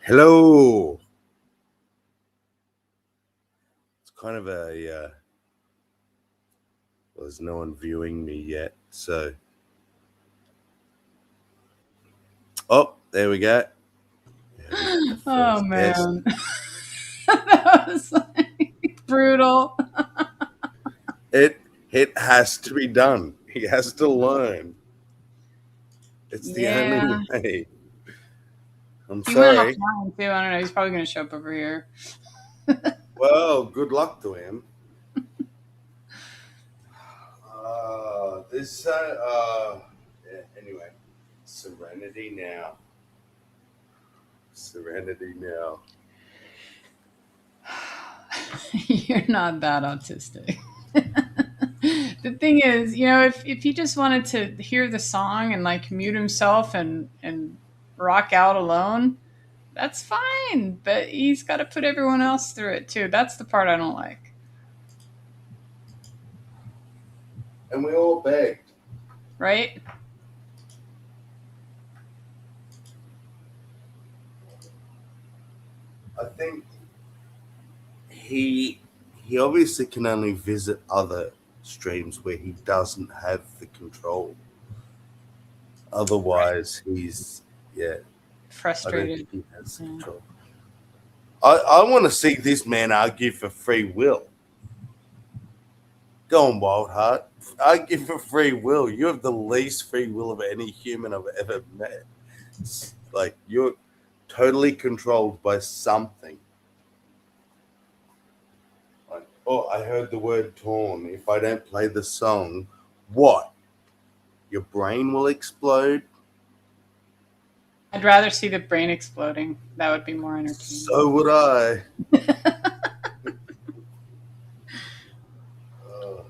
Hello. It's kind of a well, there's no one viewing me yet, so there we go. The Oh first guest. man, that was like brutal. It has to be done. He has to learn. It's the only Yeah, way. I'm he went sorry. offline too. I don't know. He's probably gonna show up over here. Well, good luck to him. Anyway, serenity now. Serenity now. You're not that autistic. The thing is, if he just wanted to hear the song and like mute himself and rock out alone, that's fine. But he's got to put everyone else through it too. That's the part I don't like. And we all begged. Right? I think he he obviously can only visit other streams where he doesn't have the control. Right. Otherwise, he's yeah. I don't Frustrated. think he has Yeah. control. I want to see this man argue for free will. Go on, Wildheart. Argue for free will. You have the least free will of any human I've ever met. It's like you're totally controlled by something. Like, oh, I heard the word torn. If I don't play the song, what? Your brain will explode? I'd rather see the brain exploding. That would be more entertaining. So would I. Uh,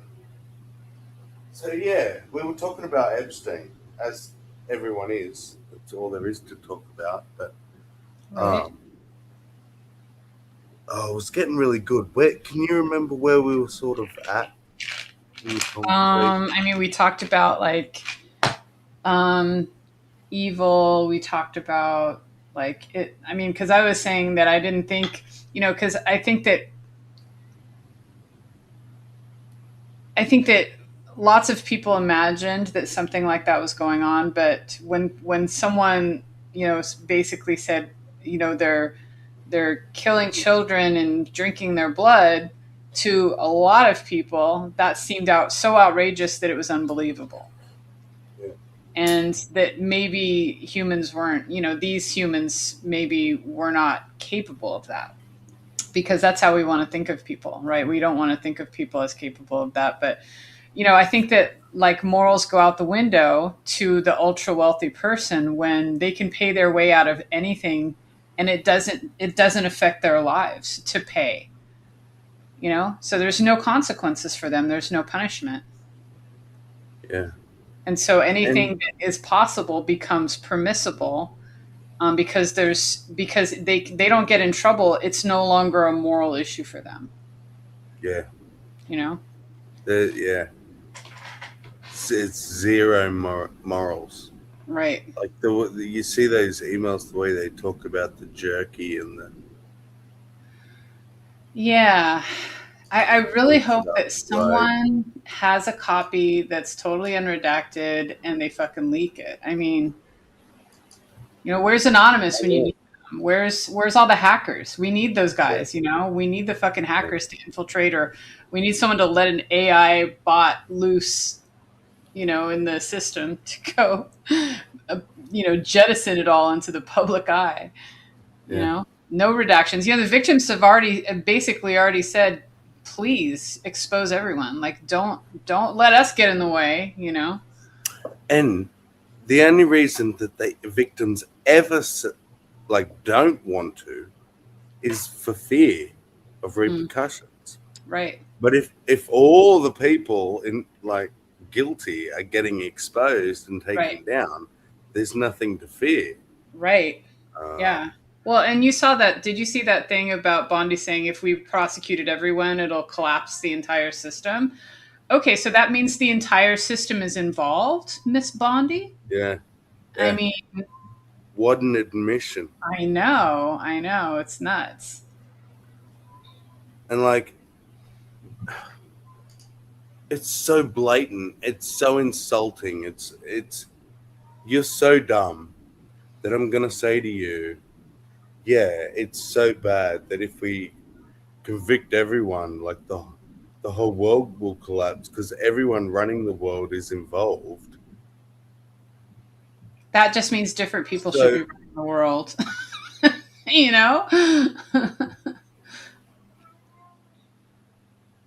so yeah, we were talking about Epstein, as everyone is. That's all there is to talk about. But Right. um, oh, it was getting really good. Where can you remember where we were sort of at in the conversation? I mean, we talked about like um, evil. We talked about like it. I mean, because I was saying that I didn't think, because I think that lots of people imagined that something like that was going on, but when someone basically said they're killing children and drinking their blood, to a lot of people that seemed out so outrageous that it was unbelievable, Yeah, and that maybe humans weren't, these humans maybe were not capable of that, because that's how we want to think of people, right? We don't want to think of people as capable of that. But I think that like morals go out the window to the ultra wealthy person when they can pay their way out of anything, and it doesn't affect their lives to pay. So there's no consequences for them. There's no punishment. yeah, And so and anything that is possible becomes permissible, because they don't get in trouble. It's no longer a moral issue for them. yeah, You know. yeah. It's zero morals. Right. Like you see those emails, the way they talk about the jerky and the Yeah. I really leaks hope it up that the road. someone has a copy that's totally unredacted and they fucking leak it. I mean, where's Anonymous when you Yeah, need them? Where's all the hackers? We need those yeah, guys. We need the fucking yeah. hackers to infiltrate, or we need someone to let an AI bot loose, in the system to go, uh, jettison it all into the public eye. Yeah. No redactions. The victims have basically already said, please expose everyone. Like, don't let us get in the way. And the only reason that the victims ever like don't want to is for fear of Mm, repercussions. right. But if all the people in like guilty are getting exposed and taken Right. down, there's nothing to fear. Right. Uh, Yeah. Well, and you saw that. Did you see that thing about Bondi saying if we prosecuted everyone, it'll collapse the entire system? Okay, so that means the entire system is involved, Miss Bondi. yeah, I yeah. mean, What an admission. I know. It's nuts. And like, it's so blatant. It's so insulting. It's you're so dumb that I'm gonna say to you, yeah, it's so bad that if we convict everyone, like the whole world will collapse because everyone running the world is involved. That just means different people should So, be running the world. You know?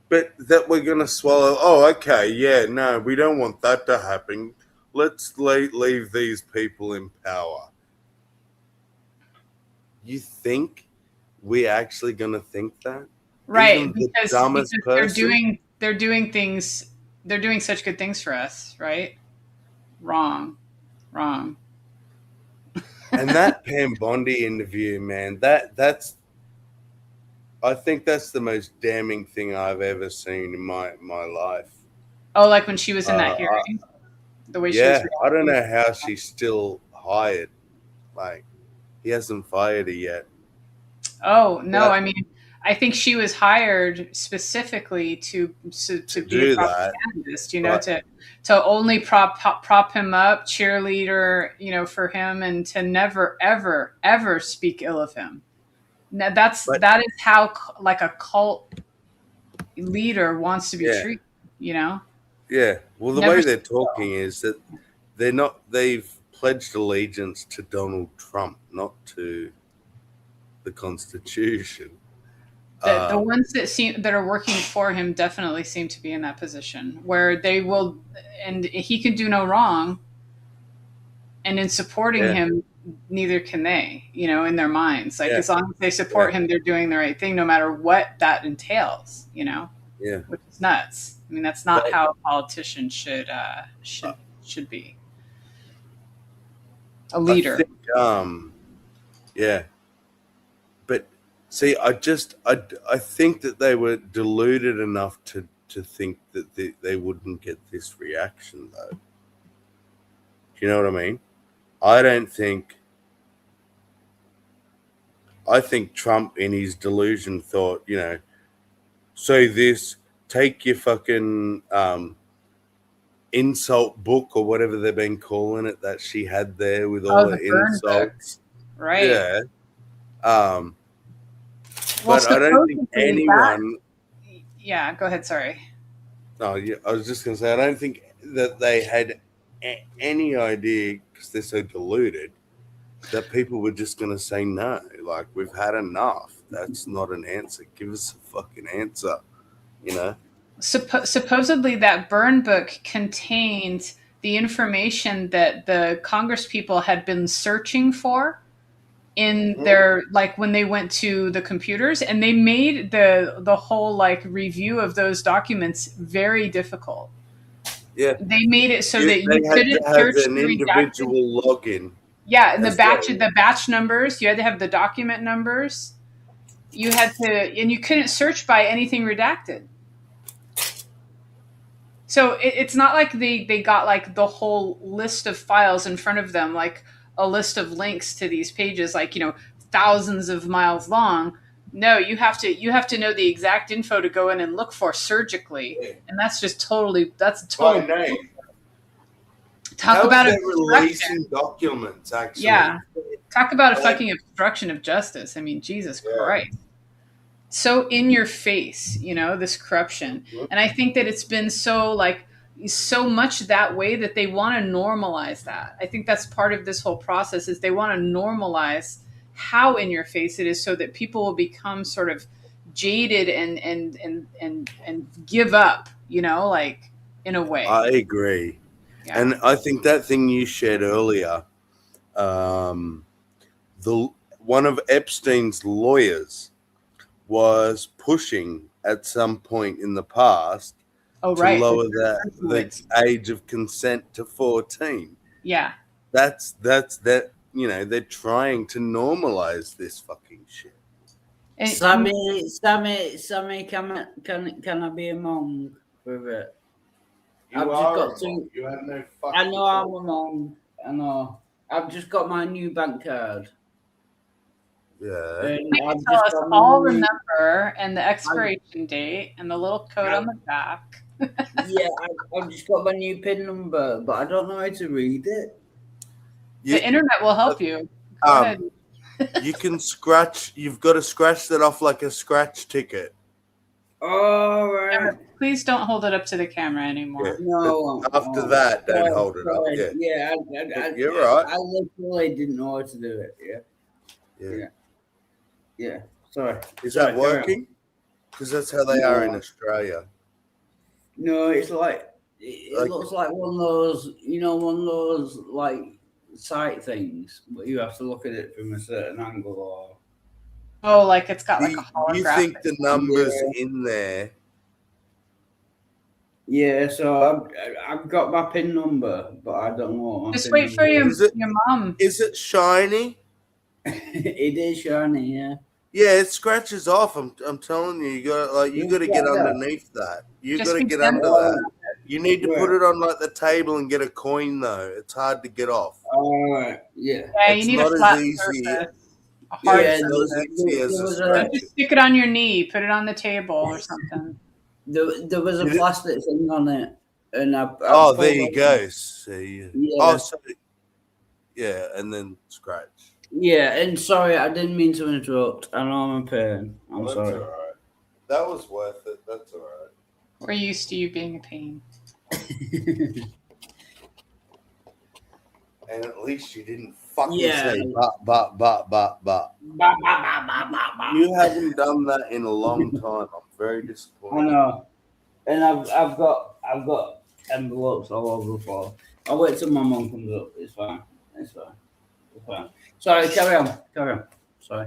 but that we're gonna swallow. Oh, okay, yeah, no, we don't want that to happen. Let's leave these people in power. You think we're actually gonna think that? Right, Even the because dumbest they're person? doing things, they're doing such good things for us, right? Wrong. Wrong. And that Pam Bondi interview, man, that's I think that's the most damning thing I've ever seen in my life. Oh, like when she was in that I, hearing, the way she was yeah, I don't reacting. know how she's still hired. Like, he hasn't fired her yet. Oh, no, But I mean, I think she was hired specifically to to be a do that, propagandist, but to only prop him up, cheerleader, for him, and to never ever ever speak ill of him. Now but that is how like a cult leader wants to be yeah, treated, you know? yeah. Well, the Never way they're speak talking ill. is that they're not. They've pledged allegiance to Donald Trump, not to the Constitution. The Um, ones that are working for him definitely seem to be in that position where they will, and he can do no wrong, and in supporting yeah, him, neither can they, in their minds. Like yeah, as long as they yeah, support him, they're doing the right thing, no matter what that entails, yeah. which is nuts. I mean, that's not But how a politician should be. A I leader. think, yeah. But see, I think that they were deluded enough to think that they wouldn't get this reaction, though. Do you know what I mean? I don't think. I think Trump, in his delusion, thought, say this, take your fucking insult book or whatever they've been calling it that she had there with all Oh, the the burn book, insults. right? Yeah. Um, Well, but I don't think supposedly that. anyone. Yeah, go ahead. Sorry. No, yeah, I was just going to say, I don't think that they had any idea, because they're so deluded, that people were just going to say no. Like, we've had enough. That's not an answer. Give us a fucking answer, you know? Supposedly, that burn book contained the information that the Congress people had been searching for in their, like, when they went to the computers, and they made the whole like review of those documents very difficult. Yeah. They made it so that you They had to couldn't have search an the redacted. individual login Yeah, and as well. the batch numbers, you had to have the document numbers. You had to, and you couldn't search by anything redacted. So it's not like they got like the whole list of files in front of them, like a list of links to these pages, like, thousands of miles long. No, you have to know the exact info to go in and look for surgically, Yeah. and that's a By total. name. Talk How is about that obstruction. releasing documents, actually? Yeah, talk about a Like, fucking obstruction of justice. I mean, Jesus yeah. Christ. So in your face, this corruption. And I think that it's been so much that way that they want to normalize that. I think that's part of this whole process is they want to normalize how in your face it is so that people will become sort of jaded and give up, like in a I way. agree. Yeah. And I think that thing you shared earlier, um, the one of Epstein's lawyers was pushing at some point in the past Oh, to right. lower the It's- age of consent to 14. Yeah. That's that, they're trying to normalize this fucking shit. And Sammy, can I be a monk for a bit? You I've just are got a to. monk. You have no fucking I know I'm choice. a monk. I know. I've just got my new bank card. Yeah. And You I've can tell just us got my all the new, number and the expiration date and the little code on the back. yeah, I've just got my new PIN number, but I don't know how to read it. The internet will help you. Go Um, ahead. You can scratch. You've got to scratch that off like a scratch ticket. All right. Please don't hold it up to the camera Yeah. anymore. No. After that, don't sorry, hold it up. sorry. Yeah. Yeah, You're right. I literally didn't know how to do it. Yeah. Yeah. Sorry. Is Sorry, that carry on. working? Because that's how they are in Australia. No, it's like it Like- looks like one of those, one of those like sight things, but you have to look at it from a certain angle. Or Oh, like it's got like a You holographic. think the numbers in there? yeah, so I've got my PIN number, but I don't know what my Just PIN wait for number your, Is it- your mom. Is it shiny? It is shiny, yeah. Yeah, it scratches off. I'm telling you, you got to get Yeah. underneath that. You Just got to be get gentle under about that. You need to put it on like the table and get a coin though. It's hard to get off. All right, yeah. Yeah, It's you need a not as flat easy. surface. A Yeah, hard it's not surface. as easy as there a was scratch. Just stick it on your knee. Put it on the table or something. There was a Did it- plastic thing on it, and I Oh, pulled there you it. go. See. Yeah. Oh, so yeah, and then scratch. Yeah, and sorry, I didn't mean to interrupt. I know I'm a pain. I'm That's sorry. all right. That was worth it. That's all right. We're used to you being a pain. And at least you didn't fucking Yeah. say but. You haven't done that in a long time. I'm very I disappointed. know, and I've got envelopes all over the floor. I'll wait till my mum comes up. It's fine. It's fine. Sorry, carry on. Sorry.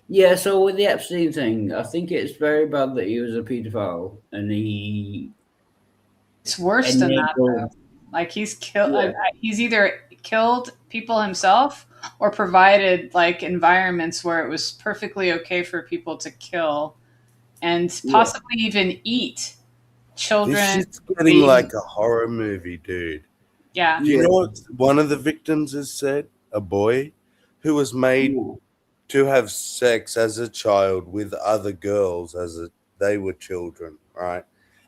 Yeah, so with the Epstein thing, I think it's very bad that he was a paedophile and he. It's worse than that. Though. Like he's killed. Yeah. He's either killed people himself or provided like environments where it was perfectly okay for people to kill and possibly even eat children. This shit's getting like a horror movie, dude. Yeah. Do you know what one of the victims has said? A boy who was made to have sex as a child with other girls they were children, right?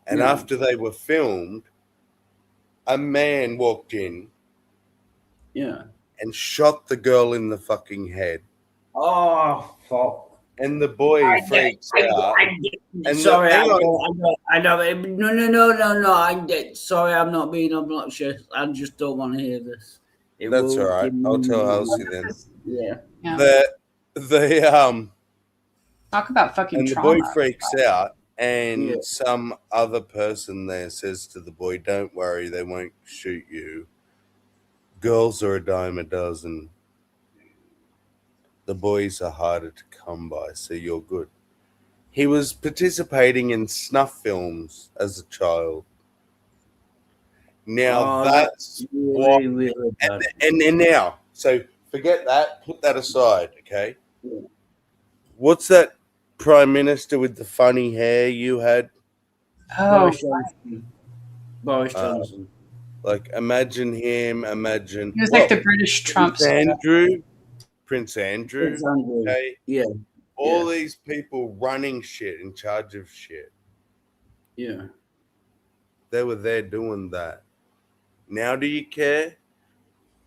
And after they were filmed, a man walked in and shot the girl in the fucking head. Oh, fuck. And the boy freaks out. Sorry, I know. No. I did. Sorry, I'm not being obnoxious. I just don't want to hear this. That's all right. I'll tell Halsey then. Yeah. The talk about fucking and the trauma. boy freaks out, and some other person there says to the boy, "Don't worry, they won't shoot you. Girls are a dime a dozen. The boys are harder to come by, so you're good." He was participating in snuff films as a child. Now that's really bad. And now, so forget that, put that aside, okay? What's that prime minister with the funny hair you had? Oh, Boris Johnson. Like, imagine him, imagine... He was like the British Trump. Prince Andrew. Okay? Yeah. All these people running shit, in charge of shit. Yeah. They were there doing that. Now do you care?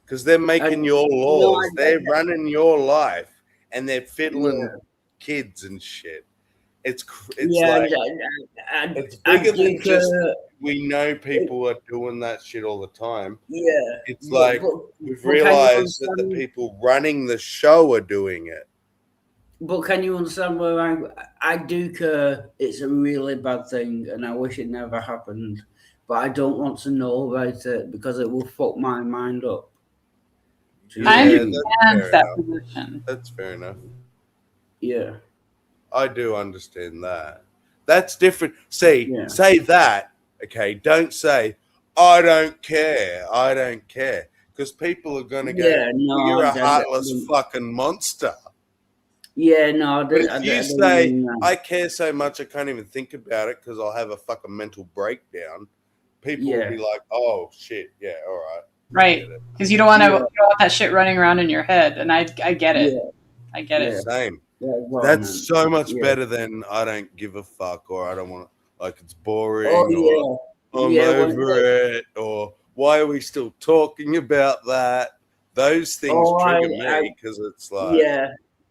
Because they're making your laws. They're running your life. And they're fiddling kids and shit. It's like... it's bigger than just... We know people are doing that shit all the time. Yeah. It's like we've realized that the people running the show are doing it. But can you understand where I do care it's a really bad thing and I wish it never happened. But I don't want to know about it because it will fuck my mind up. I understand that position. That's fair enough. Yeah. I do understand that. That's different. Say that. Okay, don't say, I don't care. Because people are going to go, you're a heartless fucking monster. Yeah, no. But if you say, I care so much I can't even think about it because I'll have a fucking mental breakdown, people will be like, oh, shit, yeah, all right. right? get it. Because you don't want to, you Yeah, don't want that shit running around in your head. And I get it. yeah, I get yeah. it. Same. That's what I That's meant. so much Yeah. better than I don't give a fuck, or I don't want to, like, it's Oh boring, or yeah, I'm yeah. When over they, it, or why are we still talking about that? Those things oh, trigger I me because it's like, yeah.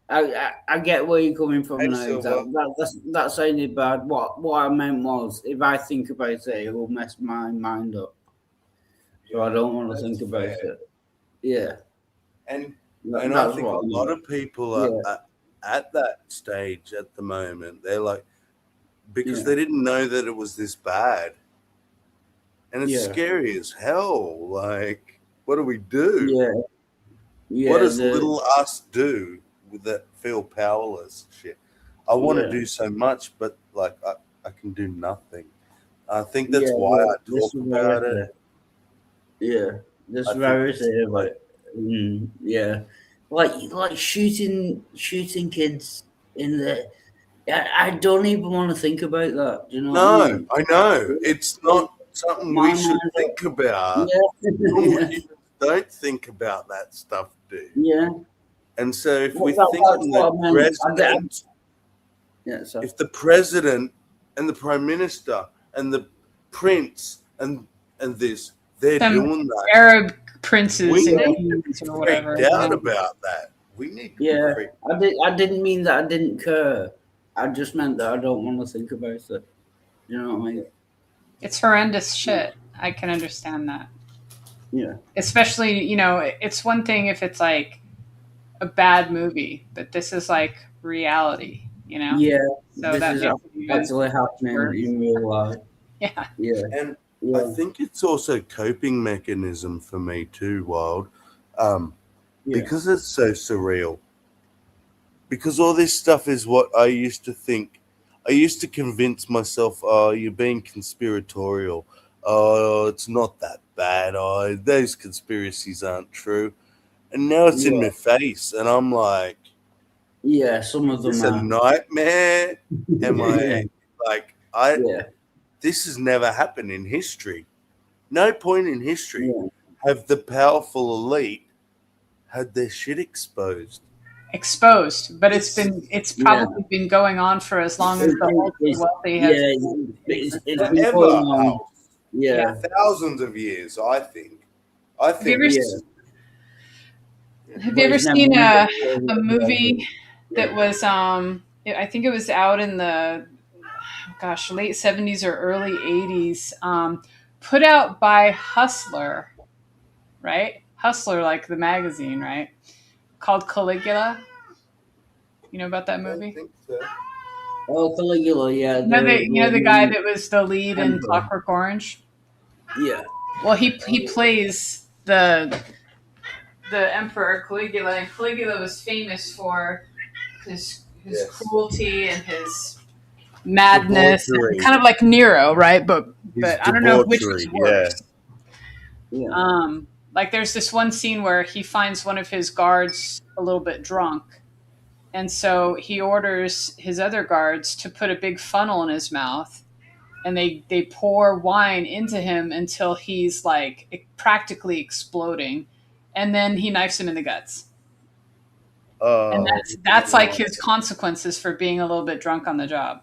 I get where you're coming from hey, now. Silver, That sounded bad. What I meant was, if I think about it, it will mess my mind up. So I yeah, don't want to that's think about fair. it. Yeah, And I that's think a what I lot meant. of people are Yeah, at that stage at the moment. They're like, because yeah, they didn't know that it was this bad, and it's yeah, scary as hell. Like, what do we do? yeah, What yeah. does little us do with that feel powerless shit? I want to Yeah, do so much, but like I can do nothing. I think yeah. that's why I The talk about it. severity. Yeah, the I think it's severity of like, it. Yeah, like shooting kids in the. I don't even want to think about that. Do you know what I no, mean? I know It it's blows not something my we should mind up. think about. Yeah, Normal yeah, humans don't think about that stuff, dude. yeah. And so if we're That's thinking what that I meant. Yeah, so if the president and the prime minister and the prince and this, they're Some doing that, Arab we princes and yeah, need to kings be or freaked whatever. out Yeah. about that. We need to be yeah. freaked. I didn't mean that I didn't care. I just meant that I don't want to think about it. You know what I mean? It's horrendous shit. I can understand that. Yeah, Especially, it's one thing if it's like a bad movie, but this is like reality. yeah. So This that is makes it even actually so much happening worse. in real life. Yeah. Yeah, And I yeah, think it's also coping mechanism for me too, Wild, um, yeah, because it's so surreal. Because all this stuff is what I used to think. I used to convince myself, oh, you're being conspiratorial. Oh, it's not that bad. Oh, those conspiracies aren't true. And now it's in yeah, my face, and I'm like, yeah. Some of is them this a are. nightmare? Am Yeah, I like, I, yeah, this has never happened in history. No point in history yeah, have the powerful elite had their shit exposed. Exposed, but This it's yeah. probably been going on for as long as the ultra wealthy has Yeah, it's existed. been going forever, on. Yeah. Yeah, thousands of years. I think. I Have you think ever yeah. this is have you But ever it's never seen been a going. movie that was I think it was out in the gosh, late 70s or early 80s, put out by Hustler, right? Hustler, like the magazine, right? Called Caligula. You know about that I don't movie? think so. Oh, Caligula, yeah, You the know the guy Roman that was the lead in emperor. Clockwork Orange. Yeah, Well, Oh he yeah. plays the emperor Caligula, and Caligula was famous for his Yes. cruelty and his madness, and Debauchery. kind of like Nero, right? His But I don't know which was debauchery. Yeah. worse. yeah, Like there's this one scene where he finds one of his guards a little bit drunk, and so he orders his other guards to put a big funnel in his mouth, and they pour wine into him until he's like practically exploding, and then he knifes him in the guts. And Oh that's like no. his consequences for being a little bit drunk on the job.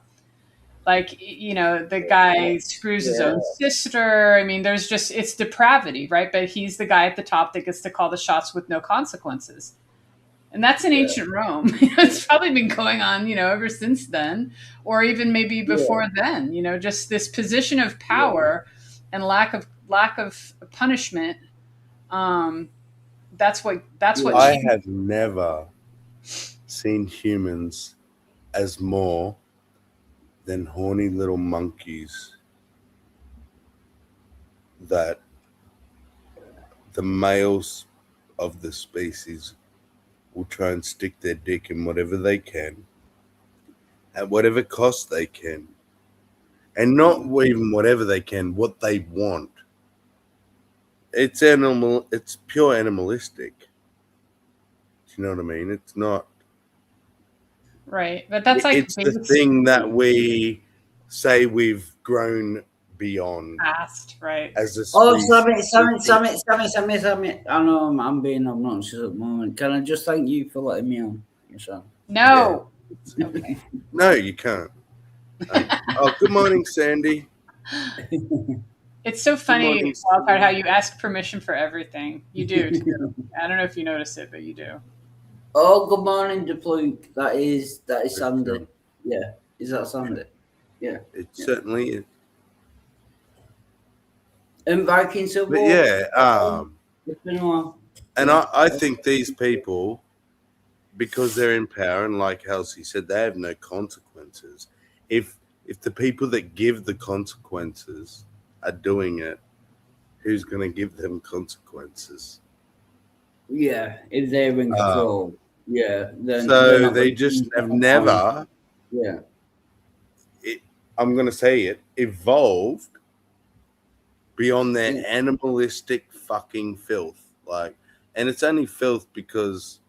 Like, the guy screws his yeah, own sister. I mean, there's just, it's depravity, right? But he's the guy at the top that gets to call the shots with no consequences. And that's in yeah, ancient Rome. It's probably been going on, ever since then, or even maybe yeah, before then. Just this position of yeah, power and lack of punishment. Um, that's what yeah, I human. have never seen humans as more than horny little monkeys that the males of the species will try and stick their dick in whatever they can at whatever cost they can, and not even whatever they can, what they want. It's animal. It's pure animalistic. Do you know what I mean? It's not. Right. But that's like It's the basic. thing that we say we've grown beyond Past, right? as a Oh, species. Sammy. I know I'm being obnoxious at the moment. Can I just thank you for letting me on? Yourself. Yeah. No. Okay. No, you can't. Oh, good morning, Sandy. It's so Good funny, morning, Wildcard, how Sandy. you ask permission for everything. You do too. I don't know if you notice it, but you do. Oh, good morning, Depluke. That is Good Sandy. job. Yeah, is that Sandy? Yeah, It yeah. certainly is. And Viking But Civil. yeah, It's been a while. and Yeah. I think these people, because they're in power, and like Halsey said, they have no consequences. If the people that give the consequences are doing it, who's going to give them consequences? Yeah, if they're in Um, control. Yeah, then they're so not they going just have to find. never, Yeah, I'm going to say it, evolved beyond their yeah, animalistic fucking filth. Like, and it's only filth because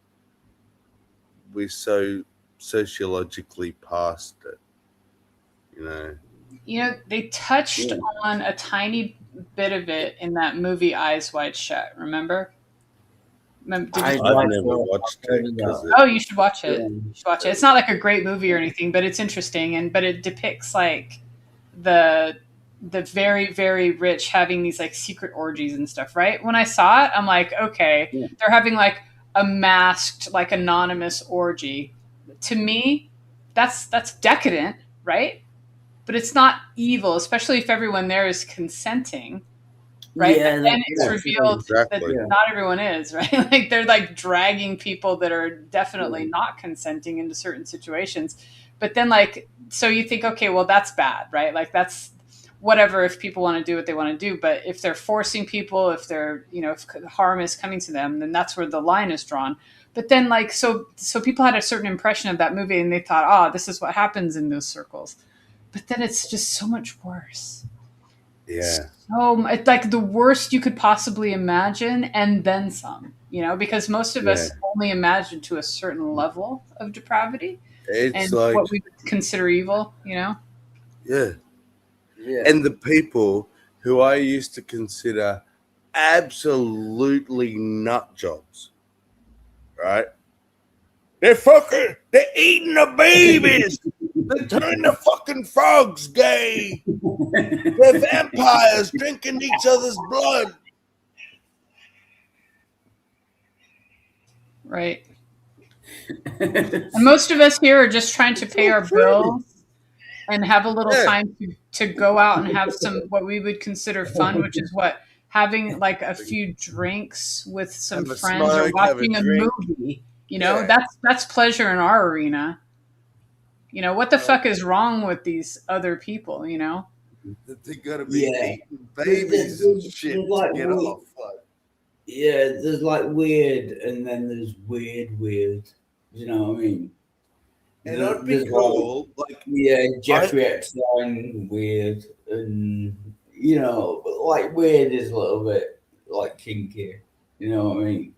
we're so sociologically past it, you know. You know, they touched yeah. on a tiny bit of it in that movie Eyes Wide Shut. Remember? Did you? I I've like never what watched I've heard it of because that. it, Oh, you should watch it. Yeah, You should watch it. It's not like a great movie or anything, but it's interesting, and but it depicts like the the very very rich having these like secret orgies and stuff. Right? When I saw it, I'm like, okay, yeah, they're having like a masked, like anonymous orgy. To me, that's decadent, right? But it's not evil, especially if everyone there is consenting, right? But yeah. then it's That's right. revealed that exactly. Yeah, not everyone is, right? Like they're like dragging people that are definitely yeah, not consenting into certain situations. But then like so you think, okay, well that's bad, right? Like that's whatever if people want to do what they want to do, but if they're forcing people, if they're, if harm is coming to them, then that's where the line is drawn. But then like so people had a certain impression of that movie and they thought, "Oh, this is what happens in those circles." But then it's just so much worse. Yeah, It's like the worst you could possibly imagine and then some, because most of yeah. us only imagine to a certain level of depravity It's and like, what we would consider evil. yeah. yeah. And the people who I used to consider absolutely nut jobs, right? They're eating the babies. They're turning the fucking frogs gay. They're vampires drinking each other's blood. Right. And most of us here are just trying to pay our bills and have a little Yeah. time to go out and have some what we would consider fun, which is what having like a few drinks with some Have a friends or smoke, have a watching a drink. movie. Yeah. That's pleasure in our arena. What the Well, fuck is wrong with these other people? that they gotta be Yeah. eating babies and shit There's to like get off. Like, yeah, there's like weird, and then there's weird. You know what I mean? and I'd be There's like, cool. Like, yeah, I Jeffrey Epstein, weird, and like weird is a little bit like kinky. You know what I mean?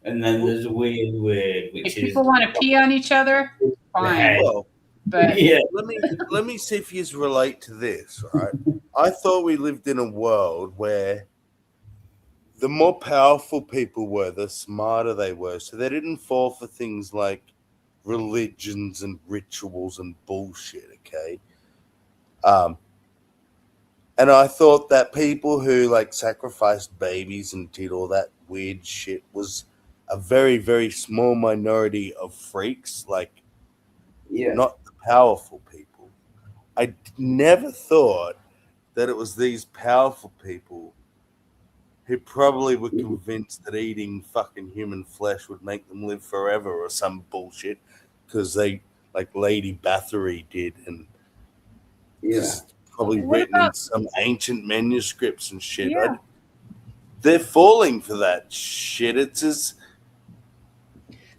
And then there's weird, If which is people want to pee on each other, the fine. head. well, But Yeah, let me see if you relate to this. Right? I thought we lived in a world where the more powerful people were, the smarter they were. So they didn't fall for things like religions and rituals and bullshit. Okay. Um, and I thought that people who like sacrificed babies and did all that weird shit was a very, very small minority of freaks, like yeah, not the powerful people. I never thought that it was these powerful people who probably were convinced that eating fucking human flesh would make them live forever or some bullshit because they, like Lady Bathory did, and yeah. because probably what written in about some ancient manuscripts and shit. yeah? They're falling for that shit. It's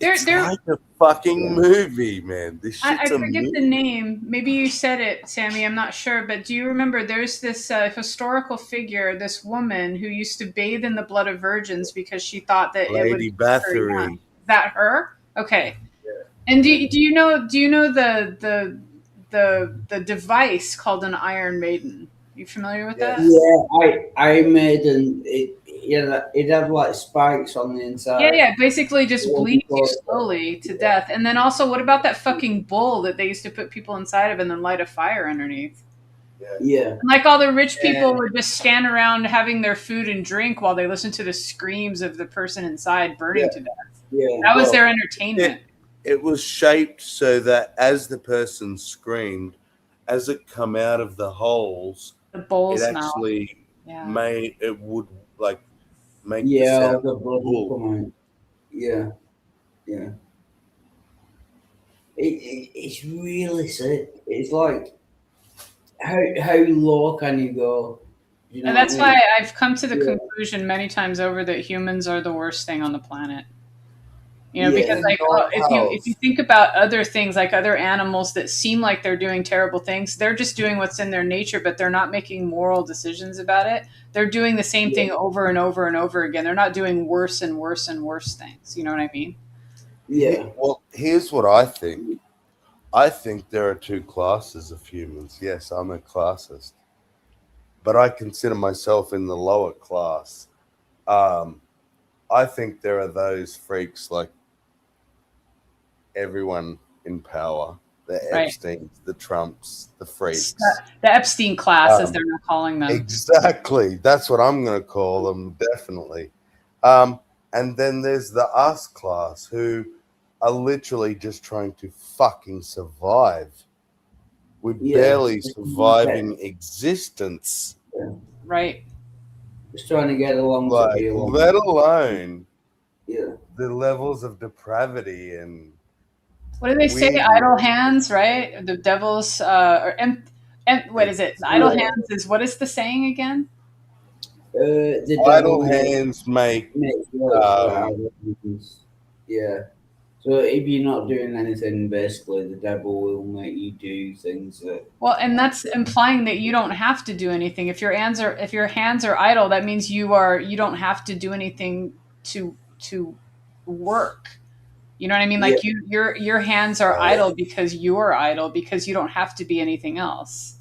There. like a fucking Yeah. movie, man. This I shit's a forget the movie. name. Maybe you said it, Sammy. I'm not sure. But do you remember there's this historical figure, this woman who used to bathe in the blood of virgins because she thought that it would Lady keep her young. Bathory. Is that her? Okay. And do you know the device called an Iron Maiden? You familiar with Yes. that? I made it had like spikes on the Yeah, inside. yeah. Basically, just What do bleeds you call it? slowly to death. And then also, what about that fucking bull that they used to put people inside of and then light a fire underneath? Yeah. Yeah, And like all the rich people And would just stand around having their food and drink while they listened to the screams of the person inside yeah, burning to death. yeah. That was their Well, entertainment. it was shaped so that as the person screamed, as it come out of the holes, The it bull's mouth. actually Yeah. made it would like make the yeah, sound all the of a blood will bull. come out. Yeah, yeah. It's really sick. It's like how low can you go? You And know what I that's why mean? I've come to the Yeah, conclusion many times over that humans are the worst thing on the planet. Because yeah, In like my if you house, think about other things like other animals that seem like they're doing terrible things, they're just doing what's in their nature, but they're not making moral decisions about it. They're doing the same yeah, thing over and over and over again. They're not doing worse and worse and worse things. You know what I mean? yeah, well, here's what I think. I think there are two classes of humans. Yes, I'm a classist, but I consider myself in the lower class. Um, I think there are those freaks like everyone in power, the Right. Epsteins, the Trumps, the The freaks. Epstein class, as Um, they're now calling them. exactly. That's what I'm going to call them, definitely. Um, and then there's the us class who are literally just trying to fucking survive. We're yeah. barely Just trying to surviving existence. yeah. Right. Just trying to get along to be Like, along. let alone Yeah, the levels of depravity and What do they say? weirdness. Idle hands, right? The devil's or what is it? Idle yeah. Exactly. hands is what is the saying again? The Idle devil hands make makes work for um, our hands. Yeah. So if you're not doing anything, basically, the devil will make you do things that. Well, and that's implying that you don't have to do anything. If your hands are idle, that means you don't have to do anything to work. You know what I mean? Yeah, Like your hands are uh, idle because you're idle because you don't have to be anything else.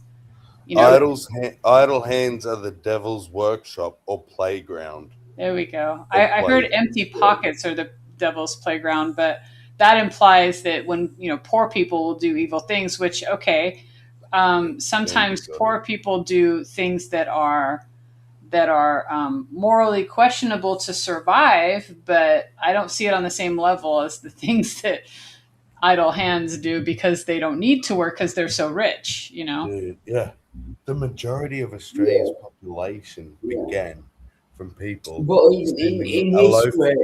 You know? idle hands are the devil's workshop or playground There we go. or I heard playground. empty pockets are the devil's playground, but that implies that when poor people will do evil things, which okay, Then you sometimes got it. poor people do things that are morally questionable to survive, but I don't see it on the same level as the things that idle hands do because they don't need to work because they're so rich. Dude, yeah. The majority of Australia's yeah, population yeah. began from people But stealing in a loaf history,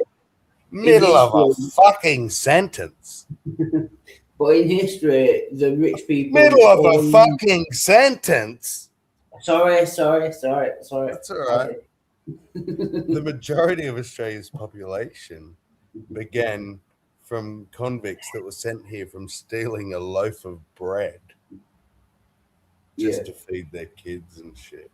in middle of a history, fucking sentence. but in history, the rich Middle people of a own. fucking sentence. Sorry. That's all right. Okay. The majority of Australia's population began from convicts that were sent here from stealing a loaf of bread Yeah, just to feed their kids and shit.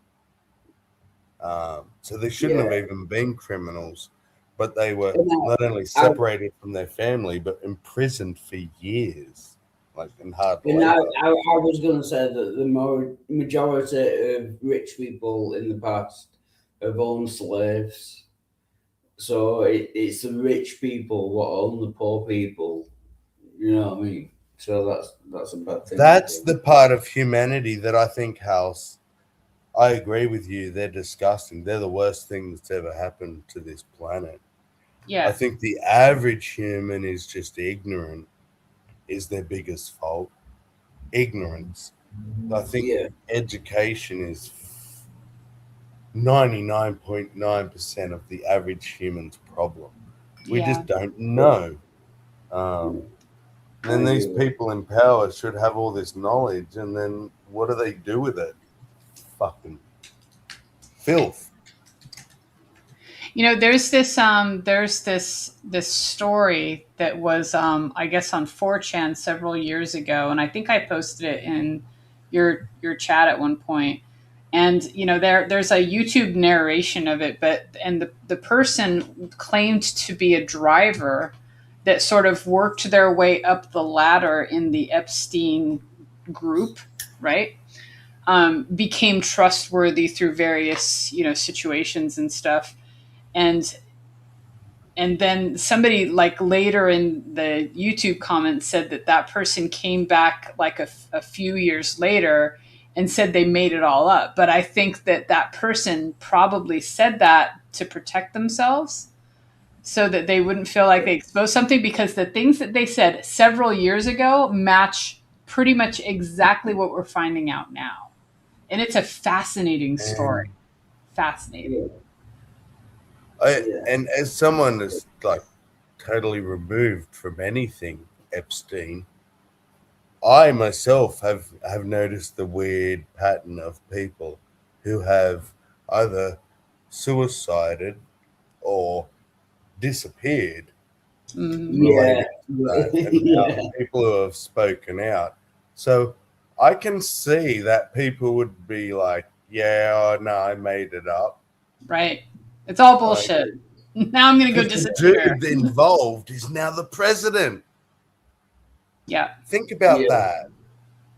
So they shouldn't yeah. have even been criminals, but they were And not only I, separated from their family, but imprisoned for years, like in hard and I, labor. I was going to say that the majority of rich people in the past have owned slaves. So it's the rich people what own the poor people. You know what I mean? So that's a bad thing, I That's think. the part of humanity that I think, House, I agree with you. They're disgusting. They're the worst thing that's ever happened to this planet. I Yeah. think the average human is just ignorant, is their biggest fault. Ignorance. I think Yeah, education is 99.9% of the average human's problem. We Yeah. just don't yeah, know. Um, I then these agree with people in power should have all this knowledge, and then what do they do with it? Fucking filth. There's this story that was I guess on 4chan several years ago, and I think I posted it in your chat at one point. And there's a YouTube narration of it, and the person claimed to be a driver that sort of worked their way up the ladder in the Epstein group, right? became trustworthy through various, situations and stuff. And then somebody like later in the YouTube comments said that that person came back like a few years later and said they made it all up. But I think that that person probably said that to protect themselves so that they wouldn't feel like they exposed something, because the things that they said several years ago match pretty much exactly what we're finding out now. And it's a fascinating story. And Fascinating. Yeah. and as someone that's like totally removed from anything Epstein, I myself have noticed the weird pattern of people who have either suicided or disappeared Mhm. Yeah. relating to that, and now Yeah. people who have spoken out. So I can see that people would be like, "Yeah, oh, no, I made it up." Right. It's all Like, bullshit. Now I'm going to go because the disappear. dude involved is now the president. Yeah. Think about Yeah. that.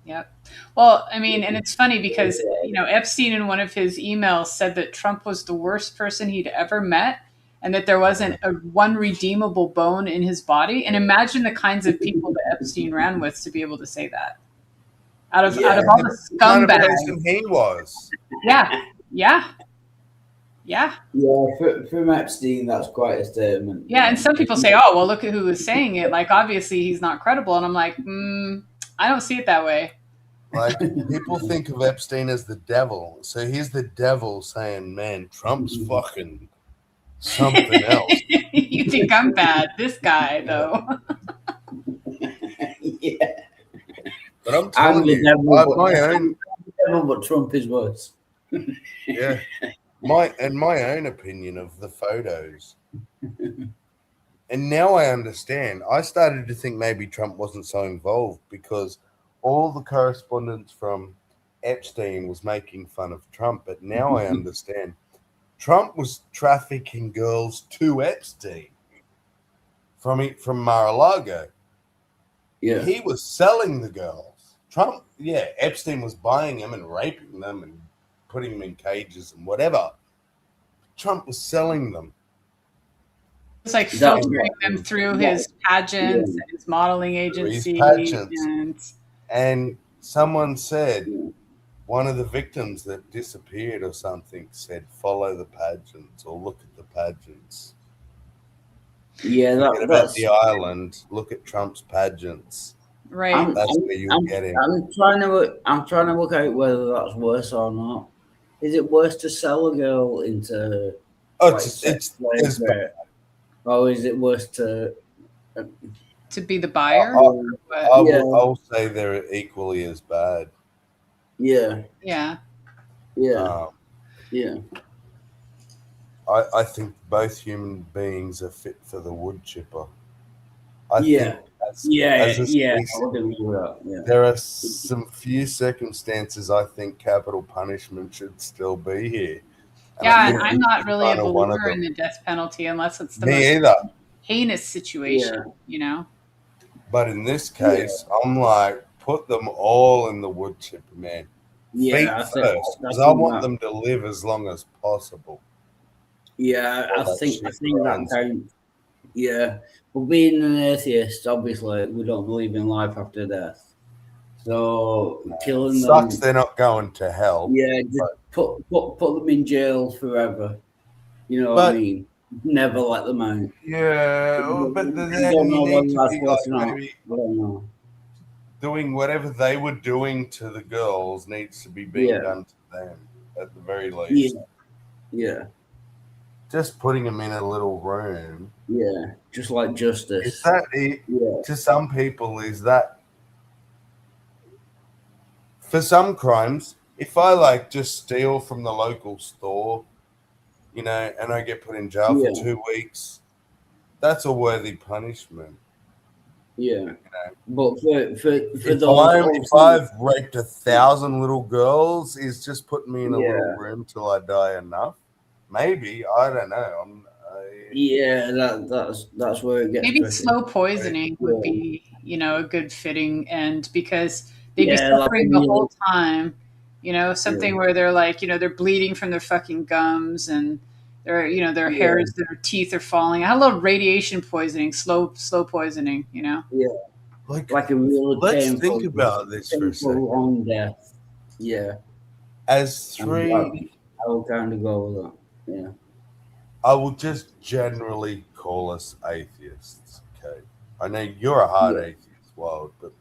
Yep. Well, I mean, and it's funny because, Epstein in one of his emails said that Trump was the worst person he'd ever met and that there wasn't a one redeemable bone in his body. And imagine the kinds of people that Epstein ran with to be able to say that. Out of Yeah. all The the kind of scumbags. person he was. Yeah. Yeah. Yeah. Yeah. From Epstein, that's quite a statement. Yeah. And some people say, oh, well, look at who was saying it. Like, obviously, he's not credible. And I'm like, I don't see it that way. Like, people think of Epstein as the devil. So he's the devil saying, "Man, Trump's fucking something else." You think I'm bad. This guy, Yeah. though. Yeah. But I'm I'm telling the you, devil, I have but my own, but Trump is worse. yeah, my own opinion of the photos. And now I understand. I started to think maybe Trump wasn't so involved because all the correspondence from Epstein was making fun of Trump. But now I understand. Trump was trafficking girls to Epstein from Mar-a-Lago. Yeah. He was selling the girls. Trump, yeah, Epstein was buying them and raping them and putting them in cages and whatever. Trump was selling them. It's like Is that filtering them through Yeah. his pageants and his modeling Through his agency. pageants. And And someone said, Yeah. one of the victims that disappeared or something said, "Follow the pageants or look at the pageants. Yeah, Forget about that's. the island. Look at Trump's pageants. right. I'm, That's I'm, where you'll get him." I'm trying to work out whether that's worse or not. Is it worse to sell a girl into Oh, like sex slaves, or is it worse to? To be the buyer? I, Or what? Yeah. I'll say they're equally as bad. Yeah, Yeah. yeah, Um, yeah, I think both human beings are fit for the wood chipper. I yeah, think yeah, as a yeah. I species, would agree with that. Yeah, there are some few circumstances I think capital punishment should still be here. And I Yeah. And think I'm this not is really a kind of one of believer in them. the death penalty unless it's the Me most either. heinous situation, But in this yeah, case, I'm like, put them all in the wood chipper, man. Feet yeah. first, because I want them to live as long as possible. Yeah, All I that think shit that grinds. counts. Yeah, but being an atheist, obviously, we don't believe in life after death. So killing Sucks them, they're not going to hell. yeah, just But, put them in jail forever. You know what I but mean? Never let them out. yeah, but I then don't you know need whether to that's be worth like or not. maybe I don't know. doing whatever they were doing to the girls needs to be being Yeah, done to them at the very yeah, least. yeah, Just putting them in a little room, yeah. Just like is justice. that it? Yeah, To some people, is that for some crimes? If I like just steal from the local store, and I get put in jail for yeah, 2 weeks, that's a worthy punishment. yeah. You know? But for If those, I've raped 1,000 little girls, is just putting me in a little yeah, room till I die enough? Maybe, I don't know. yeah. That's where it gets maybe tricky. slow poisoning would Yeah, be, a good fitting end, because they'd be yeah. Like suffering when the you whole time, something where they're like, they're bleeding from their fucking gums and their hairs, their teeth are falling. I love radiation poisoning, slow poisoning. Yeah, Like, like a really let's think about this for a second. long death. Yeah, As three, I will kind of go with that. Yeah. I will just generally call us atheists. Okay, I know you're a hard atheist, Wild, but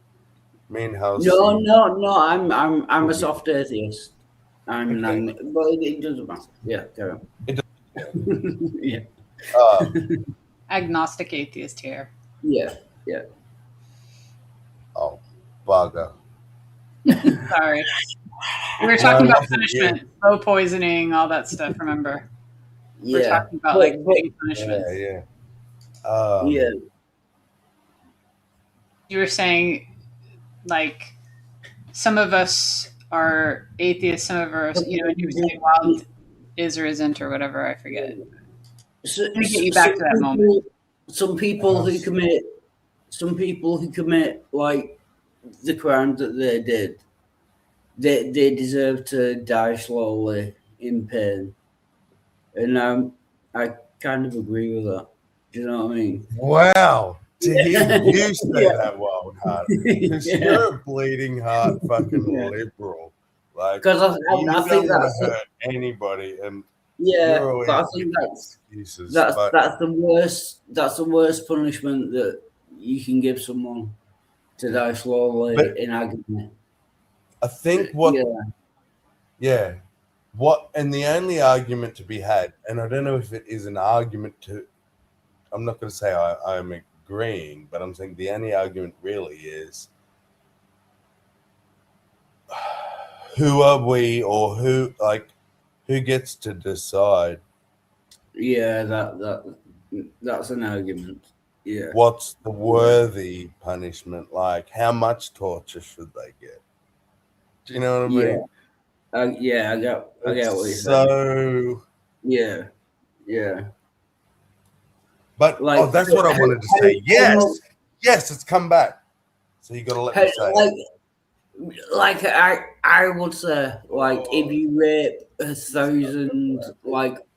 me and Halsey. No. I'm a soft atheist. I'm Okay. but it doesn't matter. Yeah, carry on. It Yeah. Agnostic atheist here. Yeah. Oh, bugger. Sorry. We were talking about punishment, slow poisoning, all that stuff, remember? Yeah. We're talking about getting punishment. Yeah. Yeah. You were saying, like, some of us are atheists, some of us, and you were saying Wild is or isn't or whatever, I forget. Let me get you back to that moment. Some people who commit like the crime that they did, they deserve to die slowly in pain, and I kind of agree with that. Do you know what I mean? Wow. To hear you say that, Wild Heart, because you're a bleeding heart fucking liberal. Like, because I think don't that's want to hurt anybody, and but I think that's the worst. That's the worst punishment that you can give someone, to die slowly in agony. I think and the only argument to be had, and I don't know if it is an argument I'm not going to say I'm agreeing, but I'm saying the only argument really is who are we, or who gets to decide? Yeah, that's an argument. Yeah. What's the worthy punishment? Like, how much torture should they get? Do you know what I mean? I get what you're saying. So yeah. But that's what I wanted to say. Yes, it's come back. So you got to let me say. Like I would say, like, if you rape 1,000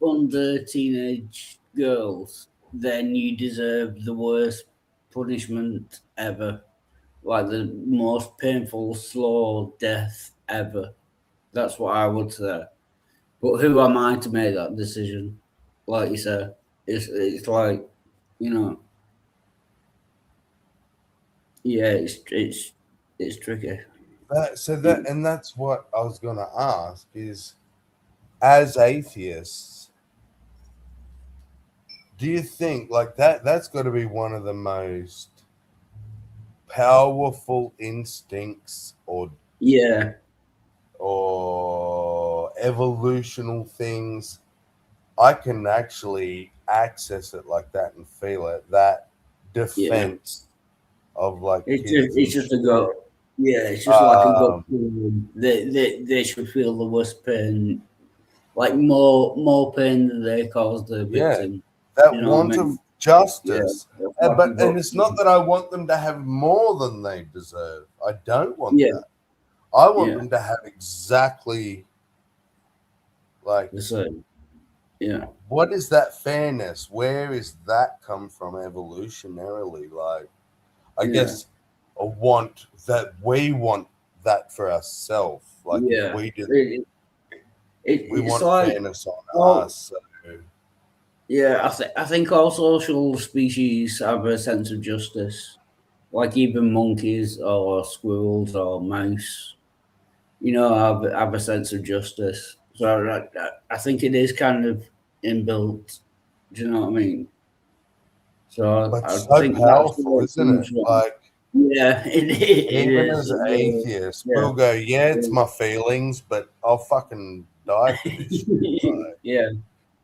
under teenage girls, then you deserve the worst punishment ever, like the most painful, slow death ever. That's what I would say. But who am I to make that decision? Like you said, it's like, yeah, it's tricky. And that's what I was going to ask is, as atheists, do you think that's got to be one of the most powerful instincts or evolutional things? I can actually access it like that and feel it, that defense of it's just a go. Yeah, it's just like a gut feeling. They should feel the worst pain, like more pain than they caused the victim. That want of justice. And it's not that I want them to have more than they deserve. I don't want that. I want them to have exactly the same. Yeah. What is that fairness? Where is that come from evolutionarily? I guess we want that for ourselves. If we do, we want fairness on us. So. Yeah, I think all social species have a sense of justice. Like even monkeys or squirrels or mice, have a sense of justice. So I think it is kind of inbuilt. Do you know what I mean? So but I so powerful, isn't it? Even as an atheist, we'll go, it's my feelings, but I'll fucking die for this shit.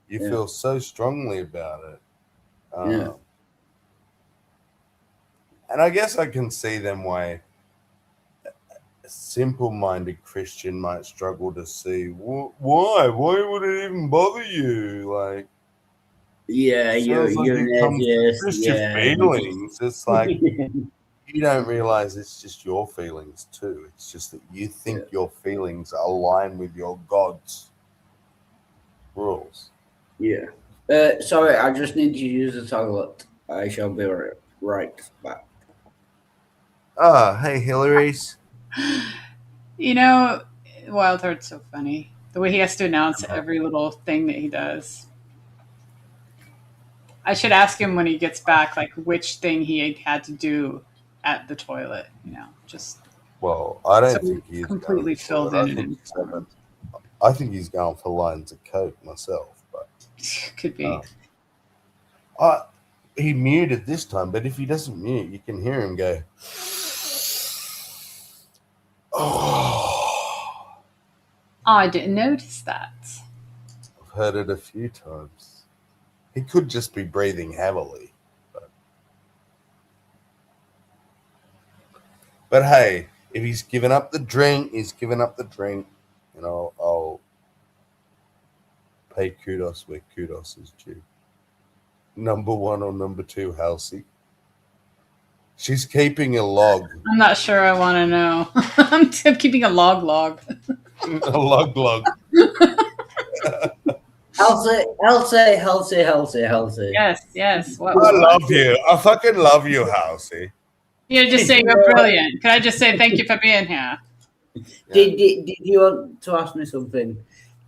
You feel so strongly about it. And I guess I can see them why a simple-minded Christian might struggle to see why would it even bother you? You're Christian feelings. It's like You don't realize it's just your feelings too. It's just that you think Yeah. your feelings align with your God's rules. Yeah. Sorry, I just need to use the toilet. I shall be right back. Ah, hey, Hillary's. You know, Wild Heart's so funny. The way he has to announce every little thing that he does. I should ask him when he gets back, like which thing he had to do at the toilet. Just Well, I so don't think he's going completely for filled it. in and informed. I think he's going for lines of coke myself, but Could be. um, I, he muted this time. But if he doesn't mute, you can hear him go. Oh, Oh, I didn't notice that. I've heard it a few times. He could just be breathing heavily. But hey, if he's given up the drink, he's given up the drink. I'll pay kudos where kudos is due. Number one or number two, Halsey. She's keeping a log. I'm not sure I want to know. I'm keeping a log. A log. Healthy. Yes. What? I love you. I fucking love you, Halsey. You just say you're brilliant. Could I just say thank you for being here? Did you want to ask me something?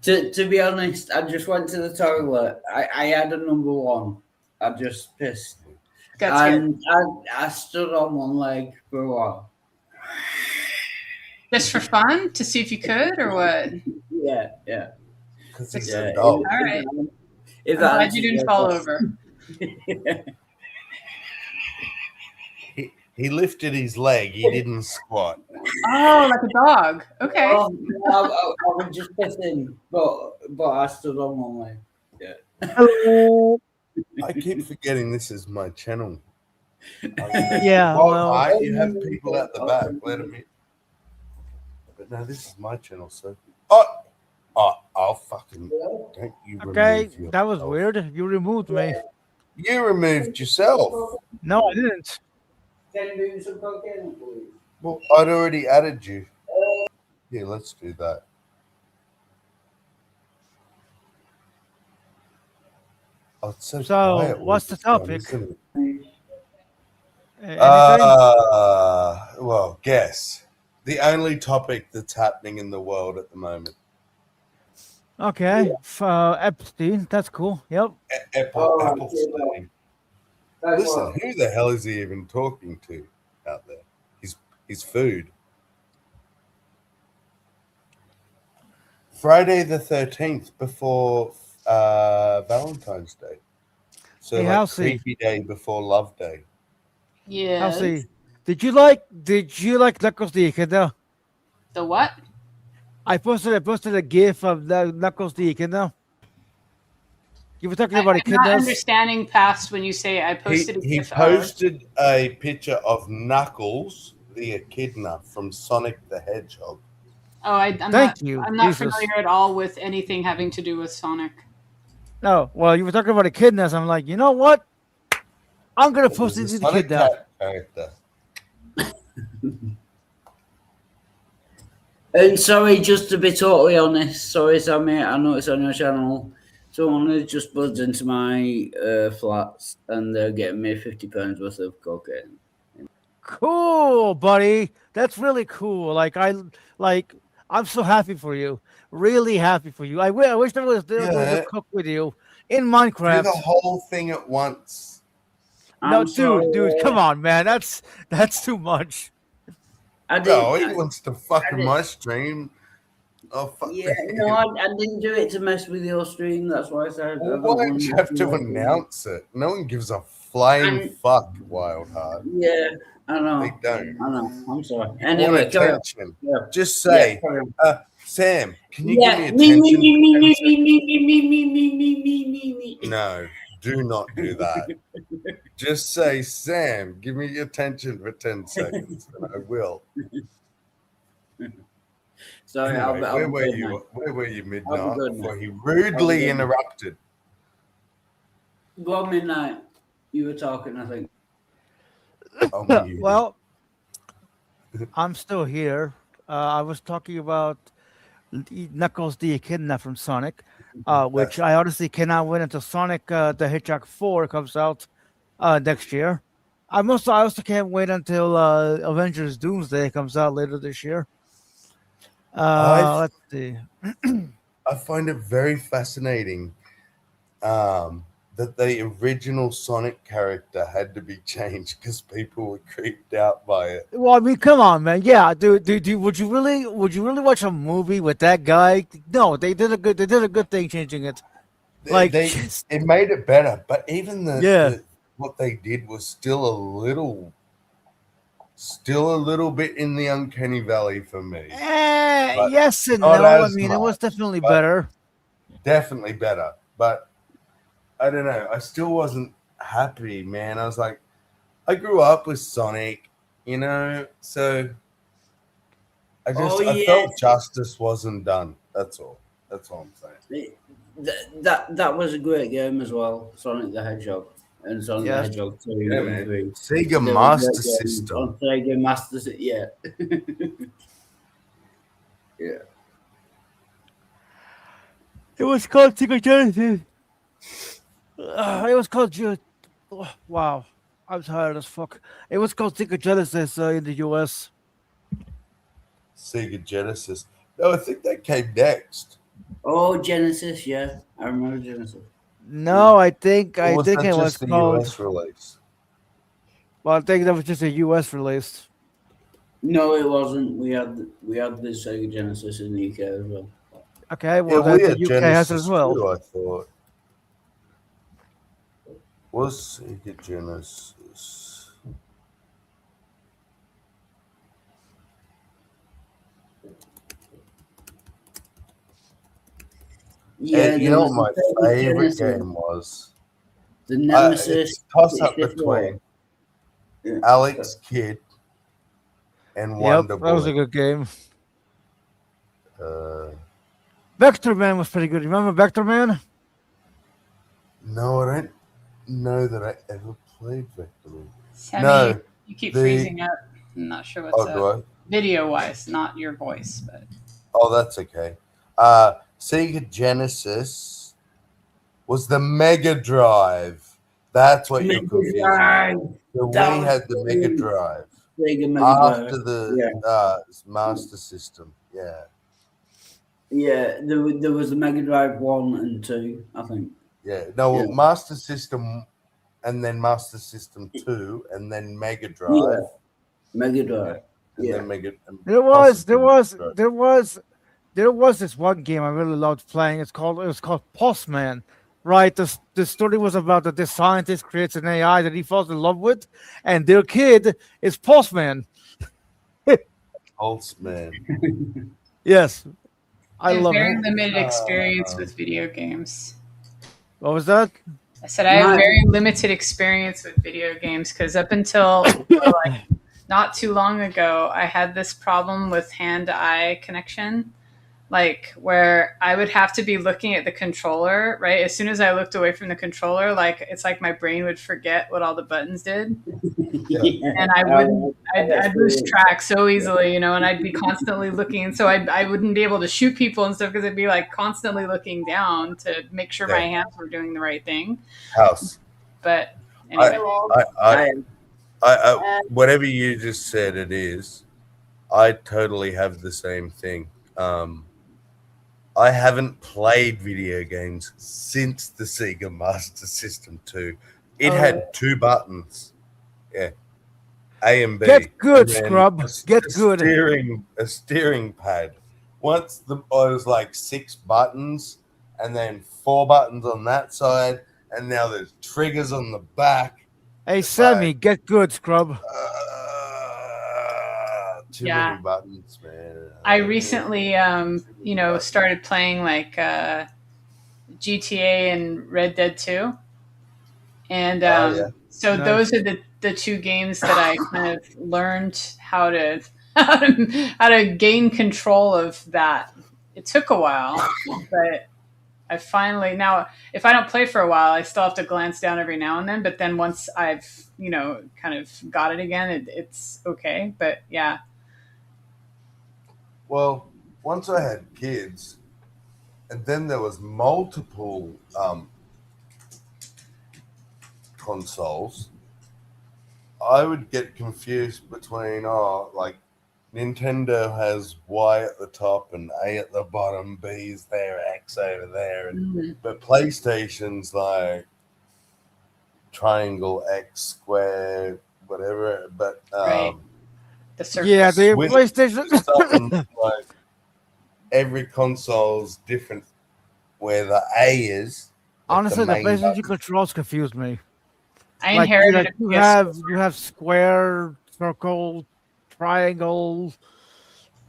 To be honest, I just went to the toilet. I had a number one. I just pissed. That's good. And I stood on one leg for a while. Just for fun to see if you could or what? Yeah. Because he's Yeah. a dog. All right. If I'm glad you didn't fall over. He lifted his leg. He didn't squat. Oh, like a dog. Okay. I was just pissing, but I stood on one leg. Yeah. Hello. I keep forgetting this is my channel. Yeah, well, Hi, you have people at the back. Let them in. But no, this is my channel, so. I'll fucking. Don't you okay, remove that was yourself. weird. You removed me. You removed yourself. No, I didn't. Can you do some cocaine, please? Well, I'd already added you. Yeah, let's do that. Oh, it's so So, quiet what's the this time, topic? isn't it? Anything? Well, guess. The only topic that's happening in the world at the moment. Okay, Epstein. That's cool. Yep. Epstein. Listen, who the hell is he even talking to out there? His food. Friday the 13th before Valentine's Day. So Hey, like Halsey. creepy day before Love Day. Yeah. Halsey, did you like Knuckles the Echidna? The what? I posted a GIF of the Knuckles the Echidna. You were talking about I'm not echidnas. understanding past when you say I posted a He GIF of. posted a picture of Knuckles the Echidna from Sonic the Hedgehog. Oh, I'm Thank not. you, I'm not Jesus. familiar at all with anything having to do with Sonic. No, well, you were talking about echidnas. I'm like, you know what? I'm gonna post There's this a Sonic echidna. cat character. And sorry, just to be totally honest, sorry Sammy, I know it's on your channel. Someone has just buzzed into my flats and they're getting me £50 worth of cocaine. Cool, buddy. That's really cool. I'm so happy for you. Really happy for you. I wish there was a cook with you in Do Minecraft. the whole thing at once. No, I'm sorry. dude, come on, man. That's too much. I No, he didn't, wants to fuck I in did- my stream. Oh, fuck yeah, him. no, I didn't do it to mess with your stream. That's why I said. Well, why don't you have to announce it? No one gives a flying And- fuck, Wildheart. Yeah, I know. They don't. I know. I'm sorry. Want Anyway, carry on. attention. Yeah. Just say, Yeah, carry on. Sam, can you Yeah, give me attention? me. No, do not do that. Just say, Sam, give me attention for 10 seconds, and I will. Sorry, Anyway, I'll where be were good you? now. Where were you I'll midnight be good before now. he rudely good. interrupted? Go on, midnight. You were talking, I think. Only you. Well, I'm still here. I was talking about Knuckles the Echidna from Sonic, which That's I honestly cannot wait until Sonic the Hedgehog 4 comes out next year. I also can't wait until Avengers Doomsday comes out later this year. I Let's see. I find it very fascinating that the original Sonic character had to be changed because people were creeped out by it. Well, I mean, come on, man. Yeah, would you really watch a movie with that guy? No, they did a good thing changing it. Like, They just, it made it better, but even yeah. the what they did was still a little bit in the uncanny valley for me, but Yes and not no. I as mean, it was much, definitely but better. definitely better. But I don't know. I still wasn't happy, man. I was like, I grew up with Sonic, so Oh I yes, felt justice wasn't done. That's all. That's all I'm saying. that was a great game as well. Sonic the Hedgehog and Sonic the Yes. Hedgehog Yeah, 2 and man. 3. Sega They were Master great games System. on Sega Master System. Yeah, yeah. It was called Sega Genesis. It was called wow. I'm tired as fuck. It was called Sega Genesis in the US. Sega Genesis. No, I think that came next. Oh, Genesis. Yeah, I remember Genesis. Yeah. No, Or I was think that it was just the called. US release? Well, I think that was just a US release. No, it wasn't. We had the Sega Genesis in the UK as well. Okay, Yeah, well then we the had UK has it as Genesis well. too, I thought. Was Sega Genesis. Yeah, You there know was what the my Sega favorite Genesis, game was? the Nemesis It's toss up 64. between Yeah. Alex Kidd and Yep, Wonder that was a Boy. good game. Uh, Vector Man was pretty good. Remember Vector Man? no, I don't know that I ever played Victory. Sammy, No, you keep the freezing up. I'm not sure what's oh, do up. I? Video wise, not your voice, but Oh, that's okay. Sega Genesis was the Mega Drive. That's what you're Mega confusing. Drive. So That we was had the Mega cool. Drive Sega Mega Drive. after the Yeah, Master System. Yeah, yeah. There was the Mega Drive 1 and 2, I think. yeah. No, Yeah, well, Master System and then Master System 2 and then Mega yeah. Drive. Mega Yeah. Drive. And Yeah. then and There was, possibly there Mega was, Drive. there was, there was this one game I really loved playing. It was called Postman. Right, the story was about that this scientist creates an AI that he falls in love with, and their kid is Postman. Pulse Man. Yes, I I have love it. very limited experience Um, with video games. What was that? I said I have My, very limited experience with video games because up until not too long ago, I had this problem with hand-eye connection, like where I would have to be looking at the controller, right? As soon as I looked away from the controller, like it's like my brain would forget what all the buttons did, yeah. and I I wouldn't. have I'd lose experience. track so easily, and I'd be constantly looking, and so I wouldn't be able to shoot people and stuff because I'd be like constantly looking down to make sure my yeah. hands were doing the right thing. House. But I, anyway, I, I, I, whatever you just said, it is. I totally have the same thing. I haven't played video games since the Sega Master System 2. It Oh, had two buttons, yeah, A and B, get and good, then Scrub. Get good. a steering pad. Once it was like six buttons, and then four buttons on that side, and now there's triggers on the back. Hey, It's like Sammy, get good, Scrub. too many yeah, buttons, man. I recently, Too many buttons. started playing like GTA and Red Dead 2. And Oh yeah. so those Nice. are the two games that I kind of learned how to how to gain control of that. It took a while, but I finally now if I don't play for a while, I still have to glance down every now and then. But then once I've kind of got it again, it's okay. But yeah, Well, once I had kids, and then there was multiple consoles, I would get confused between like Nintendo has Y at the top and A at the bottom, B's there, X over there, but PlayStation's like triangle, X, square, whatever. But Right. The Yeah, circles. the Switch is something PlayStation. like every console's different where the A is, like the Honestly, the main PlayStation button. controls confused me. I Like you inherited like a you PS4 have square, circle, triangle.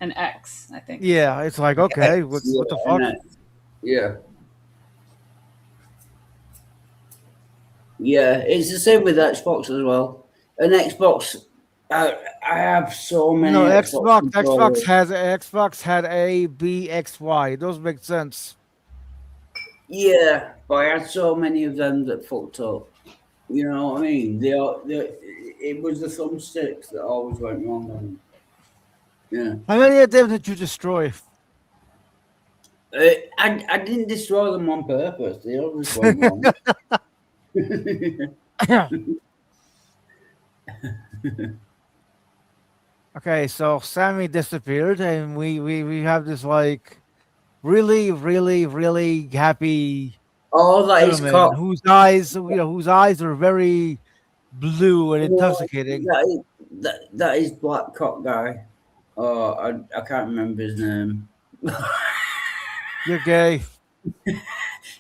and X, I think. Yeah, it's like okay, Yeah, what the and fuck? yeah, yeah. It's the same with Xbox as well. An Xbox, I have so many No, Xbox controllers. Xbox had A, B, X, Y. Those make sense. Yeah, but I had so many of them that fucked up. You know what I mean? It was the thumbsticks that always went wrong. And, yeah, How many of them did you destroy? I didn't destroy them on purpose. They always went wrong. Okay, so Sammy disappeared, and we have this like really, really, really happy Oh, that is gentleman cock. whose eyes are very blue and No, intoxicating. that is black cock guy. Oh, I can't remember his name. You're gay.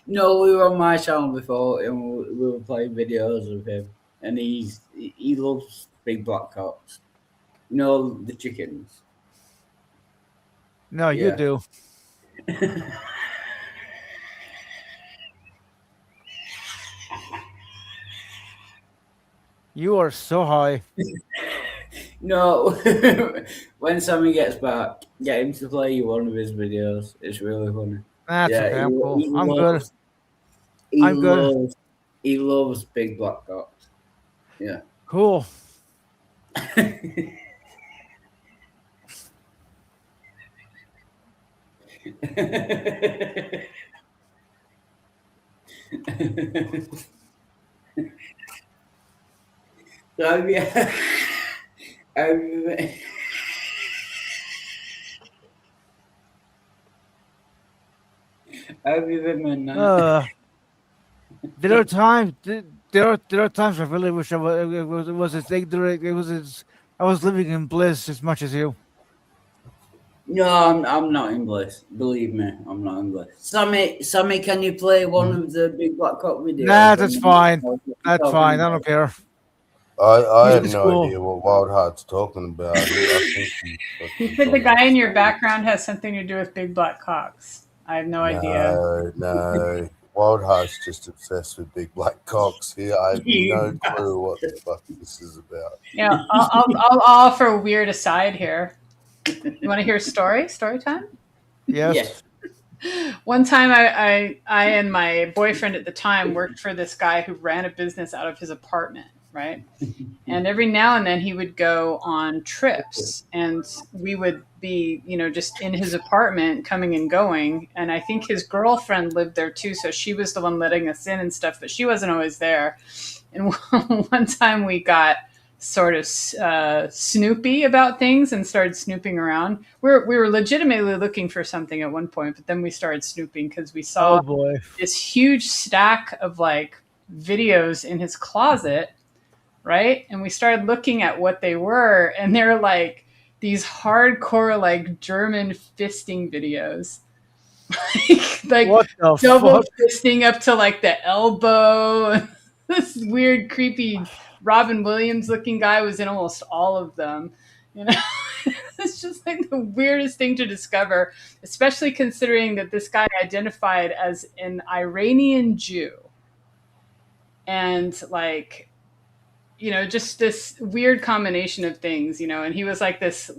No, we were on my channel before, and we were playing videos of him, and he loves big black cocks. You know the chickens. No, you Yeah. do. You are so high. No, when Sammy gets back, get him to play you one of his videos. It's really funny. That's Yeah, okay. I'm cool. I'm good. he I'm good. loves, he loves big black cocks. Yeah. Cool. So have you, have you, have you been in that? There are times. There are times I really wish it was a thing. I was living in bliss as much as you. No, I'm not English. Believe me, I'm not English. Sammy, can you play one of the big black cock Nah, videos? that's And you fine. know what I'm That's talking fine. I about? don't care. I He's have in no school. idea what Wild Heart's talking about. I think he's He fucking said the talking guy in your about. background has something to do with big black cocks. I have no idea. No, no. Wild Heart's just obsessed with big black cocks here. I have no You clue what the fuck this is about. You know, I'll offer a weird aside here. You want to hear a story? Story time? yeah. Yes. One time, I and my boyfriend at the time worked for this guy who ran a business out of his apartment, right? And every now and then he would go on trips, and we would be, just in his apartment, coming and going. And I think his girlfriend lived there too, so she was the one letting us in and stuff, but she wasn't always there. And one time we got sort of snoopy about things and started snooping around. We were legitimately looking for something at one point, but then we started snooping because we saw Oh boy. this huge stack of like videos in his closet, right? And we started looking at what they were, and they're like these hardcore like German fisting videos. like What the double fuck? fisting up to like the elbow. This weird, creepy Robin Williams looking guy was in almost all of them. You know, it's just like the weirdest thing to discover, especially considering that this guy identified as an Iranian Jew. And like, just this weird combination of things, and he was like this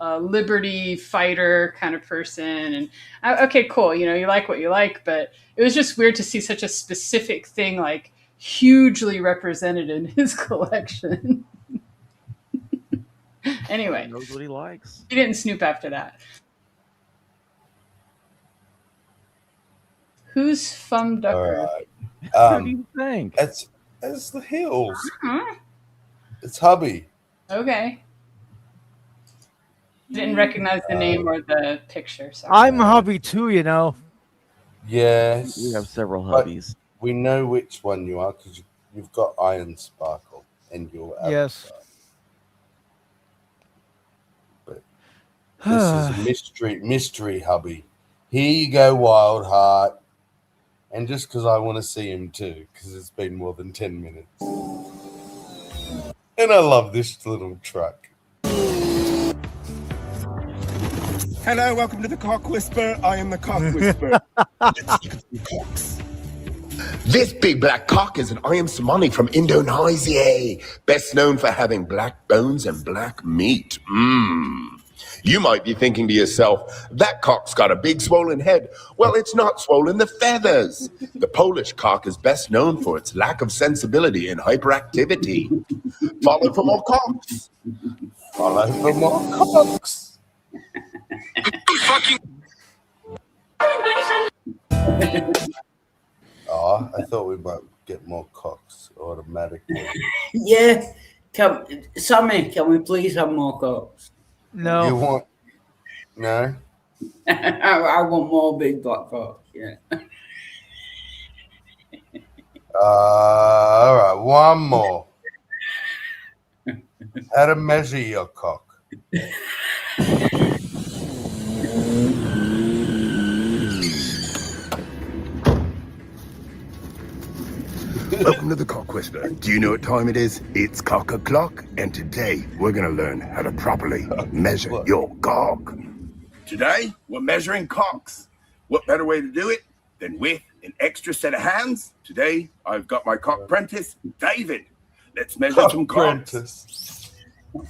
liberty fighter kind of person. And okay, cool, you like what you like, but it was just weird to see such a specific thing like hugely represented in his collection. Anyway, He knows what he likes. he didn't snoop after that. Who's Fum All Ducker? right. What do you think? It's the hills. Huh? It's hubby. Okay. Didn't recognize the name or the picture. Sorry. I'm a hubby too, you know. Yes. We have several But hubbies. we know which one you are because you've got iron sparkle in your Yes. avatar. But this is a mystery hubby. Here you go, Wild Heart. And just because I want to see him too, because it's been more than 10 minutes. And I love this little truck. Hello, welcome to the Cock Whisper. I am the Cock Whisperer. Let's look at some cocks. This big black cock is an I am Somani from Indonesia, best known for having black bones and black meat. You might be thinking to yourself, that cock's got a big swollen head. Well, it's not swollen, the feathers. The Polish cock is best known for its lack of sensibility and hyperactivity. Follow for more cocks. Follow for more cocks. Oh, I thought we might get more cocks automatically. Yeah. Sammy, can we please have more cocks? No. You want? No. I want more big black cocks. Yeah. All right, one more. How to measure your cock? Welcome to the Cock Whisperer. Do you know what time it is? It's cock o'clock, and today we're going to learn how to properly measure your cock. Today, we're measuring cocks. What better way to do it than with an extra set of hands? Today, I've got my cock apprentice, David. Let's measure some cocks. Apprentice.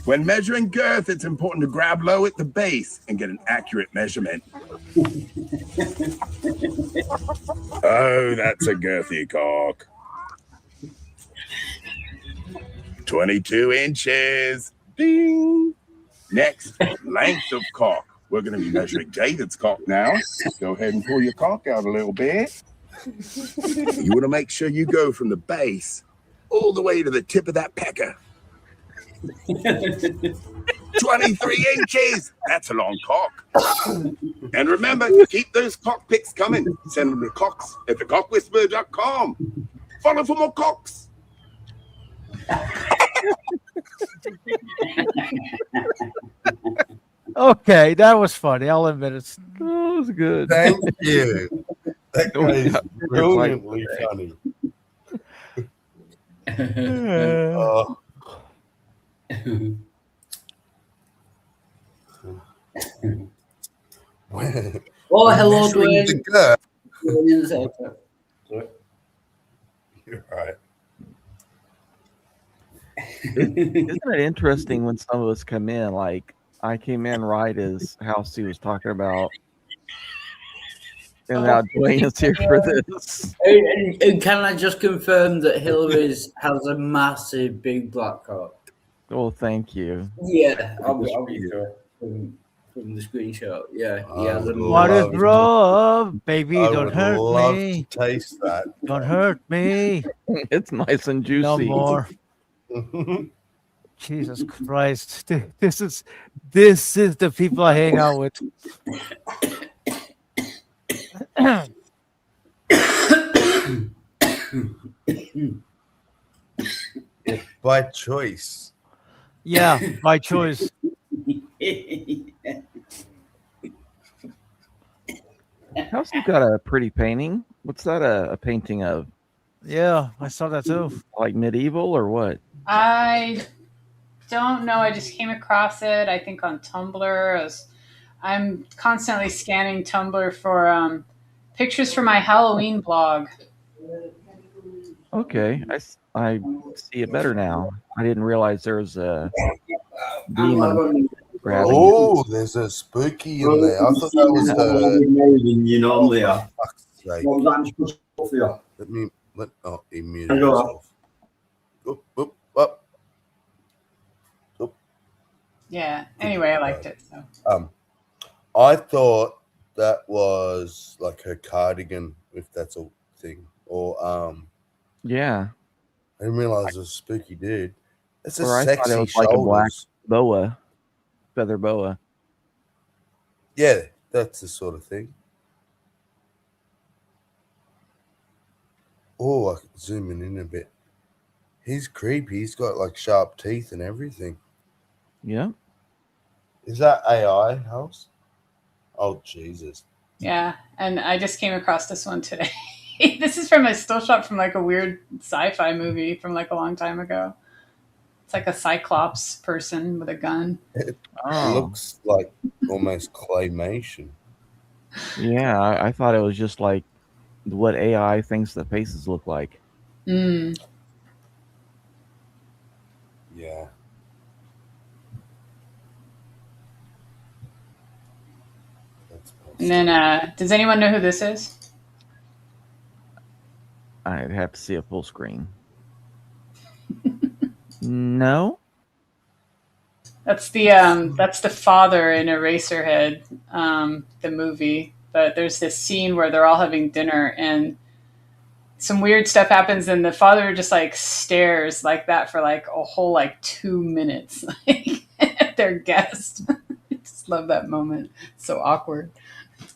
When measuring girth, it's important to grab low at the base and get an accurate measurement. Oh, that's a girthy cock. 22 inches. Ding. Next, length of cock. We're going to be measuring David's cock now. Go ahead and pull your cock out a little bit. You want to make sure you go from the base all the way to the tip of that pecker. 23 inches. That's a long cock. And remember, keep those cock pics coming. Send them to cocks@thecockwhisperer.com. Follow for more cocks. Okay, that was funny. I'll admit it. That was good. Thank you. That guy is brilliantly funny. Oh. Oh, hello, Measuring Dwayne. the girth. You're right. Isn't it interesting when some of us come in? Like, I came in right as Housey was talking about, and now Dwayne is here for this. And can I just confirm that Hillary's has a massive big black cock? Well, thank you. Yeah, I'll be sure from the screenshot. Yeah, he has a What is Love- wrong, baby? I Don't would hurt love me. to taste that. Don't hurt me. It's nice and juicy. No more. Jesus Christ. This is the people I hang out with. By choice. Yeah, by choice. Housey got a pretty painting. What's that a painting of? Yeah, I saw that too. Like medieval or what? I don't know. I just came across it, I think, on Tumblr. I'm constantly scanning Tumblr for pictures for my Halloween blog. Okay, I see it better now. I didn't realize there was a demon grabbing. Oh, there's a spooky in there. I thought that was You normally are. fuck's sake. Well, that's good stuff for you. He muted Hang on. himself. Oop, oop, up. Oop. Yeah. Anyway, I liked it. So I thought that was like her cardigan, if that's a thing, or Yeah. I didn't realize it was a spooky dude. It's a Or I thought it sexy was like a black shoulders. boa, feather boa. Yeah, that's the sort of thing. Oh, I can zoom in a bit. He's creepy. He's got like sharp teeth and everything. Yeah. Is that AI, House? Oh, Jesus. yeah, and I just came across this one today. This is from a still shot from like a weird sci-fi movie from like a long time ago. It's like a cyclops person with a gun. It Oh. looks like almost claymation. Yeah. I thought it was just like what AI thinks the faces look like. Mm. Yeah. That's And then, does anyone know who this is? I'd have to see a full screen. No. That's the father in Eraserhead, the movie. But there's this scene where they're all having dinner and some weird stuff happens, and the father just like stares like that for like a whole like 2 minutes, like at their guest. I just love that moment. It's so awkward.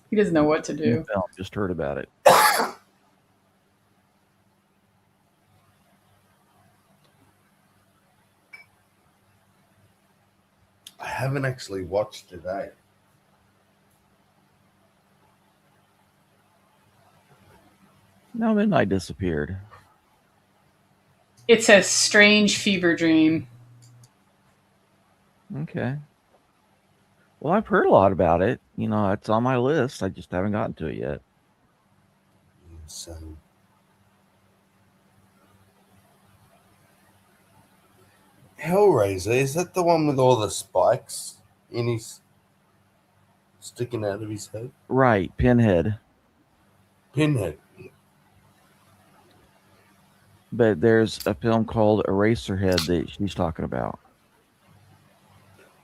He doesn't know what to do. Film, just heard about it. I haven't actually watched today. No, Midnight disappeared. It's a strange fever dream. Okay. Well, I've heard a lot about it. You know, it's on my list. I just haven't gotten to it yet. So, Hellraiser, is that the one with all the spikes in his sticking out of his head? Right, Pinhead. Pinhead. But there's a film called Eraserhead that she's talking about.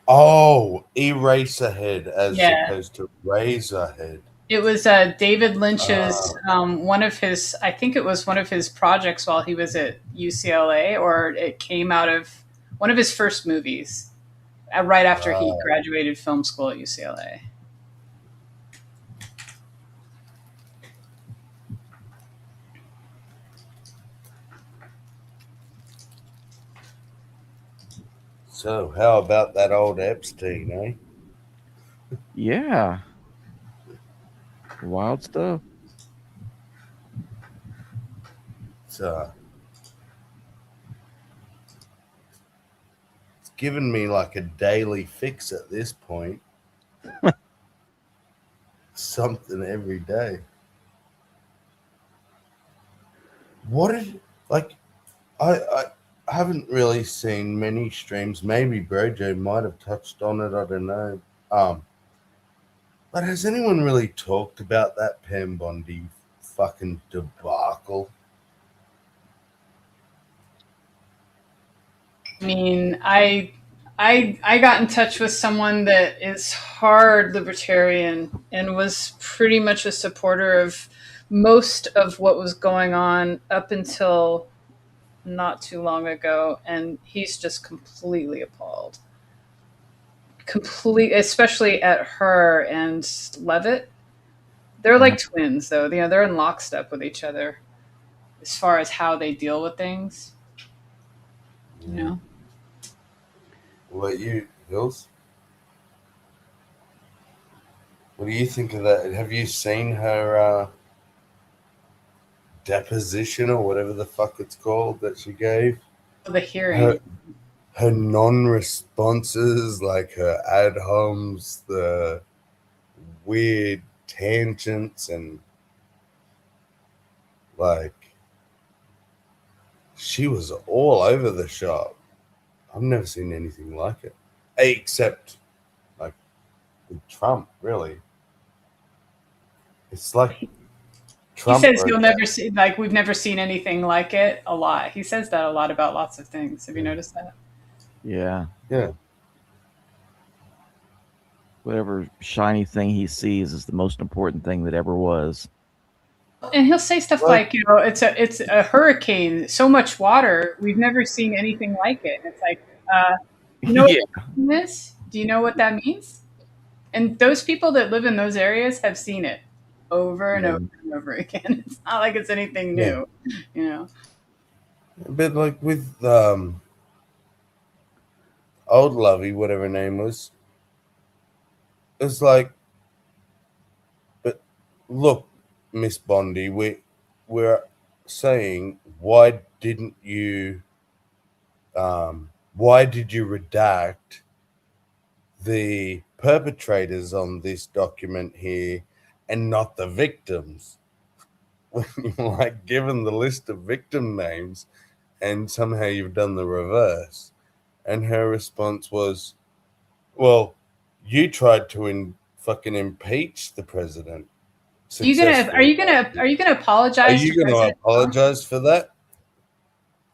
Oh, Eraserhead as Yeah. opposed to Razorhead. It was David Lynch's one of his. I think it was one of his projects while he was at UCLA, or it came out of one of his first movies right after he graduated film school at UCLA. So, how about that old Epstein, eh? Yeah. Wild stuff. It's given me like a daily fix at this point. Something every day. What did like I haven't really seen many streams. Maybe Brojo might have touched on it. I don't know. But has anyone really talked about that Pam Bondi fucking debacle? I mean, I got in touch with someone that is hard libertarian and was pretty much a supporter of most of what was going on up until not too long ago, and he's just completely appalled. Especially at her and Levitt. They're like twins, though. You know, they're in lockstep with each other as far as how they deal with things. You know. What about you, Hills? What do you think of that? Have you seen her deposition or whatever the fuck it's called that she gave? The hearing. Her non-responses, like her ad homs, the weird tangents, and like she was all over the shop. I've never seen anything like it, except like with Trump. Really, it's like Trump. He says you'll never see, like, we've never seen anything like it a lot. He says that a lot about lots of things. Have you noticed that? Yeah. Yeah. whatever shiny thing he sees is the most important thing that ever was. And he'll say stuff like, you know, it's a hurricane, so much water, we've never seen anything like it. And it's like, you know Yeah. what this? Do you know what that means? And those people that live in those areas have seen it over and over and over again. It's not like it's anything new, you know. But like with old Lovey, whatever her name was, it's like, but look, Miss Bondi, we're saying, why did you redact the perpetrators on this document here and not the victims? When you're like given the list of victim names and somehow you've done the reverse. And her response was, well, you tried to fucking impeach the president. Are you gonna apologize? Are you going to apologize for that?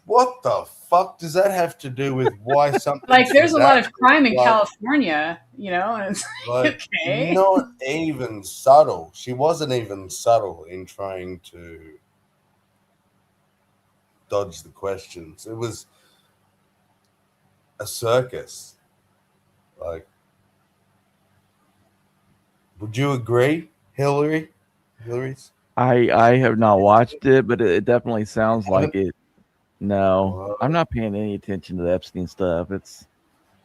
What the fuck does that have to do with why something? Like, there's a lot of crime in California, you know, and it's like, okay. Not even subtle. She wasn't even subtle in trying to dodge the questions. It was a circus. Like, would you agree, Hillary's? I have not watched it, but it definitely sounds like it. No, I'm not paying any attention to the Epstein stuff. It's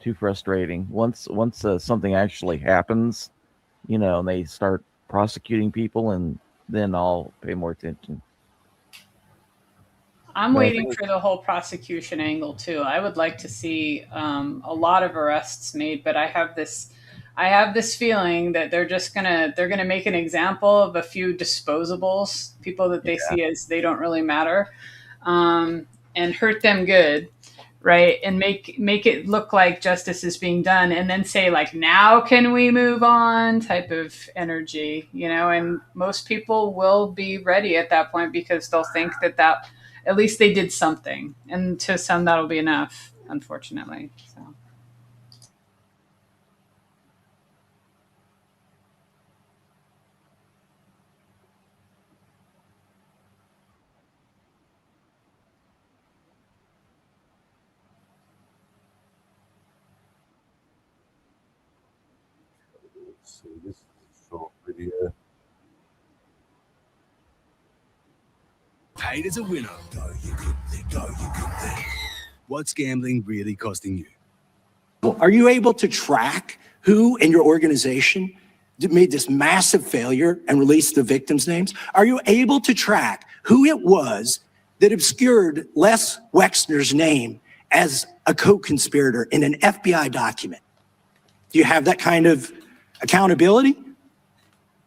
too frustrating. Once something actually happens, you know, and they start prosecuting people, and then I'll pay more attention. I'm waiting for the whole prosecution angle too. I would like to see a lot of arrests made, but I have this feeling that they're gonna make an example of a few disposables, people that they see as they don't really matter, and hurt them good, right? And make it look like justice is being done, and then say like, now can we move on, type of energy, you know? And most people will be ready at that point because they'll think that at least they did something, and to some that'll be enough, unfortunately. So. Let's see, this is a short video. Paid as a winner. Go, you good thing. Go, you good thing. What's gambling really costing you? Are you able to track who in your organization made this massive failure and released the victims' names? Are you able to track who it was that obscured Les Wexner's name as a co-conspirator in an FBI document? Do you have that kind of accountability?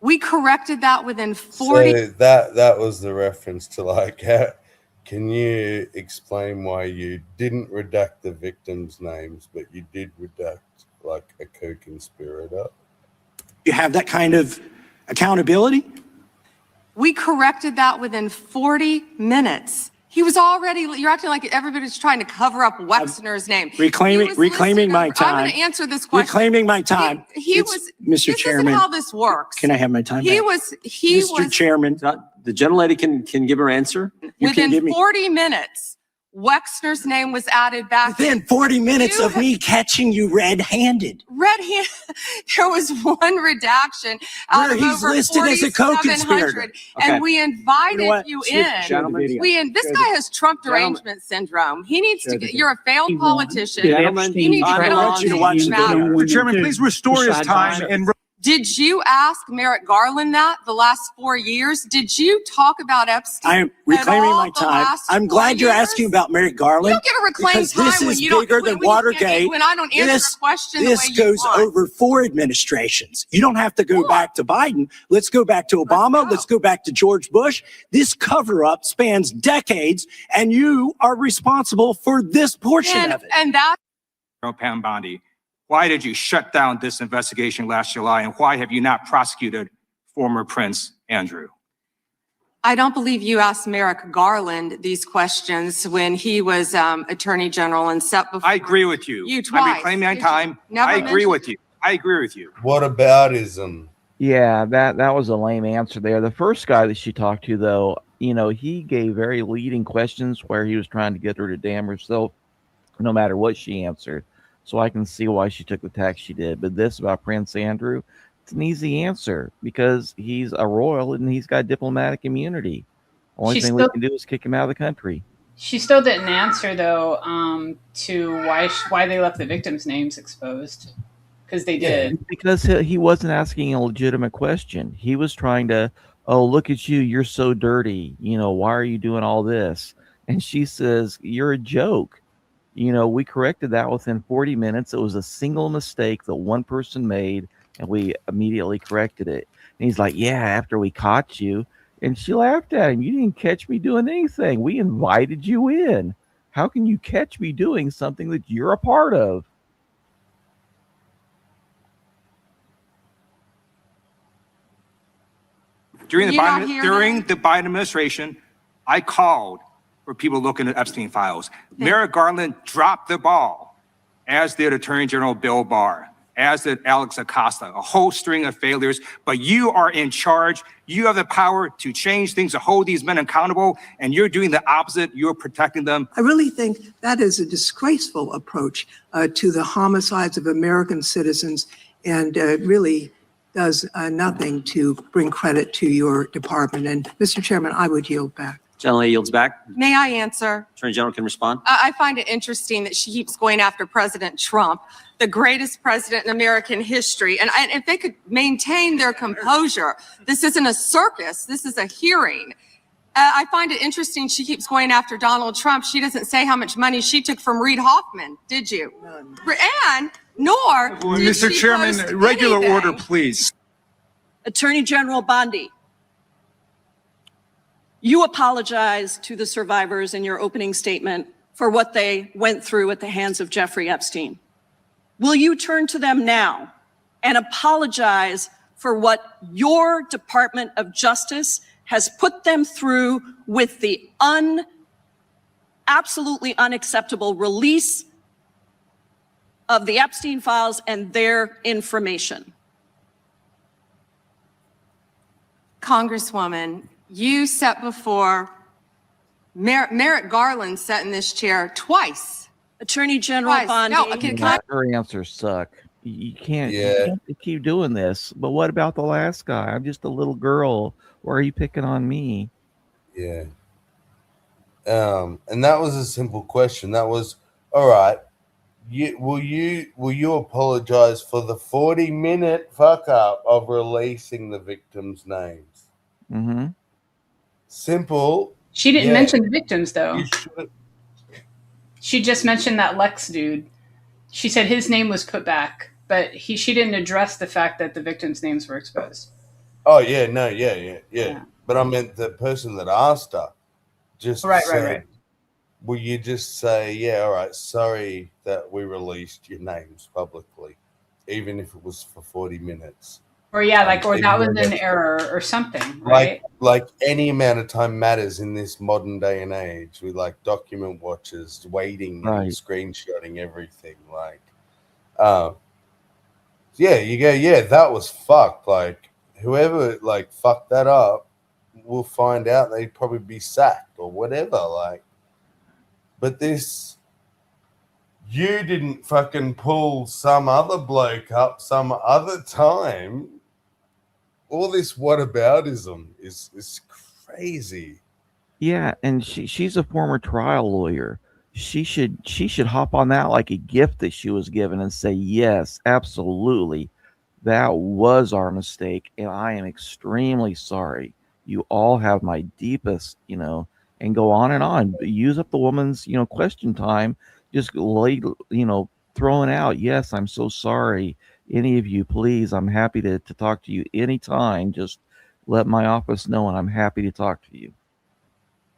We corrected that within 40. So that was the reference to like, can you explain why you didn't redact the victims' names, but you did redact like a co-conspirator? You have that kind of accountability? We corrected that within 40 minutes. He was already, you're acting like everybody's trying to cover up Wexner's name. Reclaiming my time. I'm going to answer this question. Reclaiming my time. Mr. Chairman. This is how this works. Can I have my time back? Mr. Chairman. The gentlelady can give her answer. Within 40 minutes, Wexner's name was added back. Within 40 minutes of me catching you red-handed. Red-handed. There was one redaction out of he's over listed as a co-conspirator. And we invited you in. This guy has Trump derangement syndrome. He needs to get, you're a failed politician. You need to get on to these matters. Mr. Chairman, please restore his time. And did you ask Merrick Garland that the last 4 years? Did you talk about Epstein? I am reclaiming my time. I'm glad you're asking about Merrick Garland. You don't get to reclaim time this is bigger than Watergate. When I don't answer the question this goes over 4 administrations. You don't have to go back to Biden. Let's go back to Obama. Let's go back to George Bush. This cover-up spans decades, and you are responsible for this portion of it. And that. Pam Bondi, why did you shut down this investigation last July, and why have you not prosecuted former Prince Andrew? I don't believe you asked Merrick Garland these questions when he was Attorney General and set before. I agree with you. You twice. I'm reclaiming my time. I agree with you. I agree with you. Whataboutism. Yeah, that was a lame answer there. The first guy that she talked to, though, he gave very leading questions where he was trying to get her to damn herself, no matter what she answered. So I can see why she took the tack she did. But this about Prince Andrew, it's an easy answer because he's a royal and he's got diplomatic immunity. Only thing we can do is kick him out of the country. She still didn't answer though to why they left the victims' names exposed. Because they did. Because he wasn't asking a legitimate question. He was trying to, oh, look at you. You're so dirty. Why are you doing all this? And she says, you're a joke. We corrected that within 40 minutes. It was a single mistake that one person made, and we immediately corrected it. And he's like, yeah, after we caught you. And she laughed at him. You didn't catch me doing anything. We invited you in. How can you catch me doing something that you're a part of? During the Biden administration, I called for people looking at Epstein files. Merrick Garland dropped the ball, as did Attorney General Bill Barr, as did Alex Acosta, a whole string of failures. But you are in charge. You have the power to change things, to hold these men accountable, and you're doing the opposite. You're protecting them. I really think that is a disgraceful approach to the homicides of American citizens, and really does nothing to bring credit to your department. And Mr. Chairman, I would yield back. Gentlelady yields back. May I answer? Attorney General can respond. I find it interesting that she keeps going after President Trump, the greatest president in American history. And if they could maintain their composure, this isn't a circus, this is a hearing. I find it interesting she keeps going after Donald Trump. She doesn't say how much money she took from Reid Hoffman, did you? None. And nor did Mr. she Chairman, post regular anything. order, please. Attorney General Bondi, you apologized to the survivors in your opening statement for what they went through at the hands of Jeffrey Epstein. Will you turn to them now and apologize for what your Department of Justice has put them through with the absolutely unacceptable release of the Epstein files and their information? Congresswoman, you sat before Merrick Garland sat in this chair twice. Attorney General Bondi. No, her answers suck. You can't keep doing this. But what about the last guy? I'm just a little girl. Why are you picking on me? Yeah. And that was a simple question. That was, all right, will you apologize for the 40-minute fuck up of releasing the victims' names? Mm-hmm. Simple. She didn't mention the victims though. She just mentioned that Lex dude. She said his name was put back, but she didn't address the fact that the victims' names were exposed. Oh yeah, no, yeah. But I meant the person that asked her just said, right. Will you just say, yeah, all right, sorry that we released your names publicly, even if it was for 40 minutes. Or or that was an error or something, right? Like any amount of time matters in this modern day and age with like document watchers waiting and screenshotting everything. You go, yeah, that was fucked. Like whoever fucked that up, we'll find out they'd probably be sacked or whatever. But this, you didn't fucking pull some other bloke up some other time. All this whataboutism is crazy. Yeah, and she's a former trial lawyer. She should hop on that like a gift that she was given and say, yes, absolutely, that was our mistake, and I am extremely sorry. You all have my deepest, and go on and on. Use up the woman's, question time. Just throwing out, yes, I'm so sorry. Any of you, please, I'm happy to talk to you anytime. Just let my office know, and I'm happy to talk to you.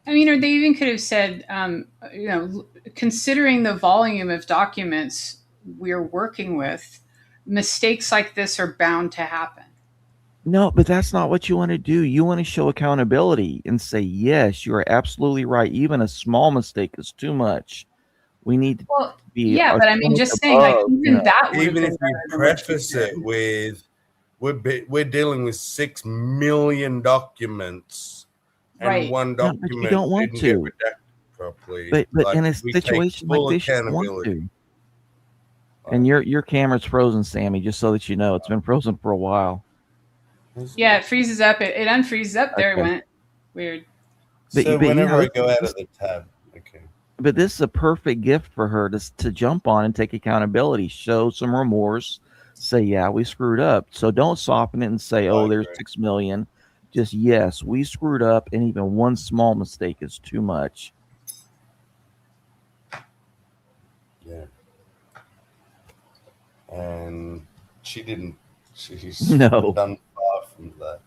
I mean, or they even could have said, considering the volume of documents we're working with, mistakes like this are bound to happen. No, but that's not what you want to do. You want to show accountability and say, yes, you are absolutely right. Even a small mistake is too much. We need to Well, be yeah, but I mean, so just much saying, like, above, even that would have Even been if better you than what she preface did. it with, we're dealing with 6 million documents, and Right. one Yeah, but you document don't want didn't get to. redacted properly. But Like, in a we take situation like full this, you want accountability. to. And your camera's frozen, Sammy. Just so that you know, it's been frozen for a while. Yeah, it freezes up. It unfreezes up. There it Okay. went. Weird. So But whenever yeah, I go out of the tab, okay. but this is a perfect gift for her to jump on and take accountability, show some remorse, say, yeah, we screwed up. So don't soften it and say, oh, there's 6 million. Just, yes, we screwed up, and even one small mistake is too much. Yeah. And she didn't. She's No. done far from that.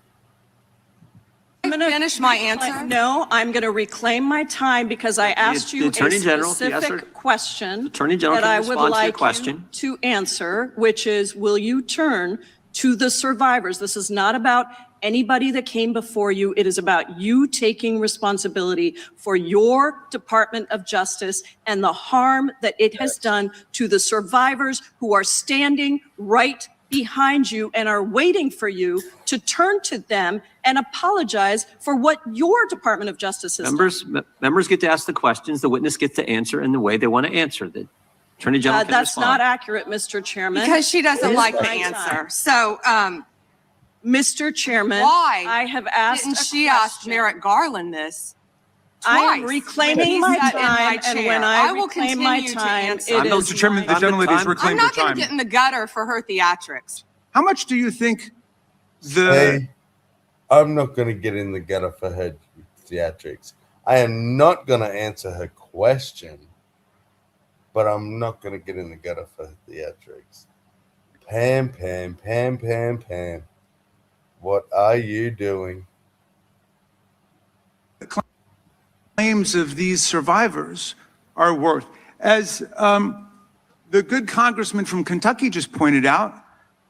I'm going to finish my answer. No, I'm going to reclaim my time because I asked you a Attorney General, if you ask her- specific question Attorney General that can I would respond to your like you question. to answer, which is, will you turn to the survivors? This is not about anybody that came before you. It is about you taking responsibility for your Department of Justice and the harm that it has done to the survivors who are standing right behind you and are waiting for you to turn to them and apologize for what your Department of Justice has done. Members get to ask the questions. The witness gets to answer in the way they want to answer. The Attorney General can That's respond. not accurate, Mr. Chairman. Because she doesn't It is like the my answer. time. So, Mr. Chairman, why I have asked didn't a she ask question. Merrick Garland this? I am twice when reclaiming he my sat in time, my and chair? when I will reclaim my continue to time, answer. it Mr. is Chairman, the my gentlelady's time. I'm reclaimed her not going time. to get in the gutter for her theatrics. How much do you think the Hey, I'm not going to get in the gutter for her theatrics. I am not going to answer her question, but I'm not going to get in the gutter for her theatrics. Pam, Pam, Pam, Pam, Pam. What are you doing? claims of these survivors are worth? As the good congressman from Kentucky just pointed out,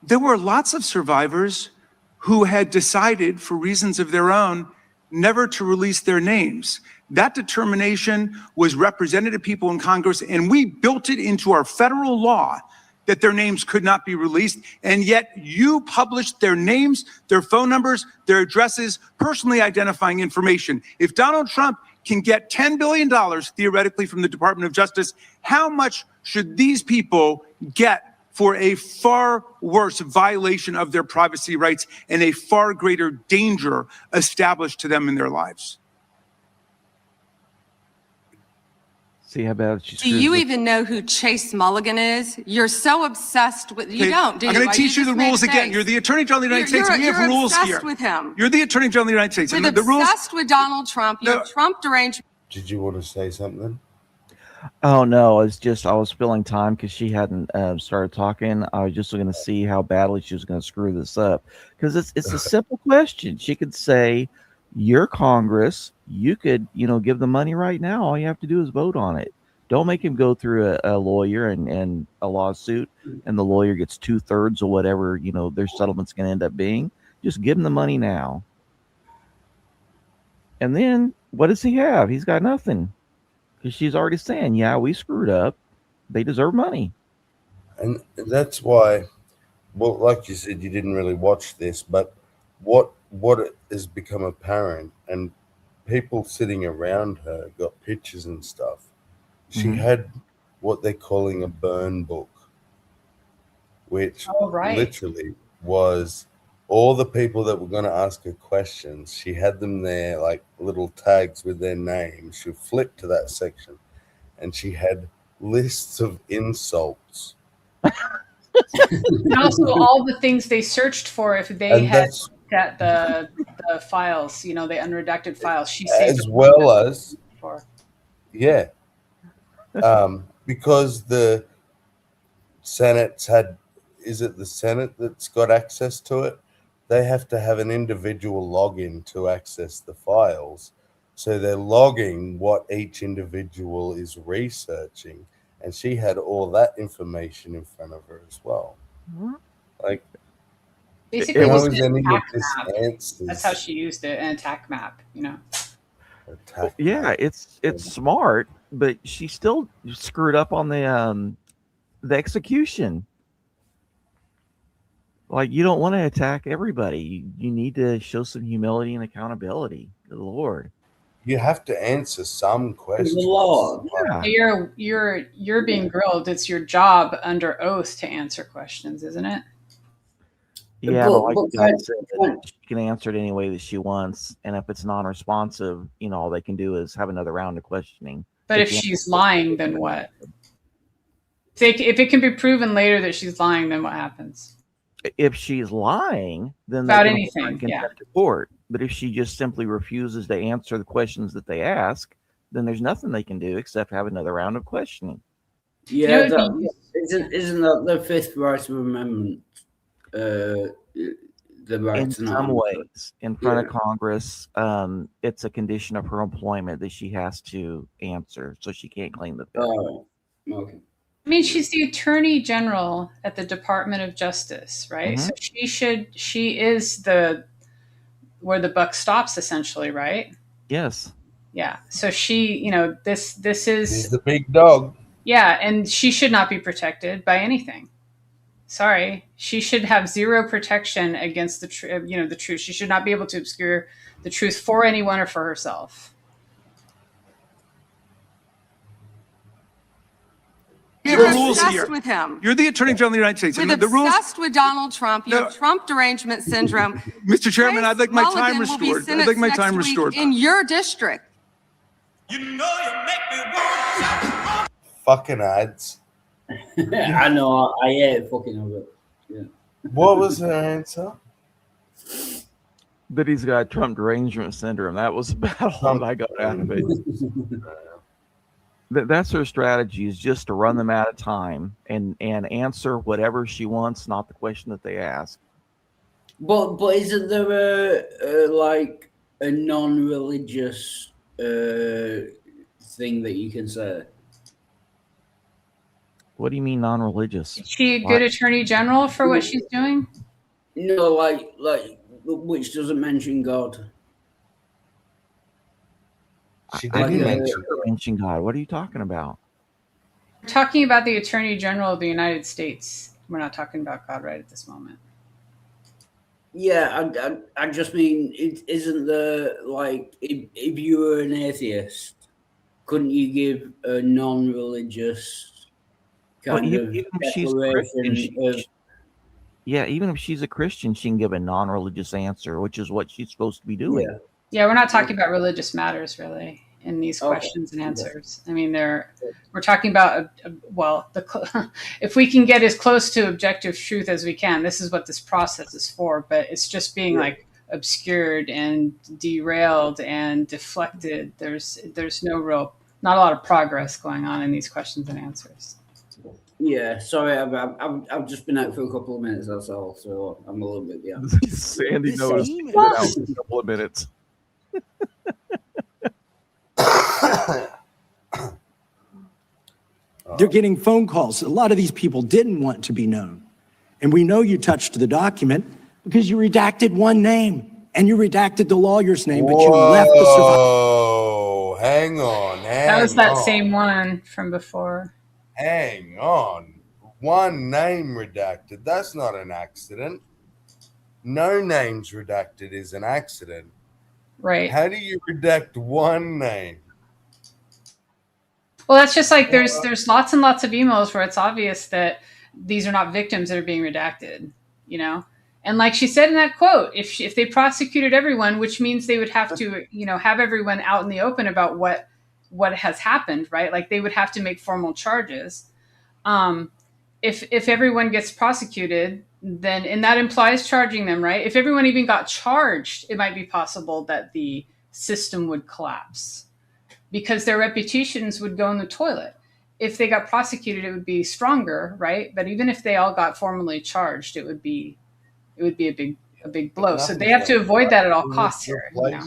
there were lots of survivors who had decided, for reasons of their own, never to release their names. That determination was represented to people in Congress, and we built it into our federal law that their names could not be released. And yet you published their names, their phone numbers, their addresses, personally identifying information. If Donald Trump can get $10 billion theoretically from the Department of Justice, how much should these people get for a far worse violation of their privacy rights and a far greater danger established to them in their lives? See how bad she Do you even know who Chase Mulligan is? You're so obsessed with, you Okay, don't, do you? I'm going to Why teach you the just made rules again. face? You're the Attorney General of the United States. We have You're rules obsessed here. with him. You're the Attorney General of the United States. With And the rules. obsessed with Donald Trump. You're No. Trump deranged. Did you want to say something? Oh no, it's just I was filling time because she hadn't started talking. I was just going to see how badly she was going to screw this up because it's a simple question. She could say, "You're Congress. You could give the money right now. All you have to do is vote on it. Don't make him go through a lawyer and a lawsuit, and the lawyer gets 2/3 or whatever their settlement's going to end up being. Just give him the money now. And then what does he have? He's got nothing." Because she's already saying, yeah, we screwed up. They deserve money. And that's why, well, like you said, you didn't really watch this, but what has become apparent, and people sitting around her got pictures and stuff. She had what they're calling a burn book, which literally was all the people that were going to ask her questions. She had them there, like little tags with their names. She flipped to that section, and she had lists of insults. And also all the things they searched for if they had looked at the files, the unredacted files. She saved as well as for. Yeah. Because the Senate's is it the Senate that's got access to it? They have to have an individual login to access the files. So they're logging what each individual is researching. And she had all that information in front of her as well. Like, basically, how just is an any of attack this map. answers? That's how she used it, an attack map, Attack Yeah, map. it's smart, but she still screwed up on the execution. Like, you don't want to attack everybody. You need to show some humility and accountability. Good Lord. You have to answer some questions. Yeah. You're being grilled. It's your job under oath to answer questions, isn't it? Yeah, but like you guys said, she can answer it any way that she wants, and if it's non-responsive, all they can do is have another round of questioning. But if she's lying, then what? If it can be proven later that she's lying, then what happens? If she's lying, then about they can anything, contempt of court. But if she just simply refuses to answer the questions that they ask, then there's nothing they can do except have another round of questioning. Yeah, isn't that the Fifth Right of Amendment? The right in to not some answer. ways, in front of Congress, it's a condition of her employment that she has to answer, so she can't claim the fifth. Oh, okay. I mean, she's the Attorney General at the Department of Justice, right? Mhm. So she is where the buck stops, essentially, right? Yes. Yeah. So she, this is She's the big dog. Yeah, and she should not be protected by anything. Sorry, she should have zero protection against the truth. She should not be able to obscure the truth for anyone or for herself. You're obsessed with him. You're the Attorney General of the United States. With and the rules, obsessed with Donald Trump. You have Trump derangement syndrome. Mr. Chairman, I'd like my Mulligan time will be restored. I'd like my sentenced time next week restored. in your district. Fucking ads. I know. I hate fucking of it. Yeah. What was her answer? That he's got Trump derangement syndrome. That was about all that I got out of it. That's her strategy, is just to run them out of time and answer whatever she wants, not the question that they ask. But isn't there like a non-religious thing that you can say? What do you mean non-religious? Is she a good Attorney General for what she's doing? No, like which doesn't mention God. She I didn't mention God. What are you talking about? We're talking about the Attorney General of the United States. We're not talking about God right at this moment. Yeah, I just mean, isn't there, like, if you were an atheist, couldn't you give a non-religious kind of declaration? Even if she's a Christian, she can give a non-religious answer, which is what she's supposed to be doing. Yeah, we're not talking about religious matters really in these questions and answers. I mean, we're talking about if we can get as close to objective truth as we can, this is what this process is for. But it's just being like obscured and derailed and deflected. There's not a lot of progress going on in these questions and answers. Yeah, sorry, I've just been out for a couple of minutes, that's all, so I'm a little bit behind. Sandy noticed he's been out for a couple of minutes. They're getting phone calls. A lot of these people didn't want to be known. And we know you touched the document because you redacted one name and you redacted the lawyer's name, but you left the survivor. Oh, hang on. That was that same one from before. Hang on. One name redacted. That's not an accident. No names redacted is an accident. Right. How do you redact one name? Well, that's just like there's lots and lots of emails where it's obvious that these are not victims that are being redacted, And like she said in that quote, if they prosecuted everyone, which means they would have to, have everyone out in the open about what has happened, right? Like they would have to make formal charges. If everyone gets prosecuted, then, and that implies charging them, right? If everyone even got charged, it might be possible that the system would collapse because their reputations would go in the toilet. If they got prosecuted, it would be stronger, right? But even if they all got formally charged, it would be a big blow. So they have to avoid that at all costs here. Well,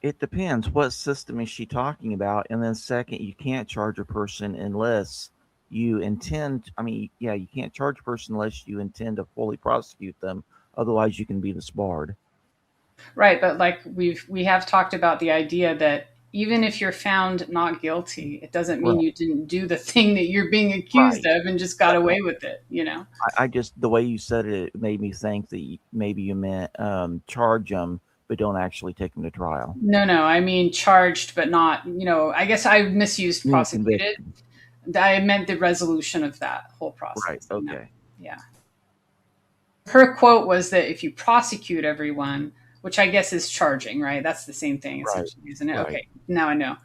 it depends. What system is she talking about? And then second, you can't charge a person unless you intend. You can't charge a person unless you intend to fully prosecute them. Otherwise, you can be disbarred. Right, but like we have talked about the idea that even if you're found not guilty, it doesn't mean you didn't do the thing that you're being accused of and just got away with it, you know? I just, the way you said it made me think that maybe you meant charge them, but don't actually take them to trial. No, I mean charged, but not, you know, I guess I misused prosecuted. I meant the resolution of that whole process. Right, okay. Yeah. Her quote was that if you prosecute everyone, which I guess is charging, right? That's the same thing, essentially, isn't it? Right. Okay, now I know.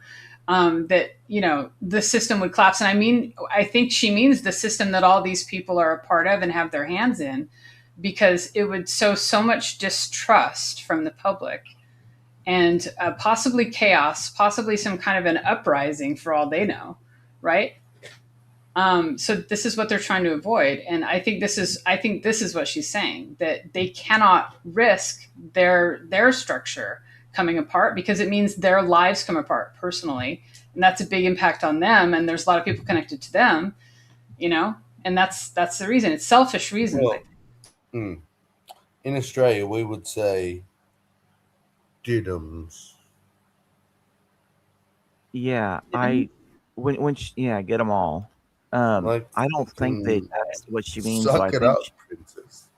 That, you know, the system would collapse. And I mean, I think she means the system that all these people are a part of and have their hands in, because it would sow so much distrust from the public and possibly chaos, possibly some kind of an uprising for all they know, right? So this is what they're trying to avoid, and I think this is what she's saying, that they cannot risk their structure coming apart, because it means their lives come apart personally, and that's a big impact on them. And there's a lot of people connected to them, you know, and that's the reason. It's selfish reasons. Well, in Australia, we would say diddums. Yeah, get them all. I don't think that that's what she means. Suck it up, princess.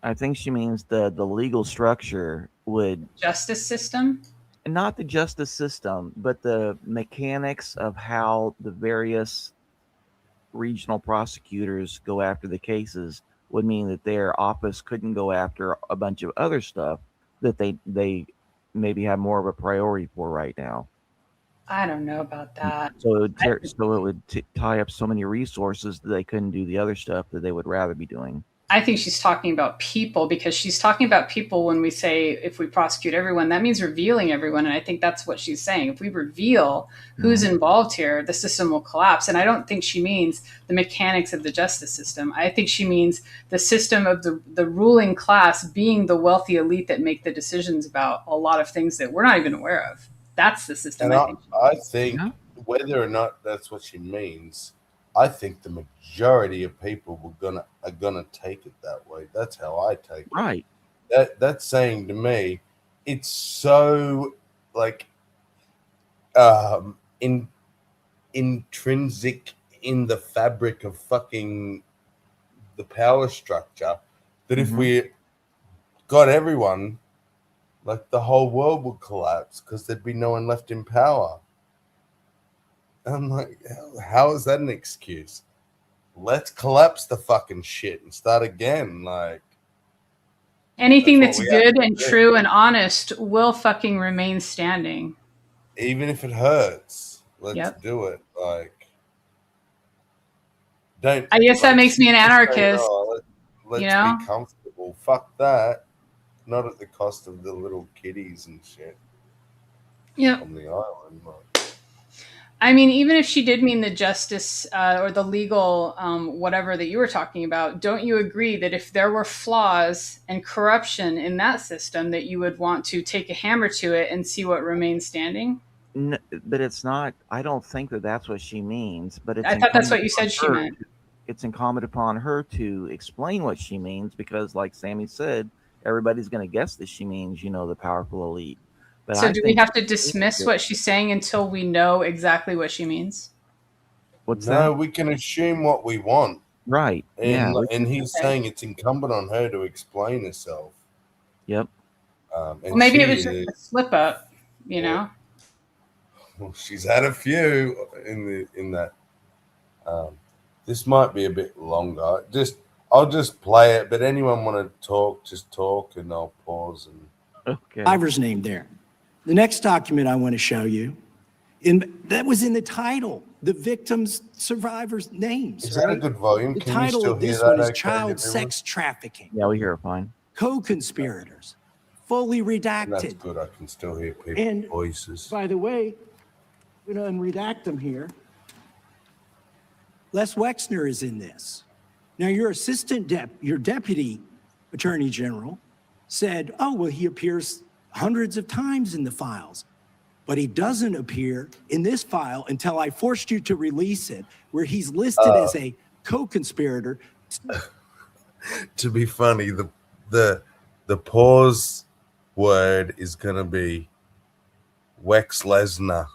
I think she means the legal structure would justice system, not the justice system, but the mechanics of how the various regional prosecutors go after the cases would mean that their office couldn't go after a bunch of other stuff that they maybe have more of a priority for right now. I don't know about that. So it would tie up so many resources that they couldn't do the other stuff that they would rather be doing. I think she's talking about people, because she's talking about people when we say if we prosecute everyone, that means revealing everyone. And I think that's what she's saying. If we reveal who's involved here, the system will collapse. And I don't think she means the mechanics of the justice system. I think she means the system of the ruling class being the wealthy elite that make the decisions about a lot of things that we're not even aware of. That's the system. And I think whether or not that's what she means, I think the majority of people are gonna take it that way. That's how I take it. Right. That's saying to me, it's so like intrinsic in the fabric of fucking the power structure that if we got everyone, like the whole world would collapse because there'd be no one left in power. I'm like, how is that an excuse? Let's collapse the fucking shit and start again. Like, anything that's good and true and honest will fucking remain standing. Even if it hurts, let's do it. Like, don't. I guess that makes me an anarchist. Let's you know? be comfortable. Fuck that. Not at the cost of the little kiddies and shit. Yeah. On the island. Like. I mean, even if she did mean the justice or the legal whatever that you were talking about, don't you agree that if there were flaws and corruption in that system, that you would want to take a hammer to it and see what remains standing? No, but it's not. I don't think that that's what she means. But I thought that's what you said she meant. It's incumbent upon her to explain what she means, because, like Sammy said, everybody's going to guess that she means, the powerful elite. But so do we have to dismiss what she's saying until we know exactly what she means? What's that? We can assume what we want. Right. And he's saying it's incumbent on her to explain herself. Yep. Well, maybe it was just a slip up, know? Well, she's had a few in that. This might be a bit longer. I'll just play it, but anyone want to talk, just talk, and I'll pause. And okay. Survivor's name there. The next document I want to show you, that was in the title, the victims' survivors' names. Is that a good volume? The Can title you still of this hear one that is Child Sex Trafficking. Yeah, we hear it fine. Co-conspirators, fully redacted. That's good. I can still hear people's voices. By the way, I'm going to unredact them here. Les Wexner is in this. Now, your your deputy attorney general said, oh, well, he appears hundreds of times in the files, but he doesn't appear in this file until I forced you to release it, where he's listed as a co-conspirator. To be funny, the pause word is going to be Wex Lesnar.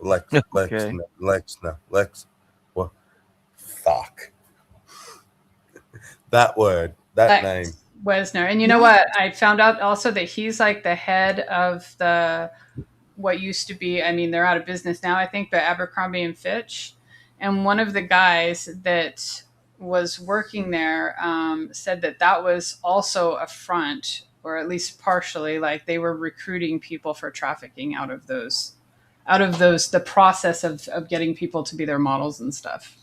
Lex. Okay. Lex. What? Fuck. That word. That name. Wesner. And you know what? I found out also that he's like the head of what used to be, I mean, they're out of business now, I think, but Abercrombie and Fitch. And one of the guys that was working there said that was also a front, or at least partially, like they were recruiting people for trafficking out of those, the process of getting people to be their models and stuff.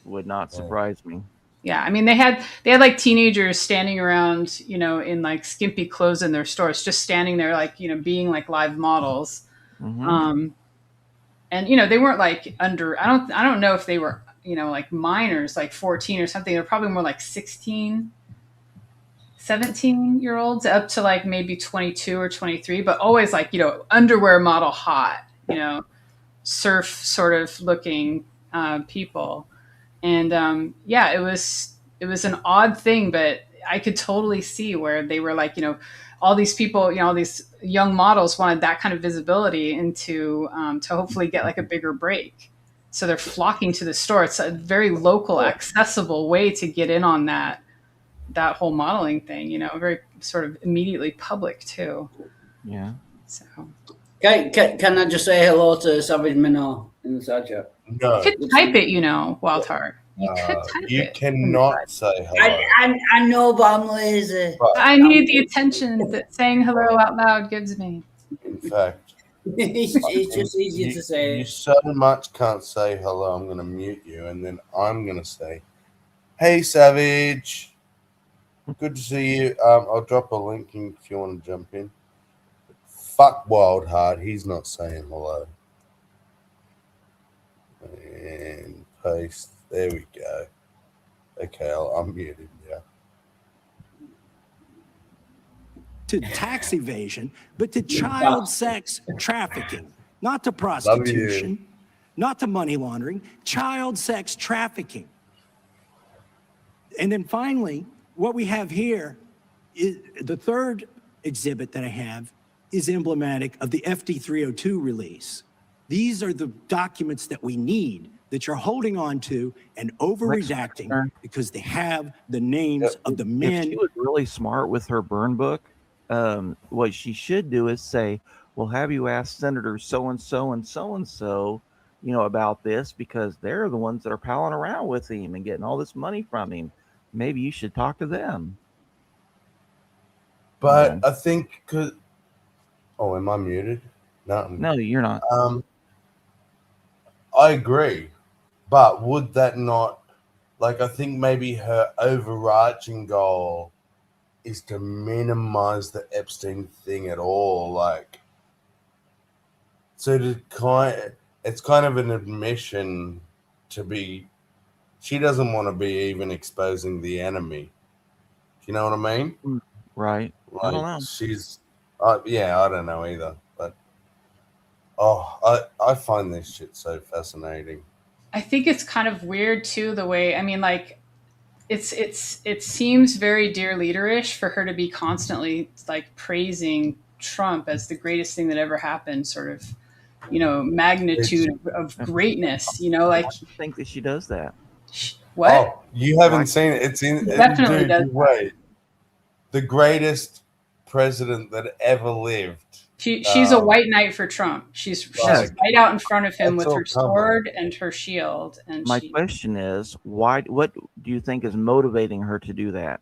Would not surprise me. Yeah, I mean they had like teenagers standing around, in like skimpy clothes in their stores, just standing there like, being like live models. Mm-hmm. And they weren't like under, I don't know if they were, like minors, like 14 or something. They're probably more like 16, 17-year-olds up to like maybe 22 or 23, but always like, underwear model hot, surf sort of looking people. And it was an odd thing, but I could totally see where they were like, all these people, all these young models wanted that kind of visibility and to hopefully get like a bigger break. So they're flocking to the store. It's a very local, accessible way to get in on that whole modeling thing, very sort of immediately public too. Yeah. So can I just say hello to Savage Minnow in the side chat? No. You could type it, Wild Heart. You could type it. You cannot say hello. I know, but I'm lazy. I need the attention that saying hello out loud gives me. In fact, it's just easier to say. You so much can't say hello. I'm going to mute you, and then I'm going to say, "Hey, Savage, good to see you." I'll drop a link if you want to jump in. Fuck Wild Heart. He's not saying hello. And paste. There we go. Okay, I'm muted. Yeah. To tax evasion, but to child sex trafficking, not to prostitution, not to money laundering, child sex trafficking. And then finally, what we have here is the third exhibit that I have is emblematic of the FD 302 release. These are the documents that we need that you're holding on to and over redacting because they have the names of the men. If she was really smart with her burn book, what she should do is say, well, have you asked Senator so-and-so and so-and-so, about this, because they're the ones that are palling around with him and getting all this money from him. Maybe you should talk to them. But I think oh, am I muted? No, you're not. I agree. But would that not, I think maybe her overarching goal is to minimize the Epstein thing at all. It's kind of an admission she doesn't want to be even exposing the enemy. You know what I mean? Right. I don't know. She's, I don't know either. But, I find this shit so fascinating. I think it's kind of weird too, the way, I mean, it seems very dear leaderish for her to be constantly praising Trump as the greatest thing that ever happened, sort of, magnitude of greatness, I think that she does that. What? Oh, you haven't seen it. It's in, definitely does. Wait. The greatest president that ever lived. She's a white knight for Trump. She's right out in front of him with her sword and her shield. And my question is, what do you think is motivating her to do that?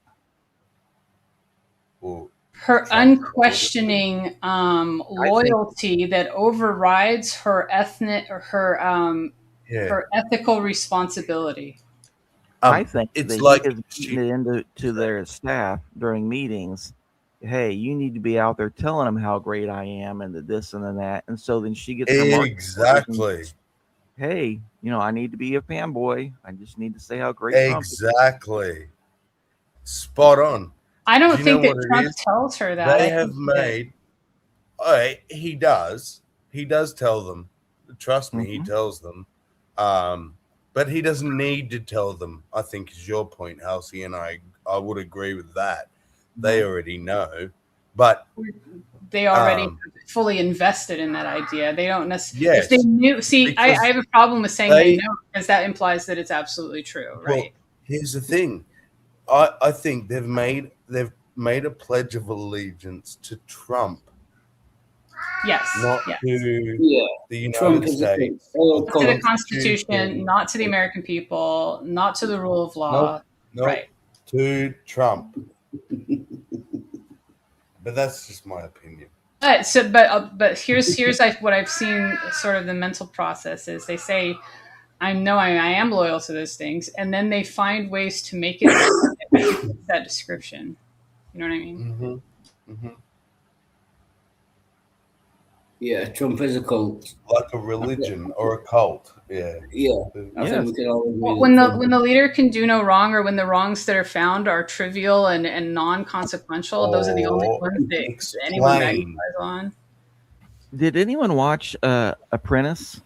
Well, her unquestioning loyalty that overrides her her ethical responsibility. I think it's beating it into their staff during meetings. Hey, you need to be out there telling them how great I am and the this and the that. And so then she gets exactly. Hey, I need to be a fanboy. I just need to say how great exactly. Trump is. Spot on. I don't think that Trump tells her that. They have made. All right, he does. He does tell them. Trust me, he tells them. But he doesn't need to tell them, I think is your point, Halsey, and I would agree with that. They already know. But they already fully invested in that idea. They don't necessarily. yes, If they knew, see, I have a problem with saying they know, because that implies that it's absolutely true, right? Well, here's the thing. I think they've made a pledge of allegiance to Trump, Yes, not yes. to the Trump United is States, Not to the Constitution, not to the American people, not to the rule of law. Nope, right. to Trump. But that's just my opinion. But here's like what I've seen. Sort of the mental process is they say, I know I am loyal to those things, and then they find ways to make it that description. You know what I mean? Yeah, Trump is a cult. Like a religion or a cult. Yeah. Yeah. I think we can all agree. When the leader can do no wrong, or when the wrongs that are found are trivial and non-consequential, those are the only ones that anyone magnifies on. Did anyone watch Apprentice?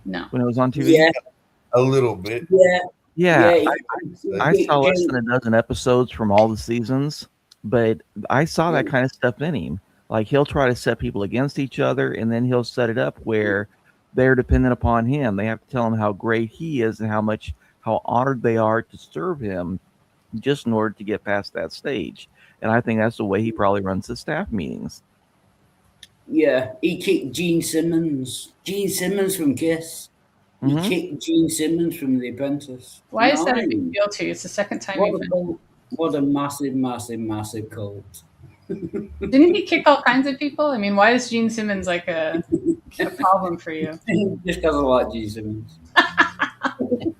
No. When it was on TV? Yeah. A little bit. Yeah. I saw less than a dozen episodes from all the seasons, but I saw that kind of stuff in him. Like, he'll try to set people against each other, and then he'll set it up where they're dependent upon him. They have to tell him how great he is and how honored they are to serve him, just in order to get past that stage. And I think that's the way he probably runs his staff meetings. Yeah, he kicked Gene Simmons. Gene Simmons from Kiss. He kicked Gene Simmons from The Apprentice. Why is that a big deal to you? It's the second time you've been. What a massive, massive, massive cult. Didn't he kick all kinds of people? I mean, why is Gene Simmons like a problem for you? Just because I like Gene Simmons.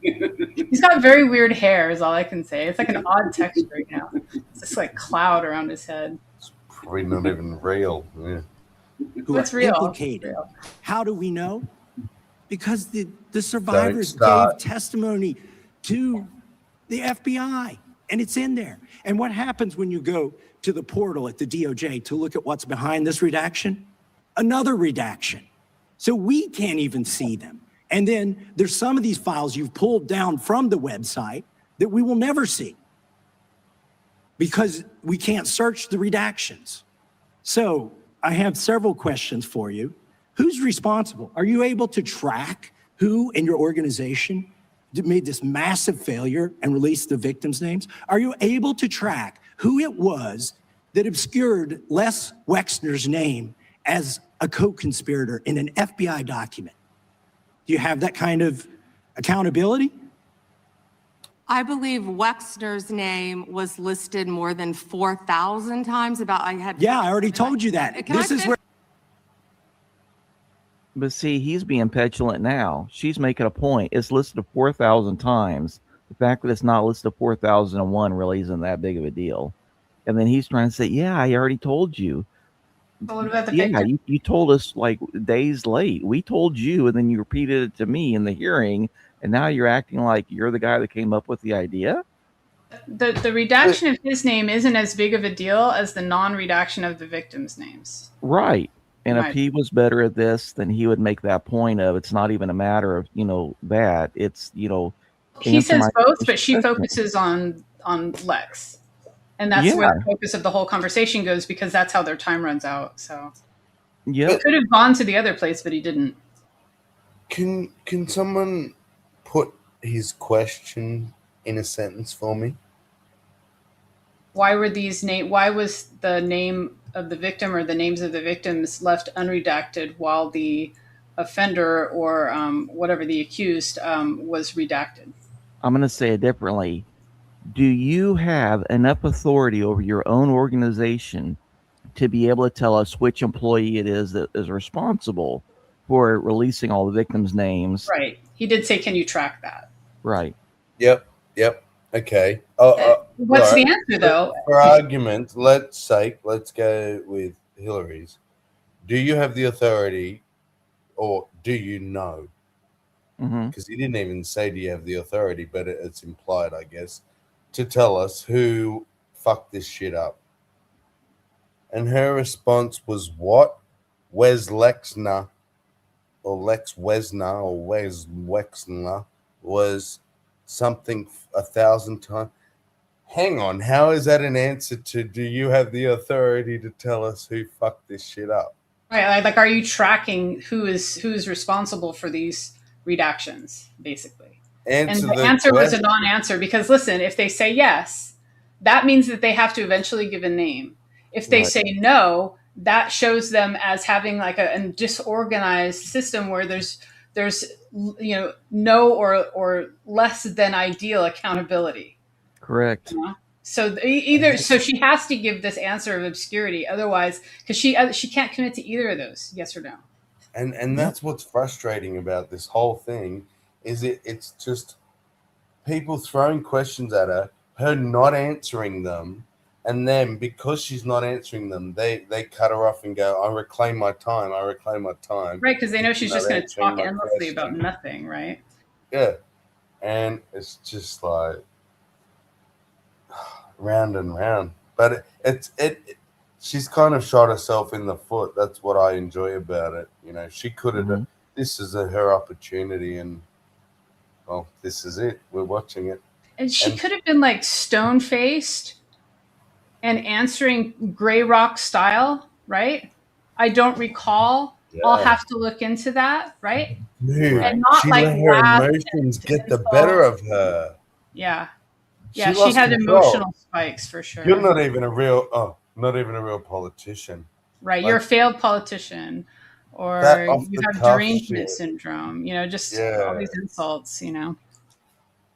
He's got very weird hair, is all I can say. It's like an odd texture right now. It's just like cloud around his head. It's probably not even real. Yeah. Who It's are real. implicated. How do we know? Because the survivors gave testimony to the FBI, and it's in there. And what happens when you go to the portal at the DOJ to look at what's behind this redaction? Another redaction. So we can't even see them. And then there's some of these files you've pulled down from the website that we will never see because we can't search the redactions. So I have several questions for you. Who's responsible? Are you able to track who in your organization made this massive failure and released the victims' names? Are you able to track who it was that obscured Les Wexner's name as a co-conspirator in an FBI document? Do you have that kind of accountability? I believe Wexner's name was listed more than 4,000 times. Yeah, I already told you that. This is where. But see, he's being petulant now. She's making a point. It's listed 4,000 times. The fact that it's not listed 4,001 really isn't that big of a deal. And then he's trying to say, yeah, I already told you. But what about the Yeah, victim? you told us like days late. We told you, and then you repeated it to me in the hearing, and now you're acting like you're the guy that came up with the idea? The redaction of his name isn't as big of a deal as the non-redaction of the victims' names. Right. And Right. if he was better at this, then he would make that point of it's not even a matter of, that. It's, He answer says my both, but she question. focuses on Lex. And that's where the focus of the whole conversation goes, because that's how their time runs out. So he could have gone to the other place, but he didn't. Can someone put his question in a sentence for me? Why was the name of the victim or the names of the victims left unredacted while the offender or whatever the accused was redacted? I'm going to say it differently. Do you have enough authority over your own organization to be able to tell us which employee it is that is responsible for releasing all the victims' names? Right. He did say, can you track that? Right. Yep. Okay. What's the answer, though? For argument, let's go with Hillary's. Do you have the authority, or do you know? Because he didn't even say, do you have the authority, but it's implied, I guess, to tell us who fucked this shit up. And her response was what? Wes Wexner was something 1,000 times. hang on, how is that an answer to, do you have the authority to tell us who fucked this shit up? Right, like are you tracking who's responsible for these redactions, basically? And Answer the the answer was a question. non-answer because listen, if they say yes, that means that they have to eventually give a name. If they Right. say no, that shows them as having like a disorganized system where there's no or less than ideal accountability. Correct. You know? So either she has to give this answer of obscurity, otherwise, because she can't commit to either of those, yes or no. And that's what's frustrating about this whole thing, is it's just people throwing questions at her not answering them, and then because she's not answering them, they cut her off and go, I reclaim my time. Right, because they know she's Not just going to answering talk my endlessly about question. nothing, right? Yeah. And it's just like round and round. But she's kind of shot herself in the foot. That's what I enjoy about it. You know, she could have Mhm. this is her opportunity, and well, this is it. We're watching it. And she And- could have been like stone faced and answering Grey Rock style, right? I don't recall. I'll Yeah. have to look into that, right? Dude, And not she like let her laugh emotions and get the insult. better of her. Yeah. She Yeah, she lost had control. emotional spikes for sure. You're not even a real politician. Right. Like, You're a failed politician, that or off you the have cuff derangement shit. syndrome, just all Yeah. these insults,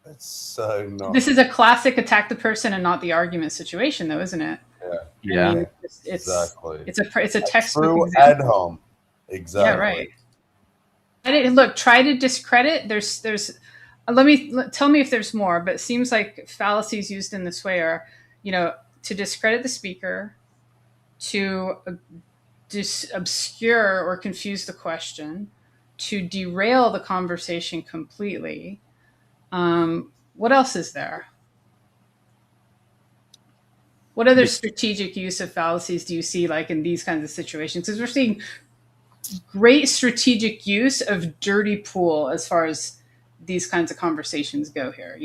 That's so not. This is a classic attack the person and not the argument situation, though, isn't it? Yeah. I mean, it's Exactly. it's a textbook True example. ad hom. Exactly. Yeah, right. Look, try to discredit. There's tell me if there's more, but it seems like fallacies used in this way are, to discredit the speaker, to obscure or confuse the question, to derail the conversation completely. What else is there? What other strategic use of fallacies do you see, like in these kinds of situations? Because we're seeing great strategic use of dirty pool as far as these kinds of conversations go here,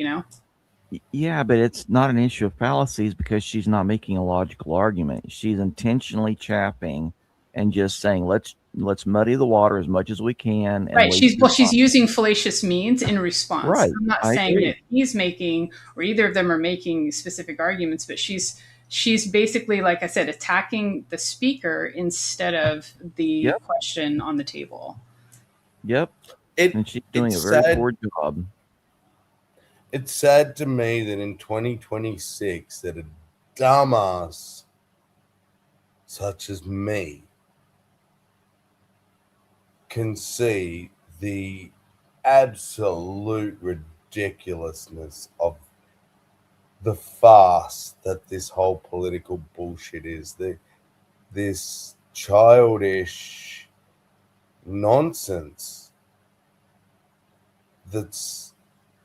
Yeah, but it's not an issue of fallacies because she's not making a logical argument. She's intentionally chapping and just saying, let's muddy the water as much as we can. And Right. waste She's time. using fallacious means in response. Right. I'm not I saying agree. that he's making or either of them are making specific arguments, but she's basically, like I said, attacking the speaker instead of the question on the table. Yep. And she's doing a it's very sad. poor job. It's sad to me that in 2026 that a dumbass such as me can see the absolute ridiculousness of the farce that this whole political bullshit is. This childish nonsense that's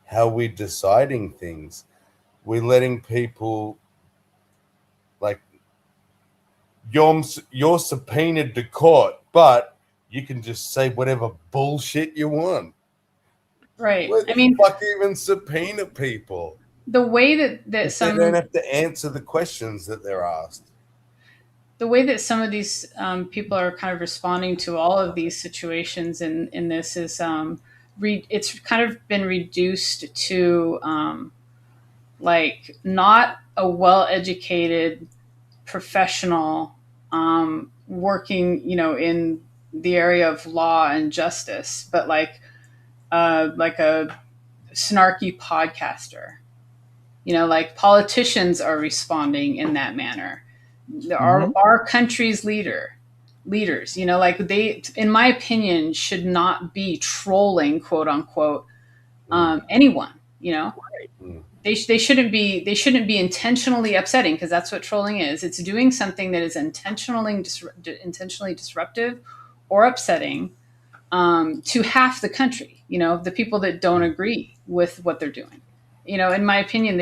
how we're deciding things. We're letting people, like, you're subpoenaed to court, but you can just say whatever bullshit you want. Right. Where the fuck even subpoena people? The way that If they don't have to answer the questions that they're asked. The way that some of these people are kind of responding to all of these situations in this is it's kind of been reduced to like not a well-educated professional working, in the area of law and justice, but like a snarky podcaster. Like politicians are responding in that manner. Our country's leaders, like they, in my opinion, should not be trolling, quote unquote, anyone. They shouldn't be intentionally upsetting, because that's what trolling is. It's doing something that is intentionally disruptive or upsetting to half the country. The people that don't agree with what they're doing. In my opinion,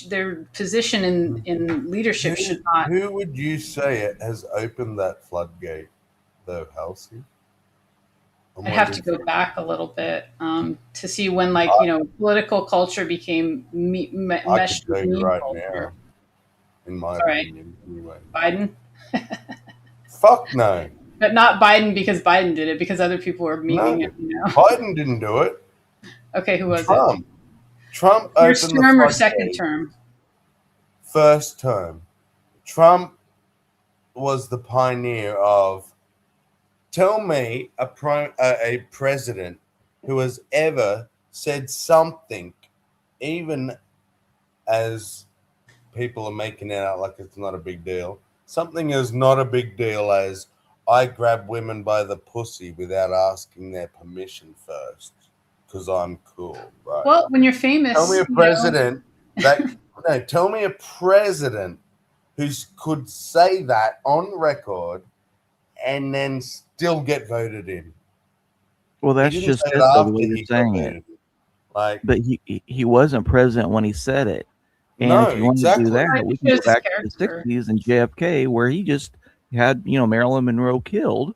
their position in leadership should not. Who would you say has opened that floodgate, though, Halsey? I'd have to go back a little bit to see when, like, political culture became I meshed could with tell you meme right culture. now, in my All right, opinion. Anyway. Biden, Fuck no. but not Biden because Biden did it, because other people were No, memeing it. Biden didn't do it. Okay, who was Trump. Trump it? First opened the term or floodgates. second term? First term. Trump was the pioneer of, tell me a president who has ever said something, even as people are making it out like it's not a big deal. Something is not a big deal as I grab women by the pussy without asking their permission first because I'm cool, right? Well, when you're famous, Tell me a president tell me a president who could say that on record and then still get voted in. Well, that's didn't just say it, it though, the after way you're he got saying voted it. in. Like, But he wasn't president when he said it. And no, if you want to do exactly. that, we can go back to the 60s and JFK, where he just had, Marilyn Monroe killed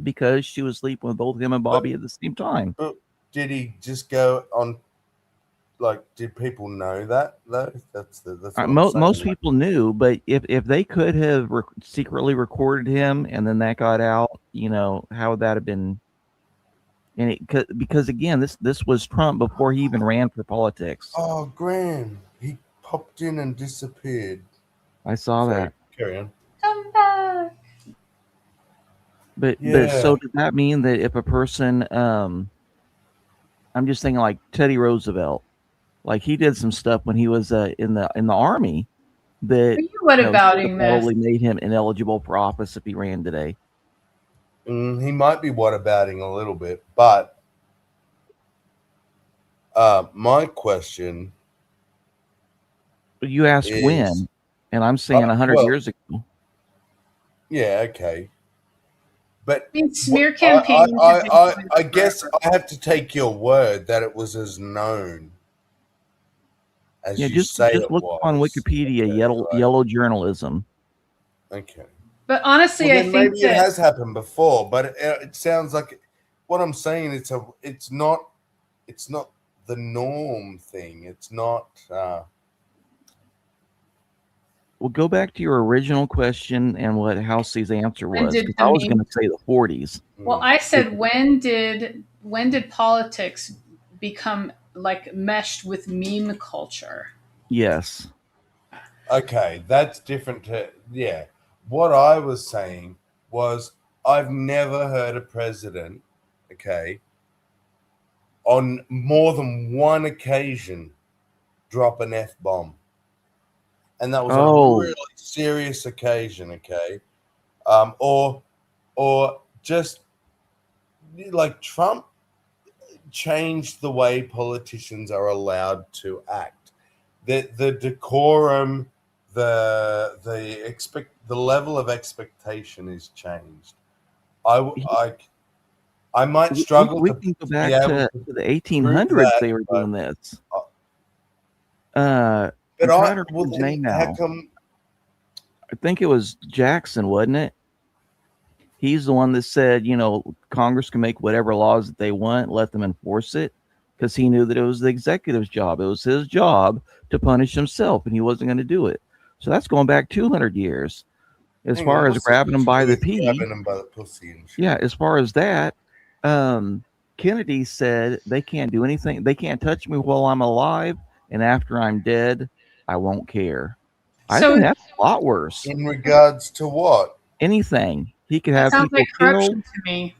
because she was sleeping with both him and Bobby at the same time. But did he just go on? Like, did people know that though? That's what I'm saying. Most people knew, but if they could have secretly recorded him and then that got out, how would that have been? And because again, this was Trump before he even ran for politics. Oh, Graham, he popped in and disappeared. I saw Sorry, that. carry on. Come back. But Yeah. So does that mean that if a person, I'm just thinking like Teddy Roosevelt, like he did some stuff when he was in the army that probably made him ineligible for office if he ran today. He might be whatabouting a little bit, but my question. You asked when, and I'm saying 100 years ago. Yeah, okay. But I mean, smear campaigns. I guess I have to take your word that it was as known as you say just it look was. on Wikipedia, yellow journalism. Okay. But honestly, well, I think maybe it has happened before, but it sounds like what I'm saying. It's not the norm thing. It's not. Well, go back to your original question and what Halsey's answer When was. did 'Cause the I was meme- going to say the 40s. Well, I said when did politics become like meshed with meme culture? Yes. Okay, that's different to What I was saying was I've never heard a president, okay, on more than one occasion drop an F-bomb. And that was a really serious occasion, okay? Or just like Trump changed the way politicians are allowed to act. The decorum, the level of expectation is changed. I might struggle. We can go back to the 1800s. They were doing this. But how come? I think it was Jackson, wasn't it? He's the one that said, Congress can make whatever laws that they want, let them enforce it, because he knew that it was the executive's job. It was his job to punish himself, and he wasn't going to do it. So that's going back 200 years. As far as grabbing them by the pussy and shit. Yeah, as far as that, Kennedy said they can't do anything. They can't touch me while I'm alive, and after I'm dead, I won't care. I think that's a lot worse. In regards to what? Anything. He could have sounds people like corruption killed. to me.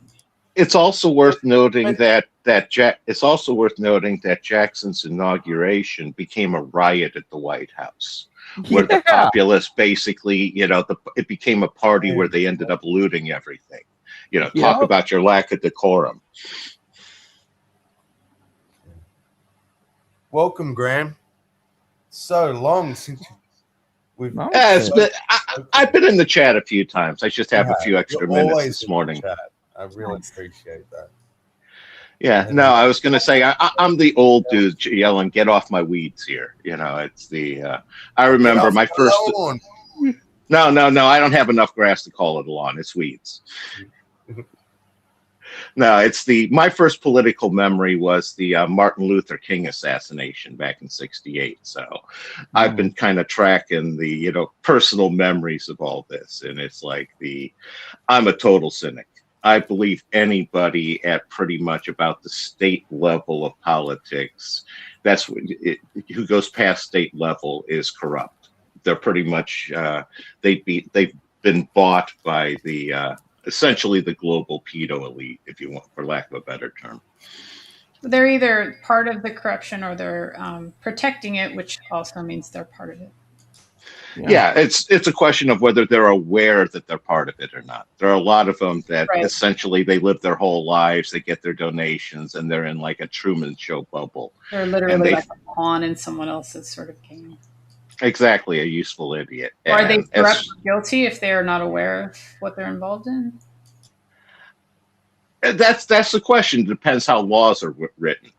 It's also worth noting that Jackson's inauguration became a riot at the White House, where the populace basically, it became a party where they ended up looting everything. Talk about your lack of decorum. Welcome, Graham. So long since we've. I've been in the chat a few times. I just have a few extra minutes this morning. I really appreciate that. Yeah, no, I was going to say I'm the old dude yelling, "Get off my weeds!" Here, it's the. I remember my first. No, I don't have enough grass to call it a lawn. It's weeds. No, my first political memory was the Martin Luther King assassination back in '68. So I've been kind of tracking the, personal memories of all this. And it's like I'm a total cynic. I believe anybody at pretty much about the state level of politics, who goes past state level is corrupt. They're pretty much, they've been bought by essentially the global pedo elite, if you want, for lack of a better term. They're either part of the corruption or they're protecting it, which also means they're part of it. Yeah, it's a question of whether they're aware that they're part of it or not. There are a lot of them that essentially they live their whole lives, they get their donations, and they're in like a Truman Show bubble. They're literally like a pawn in someone else's sort of game. Exactly, a useful idiot. Or are they corrupt or guilty if they are not aware of what they're involved in? That's the question. It depends how laws are written.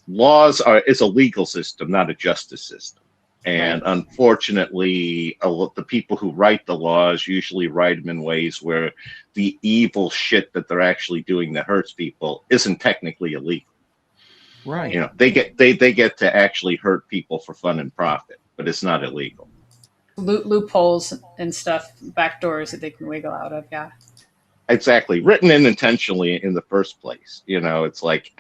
It's a legal system, not a justice system. And unfortunately, the people who write the laws usually write them in ways where the evil shit that they're actually doing that hurts people isn't technically illegal. Right. They get to actually hurt people for fun and profit, but it's not illegal. Loopholes and stuff, back doors that they can wiggle out of. Yeah. Exactly. Written in intentionally in the first place. It's like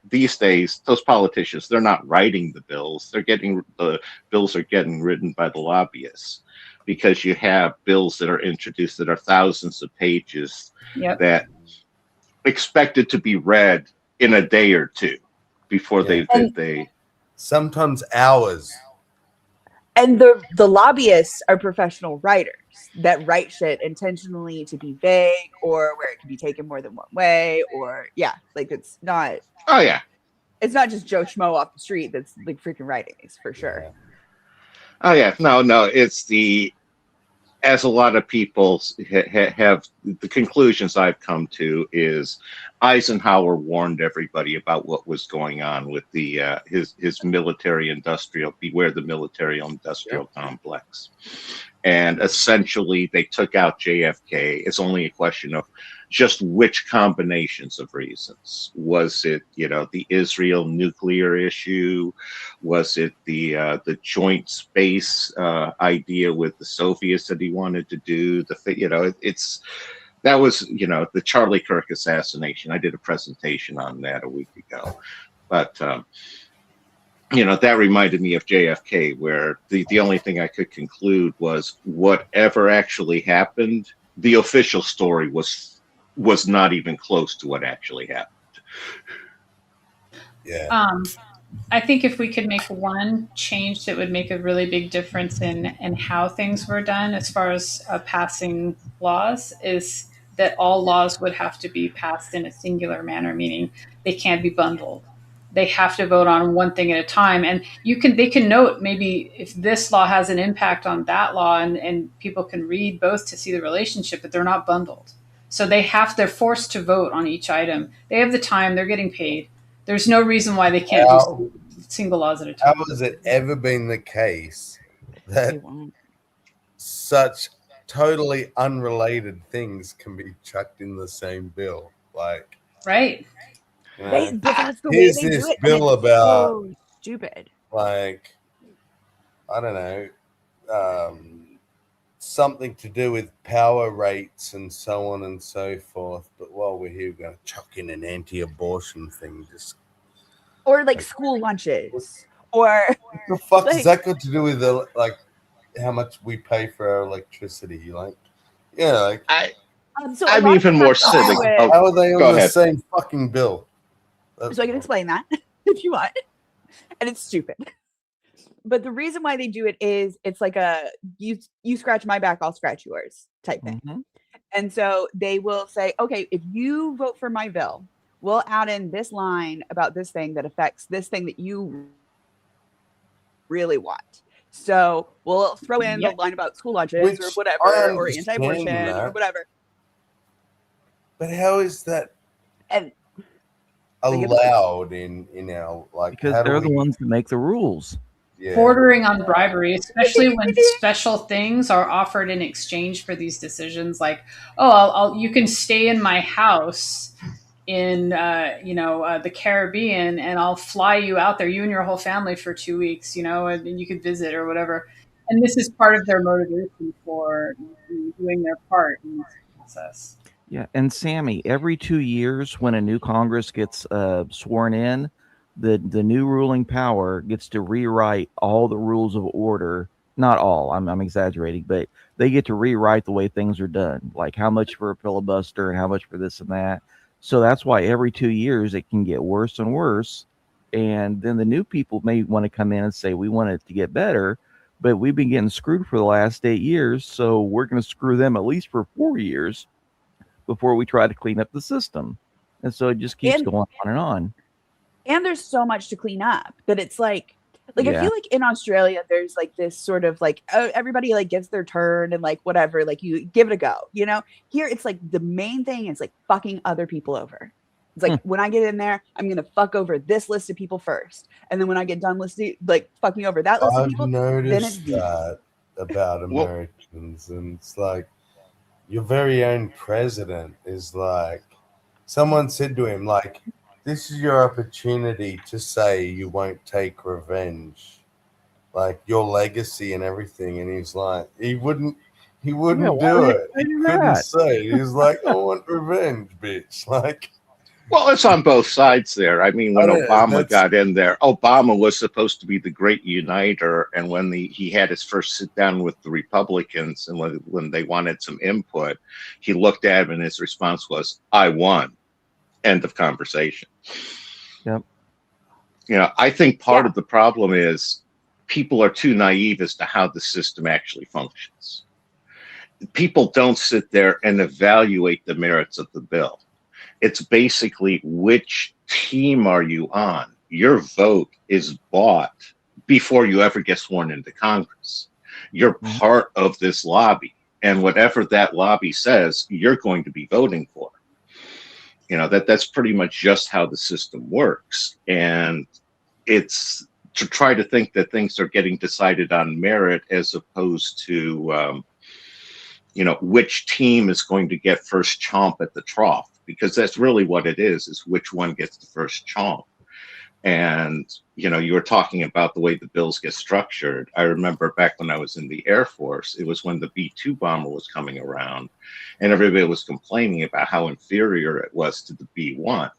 these days, those politicians, they're not writing the bills. The bills are getting written by the lobbyists, because you have bills that are introduced that are thousands of pages that expected to be read in a day or two before they sometimes hours. And the lobbyists are professional writers that write shit intentionally to be vague or where it can be taken more than one way, or it's not. Oh yeah, it's not just Joe Schmo off the street that's like freaking writing these for sure. Oh yeah, no, it's as a lot of people have the conclusions I've come to is Eisenhower warned everybody about what was going on with his military industrial, beware the military industrial complex. And essentially they took out JFK. It's only a question of just which combinations of reasons. Was it, the Israel nuclear issue? Was it the joint space idea with the Soviets that he wanted to do? That was, the Charlie Kirk assassination. I did a presentation on that a week ago. But, that reminded me of JFK, where the only thing I could conclude was whatever actually happened, the official story was not even close to what actually happened. Yeah. I think if we could make one change that would make a really big difference in how things were done as far as passing laws, is that all laws would have to be passed in a singular manner, meaning they can't be bundled. They have to vote on one thing at a time. And they can note maybe if this law has an impact on that law, and people can read both to see the relationship, but they're not bundled. So they're forced to vote on each item. They have the time, they're getting paid. There's no reason why they can't do single laws at a time. How has it ever been the case that such totally unrelated things can be chucked in the same bill? Right. But that's the here's way they this do it. bill about so stupid. I don't know, something to do with power rates and so on and so forth. But while we're here, we're going to chuck in an anti-abortion thing. Or school lunches. Or what the fuck is that got to do with how much we pay for our electricity? I'm even more cynic. How are they on the same fucking bill? So I can explain that if you want. And it's stupid. But the reason why they do it is it's like you scratch my back, I'll scratch yours type thing. Mm-hmm. And so they will say, okay, if you vote for my bill, we'll add in this line about this thing that affects this thing that you really want. So we'll throw in the line about school lunches or whatever, or anti-abortion or whatever. But how is that allowed in our because they're the ones that make the rules. bordering on bribery, especially when special things are offered in exchange for these decisions. Like, oh, you can stay in my house in the Caribbean, and I'll fly you out there, you and your whole family, for 2 weeks, and you could visit or whatever. And this is part of their motivation for doing their part in this process. Yeah, and Sammy, every 2 years when a new Congress gets sworn in, the new ruling power gets to rewrite all the rules of order. Not all, I'm exaggerating, but they get to rewrite the way things are done, like how much for a filibuster and how much for this and that. So that's why every 2 years it can get worse and worse. And then the new people may want to come in and say, we want it to get better, but we've been getting screwed for the last 8 years, so we're going to screw them at least for 4 years before we try to clean up the system. And so it just keeps going on and on. And there's so much to clean up that it's like I Yeah. feel like in Australia, there's like this sort of like, everybody like gets their turn and like whatever, like you give it a go, Here, it's like the main thing is like fucking other people over. It's like when I get in there, I'm going to fuck over this list of people first. And then when I get done listing, like fucking over that list of I've people, then it's noticed that about Americans, and it's like your very own president is like, someone said to him, like, this is your opportunity to say you won't take revenge, like your legacy and everything. And he's like, he wouldn't Yeah, do why it. would He you say couldn't that? say it. He's like, I want revenge, bitch. Like, Well, it's on both sides there. I mean, when I don't- Obama that's- got in there, Obama was supposed to be the great uniter. And when he had his first sit down with the Republicans, and when they wanted some input, he looked at him and his response was, I won. End of conversation. Yep. I think part of the problem is people are too naive as to how the system actually functions. People don't sit there and evaluate the merits of the bill. It's basically, which team are you on? Your vote is bought before you ever get sworn into Congress. You're part of this lobby, and whatever that lobby says, you're going to be voting for. That's pretty much just how the system works. And it's to try to think that things are getting decided on merit as opposed to which team is going to get first chomp at the trough, because that's really what it is which one gets the first chomp. And you were talking about the way the bills get structured. I remember back when I was in the Air Force, it was when the B-2 bomber was coming around, and everybody was complaining about how inferior it was to the B-1.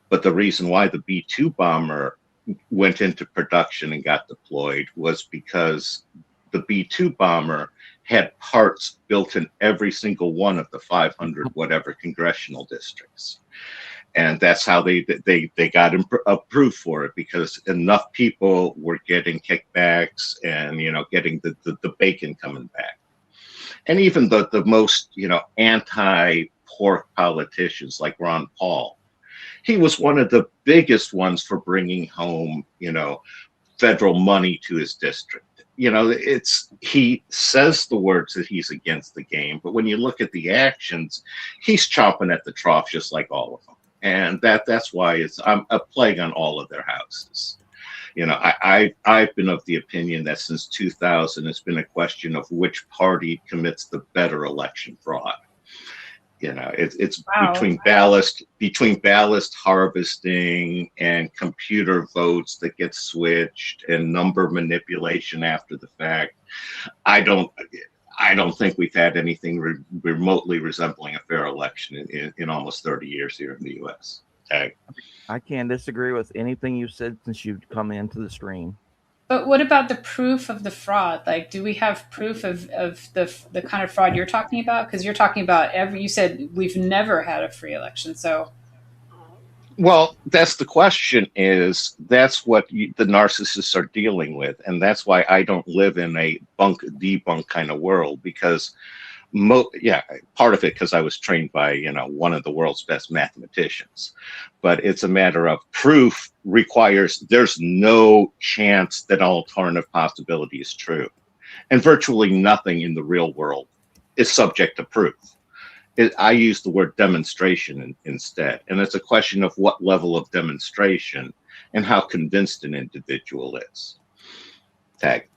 But the reason why the B-2 bomber went into production and got deployed was because the B-2 bomber had parts built in every single one of the 500 whatever congressional districts. And that's how they got approved for it, because enough people were getting kickbacks and getting the bacon coming back. And even the most anti-pork politicians like Ron Paul, he was one of the biggest ones for bringing home federal money to his district. He says the words that he's against the game, but when you look at the actions, he's chomping at the trough just like all of them. And that's why I'm a plague on all of their houses. I've been of the opinion that since 2000, it's been a question of which party commits the better election fraud. It's between ballast harvesting and computer votes that get switched and number manipulation after the fact. I don't think we've had anything remotely resembling a fair election in almost 30 years here in the U.S. I can't disagree with anything you've said since you've come into the stream. But what about the proof of the fraud? Like, do we have proof of the kind of fraud you're talking about? Because you're talking about you said we've never had a free election. So, well, that's the question. That's what the narcissists are dealing with, and that's why I don't live in a debunk kind of world. Because, part of it because I was trained by one of the world's best mathematicians, but it's a matter of proof requires there's no chance that an alternative possibility is true, and virtually nothing in the real world is subject to proof. I use the word demonstration instead, and it's a question of what level of demonstration and how convinced an individual is. Tag.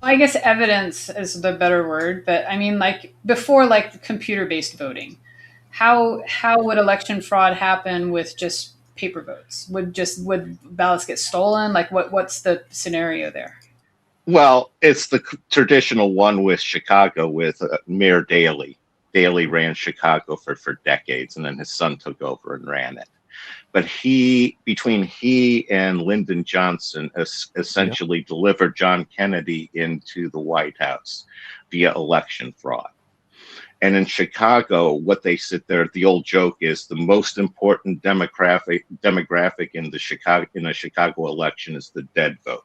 I guess evidence is the better word, but I mean, like before, like computer-based voting, how would election fraud happen with just paper votes? Would ballots get stolen? Like what's the scenario there? Well, it's the traditional one with Chicago with Mayor Daley. Daley ran Chicago for decades, and then his son took over and ran it. But between he and Lyndon Johnson essentially delivered John Kennedy into the White House via election fraud. And in Chicago, what they sit there, the old joke is the most important demographic in a Chicago election is the dead vote,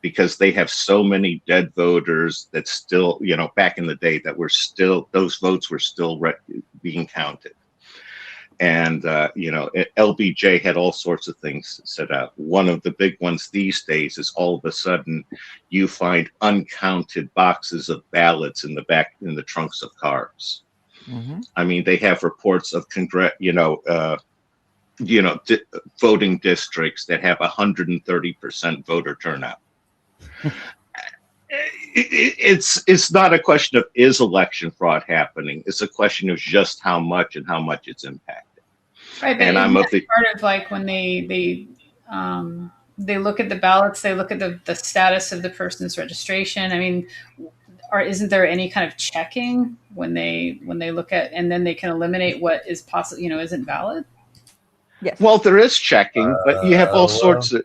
because they have so many dead voters that still, back in the day that those votes were still being counted. And, LBJ had all sorts of things set up. One of the big ones these days is all of a sudden you find uncounted boxes of ballots in the trunks of cars. Mm-hmm. I mean, they have reports of voting districts that have 130% voter turnout. It's not a question of is election fraud happening. It's a question of just how much and how much it's impacted. Right, but part of like when they look at the ballots, they look at the status of the person's registration. I mean, isn't there any kind of checking when they look at, and then they can eliminate what is possible, isn't valid? Yes. Well, there is checking, but you have all sorts of.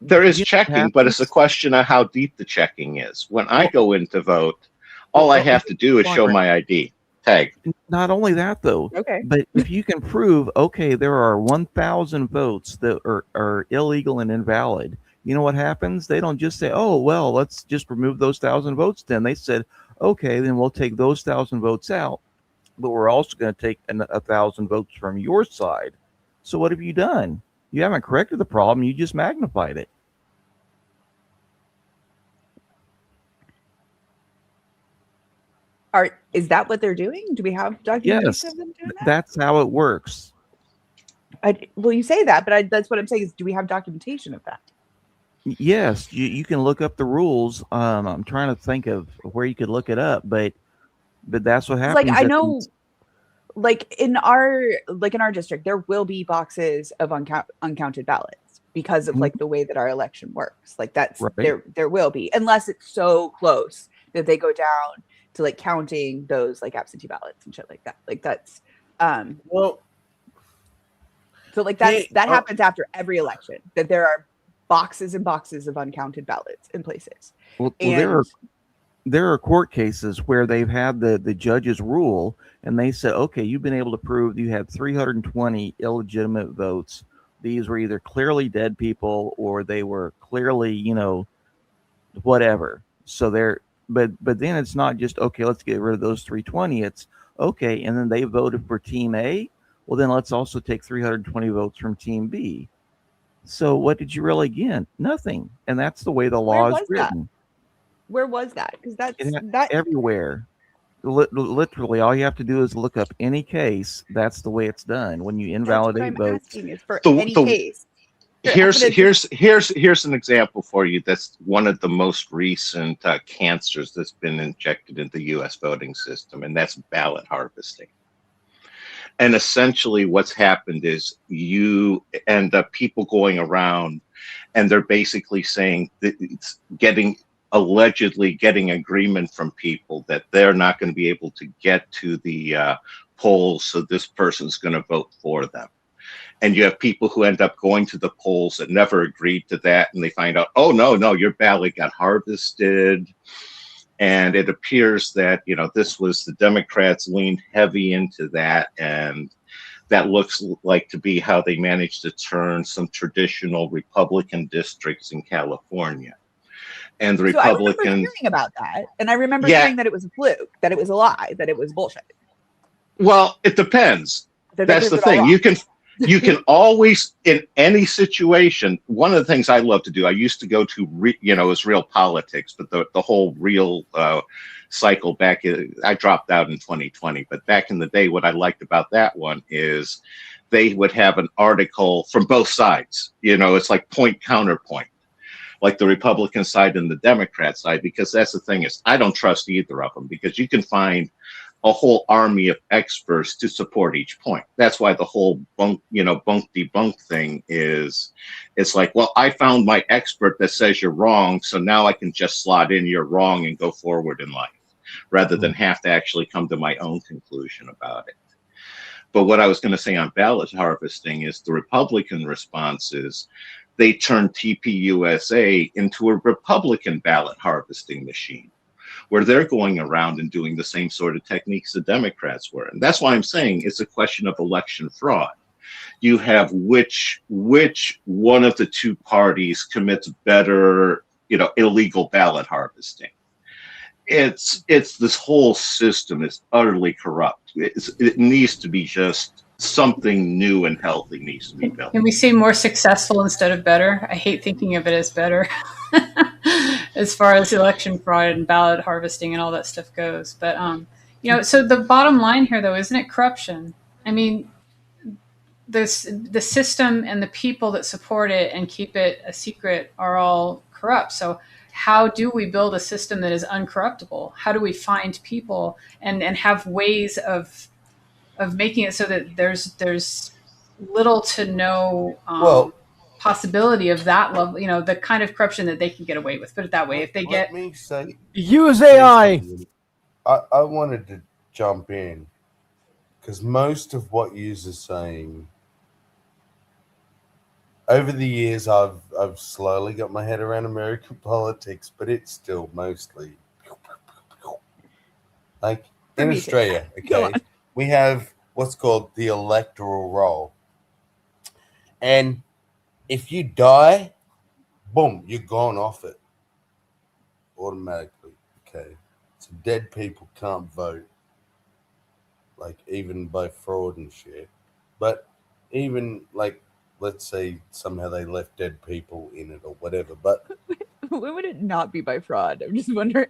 There is checking, but it's a question of how deep the checking is. When I go in to vote, all I have to do is show my ID. Tag. Not only that, though, but if you can prove, okay, there are 1,000 votes that are illegal and invalid, you know what happens? They don't just say, oh, well, let's just remove those 1,000 votes. Then they said, okay, then we'll take those 1,000 votes out, but we're also going to take 1,000 votes from your side. So what have you done? You haven't corrected the problem. You just magnified it. Is that what they're doing? Do we have documentation of them doing that? That's how it works. Well, you say that, but that's what I'm saying is, do we have documentation of that? Yes, you can look up the rules. I'm trying to think of where you could look it up, but that's what happens. Like I know, like in our district, there will be boxes of uncounted ballots because of like the way that our election works. Like that's there will be, unless it's so close that they go down to like counting those like absentee ballots and shit like that. Like that's well, so like that happens after every election, that there are boxes and boxes of uncounted ballots in places. Well, there are court cases where they've had the judges rule, and they said, okay, you've been able to prove you had 320 illegitimate votes. These were either clearly dead people or they were clearly, whatever. So but then it's not just, okay, let's get rid of those 320. It's okay, and then they voted for Team A. Well, then let's also take 320 votes from Team B. So what did you really get? Nothing. And that's the way the law is written. Where was that? Because that's everywhere. Literally, all you have to do is look up any case. That's the way it's done when you invalidate votes. Is for any case. Here's an example for you. That's one of the most recent cancers that's been injected into the U.S. voting system, and that's ballot harvesting. And essentially what's happened is you end up people going around and they're basically saying that it's allegedly getting agreement from people that they're not going to be able to get to the polls, so this person's going to vote for them. And you have people who end up going to the polls that never agreed to that, and they find out, oh, no, your ballot got harvested. And it appears that, this was the Democrats leaned heavy into that. And that looks like to be how they managed to turn some traditional Republican districts in California. And the Republicans. I remember hearing about that. And I remember hearing that it was a fluke, that it was a lie, that it was bullshit. Well, it depends. That's the thing. You can always, in any situation, one of the things I love to do, I used to go to, it was real politics, but the whole real cycle back, I dropped out in 2020. But back in the day, what I liked about that one is they would have an article from both sides. It's like point counterpoint. like the Republican side and the Democrat side, because that's the thing is I don't trust either of them, because you can find a whole army of experts to support each point. That's why the whole bunk debunk thing is, it's like, well, I found my expert that says you're wrong, so now I can just slot in you're wrong and go forward in life, rather than have to actually come to my own conclusion about it. But what I was going to say on ballot harvesting is the Republican response is they turned TPUSA into a Republican ballot harvesting machine, where they're going around and doing the same sort of techniques the Democrats were. And that's why I'm saying it's a question of election fraud. You have which one of the two parties commits better, illegal ballot harvesting. It's this whole system is utterly corrupt. It needs to be just something new and healthy needs to be built. Can we say more successful instead of better? I hate thinking of it as better as far as election fraud and ballot harvesting and all that stuff goes. But, so the bottom line here, though, isn't it corruption? I mean, the system and the people that support it and keep it a secret are all corrupt. So how do we build a system that is uncorruptible? How do we find people and have ways of making it so that there's little to no possibility of that level, the kind of corruption that they can get away with. Put it that way. If they Let me say, use AI. I wanted to jump in because most of what you are saying, over the years, I've slowly got my head around American politics, but it's still mostly like in Australia. Okay, we have what's called the electoral roll, and if you die, boom, you're gone off it automatically. Okay, so dead people can't vote, like even by fraud and shit. But even like, let's say somehow they left dead people in it or whatever. But when would it not be by fraud? I'm just wondering.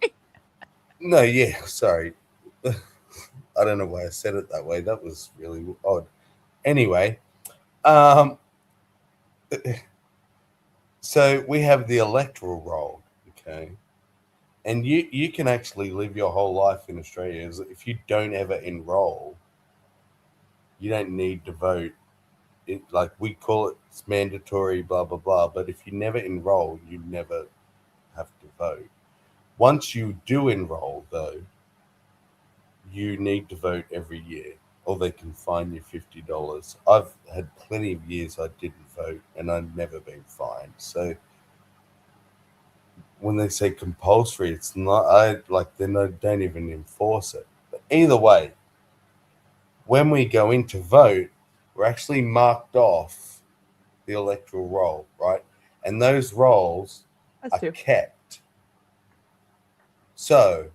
No, yeah, sorry. I don't know why I said it that way. That was really odd. Anyway, so we have the electoral roll, okay? And you can actually live your whole life in Australia. If you don't ever enroll, you don't need to vote. Like we call it, it's mandatory, blah, blah, blah. But if you never enroll, you never have to vote. Once you do enroll, though, you need to vote every year or they can fine you $50. I've had plenty of years I didn't vote and I've never been fined. So when they say compulsory, it's not, they don't even enforce it. But either way, when we go in to vote, we're actually marked off the electoral roll, right? And those rolls are kept. So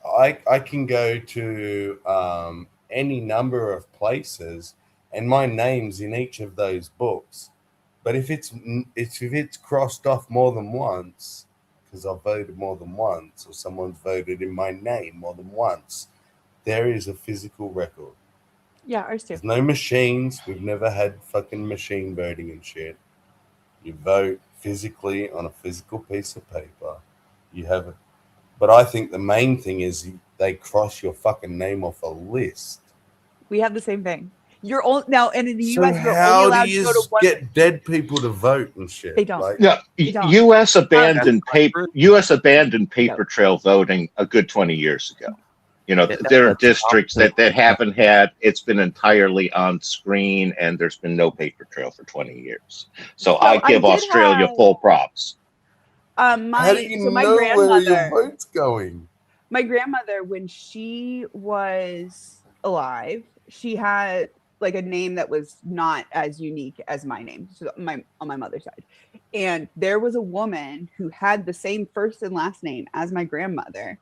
I can go to any number of places and my name's in each of those books. But if it's crossed off more than once, because I've voted more than once, or someone's voted in my name more than once, there is a physical record. Yeah, ours too. There's no machines. We've never had fucking machine voting and shit. You vote physically on a physical piece of paper. You have it. But I think the main thing is they cross your fucking name off a list. We have the same thing. You're all now, and in the So U.S., you're how only allowed do to you go to one. get dead people to vote and shit? They don't. Like, Yeah, They don't. U.S. abandoned paper trail voting a good 20 years ago. There are districts that haven't had, it's been entirely on screen and there's been no paper trail for 20 years. So I give Australia full props. how do you know where your vote's going? My grandmother, when she was alive, she had like a name that was not as unique as my name, so on my mother's side. And there was a woman who had the same first and last name as my grandmother,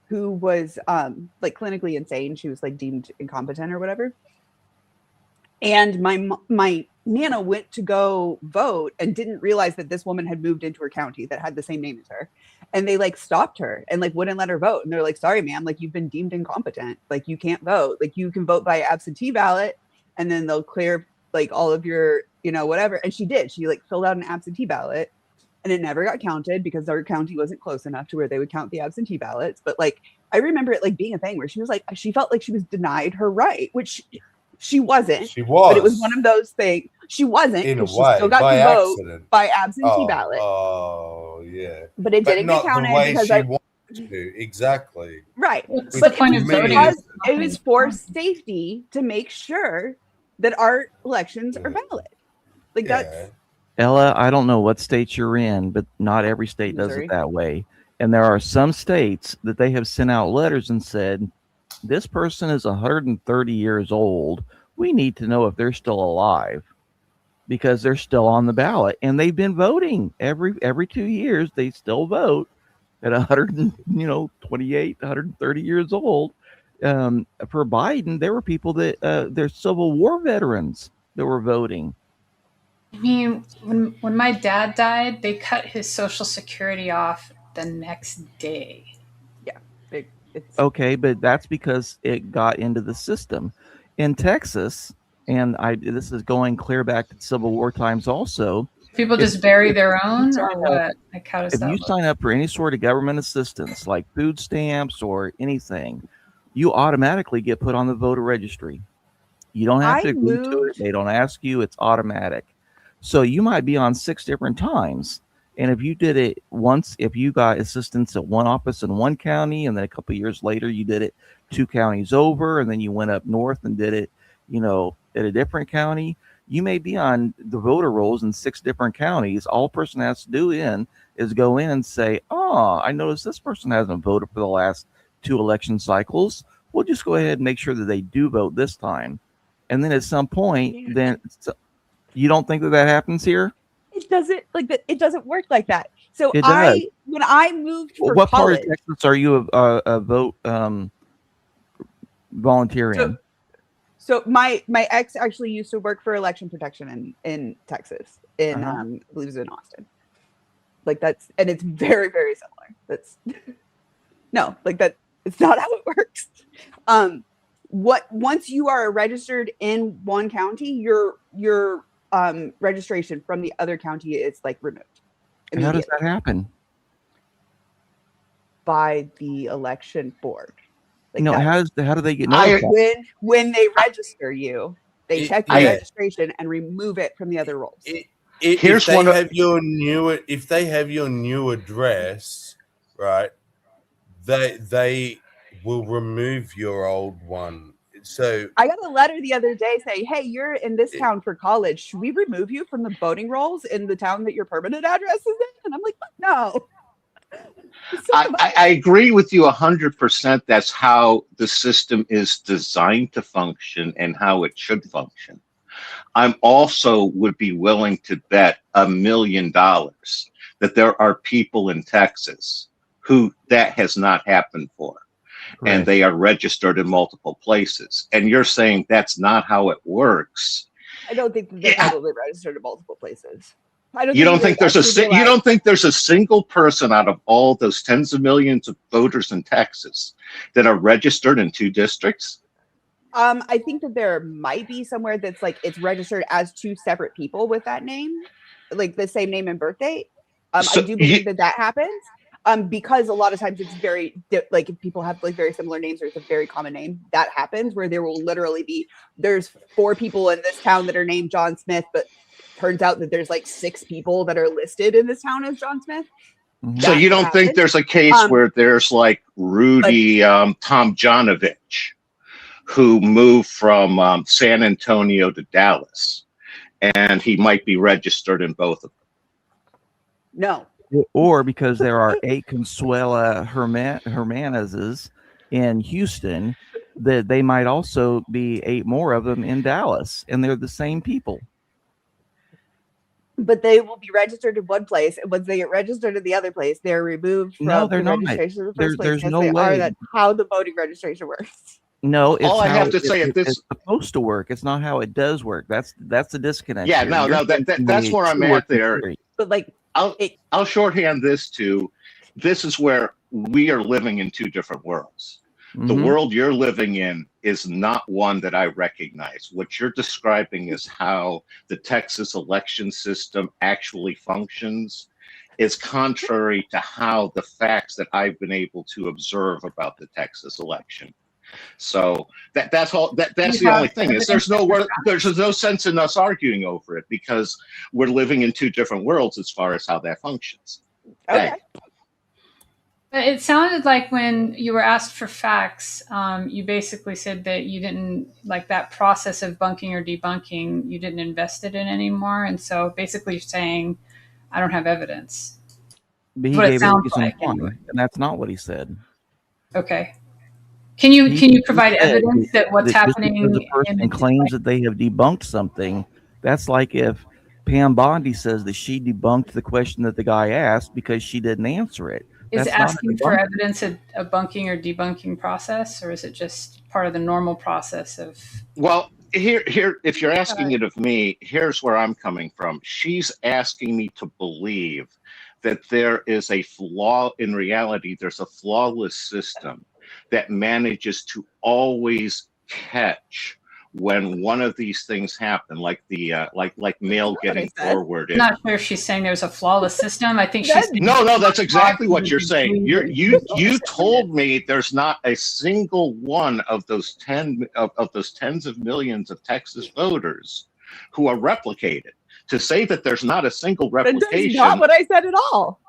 who was like clinically insane. She was like deemed incompetent or whatever. And my Nana went to go vote and didn't realize that this woman had moved into her county that had the same name as her. And they like stopped her and like wouldn't let her vote. And they're like, sorry, ma'am, like you've been deemed incompetent. Like you can't vote. Like you can vote by absentee ballot and then they'll clear like all of your, whatever. And she did. She like filled out an absentee ballot and it never got counted because our county wasn't close enough to where they would count the absentee ballots. But like, I remember it like being a thing where she was like, she felt like she was denied her right, which she wasn't. She was. But it was one of those things. She wasn't, In a because she way, still got by to vote accident. by absentee Oh, ballot. oh, yeah. But it didn't not get counted the way because she I wanted to. Exactly. right. What's But the point it of was voting? because if it was for safety to make sure that our elections are valid. Like that's Ella, I don't know what state you're in, but not every state does Missouri. it that way. And there are some states that they have sent out letters and said, this person is 130 years old. We need to know if they're still alive because they're still on the ballot. And they've been voting every 2 years. They still vote at 128, 130 years old. For Biden, there were people that they're Civil War veterans that were voting. I mean, when my dad died, they cut his Social Security off the next day. Yeah. Okay, but that's because it got into the system. In Texas, and this is going clear back to Civil War times also. People just bury their own, or what? Like, how does If that you work? sign up for any sort of government assistance, like food stamps or anything, you automatically get put on the voter registry. You don't have to agree to it. They don't ask you. It's automatic. So you might be on 6 different times. And if you did it once, if you got assistance at one office in one county, and then a couple of years later you did it 2 counties over, and then you went up north and did it, at a different county, you may be on the voter rolls in 6 different counties. All a person has to do is go in and say, oh, I noticed this person hasn't voted for the last 2 election cycles. We'll just go ahead and make sure that they do vote this time. And then at some point, then you don't think that happens here? It doesn't it doesn't work like that. So It does. when I moved for what college, part of Texas are you a vote volunteer in? So my ex actually used to work for election protection in Texas, I believe it was in Austin. Like and it's very, very similar. That's no, that it's not how it works. Once you are registered in one county, your registration from the other county is removed. How does that happen? By the election board. How do they get notified? When they register you, they check your registration and remove it from the other rolls. If they have your new address, right, they will remove your old one. So I got a letter the other day saying, hey, you're in this town for college. Should we remove you from the voting rolls in the town that your permanent address is in? And I'm like, no. I agree with you 100%. That's how the system is designed to function and how it should function. I'm also would be willing to bet $1 million that there are people in Texas who that has not happened for. Right. And they are registered in multiple places. And you're saying that's not how it works. I don't think they're probably registered in multiple places. You don't think there's a single person out of all those tens of millions of voters in Texas that are registered in 2 districts? I think that there might be somewhere that's it's registered as 2 separate people with that name, like the same name and birth date. I do believe that happens. Because a lot of times it's very if people have very similar names or it's a very common name, that happens where there will literally be there's 4 people in this town that are named John Smith, but turns out that there's 6 people that are listed in this town as John Smith. So you don't think there's a case where there's Rudy Tomjanovich who moved from San Antonio to Dallas and he might be registered in both of them? No. Or because there are 8 Consuela Hermanezes in Houston, that they might also be 8 more of them in Dallas, and they're the same people. But they will be registered in one place, and once they get registered in the other place, they're removed from the registration in the first place. There's no way. That's how the voting registration works. No, it's all I have to say is this: it's supposed to work. It's not how it does work. That's the disconnect. Yeah, that's where I'm at there. But I'll shorthand this to this is where we are living in 2 different worlds. The world you're living in is not one that I recognize. What you're describing is how the Texas election system actually functions. is contrary to how the facts that I've been able to observe about the Texas election. So that's the only thing is there's no sense in us arguing over it because we're living in two different worlds as far as how that functions. Okay. But it sounded like when you were asked for facts, you basically said that you didn't like that process of bunking or debunking. You didn't invest it in anymore, and so basically you're saying, "I don't have evidence." But he What it gave a sounds reason like, why, anyway. and that's not what he said. Okay. Can you provide said evidence that what's just happening because a person claims that they have debunked something, that's like if Pam Bondi says that she debunked the question that the guy asked because she didn't answer it. Is That's not asking for evidence a bunking or debunking process, or is it just part of the normal process of? Well, here, if you're asking it of me, here's where I'm coming from. She's asking me to believe that there is a flaw in reality. There's a flawless system that manages to always catch when one of these things happen, like the like mail getting forwarded. I'm not sure if she's saying there's a flawless system. I think she's no, that's exactly what you're saying. You told me there's not a single one of those tens of millions of Texas voters who are replicated. To say that there's not a single replication. That's not what I said at all.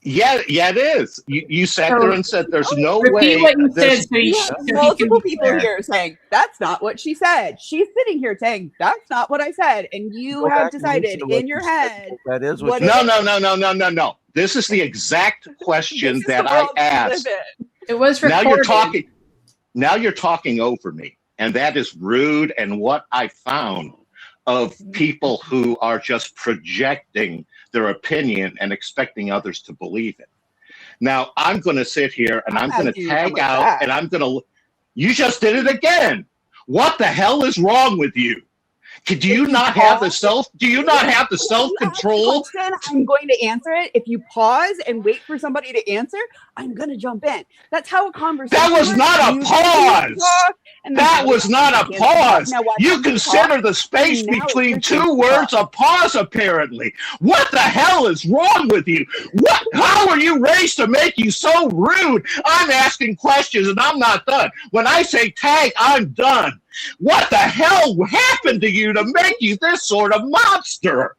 Yeah, it is. You sat there and said there's no repeat way. What you said, You have multiple people here saying that's not what she said. She's sitting here saying that's not what I said, and you have decided in your head that is what No. This is the exact question that I asked. It was recorded. Now you're talking over me, and that is rude. And what I found of people who are just projecting their opinion and expecting others to believe it. Now I'm going to sit here and I'm going to tag out and I'm going to. You just did it again. What the hell is wrong with you? Do you not have the self-control? I'm going to answer it. If you pause and wait for somebody to answer, I'm going to jump in. That's how a conversation. That was not a pause. That was not a pause. You consider the space between two words a pause, apparently. What the hell is wrong with you? How are you raised to make you so rude? I'm asking questions and I'm not done. When I say tag, I'm done. What the hell happened to you to make you this sort of monster?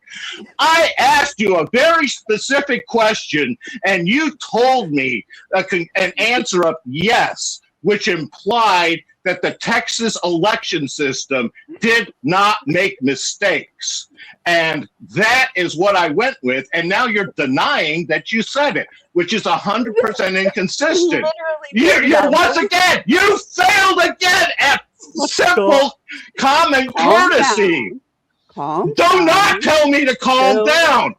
I asked you a very specific question and you told me an answer of yes, which implied that the Texas election system did not make mistakes. And that is what I went with. And now you're denying that you said it, which is 100% inconsistent. You're once again, you failed again at simple common courtesy. Do not tell me to calm down.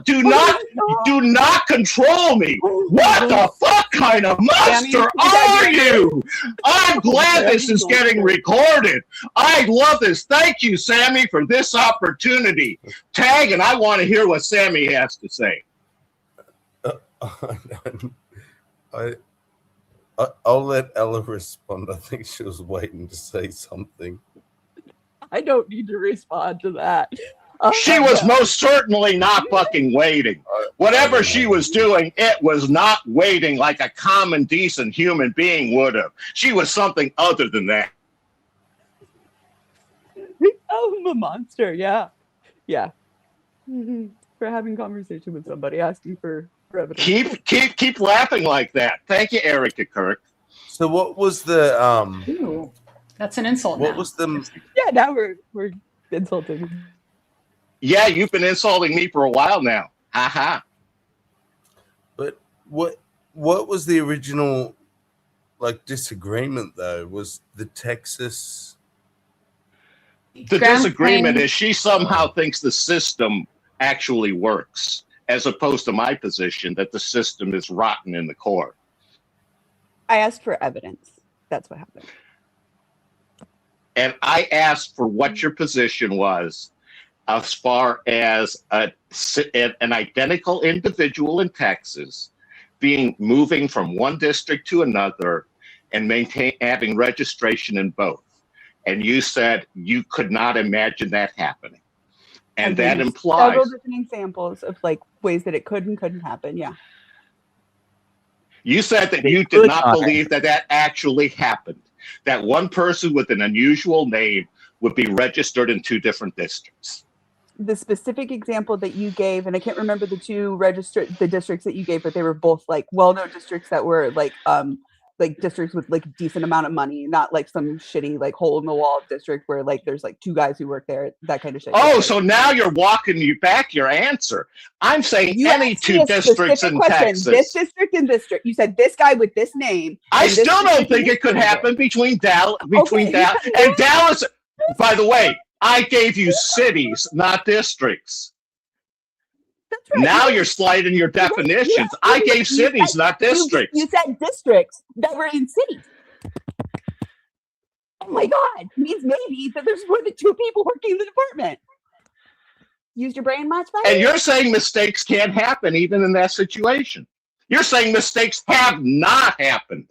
Do not control me. What the fuck kind of monster are you? I'm glad this is getting recorded. I love this. Thank you, Sammy, for this opportunity. Tag, and I want to hear what Sammy has to say. I'll let Ella respond. I think she was waiting to say something. I don't need to respond to that. She was most certainly not fucking waiting. Whatever she was doing, it was not waiting like a common, decent human being would have. She was something other than that. I'm a monster. Yeah. For having conversation with somebody, asking for evidence. Keep laughing like that. Thank you, Erica Kirk. So what was the Ooh, that's an insult. What now. was the? Yeah, now we're insulting. Yeah, you've been insulting me for a while now. Haha. But what was the original disagreement though? Was the Texas? The disagreement is she somehow thinks the system actually works, as opposed to my position that the system is rotten in the core. I asked for evidence. That's what happened. And I asked for what your position was as far as an identical individual in Texas moving from one district to another and having registration in both. And you said you could not imagine that happening. And I've that given implies several different examples of like ways that it could and couldn't happen. Yeah. you said that It you did could not not. believe that that actually happened. That one person with an unusual name would be registered in 2 different districts. The specific example that you gave, and I can't remember the the districts that you gave, but they were both like well-known districts that were like districts with like a decent amount of money, not like some shitty like hole in the wall district where like there's like 2 guys who work there, that kind of shit. Oh, Yeah. so now you're walking you back your answer. I'm saying You any asked me 2 a districts specific in question. Texas. This district and district. You said this guy with this name. I and this still don't district think and it could this happen between Dallas Okay, and Dallas. By the way, I gave you cities, not districts. That's right. Now you're sliding your definitions. I gave cities, not districts. You said districts that were in cities. Oh my God. It means maybe that there's more than 2 people working in the department. Use your brain much, buddy? And you're saying mistakes can't happen even in that situation. You're saying mistakes have not happened.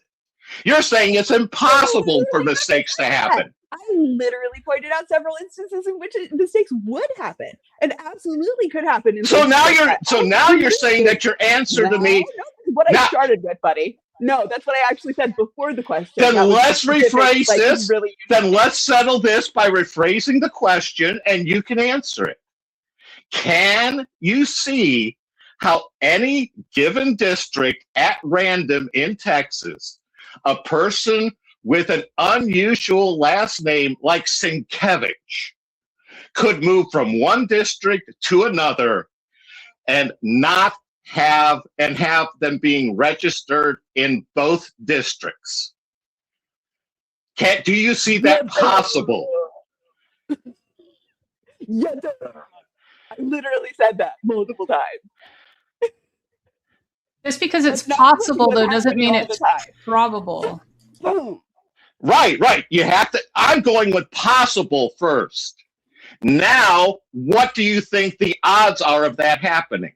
You're saying it's impossible for mistakes to happen. I literally pointed out several instances in which mistakes would happen and absolutely could happen. So now you're saying that your answer to me. No, what I started with, buddy. No, that's what I actually said before the question. Then That was let's specific, rephrase like, this. really- Then let's settle this by rephrasing the question, and you can answer it. Can you see how any given district at random in Texas, a person with an unusual last name like Sienkiewicz could move from one district to another and not have them being registered in both districts? Do you see that possible? Yeah, I literally said that multiple times. Just because it's That's not possible, what's though, doesn't happening mean all the it's time. probable. Boom. Right. You have to. I'm going with possible first. Now, what do you think the odds are of that happening?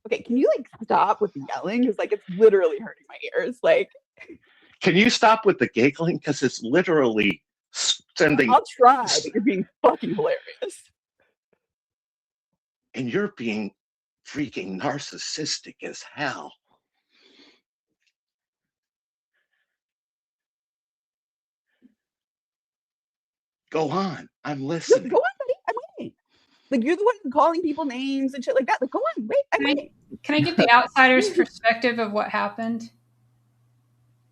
Okay, can you like stop with the yelling? Because like it's literally hurting my ears. Like, can you stop with the giggling? Because it's literally sending. I'll try, but you're being fucking hilarious. And you're being freaking narcissistic as hell. Go on. I'm listening. Go on, buddy. I'm waiting. Like you're the one calling people names and shit like that. Like, go on, wait. I'm waiting. Can I get the outsider's perspective of what happened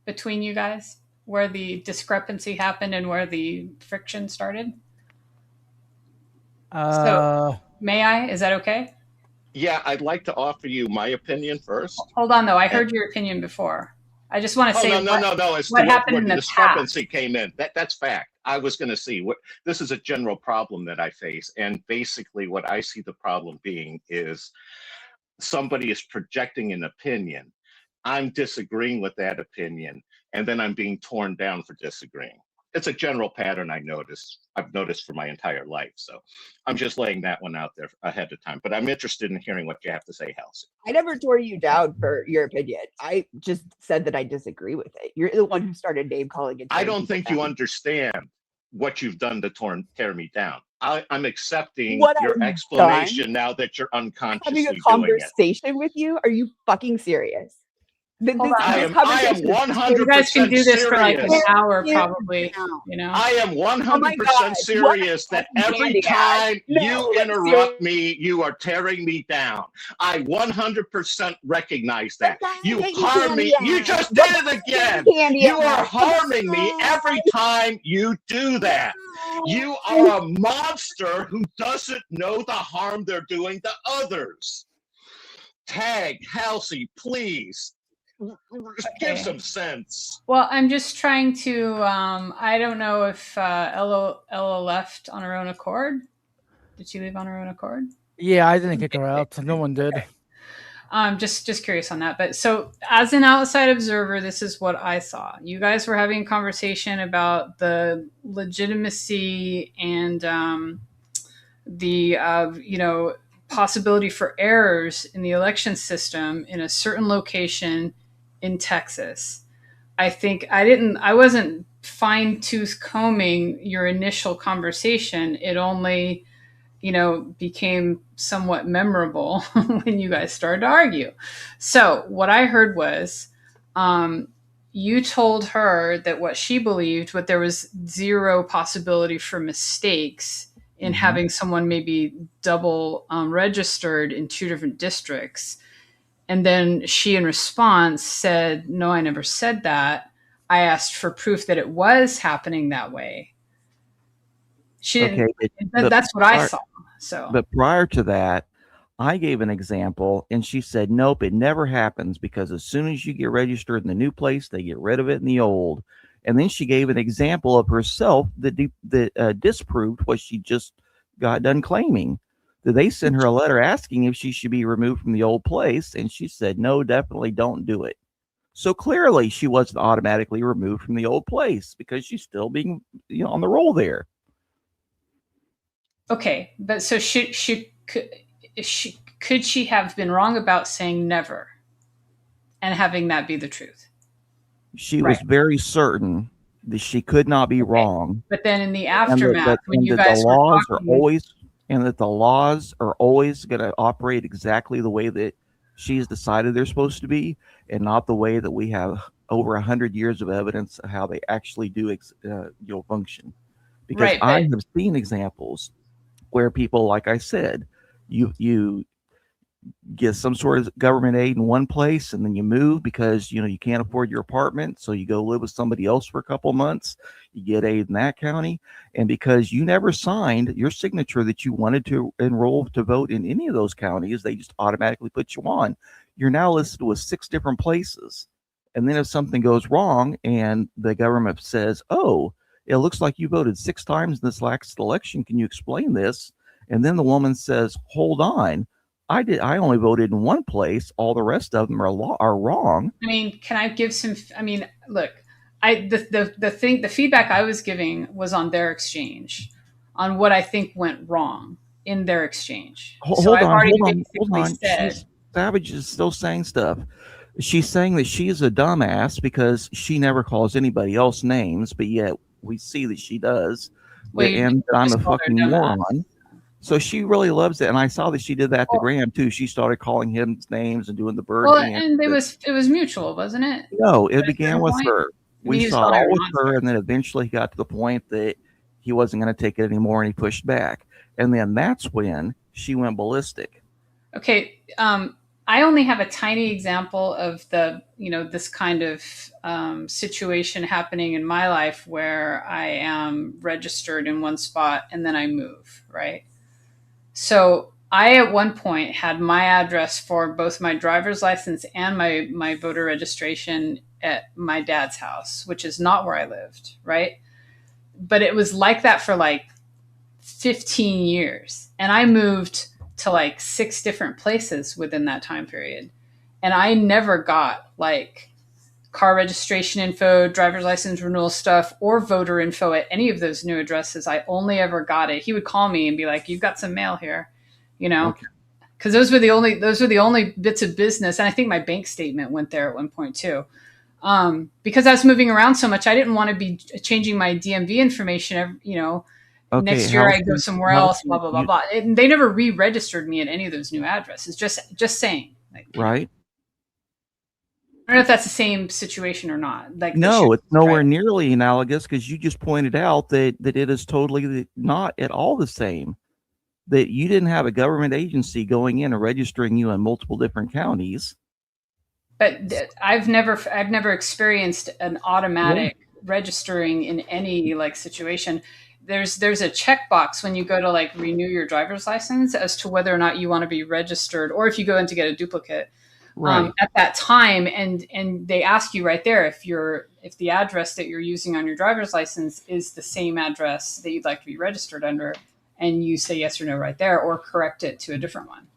between you guys? Where the discrepancy happened and where the friction started? So, may I? Is that okay? Yeah, I'd like to offer you my opinion first. Hold on, though. I heard your opinion before. I just want to say no. What happened in the the discrepancy past. came in. That's fact. I was going to see what this is a general problem that I face, and basically what I see the problem being is somebody is projecting an opinion. I'm disagreeing with that opinion, and then I'm being torn down for disagreeing. It's a general pattern I've noticed for my entire life. So I'm just laying that one out there ahead of time. But I'm interested in hearing what you have to say, Halsey. I never tore you down for your opinion. I just said that I disagree with it. You're the one who started name calling it. I don't think you understand what you've done to tear me down. I'm accepting your explanation now that you're unconsciously having a doing it. conversation with you. Are you fucking serious? I am 100% You guys can do this for like an serious. hour, probably. You know. I am 100% serious that every time you interrupt me, you are tearing me down. I 100% recognize that. You harm me. You just did it again. You are harming me every time you do that. You are a monster who doesn't know the harm they're doing to others. Tag, Halsey, please. Give some sense. Well, I'm just trying to. I don't know if Ella left on her own accord. Did she leave on her own accord? Yeah, I didn't kick her out. No one did. Just curious on that. But so, as an outside observer, this is what I saw. You guys were having a conversation about the legitimacy and the possibility for errors in the election system in a certain location in Texas. I think I wasn't fine-tooth combing your initial conversation. It only became somewhat memorable when you guys started to argue. So what I heard was, you told her that what she believed, but there was zero possibility for mistakes in having someone maybe double registered in 2 different districts. And then she, in response, said, no, I never said that. I asked for proof that it was happening that way. She didn't. That's what I saw. So, but prior to that, I gave an example, and she said, "Nope, it never happens because as soon as you get registered in the new place, they get rid of it in the old." And then she gave an example of herself that disproved what she just got done claiming. That they sent her a letter asking if she should be removed from the old place, and she said, "No, definitely don't do it." So clearly, she wasn't automatically removed from the old place because she's still being, on the roll there. Okay, but so could she have been wrong about saying never and having that be the truth? She was very certain that she could not be wrong. But then in the aftermath, when you that guys the were laws talking, are always, and that the laws are always going to operate exactly the way that she's decided they're supposed to be, and not the way that we have over 100 years of evidence of how they actually do function. Because I have seen examples where people, like I said, you get some sort of government aid in one place, and then you move because you can't afford your apartment, so you go live with somebody else for a couple of months. You get aid in that county, and because you never signed your signature that you wanted to enroll to vote in any of those counties, they just automatically put you on. You're now listed with 6 different places, and then if something goes wrong and the government says, "Oh, it looks like you voted 6 times in this last election, can you explain this?" And then the woman says, "Hold on, I only voted in one place. All the rest of them are wrong." I mean, can I give some? I mean, look, the feedback I was giving was on their exchange, on what I think went wrong in their exchange. Hold on. Savage is still saying stuff. She's saying that she's a dumbass because she never calls anybody else names, but yet we see that she does. And that I'm a fucking moron. So she really loves it, and I saw that she did that to Graham too. She started calling him names and doing the bird dance. And it was mutual, wasn't it? No, it began with her. We saw it all with her, and then eventually he got to the point that he wasn't going to take it anymore, and he pushed back. And then that's when she went ballistic. Okay, I only have a tiny example of this kind of situation happening in my life where I am registered in one spot and then I move, right? So I, at one point, had my address for both my driver's license and my voter registration at my dad's house, which is not where I lived, right? But it was like that for like 15 years. And I moved to like 6 different places within that time period. And I never got like car registration info, driver's license renewal stuff, or voter info at any of those new addresses. I only ever got it. He would call me and be like, "You've got some mail here," because those were the only bits of business. And I think my bank statement went there at one point too. Because I was moving around so much, I didn't want to be changing my DMV information. Next year I go somewhere else, blah blah blah blah. And they never re-registered me at any of those new addresses. Just saying, right? I don't know if that's the same situation or not. Like, no, it's nowhere nearly analogous, because you just pointed out that it is totally not at all the same. That you didn't have a government agency going in and registering you in multiple different counties. But I've never experienced an automatic registering in any like situation. There's a checkbox when you go to like renew your driver's license as to whether or not you want to be registered, or if you go in to get a duplicate. At that time, and they ask you right there if the address that you're using on your driver's license is the same address that you'd like to be registered under, and you say yes or no right there, or correct it to a different one.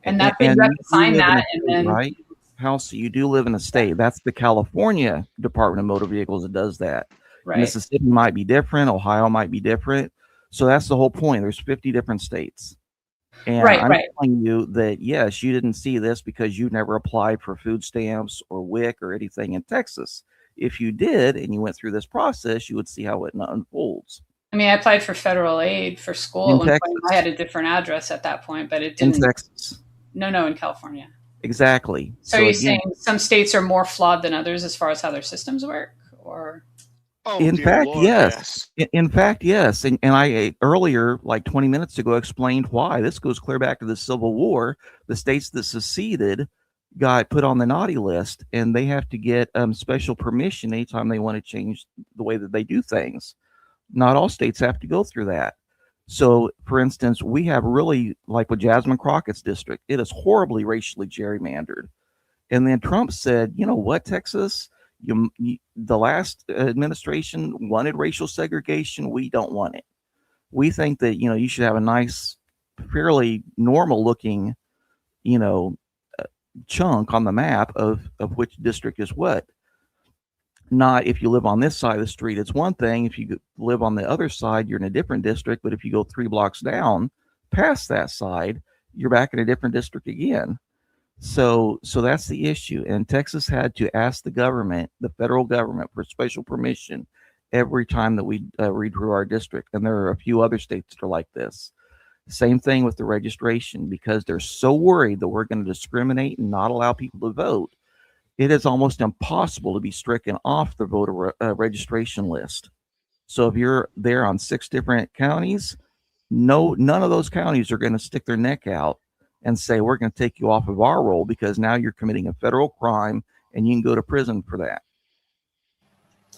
And that you have to sign that, and then right. House, you do live in a state. That's the California Department of Motor Vehicles that does that. Right. Mississippi might be different. Ohio might be different. So that's the whole point. There's 50 different states. And I'm telling you that, yes, you didn't see this because you never applied for food stamps or WIC or anything in Texas. If you did and you went through this process, you would see how it unfolds. I mean, I applied for federal aid for school In at one point. Texas. I had a different address at that point, but it In didn't. Texas. No, in California. Exactly. So you're saying some states are more flawed than others as far as how their systems work, or? In fact, yes. In fact, yes. And I earlier, like 20 minutes ago, explained why. This goes clear back to the Civil War. The states that seceded got put on the naughty list, and they have to get special permission anytime they want to change the way that they do things. Not all states have to go through that. So, for instance, we have really, like with Jasmine Crockett's district, it is horribly racially gerrymandered. And then Trump said, you know what, Texas, the last administration wanted racial segregation. We don't want it. We think that, you should have a nice, fairly normal looking, chunk on the map of which district is what. Not if you live on this side of the street, it's one thing. If you live on the other side, you're in a different district. But if you go 3 blocks down past that side, you're back in a different district again. So that's the issue. And Texas had to ask the government, the federal government, for special permission every time that we redrew our district. And there are a few other states that are like this. Same thing with the registration, because they're so worried that we're going to discriminate and not allow people to vote. It is almost impossible to be stricken off the voter registration list. So if you're there on 6 different counties, none of those counties are going to stick their neck out and say, we're going to take you off of our roll because now you're committing a federal crime and you can go to prison for that.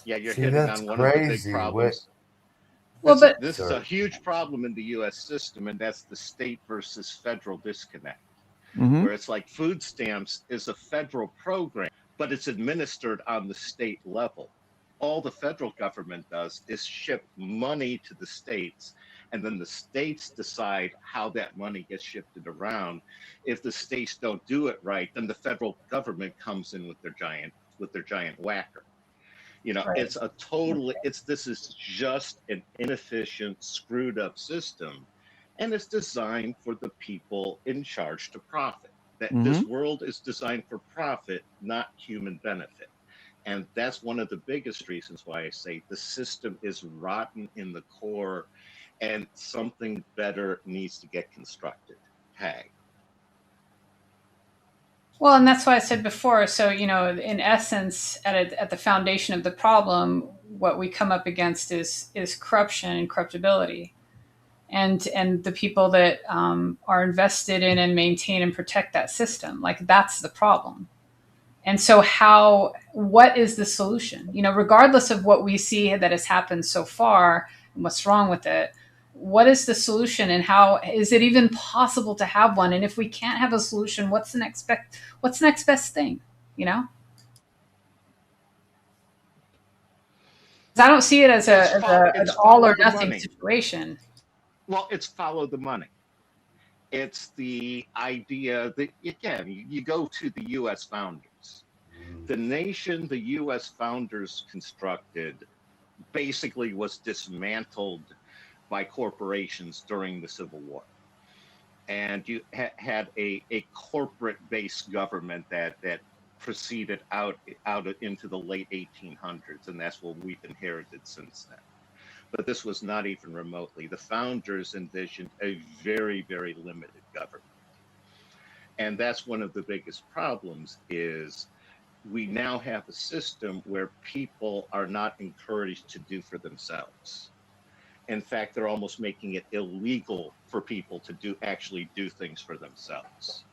Yeah, you're hitting on one of the big problems. This is a huge problem in the U.S. system, and that's the state versus federal disconnect. Where it's like food stamps is a federal program, but it's administered on the state level. All the federal government does is ship money to the states, and then the states decide how that money gets shifted around. If the states don't do it right, then the federal government comes in with their giant whacker. It's a this is just an inefficient, screwed up system. And it's designed for the people in charge to profit. This world is designed for profit, not human benefit. And that's one of the biggest reasons why I say the system is rotten in the core and something better needs to get constructed. Tag. Well, and that's why I said before. So, in essence, at the foundation of the problem, what we come up against is corruption and corruptibility. And the people that are invested in and maintain and protect that system, like that's the problem. And so what is the solution? Regardless of what we see that has happened so far and what's wrong with it, what is the solution and how is it even possible to have one? And if we can't have a solution, what's the next best thing? I don't see it as an all or nothing situation. Well, it's follow the money. It's the idea that, again, you go to the U.S. founders. The nation the U.S. founders constructed basically was dismantled by corporations during the Civil War. And you had a corporate-based government that proceeded out into the late 1800s, and that's what we've inherited since then. But this was not even remotely. The founders envisioned a very, very limited government. And that's one of the biggest problems is we now have a system where people are not encouraged to do for themselves. In fact, they're almost making it illegal for people to actually do things for themselves.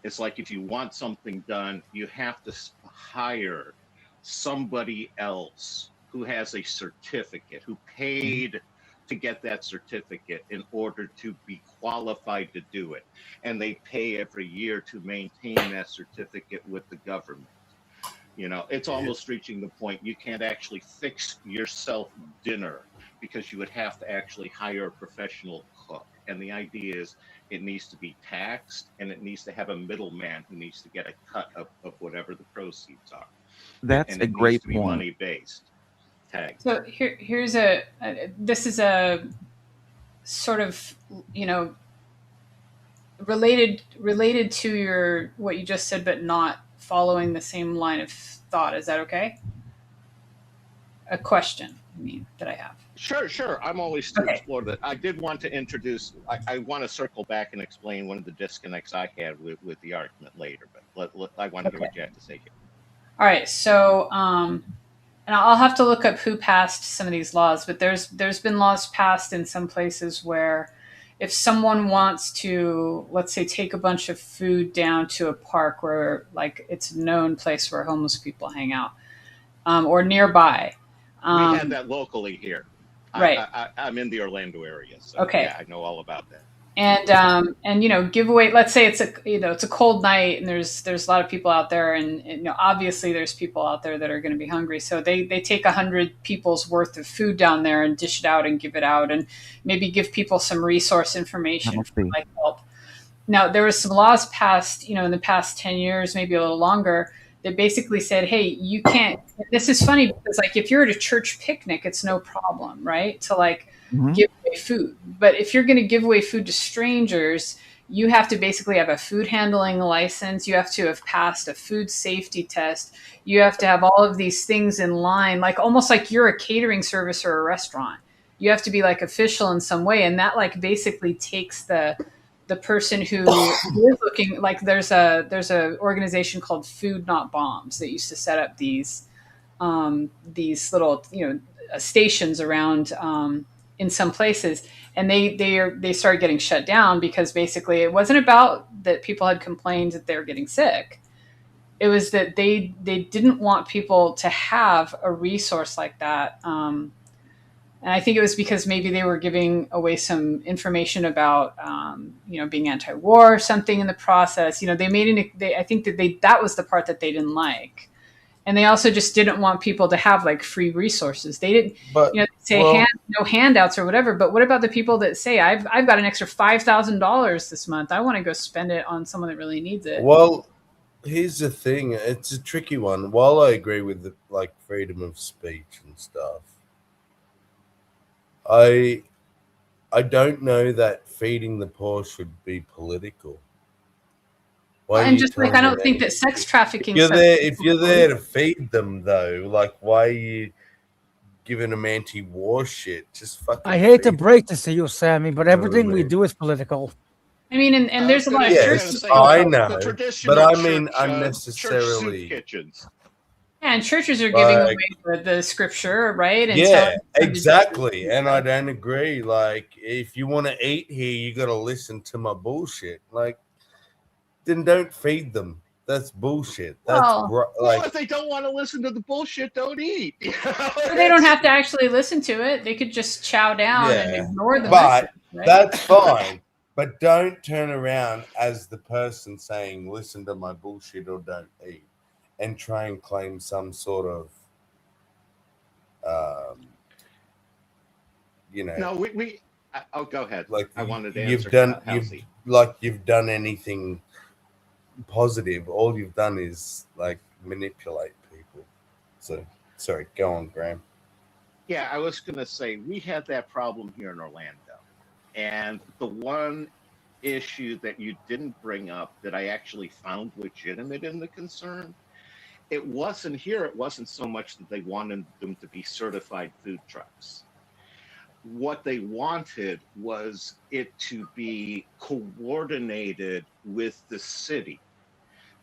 It's like if you want something done, you have to hire somebody else who has a certificate, who paid to get that certificate in order to be qualified to do it. And they pay every year to maintain that certificate with the government. It's almost reaching the point you can't actually fix yourself dinner because you would have to actually hire a professional cook. And the idea is it needs to be taxed and it needs to have a middleman who needs to get a cut of whatever the proceeds are. That's a great point. Money based. Tag. So this is a sort of, related to what you just said, but not following the same line of thought. Is that okay? A question, that I have. Sure. I'm always to explore that. I did want to introduce. I want to circle back and explain one of the disconnects I had with the argument later. But I want to hear what you have to say here. All right, so and I'll have to look up who passed some of these laws, but there's been laws passed in some places where if someone wants to, let's say, take a bunch of food down to a park where like it's a known place where homeless people hang out, or nearby. We had that locally here. Right. I'm in the Orlando area, so Okay. yeah, I know all about that. And give away. Let's say it's a cold night and there's a lot of people out there, and obviously there's people out there that are going to be hungry. So they take 100 people's worth of food down there and dish it out and give it out, and maybe give people some resource information for like help. Now there was some laws passed, in the past 10 years, maybe a little longer, that basically said, hey, you can't. This is funny because like if you're at a church picnic, it's no problem, right? To like give away food. But if you're going to give away food to strangers, you have to basically have a food handling license. You have to have passed a food safety test. You have to have all of these things in line, like almost like you're a catering service or a restaurant. You have to be like official in some way. And that like basically takes the person who is looking, like there's a organization called Food Not Bombs that used to set up these little stations around in some places, and they started getting shut down because basically it wasn't about that people had complained that they were getting sick. It was that they didn't want people to have a resource like that. And I think it was because maybe they were giving away some information about, being anti-war or something in the process. They made I think that was the part that they didn't like. And they also just didn't want people to have like free resources. They didn't, say no handouts or whatever. But what about the people that say, I've got an extra $5,000 this month. I want to go spend it on someone that really needs it. Well, here's the thing. It's a tricky one. While I agree with the freedom of speech and stuff, I don't know that feeding the poor should be political. And just like I don't think that sex trafficking. If you're there to feed them, though, like why are you giving them anti-war shit? Just fucking. I hate to break this to you, Sammy, but everything we do is political. I mean, and there's a lot of yes, I know, but I mean unnecessarily. Yeah, and churches are giving away the scripture, right? And yeah, exactly. And I don't agree. Like, if you want to eat here, you got to listen to my bullshit. Like, then don't feed them. That's bullshit. That's well, if they don't want to listen to the bullshit, don't eat. Or they don't have to actually listen to it. They could just chow down and ignore the message. Right? That's fine. But don't turn around as the person saying, listen to my bullshit or don't eat, and try and claim some sort of, No, I'll go ahead. Like I wanted to you've answer. you've done anything positive. All you've done is like manipulate people. So, sorry, go on, Graham. Yeah, I was going to say we had that problem here in Orlando. And the one issue that you didn't bring up that I actually found legitimate in the concern, it wasn't so much that they wanted them to be certified food trucks. What they wanted was it to be coordinated with the city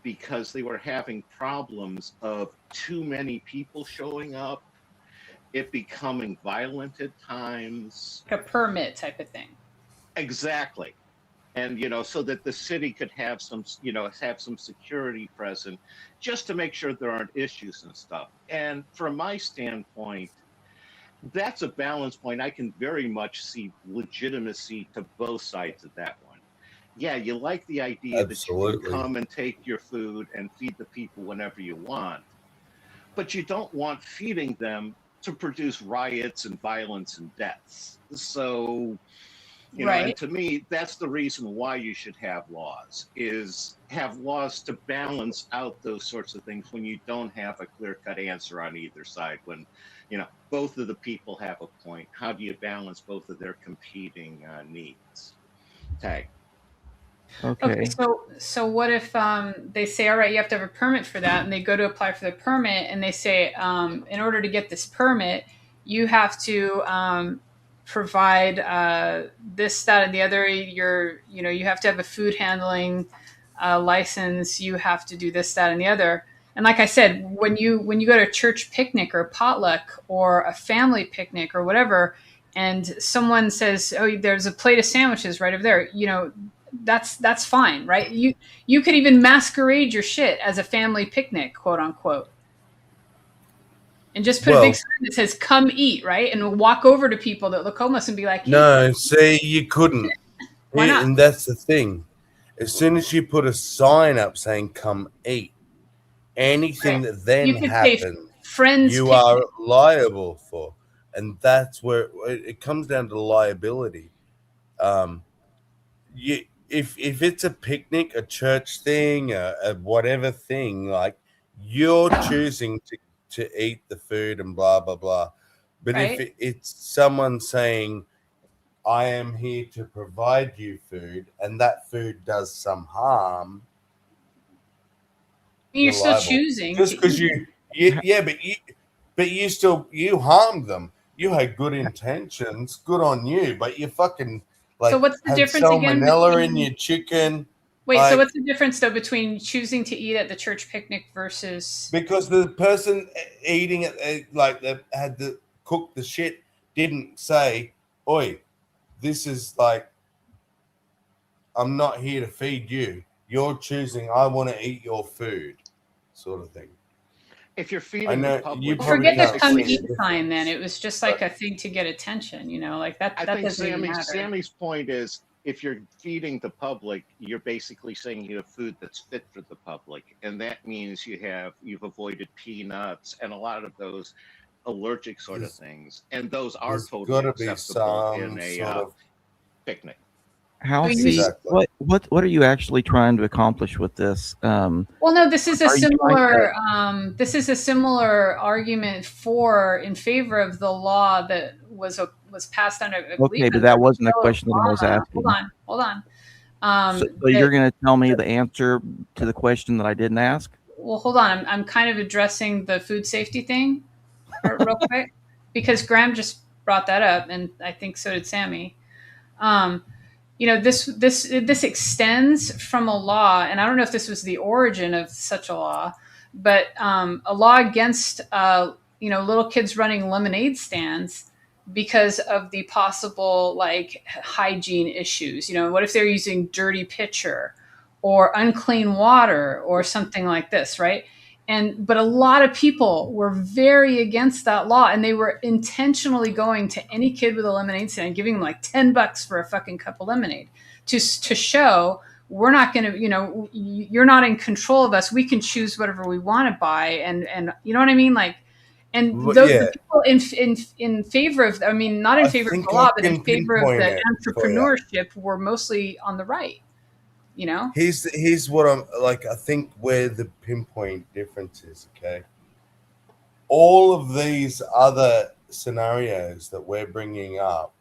because they were having problems of too many people showing up, it becoming violent at times. Like a permit type of thing. Exactly. And, so that the city could have some security present just to make sure there aren't issues and stuff. And from my standpoint, that's a balance point. I can very much see legitimacy to both sides of that one. Yeah, you like the idea that you can come and take your food and feed the people whenever you want, but you don't want feeding them to produce riots and violence and deaths. So, and to me, that's the reason why you should have laws, is have laws to balance out those sorts of things when you don't have a clear-cut answer on either side. When, both of the people have a point. How do you balance both of their competing needs? Tag. Okay. So what if they say, all right, you have to have a permit for that, and they go to apply for the permit, and they say, in order to get this permit, you have to provide this, that, and the other. You have to have a food handling license. You have to do this, that, and the other. And like I said, when you go to a church picnic or a potluck or a family picnic or whatever, and someone says, "Oh, there's a plate of sandwiches right over there," that's fine, right? You could even masquerade your shit as a family picnic, quote unquote, and just put a big sign that says "Come eat," right? And walk over to people that look homeless and be like, "Hey, No, see, you couldn't. Why not? And that's the thing. As soon as you put a sign up saying "Come eat," anything that then you could say happens, friends you picnic." are liable for, and that's where it comes down to liability. If it's a picnic, a church thing, a whatever thing, like you're choosing to eat the food and blah blah blah. But Right. if it's someone saying, "I am here to provide you food," and that food does some harm, You're still liable. choosing Just to because eat. but you harmed them. You had good intentions, good on you, but you fucking So what's the had difference again salmonella in between? your chicken. Wait, so what's the difference though between choosing to eat at the church picnic versus? Because the person eating it, that had to cook the shit, didn't say, "Oi, this is I'm not here to feed you. You're choosing. I want to eat your food," sort of thing. If you're I feeding know the public, you Well, probably forget the can't come see eat the sign. Then difference. it was just like a thing to get attention. Like that. I That think doesn't even matter. Sammy's point is, if you're feeding the public, you're basically saying you have food that's fit for the public, and that means you've avoided peanuts and a lot of those allergic sort of things, and those are There's totally got to be acceptable in some a sort of picnic. How But see Exactly. what are you actually trying to accomplish with this? Well, no, this is a Are you trying to- similar argument in favor of the law that was passed under. I believe Okay, but under that wasn't the Michelle question that I was Obama. asking. Hold on. So you're going to tell me the answer to the question that I didn't ask? Well, hold on. I'm kind of addressing the food safety thing real quick because Graham just brought that up, and I think so did Sammy. This extends from a law, and I don't know if this was the origin of such a law, but a law against little kids running lemonade stands because of the possible hygiene issues. What if they're using dirty pitcher or unclean water or something like this, right? But a lot of people were very against that law, and they were intentionally going to any kid with a lemonade stand and giving them like $10 for a fucking cup of lemonade to show we're not going to, you're not in control of us. We can choose whatever we want to buy, and you know what I mean, the people in favor of, not in I favor of think the I law, but in can favor of pinpoint the it for you. entrepreneurship were mostly on the right. Here's what I'm like. I think where the pinpoint difference is. Okay, all of these other scenarios that we're bringing up,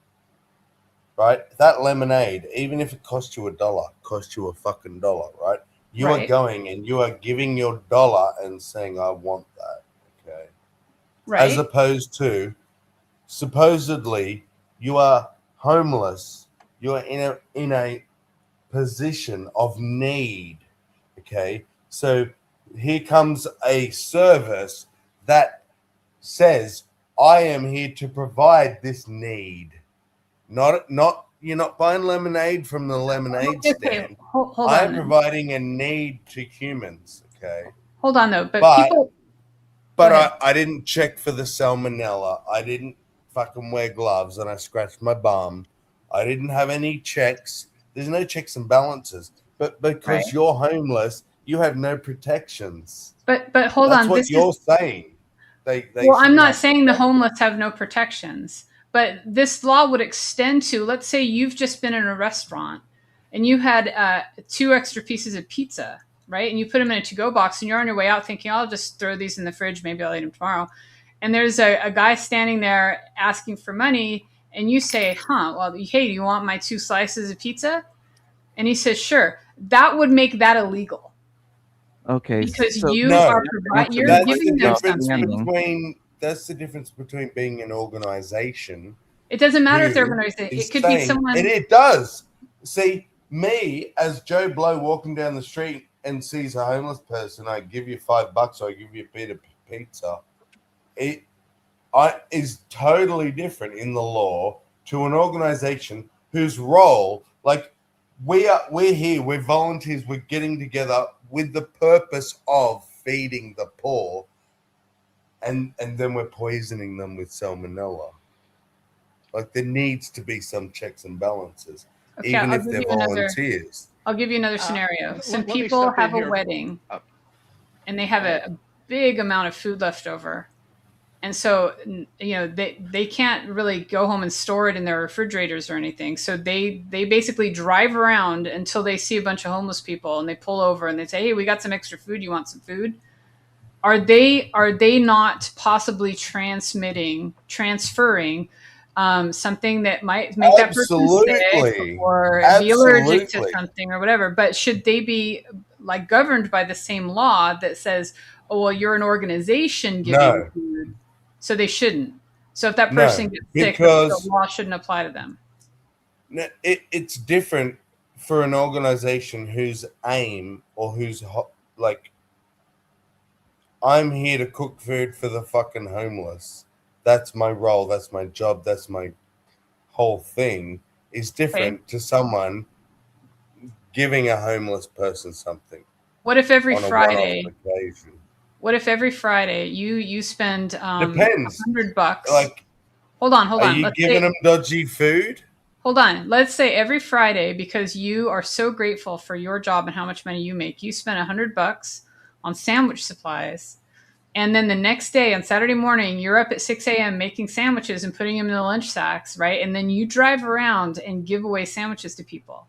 right? That lemonade, even if it cost you $1, cost you a fucking $1, right? You are going and you are giving your dollar and saying, "I want that." Okay, right? As opposed to supposedly you are homeless. You are in a position of need. Okay, so here comes a service that says, "I am here to provide this need." Not you're not buying lemonade from the lemonade stand. Hold I on am then. providing a need to humans. Okay, Hold on though, but people. But I didn't check for the salmonella. I didn't fucking wear gloves, and I scratched my bum. I didn't have any checks. There's no checks and balances. But because you're homeless, you have no protections. But hold That's on. what you're saying. Well, I'm not saying the homeless have no protections, but this law would extend to, let's say you've just been in a restaurant and you had 2 extra pieces of pizza, right? And you put them in a to-go box and you're on your way out thinking, I'll just throw these in the fridge. Maybe I'll eat them tomorrow. And there's a guy standing there asking for money. And you say, well, hey, do you want my 2 slices of pizza? And he says, sure. That would make that illegal. Okay, Because so you're giving them difference something. between that's the difference between being an organization. It doesn't matter if they're who organized. It is could be saying- someone. And it does. See, me as Joe Blow walking down the street and sees a homeless person, I give you $5 or I give you a bit of pizza. It is totally different in the law to an organization whose role, like we're here, we're volunteers, we're getting together with the purpose of feeding the poor, and then we're poisoning them with salmonella. Like there needs to be some checks and balances, Okay, even I'll if give they're you another. volunteers. I'll give you another scenario. Some let me people step in have a here. wedding, and they have a big amount of food left over, and so they can't really go home and store it in their refrigerators or anything. So they basically drive around until they see a bunch of homeless people, and they pull over and they say, "Hey, we got some extra food. You want some food?" Are they not possibly transferring something that might make that person sick or be allergic to something or whatever? But should they be like governed by the same law that says, "Oh, well, you're an organization giving food," so they shouldn't? So if that person gets sick, the law shouldn't apply to them. It's different for an organization whose aim or whose like, I'm here to cook food for the fucking homeless. That's my role. That's my job. That's my whole thing. Is different to someone giving a homeless person something. What if every on a Friday? one-off occasion? What if every Friday you spend Depends. $100? Like, hold on. Are you giving them dodgy food? Hold on. Let's say every Friday, because you are so grateful for your job and how much money you make, you spend $100 on sandwich supplies. And then the next day on Saturday morning, you're up at 6 a.m. making sandwiches and putting them in the lunch sacks, right? And then you drive around and give away sandwiches to people.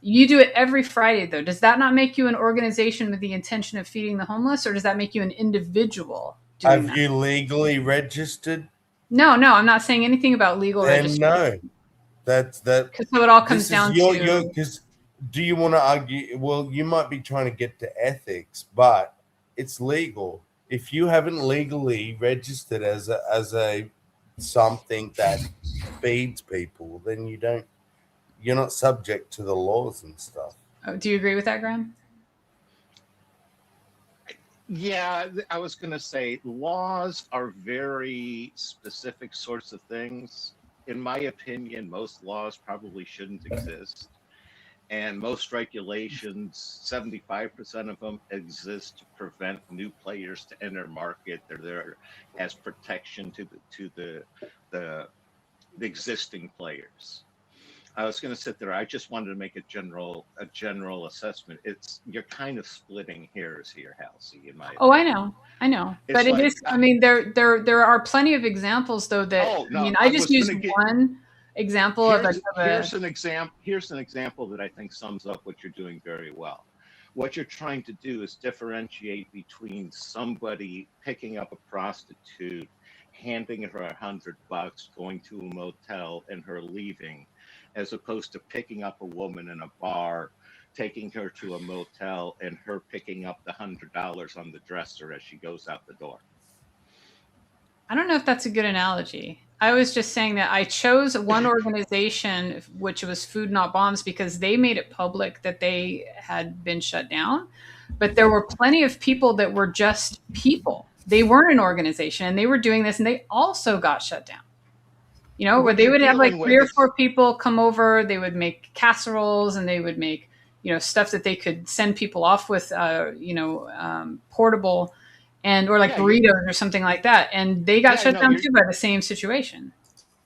You do it every Friday, though. Does that not make you an organization with the intention of feeding the homeless, or does that make you an individual doing that? Have you legally registered? No, I'm not saying anything about legal Then registration. no. That's that. Because so it all comes down to. Because do you want to argue? Well, you might be trying to get to ethics, but it's legal. If you haven't legally registered as a something that feeds people, then you're not subject to the laws and stuff. Oh, do you agree with that, Graham? Yeah, I was going to say laws are very specific sorts of things. In my opinion, most laws probably shouldn't exist. And most regulations, 75% of them exist to prevent new players to enter market. They're there as protection to the existing players. I was going to sit there. I just wanted to make a general assessment. You're kind of splitting hairs here, Halsey. In my opinion. I know, It's but like, it is. I mean, there are plenty of examples though that. I just used one example here's an example that I think sums up what you're doing very well. What you're trying to do is differentiate between somebody picking up a prostitute, handing her $100, going to a motel, and her leaving, as opposed to picking up a woman in a bar, taking her to a motel, and her picking up the $100 on the dresser as she goes out the door. I don't know if that's a good analogy. I was just saying that I chose one organization, which was Food Not Bombs, because they made it public that they had been shut down. But there were plenty of people that were just people. They weren't an organization, and they were doing this, and they also got shut down. Where they would have like 3 or 4 people come over. They would make casseroles, and they would make, stuff that they could send people off with, portable. Or like burritos or something like that, and they got shut down too by the same situation.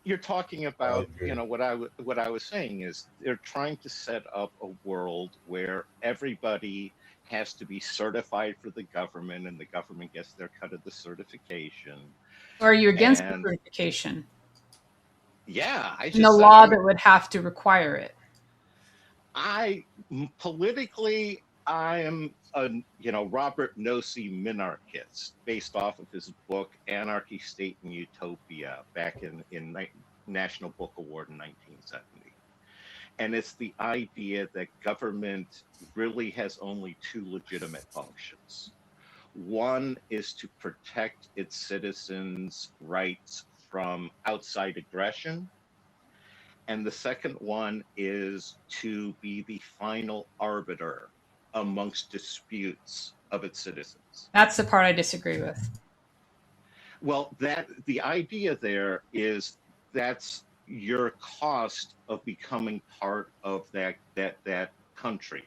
You're talking about, what I was saying is they're trying to set up a world where everybody has to be certified for the government, and the government gets their cut of the certification. Or are you against the certification? Yeah, the law that would have to require it. Politically, I am a Robert Nosy minarchist, based off of his book Anarchy, State, and Utopia back in National Book Award in 1970. And it's the idea that government really has only 2 legitimate functions. One is to protect its citizens' rights from outside aggression. And the second one is to be the final arbiter amongst disputes of its citizens. That's the part I disagree with. Well, the idea there is that's your cost of becoming part of that country,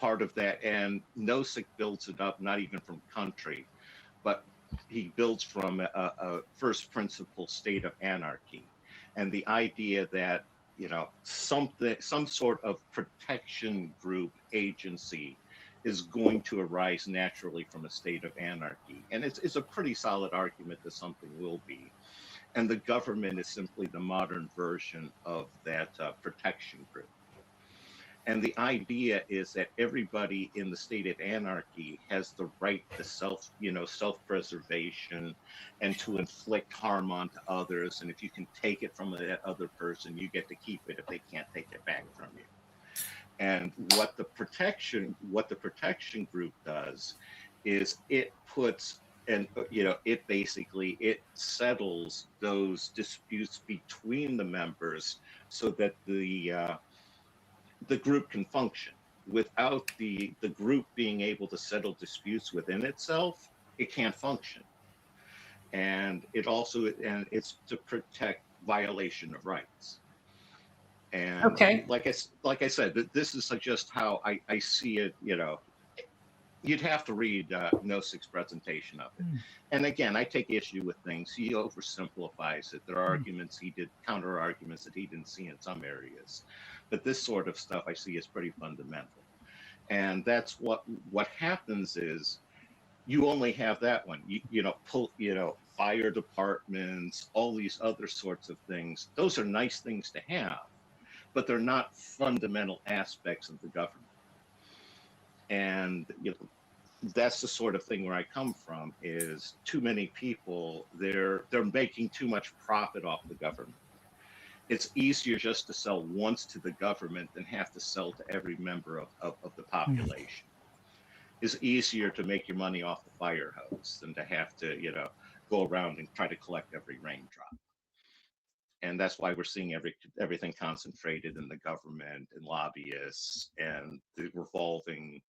part of that. And Nozick builds it up not even from country, but he builds from a first principle state of anarchy, and the idea that some sort of protection group agency is going to arise naturally from a state of anarchy. And it's a pretty solid argument that something will be. And the government is simply the modern version of that protection group. And the idea is that everybody in the state of anarchy has the right to self-preservation and to inflict harm onto others. And if you can take it from that other person, you get to keep it if they can't take it back from you. And what the protection group does is it puts, and it settles those disputes between the members so that the group can function. Without the group being able to settle disputes within itself, it can't function. And it's to protect violation of rights. And okay, like I said, this is just how I see it. You'd have to read Nozick's presentation of it. And again, I take issue with things. He oversimplifies it. There are counter arguments that he didn't see in some areas. But this sort of stuff I see is pretty fundamental. And that's what happens is you only have that one. Fire departments, all these other sorts of things. Those are nice things to have, but they're not fundamental aspects of the government. And that's the sort of thing where I come from is too many people, they're making too much profit off the government. It's easier just to sell once to the government than have to sell to every member of the population. It's easier to make your money off the fire hose than to have to, go around and try to collect every raindrop. And that's why we're seeing everything concentrated in the government and lobbyists and the revolving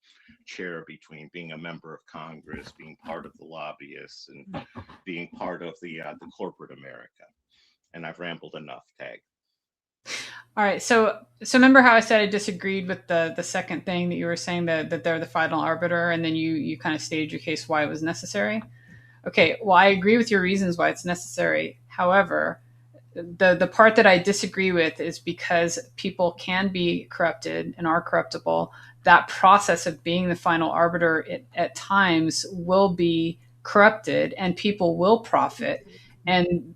chair between being a member of Congress, being part of the lobbyists, and being part of the corporate America. And I've rambled enough, Tag. All right. So remember how I said I disagreed with the second thing that you were saying, that they're the final arbiter, and then you kind of stated your case why it was necessary. Okay. Well, I agree with your reasons why it's necessary. However, the part that I disagree with is because people can be corrupted and are corruptible. That process of being the final arbiter at times will be corrupted, and people will profit. And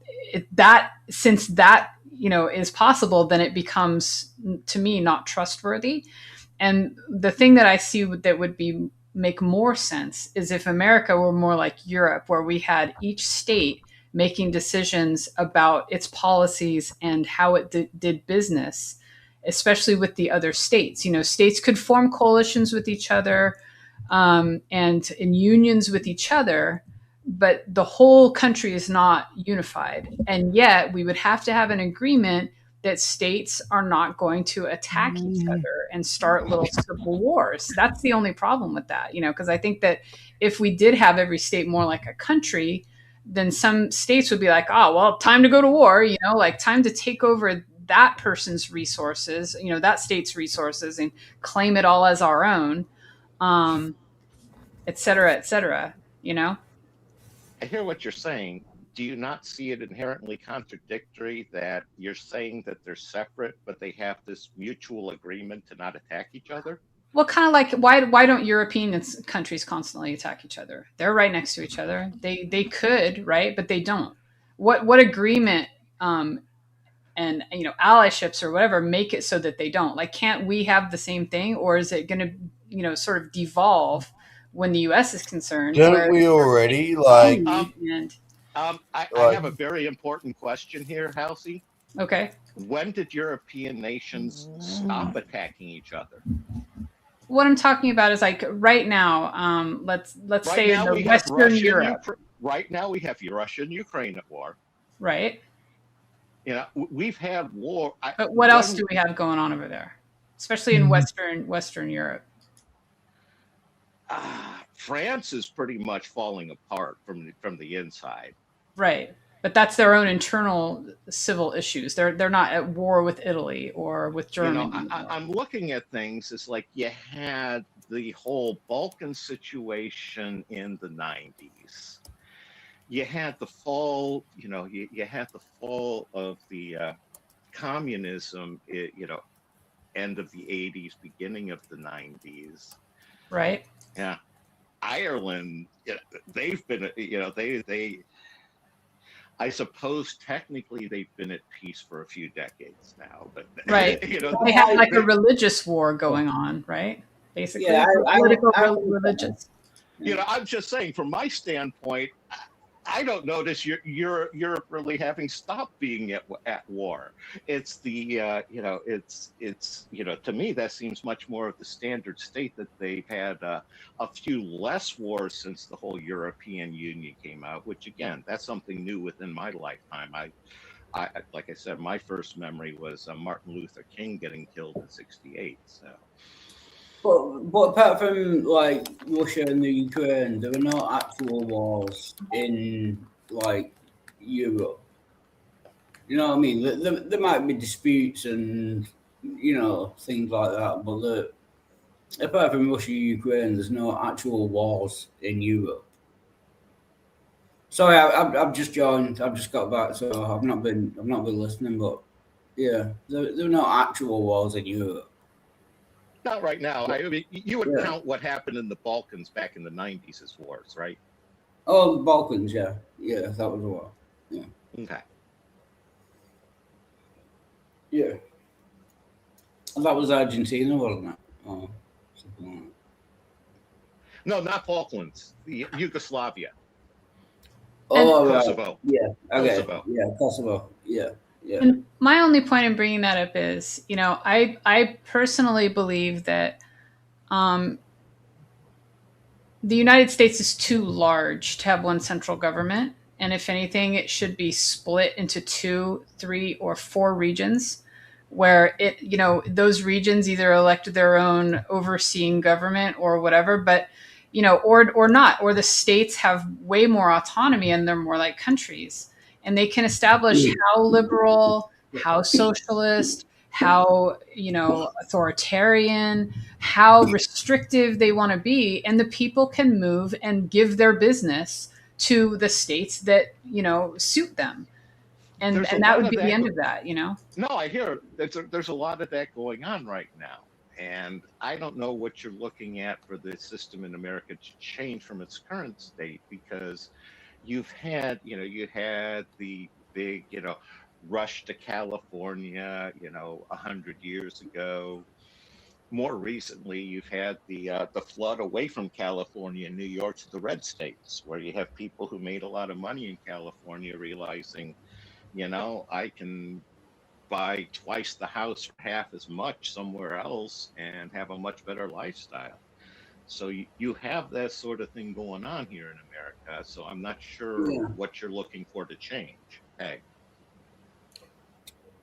since that is possible, then it becomes, to me, not trustworthy. And the thing that I see that would make more sense is if America were more like Europe, where we had each state making decisions about its policies and how it did business, especially with the other states. States could form coalitions with each other and in unions with each other, but the whole country is not unified. And yet we would have to have an agreement that states are not going to attack each other and start little civil wars. That's the only problem with that, because I think that if we did have every state more like a country, then some states would be like, oh, well, time to go to war, time to take over that person's resources, that state's resources, and claim it all as our own, et cetera, et cetera, I hear what you're saying. Do you not see it inherently contradictory that you're saying that they're separate, but they have this mutual agreement to not attack each other? Well, kind of like why don't European countries constantly attack each other? They're right next to each other. They could, right, but they don't. What agreement and allyships or whatever make it so that they don't? Like, can't we have the same thing, or is it going to sort of devolve when the U.S. is concerned? Don't we already I have a very important question here, Halsey. Okay. When did European nations stop attacking each other? What I'm talking about is like right now, let's Right say in now the we have Western Russia and Europe, right now we have Russia and Ukraine at war. right? You know, we've had war. But what else do we have going on over there, especially in Western Europe? France is pretty much falling apart from the inside. Right, but that's their own internal civil issues. They're not at war with Italy or with Germany. You know, I'm looking at things. It's like you had the whole Balkan situation in the 90s. You had the fall. You know, you had the fall of the communism. You know, end of the 80s, beginning of the 90s. Right. Yeah. Ireland, they've been, you know, they I suppose technically they've been at peace for a few decades now, but right. You know, they have like a religious war going on, right? Basically, Yeah, political, religious. You know, I'm just saying, from my standpoint, I don't notice you're really having stopped being at war. It's the you know, it's you know, to me that seems much more of the standard state, that they've had a few less wars since the whole European Union came out, which again, that's something new within my lifetime. I like I said, my first memory was Martin Luther King getting killed in '68. So. But apart from like Russia and the Ukraine, there are no actual wars in like Europe. You know what I mean? There might be disputes and you know things like that, but apart from Russia and Ukraine, there's no actual wars in Europe. Sorry, I've just joined. I've just got back, so I've not been listening. But yeah, there are no actual wars in Europe. Not right now. I mean, you would count what happened in the Balkans back in the 90s as wars, right? Oh, the Balkans, yeah. Yeah, that was a war. Yeah. Okay. Yeah. That was Argentina, wasn't it? Oh, something like that. No, not Falklands. The Yugoslavia. Oh, Kosovo. Right. Yeah. Okay. Kosovo. Yeah, Kosovo. Yeah. Yeah. And my only point in bringing that up is, you know, I personally believe that the United States is too large to have one central government. And if anything, it should be split into 2, 3, or 4 regions where it, you know, those regions either elect their own overseeing government or whatever, but, you know, or not, or the states have way more autonomy and they're more like countries. And they can establish how liberal, how socialist, how, you know, authoritarian, how restrictive they want to be, and the people can move and give their business to the states that, you know, suit them. And that would be the end of that, you know? No, I hear there's a lot of that going on right now. And I don't know what you're looking at for the system in America to change from its current state, because you've had, you know, you had the big, you know, rush to California, you know, 100 years ago. More recently, you've had the flood away from California and New York to the red states, where you have people who made a lot of money in California realizing, you know, I can buy twice the house for half as much somewhere else and have a much better lifestyle. So you have that sort of thing going on here in America. So I'm not sure what you're looking for to change. Hey.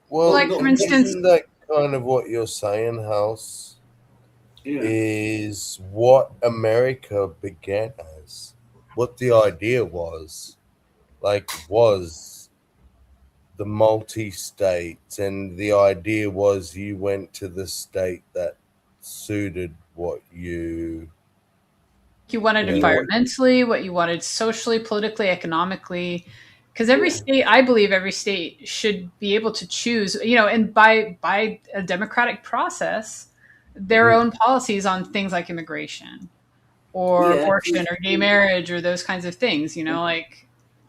Well, like, for instance, isn't that kind of what you're saying, House? Yeah. Is what America began as, what the idea was, like, was the multi-states, and the idea was you went to the state that suited what you wanted environmentally, what you wanted socially, politically, economically, because every state, I believe every state should be able to choose, you know, and by a democratic process, their own policies on things like immigration or abortion or gay marriage or those kinds of things, you know, like.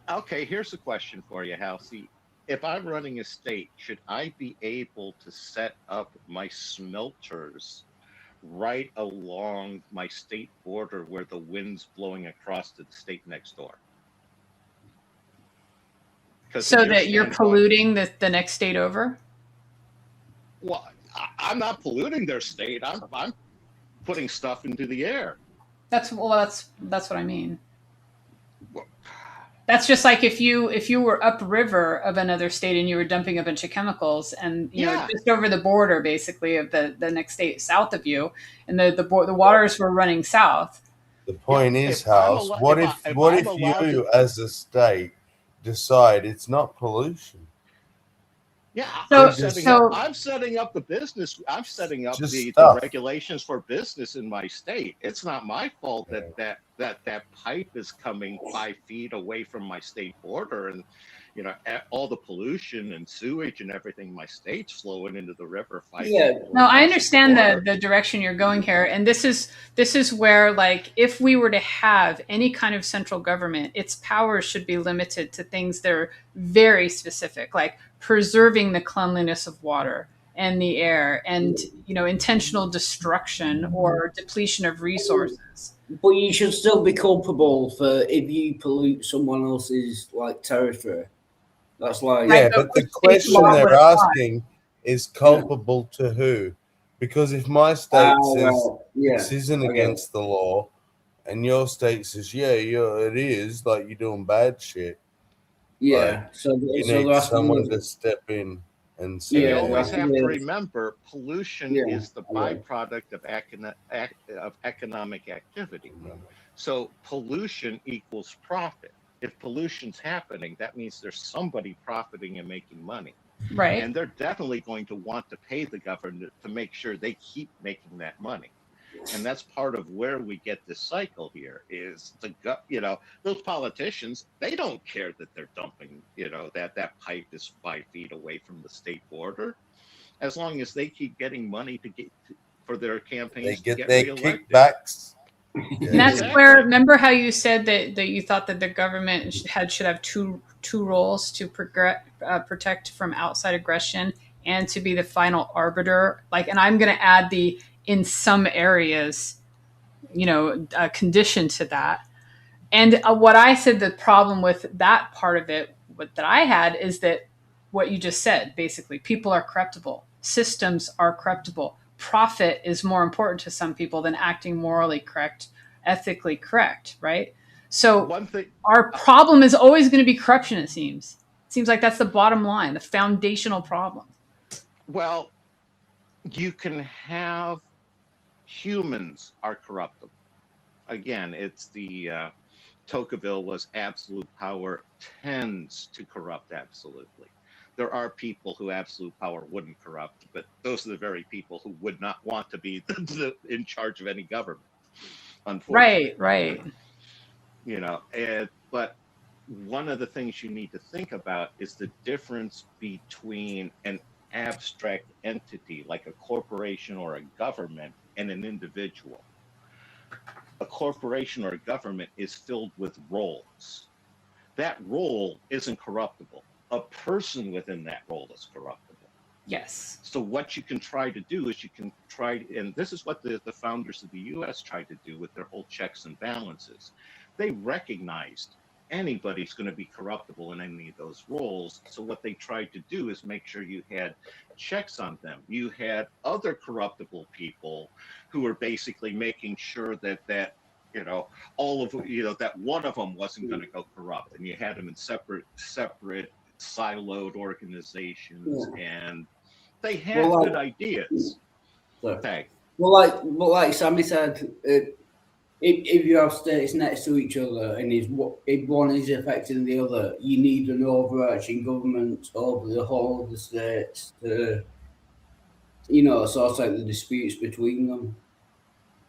Okay, here's a question for you, Halsey. If I'm running a state, should I be able to set up my smelters right along my state border where the wind's blowing across to the state next door? So that you're polluting the next state over? Well, I'm not polluting their state. I'm putting stuff into the air. That's what I mean. That's just like if you were upriver of another state and you were dumping a bunch of chemicals and you know just over the border basically of the next state south of you, and the waters were running south. The point is, House, what if you as a state decide it's not pollution? Yeah, So I'm setting up the business. I'm setting up the regulations for business in my state. It's not my fault that pipe is coming 5 feet away from my state border, and you know all the pollution and sewage and everything in my state's flowing into the river. No, I understand the direction you're going here, and this is where, like, if we were to have any kind of central government, its powers should be limited to things that are very specific, like preserving the cleanliness of water and the air, and you know, intentional destruction or depletion of resources. But you should still be culpable for if you pollute someone else's like territory. That's like but the question they're asking is culpable to who? Because if my state says this isn't against the law, and your state says it is, like you're doing bad shit. Like, so you need someone to step in and say. You always have to remember, pollution is the byproduct of economic activity. So pollution equals profit. If pollution's happening, that means there's somebody profiting and making money. Right. And they're definitely going to want to pay the government to make sure they keep making that money. And that's part of where we get this cycle here is those politicians, they don't care that they're dumping, that pipe is 5 feet away from the state border. As long as they keep getting money for their campaigns, they get their kickbacks. And that's where, remember how you said that you thought that the government should have two roles to protect from outside aggression and to be the final arbiter. Like, and I'm going to add in some areas, condition to that. And what I said, the problem with that part of it, that I had, is that what you just said, basically, people are corruptible. Systems are corruptible. Profit is more important to some people than acting morally correct, ethically correct, right? So our problem is always going to be corruption, it seems. It seems like that's the bottom line, the foundational problem. Well, you can have humans are corruptible. Again, it's the Tocqueville was absolute power tends to corrupt absolutely. There are people who absolute power wouldn't corrupt, but those are the very people who would not want to be in charge of any government. Unfortunately. Right. But one of the things you need to think about is the difference between an abstract entity like a corporation or a government and an individual. A corporation or a government is filled with roles. That role isn't corruptible. A person within that role is corruptible. Yes. So what you can try to do is and this is what the founders of the U.S. tried to do with their whole checks and balances. They recognized anybody's going to be corruptible in any of those roles. So what they tried to do is make sure you had checks on them. You had other corruptible people who were basically making sure that all of that one of them wasn't going to go corrupt, and you had them in separate siloed organizations, and they had good ideas. Okay. Well, like Sammy said, if you have states next to each other and if one is affecting the other, you need an overarching government over the whole of the states to, sort out the disputes between them.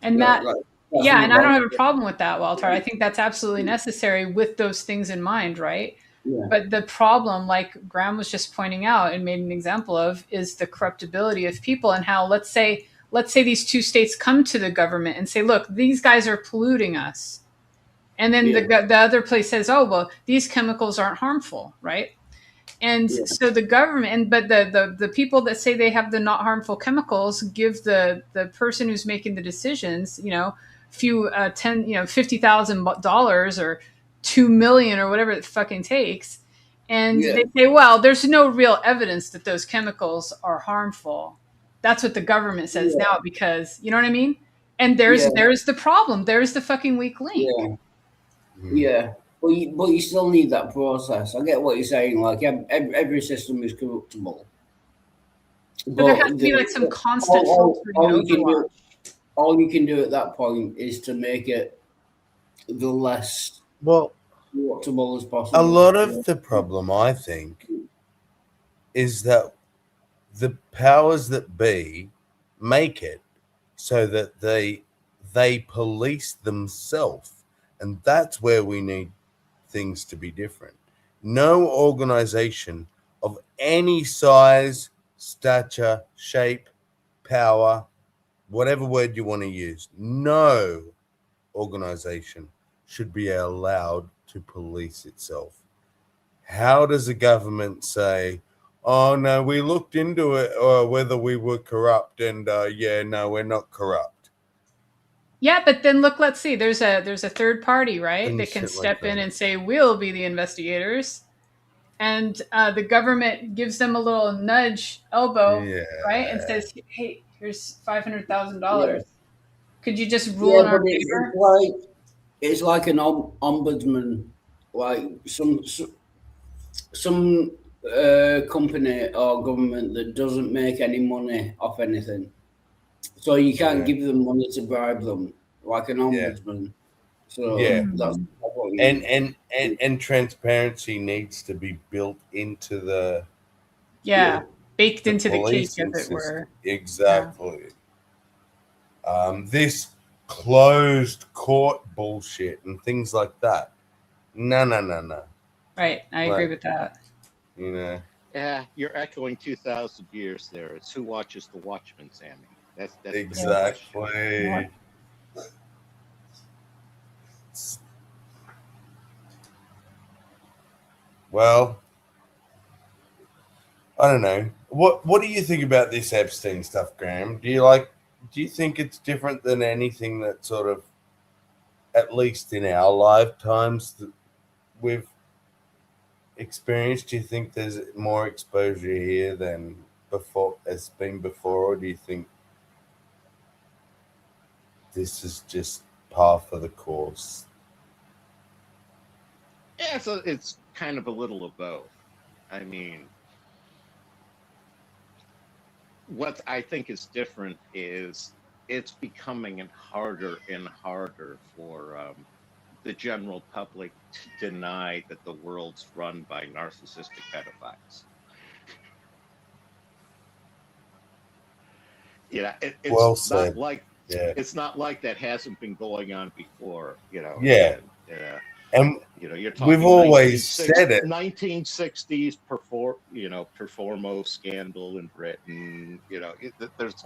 And and I don't have a problem with that, Walter. I think that's absolutely necessary with those things in mind, right? Yeah. But the problem, like Graham was just pointing out and made an example of, is the corruptibility of people, and how, let's say these two states come to the government and say, look, these guys are polluting us. And then the other place says, oh, well, these chemicals aren't harmful, right? And so the government, but the people that say they have the not harmful chemicals give the person who's making the decisions, $50,000 or $2 million or whatever it fucking takes. And they say, well, there's no real evidence that those chemicals are harmful. That's what the government says now, because, you know what I mean? And there's the problem. There's the fucking weak link. Yeah. Yeah. But you still need that process. I get what you're saying. Like every system is corruptible. But there has to be like some constant filtering and overwatch. All you can do at that point is to make it the less corruptible as possible. A lot of the problem, I think, is that the powers that be make it so that they police themselves, and that's where we need things to be different. No organization of any size, stature, shape, power, whatever word you want to use, no organization should be allowed to police itself. How does the government say, oh no, we looked into it, or whether we were corrupt, and yeah, no, we're not corrupt? Yeah, but then look, let's see. There's a third party, right? And That can shit like step in that. and say, we'll be the investigators. And the government gives them a little nudge elbow, right? And says, hey, here's $500,000. Could you just rule in our favor? It's like an ombudsman, like some company or government that doesn't make any money off anything. So you can't give them money to bribe them, like an ombudsman. So that's what you need. And transparency needs to be built into the baked into the cake, policing as it were. system. Exactly. This closed court bullshit and things like that. No. Right, I agree with that. You know. Yeah, you're echoing 2,000 years there. It's who watches the Watchmen, Sammy. That's exactly. Well, I don't know. What do you think about this Epstein stuff, Graham? Do you think it's different than anything that sort of, at least in our lifetimes, that we've experienced? Do you think there's more exposure here than before has been before, or do you think this is just par for the course? Yeah, so it's kind of a little of both. I mean, what I think is different is it's becoming harder and harder for the general public to deny that the world's run by narcissistic pedophiles. Yeah, it's Well not said. like it's not like that hasn't been going on before, you know. And you know, you're talking we've always said it. 1960s Performo scandal in Britain. You know, there's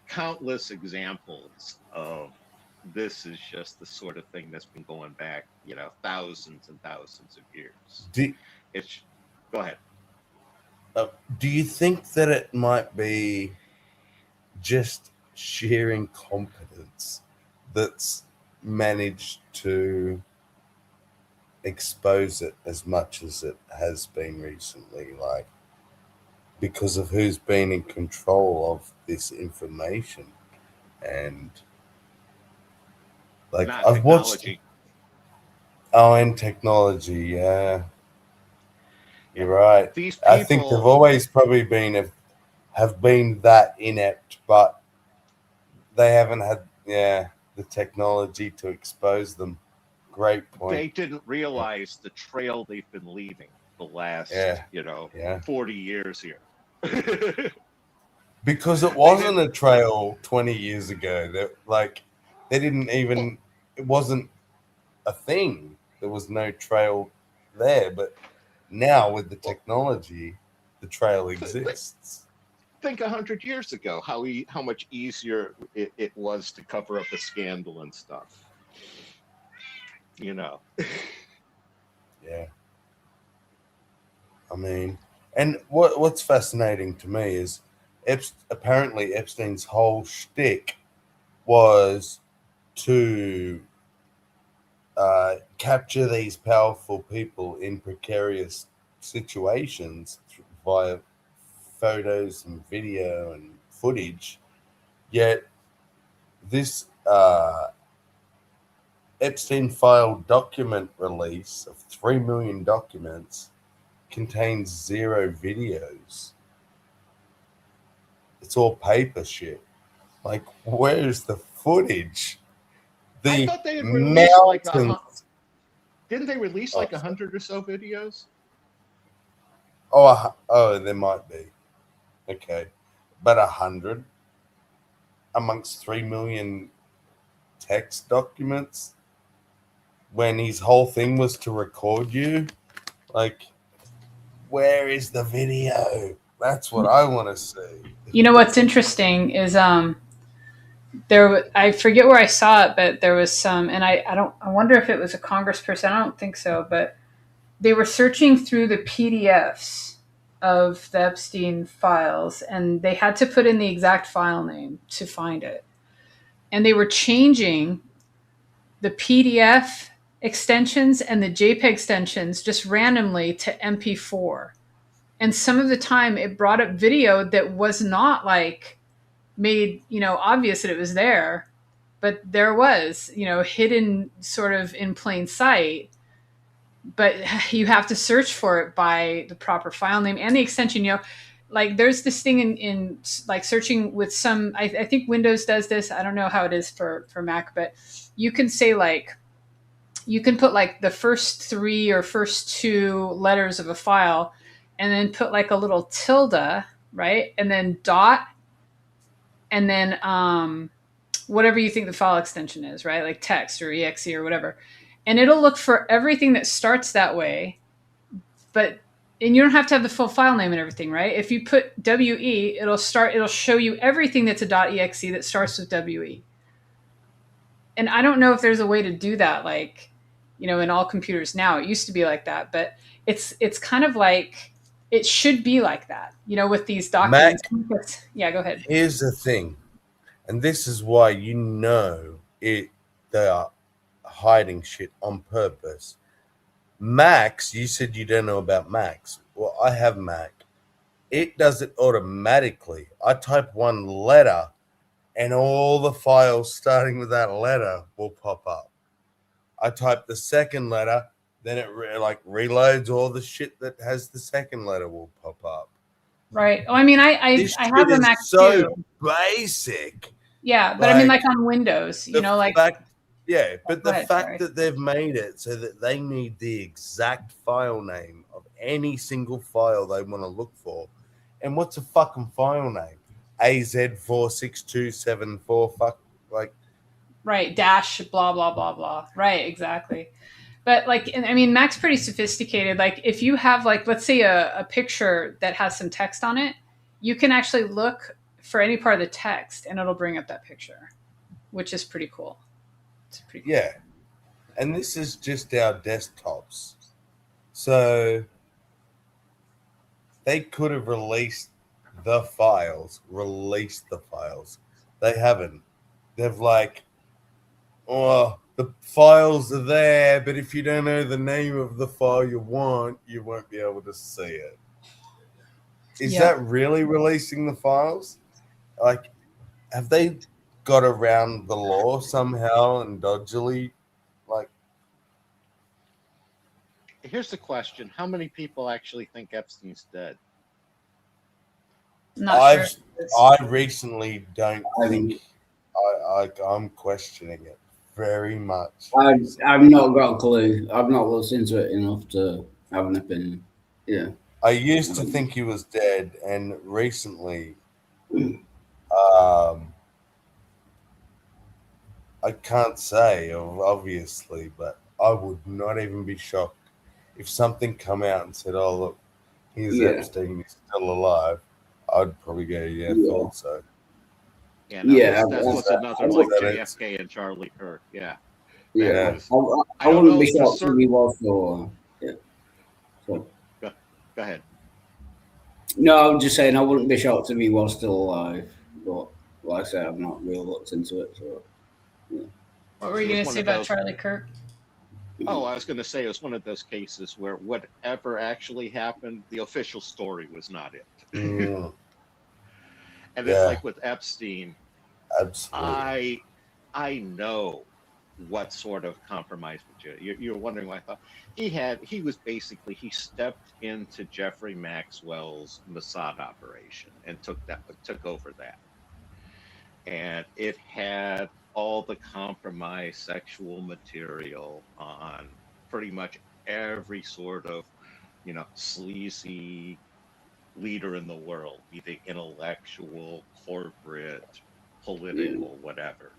countless examples of this. Is just the sort of thing that's been going back, thousands and thousands of years. Go ahead. Do you think that it might be just sheer incompetence that's managed to expose it as much as it has been recently, like because of who's been in control of this information? And like I've watched and technology, yeah. You're right. I think they've always probably have been that inept, but they haven't had the technology to expose them. Great point. They didn't realize the trail they've been leaving the last 40 years here. Because it wasn't a trail 20 years ago. They didn't even, it wasn't a thing. There was no trail there, but now with the technology, the trail exists. Think 100 years ago, how much easier it was to cover up a scandal and stuff. Yeah. I mean, and what's fascinating to me is apparently Epstein's whole shtick was to capture these powerful people in precarious situations via photos and video and footage, yet this Epstein file document release of 3 million documents contains 0 videos. It's all paper shit. Like, where's the footage? I The thought they had released like mountains. didn't they release like 100 or so videos? Oh, there might be. Okay, but 100 amongst 3 million text documents when his whole thing was to record you. Like, where is the video? That's what I want to see. You know what's interesting is I forget where I saw it, but there was some, and I wonder if it was a congressperson. I don't think so, but they were searching through the PDFs of the Epstein files, and they had to put in the exact file name to find it. And they were changing the PDF extensions and the JPEG extensions just randomly to MP4. And some of the time it brought up video that was not like made, obvious that it was there, but there was, hidden sort of in plain sight. But you have to search for it by the proper file name and the extension. Like there's this thing in like searching with some, I think Windows does this. I don't know how it is for Mac, but you can say like, you can put like the first 3 or first 2 letters of a file and then put like a little tilde, right? And then dot, and then whatever you think the file extension is, right? Like text or exe or whatever. And it'll look for everything that starts that way, and you don't have to have the full file name and everything, right? If you put WE, it'll show you everything that's a .exe that starts with WE. And I don't know if there's a way to do that, like, in all computers now. It used to be like that, but it's kind of like, it should be like that, with these documents. Mac, yeah, go ahead. Here's the thing, and this is why they are hiding shit on purpose. Macs, you said you don't know about Macs. Well, I have Mac. It does it automatically. I type one letter and all the files starting with that letter will pop up. I type the second letter, then it reloads all the shit that has the second letter will pop up. Right. Oh, I mean, I have a Mac so too. Basic. Yeah, but I mean, like on Windows, but the fact that they've made it so that they need the exact file name of any single file they want to look for. And what's a fucking file name? AZ46274 right, dash blah blah blah blah. Right, exactly. But Mac's pretty sophisticated. Like if you have let's say a picture that has some text on it, you can actually look for any part of the text and it'll bring up that picture, which is pretty cool. It's pretty cool. Yeah. And this is just our desktops. So they could have released the files. They haven't. They've the files are there, but if you don't know the name of the file you won't be able to see it. Is that really releasing the files? Have they got around the law somehow and dodgily? Here's the question: how many people actually think Epstein's dead? I recently don't think. I'm questioning it very much. I've not got a clue. I've not looked into it enough to have an opinion. Yeah. I used to think he was dead, and recently, I can't say, obviously, but I would not even be shocked if something come out and said, "Oh, look, here's Epstein, he's still alive." I'd probably go, thought so. Yeah, that was another like JFK and Charlie Kirk. Yeah. Yeah. I wouldn't be shocked if he was still. Yeah. So. Go ahead. No, I'm just saying I wouldn't be shocked if he was still alive. But like I said, I've not really looked into it. So. Yeah. What were you going to say about Charlie Kirk? Oh, I was going to say it was one of those cases where whatever actually happened, the official story was not it. Mm. And it's like with Epstein. Absolutely. I know what sort of compromise material. You're wondering why I thought he stepped into Jeffrey Maxwell's Mossad operation and took over that. And it had all the compromised sexual material on pretty much every sort of, sleazy leader in the world, be they intellectual, corporate, political, whatever.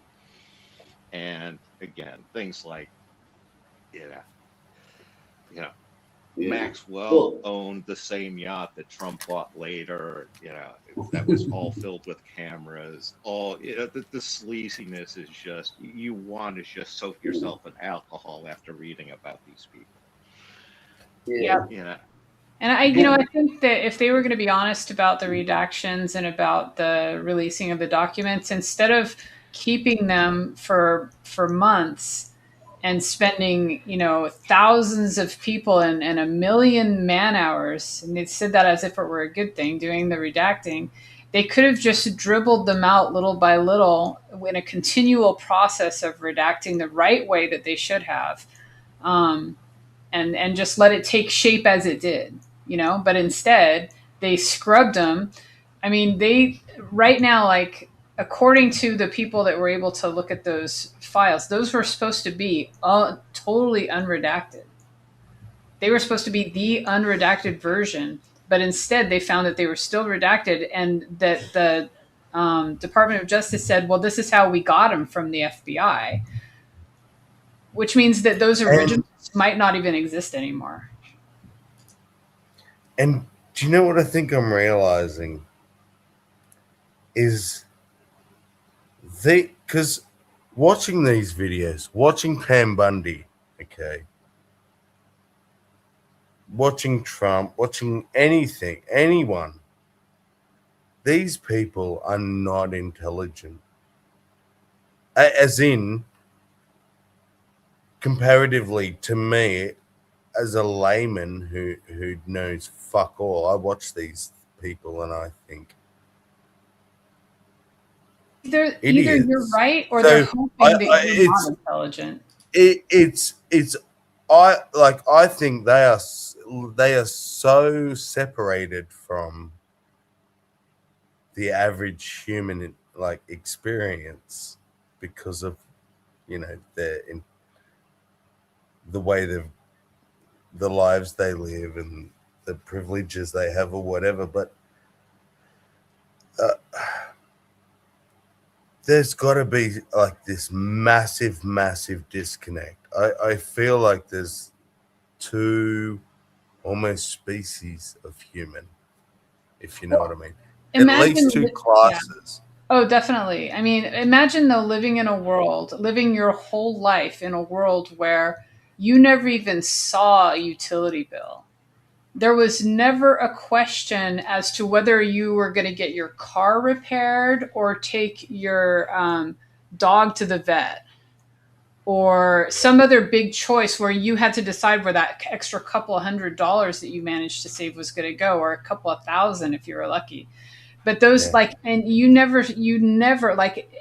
And again, things like, you know, you know, Maxwell owned the same yacht that Trump bought later. That was all filled with cameras. The sleaziness is just, you want to just soak yourself in alcohol after reading about these people. Yeah. And I think that if they were going to be honest about the redactions and about the releasing of the documents, instead of keeping them for months and spending, thousands of people and 1 million man hours, and they said that as if it were a good thing, doing the redacting, they could have just dribbled them out little by little in a continual process of redacting the right way that they should have. And just let it take shape as it did, but instead they scrubbed them. I mean, they right now, like, according to the people that were able to look at those files, those were supposed to be totally unredacted. They were supposed to be the unredacted version, but instead they found that they were still redacted, and that the Department of Justice said, well, this is how we got them from the FBI, which means that those originals might not even exist anymore. And do you know what I think I'm realizing? Is because watching these videos, watching Pam Bundy, okay, watching Trump, watching anyone, these people are not intelligent. As in, comparatively to me, as a layman who knows fuck all, I watch these people and I think, either idiots. You're right, or they're hoping that you're not intelligent. I think they are so separated from the average human experience because of the way the lives they live and the privileges they have or whatever, but there's got to be this massive disconnect. I feel like there's two almost species of human, if you know what I mean. At least two classes. Yeah. Oh, definitely. I mean, imagine though living your whole life in a world where you never even saw a utility bill. There was never a question as to whether you were going to get your car repaired or take your dog to the vet, or some other big choice where you had to decide where that extra couple of $100 that you managed to save was going to go, or a couple of thousand if you were lucky. But those and you never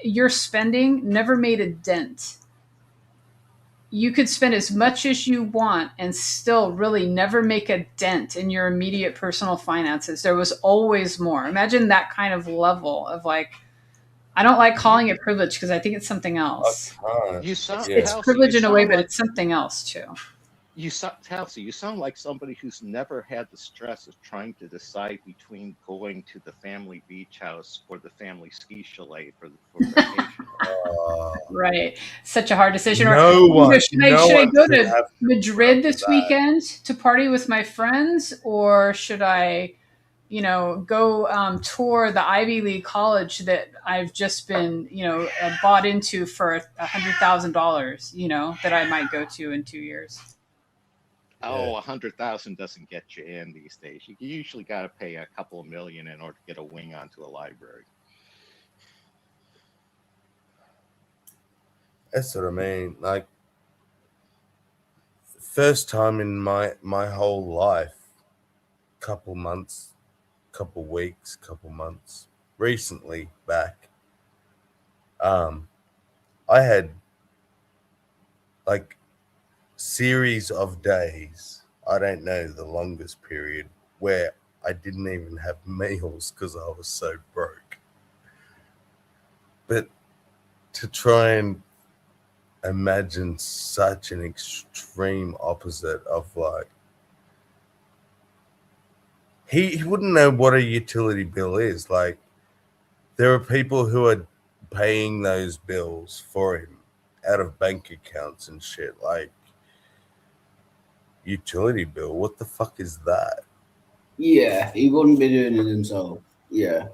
your spending never made a dent. You could spend as much as you want and still really never make a dent in your immediate personal finances. There was always more. Imagine that kind of level of I don't like calling it privilege because I think it's something else. It's privilege in a way, but it's something else too. Kelsey, you sound like somebody who's never had the stress of trying to decide between going to the family beach house or the family ski chalet for vacation. Right. Such a hard decision. Should I go to Madrid this weekend to party with my friends, or should I, go tour the Ivy League college that I've just been, bought into for $100,000, that I might go to in 2 years? Oh, 100,000 doesn't get you in these days. You usually got to pay a couple of million in order to get a wing onto a library. That's what I mean. First time in my whole life, couple months, couple weeks, couple months, recently back, I had like series of days, I don't know the longest period, where I didn't even have meals because I was so broke. But to try and imagine such an extreme opposite of like, he wouldn't know what a utility bill is. Like, there are people who are paying those bills for him out of bank accounts and shit. Like, utility bill, what the fuck is that? Yeah, he wouldn't be doing it himself. Yeah,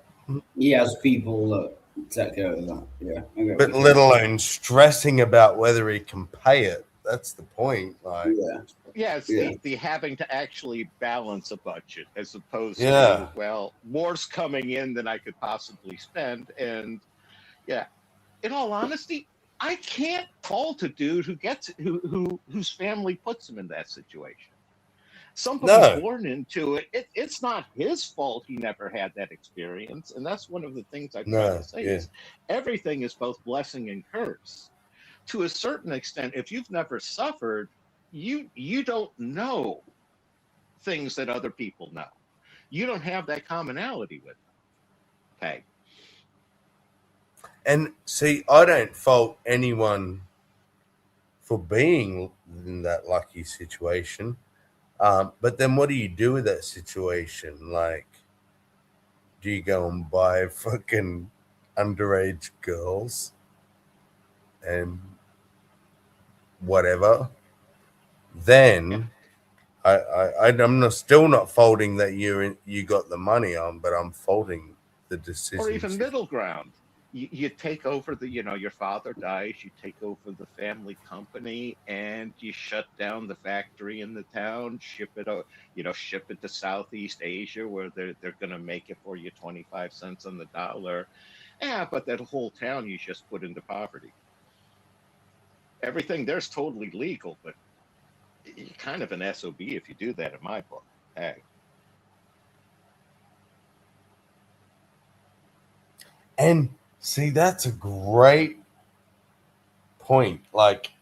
he has people that take care of that. Yeah, I get what But you're let saying. alone stressing about whether he can pay it. That's the point. Like, Yeah, Yeah, it's yeah, the having to actually balance a budget as opposed yeah, to, well, more's coming in than I could possibly spend. And yeah, in all honesty, I can't fault a dude who gets whose family puts him in that situation. Somebody's no, born into it. It's not his fault he never had that experience. And that's one of the things I try to no, say yeah, is everything is both blessing and curse. To a certain extent, if you've never suffered, you don't know things that other people know. You don't have that commonality with them. Okay. and see, I don't fault anyone for being in that lucky situation. But then what do you do with that situation? Like, do you go and buy fucking underage girls and whatever? Yeah. Then I'm not, still not faulting that you got the money on, but I'm faulting the Or even decisions you've. middle ground. You take over your father dies, you take over the family company, and you shut down the factory in the town, ship it to Southeast Asia where they're going to make it for you 25 cents on the dollar. Yeah, but that whole town you just put into poverty. Everything there's totally legal, but you're kind of an SOB if you do that in my book. Hey. And see, that's a great point. Like,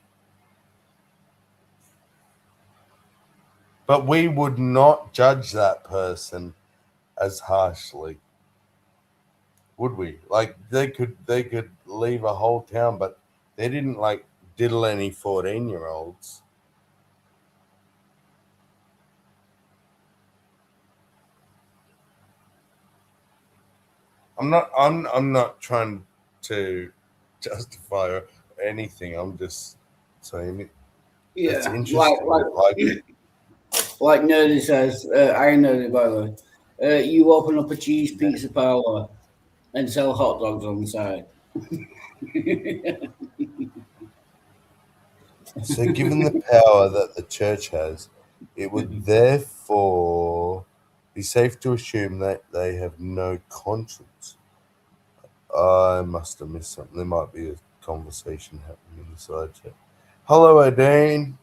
but we would not judge that person as harshly, would we? Like, they could leave a whole town, but they didn't like diddle any 14-year-olds. I'm not trying to justify anything. I'm just saying it's yeah. interesting that like, Like Nerdy says, I Nerdy by the way. You open up a cheese pizza parlor and sell hot dogs on the side. so given the power that the church has, it would therefore be safe to assume that they have no conscience. I must have missed something. There might be a conversation happening in the side chat. Hello, Odine.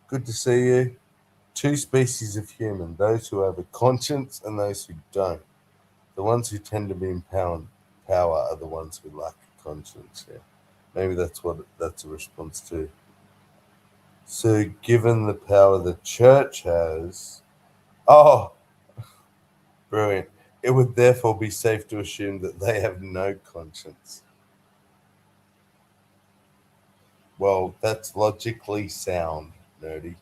Good to see you. Two species of human: those who have a conscience and those who don't. The ones who tend to be in power are the ones who lack a conscience. Yeah, maybe that's a response to. So, given the power the church has, oh, brilliant! It would therefore be safe to assume that they have no conscience. Well, that's logically sound, Nerdy.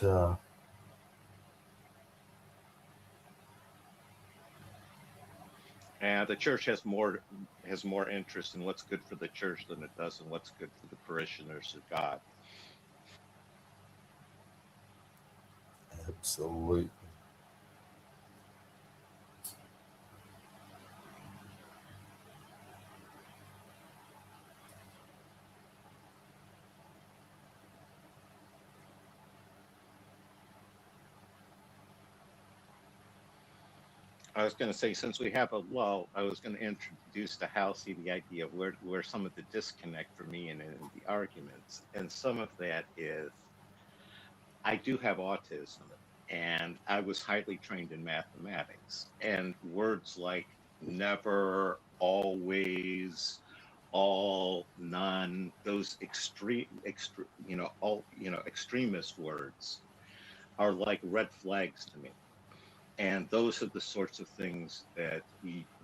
But, And the church has more interest in what's good for the church than it does in what's good for the parishioners of God. absolutely. I was going to say, since we have a lull, I was going to introduce to Halsey the idea of where some of the disconnect for me in the arguments, and some of that is I do have autism, and I was highly trained in mathematics. And words like never, always, all, none, those extremist words are like red flags to me. And those are the sorts of things that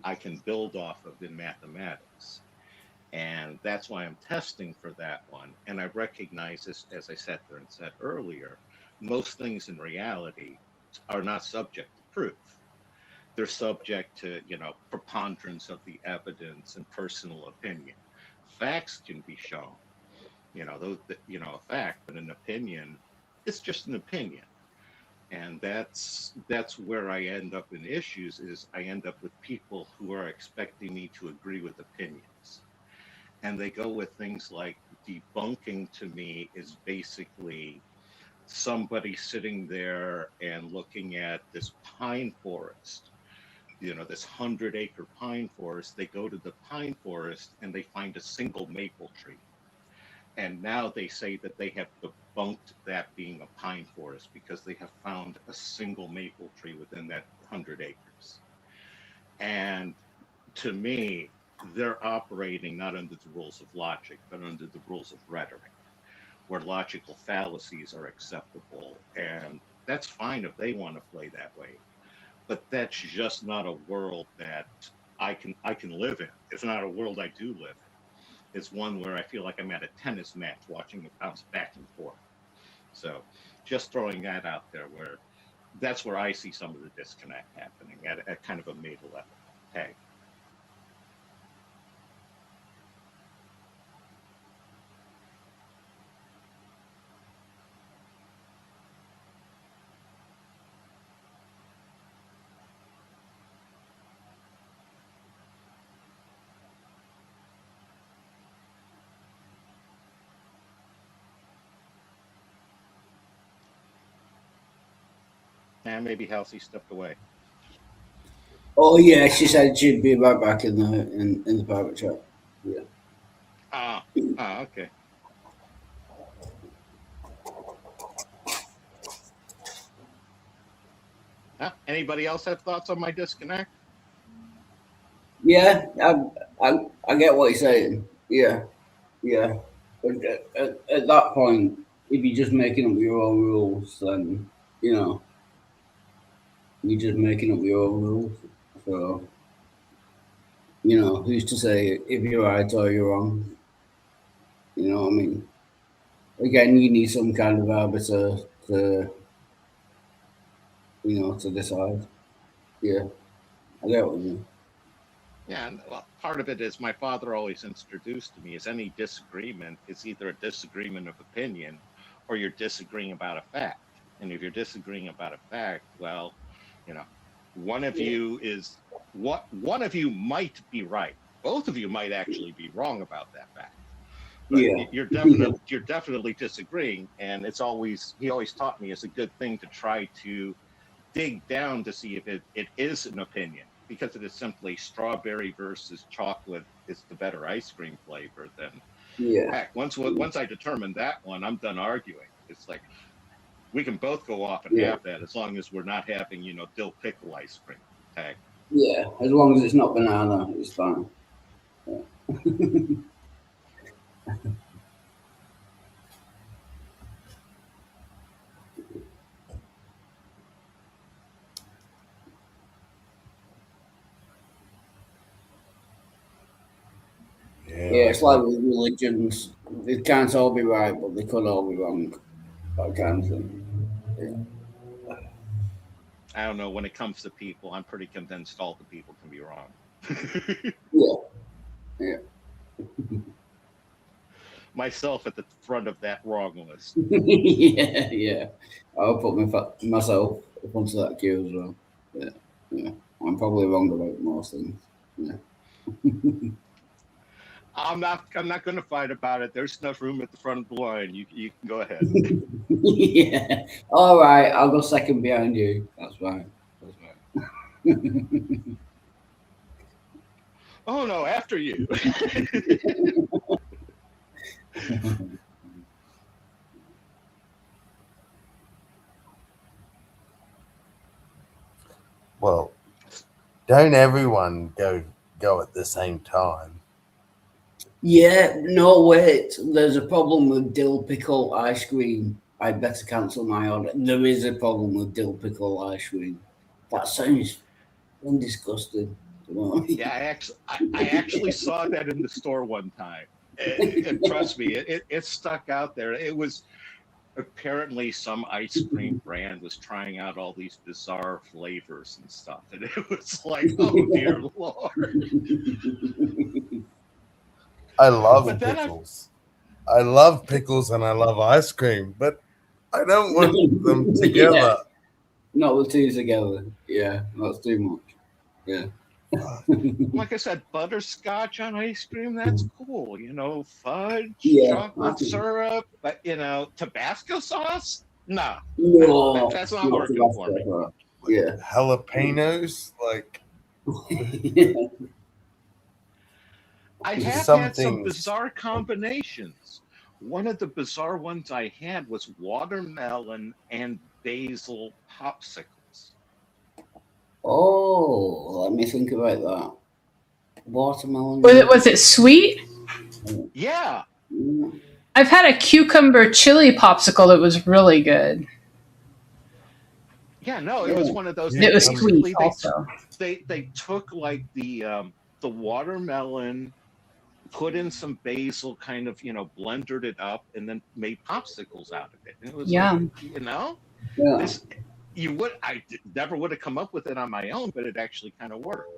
I can build off of in mathematics. And that's why I'm testing for that one. And I recognize this, as I sat there and said earlier, most things in reality are not subject to proof. They're subject to, preponderance of the evidence and personal opinion. Facts can be shown, a fact, but an opinion, it's just an opinion. And that's where I end up in issues, is I end up with people who are expecting me to agree with opinions. And they go with things like debunking. To me is basically somebody sitting there and looking at this pine forest, this 100-acre pine forest. They go to the pine forest and they find a single maple tree. And now they say that they have debunked that being a pine forest because they have found a single maple tree within that 100 acres. And to me, they're operating not under the rules of logic, but under the rules of rhetoric, where logical fallacies are acceptable. And that's fine if they want to play that way. But that's just not a world that I can live in. It's not a world I do live in. It's one where I feel like I'm at a tennis match watching it bounce back and forth. So just throwing that out there, where that's where I see some of the disconnect happening at kind of a meta level. Hey. And maybe Halsey stepped away. Oh yeah, she said she'd be right back in the private chat. Yeah. Okay. Anybody else have thoughts on my disconnect? Yeah, I get what you're saying. Yeah. But at that point, if you're just making up your own rules, then you're just making up your own rules. So who's to say if you're right or you're wrong? You know what I mean? Again, you need some kind of arbiter to to decide. Yeah, I get what you mean. Yeah, and part of it is my father always introduced to me is any disagreement is either a disagreement of opinion or you're disagreeing about a fact. And if you're disagreeing about a fact, well, one of you might be right. Both of you might actually be wrong about that fact. But you're definitely disagreeing, and he always taught me it's a good thing to try to dig down to see if it is an opinion, because it is simply strawberry versus chocolate is the better ice cream flavor. Then heck, once I determine that one, I'm done arguing. It's like we can both go off and have that as long as we're not having dill pickle ice cream. Heck. Yeah, as long as it's not banana, it's fine. Yeah, it's like with religions. They can't all be right, but they could all be wrong. That kind of thing. Yeah. I don't know. When it comes to people, I'm pretty convinced all the people can be wrong. Yeah. Myself at the front of that wrong list. yeah. I'll put myself up onto that queue as well. Yeah. I'm probably wrong about most things. Yeah. I'm not going to fight about it. There's enough room at the front of the line. You can go ahead. Yeah. All right. I'll go second behind you. That's right. Oh no, after you. Well, don't everyone go at the same time. Yeah, no, wait. There's a problem with dill pickle ice cream. I better cancel my order. There is a problem with dill pickle ice cream. That sounds disgusting. Yeah, I actually saw that in the store one time. And trust me, it stuck out there. It was apparently some ice cream brand was trying out all these bizarre flavors and stuff. And it was like, oh, dear Lord. I love But then pickles. I love pickles and I love ice cream, but I don't want them together. Yeah. Not the two together. Yeah, that's too much. Yeah. Like I said, butterscotch on ice cream, that's cool. You know, fudge, Yeah, chocolate syrup, but, you know, Tabasco sauce? Nah. No, That's not working for me. Yeah. Jalapenos, like I have some had some things. bizarre combinations. One of the bizarre ones I had was watermelon and basil popsicles. Oh, let me think about that. Watermelon. Was it sweet? Yeah. I've had a cucumber chili popsicle that was really good. Yeah, no, it was one of those. It was sweet also. They took like the watermelon, put in some basil, kind of, you know, blended it up, and then made popsicles out of it. And it was like, you know, this never would have come up with it on my own, but it actually kind of worked.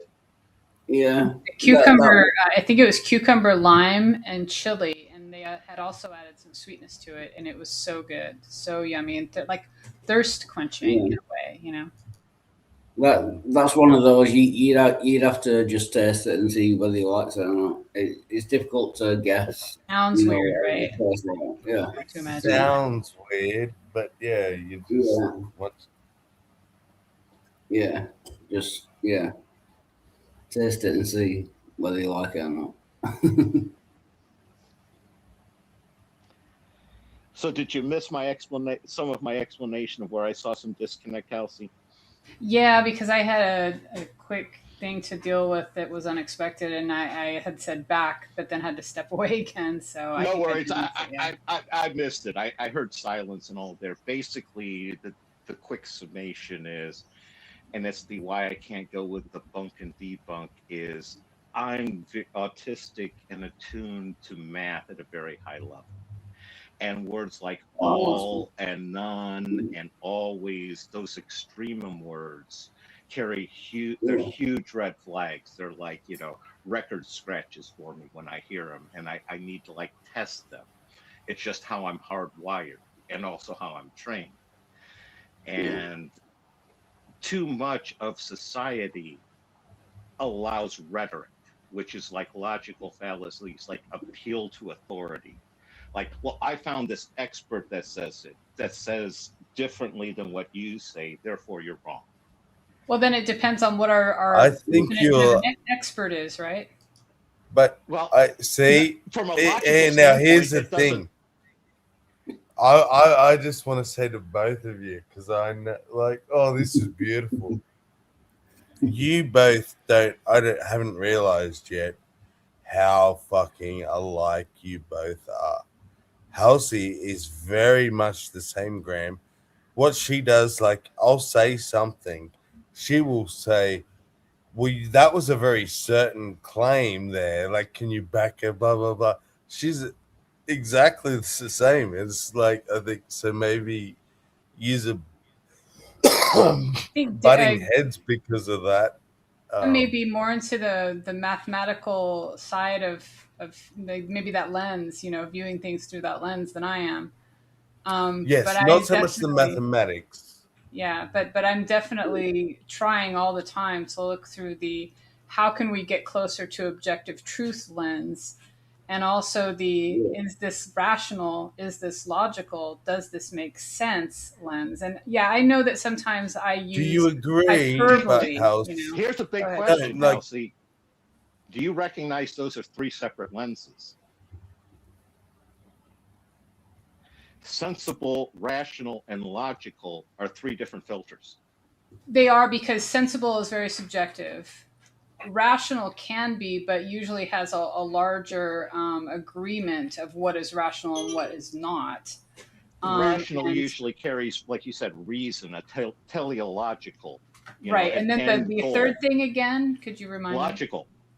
Yeah. Cucumber, I think it was cucumber, lime, and chili, and they had also added some sweetness to it, and it was so good, so yummy, and like thirst quenching in a way, you know. That's one of those you'd have to just taste it and see whether you like it or not. It's difficult to guess. Sounds weird, right? Yeah. To imagine. Sounds weird, but yeah, you just want. Yeah, just taste it and see whether you like it or not. So did you miss my some of my explanation of where I saw some disconnect, Kelsey? Yeah, because I had a quick thing to deal with that was unexpected, and I had said back, but then had to step away again. So No worries, I missed it. I heard silence and all there. Basically, the quick summation is, and it's the why I can't go with the bunk and debunk, is I'm autistic and attuned to math at a very high level. And words like all and none and always, those extremum words carry they're huge red flags. They're like, you know, record scratches for me when I hear them, and I need to like test them. It's just how I'm hardwired and also how I'm trained. And too much of society allows rhetoric, which is like logical fallacies, like appeal to authority. Like, well, I found this expert that says it, that says differently than what you say, therefore you're wrong. Well, then it depends on what our I think you're expert is, right? But well, I see. From a logical And now here's the standpoint, thing. I just want to say to both of you, because I know, like, oh, this is beautiful. You both haven't realized yet how fucking alike you both are. Halsey is very much the same, Graham. What she does, like, I'll say something, she will say, well, that was a very certain claim there. Like, can you back it, blah, blah, blah. She's exactly the same. It's like, I think, so maybe use a butting heads because of that. Maybe more into the mathematical side of maybe that lens, you know, viewing things through that lens than I am. Yes, but not so much the mathematics. Yeah, but I'm definitely trying all the time to look through the how can we get closer to objective truth lens, and also the is this rational, is this logical, does this make sense lens. And yeah, I know that sometimes I use. Do you agree? Hyperbole, Here's the big question, Kelsey. Do you recognize those are three separate lenses? Sensible, rational, and logical are three different filters. They are, because sensible is very subjective. Rational can be, but usually has a larger agreement of what is rational and what is not. Rational And usually carries, like you said, reason, a teleological, right, an and then end the third goal. thing again, could you remind me?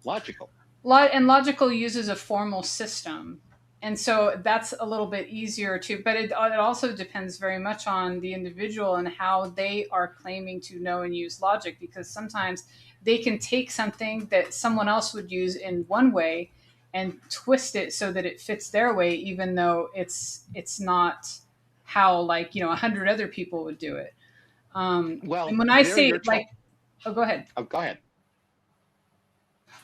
Logical. And logical uses a formal system, and so that's a little bit easier to. But it also depends very much on the individual and how they are claiming to know and use logic, because sometimes they can take something that someone else would use in one way and twist it so that it fits their way, even though it's not how, like, 100 other people would do it. Well, and when I there say, you're like, oh, go ahead. Oh, go ahead.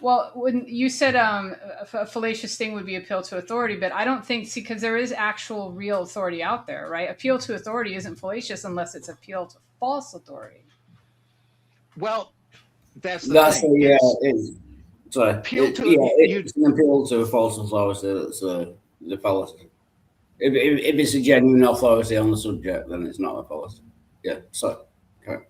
Well, when you said a fallacious thing would be appeal to authority, but I don't think, because there is actual real authority out there, right? Appeal to authority isn't fallacious unless it's appeal to false authority. Well, that's the thing. It's an appeal to a false authority that's the fallacy. If it's a genuine authority on the subject, then it's not a fallacy. Yeah, so, okay.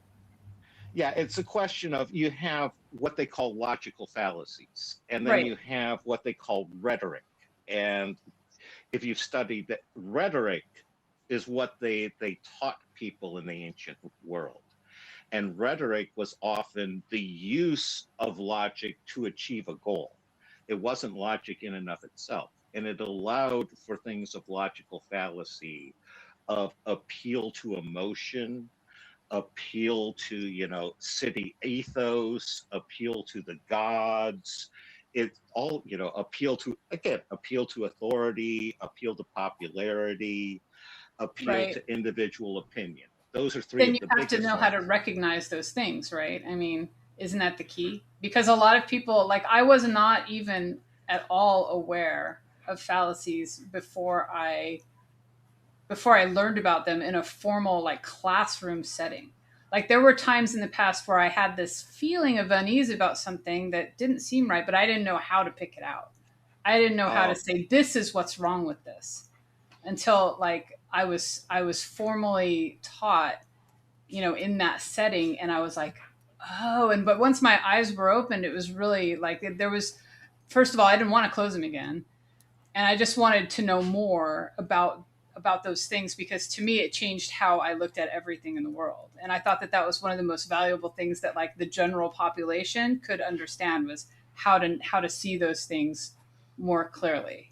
Yeah, it's a question of, you have what they call logical fallacies, and then Right. you have what they call rhetoric. And if you've studied that, rhetoric is what they taught people in the ancient world. And rhetoric was often the use of logic to achieve a goal. It wasn't logic in and of itself. And it allowed for things of logical fallacy, of appeal to emotion, appeal to, city ethos, appeal to the gods. It all, appeal to authority, appeal to popularity, appeal Right. to individual opinion. Those are three Then of you the have to biggest know how to ones. recognize those things, right? I mean, isn't that the key? Because a lot of people, like, I was not even at all aware of fallacies before I learned about them in a formal, like, classroom setting. Like, there were times in the past where I had this feeling of unease about something that didn't seem right, but I didn't know how to pick it out. I didn't know how to say, this is what's wrong with this, until, like, I was formally taught, in that setting, and I was like, oh. And but once my eyes were opened, it was really like, there was, first of all, I didn't want to close them again, and I just wanted to know more about those things, because to me it changed how I looked at everything in the world. And I thought that was one of the most valuable things that, like, the general population could understand, was how to see those things more clearly.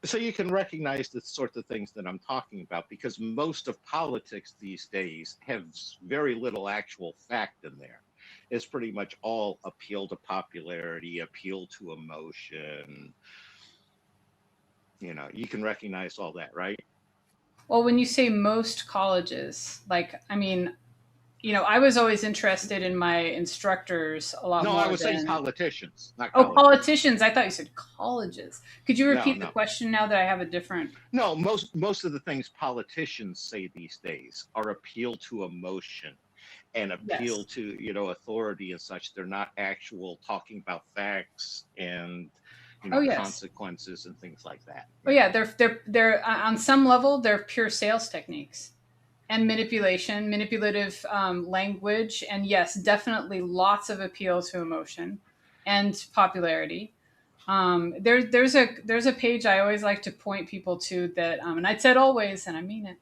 So you can recognize the sorts of things that I'm talking about, because most of politics these days have very little actual fact in there. It's pretty much all appeal to popularity, appeal to emotion. You can recognize all that, right? Well, when you say most colleges, like, I mean, I was always interested in my instructors a lot No, more I was saying than. politicians, not Oh, colleges. politicians. I thought you said colleges. Could you repeat the No. question now that I have a different. No, most of the things politicians say these days are appeal to emotion and appeal Yes. to, authority and such. They're not actual talking about facts and, Oh, yes. consequences and things like that. Oh, yeah. They're on some level, they're pure sales techniques and manipulative language. And yes, definitely lots of appeal to emotion and popularity. There's a page I always like to point people to, that, and I said always, and I mean it,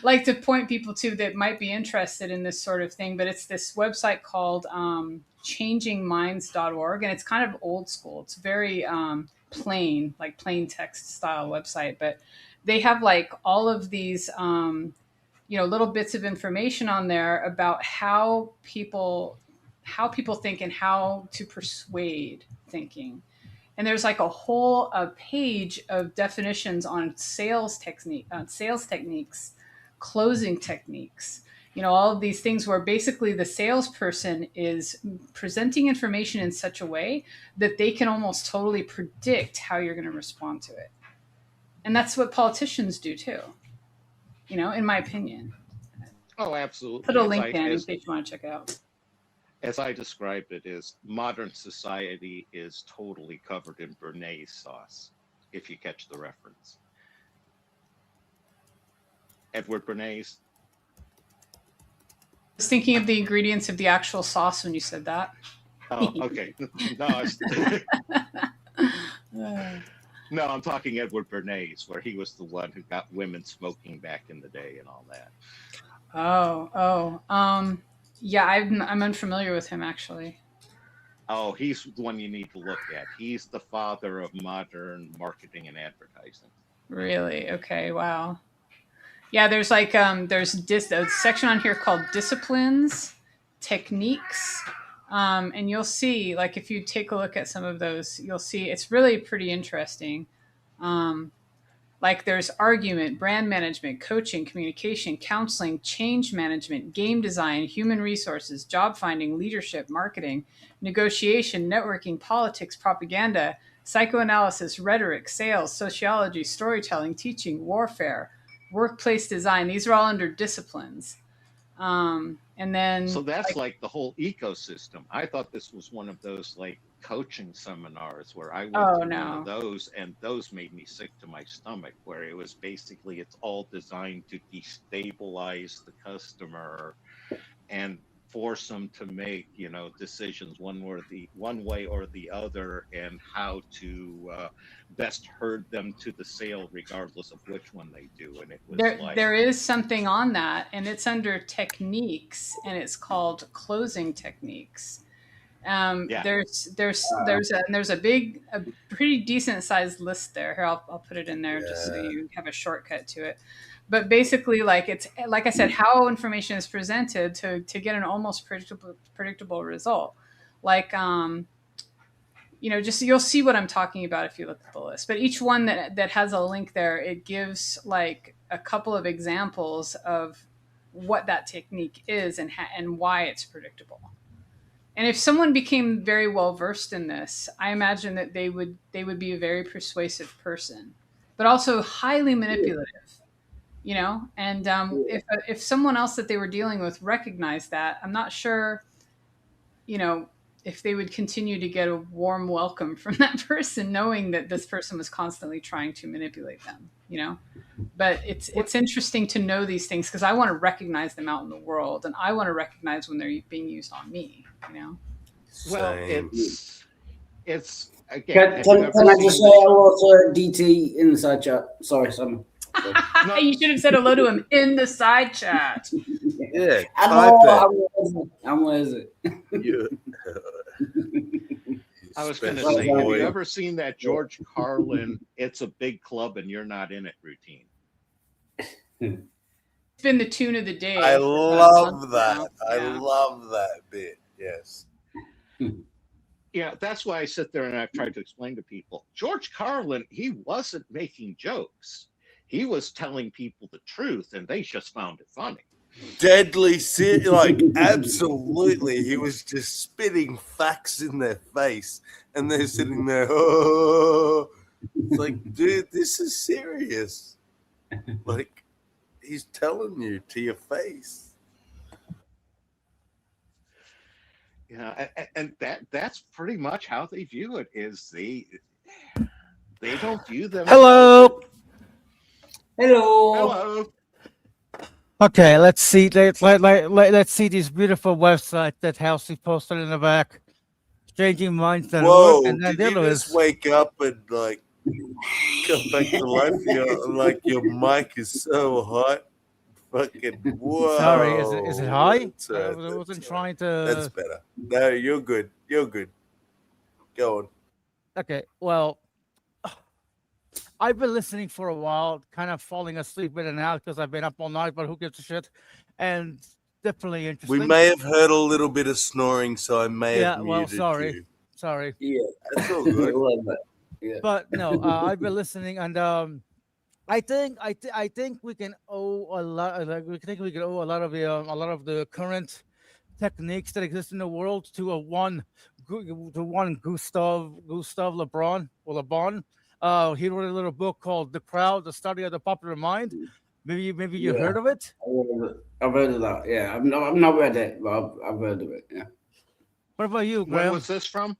like to point people to, that might be interested in this sort of thing. But it's this website called changingminds.org, and it's kind of old school. It's very plain, like plain text style website, but they have, like, all of these little bits of information on there about how people think and how to persuade thinking. And there's, like, a whole page of definitions on sales techniques, closing techniques, all of these things, where basically the salesperson is presenting information in such a way that they can almost totally predict how you're going to respond to it. And that's what politicians do too, in my opinion. Oh, absolutely. Put a link in case you want to check out. As I described it, is modern society is totally covered in Bernays sauce, if you catch the reference. Edward Bernays. was thinking of the ingredients of the actual sauce when you said that. Oh, okay. No, I'm talking Edward Bernays, where he was the one who got women smoking back in the day and all that. Yeah, I'm unfamiliar with him actually. Oh, he's the one you need to look at. He's the father of modern marketing and advertising. Really? Okay. Wow. Yeah, there's like there's a section on here called disciplines, techniques, and you'll see, like, if you take a look at some of those, you'll see it's really pretty interesting. Like there's argument, brand management, coaching, communication, counseling, change management, game design, human resources, job finding, leadership, marketing, negotiation, networking, politics, propaganda, psychoanalysis, rhetoric, sales, sociology, storytelling, teaching, warfare, workplace design. These are all under disciplines. And then so that's like the whole ecosystem. I thought this was one of those like coaching seminars where I went to one of those, and those made me sick to my stomach, where it was basically it's all designed to destabilize the customer and force them to make, you know, decisions one way or the other, and how to best herd them to the sale regardless of which one they do. And it was there is something on that, and it's under techniques, and it's called closing techniques. There's a pretty decent sized list there. Here, I'll put it in there just so you have a shortcut to it. But basically, like, it's like I said, how information is presented to get an almost predictable result. Like, you know, just you'll see what I'm talking about if you look at the list. But each one that has a link there, it gives like a couple of examples of what that technique is and why it's predictable. And if someone became very well versed in this, I imagine that they would be a very persuasive person, but also highly manipulative. You know, and if someone else that they were dealing with recognized that, I'm not sure, you know, if they would continue to get a warm welcome from that person, knowing that this person was constantly trying to manipulate them. You know, but it's interesting to know these things because I want to recognize them out in the world, and I want to recognize when they're being used on me. You know, well, it's again. Can I just say hello to DT in the side chat? Sorry, Sam. No. You should have said hello to him in the side chat. Yeah, I'm lazy. I was going to say, have you ever seen that George Carlin "It's a Big Club and You're Not in It" routine? It's been the tune of the day. I love that. I love that bit. Yes. Yeah, that's why I sit there and I've tried to explain to people. George Carlin, he wasn't making jokes. He was telling people the truth, and they just found it funny. Deadly serious, like absolutely. He was just spitting facts in their face, and they're sitting there. Oh, it's like, dude, this is serious. Like, he's telling you to your face. Yeah, and that's pretty much how they view it. Is they don't view them. Hello. Hello. Okay, let's see. Let's see this beautiful website that Halsey posted in the back. Changing minds. Whoa! And then did you just wake up and like come back to life? Your mic is so hot. Fucking whoa! Sorry, is it high? I wasn't trying to. That's better. No, you're good. You're good. Go on. Okay, well, I've been listening for a while, kind of falling asleep in and out because I've been up all night, but who gives a shit? And definitely interesting. We may have heard a little bit of snoring, so I may have muted sorry. you. Sorry. Yeah, that's all good. But no, I've been listening, and I think we can owe a lot. We think we can owe a lot of the current techniques that exist in the world to one Gustav Le Bon. He wrote a little book called "The Crowd: The Study of the Popular Mind." Maybe you heard of it. I've heard of that. Yeah, I've not read it, but I've heard of it. Yeah. What about you, Graham? When was this from?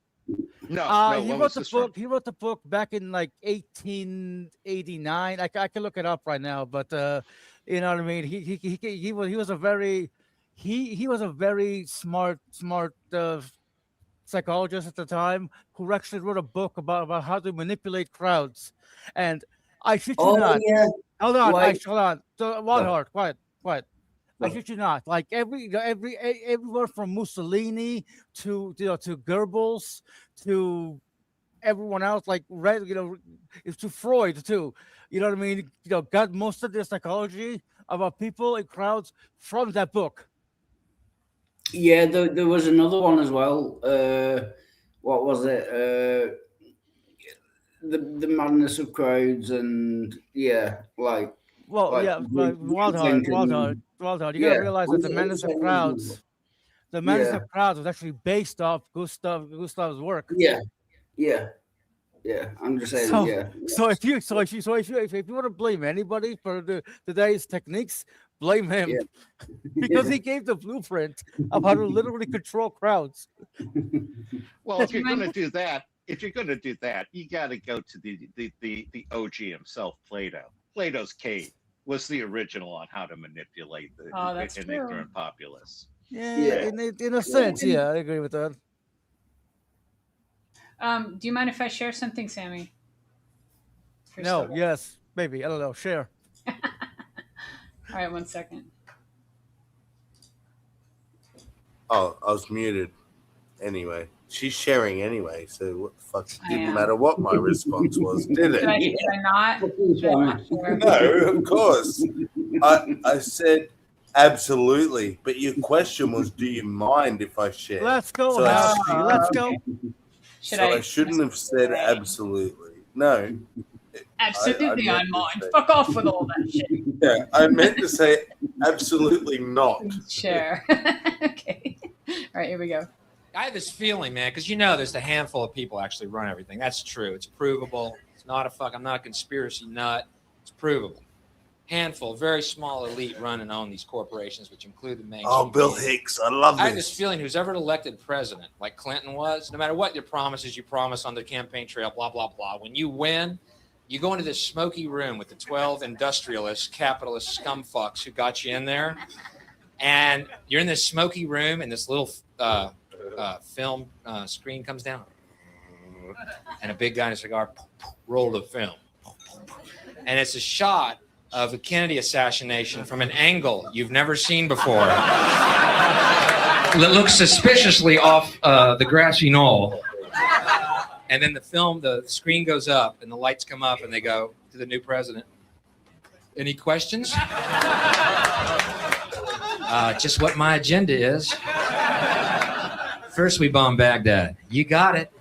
No, he wrote the book. He wrote the book back in like 1889. I can look it up right now, but you know what I mean. He was a very he was a very smart psychologist at the time who actually wrote a book about how to manipulate crowds. And I shit you Oh not. yeah, Hold on, like hold on. So, Walhart, quiet. I shit you not. Like everyone from Mussolini to to Goebbels to everyone else, like to Freud too. You know what I mean? Got most of their psychology about people in crowds from that book. yeah. There was another one as well. What was it? The madness of crowds, and yeah, Well, like yeah, but thinking. Waldhard. You gotta Yeah, realize that the Madness of Crowds, yeah, was actually based off Gustav's work. yeah, yeah, yeah. I'm just saying, So, yeah. if you want to blame anybody for today's techniques, blame him, because he gave the blueprint of how to literally control crowds. Well, if you're going to do that, you got to go to the OG himself, Plato. Plato's Cave was the original on how to manipulate an ignorant populace. Yeah. In a sense, yeah, I agree with that. Do you mind if I share something, Sammy? No, yes, maybe. I don't know. Share. All right, 1 second. Oh, I was muted. Anyway, she's sharing anyway, so what the fuck? Didn't matter what my response was, did it? Should I not? Should I not share? No, of course. I said absolutely, but your question was, do you mind if I share? Let's go, So let's go. I shouldn't have said absolutely. No. Absolutely, I mind. Fuck off with all that shit. Yeah, I meant to say absolutely not. Share. Okay. All right, here we go. I have this feeling, man, because there's a handful of people actually run everything. That's true. It's provable. It's not I'm not a conspiracy nut. It's provable. Handful, very small elite run and own these corporations, which include the mainstream. Oh, Bill Hicks, I love this. I have this feeling who's ever elected president, like Clinton was, no matter what your promises you promise on the campaign trail, blah, blah, blah. When you win, you go into this smoky room with the 12 industrialists, capitalist scumfucks who got you in there, and you're in this smoky room, and this little film screen comes down, and a big guy in a cigar roll the film, and it's a shot of a Kennedy assassination from an angle you've never seen before. It looks suspiciously off the grassy knoll. And then the screen goes up and the lights come up and they go to the new president. Any questions? Just what my agenda is. First we bomb Baghdad. You got it.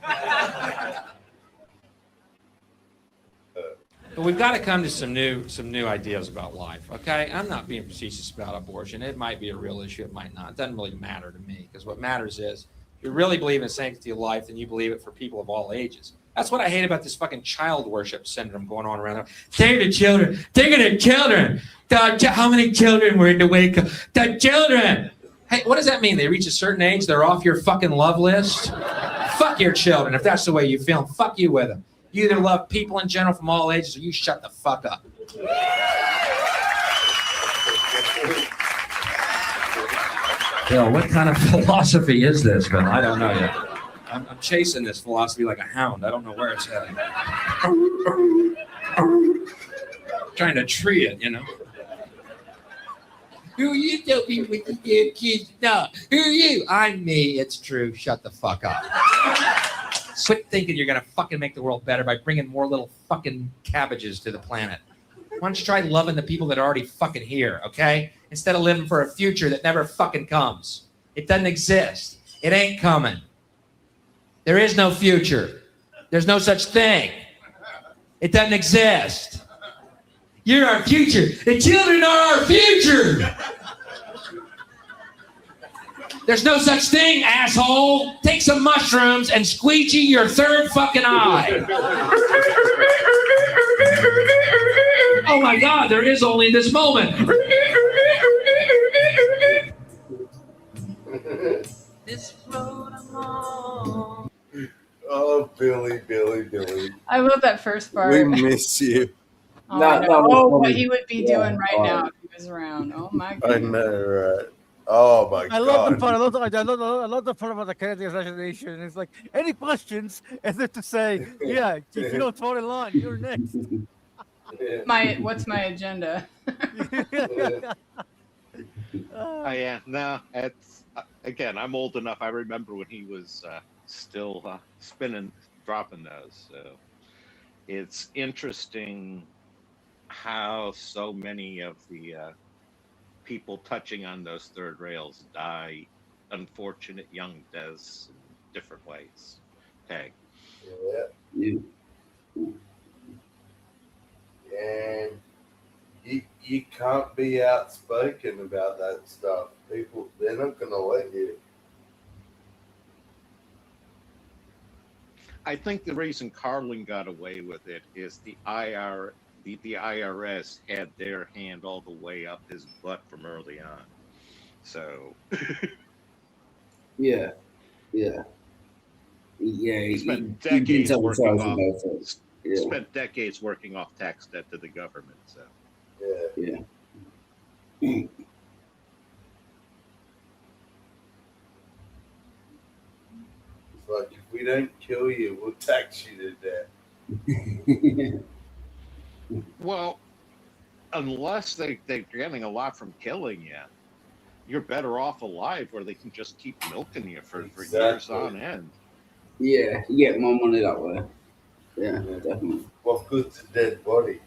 But we've got to come to some new ideas about life, okay? I'm not being facetious about abortion. It might be a real issue. It might not. It doesn't really matter to me, because what matters is if you really believe in sanctity of life, then you believe it for people of all ages. That's what I hate about this fucking child worship syndrome going on around there. Take the children. Take the children. How many children were in the wake of the children? Hey, what does that mean? They reach a certain age, they're off your fucking love list? Fuck your children. If that's the way you feel, fuck you with them. You either love people in general from all ages or you shut the fuck up. Bill, what kind of philosophy is this, Bill? I don't know yet. I'm chasing this philosophy like a hound. I don't know where it's heading. Trying to tree it, Who are you doing with the damn kids? No. Who are you? I'm me. It's true. Shut the fuck up. Quit thinking you're going to fucking make the world better by bringing more little fucking cabbages to the planet. Why don't you try loving the people that are already fucking here, okay? Instead of living for a future that never fucking comes. It doesn't exist. It ain't coming. There is no future. There's no such thing. It doesn't exist. You're our future. The children are our future. There's no such thing, asshole. Take some mushrooms and squeegee your third fucking eye. Oh my God, there is only this moment. This road I'm on. Oh, Billy. I love that first part. We miss you. Oh, what he would be doing right now if he was around. Oh my God. I know, right? Oh my I love the god. part. I love the part about the Kennedy assassination. It's like any questions, and then to say, yeah, if you don't fall in line, you're next. What's my agenda? Yeah, no, it's again. I'm old enough. I remember when he was still spinning, dropping those. So it's interesting how so many of the people touching on those third rails die unfortunate young deaths in different ways. Tag. Yeah. And you can't be outspoken about that stuff. People, they're not going to let you. I think the reason Carlin got away with it is the IRS had their hand all the way up his butt from early on. So Yeah, yeah, yeah. he spent He did decades tell the working size off about it. Yeah, spent decades working off tax debt to the government. So Yeah. yeah. It's like, if we don't kill you, we'll tax you to death. well, unless they're getting a lot from killing you, you're better off alive where they can just keep milking you for years on end. Yeah, you get more money that way. Yeah, definitely. What good's a dead body?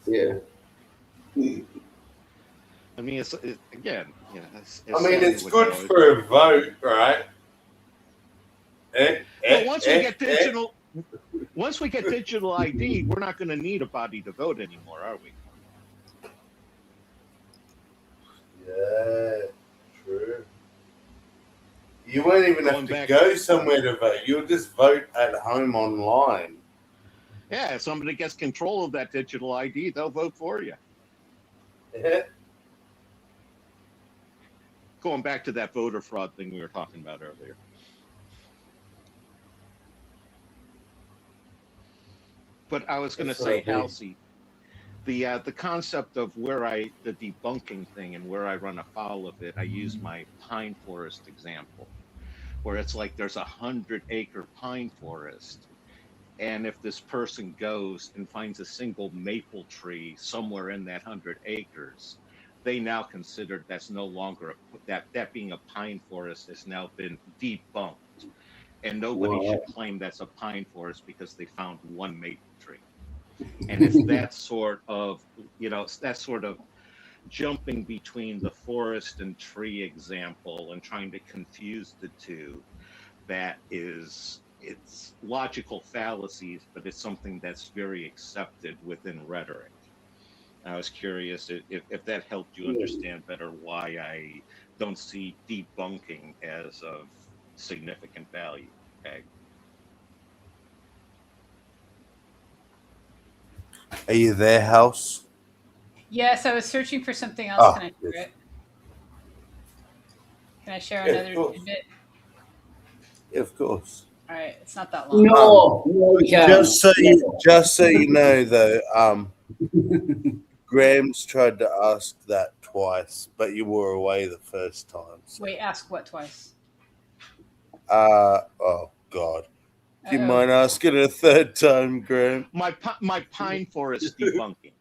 Yeah. I mean, it's again, you know, I mean, it's good for a vote, right? Well, once we get digital ID, we're not going to need a body to vote anymore, are we? Yeah, true. You won't even have to go somewhere to vote. You'll just vote at home online. Yeah, if somebody gets control of that digital ID, they'll vote for you. Yeah. Going back to that voter fraud thing we were talking about earlier. But I was going to say, Halsey, the concept of the debunking thing and where I run afoul of it, I use my pine forest example, where it's like there's 100-acre pine forest. And if this person goes and finds a single maple tree somewhere in that 100 acres, they now consider that's no longer that being a pine forest has now been debunked. And nobody should claim that's a pine forest because they found one maple tree. And it's that sort of, it's that sort of jumping between the forest and tree example and trying to confuse the two that it's logical fallacies, but it's something that's very accepted within rhetoric. I was curious if that helped you understand better why I don't see debunking as of significant value. Okay. Are you there, House? Yes, I was searching for something else. Can I share it? Can I share another tidbit? Yeah, of course. All right, it's not that long. No, just so you know, though, Graham's tried to ask that twice, but you were away the first time. So. Wait, ask what twice? Oh God. Do you mind asking a third time, Graham? My pine forest debunking.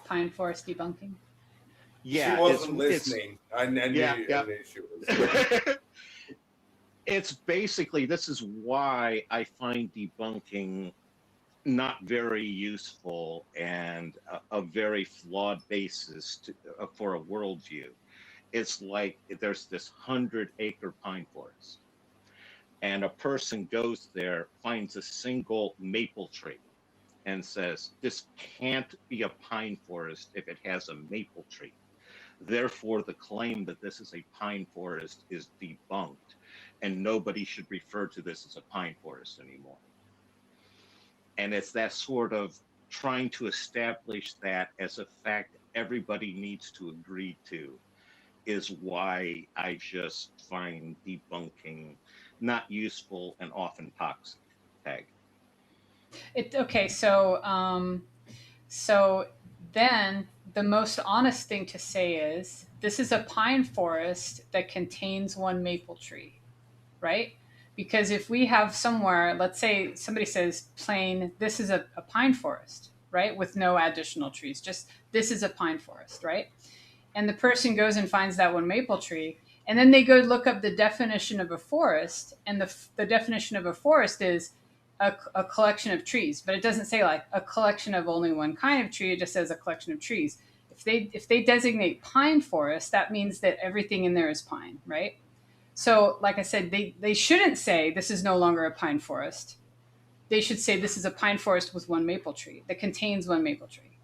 Pine forest debunking? Yeah. She wasn't listening. I knew she was. It's basically, this is why I find debunking not very useful and a very flawed basis for a worldview. It's like there's this 100-acre pine forest, and a person goes there, finds a single maple tree, and says, this can't be a pine forest if it has a maple tree. Therefore, the claim that this is a pine forest is debunked, and nobody should refer to this as a pine forest anymore. And it's that sort of trying to establish that as a fact everybody needs to agree to is why I just find debunking not useful and often toxic. Tag. Okay, so then the most honest thing to say is this is a pine forest that contains one maple tree, right? Because if we have somewhere, let's say somebody says plain, this is a pine forest, right? With no additional trees, just this is a pine forest, right? And the person goes and finds that one maple tree, and then they go look up the definition of a forest, and the definition of a forest is a collection of trees, but it doesn't say like a collection of only one kind of tree. It just says a collection of trees. If they designate pine forest, that means that everything in there is pine, right? So, like I said, they shouldn't say this is no longer a pine forest. They should say this is a pine forest with one maple tree that contains one maple tree,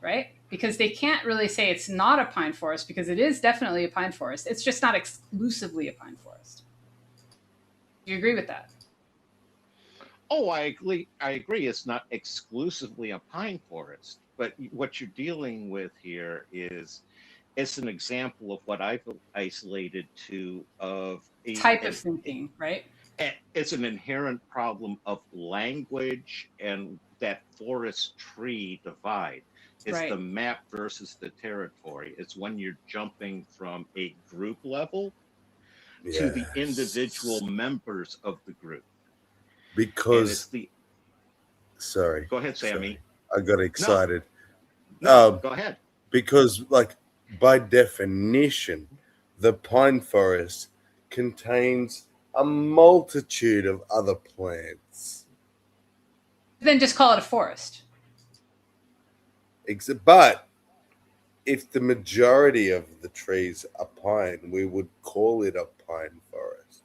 right? Because they can't really say it's not a pine forest because it is definitely a pine forest. It's just not exclusively a pine forest. Do you agree with that? Oh, I agree. I agree. It's not exclusively a pine forest, but what you're dealing with here is it's an example of what I've isolated to of type of thinking, right? It's an inherent problem of language and that forest tree divide. It's right. The map versus the territory. It's when you're jumping from a group level to the individual members of the group. Because sorry. Go ahead, Sammy. I got excited. No, go ahead. Because, like, by definition, the pine forest contains a multitude of other plants. Then just call it a forest. But if the majority of the trees are pine, we would call it a pine forest.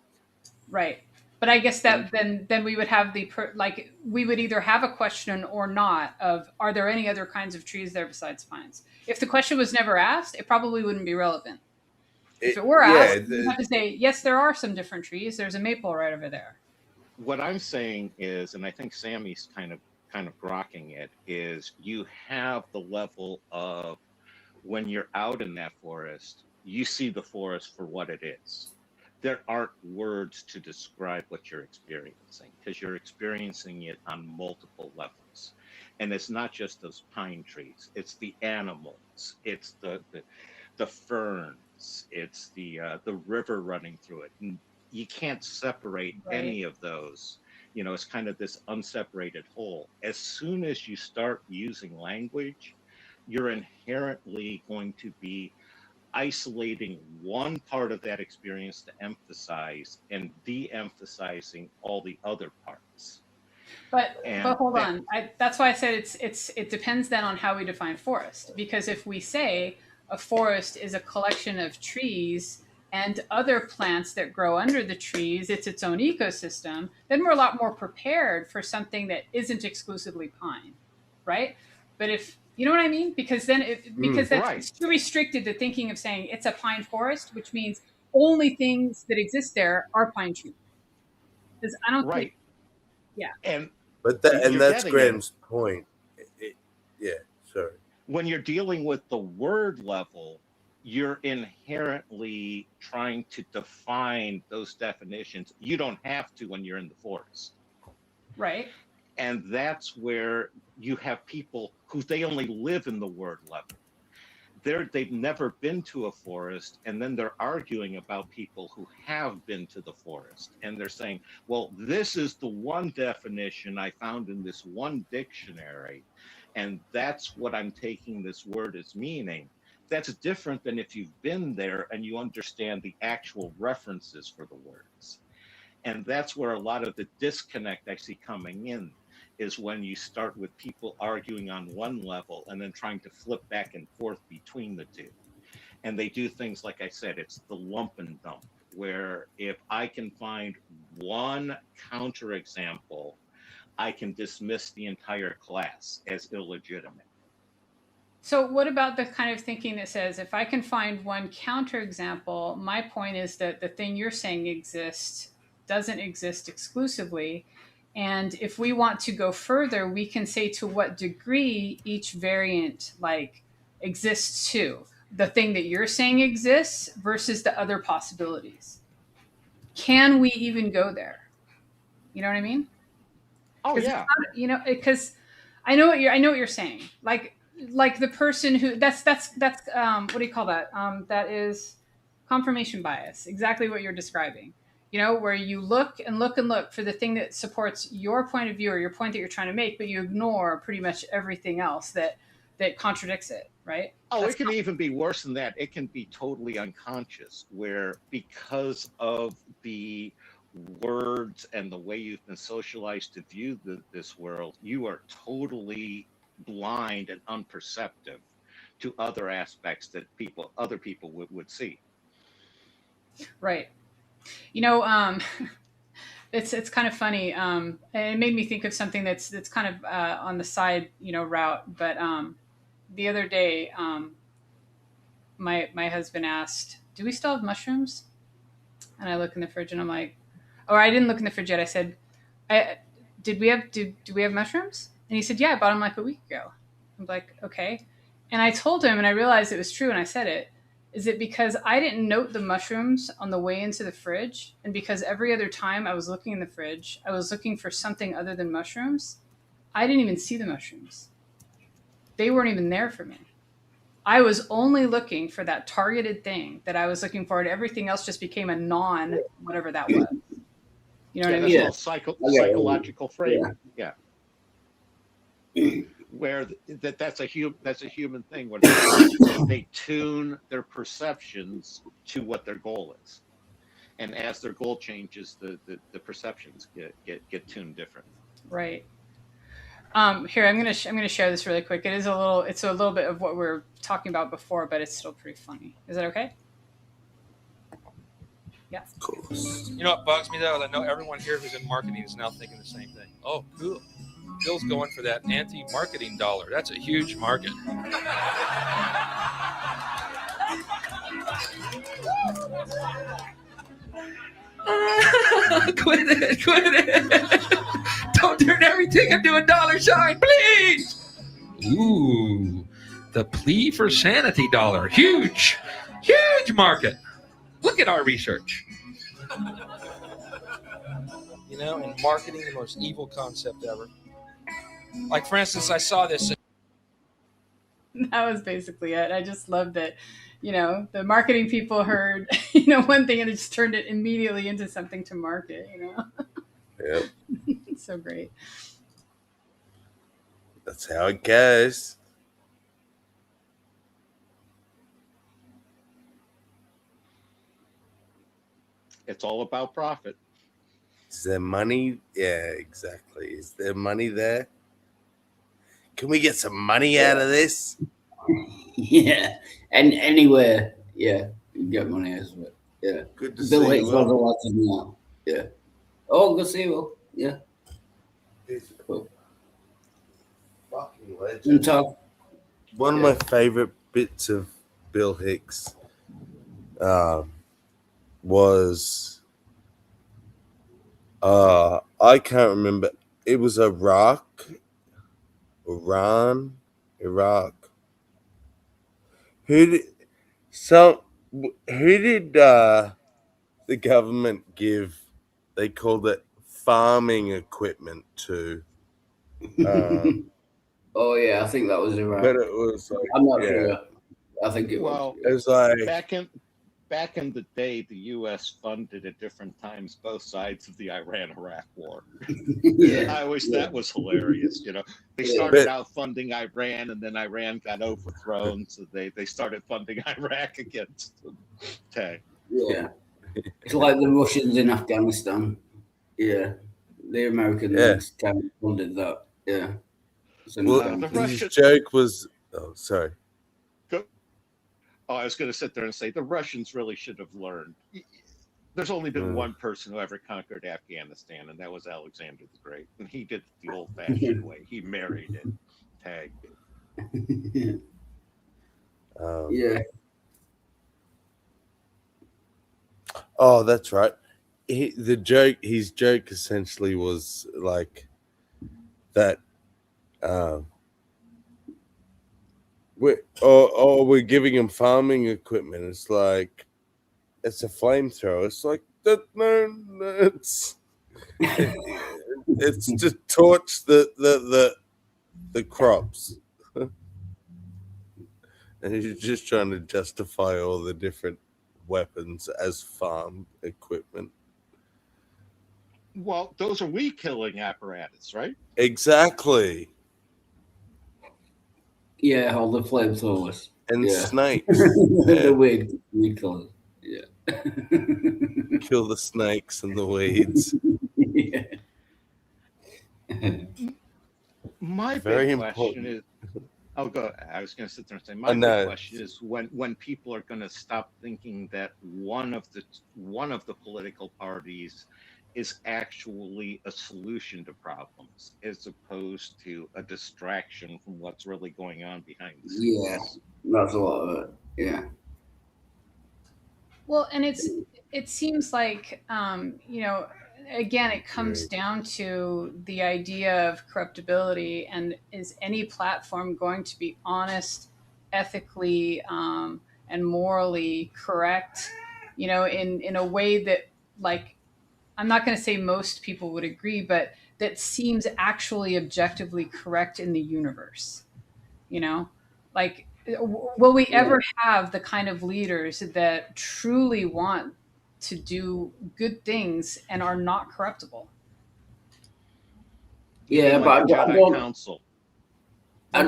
Right. But I guess that then we would have we would either have a question or not of are there any other kinds of trees there besides pines? If the question was never asked, it probably wouldn't be relevant. If it were asked, you have to say, yes, there are some different trees. There's a maple right over there. What I'm saying is, and I think Sammy's kind of grokking it, is you have the level of when you're out in that forest, you see the forest for what it is. There aren't words to describe what you're experiencing because you're experiencing it on multiple levels. And it's not just those pine trees, it's the animals, it's the ferns, it's the river running through it. And you can't separate any of those. You know, it's kind of this unseparated whole. As soon as you start using language, you're inherently going to be isolating one part of that experience to emphasize and de-emphasizing all the other parts. But hold on. That's why I said it depends then on how we define forest. Because if we say a forest is a collection of trees and other plants that grow under the trees, it's its own ecosystem, then we're a lot more prepared for something that isn't exclusively pine, right? But if you know what I mean? Because then it's too restricted to thinking of saying it's a pine forest, which means only things that exist there are pine trees. Because I don't think, yeah. But that's Graham's point. Sorry. When you're dealing with the word level, you're inherently trying to define those definitions. You don't have to when you're in the forest. Right. And that's where you have people who they only live in the word level. They've never been to a forest, and then they're arguing about people who have been to the forest. And they're saying, well, this is the one definition I found in this one dictionary, and that's what I'm taking this word as meaning. That's different than if you've been there and you understand the actual references for the words. And that's where a lot of the disconnect I see coming in is when you start with people arguing on one level and then trying to flip back and forth between the two. And they do things, like I said, it's the lump and dump, where if I can find one counterexample, I can dismiss the entire class as illegitimate. So what about the kind of thinking that says, if I can find one counterexample, my point is that the thing you're saying doesn't exist exclusively. And if we want to go further, we can say to what degree each variant exists too. The thing that you're saying exists versus the other possibilities. Can we even go there? You know what I mean? Oh yeah. Because I know what you're saying. Like like the person who that's what do you call that? That is confirmation bias. Exactly what you're describing. You know, where you look and look and look for the thing that supports your point of view or your point that you're trying to make, but you ignore pretty much everything else that contradicts it, right? Oh, it can even be worse than that. It can be totally unconscious, where because of the words and the way you've been socialized to view this world, you are totally blind and unperceptive to other aspects that other people would see. Right. You know, it's kind of funny. And it made me think of something that's kind of on the side, route. But the other day, my husband asked, "Do we still have mushrooms?" And I look in the fridge and I'm like, or I didn't look in the fridge yet. I said, "Do we have mushrooms?" And he said, "Yeah, I bought them like a week ago." I'm like, "Okay." And I told him, and I realized it was true, and I said it. Is it because I didn't note the mushrooms on the way into the fridge, and because every other time I was looking in the fridge, I was looking for something other than mushrooms? I didn't even see the mushrooms. They weren't even there for me. I was only looking for that targeted thing that I was looking for, and everything else just became a non whatever that was. You know what I mean? That's called psychological framing. Yeah. Where that's a human thing, where they tune their perceptions to what their goal is, and as their goal changes, the perceptions get tuned different. Right. Here, I'm gonna share this really quick. It's a little bit of what we were talking about before, but it's still pretty funny. Is that okay? Yeah. Of course. You know what bugs me though? I know everyone here who's in marketing is now thinking the same thing. Oh, cool. Bill's going for that anti-marketing dollar. That's a huge market. Quit it. Don't turn everything into a dollar sign, please. Ooh, the plea for sanity dollar. Huge market. Look at our research. You know, and marketing, the most evil concept ever. Like, for instance, I saw this. That was basically it. I just loved that, the marketing people heard, one thing and it just turned it immediately into something to market, Yep. It's so great. That's how it goes. It's all about profit. Is there money? Yeah, exactly. Is there money there? Can we get some money out of this? Yeah, and anywhere, you can get money as well. Yeah, good to Bill see Hicks you. was watching now. Yeah. Oh, good to see you. Yeah. Cool. Fucking legend. One of my favorite bits of Bill Hicks was I can't remember. It was Iraq. Who did the government give? They called it farming equipment to. Oh yeah, I think that was Iraq. But it was like, I'm not sure. I think it was. It was like back in the day, the U.S. funded at different times both sides of the Iran-Iraq war. That was hilarious. They started out funding Iran, and then Iran got overthrown, so they started funding Iraq against them. Yeah, it's like the Russians in Afghanistan. Yeah, the Americans kind of funded that. Yeah. His joke was. Oh, sorry. Oh, I was going to sit there and say the Russians really should have learned. There's only been one person who ever conquered Afghanistan, and that was Alexander the Great. And he did it the old-fashioned way. He married it. Tagged it. Yeah. Oh, that's right. His joke essentially was like that. We're giving him farming equipment. It's like it's a flamethrower. It's like that. No, it's to torch the crops. And he's just trying to justify all the different weapons as farm equipment. Well, those are weed killing apparatus, right? Exactly. Yeah, all the flamethrowers. And Yeah. snakes. The Yeah. weed killers. Yeah. Kill the snakes and the weeds. Yeah. My Very big question important. is, oh, go. I was going to sit there and say, my big no. question is when people are going to stop thinking that one of the political parties is actually a solution to problems, as opposed to a distraction from what's really going on behind the scenes. Yeah, that's a lot of it. Yeah. Well, and it seems like you know, again, it comes down to the idea of corruptibility, and is any platform going to be honest, ethically, and morally correct? You know, in a way that, like, I'm not going to say most people would agree, but that seems actually objectively correct in the universe. You know, like, will we ever have the kind of leaders that truly want to do good things and are not corruptible? Yeah, like but the Jedi Council. I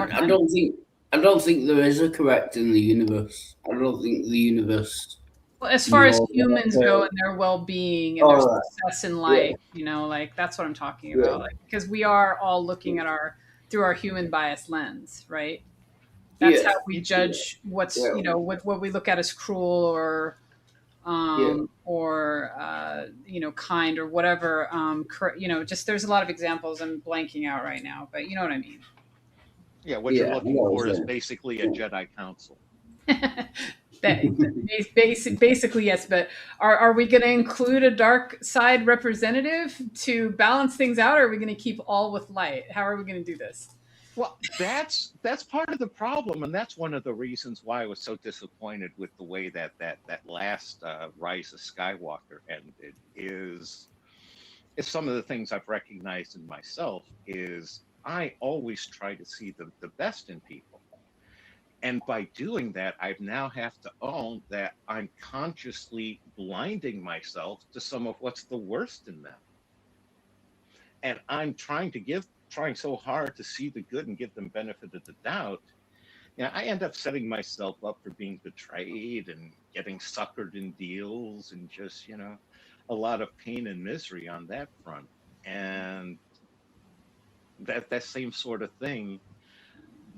don't think there is a correct in the universe. I don't think the universe. Well, as far as No, humans go and their well-being and their success in life, you know, like, that's what I'm talking about. Like, because we are all looking at through our human bias lens, right? That's how we judge what's, you know, what we look at as cruel or you know, kind or whatever. You know, just, there's a lot of examples I'm blanking out right now, but you know what I mean. Yeah, what you're looking for is basically a Jedi Council. Basically, yes, but are we going to include a dark side representative to balance things out, or are we going to keep all with light? How are we going to do this? Well, that's part of the problem, and that's one of the reasons why I was so disappointed with the way that last Rise of Skywalker ended. Is some of the things I've recognized in myself is I always try to see the best in people. And by doing that, I now have to own that I'm consciously blinding myself to some of what's the worst in them. And I'm trying so hard to see the good and give them benefit of the doubt. You know, I end up setting myself up for being betrayed and getting suckered in deals and just, you know, a lot of pain and misery on that front. And that same sort of thing,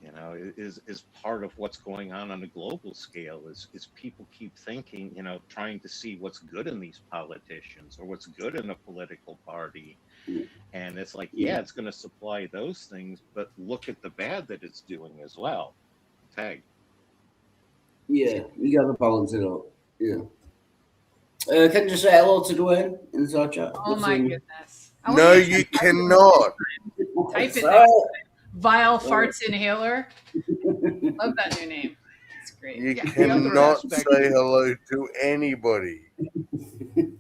you know, is part of what's going on a global scale. Is people keep thinking, you know, trying to see what's good in these politicians or what's good in a political party. And it's like, yeah, it's going to supply those things, but look at the bad that it's doing as well. Tag. Yeah, you got to balance it out. Yeah. Can you say hello to Dwayne in the chat? Oh my goodness. No, you cannot. Type it next time. Vile Farts Inhaler. Love that new name. It's great. You cannot say hello to anybody.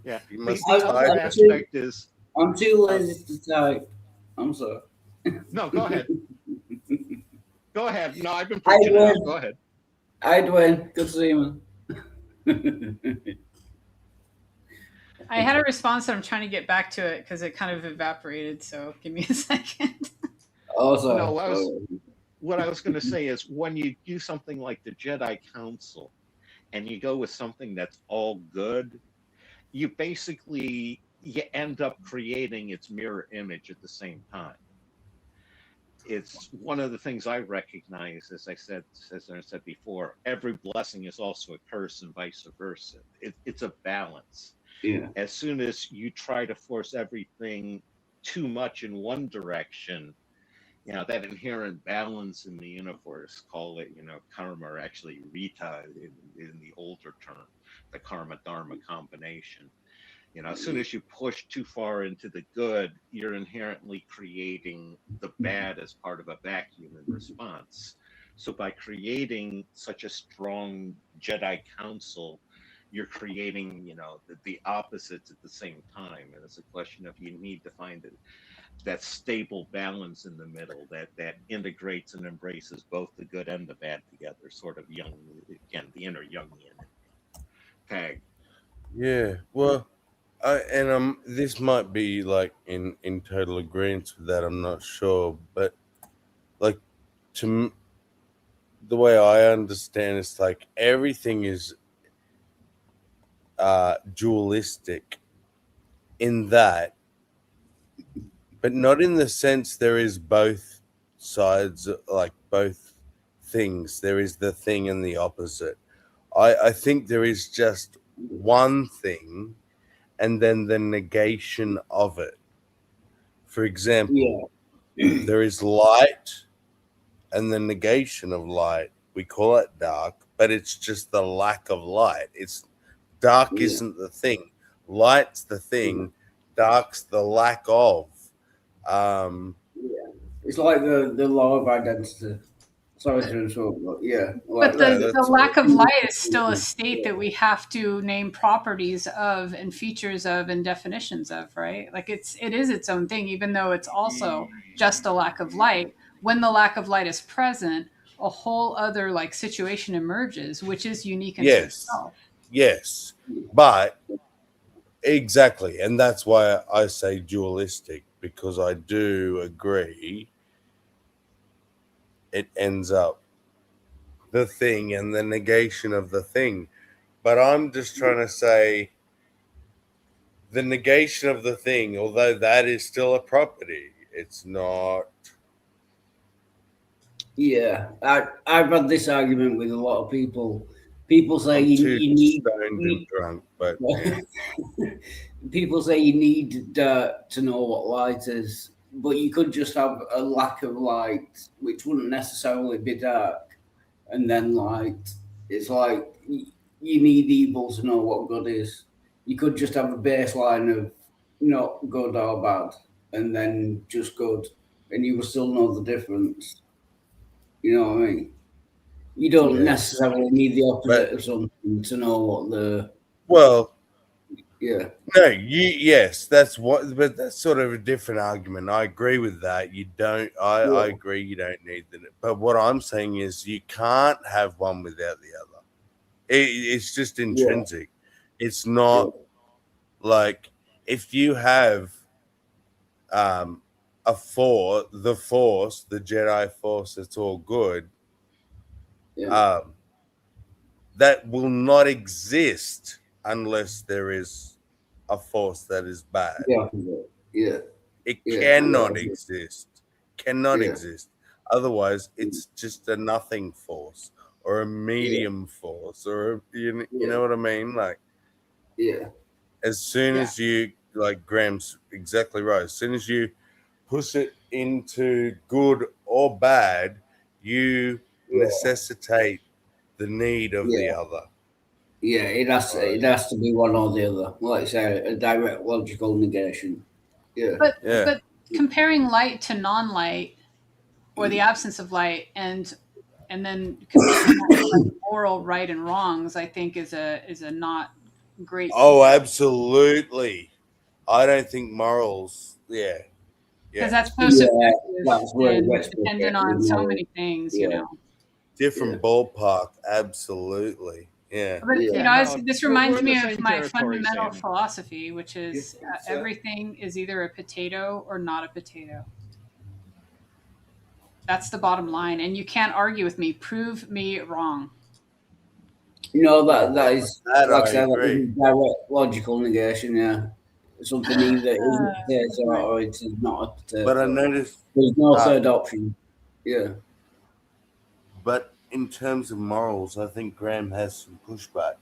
Yeah. You must The other aspect is I'm too lazy to type. I'm sorry. No, go ahead. Go ahead. No, I've been preaching out. Go ahead. Hi, Dwayne. Good to see you, man. I had a response that I'm trying to get back to it because it kind of evaporated. So give me a second. Oh, sorry. No, what I was going to say is when you do something like the Jedi Council and you go with something that's all good, you end up creating its mirror image at the same time. It's one of the things I recognize, as I said before, every blessing is also a curse and vice versa. It's a balance. Yeah. As soon as you try to force everything too much in one direction, you know, that inherent balance in the universe, call it, you know, karma, or actually rita in the older term, the karma dharma combination. You know, as soon as you push too far into the good, you're inherently creating the bad as part of a vacuum in response. So by creating such a strong Jedi Council, you're creating, the opposites at the same time. And it's a question of you need to find that stable balance in the middle that integrates and embraces both the good and the bad together, sort of again, the inner Jungian tag. Yeah, well, this might be like in total agreement with that. I'm not sure, but like the way I understand it's like everything is dualistic in that, but not in the sense there is both sides, like both things. There is the thing and the opposite. I think there is just one thing and then the negation of it. For example, there is light and the negation of light. We call it dark, but it's just the lack of light. It's dark isn't the thing. Light's the thing. Dark's the lack of. It's like the law of identity. Sorry to interrupt, but yeah. But the lack of light is still a state that we have to name properties of and features of and definitions of, right? Like it is its own thing, even though it's also just a lack of light. When the lack of light is present, a whole other like situation emerges, which is unique unto itself. Yes, but exactly, and that's why I say dualistic, because I do agree it ends up the thing and the negation of the thing. But I'm just trying to say the negation of the thing, although that is still a property, it's not. Yeah, I've had this argument with a lot of people. People say you need stoned and drunk, but yeah. People say you need dirt to know what light is, but you could just have a lack of light, which wouldn't necessarily be dark, and then light. It's like you need evil to know what good is. You could just have a baseline of not good or bad, and then just good, and you will still know the difference. You know what I mean? You don't necessarily need the opposite of something to know what the. Well, yeah. No, yes, that's what, but that's sort of a different argument. I agree with that. You don't. I agree. You don't need that. But what I'm saying is, you can't have one without the other. It's just intrinsic. It's not like if you have the force, the Jedi force, it's all good. That will not exist unless there is a force that is bad. Yeah. It cannot exist. Cannot exist. Otherwise, it's just a nothing force or a medium force, or you know what I mean? Like, as soon as you, like Graham's exactly right, as soon as you push it into good or bad, you necessitate the need of the other. Yeah, it has to be one or the other. Like I say, a direct logical negation. Yeah. But comparing light to non-light, or the absence of light, and then comparing that to like moral right and wrongs, I think is a not great. Oh, absolutely. I don't think morals. Because that's so subjective and dependent on so many things, Different ballpark, absolutely. Yeah. But this reminds me of my fundamental philosophy, which is everything is either a potato or not a potato. That's the bottom line, and you can't argue with me. Prove me wrong. That is like I said, direct logical negation. Yeah, something either is a potato or it is not a potato. But I noticed there's no third option. Yeah. But in terms of morals, I think Graham has some pushback.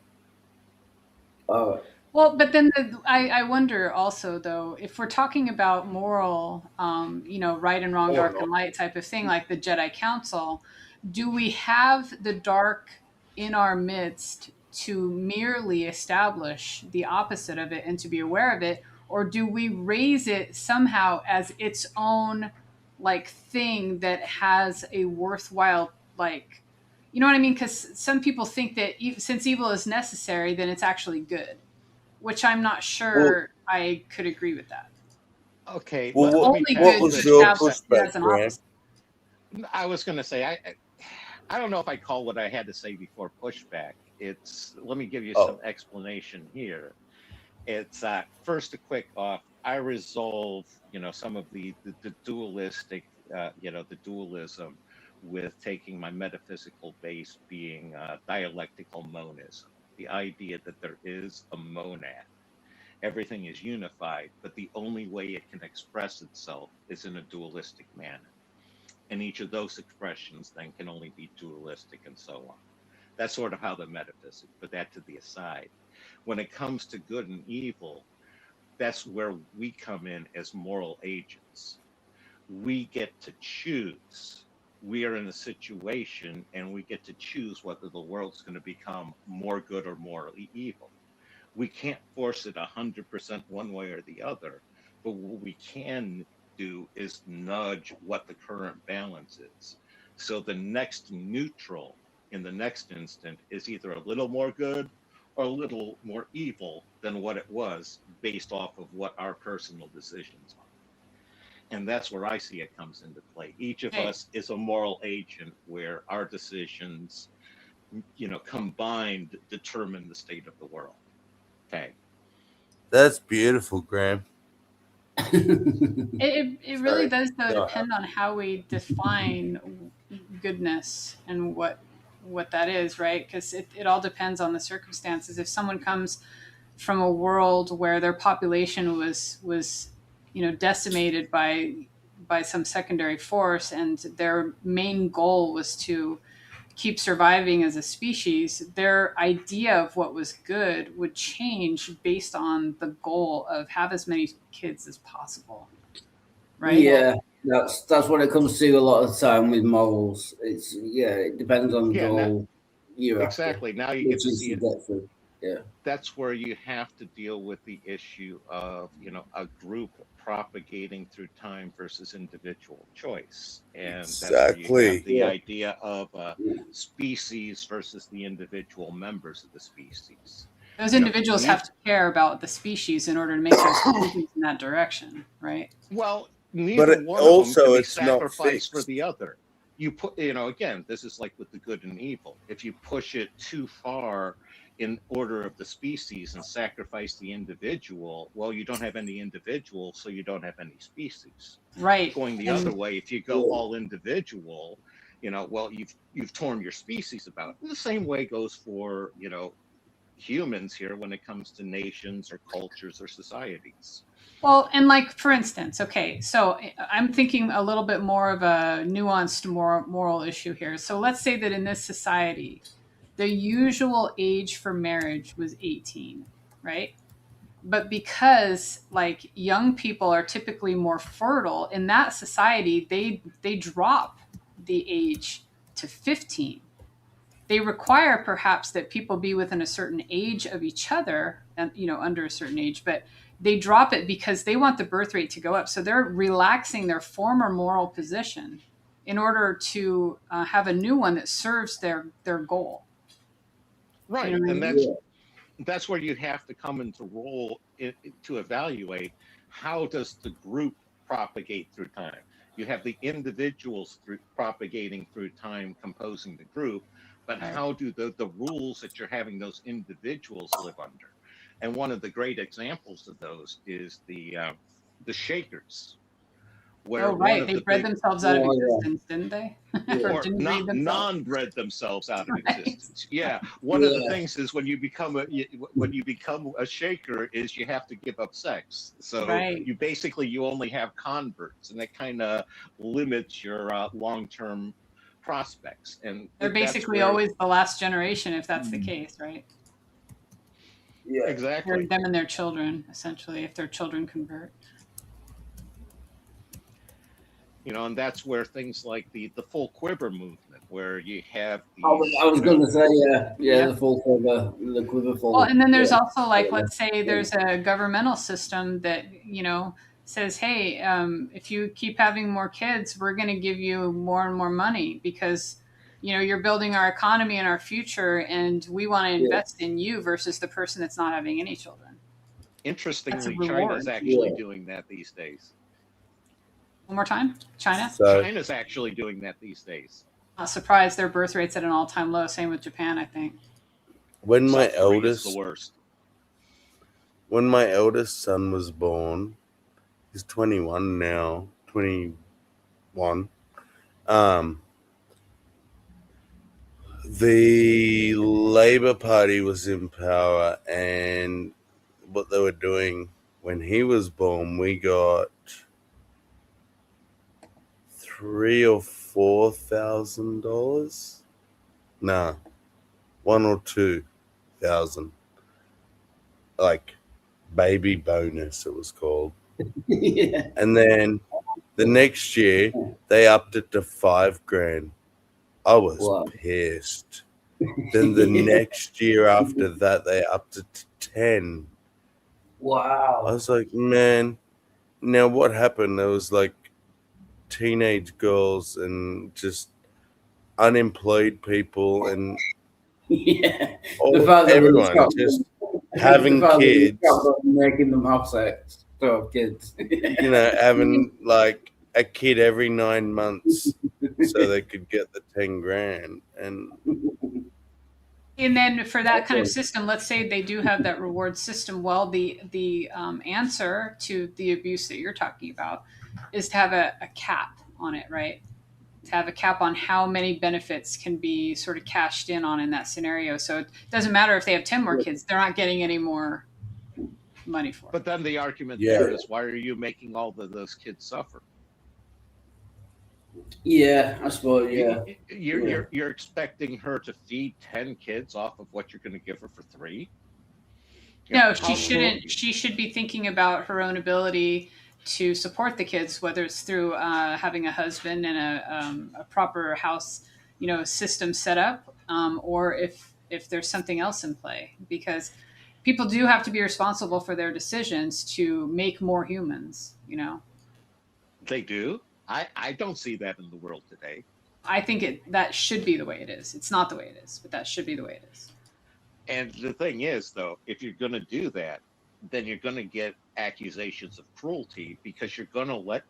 Well, but then I wonder also, though, if we're talking about moral, right and wrong, dark and light type of thing, like the Jedi Council, do we have the dark in our midst to merely establish the opposite of it and to be aware of it, or do we raise it somehow as its own like thing that has a worthwhile like You know what I mean? Because some people think that since evil is necessary, then it's actually good, which I'm not sure I could agree with that. Okay, Well, It's let me only try good what to was to your establish it pushback, as an Graham? opposite. I was going to say, I don't know if I call what I had to say before pushback. It's, let me give you some explanation here. It's first a quick off. I resolve, some of the dualistic, the dualism with taking my metaphysical base being dialectical monism, the idea that there is a monad. Everything is unified, but the only way it can express itself is in a dualistic manner. And each of those expressions then can only be dualistic and so on. That's sort of how the metaphysics, but that to the aside. When it comes to good and evil, that's where we come in as moral agents. We get to choose. We are in a situation and we get to choose whether the world's going to become more good or more evil. We can't force it 100% one way or the other, but what we can do is nudge what the current balance is. So the next neutral in the next instant is either a little more good or a little more evil than what it was based off of what our personal decisions are. And that's where I see it comes into play. Each of us is a moral agent where our decisions, combined determine the state of the world. Okay. That's beautiful, Graham. It really does though Go depend on how we define goodness and what that is, right? Because it all depends on the circumstances. If someone comes from a world where their population was decimated by some secondary force, and their main goal was to keep surviving as a species, their idea of what was good would change based on the goal of have as many kids as possible. Right? Yeah, that's what it comes to a lot of the time with morals. It depends on the goal you're exactly. after. Now you get to Which is see it. get through. Yeah. That's where you have to deal with the issue of, a group propagating through time versus individual choice. And that's where you have the idea of species versus the individual members of the species. Those individuals have to care about the species in order to make those decisions in that direction, right? Well, neither one of them can be sacrificed for the other. You put, again, this is like with the good and evil. If you push it too far in order of the species and sacrifice the individual, well, you don't have any individual, so you don't have any species. Right. Going the other way, if you go all individual, well, you've torn your species about. And the same way goes for, humans here when it comes to nations or cultures or societies. Well, and like for instance, okay, so I'm thinking a little bit more of a nuanced moral issue here. So let's say that in this society, the usual age for marriage was 18, right? But because like young people are typically more fertile in that society, they drop the age to 15. They require perhaps that people be within a certain age of each other and under a certain age, but they drop it because they want the birth rate to go up. So they're relaxing their former moral position in order to have a new one that serves their goal. Right. And that's where you have to come into role to evaluate how does the group propagate through time. You have the individuals propagating through time composing the group, but how do the rules that you're having those individuals live under? And one of the great examples of those is the Shakers. Where they bred themselves out of existence, didn't they? Or non-bred themselves out of existence. Yeah, one of the things is when you become a Shaker is you have to give up sex. So you only have converts, and that kind of limits your long-term prospects. And they're basically always the last generation if that's the case, right? Yeah, exactly. Them and their children, essentially, if their children convert. And that's where things like the full quiver movement, where you have these. I was going to say, the full quiver, the quiver full. Well, and then there's also like, let's say there's a governmental system that says, hey, if you keep having more kids, we're going to give you more and more money because you're building our economy and our future, and we want to invest in you versus the person that's not having any children. Interestingly, That's a China's reward. actually doing that these days. One more time, China. China's actually doing that these days. Not surprised, their birth rate's at an all-time low. Same with Japan, I think. When my South Korea's the eldest worst. when my eldest son was born, he's 21 now, 21. The Labour Party was in power, and what they were doing when he was born, we got $3,000 or $4,000. Nah, 1,000 or 2,000. Like baby bonus, it was called. Yeah. And then the next year they upped it to $5,000. I was pissed. Then the next year after that they upped it to 10. Wow. I was like, man, now what happened? There was like teenage girls and just unemployed people and Yeah. everyone just having kids. Making them have sex to have kids. Having like a kid every 9 months so they could get the 10 grand. And then for that kind of system, let's say they do have that reward system. Well, the answer to the abuse that you're talking about is to have a cap on it, right? To have a cap on how many benefits can be sort of cashed in on in that scenario. So it doesn't matter if they have 10 more kids, they're not getting any more money for it. But then the argument there is, why are you making all of those kids suffer? Yeah, I suppose. Yeah, you're expecting her to feed 10 kids off of what you're going to give her for 3? No, she shouldn't. She should be thinking about her own ability to support the kids, whether it's through having a husband and a proper house, system set up, or if there's something else in play. Because people do have to be responsible for their decisions to make more humans. They do. I don't see that in the world today. I think that should be the way it is. It's not the way it is, but that should be the way it is. And the thing is, though, if you're going to do that, then you're going to get accusations of cruelty because you're going to let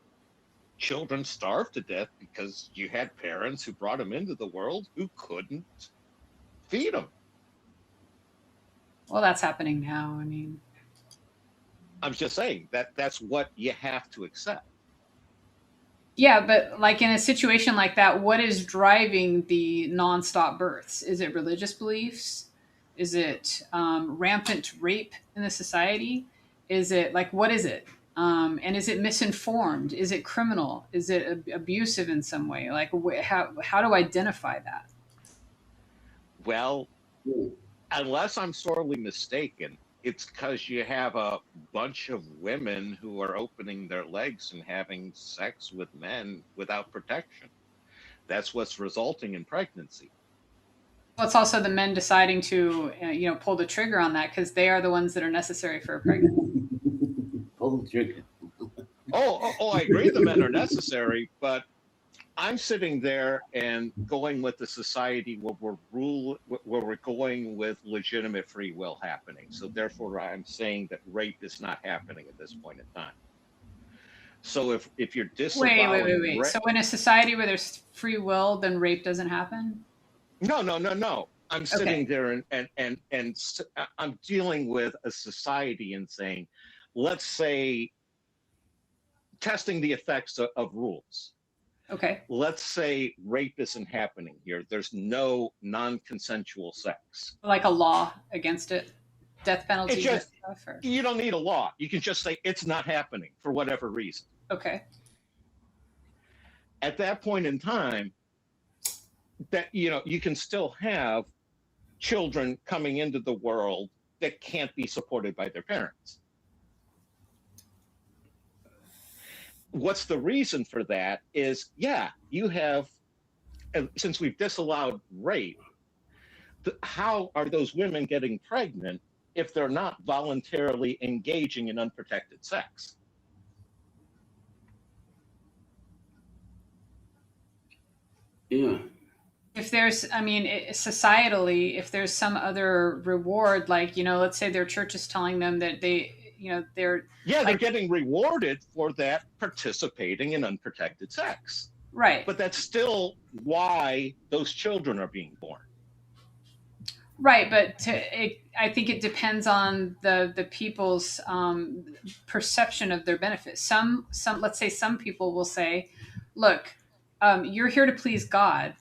children starve to death because you had parents who brought them into the world who couldn't feed them. Well, that's happening now. I mean, I'm just saying that's what you have to accept. Yeah, but like in a situation like that, what is driving the nonstop births? Is it religious beliefs? Is it rampant rape in the society? Is it what is it? And is it misinformed? Is it criminal? Is it abusive in some way? How do I identify that? Well, unless I'm sorely mistaken, it's because you have a bunch of women who are opening their legs and having sex with men without protection. That's what's resulting in pregnancy. Well, it's also the men deciding to, pull the trigger on that because they are the ones that are necessary for a pregnancy. Pull the trigger. I agree the men are necessary, but I'm sitting there and going with the society where we're going with legitimate free will happening. So therefore, I'm saying that rape is not happening at this point in time. So if you're disallowing wait. So in a society where there's free will, then rape doesn't happen? No. I'm sitting there and I'm dealing with a society and saying, let's say, testing the effects of rules. Okay. Let's say rape isn't happening here. There's no non-consensual sex. Like a law against it? Death penalty? You don't need a law. You can just say it's not happening for whatever reason. Okay. At that point in time, that you can still have children coming into the world that can't be supported by their parents. What's the reason for that is, you have, since we've disallowed rape, how are those women getting pregnant if they're not voluntarily engaging in unprotected sex? Yeah. if there's, I mean, societally, if there's some other reward, like, let's say their church is telling them that they're they're getting rewarded for that participating in unprotected sex. Right. But that's still why those children are being born. Right, but I think it depends on the people's perception of their benefits. Some let's say some people will say, "Look, you're here to please God,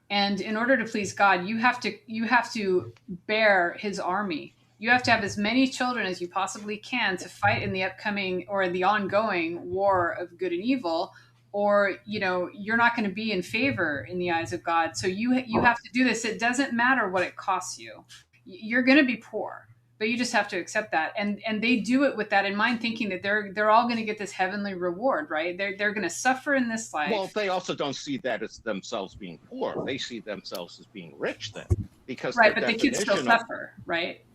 and in order to please God, you have to bear His army. You have to have as many children as you possibly can to fight in the upcoming or the ongoing war of good and evil." Or you're not going to be in favor in the eyes of God, so you have to do this. It doesn't matter what it costs you. You're going to be poor, but you just have to accept that. And they do it with that in mind, thinking that they're all going to get this heavenly reward, right? They're going to suffer in this life. Well, they also don't see that as themselves being poor. They see themselves as being rich then, because right, but the kids still suffer, right?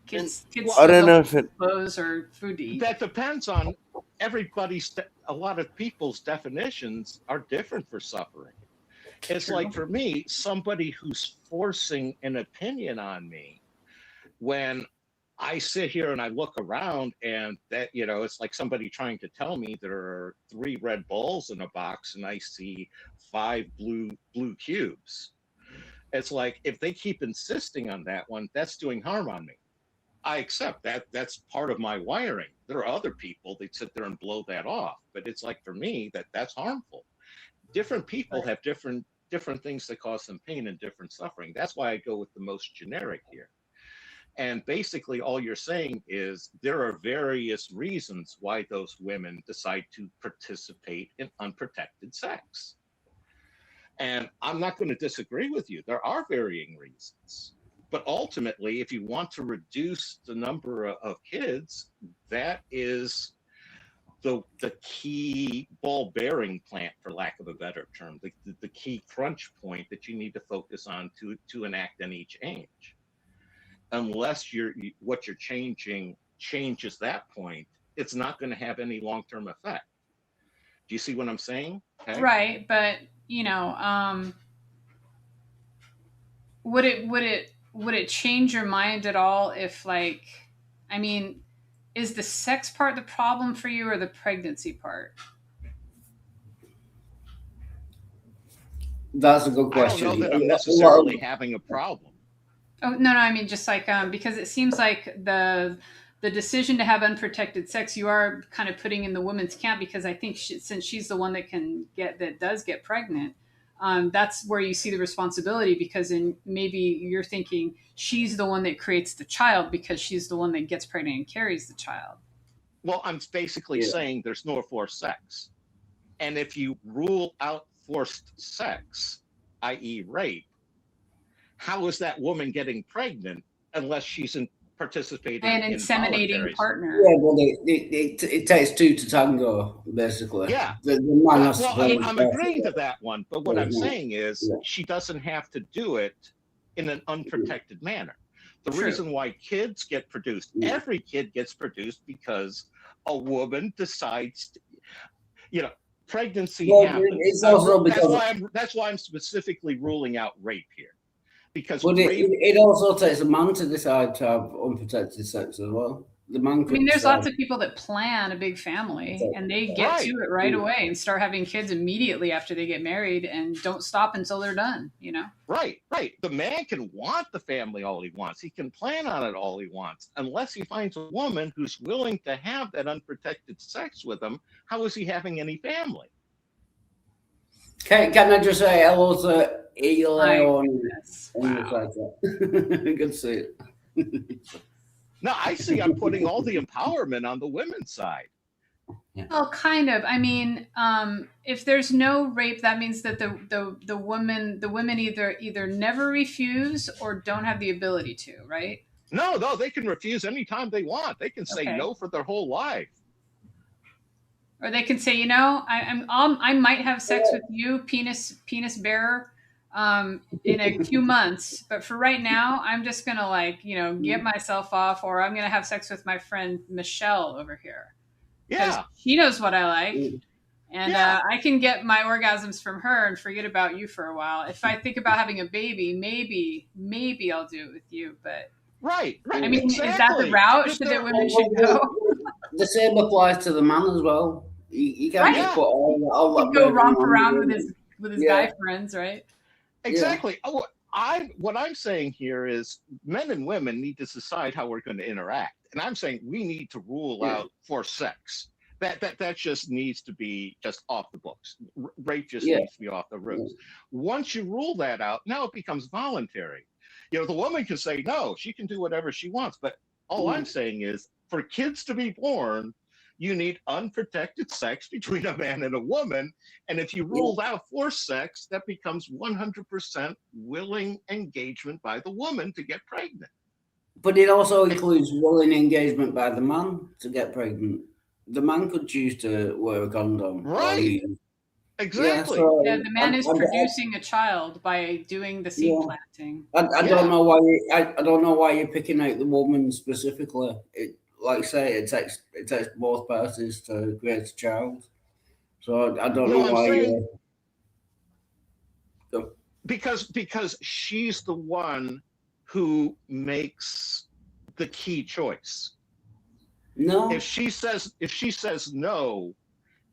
Kids I don't know if it clothes or food to eat. That depends on everybody's. A lot of people's definitions are different for suffering. It's like, for me, somebody who's forcing an opinion on me, when I sit here and I look around and that, it's like somebody trying to tell me there are 3 red balls in a box and I see 5 blue cubes. It's like, if they keep insisting on that one, that's doing harm on me. I accept that. That's part of my wiring. There are other people that sit there and blow that off, but it's like, for me, that's harmful. Different people have different things that cause them pain and different suffering. That's why I go with the most generic here. And basically all you're saying is there are various reasons why those women decide to participate in unprotected sex. And I'm not going to disagree with you. There are varying reasons. But ultimately, if you want to reduce the number of kids, that is the key ball-bearing plant, for lack of a better term, the key crunch point that you need to focus on to enact any change. Unless what you're changing changes that point, it's not going to have any long-term effect. Do you see what I'm saying? Okay. Right, but would it change your mind at all if, like, I mean, is the sex part the problem for you or the pregnancy part? That's a good question. I don't know that I'm necessarily having a problem. Oh, no, I mean, just like, because it seems like the decision to have unprotected sex, you are kind of putting in the woman's camp, because I think since she's the one that does get pregnant, that's where you see the responsibility, because maybe you're thinking she's the one that creates the child because she's the one that gets pregnant and carries the child. Well, I'm basically saying there's no forced sex. And if you rule out forced sex, i.e. rape, how is that woman getting pregnant unless she's participating in inseminating partner? Yeah, well, it takes 2 to tango, basically. Yeah. I'm agreeing to that one, but what I'm saying is she doesn't have to do it in an unprotected manner. The reason why kids get produced, every kid gets produced because a woman decides to, pregnancy happens. It's also that's why I'm specifically ruling out rape here. Because it also takes a man to decide to have unprotected sex as well. The man. I mean, there's lots of people that plan a big family and they get to it right away and start having kids immediately after they get married and don't stop until they're done. Right. The man can want the family all he wants. He can plan on it all he wants. Unless he finds a woman who's willing to have that unprotected sex with him, how is he having any family? Can I just say hello to Eli on wow. Good to see it. No, I see I'm putting all the empowerment on the women's side. Well, kind of. I mean, if there's no rape, that means that the women either never refuse or don't have the ability to, right? No, they can refuse anytime they want. They can say no for their whole life. Or they can say, I might have sex with you, penis bearer, in a few months, but for right now, I'm just gonna get myself off, or I'm gonna have sex with my friend Michelle over here. Yeah, she knows what I like. And I can get my orgasms from her and forget about you for a while. If I think about having a baby, maybe I'll do it with you. But right, I mean, is that the route that women should go? The same applies to the man as well. You can't Right. just put all He that can go burden romp on around women. with his guy friends, right? Exactly. Oh, what I'm saying here is men and women need to decide how we're going to interact. And I'm saying we need to rule out forced sex. That just needs to be just off the books. Rape just needs to be off the roofs. Once you rule that out, now it becomes voluntary. You know, the woman can say no, she can do whatever she wants. But all I'm saying is for kids to be born, you need unprotected sex between a man and a woman. And if you ruled out forced sex, that becomes 100% willing engagement by the woman to get pregnant. But it also includes willing engagement by the man to get pregnant. The man could choose to wear a condom. Right. Exactly. Yeah, the man is producing a child by doing the seed planting. I don't know why I don't know why you're picking out the woman specifically. Like I say, it takes both parties to create a child. So I don't know why. Because she's the one who makes the key choice. No. If she says no,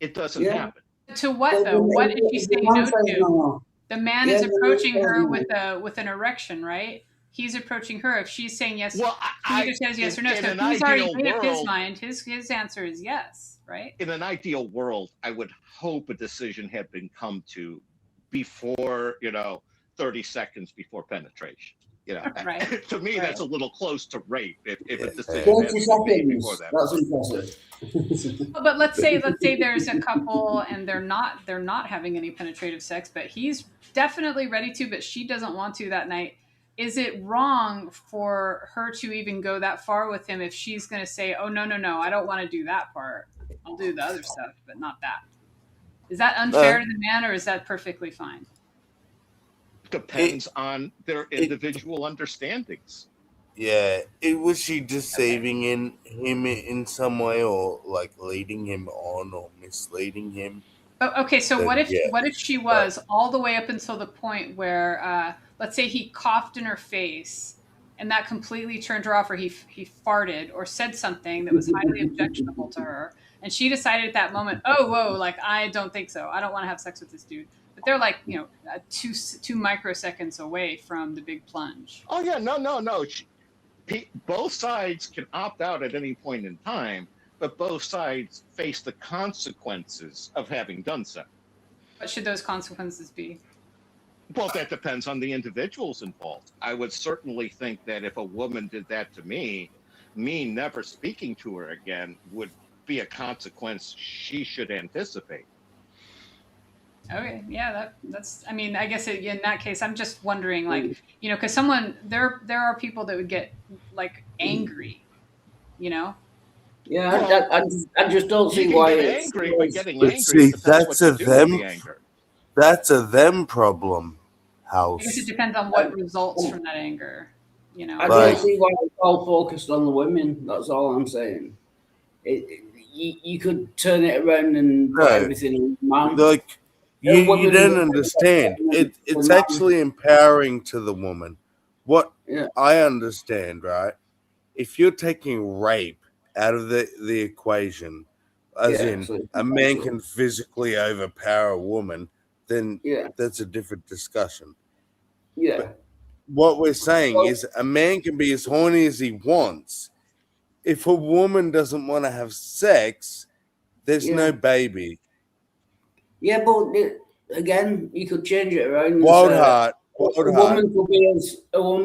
it doesn't happen. To what though? What if you say no to? The man is approaching her with an erection, right? He's approaching her. If she's saying yes, he either says yes or no. So he's already made up his mind. His answer is yes, right? In an ideal world, I would hope a decision had been come to before, 30 seconds before penetration. Right. To me, that's a little close to rape. If a decision 30 has been made before seconds. that. That's impressive. But let's say there's a couple and they're not having any penetrative sex, but he's definitely ready to, but she doesn't want to that night. Is it wrong for her to even go that far with him if she's going to say, "Oh no, I don't want to do that part. I'll do the other stuff, but not that." Is that unfair to the man, or is that perfectly fine? Depends on their individual understandings. Yeah, was she deceiving him in some way, or like leading him on, or misleading him? Oh, okay, so what if she was all the way up until the point where, let's say he coughed in her face, and that completely turned her off, or he farted or said something that was highly objectionable to her, and she decided at that moment, oh whoa, like I don't think so, I don't want to have sex with this dude. But they're like, 2 microseconds away from the big plunge. Oh yeah, no. Both sides can opt out at any point in time, but both sides face the consequences of having done so. What should those consequences be? Well, that depends on the individuals involved. I would certainly think that if a woman did that to me never speaking to her again would be a consequence she should anticipate. Okay, yeah, that's. I mean, I guess in that case, I'm just wondering, like, because there are people that would get like angry, Yeah, I just don't see why it's angry, but getting But angry. see, that's a what you do with them. the anger. That's a them problem. I guess it depends on what results from that anger. I don't see why it's all focused on the women. That's all I'm saying. You could turn it around and put everything on the man. Like you don't understand. It's actually empowering to the woman. What I understand, right? If you're taking rape out of the equation, as in a man can physically overpower a woman, then that's a different discussion. Yeah. But what we're saying is a man can be as horny as he wants. If a woman doesn't want to have sex, there's no baby. Yeah, but again, you could change it around. Wild heart. A woman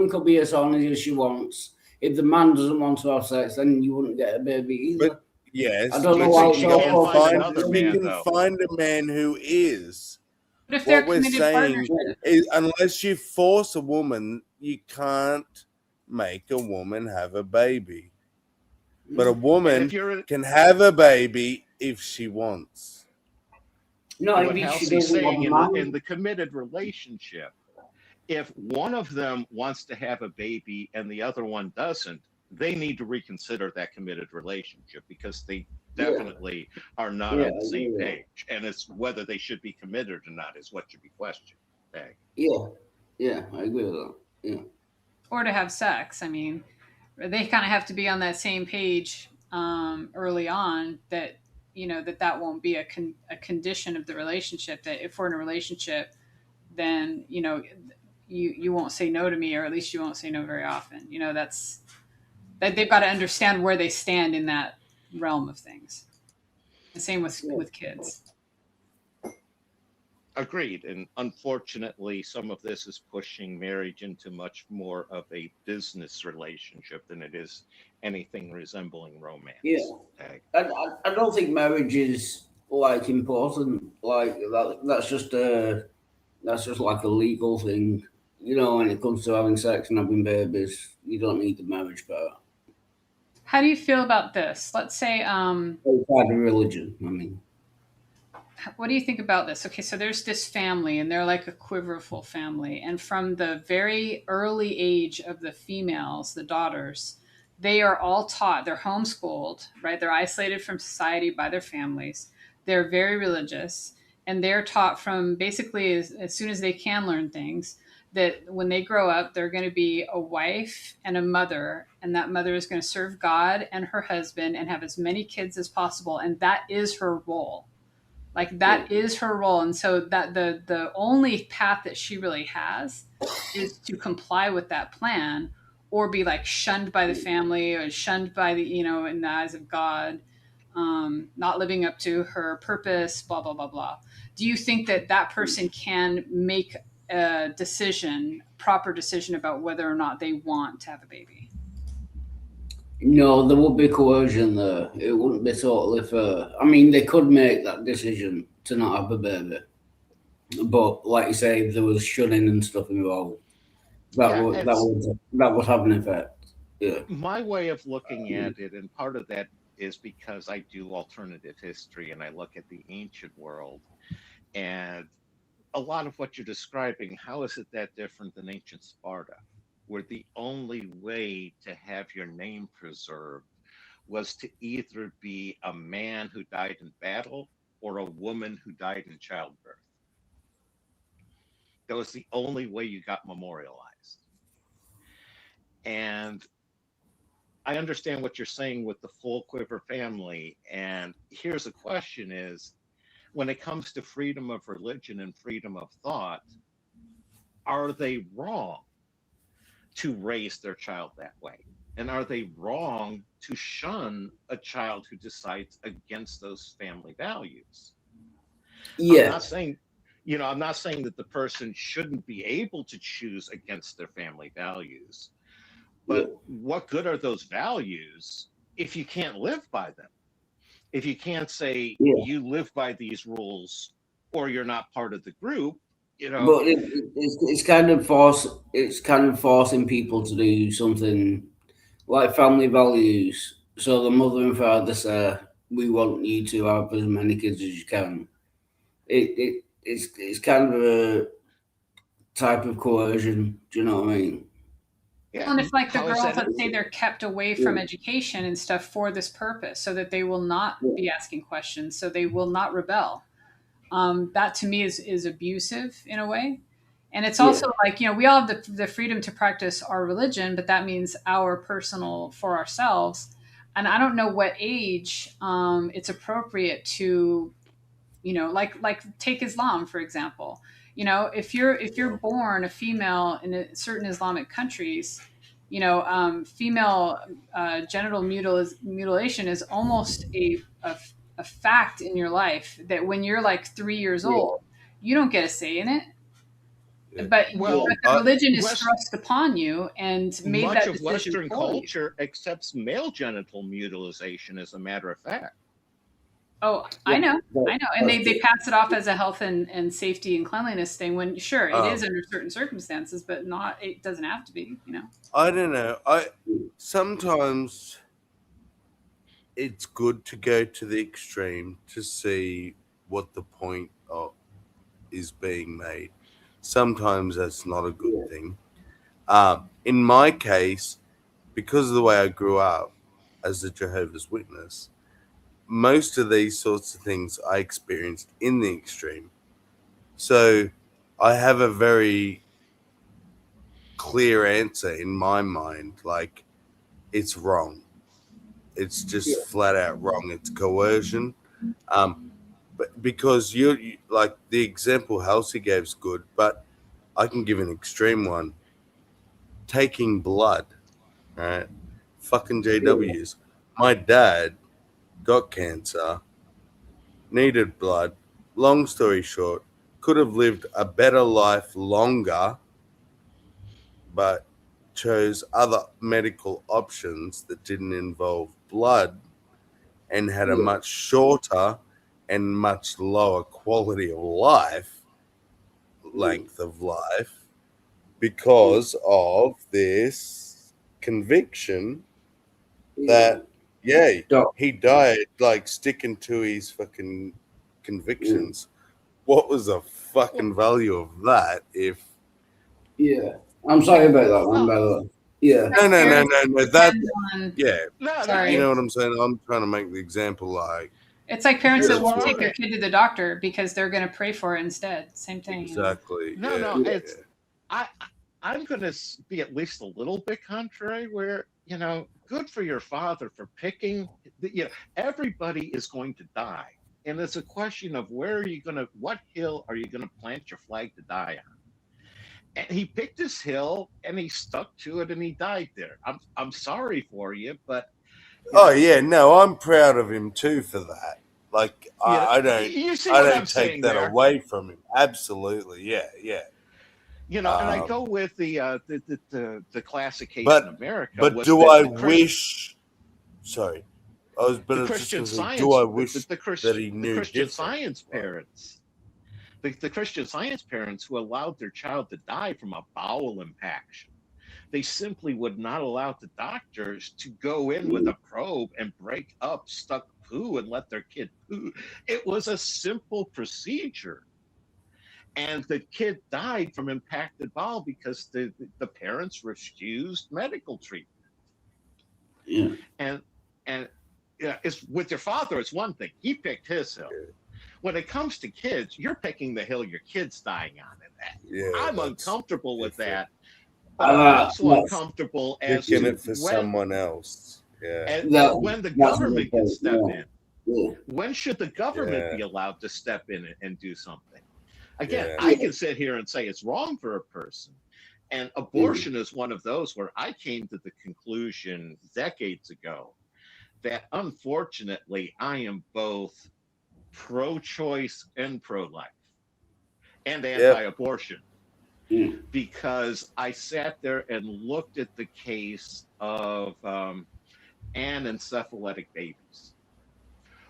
could be as horny as she wants. If the man doesn't want to have sex, then you wouldn't get a baby either. But yes, I don't know why she can find a man who is. But if they're what we're committed saying partnership, is, unless you force a woman, you can't make a woman have a baby. But a woman can have a baby if she wants. No, what Halsey's saying in the committed relationship, if one of them wants to have a baby and the other one doesn't, they need to reconsider that committed relationship because they definitely are not Yeah, on the I agree same with that. page. And it's whether they should be committed or not is what should be questioned. Okay. Yeah, I agree with that. Yeah. Or to have sex. I mean, they kind of have to be on that same page early on that that won't be a condition of the relationship. That if we're in a relationship, then you won't say no to me, or at least you won't say no very often. That's that they've got to understand where they stand in that realm of things. The same with kids. Agreed. And unfortunately, some of this is pushing marriage into much more of a business relationship than it is anything resembling romance. Yeah. Okay. I don't think marriage is like important. Like that's just like a legal thing. When it comes to having sex and having babies, you don't need the marriage part. How do you feel about this? Let's say, Outside of religion, I mean. what do you think about this? Okay, so there's this family, and they're like a quiverful family. And from the very early age of the females, the daughters, they are all taught, they're homeschooled, right? They're isolated from society by their families. They're very religious, and they're taught from basically as soon as they can learn things that when they grow up, they're going to be a wife and a mother, and that mother is going to serve God and her husband and have as many kids as possible. And that is her role. Like that is her role. And so that the only path that she really has is to comply with that plan, or be like shunned by the family, or shunned by the, in the eyes of God, not living up to her purpose, blah, blah, blah, blah. Do you think that that person can make a proper decision about whether or not they want to have a baby? No, there would be coercion there. It wouldn't be totally fair. I mean, they could make that decision to not have a baby, but like you say, if there was shunning and stuff involved, that would have an effect. Yeah. My way of looking at it, and part of that is because I do alternative history and I look at the ancient world, and a lot of what you're describing, how is it that different than ancient Sparta, where the only way to have your name preserved was to either be a man who died in battle or a woman who died in childbirth? That was the only way you got memorialized. And I understand what you're saying with the full quiver family. And here's the question is, when it comes to freedom of religion and freedom of thought, are they wrong to raise their child that way? And are they wrong to shun a child who decides against those family values? Yeah. I'm not saying that the person shouldn't be able to choose against their family values, but what good are those values if you can't live by them? If you can't say you live by these rules or you're not part of the group, But it's kind of forcing people to do something like family values. So the mother and father say, "We want you to have as many kids as you can." It's kind of a type of coercion. Do you know what I mean? Yeah. And if like the girls, let's say they're kept away from education and stuff for this purpose, so that they will not be asking questions, so they will not rebel. That to me is abusive in a way. And it's also like, we all have the freedom to practice our religion, but that means our personal for ourselves. And I don't know what age it's appropriate to, like take Islam, for example. If you're born a female in certain Islamic countries, female genital mutilation is almost a fact in your life, that when you're like 3 years old, you don't get a say in it. But the religion is thrust upon you and made much that of decision Western for you. culture accepts male genital mutilation as a matter of fact. Oh, I know. And they pass it off as a health and safety and cleanliness thing, when sure it is under certain circumstances, but it doesn't have to be, I don't know. Sometimes it's good to go to the extreme to see what the point is being made. Sometimes that's not a good thing. In my case, because of the way I grew up as a Jehovah's Witness, most of these sorts of things I experienced in the extreme. So I have a very clear answer in my mind. Like, it's wrong. It's just flat out wrong. It's coercion. But because you like the example Halsey gave is good, but I can give an extreme one. Taking blood, right? Fucking JWs. My dad got cancer, needed blood. Long story short, could have lived a better life longer, but chose other medical options that didn't involve blood and had a much shorter and much lower quality of life, length of life, because of this conviction that, yeah, he died like sticking to his fucking convictions. What was the fucking value of that if... Yeah, I'm sorry about that one, by the way. Yeah. No. That, yeah. Sorry. You know what I'm saying? I'm trying to make the example like... It's like parents that won't take their kid to the doctor because they're going to pray for it instead. Same thing. Exactly. No, it's I'm going to be at least a little bit contrary. Where good for your father for picking. Everybody is going to die, and it's a question of what hill are you going to plant your flag to die on? And he picked his hill, and he stuck to it, and he died there. I'm sorry for you, but. Yeah, no, I'm proud of him too for that. Like, I don't take that away from him. Absolutely, yeah. And I go with the classic case but, in America. But do I wish? Sorry, I was. But the it's Christian just Science. Do I wish the that he knew the Christian different? Science parents? The Christian Science parents who allowed their child to die from a bowel impaction. They simply would not allow the doctors to go in with a probe and break up stuck poo and let their kid poo. It was a simple procedure. And the kid died from impacted bowel because the parents refused medical treatment. Yeah. And it's with your father, it's one thing. He picked his hill. When it comes to kids, you're picking the hill your kid's dying on. And I'm uncomfortable with that. But I'm also uncomfortable as picking to it for someone else. Yeah. And when the government can step in. When should the government be allowed to step in and do something? Again, I can sit here and say it's wrong for a person. And abortion is one of those where I came to the conclusion decades ago that unfortunately I am both pro-choice and pro-life and anti-abortion. Because I sat there and looked at the case of anencephalitic babies,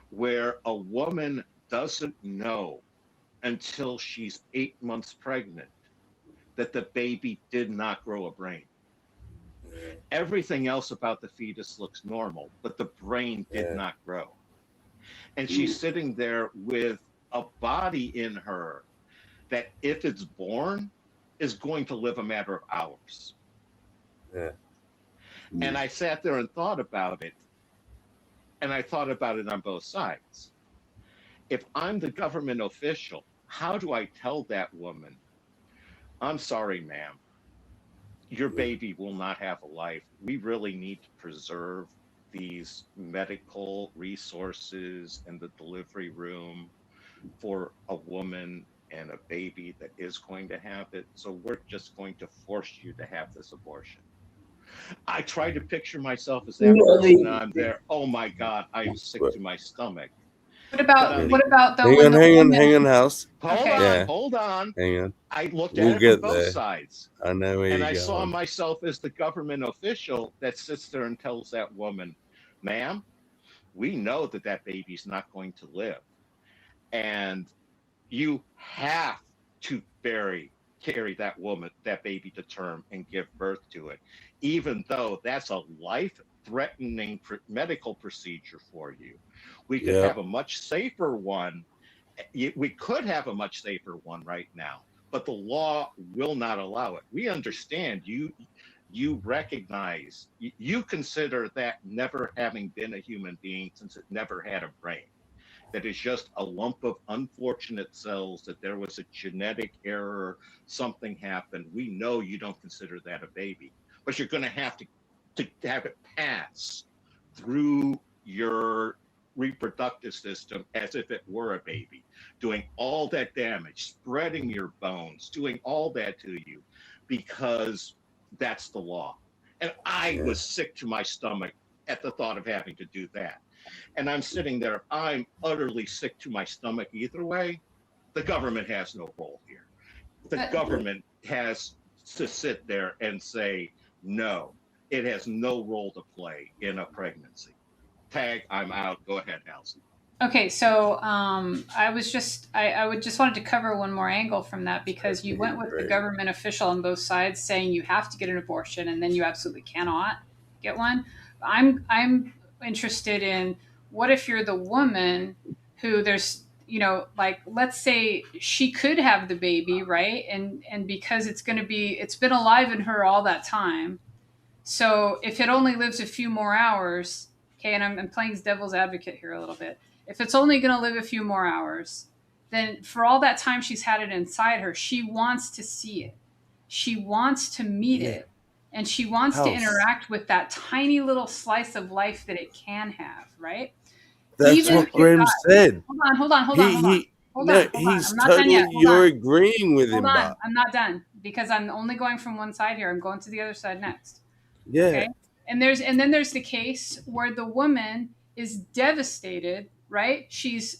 where a woman doesn't know until she's 8 months pregnant that the baby did not grow a brain. Everything else about the fetus looks normal, but the brain did not grow. And she's sitting there with a body in her that, if it's born, is going to live a matter of hours. And I sat there and thought about it. And I thought about it on both sides. If I'm the government official, how do I tell that woman, I'm sorry, ma'am, your baby will not have a life. We really need to preserve these medical resources and the delivery room for a woman and a baby that is going to have it. So we're just going to force you to have this abortion. I try to picture myself as that person, and I'm there. Oh my God, I am sick to my stomach. What about though? Hang on, House. Hold on. Hang on. I looked We'll at it get from both there. sides. I know where And you're I going. saw myself as the government official that sits there and tells that woman, ma'am, we know that that baby's not going to live. And you have to carry that baby to term and give birth to it, even though that's a life-threatening medical procedure for you. We could have a much safer one. We could have a much safer one right now, but the law will not allow it. We understand you recognize, you consider that never having been a human being since it never had a brain, that is just a lump of unfortunate cells, that there was a genetic error, something happened. We know you don't consider that a baby, but you're going to have it pass through your reproductive system as if it were a baby, doing all that damage, spreading your bones, doing all that to you, because that's the law. And I was sick to my stomach at the thought of having to do that. And I'm sitting there, I'm utterly sick to my stomach either way. The government has no role here. The government has to sit there and say, no, it has no role to play in a pregnancy. Tag, I'm out. Go ahead, Halsey. Okay, so I would just wanted to cover one more angle from that, because you went with the government official on both sides saying you have to get an abortion and then you absolutely cannot get one. I'm interested in, what if you're the woman who there's, like, let's say she could have the baby, right? And because it's been alive in her all that time. So if it only lives a few more hours, okay, and I'm playing devil's advocate here a little bit. If it's only going to live a few more hours, then for all that time she's had it inside her, she wants to see it. She wants to meet it. And she wants to interact with that tiny little slice of life that it can have, right? That's what Graham said. Hold on. He's totally, you're agreeing with him, but I'm not done, because I'm only going from one side here. I'm going to the other side next. Yeah. Okay. And then there's the case where the woman is devastated, right? She's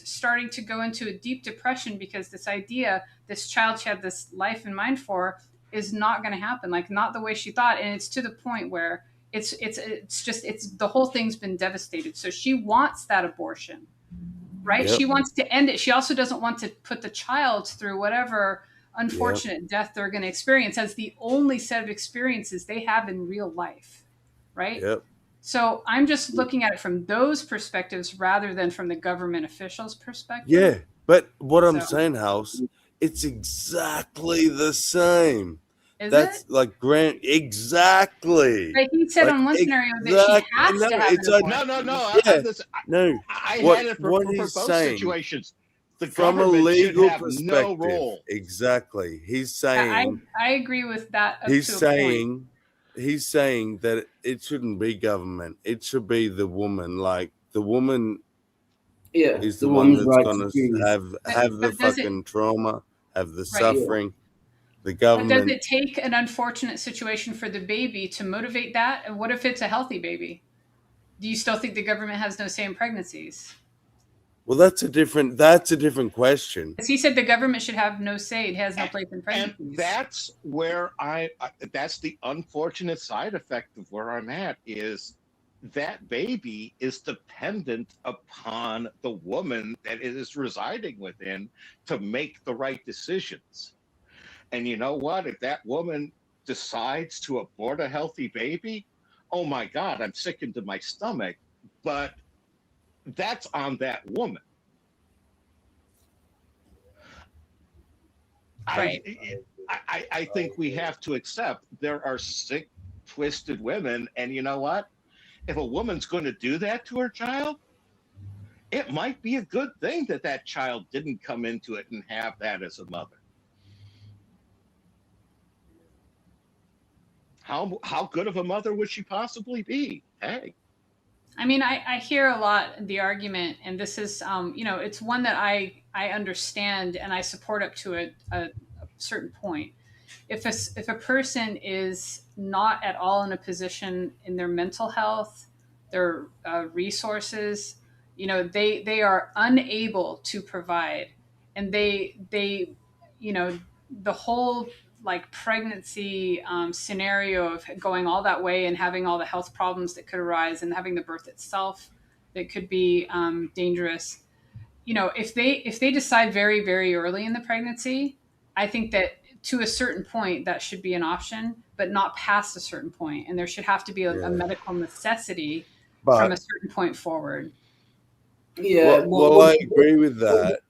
starting to go into a deep depression because this child she had this life in mind for, is not going to happen, like not the way she thought. And it's to the point where it's the whole thing's been devastated. So she wants that abortion, right? Yep. She wants to end it. She also doesn't want to put the child through whatever unfortunate death they're going to experience as the only set of experiences they have in real life, right? Yep. So I'm just looking at it from those perspectives rather than from the government officials' perspective. Yeah, but what I'm saying, House, it's exactly the same. That's like Grant, exactly. Like he said on one scenario that she has to have an abortion. No. I had it for both situations. The from a government legal should have perspective, no role. exactly. He's saying I agree with that. He's saying that it shouldn't be government. It should be the woman. Like the woman is the one that's going to have the fucking trauma, have the suffering. The government. But does it take an unfortunate situation for the baby to motivate that? And what if it's a healthy baby? Do you still think the government has no say in pregnancies? Well, that's a different question. Because he said the government should have no say. It has no place in pregnancies. And that's where that's the unfortunate side effect of where I'm at, is that baby is dependent upon the woman that it is residing within to make the right decisions. And you know what? If that woman decides to abort a healthy baby, oh my God, I'm sick into my stomach. But that's on that woman. Right. I think we have to accept there are sick, twisted women. And you know what? If a woman's going to do that to her child, it might be a good thing that that child didn't come into it and have that as a mother. How good of a mother would she possibly be? Hey. I mean, I hear a lot the argument, and this is, it's one that I understand and I support up to a certain point. If a person is not at all in a position in their mental health, their resources, they are unable to provide, and they the whole like pregnancy scenario of going all that way and having all the health problems that could arise and having the birth itself that could be dangerous. If they decide very, very early in the pregnancy, I think that to a certain point that should be an option, but not past a certain point. And there should have to be a medical necessity from a certain point forward. Yeah. Well, I agree with that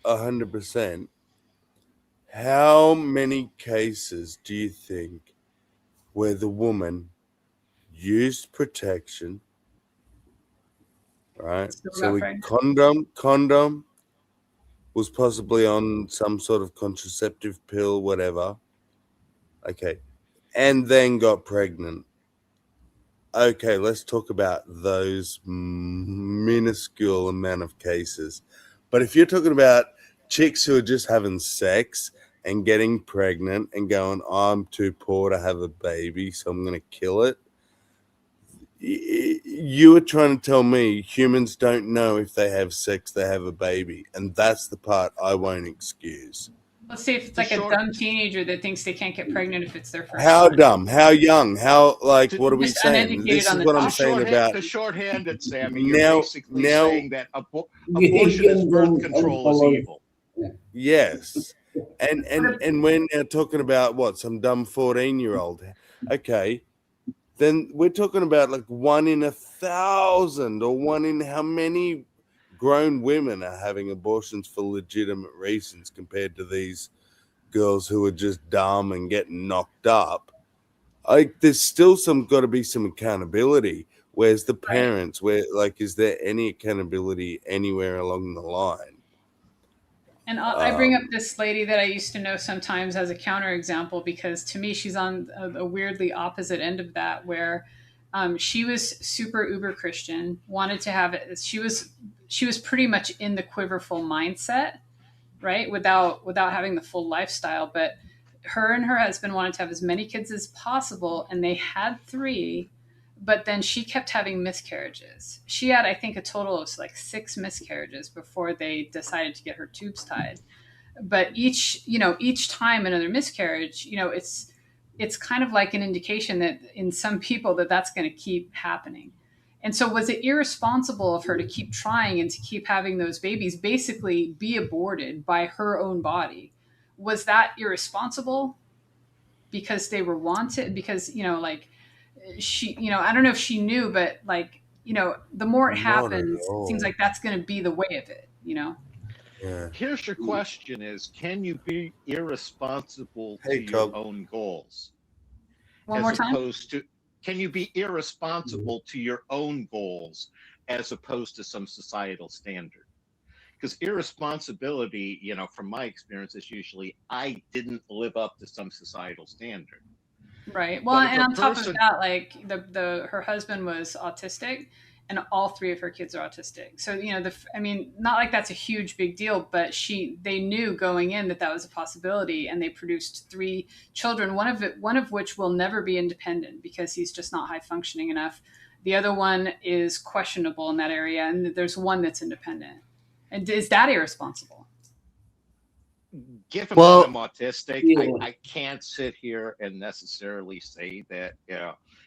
100%. How many cases do you think where the woman used protection, right? Still So got we pregnant. condom was possibly on some sort of contraceptive pill, whatever. Okay. And then got pregnant. Okay, let's talk about those minuscule amount of cases. But if you're talking about chicks who are just having sex and getting pregnant and going, I'm too poor to have a baby, so I'm going to kill it. You were trying to tell me humans don't know if they have sex, they have a baby. And that's the part I won't excuse. Let's say if it's like a dumb teenager that thinks they can't get pregnant if it's their first How time. dumb? How young? How, like, what are we Just saying? uneducated This on is the what I'm topic. saying about To shorthand it, Sammy, you're now. basically Now, saying that abortion is birth control is evil. yes, and we're now talking about what, some dumb 14-year-old. Okay, then we're talking about like 1 in 1,000 or 1 in how many grown women are having abortions for legitimate reasons compared to these girls who are just dumb and getting knocked up. Like, there's still got to be some accountability. Where's the parents? Where, like, is there any accountability anywhere along the line? And I bring up this lady that I used to know sometimes as a counterexample because to me she's on a weirdly opposite end of that, where she was super uber Christian, wanted to have it. She was pretty much in the quiverful mindset, right? Without having the full lifestyle. But her and her husband wanted to have as many kids as possible, and they had 3. But then she kept having miscarriages. She had, I think, a total of like 6 miscarriages before they decided to get her tubes tied. But each time another miscarriage, it's kind of like an indication that in some people that's going to keep happening. And so was it irresponsible of her to keep trying and to keep having those babies basically be aborted by her own body? Was that irresponsible because they were wanted? Because, like, she, I don't know if she knew, but like, the more it Not at happens, it seems all. like that's going to be the way of it, Yeah. Here's your question is, can you be irresponsible Hey, to your Cobb. own goals? One as more time? opposed to, can you be irresponsible to your own goals as opposed to some societal standard? Because irresponsibility, from my experience, is usually I didn't live up to some societal standard. Right. Well, But if and a on top of person- that, like her husband was autistic, and all 3 of her kids are autistic. So not like that's a huge big deal, but they knew going in that was a possibility, and they produced 3 children. One of which will never be independent because he's just not high functioning enough. The other one is questionable in that area, and there's one that's independent. And is that irresponsible? Given Well, that I'm autistic, yeah. I can't sit here and necessarily say that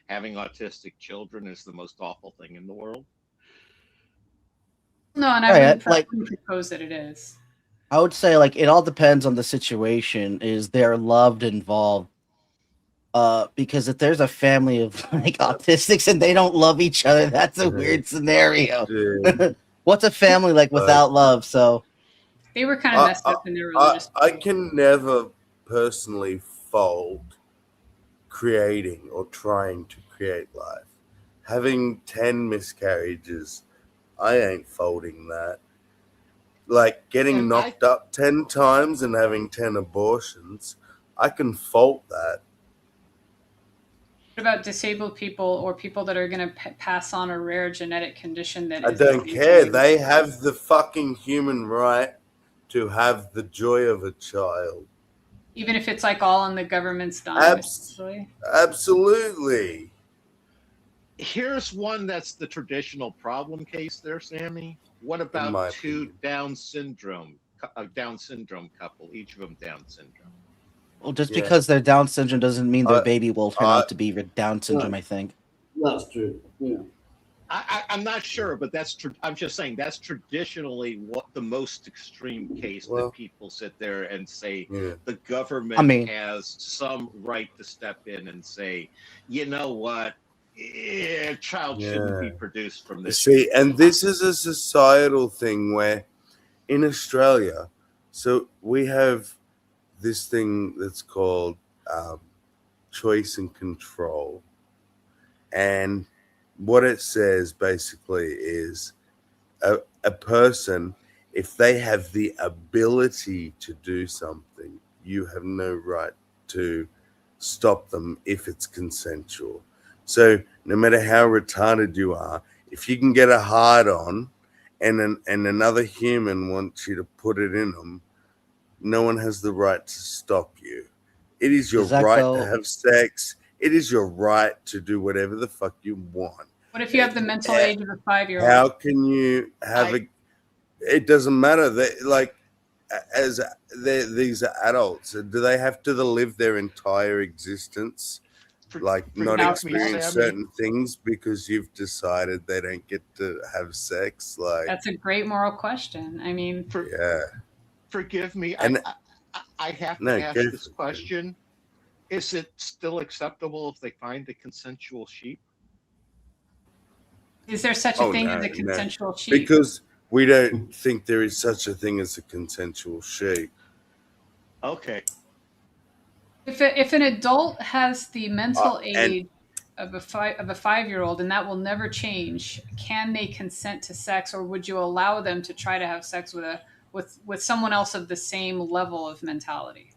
having autistic children is the most awful thing in the world. No, and I wouldn't propose that it is. I would say, like, it all depends on the situation. Is there love involved? Because if there's a family of like autistics and they don't love each other, that's a weird scenario. What's a family like without love? So they were kind of messed up in their religious. I can never personally fault creating or trying to create life. Having 10 miscarriages, I ain't faulting that. Like getting knocked up 10 times and having 10 abortions, I can fault that. What about disabled people or people that are going to pass on a rare genetic condition that I don't care. They have the fucking human right to have the joy of a child. Even if it's like all on the government's dime, essentially? Absolutely. Here's one that's the traditional problem case there, Sammy. What about 2 Down syndrome couple, each of them Down syndrome? well, just because they're Down syndrome doesn't mean their baby will turn out to be Down syndrome. I think that's true. Yeah. I'm not sure, but I'm just saying that's traditionally what the most extreme case that people sit there and say the government has some right to step in and say, you know what, a child shouldn't be produced from this. See, and this is a societal thing where in Australia, so we have this thing that's called choice and control. And what it says basically is a person, if they have the ability to do something, you have no right to stop them if it's consensual. So no matter how retarded you are, if you can get a hard on and another human wants you to put it in them, no one has the right to stop you. It is your Does that right go- to have sex. It is your right to do whatever the fuck you want. What if you have the mental age of a 5-year-old? How can you have it doesn't matter. These are adults. Do they have to live their entire existence not forgive me, experience Sammy. certain things because you've decided they don't get to have sex? Like, That's a great moral question. I mean, yeah. Forgive me. And I have to No, ask go this question. Is it still acceptable if they find a consensual sheep? is there such a thing as a consensual sheep? Because we don't think there is such a thing as a consensual sheep. Okay. If an adult has the mental and- age of a 5-year-old and that will never change, can they consent to sex, or would you allow them to try to have sex with someone else of the same level of mentality?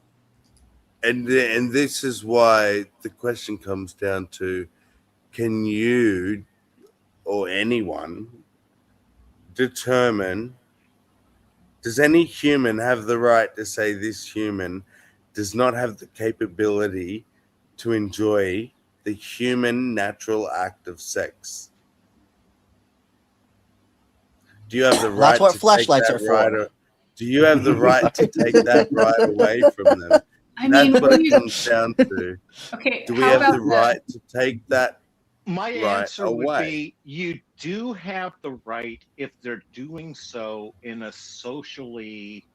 And this is why the question comes down to, can you or anyone determine, does any human have the right to say this human does not have the capability to enjoy the human natural act of sex? Do you have the right That's what to take flashlights that are right? for. Do you have the right to take that right away from them? I mean, That's what what it do you- comes down to. Okay, Do we how have about the right to take that My right answer would away? be you do have the right if they're doing so in a socially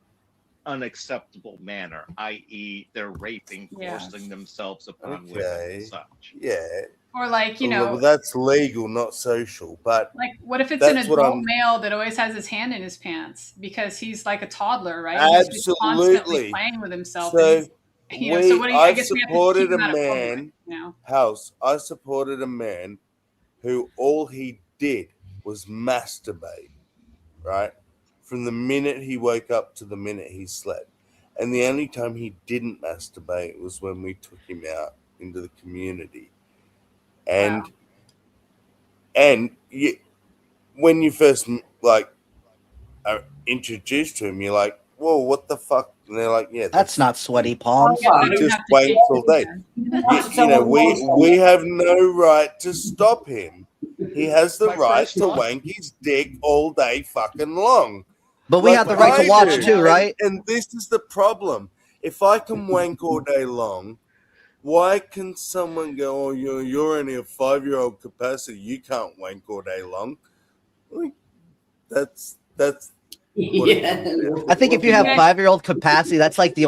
unacceptable manner, i.e., they're raping, Yeah. forcing themselves upon women Okay. and such. Yeah. Or like, Well, that's legal, not social. But like what if it's an that's what adult I'm- male that always has his hand in his pants because he's like a toddler, right? He's just constantly Absolutely. playing with himself. So and he's, so what do you, I I've guess we have to supported keep him a out of public, man. House. I supported a man who all he did was masturbate, right? From the minute he woke up to the minute he slept. And the only time he didn't masturbate was when we took him out into the community. And when you first are introduced to him, you're like, whoa, what the fuck? And they're like, yeah, That's not sweaty palms. he just wanks all day. We have no right to stop him. He has the right to wank his dick all day fucking long. But we have the right to I watch do. too, right? And this is the problem. If I can wank all day long, why can someone go, oh, you're only a 5-year-old capacity, you can't wank all day long? Like, that's what it comes down to. I think if you have 5-year-old capacity, that's like the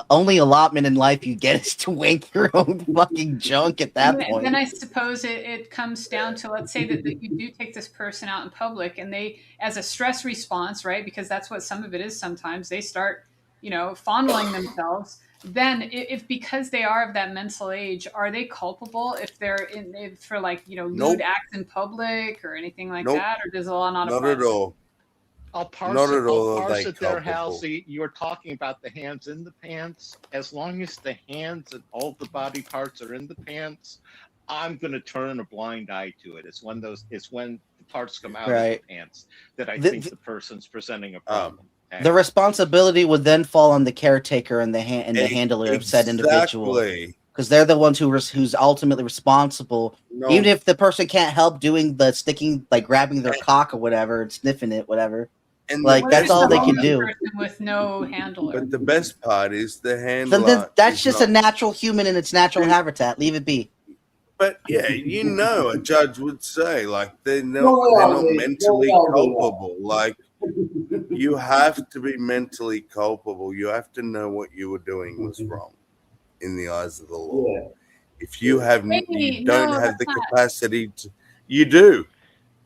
only allotment in life you get is to wank your own fucking junk at that point. Then I suppose it comes down to, let's say that you do take this person out in public and they, as a stress response, right? Because that's what some of it is sometimes, they start, fondling themselves. Then if because they are of that mental age, are they culpable if they're for like, lewd Nope. acts in public or anything like Nope. that? Or does the law not Not apply? at all. I'll parse Not it, at all I'll are parse they it there, culpable. Halsey. You're talking about the hands in the pants. As long as the hands and all the body parts are in the pants, I'm going to turn a blind eye to it. It's when the parts come out of the Right. pants that I The- think the person's presenting a problem. The responsibility would then fall on the caretaker and the handler of said individual, Exactly. because they're the ones who's ultimately responsible. No. Even if the person can't help doing the sticking, like grabbing their cock or whatever and sniffing it, whatever. And Like What if that's it's all a they can homeless do. person with no handler. But the best part is the handler. So then that's is just not- a natural human in its natural habitat. Leave it be. But yeah, a judge would say like they're not mentally culpable. Like you have to be mentally culpable. You have to know what you were doing was wrong in the eyes of the law. If you have Wait, you no, don't have that's the not. capacity to, you do.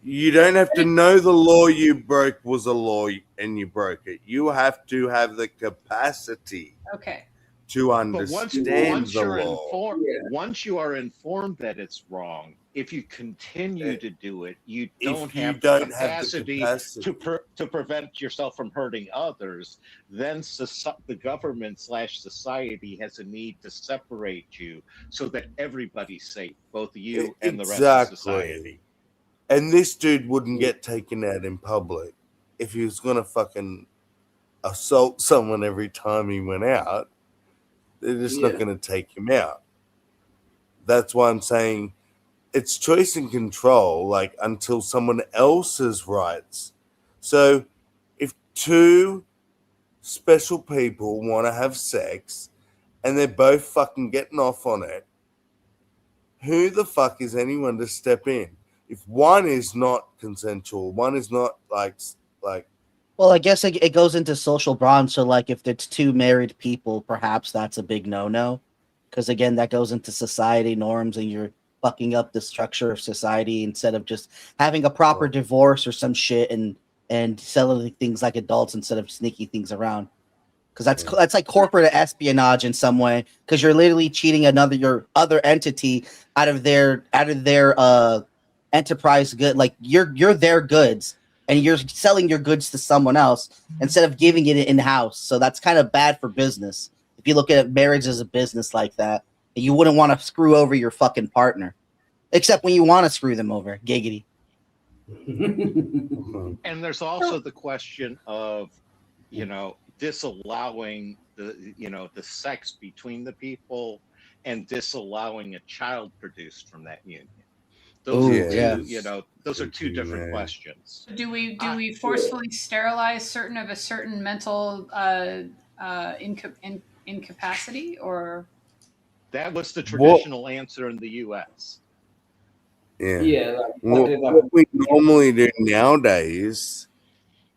You don't have to know the law you broke was a law and you broke it. You have to have the capacity. Okay. to But understand the law. once you are informed that it's wrong, if you continue to do it, you If don't you have the don't have the capacity capacity. to prevent yourself from hurting others. Then the government / society has a need to separate you so that everybody's safe, both you and the rest of society. And this dude wouldn't get taken out in public if he was gonna fucking assault someone every time he went out. They're just not gonna take him out. That's why I'm saying it's choice and control, like until someone else's rights. So if two special people want to have sex and they're both fucking getting off on it, who the fuck is anyone to step in? If one is not consensual, one is not like Well, I guess it goes into social bonds. So, like, if it's two married people, perhaps that's a big no-no, because again, that goes into society norms, and you're fucking up the structure of society instead of just having a proper divorce or some shit and selling things like adults instead of sneaky things around. Because that's like corporate espionage in some way. Because you're literally cheating your other entity out of their enterprise good. Like you're their goods, and you're selling your goods to someone else instead of giving it in house. So that's kind of bad for business. If you look at marriage as a business like that, you wouldn't want to screw over your fucking partner, except when you want to screw them over. Giggity. And there's also the question of, disallowing the sex between the people and disallowing a child produced from that union. Those are two different questions. Do we forcefully sterilize certain mental incapacity, or that was the traditional answer in the U.S. Yeah. What we normally do nowadays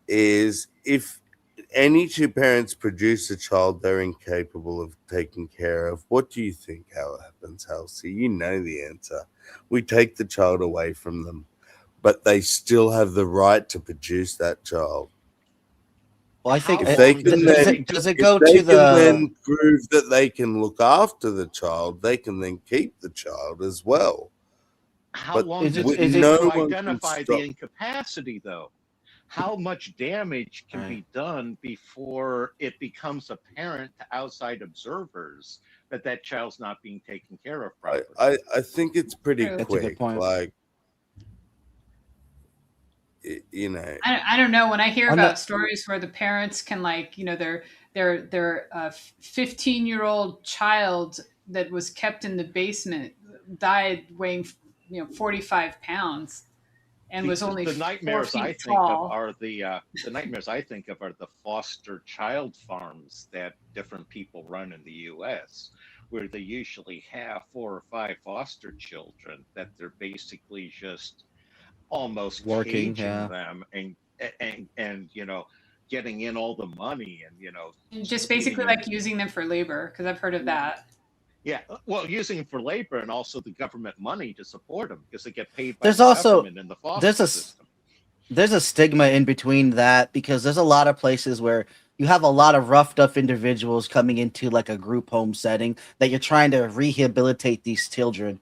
is if any two parents produce a child they're incapable of taking care of, what do you think how it happens, Halsey? You know the answer. We take the child away from them, but they still have the right to produce that child. Well, I think if they can then prove that they can look after the child, they can then keep the child as well. How long does it take to identify the incapacity, though? How much damage can be done before it becomes apparent to outside observers that child's not being taken care of properly? I think it's pretty That's quick. a good point. Like, I don't know. When I hear about stories where the parents can, like, their 15-year-old child that was kept in the basement died weighing 45 pounds and was only the 4 nightmares feet I think tall. of are the nightmares I think of are the foster child farms that different people run in the U.S., where they usually have 4 or 5 foster children that they're basically just almost Working, caging them and getting in all the money and Just basically feeding them. like using them for labor, because I've heard of that. Yeah, well, using them for labor and also the government money to support them because they get paid by There's the also government in the foster system. There's a stigma in between that, because there's a lot of places where you have a lot of roughed up individuals coming into like a group home setting that you're trying to rehabilitate these children,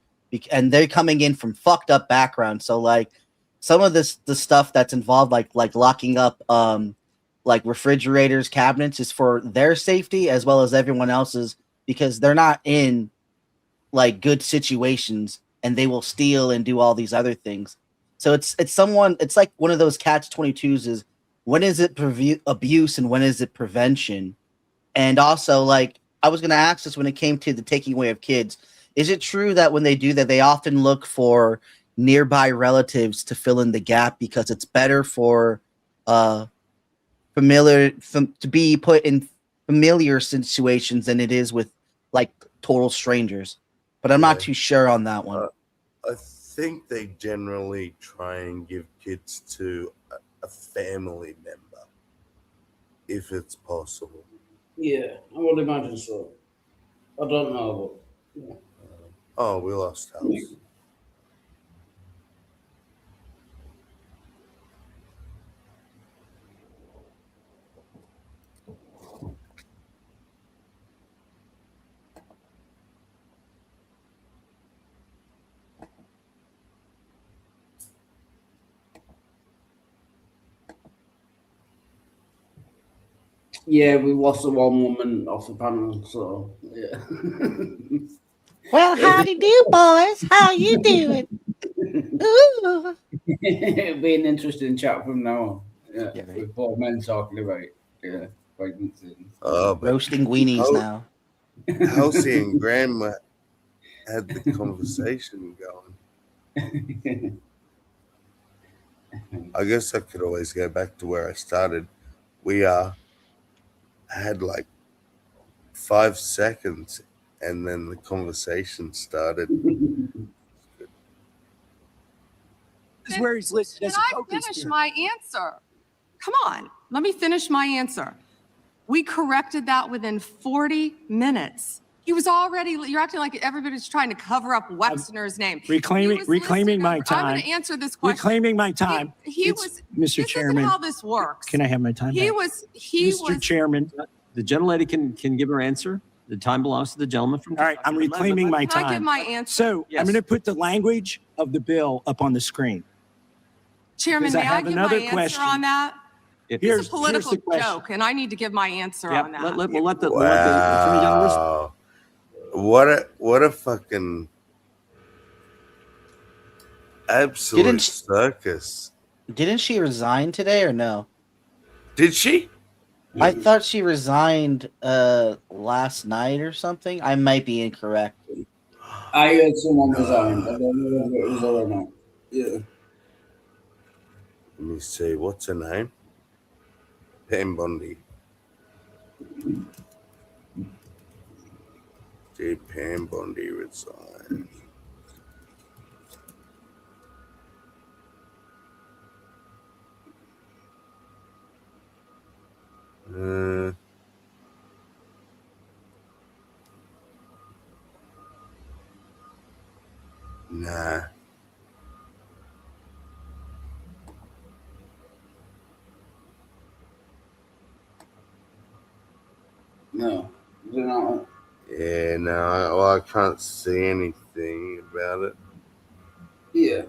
and they're coming in from fucked up backgrounds. So like some of the stuff that's involved, like locking up like refrigerators, cabinets, is for their safety as well as everyone else's, because they're not in like good situations and they will steal and do all these other things. So it's like one of those catch-22s is when is it abuse and when is it prevention? And also, like, I was going to ask this when it came to the taking away of kids. Is it true that when they do that, they often look for nearby relatives to fill in the gap because it's better for to be put in familiar situations than it is with like total strangers? But I'm not too sure on that one. I think they generally try and give kids to a family member, if it's possible. Yeah, I would imagine so. I don't know, but yeah. Oh, we lost House. Yeah, we lost the one woman off the panel, so yeah. Well, howdy do, boys. How you doing? Ooh. It'll be an interesting chat from now on. Yeah, with four men talking about pregnancy. Roasting weenies now. Halsey and Grandma had the conversation going. I guess I could always go back to where I started. We had like 5 seconds, and then the conversation started. Is where he's listed Can as a I co-conspirator. finish my answer? Come on, let me finish my answer. We corrected that within 40 minutes. He was already, you're acting like everybody's trying to cover up Wexner's name. Reclaiming my time. I'm going to answer this question. Reclaiming my time. He It's- was, Mr. this Chairman. isn't how this works. Can I have my time He back? was, Mr. Chairman. The gentlelady can give her answer. The time belongs to the gentleman from. All right, I'm reclaiming my Can I give time. my answer? So I'm going to put the language of the bill up on the screen. Chairman, because I may I have give another my answer question. on that? Here's It's a political the question. joke, and I need to give my answer Yep, on that. we'll let the Attorney General respond. Wow. What a fucking absolute circus. Didn't she resign today or no? Did she? I thought she resigned last night or something. I might be incorrect. I heard someone resign. I don't know whether it was her or not. Yeah. Let me see. What's her name? Pam Bondi. Did Pam Bondi resign? Nah. No. They're not. Yeah, no. Well, I can't see anything about it. Yeah.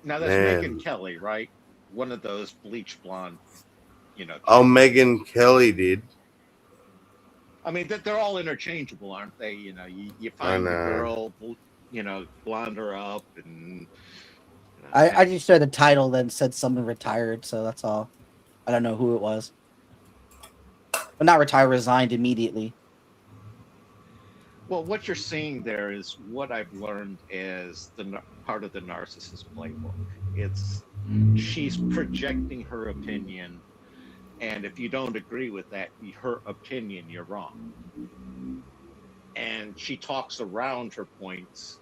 Now that's Man. Megan Kelly, right? One of those bleach blonde, Oh, Megan Kelly did. I mean, they're all interchangeable, aren't they? You find the know. girl, blonde her up, and I just read the title, then said someone retired, so that's all. I don't know who it was. But not retired, resigned immediately. well, what you're seeing there is what I've learned as part of the narcissist playbook. It's she's projecting her opinion, and if you don't agree with that, her opinion, you're wrong. And she talks around her points.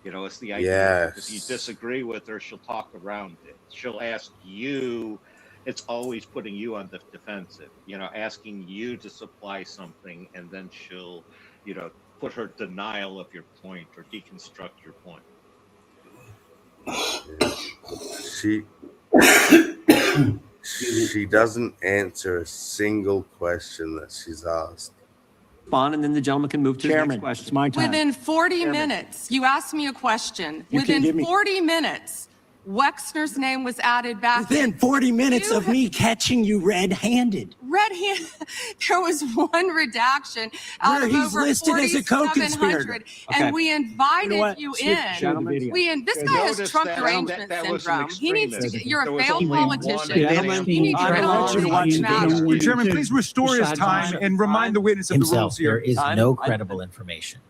It's the idea. If you disagree with her, she'll talk around it. She'll ask you. It's always putting you on the defensive. Asking you to supply something, and then she'll, put her denial of your point or deconstruct your point. She doesn't answer a single question that she's asked. Respond, and then the gentleman can move to the next question. It's my time. Within 40 minutes, you asked me a question. You can give Within me- 40 minutes, Wexner's name was added back. Within 40 minutes of me catching you red-handed. Red-handed. There was one redaction out Where of he's over listed as a 4,700, co-conspirator. and Okay. we invited you Switch in. to the video. This guy has Notice Trump that- derangement that was an syndrome. He needs to. extremist. You're There a was failed only one politician. example. You need to I want you to watch the video. Chairman, please restore his time and remind the witness of the Himself, rules here. there is no credible information.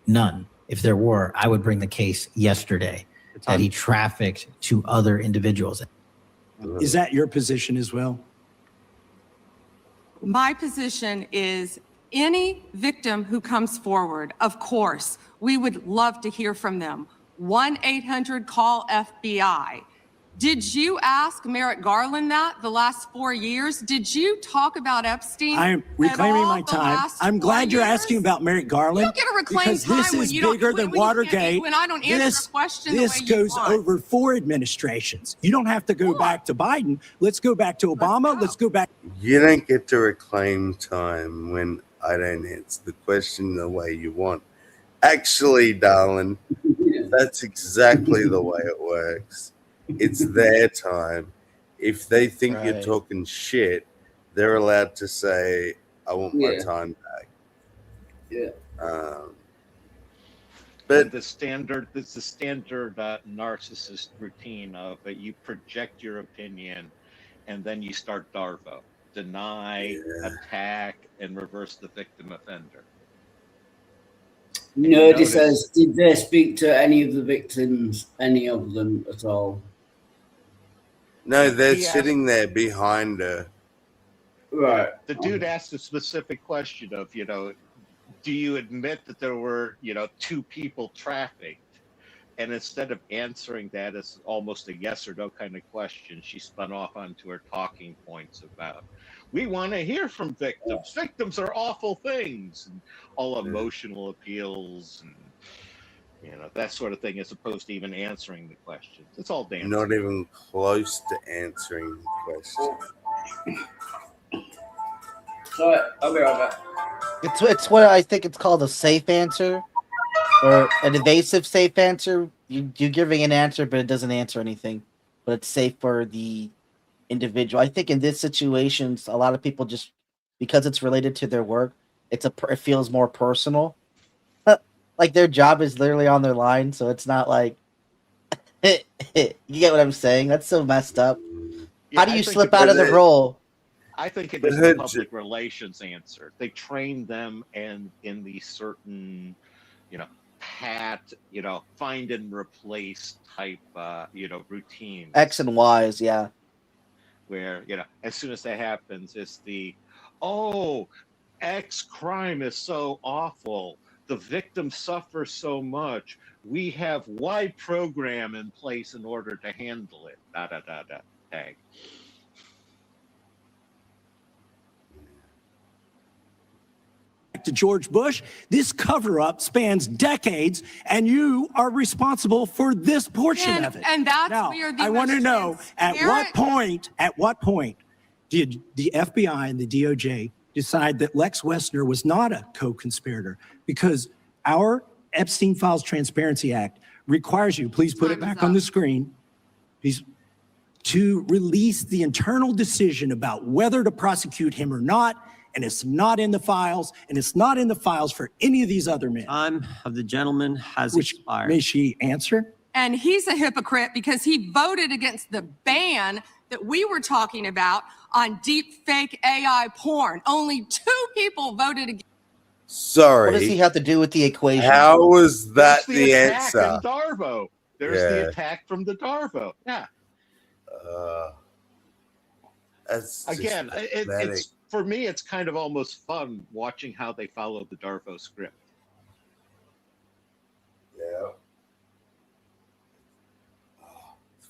None. If there were, I would bring the case yesterday that he trafficked to other individuals. Is that your position as well? My position is any victim who comes forward, of course, we would love to hear from them. 1-800-CALL-FBI. Did you ask Merrick Garland that the last 4 years? Did you talk about Epstein? I'm reclaiming at all my the time. last I'm 4 glad you're years? asking about Merrick Garland. You don't get to reclaim because this time when is you don't- bigger than when you can't- Watergate. when I don't answer a question the This way you goes want. over 4 administrations. You don't have to go back to Biden. Let's go back to Obama. Let's go back. You don't get to reclaim time when I don't answer the question the way you want. Actually, darling, that's exactly the way it works. It's their time, If they think you're Right. talking shit, they're allowed to say, "I want my Yeah. time back." Yeah. But it's the standard narcissist routine of you project your opinion, and then you start Darvo, deny, attack, and reverse the victim offender. Nerdy says, did they speak to any of the victims, any of them at all? no, they're sitting there behind her. Right. The dude asked a specific question of, do you admit that there were, 2 people trafficked? And instead of answering that as almost a yes or no kind of question, she spun off onto her talking points about, we want to hear from victims. Victims are awful things, and all emotional appeals and, that sort of thing, as opposed to even answering the questions. It's all dancing. Not even close to answering the question. Sorry, I'll be right back. It's what I think it's called a safe answer, or an evasive safe answer. You're giving an answer, but it doesn't answer anything. But it's safe for the individual. I think in this situations, a lot of people just, because it's related to their work, it feels more personal. Like their job is literally on their line, so it's not like you get what I'm saying. That's so messed up. Yeah, How do you slip out of the role? I think it is the public relations answer. They train them in these certain, pat, find and replace type, routines. X and Y's, yeah. Where, as soon as that happens, it's X crime is so awful. The victim suffers so much. We have Y program in place in order to handle it. Tag. To George Bush, this cover-up spans decades, and you are responsible for this portion of it. And that's now, where the I want to know at what point did the FBI and the DOJ decide that Lex Wessner was not a co-conspirator? Because our Epstein Files Transparency Act requires you, please put it back on the screen, please, to release the internal decision about whether to prosecute him or not. And it's not in the files, and it's not in the files for any of these other men. Time of the gentleman has expired. May she answer? And he's a hypocrite because he voted against the ban that we were talking about on deep fake AI porn. Only 2 people voted against. Sorry. What does he have to do with the equation? How was that There's the attack answer? in Darvo. There's the attack from the Darvo. Yeah. That's Again, it's for me, it's kind of almost fun watching how they follow the Darvo script. Yeah.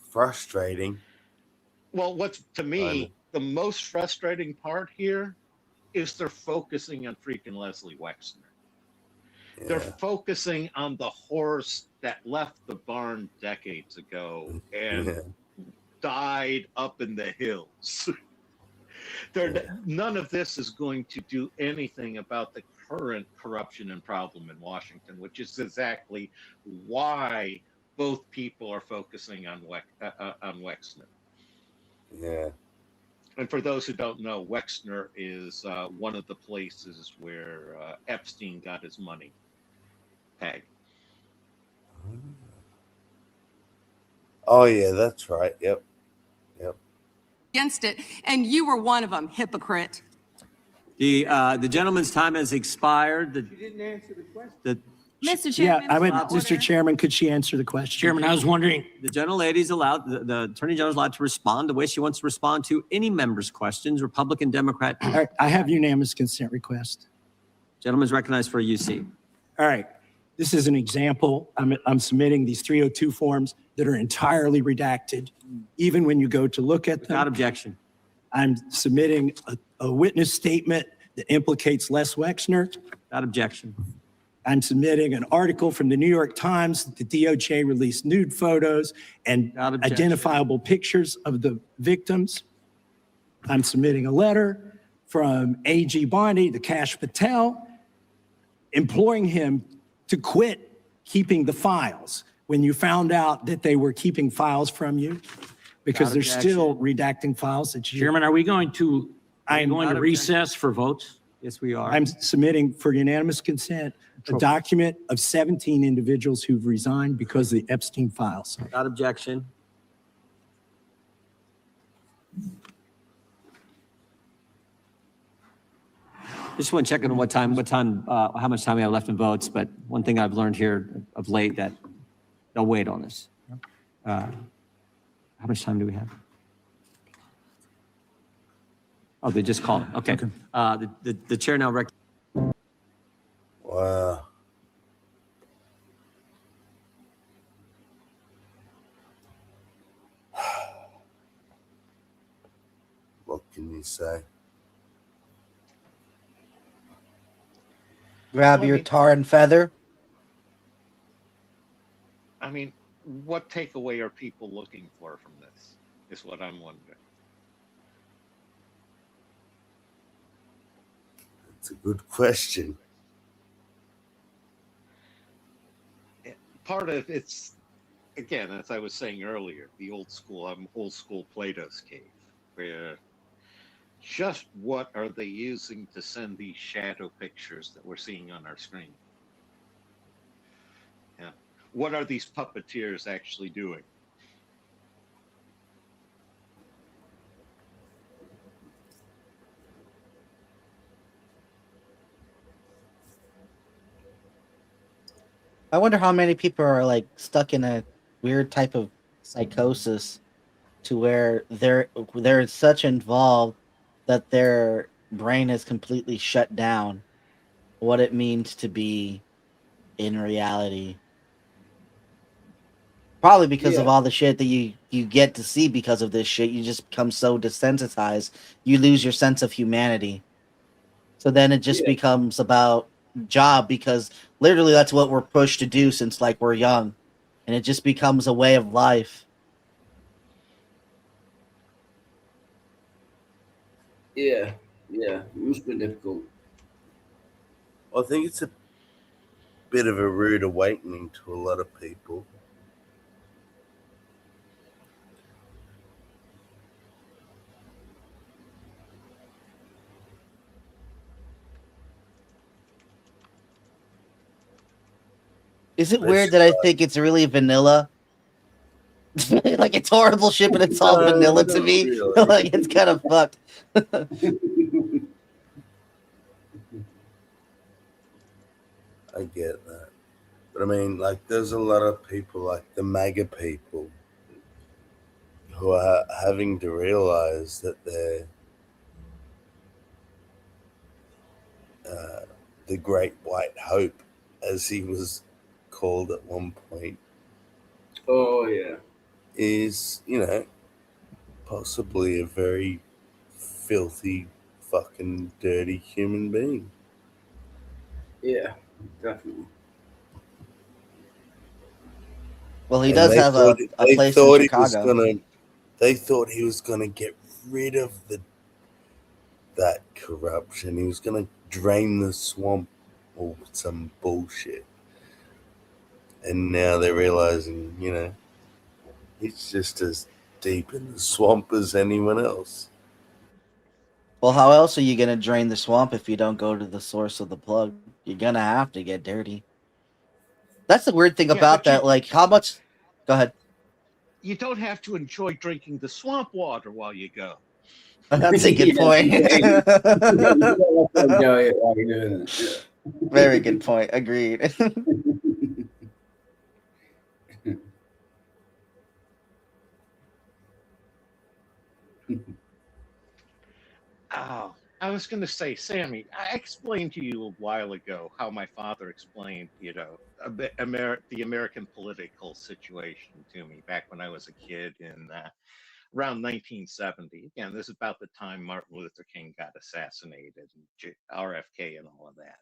Frustrating. Well, what's to me the most frustrating part here is they're focusing on freaking Leslie Wexner. Yeah. They're focusing on the horse that left the barn decades ago and died up in the hills. None of this is going to do anything about the current corruption and problem in Washington, which is exactly why both people are focusing on Wexner. Yeah. And for those who don't know, Wexner is one of the places where Epstein got his money. Peg. Oh yeah, that's right. Yep. Against it, and you were one of them, hypocrite. The gentleman's time has expired. You didn't answer the question. Mr. Chairman. Mr. Chairman, could she answer the question? Chairman, I was wondering, the gentlelady's allowed, the Attorney General's allowed to respond the way she wants to respond to any member's questions, Republican, Democrat. I have unanimous consent request. Gentleman's recognized for a UC. All right. This is an example. I'm submitting these 302 forms that are entirely redacted, even when you go to look at them. Without objection. I'm submitting a witness statement that implicates Les Wexner. Without objection. I'm submitting an article from the New York Times that the DOJ released nude photos and identifiable pictures of the victims. I'm submitting a letter from A.G. Bondi to Kash Patel, imploring him to quit keeping the files when you found out that they were keeping files from you. because they're objection. still redacting files that you. Chairman, are we going to, I am going to Without recess for votes? Yes, we are. I'm submitting for unanimous consent a document of 17 individuals who've resigned because of the Epstein files. Without objection. Just want to check on how much time we have left in votes, but one thing I've learned here of late that they'll wait on this. How much time do we have? Oh, they just called. Okay. The chair now Wow. What can you say? Grab your tar and feather. I mean, what takeaway are people looking for from this? Is what I'm wondering. It's a good question. Part of it's, again, as I was saying earlier, the old school Plato's cave, where just what are they using to send these shadow pictures that we're seeing on our screen? Yeah. What are these puppeteers actually doing? I wonder how many people are like stuck in a weird type of psychosis to where they're such involved that their brain is completely shut down what it means to be in reality. Probably because of all the shit that you get to see because of this shit, you just become so desensitized, you lose your sense of humanity. So then it just becomes about job, because literally that's what we're pushed to do since like we're young, and it just becomes a way of life. Yeah, it must be difficult. I think it's a bit of a rude awakening to a lot of people. Is it weird that I think it's really vanilla? Like it's horrible shit, but it's all vanilla to me. Really. Like it's kind of fucked. I get that. But I mean, like, there's a lot of people, like the MAGA people, who are having to realize that they're the Great White Hope, as he was called at one point. Oh, yeah. Is, possibly a very filthy, fucking dirty human being. Yeah, definitely. Well, he does have a place in Chicago. They thought he was gonna get rid of that corruption. He was gonna drain the swamp or some bullshit. And now they're realizing, he's just as deep in the swamp as anyone else. Well, how else are you gonna drain the swamp if you don't go to the source of the plug? You're gonna have to get dirty. That's the weird thing about that. Like, how much? Go ahead. You don't have to enjoy drinking the swamp water while you go. That's a good point. Very good point. Agreed. Oh, I was going to say, Sammy, I explained to you a while ago how my father explained, the American political situation to me back when I was a kid in around 1970. Again, this is about the time Martin Luther King got assassinated, and RFK and all of that.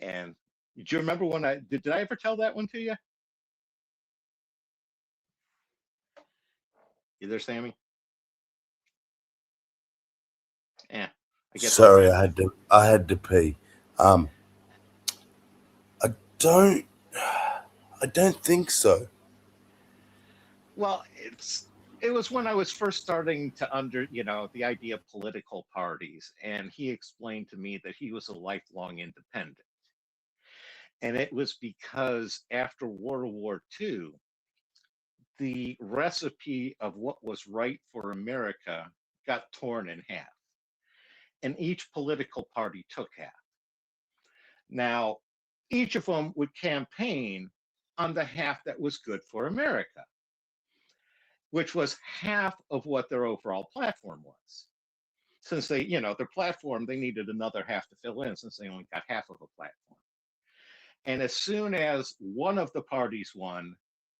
And do you remember when did I ever tell that one to you? You there, Sammy? Yeah. I guess Sorry, I had to pee. I don't think so. Well, it was when I was first starting to the idea of political parties, and he explained to me that he was a lifelong independent. And it was because after World War II, the recipe of what was right for America got torn in half, and each political party took half. Now, each of them would campaign on the half that was good for America, which was half of what their overall platform was. Since their platform, they needed another half to fill in since they only got half of a platform. And as soon as one of the parties won,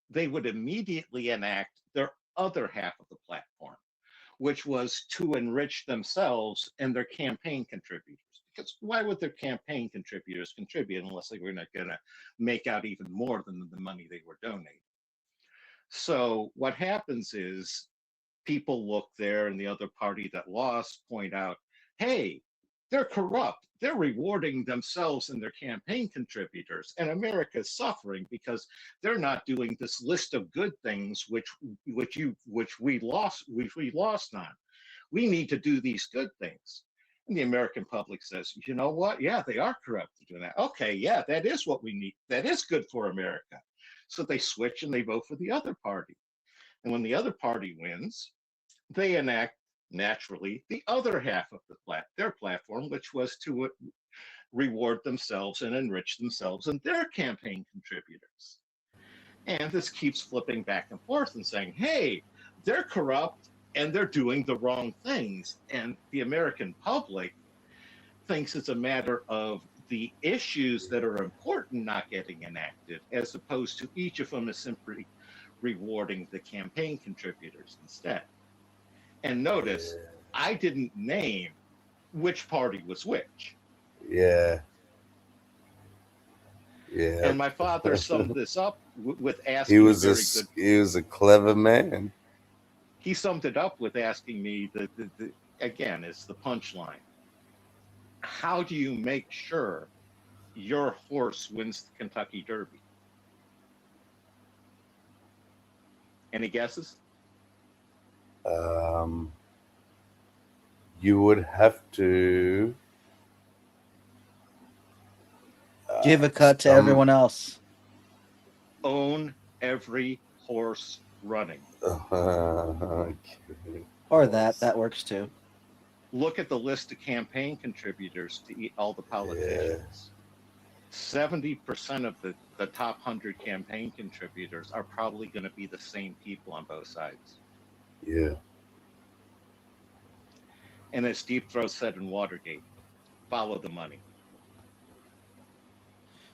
they would immediately enact their other half of the platform, which was to enrich themselves and their campaign contributors. Because why would their campaign contributors contribute unless they were not going to make out even more than the money they were donating? So what happens is people look there and the other party that lost point out, hey, they're corrupt. They're rewarding themselves and their campaign contributors, and America's suffering because they're not doing this list of good things which we lost on. We need to do these good things. And the American public says, you know what? Yeah, they are corrupt to do that. Okay, yeah, that is what we need. That is good for America. So they switch and they vote for the other party. And when the other party wins, they enact naturally the other half of their platform, which was to reward themselves and enrich themselves and their campaign contributors. And this keeps flipping back and forth and saying, hey, they're corrupt and they're doing the wrong things. And the American public thinks it's a matter of the issues that are important not getting enacted, as opposed to each of them is simply rewarding the campaign contributors instead. And notice, I didn't name which party was which. Yeah. Yeah. And my father summed this up with asking he was a clever man. He summed it up with asking me, again, it's the punchline. How do you make sure your horse wins the Kentucky Derby? Any guesses? You would have to give a cut to everyone else. Own every horse running. Or that works too. Look at the list of campaign contributors to all the politicians. 70% of the top 100 campaign contributors are probably going to be the same people on both sides. Yeah. And as Deep Throat said in Watergate, follow the money.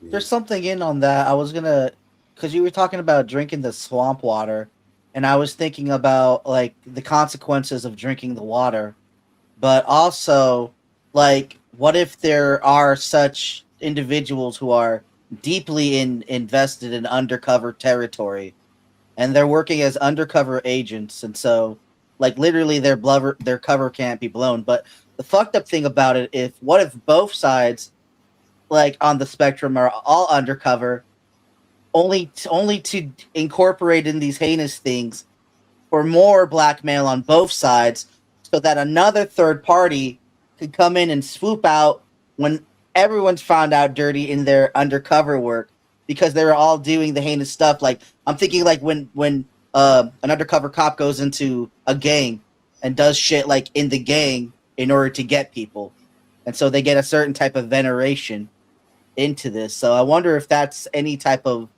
There's something in on that. I was gonna, because you were talking about drinking the swamp water, and I was thinking about like the consequences of drinking the water, but also like what if there are such individuals who are deeply invested in undercover territory, and they're working as undercover agents, and so like literally their cover can't be blown. But the fucked up thing about it, what if both sides, like on the spectrum, are all undercover, only to incorporate in these heinous things for more blackmail on both sides, so that another third party could come in and swoop out when everyone's found out dirty in their undercover work because they were all doing the heinous stuff. Like I'm thinking like when an undercover cop goes into a gang and does shit like in the gang in order to get people, and so they get a certain type of veneration into this. So I wonder if that's any type of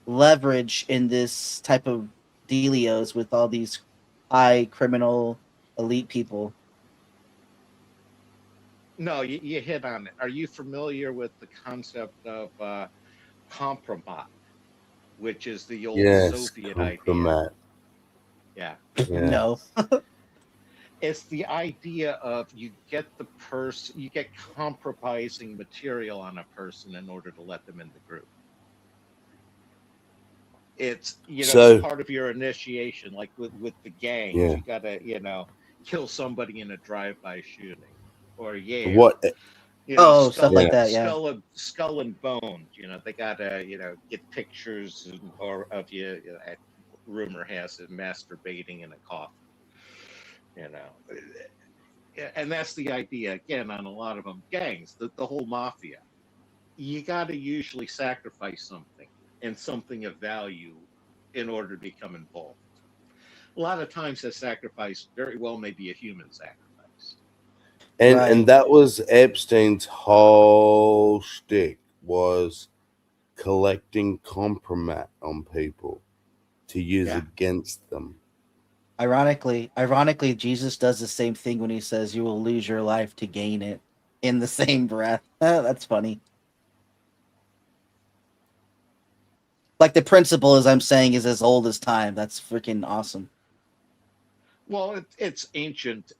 leverage in this type of dealios with all these high criminal elite people. No, you hit on it. Are you familiar with the concept of compromat, which is the old Soviet idea? Yeah. No. It's the idea of you get compromising material on a person in order to let them in the group. It's it's part of your initiation, like with the gangs. Yeah. You gotta kill somebody in a drive-by shooting, or What? Stuff like that. Yeah. Skull and bones. They gotta get pictures of you at rumor has it, masturbating in a coffin. You know, and that's the idea again on a lot of them gangs, the whole mafia. You got to usually sacrifice something and something of value in order to become involved. A lot of times that sacrifice very well may be a human sacrifice. And that was Epstein's whole shtick, was collecting compromat on people to use Yeah. against them. Ironically, Jesus does the same thing when he says you will lose your life to gain it in the same breath. That's funny. Like the principle, as I'm saying, is as old as time. That's freaking awesome. Well, it's ancient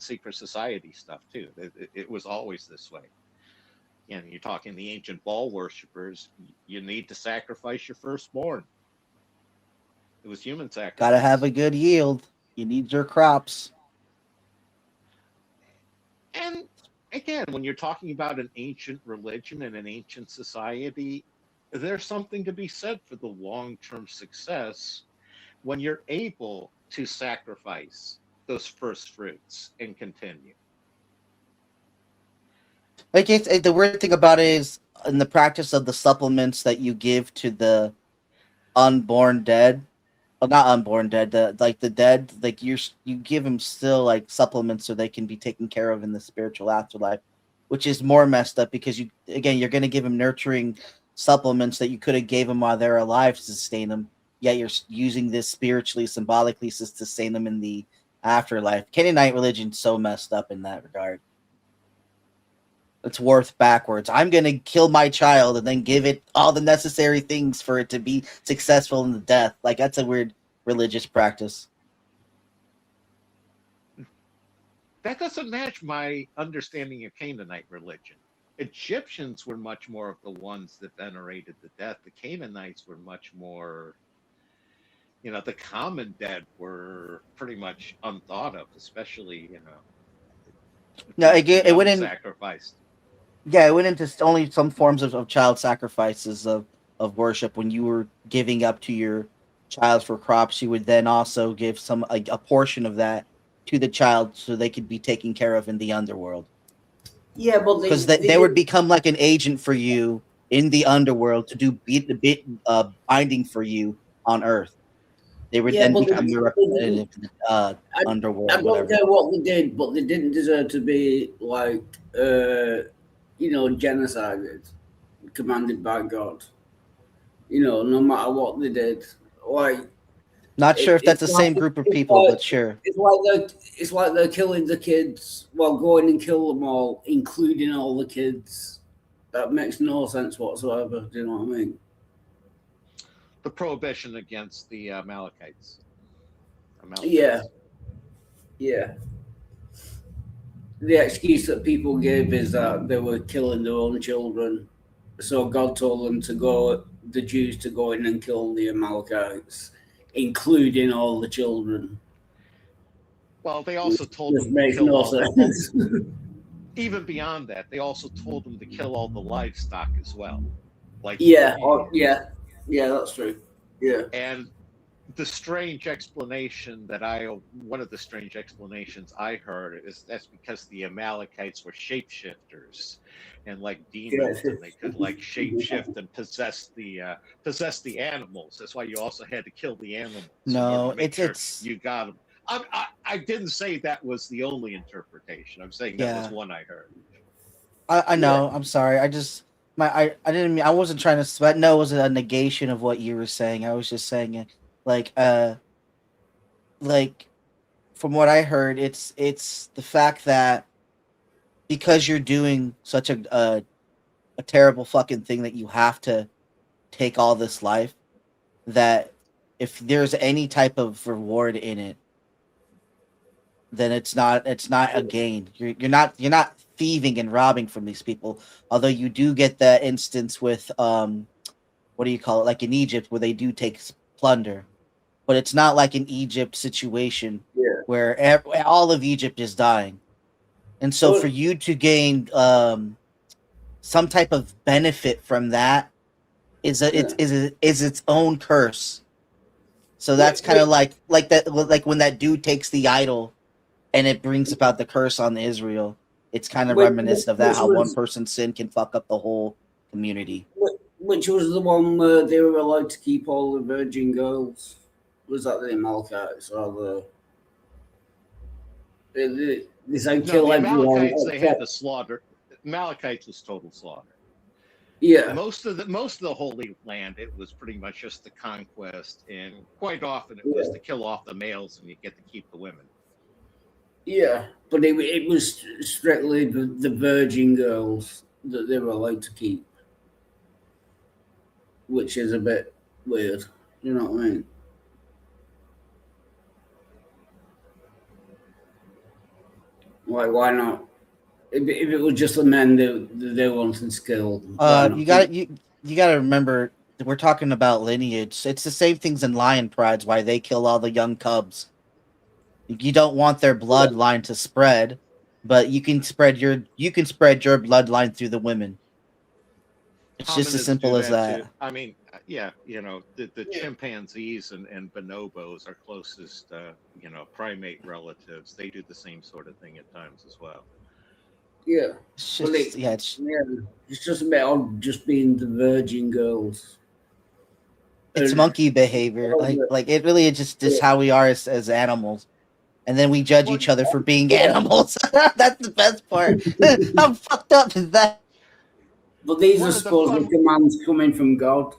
secret society stuff too. It was always this way. And you're talking the ancient Baal worshippers. You need to sacrifice your firstborn. It was human sacrifice. Gotta have a good yield. You need your crops. And again, when you're talking about an ancient religion and an ancient society, there's something to be said for the long-term success when you're able to sacrifice those first fruits and continue. Like the weird thing about it is in the practice of the supplements that you give to the unborn dead, well, not unborn dead, the dead, like you give them still like supplements so they can be taken care of in the spiritual afterlife, which is more messed up because you're going to give them nurturing supplements that you could have gave them while they're alive to sustain them. Yet you're using this spiritually, symbolically to sustain them in the afterlife. Canaanite religion's so messed up in that regard. It's worth backwards. I'm going to kill my child and then give it all the necessary things for it to be successful in the death. Like, that's a weird religious practice. That doesn't match my understanding of Canaanite religion. Egyptians were much more of the ones that venerated the death. The Canaanites were much more, the common dead were pretty much unthought of, especially, No, it went in sacrificed. Yeah, it went into only some forms of child sacrifices of worship. When you were giving up to your child for crops, you would then also give a portion of that to the child so they could be taken care of in the underworld. Yeah, but because they would become like an agent for you in the underworld to do binding for you on Earth. They would then become your representative in the underworld. I don't whatever. care what they did, but they didn't deserve to be like, genocided, commanded by God. No matter what they did, like. Not sure if that's the same group of people, but sure. It's like they're killing the kids. Well, go in and kill them all, including all the kids. That makes no sense whatsoever. Do you know what I mean? The prohibition against the Amalekites. Yeah. The excuse that people gave is that they were killing their own children. So God told them the Jews to go in and kill the Amalekites, including all the children. Well, they also told them to kill all sense. Even beyond that, they also told them to kill all the livestock as well. Yeah, that's true. Yeah. And the strange explanation one of the strange explanations I heard is that's because the Amalekites were shapeshifters and like demons, and they could like shapeshift and possess the animals. That's why you also had to kill the animals. No, You got them. I didn't say that was the only interpretation. I'm saying that was one I heard. I know. Yeah. I'm sorry. I didn't mean. I wasn't trying to sweat. No, it was a negation of what you were saying. I was just saying it. Like from what I heard, it's the fact that because you're doing such a terrible fucking thing that you have to take all this life, that if there's any type of reward in it, then it's not a gain. You're not thieving and robbing from these people. Although you do get that instance with what do you call it? Like in Egypt, where they do take plunder. But it's not like an Egypt situation where all of Egypt is dying. And so for you to gain some type of benefit from that is its own curse. So that's kind of like that, like when that dude takes the idol, and it brings about the curse on Israel. It's kind of reminiscent of that, how one person's sin can fuck up the whole community. Which was the one where they were allowed to keep all the virgin girls? Was that the Amalekites or the they said No, kill the everyone? Amalekites, they had the slaughter. Amalekites was total slaughter. Yeah. Most of the Holy Land, it was pretty much just the conquest, and quite often it was to kill off the males and you get to keep the women. Yeah, but it was strictly the virgin girls that they were allowed to keep, which is a bit weird. You know what I mean? Why not? If it was just the men they wanted skilled, You gotta remember, we're talking about lineage. It's the same things in lion prides, why they kill all the young cubs. You don't want their bloodline to spread, but you can spread your bloodline through the women. It's just as Hominids simple do as that that. too. I mean, yeah, the chimpanzees and bonobos are closest, primate relatives. They do the same sort of thing at times as well. Yeah, it's just a bit odd, just being the virgin girls. It's monkey behavior. Like it really is just how we are as animals. And then we judge each other for being animals. That's the best part. How fucked up is that? But these are supposedly commands coming from God.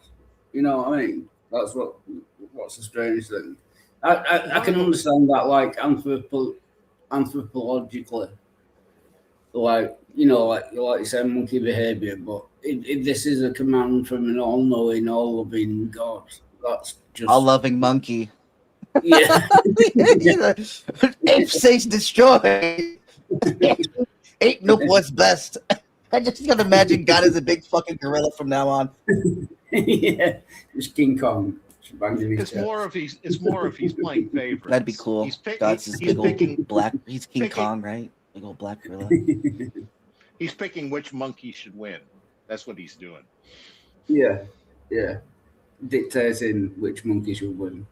You know what I mean? That's what's the strange thing. I can understand that, like anthropologically, like you said, monkey behavior. But if this is a command from an all-knowing, all-loving God, that's just all-loving monkey. Yeah. Ape says destroy. Ain't no what's best. I just gotta imagine God is a big fucking gorilla from now on. Yeah, it's King Kong. It's more if he's playing favorites. That'd be cool. God's this big old black. He's King Kong, right? Big old black gorilla. He's picking which monkey should win. That's what he's doing. Yeah, dictating which monkey should win.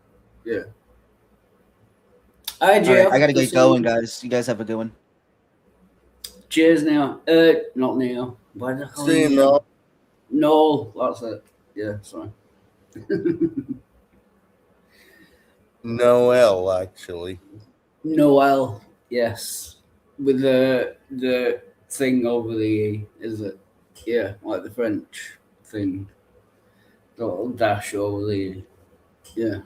Yeah. All right, I gotta get going, guys. You guys have a good one. Cheers, Neil. Not Neil. Why did I call See you, Neil? No, that's it. Yeah, sorry. Noel, actually. Noel, yes. With the thing over the E, is it? Yeah, like the French thing. The little dash over the E. Yeah.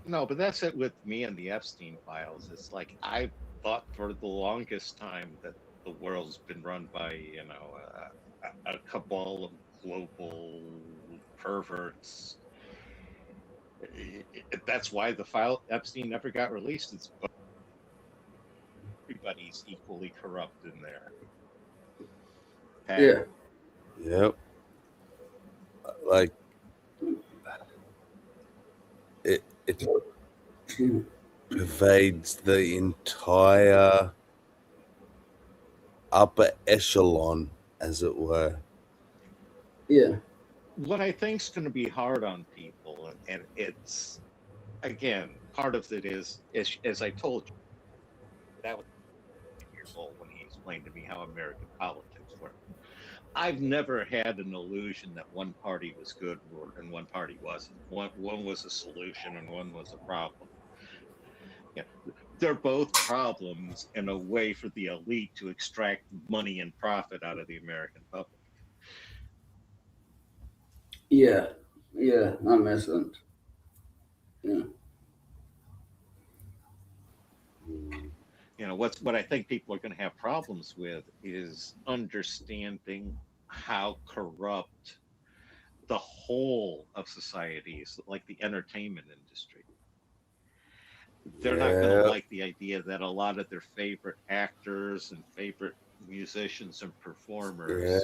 No, but that's it with me and the Epstein files. It's like I thought for the longest time that the world's been run by, a cabal of global perverts. That's why the file Epstein never got released. It's everybody's equally corrupt in there. Yeah. Yep. Like it pervades the entire upper echelon, as it were. Yeah. What I think's going to be hard on people, and it's, again, part of it is as I told you, that was 8 years old when he explained to me how American politics work. I've never had an illusion that one party was good and one party wasn't. One was a solution and one was a problem. Yeah, they're both problems and a way for the elite to extract money and profit out of the American public. Yeah, that makes sense. Yeah. What I think people are going to have problems with is understanding how corrupt the whole of society is, like the entertainment industry. They're not going to like the idea that a lot of their favorite actors and favorite musicians and performers,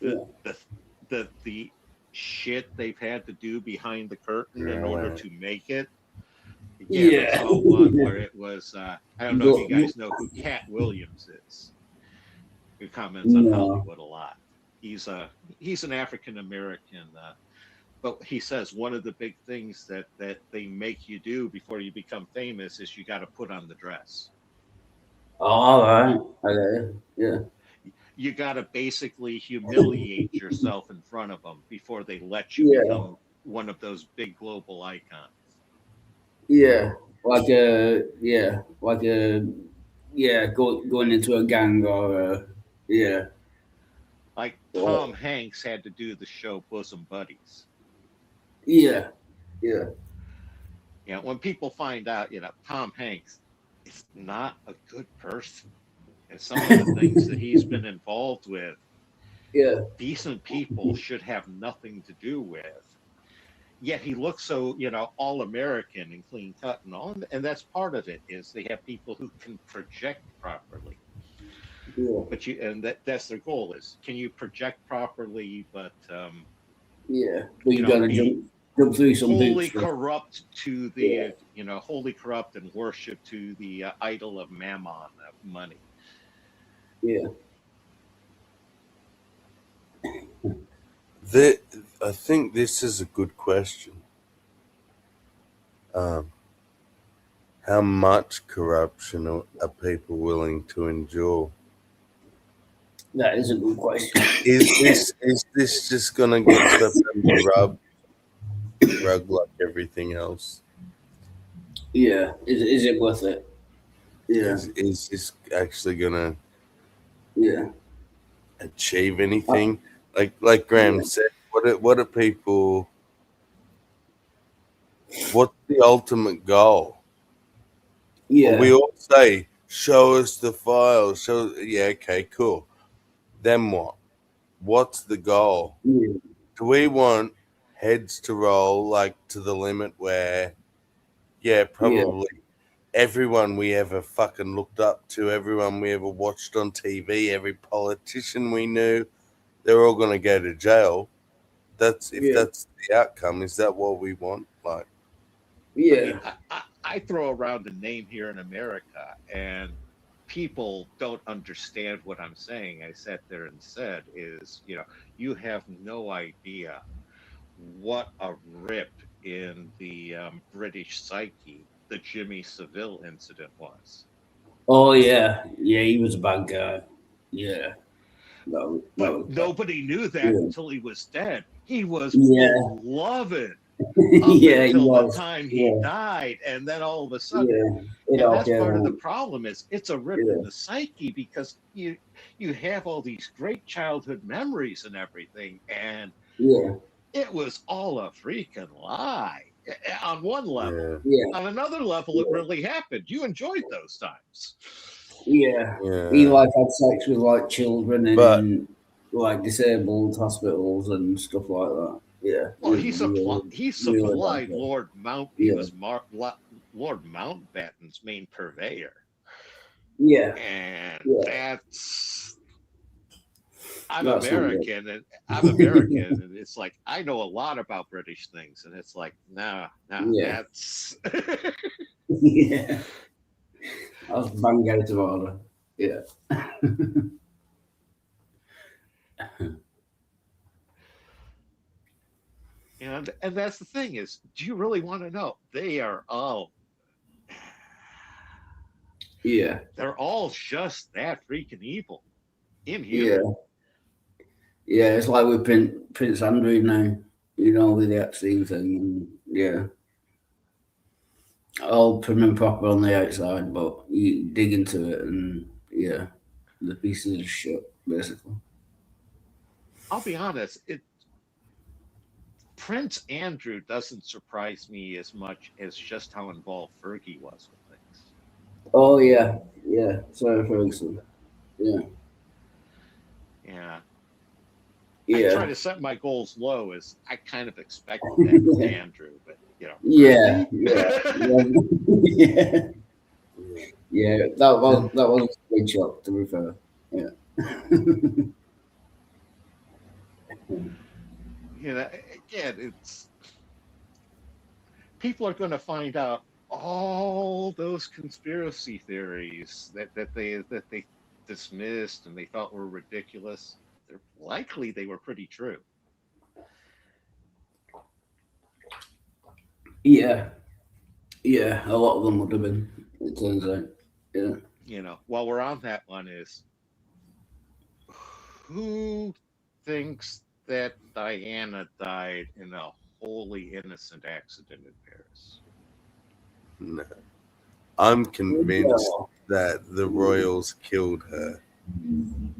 the shit they've had to do behind the curtain in order to make it. Again, I saw one where it was, I don't know if you guys know who Cat Williams is, who comments on Hollywood a lot. He's an African-American but he says one of the big things that they make you do before you become famous is you got to put on the dress. Oh, all right. Okay. Yeah. You got to basically humiliate yourself in front of them before they let you Yeah. become one of those big global icons. Yeah. Like going into a gang or yeah. Like Tom Hanks had to do the show Bosom Buddies. Yeah. Yeah. You know, when people find out, you know, Tom Hanks is not a good person, and some of the things that he's been involved with, Yeah. decent people should have nothing to do with. Yet he looks so, you know, all American and clean cut and all, and that's part of it is they have people who can project properly. Yeah. But that's their goal is can you project properly, but Yeah. But you know, gotta be jump through some wholly hoops. corrupt to the Yeah. you know, wholly corrupt and worship to the idol of mammon, of money. Yeah. I think this is a good question. How much corruption are people willing to endure? That is a good question. Is this just gonna get swept under the rug like everything else? Yeah. Is it worth it? Yeah. Is this actually gonna Yeah. achieve anything? Like Graham said, what are people? What's the ultimate goal? Yeah. Well, we all say, "Show us the files." Yeah, okay, cool. Then what? What's the goal? Yeah. Do we want heads to roll like to the limit where, yeah, probably everyone we ever fucking looked up to, everyone we ever watched on TV, every politician we knew, they're all gonna go to jail. That's the outcome. Is that what we want? Like, Yeah. I mean, I throw around a name here in America, and people don't understand what I'm saying. I sat there and said, is, you know, you have no idea what a rip in the British psyche the Jimmy Savile incident was. Oh yeah. Yeah. He was a bad guy. Yeah. But nobody knew that until he was dead. He was Yeah. beloved up Yeah. He until the was. time he died, and then all of a sudden, Yeah. It and all that's came part of the out. problem is it's a rip in the psyche because you have all these great childhood memories and everything, and Yeah. it was all a freaking lie on one level. Yeah. On another level, it really happened. You enjoyed those times. Yeah. yeah. He like had sex with like children But- in like disabled hospitals and stuff like that. Yeah. Well, It he was really supplied bad guy. Lord Mount. Yeah. He was Lord Mountbatten's main purveyor. Yeah. And Yeah. I'm That's not good. American, and I'm American, and it's like I know a lot about British things, and it's like, nah, Yeah. that's Yeah. I was bang out of order. Yeah. and that's the thing is, do you really want to know? They are all Yeah. they're all just that freaking evil, Yeah. inhuman. Yeah. It's like with Prince Andrew now, you know, with the Epstein thing. And yeah. All prim and proper on the outside, but you dig into it and yeah, the pieces of shit, basically. I'll be honest, Prince Andrew doesn't surprise me as much as just how involved Fergie was with things. Oh yeah, yeah. Sorry, Ferguson. Yeah. Yeah. Yeah. I try to set my goals low as I kind of expected that with Andrew, but you know. Yeah, really? yeah. Yeah, that was a big shock, to be fair. Yeah. You know, again, it's people are going to find out all those conspiracy theories that they dismissed and they thought were ridiculous. They're likely they were pretty true. Yeah. Yeah, a lot of them would have been, it turns out. Yeah. You know, while we're on that one, is who thinks that Diana died in a wholly innocent accident in Paris? No. I'm convinced that the royals killed her.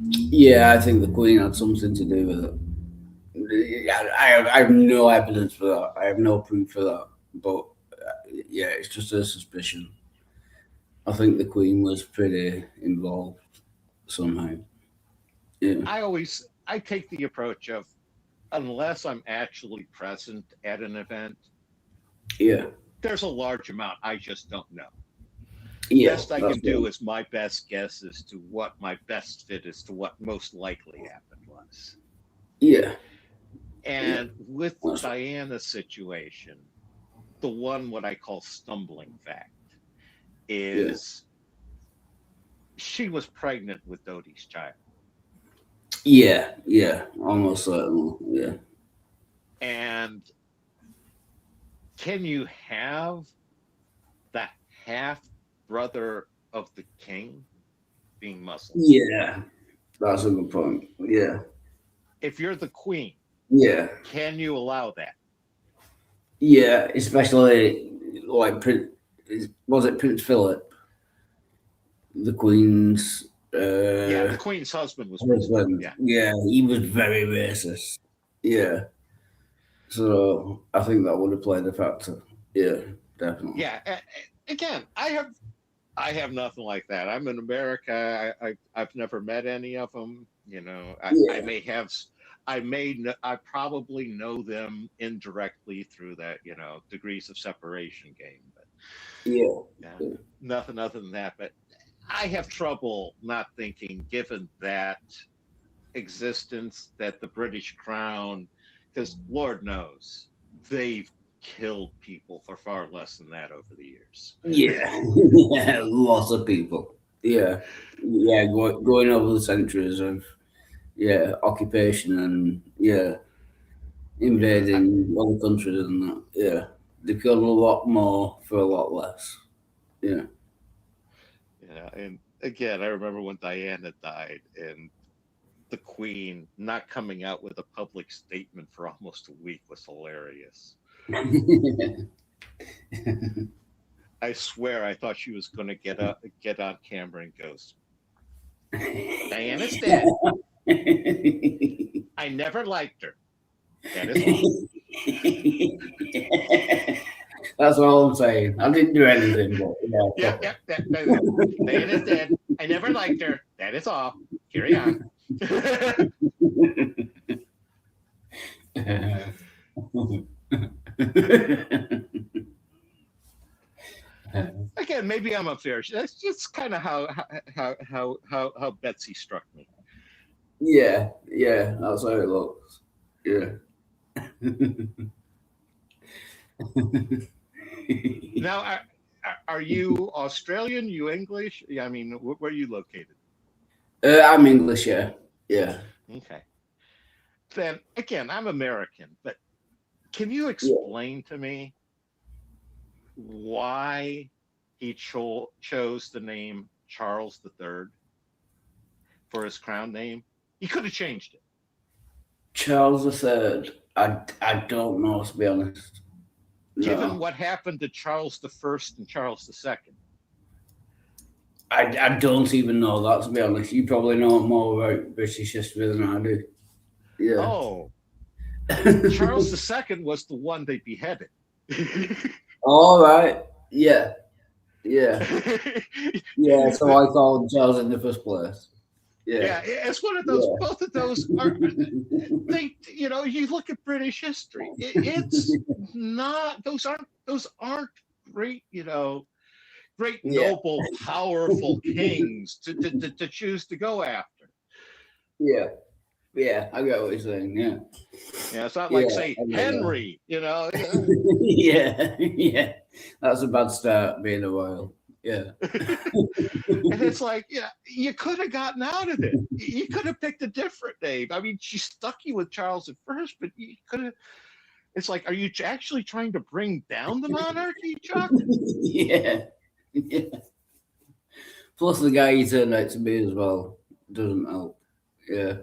Yeah, I think the Queen had something to do with it. I have no evidence for that. I have no proof for that. But yeah, it's just a suspicion. I think the Queen was pretty involved somehow. Yeah. I take the approach of, unless I'm actually present at an event, Yeah. there's a large amount I just don't know. Yeah, Best I can do is my best guess as to what my best fit as to what most likely happened was. Yeah. And with Diana's situation, the one what I call stumbling fact is she was pregnant with Dodi's child. Yeah, yeah, almost certainly. Yeah. And can you have the half brother of the king being Muslim? Yeah, that's a good point. Yeah. If you're the queen, Yeah. can you allow that? Yeah, especially like was it Prince Philip, the Queen's? Yeah, the Queen's husband was husband. Yeah. Yeah, he was very racist. Yeah. So I think that would have played a factor. Yeah, definitely. Yeah. Again, I have nothing like that. I'm in America. I've never met any of them. You know, I probably know them indirectly through that, you know, degrees of separation game. But yeah, nothing other than that. But I have trouble not thinking, given that existence, that the British Crown, because Lord knows they've killed people for far less than that over the years. Yeah, yeah, lots of people. Yeah, yeah, going over the centuries of occupation and invading other countries and that. Yeah, they killed a lot more for a lot less. Yeah. Yeah, and again, I remember when Diana died and the Queen not coming out with a public statement for almost a week was hilarious. I swear I thought she was going to get on camera and goes, Diana's dead. I never liked her. That is all. That's all I'm saying. I didn't do anything. But, Diana's dead. I never liked her. That is all. Carry on. Again, maybe I'm unfair. That's just kind of how Betsy struck me. Yeah, that's how it looks. Yeah. Now, are you Australian? You English? Yeah, I mean, where are you located? I'm English. Yeah. Okay. Then again, I'm American, but can you explain to me why he chose the name Charles III for his crown name? He could have changed it. Charles III. I don't know, to be honest. Given what happened to Charles I and Charles II. I don't even know that, to be honest. You probably know more about British history than I do. Yeah. Oh. Charles II was the one they beheaded. All right. Yeah. Yeah. Yeah, so I call him Charles in the first place. Yeah, it's one of those. Both of those are. They, you know, you look at British history. It's not. Those aren't great. You know, great noble, powerful kings to choose to go after. Yeah, I get what you're saying. Yeah. Yeah, it's not like say Henry. You know. Yeah. That's a bad start being a royal. Yeah. And it's like, you could have gotten out of it. You could have picked a different name. I mean, she stuck you with Charles at first, but you could have. It's like, are you actually trying to bring down the monarchy, Chuck? Yeah. Plus, the guy he turned out to be as well doesn't help. Yeah.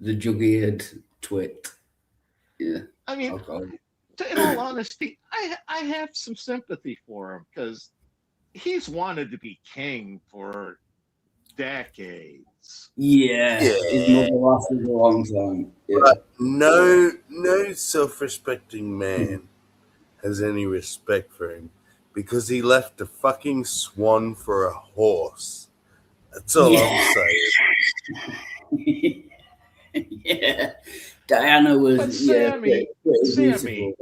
The juggy-eared twit. Yeah. I mean, in all honesty, I have some sympathy for him because he's wanted to be king for decades. Yeah. His mother lasted a long time. Yeah. But no self-respecting man has any respect for him because he left a fucking swan for a horse. That's all I'm saying. Yeah. Diana was. But Sammy, beautiful.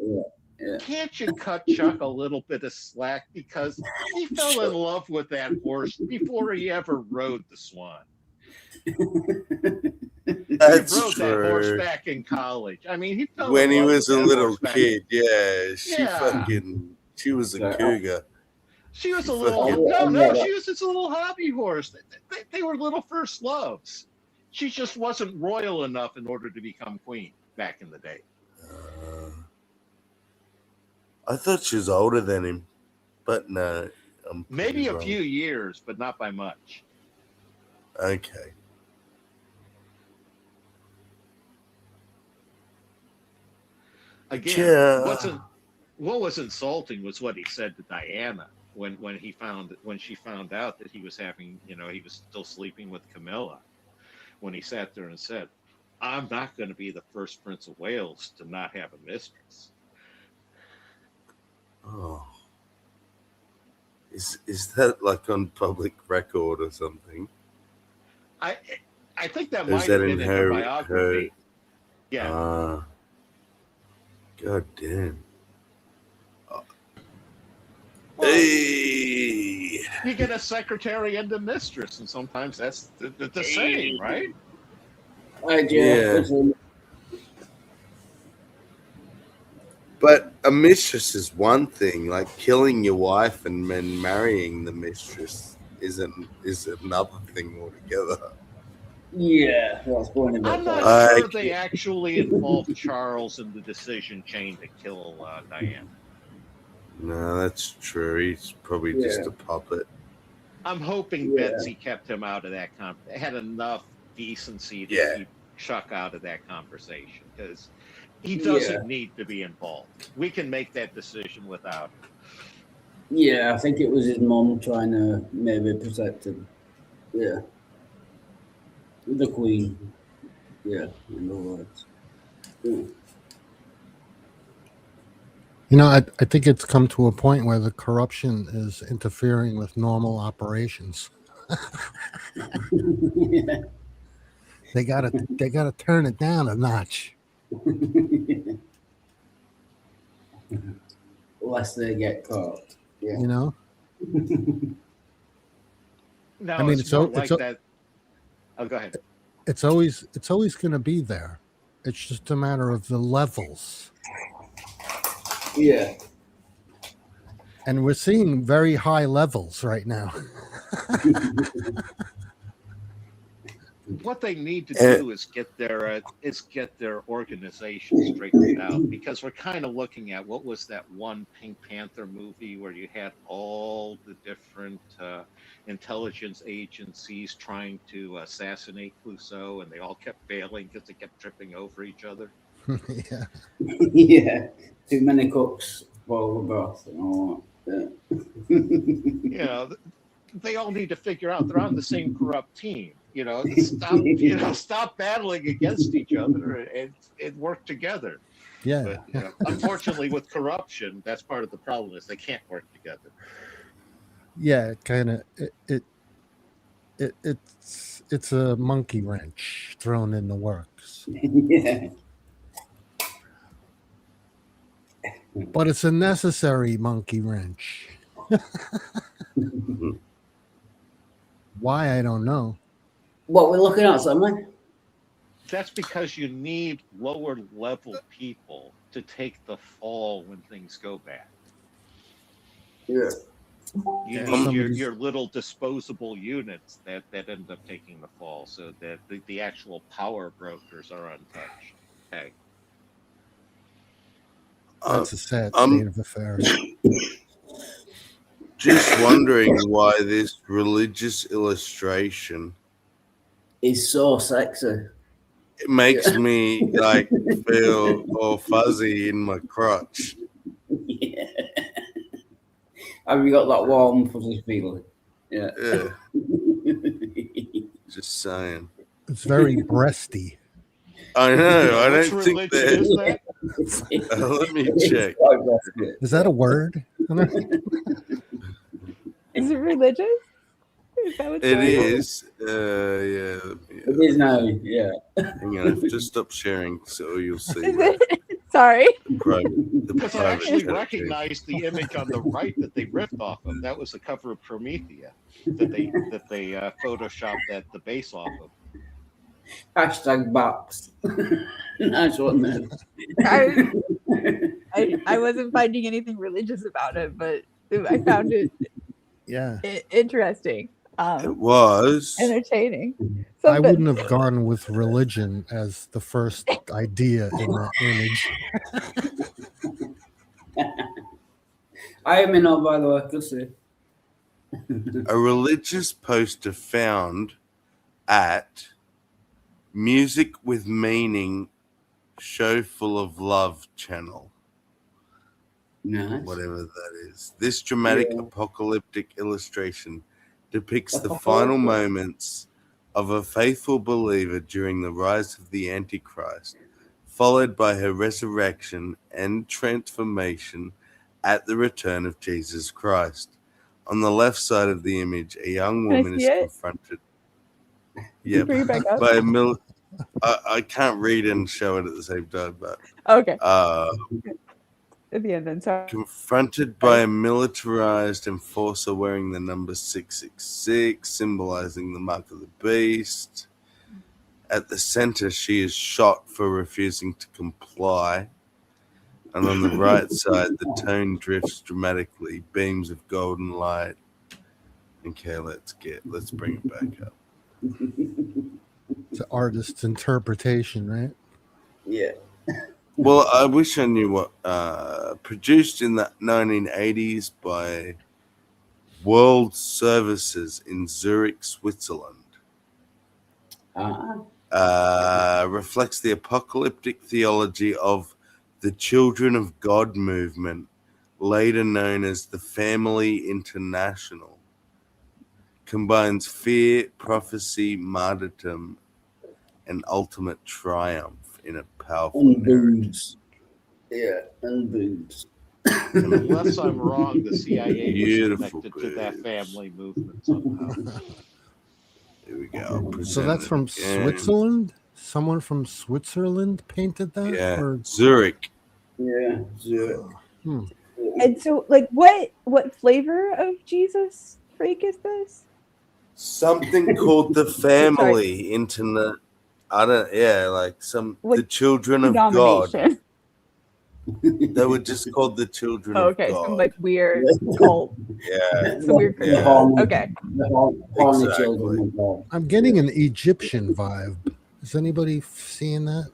Yeah. Can't you cut Chuck a little bit of slack because he fell in love with that horse before he ever rode the swan. That's he rode true. that horse back in college. I mean, he fell When in he love was with a that little horse back- kid, she was a cougar. She was a She little fucking- she was just a little hobby horse. They were little first loves. She just wasn't royal enough in order to become queen back in the day. I thought she was older than him, but no. Maybe a wrong. few years, but not by much. Okay. Again, Yeah. what was insulting was what he said to Diana when she found out that he was he was still sleeping with Camilla. When he sat there and said, "I'm not going to be the first Prince of Wales to not have a mistress." Oh. Is that like on public record or something? I think that Or might is have that been in her biography. Yeah. God damn. Hey. You get a secretary and a mistress, and sometimes that's the same, right? Yeah. But a mistress is one thing. Like killing your wife and then marrying the mistress is another thing altogether. Yeah, that's going in I'm that not sure they actually involved Charles in the decision chain to kill Diana. No, that's true. He's probably just a puppet. I'm hoping Betsy kept him out of that had enough decency to keep Chuck out of that conversation because he doesn't need to be involved. We can make that decision without him. Yeah, I think it was his mom trying to maybe protect him. Yeah. The Queen. Yeah, in other words. Yeah. You know, I think it's come to a point where the corruption is interfering with normal operations. They gotta turn it down a notch. Lest they get caught. Yeah. You know? No, I mean, it's more like that. Oh, go ahead. It's always going to be there. It's just a matter of the levels. Yeah. And we're seeing very high levels right now. What they need to do is get their organization straightened out, because we're kind of looking at what was that one Pink Panther movie where you had all the different intelligence agencies trying to assassinate Clouseau, and they all kept failing because they kept tripping over each other. Yeah. Yeah. Too many cooks boil the broth and all that. Yeah. They all need to figure out they're on the same corrupt team. Stop battling against each other and work together. Yeah. But unfortunately, with corruption, that's part of the problem is they can't work together. Yeah, it's a monkey wrench thrown in the works. Yeah. But it's a necessary monkey wrench. Why, I don't know. What we're looking at, something? That's because you need lower level people to take the fall when things go bad. Yeah. You need your little disposable units that end up taking the fall, so that the actual power brokers are untouched. Okay. That's a sad I'm state of affairs. just wondering why this religious illustration It's so sexy. it makes me like feel all fuzzy in my crotch. Yeah. Have you got that warm, fuzzy feeling? Yeah. Just saying. It's very breasty. I know. I Which don't think religion is that? Let me check. Is that a word? Is it religious? Is that what's It going on? is. Yeah. It is now. Yeah. Hang on. I have to stop sharing so you'll see. Is it? Sorry. The Because I private actually chat recognized the image on the right that they ripped off of. That was the cover of Promethea that they photoshopped the base off of. Hashtag box. Nice one, man. I wasn't finding anything religious about it, but I found it interesting. It was entertaining. I Something. wouldn't have gone with religion as the first idea in that image. I am in on, by the way. Good see. A religious poster found at Music with Meaning Show Full of Love channel. Nice. Whatever that is. This dramatic apocalyptic illustration depicts the final moments of a faithful believer during the rise of the Antichrist, followed by her resurrection and transformation at the return of Jesus Christ. On the left side of the image, a young Can I woman is see it? confronted. Yep, Bring it back up. by a I can't read and show it at the same time, but Okay. At the end, then. Sorry. confronted by a militarized enforcer wearing the number 666, symbolizing the mark of the beast. At the center, she is shot for refusing to comply. And on the right side, the tone drifts dramatically, beams of golden light. Okay, let's bring it back up. It's an artist's interpretation, right? Yeah. Well, I wish I knew what. Produced in the 1980s by World Services in Zurich, Switzerland. Reflects the apocalyptic theology of the Children of God movement, later known as the Family International. Combines fear, prophecy, martyrdom, and ultimate triumph in a powerful narrative. Yeah, and boobs. Unless I'm wrong, the CIA Beautiful was connected to that family movement somehow. Here we go. So that's from Switzerland? Someone from Switzerland painted that? Yeah, Or... Zurich. Yeah, Zurich. And so, like, what flavor of Jesus freak is this? Something called the Family Internet. I don't. Yeah, like the Children of God. They were just called the Children of God. Okay, some like weird cult. Yeah. Some weird Christian. Okay. Exactly. I'm getting an Egyptian vibe. Is anybody seeing that?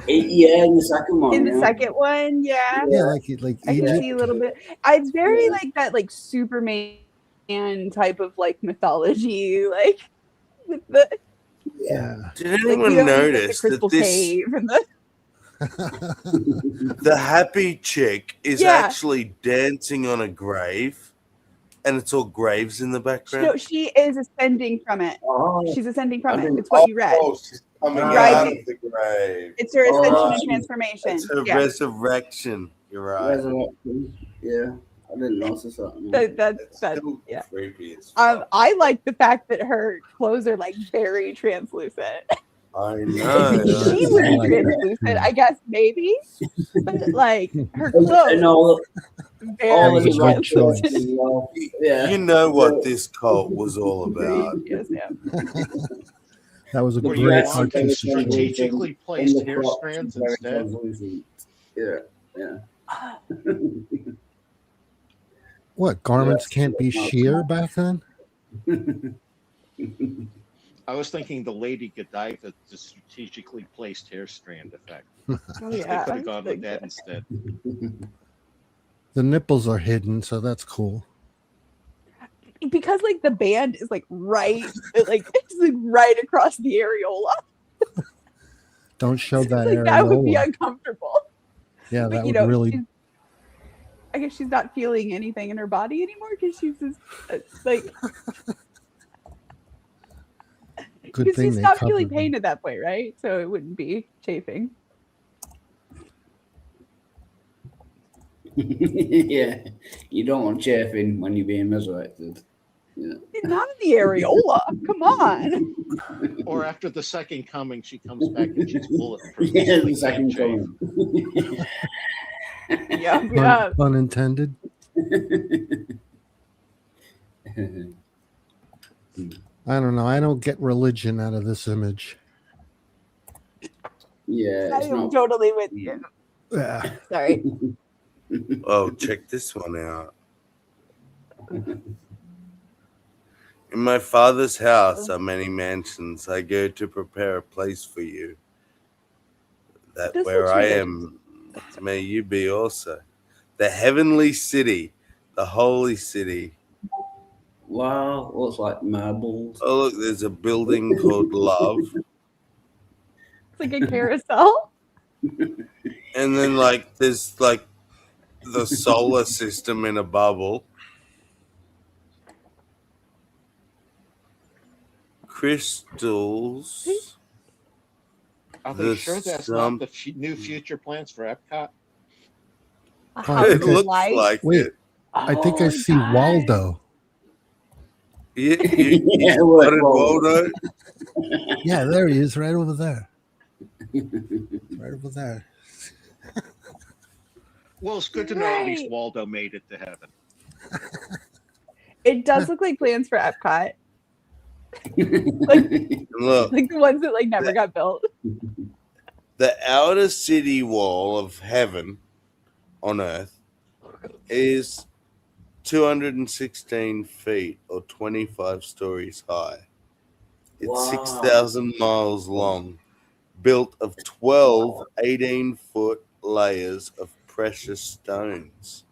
Yeah, in the second one. In the second one, yeah. Yeah, like I can see a little bit. It's very like that, like Superman type of like mythology, like with the. Yeah. Did anyone notice that this cave and the... the happy chick is actually dancing on a grave, and it's all graves in the background? No, she is ascending from it. Oh, she's ascending from it. It's what you read. Oh, she's coming Right. out of the grave. It's her ascension and transformation. It's her Yeah. resurrection. You're right. Resurrection. Yeah, I didn't notice that. That's yeah. Creepy as I like the fact that her clothes are like very translucent. I know. She would be translucent, I guess, maybe. But like her clothes, And all very of the right translucent. choices. Well, yeah. You know what this cult was all about. Yes, yeah. That was a Were great you artistic strategically placed hair strands instead? Yeah. What, garments can't be sheer back then? I was thinking the Lady Godiva, the strategically placed hair strand effect. Oh, They yeah. could have gone with that instead. The nipples are hidden, so that's cool. Because like the band is like right, like it's like right across the areola. Don't show that Like that would be areola. uncomfortable. Yeah, But that you would know, really. I guess she's not feeling anything in her body anymore because she's just like. Good Because she thing they stopped feeling covered pain at that point, right? So it wouldn't be chafing. Yeah, you don't want chafing when you're being resurrected. Yeah. Not in the areola. Come on. Or after the second coming, she comes back and she's bulletproof. Yeah, so the they second can't coming. Yeah. Pun intended. I don't know. I don't get religion out of this image. Yeah, I am totally with you. Yeah. Sorry. Oh, check this one out. In my Father's house are many mansions. I go to prepare a place for you, that This where looks I religious. am, may you be also. The heavenly city, the holy city. Wow, looks like marbles. Oh, look, there's a building called Love. It's like a carousel. And then, like, there's, like, the solar system in a bubble. Crystals. Are they sure that's not the new future plans for Epcot? It looks like Wait, it. I think I see Waldo. You Yeah, spotted Waldo. Waldo? Yeah, there he is, right over there. Right over there. Well, it's good to know at least Waldo made it to heaven. It does look like plans for Epcot. Look, Like the ones that like never got built. the outer city wall of heaven on earth is 216 feet or 25 stories high. It's Wow. 6,000 miles long, built of 12 18-foot layers of precious stones.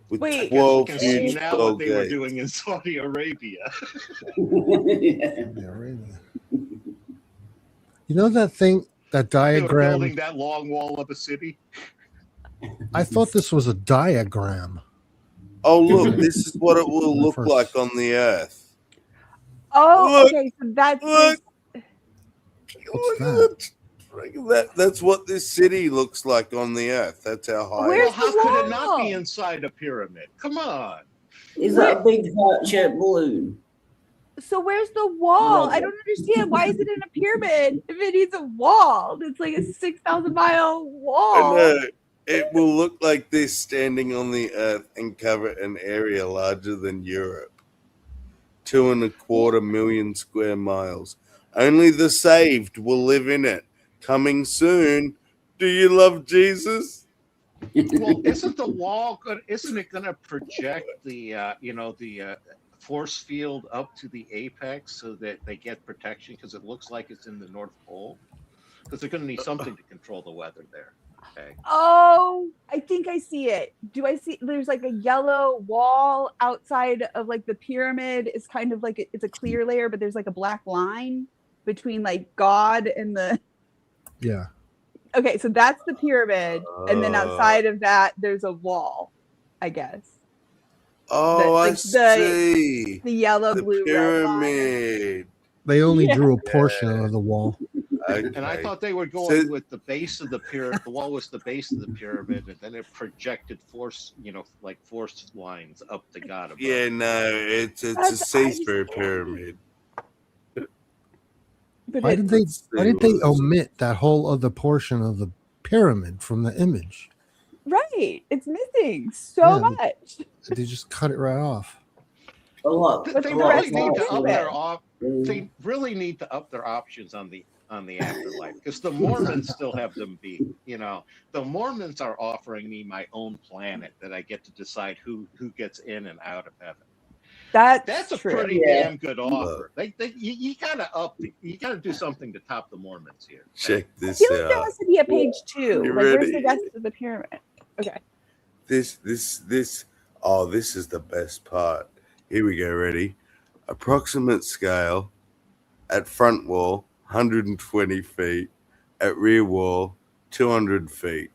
With Wait, 12 I can see huge now pearl what they were gates. doing in Saudi Arabia. You know that thing, that They were diagram? building that long wall of a city. I thought this was a diagram. Oh, look, this is what it will look First. like on the earth. Oh, Look, okay. So that's Look, What's that? that's what this city looks like on the earth. That's how high Where's it Well, is. how the could it not wall? be inside a pyramid? Come on. Is that a big heart-shaped balloon? So where's the wall? No. I don't understand. Why is it in a pyramid if it needs a wall? It's like a 6,000-mile I wall. know. It will look like this standing on the earth and cover an area larger than Europe. 2.25 million square miles. Only the saved will live in it. Coming soon. Do you love Jesus? Well, isn't the wall good? Isn't it going to project the force field up to the apex so that they get protection? Because it looks like it's in the North Pole. Because they're going to need something to control the weather there. Okay. Oh, I think I see it. Do I see? There's like a yellow wall outside of like the pyramid. It's kind of like it's a clear layer, but there's like a black line between like God and the. Yeah. Okay, so that's the pyramid, and then outside of that, there's a wall, I guess. Oh, I like see. The yellow, The blue, red line. pyramid. They only Yeah. drew a portion of the wall. And I thought they were going with the base of the pyramid. The wall was the base of the pyramid, and then it projected force lines up to God above. Yeah, no, it's a That's- see-through pyramid. But Why it- did they omit that whole other portion of the pyramid from the image? Right, it's missing so Yeah. much. They just cut it right off. A lot. But They the really rest need of to it up is their there. they really need to up their options on the afterlife, because the Mormons still have them beat. The Mormons are offering me my own planet that I get to decide who gets in and out of heaven. That's a true. pretty Yeah. damn good offer. You gotta do something to top the Mormons here. Check I this feel like there out. has to be a page 2. You Like, where's the ready? rest of the pyramid? Okay. This. Oh, this is the best part. Here we go. Ready? Approximate scale. At front wall, 120 feet. At rear wall, 200 feet.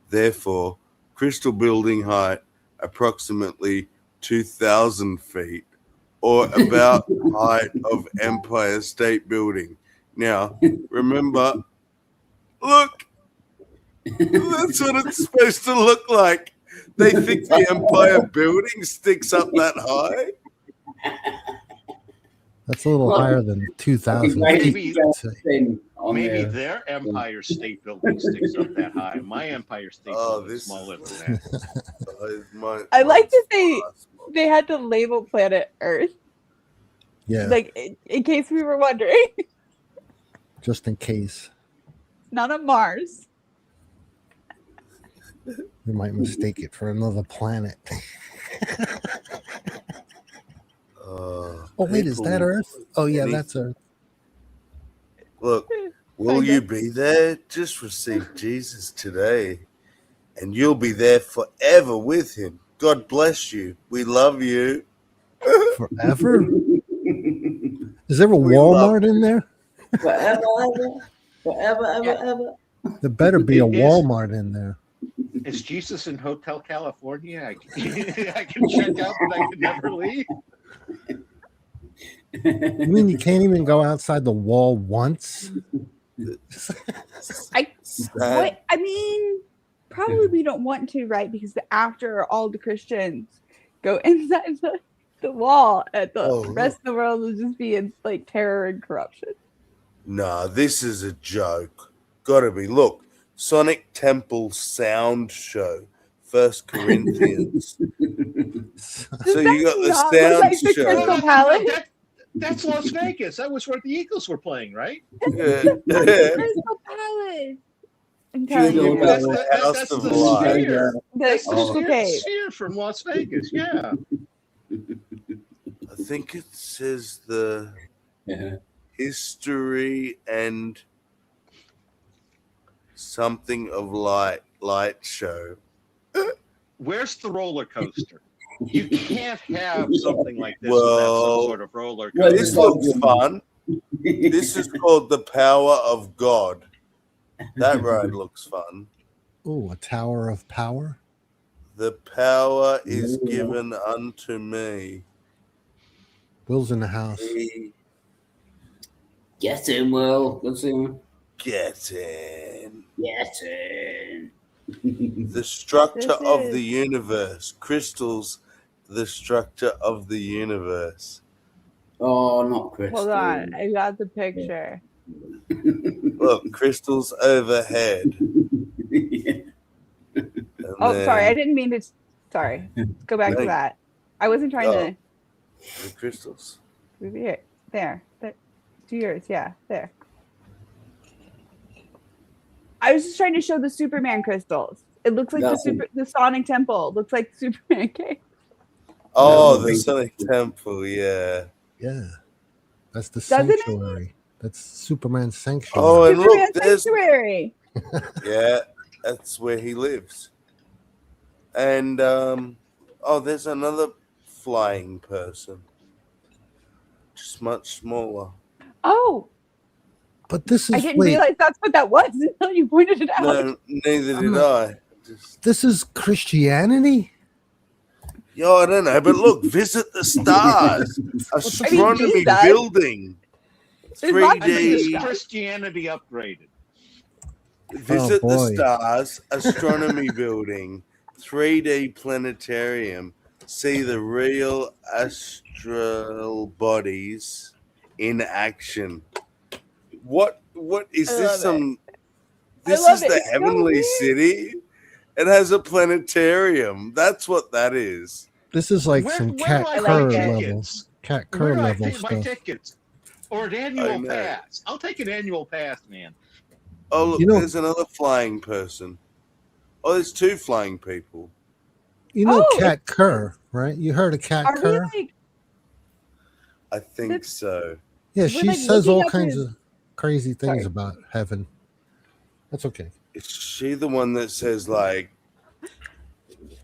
Therefore, crystal building height, approximately 2,000 feet, or about height of Empire State Building. Now, remember, look, that's what it's supposed to look like. They think the Empire Building sticks up that high? That's a little higher than 2,000 Maybe, feet. maybe their Empire State Building sticks up that high. My Empire State Building is smaller than that. I like that they had to label planet Earth. Yeah, Like, in case we were wondering. just in case. Not on Mars. We might mistake it for another planet. Oh, wait, is that Earth? Oh, yeah, that's Earth. Look, will you be there? Just receive Jesus today, and you'll be there forever with him. God bless you. We love you. Forever? Is there a Walmart in there? Forever, ever. There better be a It is. Walmart in there. Is Jesus in Hotel California? I can check out, but I can never leave. You mean you can't even go outside the wall once? I mean, probably we don't want to, right? Because after all the Christians go inside the wall, and the rest of the world will just be in like terror and corruption. Nah, this is a joke. Gotta be. Look, Sonic Temple Sound Show, 1 Corinthians. So you got the sound show. That's Las Vegas. That was where the Eagles were playing, right? Yeah. Crystal Palace. I'm telling you, That's House the of Light. sphere. The That's Crystal the Cave. sphere from Las Vegas. Yeah. I think it says the history and something of light show. Where's the roller coaster? You can't have something like this without some sort of roller coaster. This looks fun. This is called the Power of God. That ride looks fun. Oh, a Tower of Power? The power is given unto me. Will's in the house. Get in, Will. Let's see. Get in. Get in. The structure of the universe. Crystals, the structure of the universe. Oh, not crystals. Hold on, I got the picture. Look, crystals overhead. Oh, sorry, I didn't mean to. Sorry, go back to that. I wasn't trying to. The crystals. Move it there. Do yours, yeah, there. I was just trying to show the Superman crystals. It looks like the Sonic Temple. Looks like Superman cave. Oh, the Sonic Temple, yeah. Yeah. That's the Doesn't it? sanctuary. That's Superman's sanctuary. Oh, and look, Superman there's sanctuary. yeah, that's where he lives. And there's another flying person, just much smaller. Oh, But this is I didn't realize that's what that was until you pointed it out. No, neither did I. This is Christianity? Yo, I don't know, but look, visit the stars. Astronomy building. I think 3D. it's Christianity upgraded. Visit the stars, astronomy building, 3D planetarium. See the real astral bodies in action. What is this? This is the heavenly city. It has a planetarium. That's what that is. This is like some Cat Kerr level. Cat Kerr Where do I level pay my stuff. tickets? Or an annual pass? I'll take an annual pass, man. Oh, look, You know- there's another flying person. Oh, there's two flying people. You know Cat Kerr, right? You heard of Cat Are we Kerr? like? I think so. Yeah, We're, she like, says all looking up kinds his- of crazy things Sorry. about heaven. That's okay. Is she the one that says like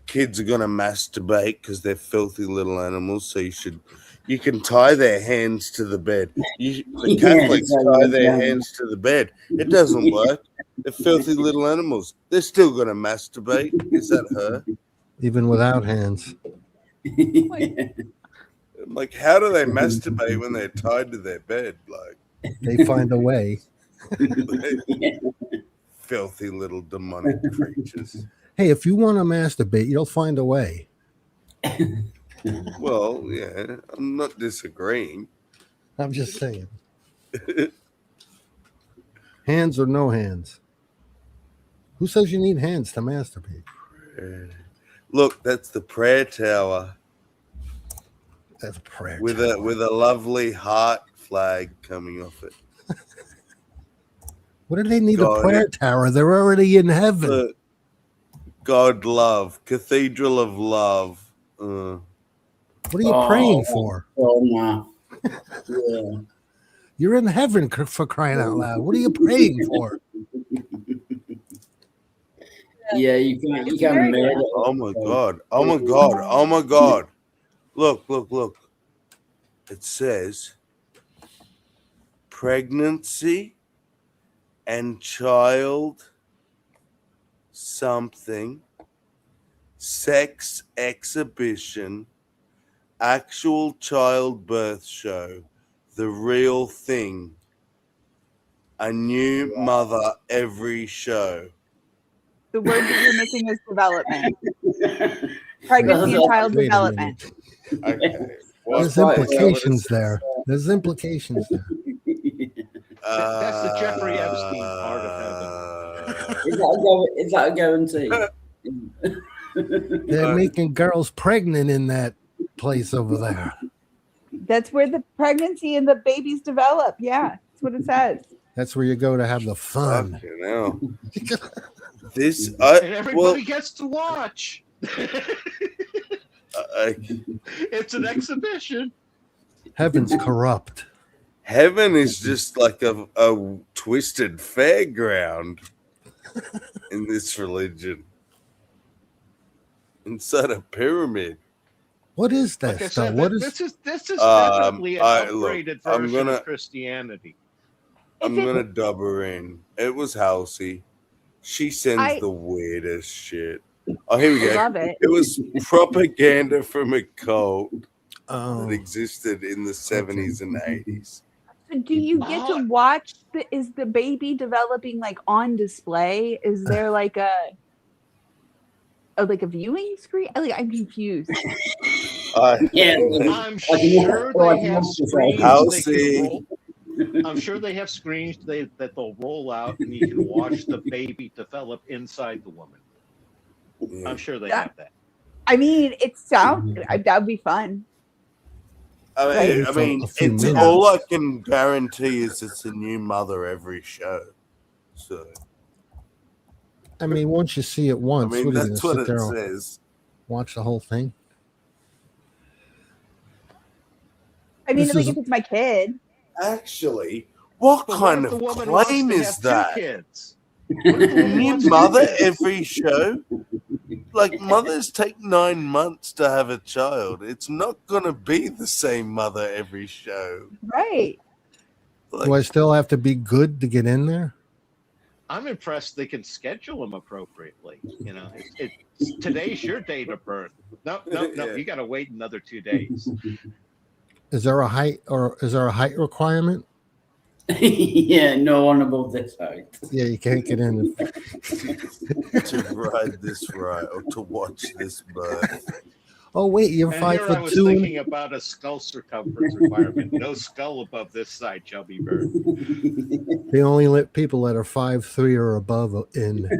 kids are gonna masturbate because they're filthy little animals? So you can tie their hands to the bed. The Yeah, Catholics so tie you their can. hands to the bed. It doesn't work. They're filthy little animals. They're still gonna masturbate. Is that her? Even without hands. Like, how do they masturbate when they're tied to their bed? Like, They find a way. filthy little demonic creatures. Hey, if you want to masturbate, you'll find a way. Well, yeah, I'm not disagreeing. I'm just saying. Hands or no hands? Who says you need hands to masturbate? Look, that's the prayer tower. That's a prayer with tower. with a lovely heart flag coming off it. What do they need God, a prayer tower? They're already in heaven. Look, God love, Cathedral of Love. What are you praying for? Oh, no. Yeah. You're in heaven for crying out loud. What are you praying for? Yeah, you can murder. Oh my God. Oh my God. Oh my God. Look. It says pregnancy and child something, sex exhibition, actual childbirth show, the real thing, a new mother every show. The word that you're missing is development. Pregnancy and child Wait a development. Okay. There's implications there. There's implications there. That's the Jeffrey Epstein part of heaven. Is that a guarantee? They're making girls pregnant in that place over there. That's where the pregnancy and the babies develop. Yeah, that's what it says. That's where you go to have the fun. Fucking hell. This And everybody gets to watch. It's an exhibition. Heaven's corrupt. Heaven is just like a twisted fairground in this religion. Inside a pyramid. What is that Like I stuff? said, What this is? is definitely an upgraded I'm version gonna- of Christianity. I'm gonna dub her in. It was Halsey. She sends the weirdest shit. Oh, here we go. I love it. It was propaganda from a cult Oh. that existed in the 70s and 80s. So do you get to watch is the baby developing like on display? Is there like a viewing screen? I'm confused. I'm sure they have screens. Halsey. I'm sure they have screens that they'll roll out and you can watch the baby develop inside the woman. I'm sure they have that. I mean, it sounds that would be fun. I mean, it's all I can guarantee is it's a new mother every show. So, I mean, once you see it once, I mean, what are you that's gonna what sit it there and says. watch the whole thing? I mean, This like is- if it's my kid. Actually, what But kind if the of woman wants claim to is have two that? kids? What if the woman New wants two mother kids? every show? Like, mothers take 9 months to have a child. It's not going to be the same mother every show. Right. Do I still have to be good to get in there? I'm impressed they can schedule them appropriately. You know, today's your date of birth. No, you got to wait another 2 days. Is there a height requirement? Yeah, no one above this height. Yeah, you can't get in. To ride this ride or to watch this birth. Oh wait, you're And 5 here I foot was 2. thinking about a skull circumference requirement. No skull above this side shall be burned. They only let people that are 5'3" or above in.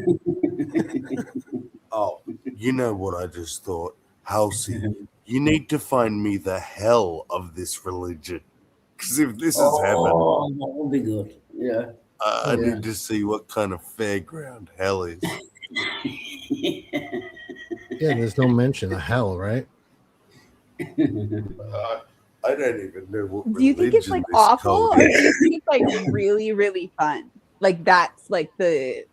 Oh, you know what I just thought? Halsey, you need to find me the hell of this religion. Because if this is heaven, that would be good. Yeah. I need to see what kind of fairground hell is. Yeah, there's no mention of hell, right? I I don't even know what Do you think it's like this awful, cult or do is. you think it's like really, really fun? Like that's like the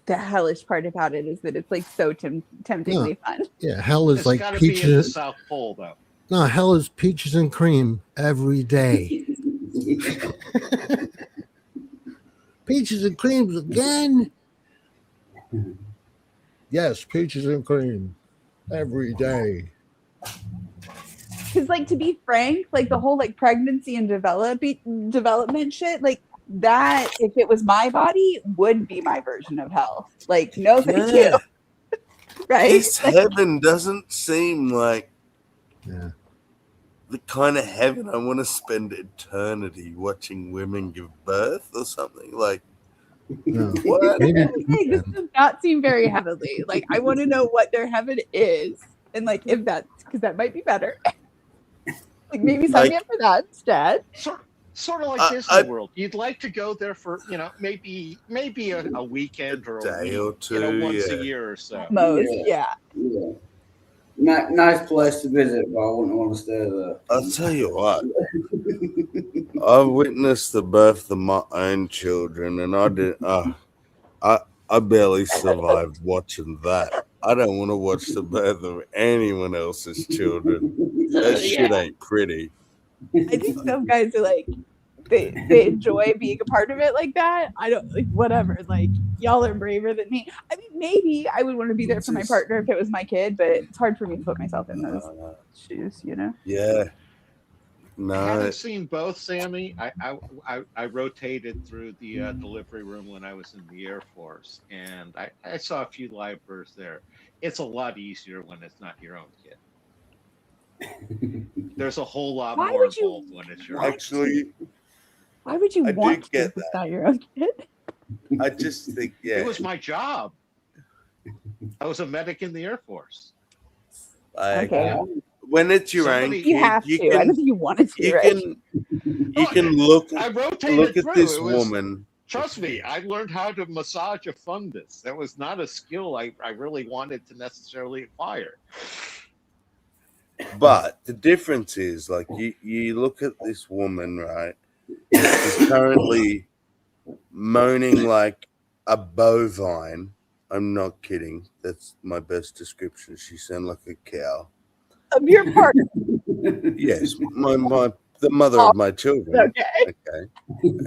hellish part about it is that it's like so temptingly fun. Yeah, hell is It's like got to be at the peaches. South Pole, though. No, hell is peaches and cream every day. Peaches and creams again? Yes, peaches and cream every day. Because like to be frank, like the whole like pregnancy and development shit, like that if it was my body would be my version of hell. Like no thank you. Yeah. Right? This Like, heaven doesn't seem like Yeah. the kind of heaven I want to spend eternity watching women give birth or something. Like, No. what? Maybe hey, this does not seem very heavenly. Like I want to know what their heaven is. And like if that's because that might be better. Like maybe sign me up for that instead. Sort of like Disney World. You'd like to go there for, maybe a weekend or a day week, or two, once a yeah. year or so. Most, yeah. Nice place to visit, but I wouldn't want to stay there. I'll tell you what. I've witnessed the birth of my own children, and I barely survived watching that. I don't want to watch the birth of anyone else's children. That shit ain't pretty. I think some guys are like they enjoy being a part of it like that. I don't like whatever. Like y'all are braver than me. I mean, maybe I would want to be there for my partner if it was my kid, but it's hard for me to put myself in those shoes. You know? Yeah. Having seen both, Sammy, I rotated through the delivery room when I was in the Air Force, and I saw a few live births there. It's a lot easier when it's not your own kid. There's a whole lot Why more would you involved when it's your own. Actually, why would you I want do get to if it's not your own kid? I just think, yeah. It was my job. I was a medic in the Air Force. Okay. When it's your own Somebody- kid, You have to. I don't think you wanted to, right? You can look I rotated at through. this It was- woman. Trust me, I learned how to massage a fundus. That was not a skill I really wanted to necessarily acquire. But the difference is, like, you look at this woman, right? She's currently moaning like a bovine. I'm not kidding. That's my best description. She sounded like a cow. Of your partner. Yes, the mother of my children. Okay.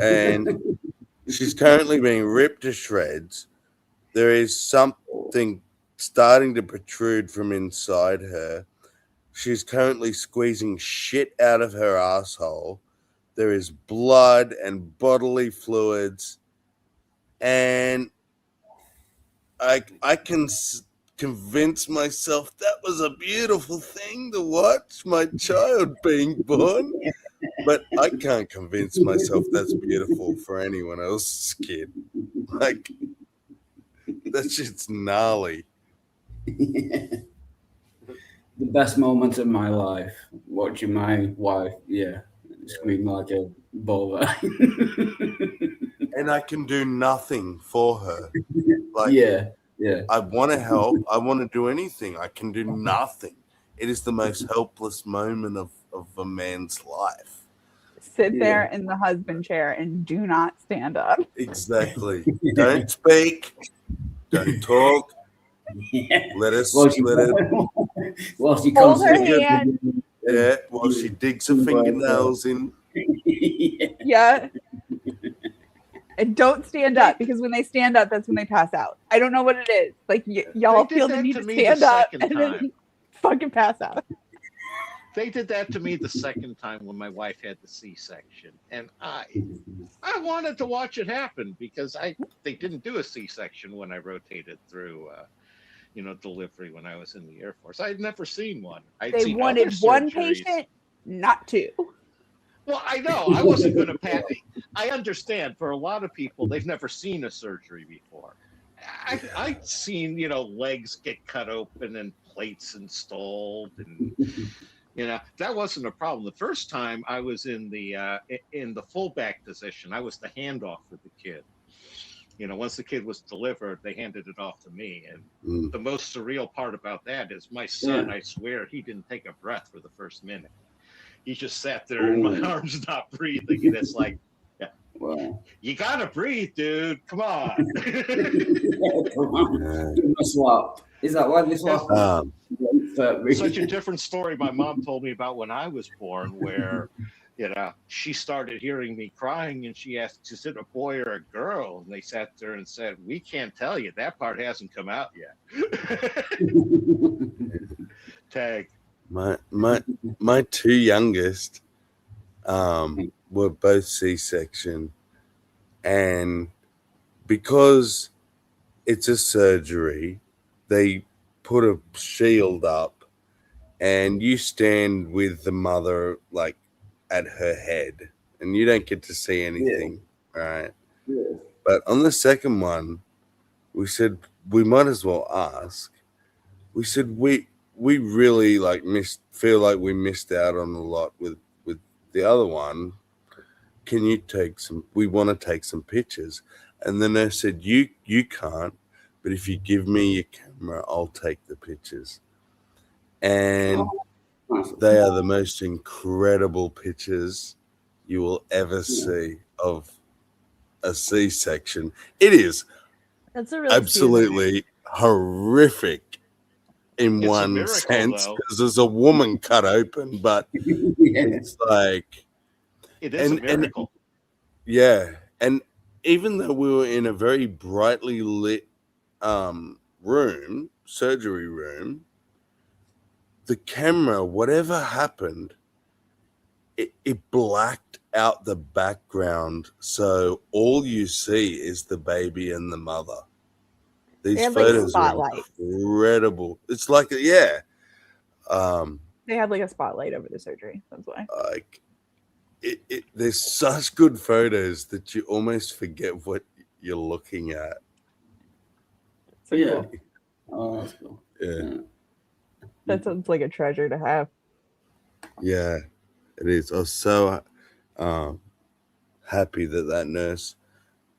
And she's currently being ripped to shreds. There is something starting to protrude from inside her. She's currently squeezing shit out of her asshole. There is blood and bodily fluids. And I can convince myself that was a beautiful thing to watch, my child being born. But I can't convince myself that's beautiful for anyone else's kid. Like, that shit's gnarly. The best moments of my life, watching my wife, scream like a bovine. And I can do nothing for her. Like, yeah. I want to help. I want to do anything. I can do nothing. It is the most helpless moment of a man's life. Sit there in the husband chair and do not stand up. Exactly. Don't speak. Don't talk. Let us Well, she Hold comes her in. hand. Yeah, while she digs her fingernails in. Yeah. And don't stand up, because when they stand up, that's when they pass out. I don't know what it is. Like y'all They did feel the that need to to me the stand up second and then time. fucking pass out. They did that to me the second time when my wife had the C-section, and I wanted to watch it happen because they didn't do a C-section when I rotated through, delivery when I was in the Air Force. I had never seen one. They wanted one patient, not two. Well, I know. I wasn't going to pat. I understand. For a lot of people, they've never seen a surgery before. I've seen, legs get cut open and plates installed, and that wasn't a problem. The first time I was in the fullback position, I was the handoff for the kid. Once the kid was delivered, they handed it off to me. And the most surreal part about that is my son, I swear, he didn't take a breath for the first minute. he just sat there and my arm's not breathing, and it's like, yeah, Wow. you gotta breathe, dude. Come on. You must swap. Is that why they swap? Such a different story my mom told me about when I was born, where, you know, she started hearing me crying and she asked, is it a boy or a girl? And they sat there and said, we can't tell you. That part hasn't come out yet. Tag. My two youngest were both C-section, and because it's a surgery, they put a shield up and you stand with the mother like at her head and you don't get to see anything, right? Yeah. But on the second one, we said we might as well ask. We said we really like feel like we missed out on a lot with the other one. Can you take some? We want to take some pictures. And the nurse said, you can't, but if you give me your camera, I'll take the pictures. And they are the most incredible pictures you will ever see of a C-section. It is That's a really absolutely horrific in It's a one miracle, sense, though. because there's a woman cut open, but it's like It is a miracle. Yeah, and even though we were in a very brightly lit room, surgery room, the camera, whatever happened, it blacked out the background, so all you see is the baby and the mother. They These have like photos are spotlights. incredible. It's like yeah, They have like a spotlight over the surgery. That's why. like there's such good photos that you almost forget what you're looking at. So Yeah. cool. Oh, that's cool. Yeah. That sounds like a treasure to have. Yeah, it is. I was so happy that nurse,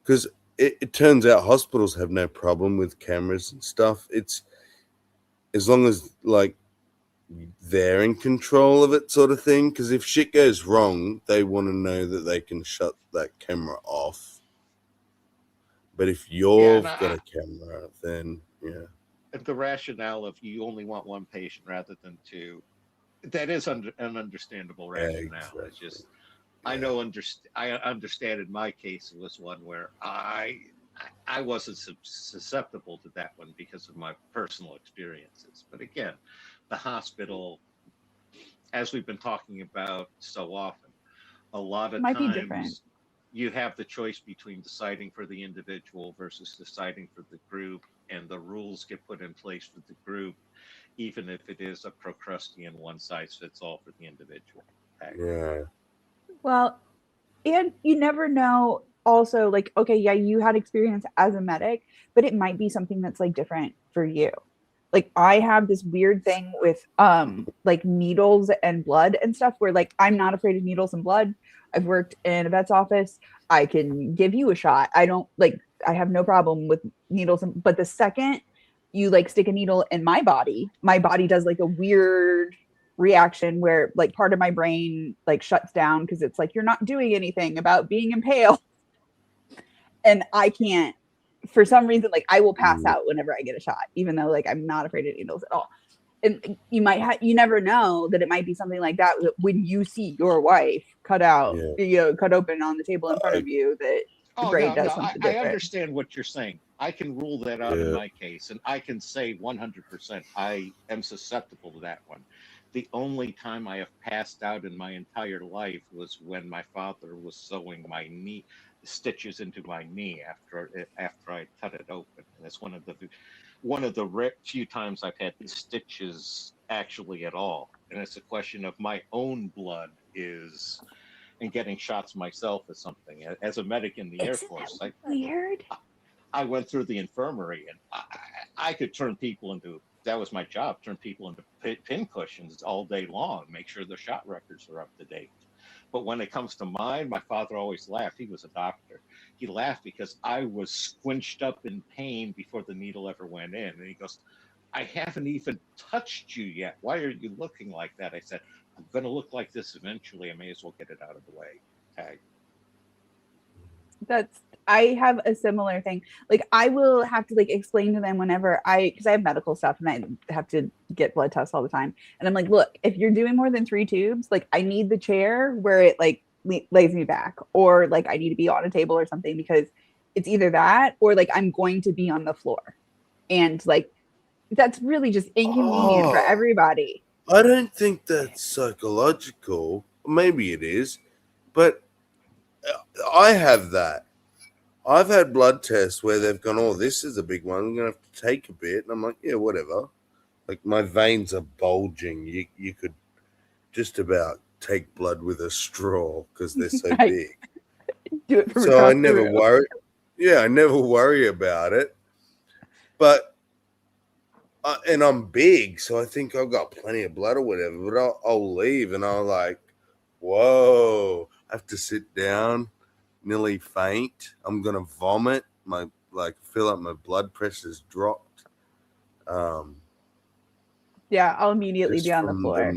because it turns out hospitals have no problem with cameras and stuff. It's as long as like they're in control of it, sort of thing. Because if shit goes wrong, they want to know that they can shut that camera off. But if you've got a camera, then yeah. The rationale of you only want one patient rather than two, that is an understandable rationale. Exactly. It's just, I understand in my case it was one where I wasn't susceptible to that one because of my personal experiences. But again, the hospital, as we've been talking about so often, a lot of Might be different. times you have the choice between deciding for the individual versus deciding for the group, and the rules get put in place for the group, even if it is a Procrustean one-size-fits-all for the individual. Okay? Yeah. Well, and you never know also, like, okay, yeah, you had experience as a medic, but it might be something that's like different for you. Like I have this weird thing with like needles and blood and stuff where like I'm not afraid of needles and blood. I've worked in a vet's office. I can give you a shot. I have no problem with needles, but the second you like stick a needle in my body does like a weird reaction where like part of my brain like shuts down because it's like you're not doing anything about being impaled. And I can't, for some reason, like I will pass out whenever I get a shot, even though like I'm not afraid of needles at all. And you never know that it might be something like that when you see your wife cut open on the table in front of you, that the brain does something different. I understand what you're saying. I can rule that out in my case, and I can say 100% I am susceptible to that one. The only time I have passed out in my entire life was when my father was sewing my knee stitches into my knee after I cut it open, and it's one of the few times I've had stitches actually at all. And it's a question of my own blood and getting shots myself is something. As a medic in the Air Force, weird. I went through the infirmary, and I could turn people into. That was my job, turn people into pin cushions all day long, make sure their shot records are up to date. But when it comes to mine, my father always laughed. He was a doctor. He laughed because I was squinched up in pain before the needle ever went in. And he goes, I haven't even touched you yet. Why are you looking like that? I said, I'm going to look like this eventually. I may as well get it out of the way. Tag. I have a similar thing. Like I will have to like explain to them whenever because I have medical stuff and I have to get blood tests all the time. And I'm like, look, if you're doing more than 3 tubes, like I need the chair where it like lays me back, or like I need to be on a table or something, because it's either that or like I'm going to be on the floor. And like that's really just inconvenient for everybody. I don't think that's psychological. Maybe it is, but I have that. I've had blood tests where they've gone, oh, this is a big one. I'm going to have to take a bit. And I'm like, yeah, whatever. Like my veins are bulging. You could just about take blood with a straw because they're so big. Do it from so I never worry. Yeah, I never worry about it. But and I'm big, so I think I've got plenty of blood or whatever. But I'll leave, and I'll like, whoa! I have to sit down, nearly faint. I'm gonna vomit. Feel like my blood pressure's dropped. Yeah, I'll immediately be on the floor.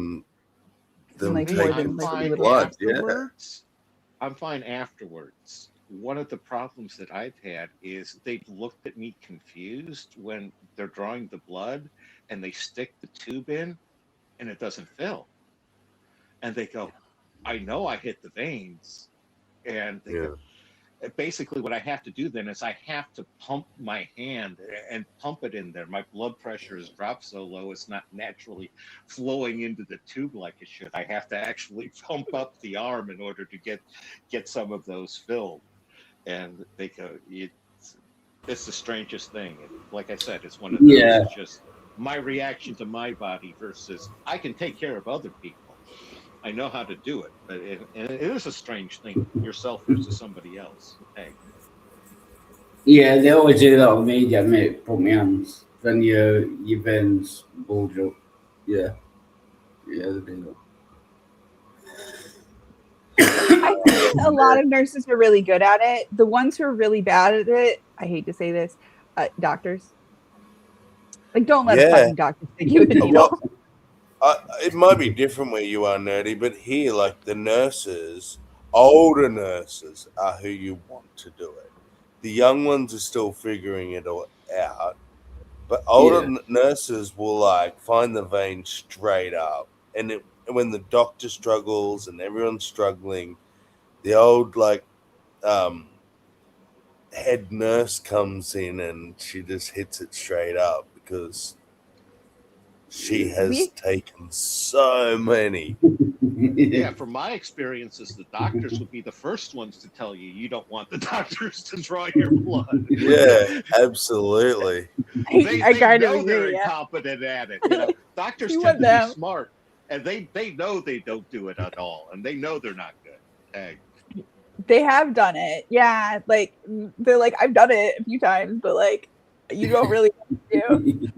I'm fine afterwards. One of the problems that I've had is they've looked at me confused when they're drawing the blood and they stick the tube in and it doesn't fill. And they go, I know I hit the veins. And they go, basically what I have to do then is I have to pump my hand and pump it in there. My blood pressure has dropped so low it's not naturally flowing into the tube like it should. I have to actually pump up the arm in order to get some of those filled. And they go, it's the strangest thing. Like I said, it's one of those. It's just my reaction to my body versus I can take care of other people. I know how to do it, but it is a strange thing, yourself versus somebody else. Hey. Yeah, they always do that with me, get me, put my hands. Then your veins bulge up. Yeah. Yeah, they do that. I think a lot of nurses are really good at it. The ones who are really bad at it, I hate to say this, doctors. Like, don't let a fucking doctor stick you with a needle. It might be different where you are, Nerdy, but here, like the nurses, older nurses are who you want to do it. The young ones are still figuring it all out, but older nurses will like find the vein straight up. And when the doctor struggles and everyone's struggling, the old head nurse comes in and she just hits it straight up because she has taken so many. Yeah, from my experiences, the doctors would be the first ones to tell you don't want the doctors to draw your blood. Yeah, absolutely. They know they're incompetent at it. Doctors tend to be smart, and they know they don't do it at all, and they know they're not good. Hey. They have done it. Yeah, like they're like, I've done it a few times, but like you don't really want to.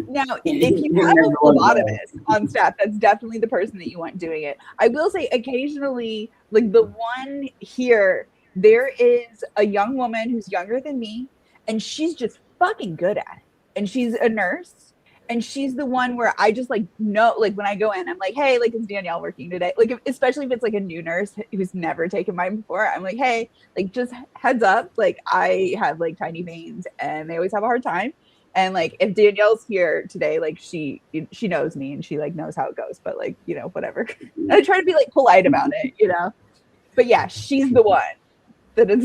Now, if you have a phlebotomist on staff, that's definitely the person that you want doing it. I will say occasionally, like the one here, there is a young woman who's younger than me, and she's just fucking good at it. And she's a nurse, and she's the one where I just like know, like when I go in, I'm like, hey, like, is Danielle working today? Like, especially if it's like a new nurse who's never taken mine before, I'm like, hey, like, just heads up, like I have like tiny veins and they always have a hard time. And like, if Danielle's here today, like she knows me and she like knows how it goes, but like, whatever. I try to be like polite about it, but yeah, she's the one that is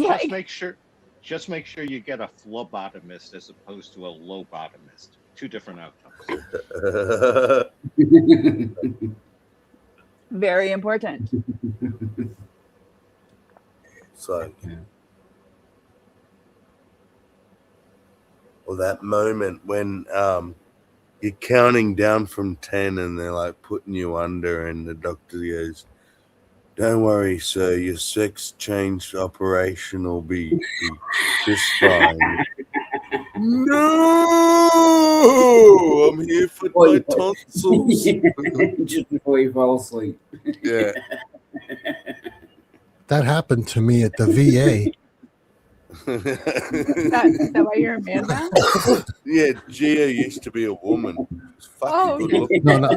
just make sure you get a phlebotomist as opposed to a lobotomist. 2 different outcomes. Very important. So, or that moment when you're counting down from 10 and they're like putting you under, and the doctor goes, "Don't worry, sir, your sex change operation will be just fine." No, I'm here for my tonsils. Just before you fall asleep. Yeah. That happened to me at the VA. Is that why you're a man now? Yeah, Gia used to be a woman. Oh, Good looking. No.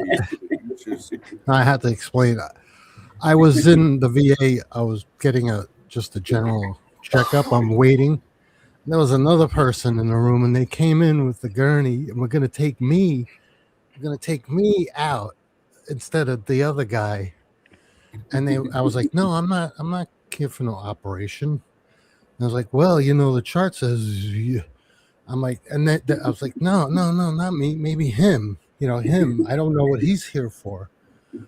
I had to explain. I was in the VA. I was getting just a general checkup. I'm waiting. There was another person in the room, and they came in with the gurney, and we're going to take me out instead of the other guy. And I was like, no, I'm not here for no operation. And I was like, well, the chart says I'm like, and I was like, no, not me, maybe him. Him. I don't know what he's here for.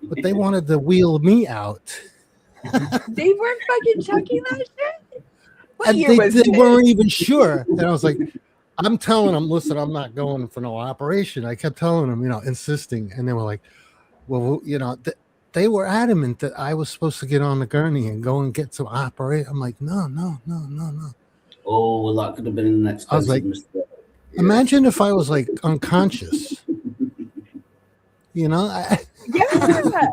But they wanted to wheel me out. They weren't fucking checking that shit. What And year was they this? weren't even sure. And I was like, I'm telling them, listen, I'm not going for no operation. I kept telling them, insisting. And they were like, well, they were adamant that I was supposed to get on the gurney and go and get some operate. I'm like, no. Oh, well, that could have been an expensive I was like, mistake. imagine if I was like unconscious. Yeah. That's why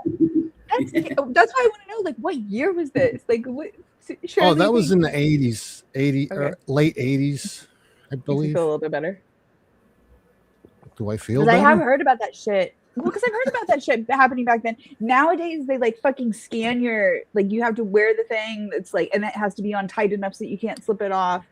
I want to know, like, what year was this? Like, what? Oh, that was in the 80s, Okay. or late 80s, I Makes me believe. feel a little bit better. Do I feel Because I have better? heard about that shit. Well, because I've heard about that shit happening back then. Nowadays, they like fucking scan your, like, you have to wear the thing that's like, and it has to be on tight enough so that you can't slip it off.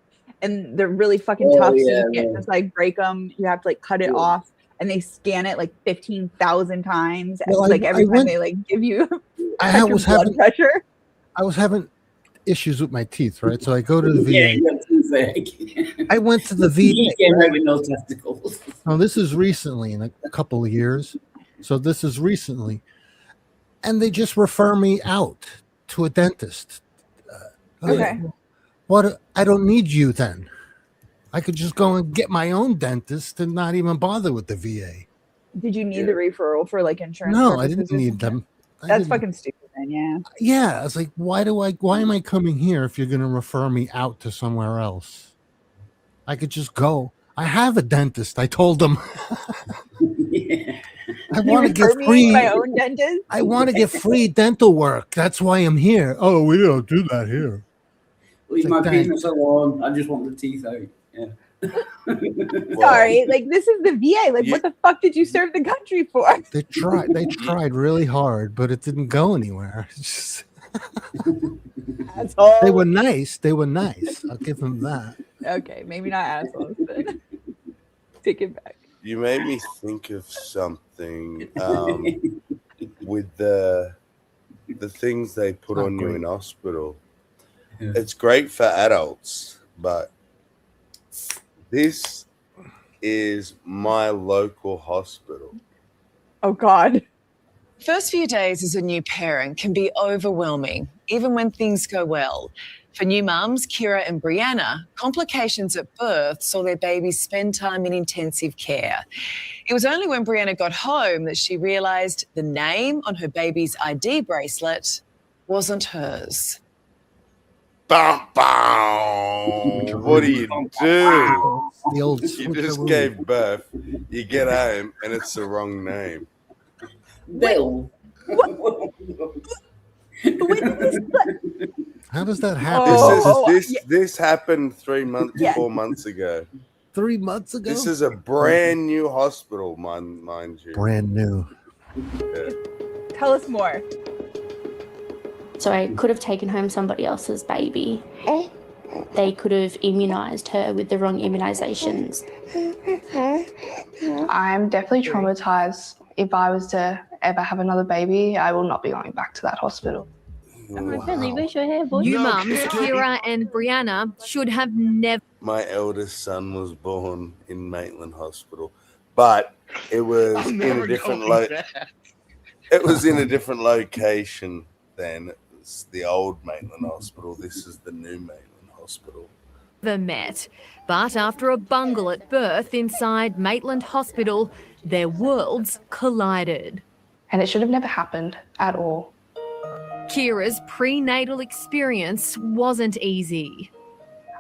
And they're really fucking tough, so you can't just like break them. You have to like cut it off, and they scan it like 15,000 times. Well, like every I time went- they like give you I check your was blood having pressure. I was having issues with my teeth, right? So I go to the VA. Yeah, you got toothache. I went to the You VA. came right? out with no testicles. Now, this is recently, in a couple of years. So this is recently. And they just refer me out to a dentist. Okay. What? I don't need you then. I could just go and get my own dentist and not even bother with the VA. Did you need the referral for like insurance? No, I purposes didn't or need something? them. I That's didn't- fucking stupid, then. Yeah. Yeah, I was like, why am I coming here if you're going to refer me out to somewhere else? I could just go. I have a dentist. I told them. I want to get free. my own dentist. I want to get free dental work. That's why I'm here. Oh, we don't do that here. Leave It's my like that. penis alone. I just want the teeth out. Yeah. Sorry, like this is the VA. Like, what the fuck did you serve the country for? They tried really hard, but it didn't go anywhere. It's just- Asshole. they were nice. I'll give them that. Okay, maybe not assholes, but take it back. You made me think of something with the things they put on you in hospital. Yeah. It's great for adults, but this is my local hospital. Oh God. First few days as a new parent can be overwhelming, even when things go well. For new mums, Kira and Brianna, complications at birth saw their babies spend time in intensive care. It was only when Brianna got home that she realised the name on her baby's ID bracelet wasn't hers. Bum, bum. What do you do? The old You just gave birth, you get home, and it's the wrong name. Bill. How does that happen? This happened 4 months ago. 3 months ago? This is a brand new hospital, mind you. Brand new. Yeah. Tell us more. So I could have taken home somebody else's baby. They could have immunised her with the wrong immunisations. I'm definitely traumatized. If I was to ever have another baby, I will not be going back to that hospital. New mums, Kira and Brianna, should have never. My eldest son was born in Maitland Hospital, but it was in a different It was in a different location then. It was the old Maitland Hospital. This is the new Maitland Hospital. met. But after a bungle at birth inside Maitland Hospital, their worlds collided. And it should have never happened at all. Kira's prenatal experience wasn't easy.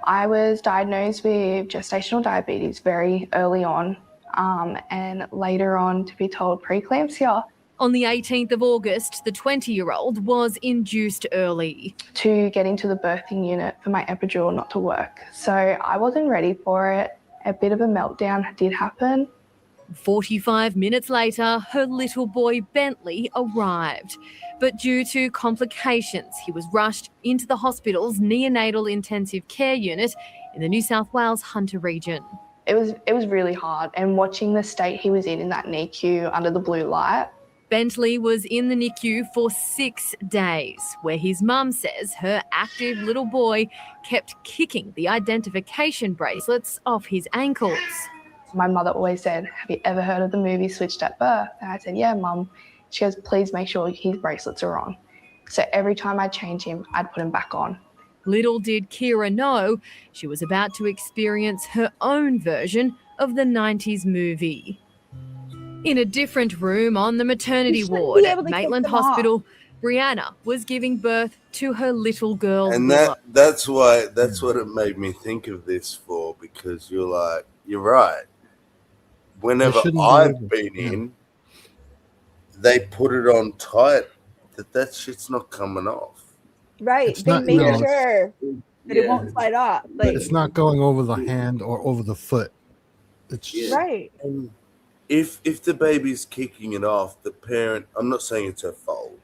I was diagnosed with gestational diabetes very early on, and later on to be told preeclampsia. On the 18th of August, the 20-year-old was induced early. To get into the birthing unit for my epidural not to work. So I wasn't ready for it. A bit of a meltdown did happen. 45 minutes later, her little boy Bentley arrived. But due to complications, he was rushed into the hospital's neonatal intensive care unit in the New South Wales Hunter region. It was really hard, and watching the state he was in that NICU under the blue light. Bentley was in the NICU for 6 days, where his mum says her active little boy kept kicking the identification bracelets off his ankles. My mother always said, "Have you ever heard of the movie Switched at Birth?" And I said, "Yeah, Mum." She goes, "Please make sure his bracelets are on." So every time I change him, I'd put him back on. Little did Kira know she was about to experience her own version of the 90s movie. In a different room on the maternity ward at Maitland Hospital, Brianna was giving birth to her little girl. And Willow. that's what it made me think of this for, because you're right. Whenever shouldn't I've be been in, they put it on tight that shit's not coming off. Right. It's They not- make no, sure that it won't slide off. Like, It's not going over the hand or over the foot. It's right. And if the baby's kicking it off, the parent, I'm not saying it's her fault,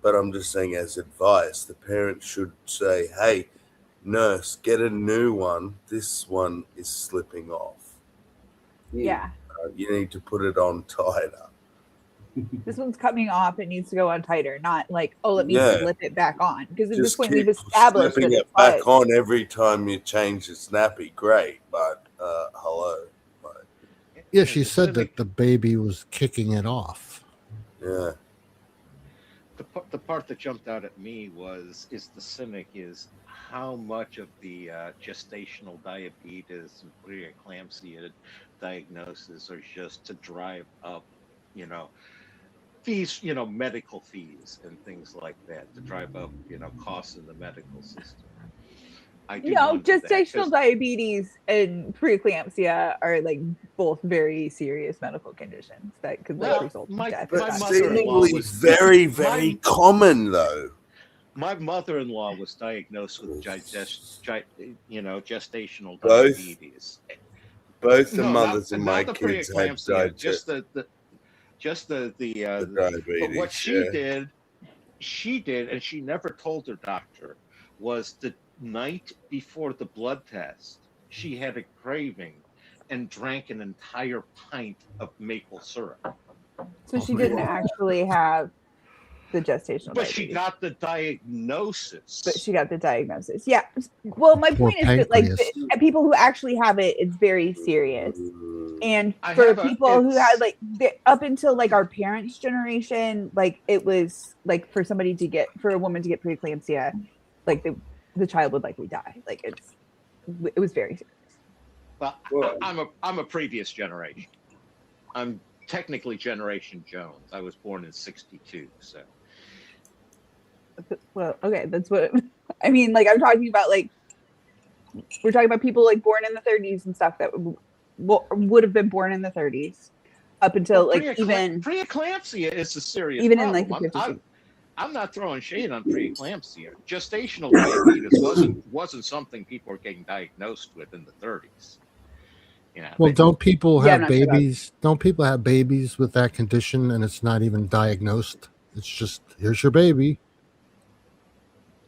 but I'm just saying as advice, the parent should say, "Hey, nurse, get a new one. This one is slipping off. Yeah. You need to put it on tighter." This one's coming off. It needs to go on tighter, not like, oh, let me Yeah. slip it back on. Because at this Just point, keep we've established that slipping it's it back fine. on every time you change the snappy. Great, but hello. Yeah, she said that the baby was kicking it off. Yeah. The part that jumped out at me is the cynic is how much of the gestational diabetes and preeclampsia diagnosis are just to drive up, fees, medical fees and things like that, to drive up, costs in the medical system. I do No, wonder that, 'cause- gestational diabetes and preeclampsia are like both very serious medical conditions that could result in death. But if not seemingly treated. very, very common though. My mother-in-law was diagnosed with gestational Both? diabetes. Both the No, mothers not- of my not the kids had preeclampsia, just the diabetes. But what she did, and she never told her doctor, was the night before the blood test, she had a craving and drank an entire pint of maple syrup. So she didn't actually have the gestational But diabetes. she got the diagnosis. But she got the diagnosis. Yeah. Well, my Poor point is that like pancreas. people who actually have it, it's very serious. And I for have a- people who it's- had like up until like our parents' generation, like it was like for a woman to get preeclampsia, like the child would likely die. Like it was very serious. Well, I'm a previous generation. I'm technically Generation Jones. I was born in '62, so. Well, okay, that's what I mean. Like I'm talking about we're talking about people like born in the 30s and stuff that would have been born in the 30s up until even preeclampsia is a serious even problem. in like the 50s. I'm not throwing shade on preeclampsia. Gestational diabetes wasn't something people were getting diagnosed with in the 30s. Well, don't people Yeah, have I'm not sure about- babies? Don't people have babies with that condition and it's not even diagnosed? It's just, here's your baby.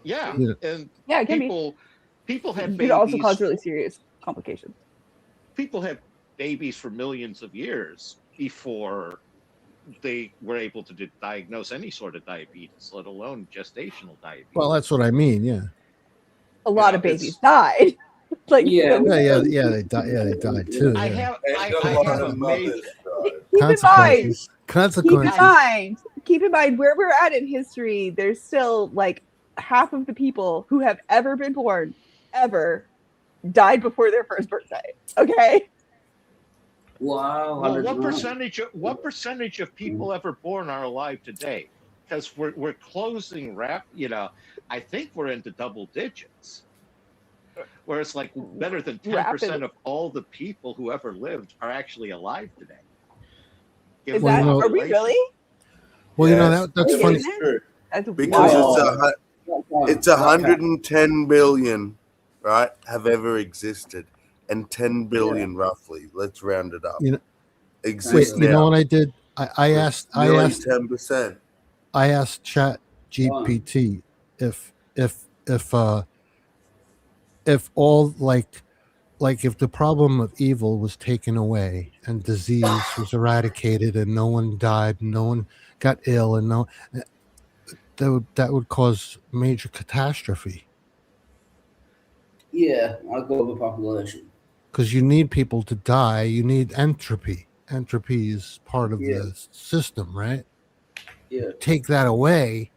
Yeah, Yeah. and Yeah, it can be. people have It babies. could also cause really serious complications. People have babies for millions of years before they were able to diagnose any sort of diabetes, let alone gestational diabetes. Well, that's what I mean. Yeah. A lot of babies died. Like Yeah, they died. Yeah, they died too. I yeah. have a major. Consequences. Keep in mind where we're at in history. There's still like half of the people who have ever been born ever died before their first birthday. Okay. Wow. Well, what percentage of people ever born are alive today? Because we're closing I think we're into double digits. Where it's like better than 10% of all the people who ever lived are actually alive today. Is that, are we really? Well, Yes, that's it funny. is true. That's Because wild. it's 110 billion, right, have ever existed, and 10 billion roughly. Let's round it up. exist you know now. what I did? I asked Nearly 10%. I asked Chat GPT if all like if the problem of evil was taken away and disease was eradicated and no one died, no one got ill, and that would cause major catastrophe. Yeah, like overpopulation. Because you need people to die, you need entropy. Entropy is part of the system, right? Yeah. Take that away,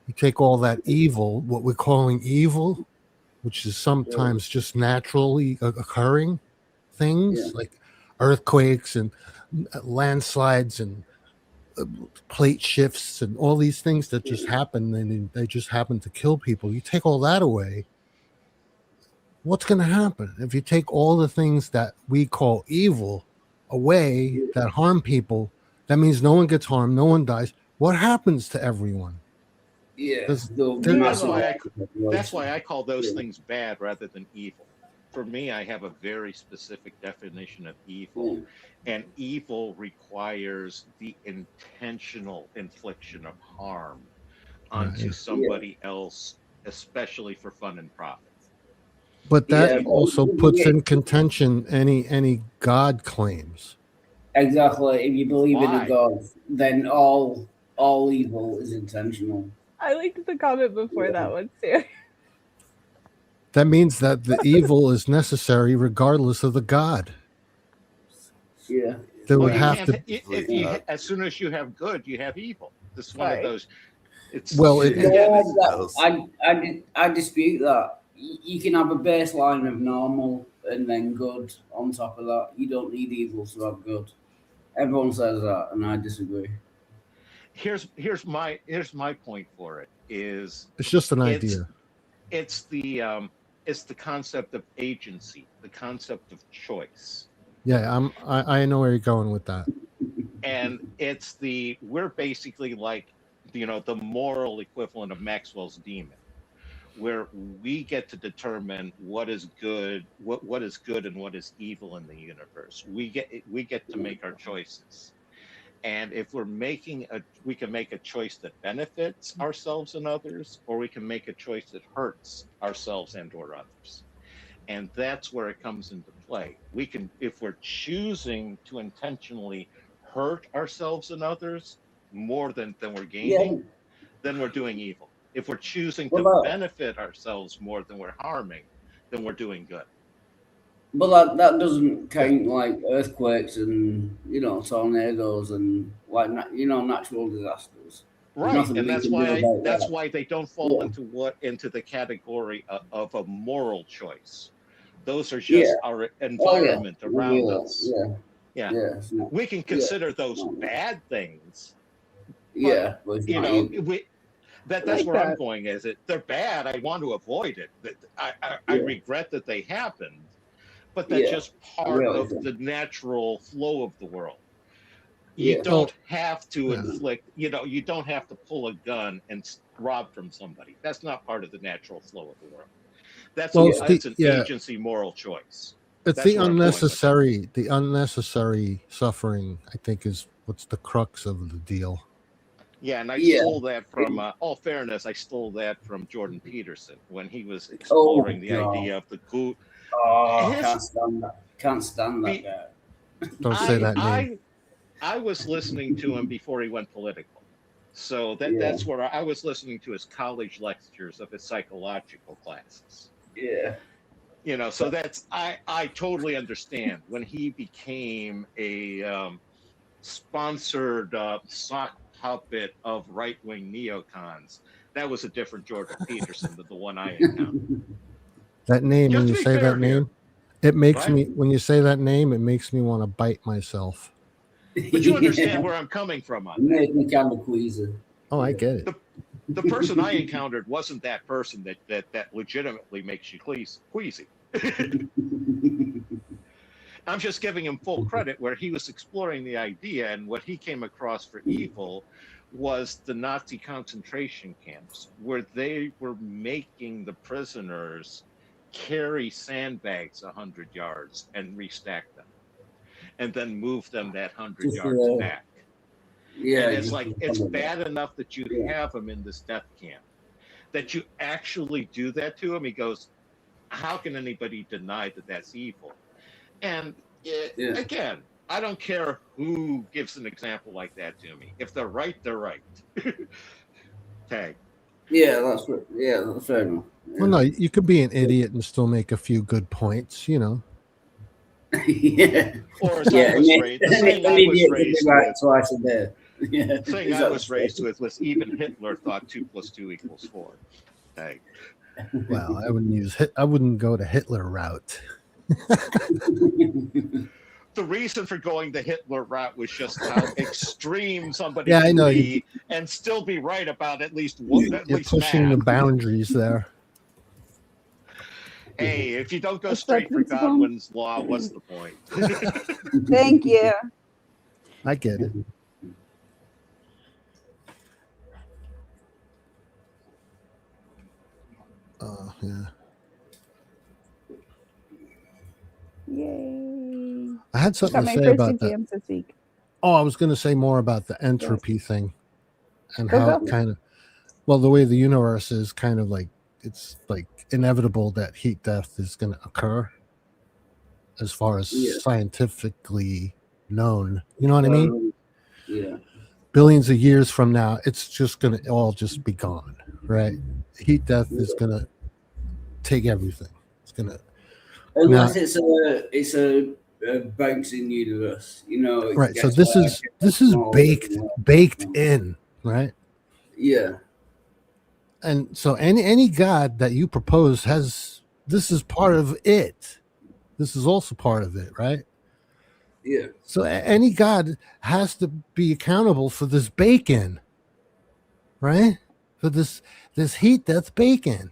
you take all that evil, what we're calling evil, which is sometimes just naturally occurring things like earthquakes and landslides and plate shifts and all these things that just happen and they just happen to kill people. You take all that away, what's going to happen? If you take all the things that we call evil away that harm people, that means no one gets harmed, no one dies. What happens to everyone? Yeah. That's why I call those things bad rather than evil. For me, I have a very specific definition of evil, and evil requires the intentional infliction of harm onto somebody else, especially for fun and profit. But that also puts in contention any God claims. Exactly. If you believe in a Why? god, then all evil is intentional. I liked the comment before that one too. That means that the evil is necessary regardless of the God. Yeah. There Well, would have to. if you as soon as you have good, you have evil. This is one of those. It's Well, I dispute that. You can have a baseline of normal and then good on top of that. You don't need evil to have good. Everyone says that, and I disagree. Here's my point for it is It's just an idea. It's the concept of agency, the concept of choice. Yeah, I know where you're going with that. And we're basically like, the moral equivalent of Maxwell's demon, where we get to determine what is good, what is good and what is evil in the universe. We get to make our choices. And if we can make a choice that benefits ourselves and others, or we can make a choice that hurts ourselves and or others. And that's where it comes into play. If we're choosing to intentionally hurt ourselves and others more than we're gaining, then we're doing evil. If we're choosing to benefit ourselves more than we're harming, then we're doing good. But that doesn't count like earthquakes and tornadoes and natural disasters. Right, and that's why they don't fall into the category of a moral choice. Those are just our environment around us. Yeah. We can consider those bad things. But, that's where I'm going. Is it? They're bad. I want to avoid it. I regret that they happened, but that's just part of the natural flow of the world. You don't have to inflict. You don't have to pull a gun and rob from somebody. That's not part of the natural flow of the world. That's an agency moral choice. It's the unnecessary suffering, I think, is what's the crux of the deal. Yeah, and I stole that from, all fairness, I stole that from Jordan Peterson when he was exploring the idea of the coup. Can't stand that. Can't stand that guy. Don't say that name. I was listening to him before he went political. So that's where I was listening to his college lectures of his psychological classes. Yeah. So I totally understand when he became a sponsored sock puppet of right-wing neocons. That was a different Jordan Peterson than the one I encountered. That name, when you say that name, it makes me, when you say that name, it makes me want to bite myself. But you understand where I'm coming from on that. Make me kind of queasy. Oh, I get it. The person I encountered wasn't that person that legitimately makes you queasy. I'm just giving him full credit where he was exploring the idea, and what he came across for evil was the Nazi concentration camps, where they were making the prisoners carry sandbags 100 yards and restack them. and then move them that 100 Just, yards back. Yeah, And it's just like, to it's cover that. bad enough that you have him in this death camp. That you actually do that to him, he goes, how can anybody deny that that's evil? And again, I don't care who gives an example like that to me. If they're right, they're right. Tag. Yeah, that's fair enough. Well, no, you could be an idiot and still make a few good points, you know. Yeah. Or as I was raised, the thing I was raised with, twice a day. Yeah. the thing I was raised with was even Hitler thought 2 + 2 = 4. Tag. Well, I wouldn't go the Hitler route. The reason for going the Hitler route was just how extreme somebody Yeah, I can know. be and still be right about at least one. You're pushing the boundaries there. Hey, if you don't go straight for Godwin's law, what's the point? Thank you. I get it. Yeah. Yay. I had something Got to my say first about that. exams this week. Oh, I was going to say more about the entropy thing and Go, how go. it kind of, well, the way the universe is kind of like, it's like inevitable that heat death is going to occur as far as scientifically known. You know what I mean? Yeah. Billions of years from now, it's just going to all just be gone, right? Heat death is going to take everything. It's going to, unless it's a bouncing universe, you know. It right. So gets this is baked in, right? Yeah. And so any god that you propose this is part of it. This is also part of it, right? Yeah. So any god has to be accountable for this bake-in, right? For this heat death bake-in.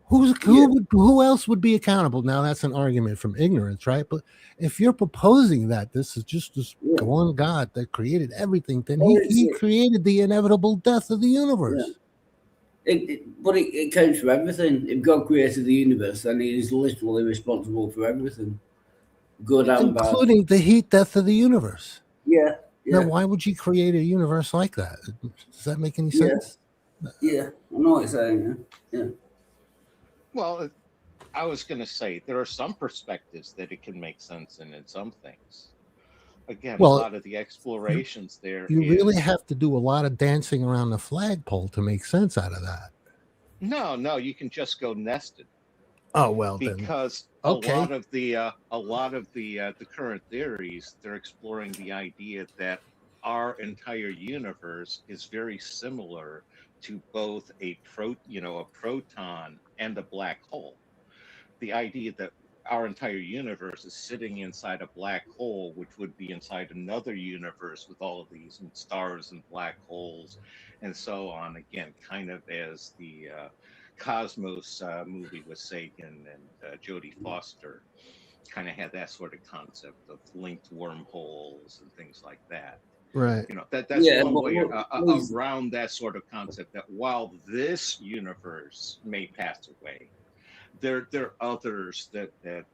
Who else would be accountable? Now that's an argument from ignorance, right? But if you're proposing that this is just this one God that created everything, then he created the inevitable death of the universe. But it counts for everything. If God created the universe, then he is literally responsible for everything, good and bad. Including the heat death of the universe. Yeah. Now, why would you create a universe like that? Does that make any sense? Yeah, I know what you're saying. Yeah. Well, I was going to say there are some perspectives that it can make sense in some things. Again, Well, a lot of the explorations there. You really have to do a lot of dancing around the flagpole to make sense out of that. No, you can just go nested. Oh well, because then. Okay. a lot of the current theories, they're exploring the idea that our entire universe is very similar to both a proton and a black hole. The idea that our entire universe is sitting inside a black hole, which would be inside another universe with all of these stars and black holes and so on. Again, kind of as the Cosmos movie with Sagan and Jodie Foster kind of had that sort of concept of linked wormholes and things like that. Right. You know, that's one way around that sort of concept, that while this universe may pass away, there are others that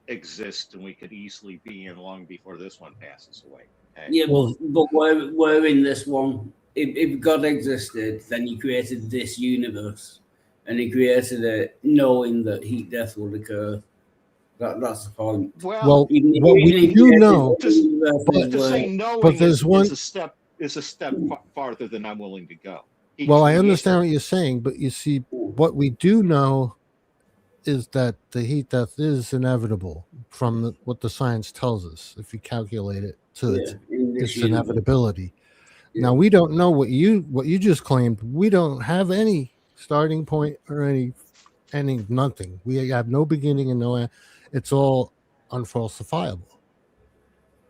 exist and we could easily be in long before this one passes away. Okay? Yeah, but we're in this one. If God existed, then he created this universe, and he created it knowing that heat death would occur. That's the point. Well, what we do know, to say knowing there's is a step farther than I'm willing to go. Well, I understand what you're saying, but you see, what we do know is that the heat death is inevitable from what the science tells us. If you calculate it to its inevitability. Yeah. Now, we don't know what you just claimed. We don't have any starting point or any nothing. We have no beginning and no end. It's all unfalsifiable.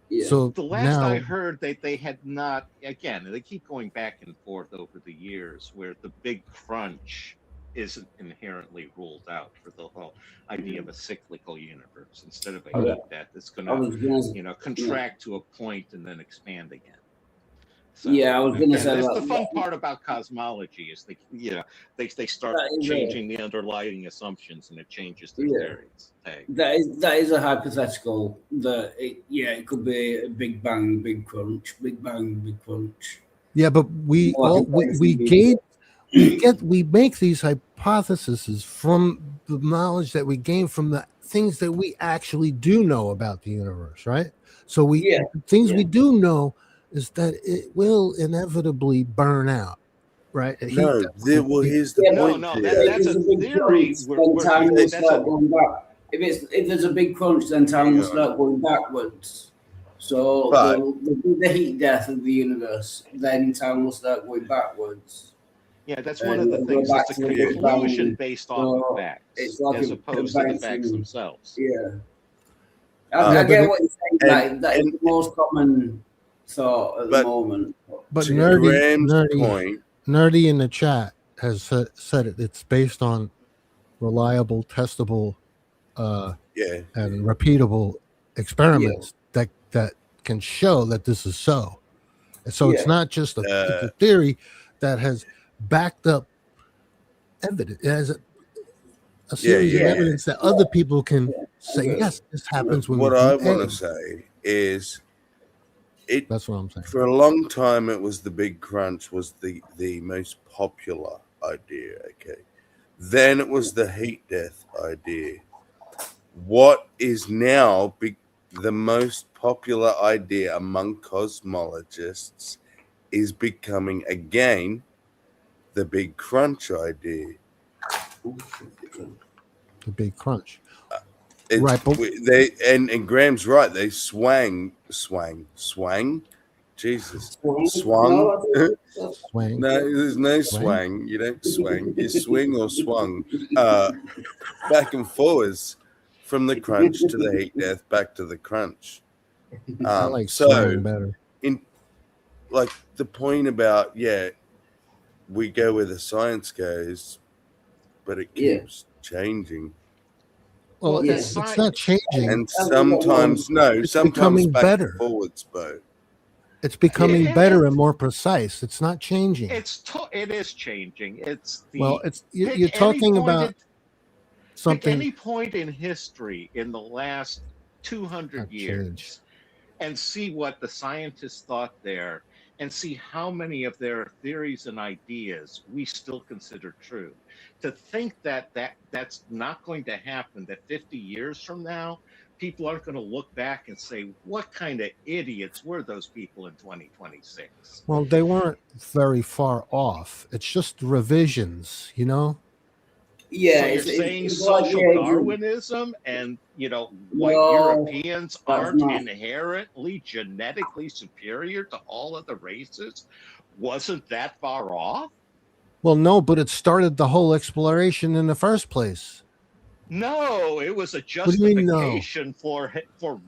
Yeah. So the last I heard, they had not. Again, they keep going back and forth over the years, where the big crunch isn't inherently ruled out for the whole idea of a cyclical universe instead of a heat death that's going to contract to a point and then expand again. So, yeah, I was going to again, say that's that. the fun part about cosmology is they start changing the underlying assumptions and it changes their theories. Hey. That is a hypothetical. It could be a Big Bang, Big Crunch, Big Bang, Big Crunch. Yeah, but we make these hypotheses from the knowledge that we gain from the things that we actually do know about the universe, right? So we do know is that it will inevitably burn out, right? Here's the point. No, that's a theory. Going back. If there's a big crunch, then time will start going backwards. So there'll be the heat death of the universe. Then time will start going backwards. Yeah, that's one of the things. It's a conclusion based off of facts, as opposed to the facts themselves. Yeah. I get what you're saying. That is the most common thought at the moment. But Nerdy in the chat has said it's based on reliable, testable, and repeatable experiments that can show that this is so. And so it's not just it's a theory that has backed up evidence. It has a series of evidence that other people can say, yes, this happens when what we I do want A. to say is that's what I'm saying. For a long time it was the Big Crunch was the most popular idea, okay? Then it was the heat death idea. What is now the most popular idea among cosmologists is becoming again the Big Crunch idea. The Big Crunch. Right, but and Graham's right. They swang. Jesus, swung. Swang. No, there's no swang. You don't swang. You swing or swung. Back and forwards from the crunch to the heat death, back to the crunch. I like swang better. In like the point about we go where the science goes, but it keeps changing. Well, it's not changing. And sometimes becoming back better. And forwards, Bo. It's becoming better and more precise. It's not changing. It is changing. You're talking about something. Pick any point in history in the last 200 years and see what the scientists thought there and see how many of their theories and ideas we still consider true. To think that's not going to happen, that 50 years from now, people aren't going to look back and say, what kind of idiots were those people in 2026? Well, they weren't very far off. It's just revisions, Yeah, so you're saying social Darwinism and white Europeans aren't inherently genetically superior to all other races? Wasn't that far off? Well, no, but it started the whole exploration in the first place. No, it was a justification for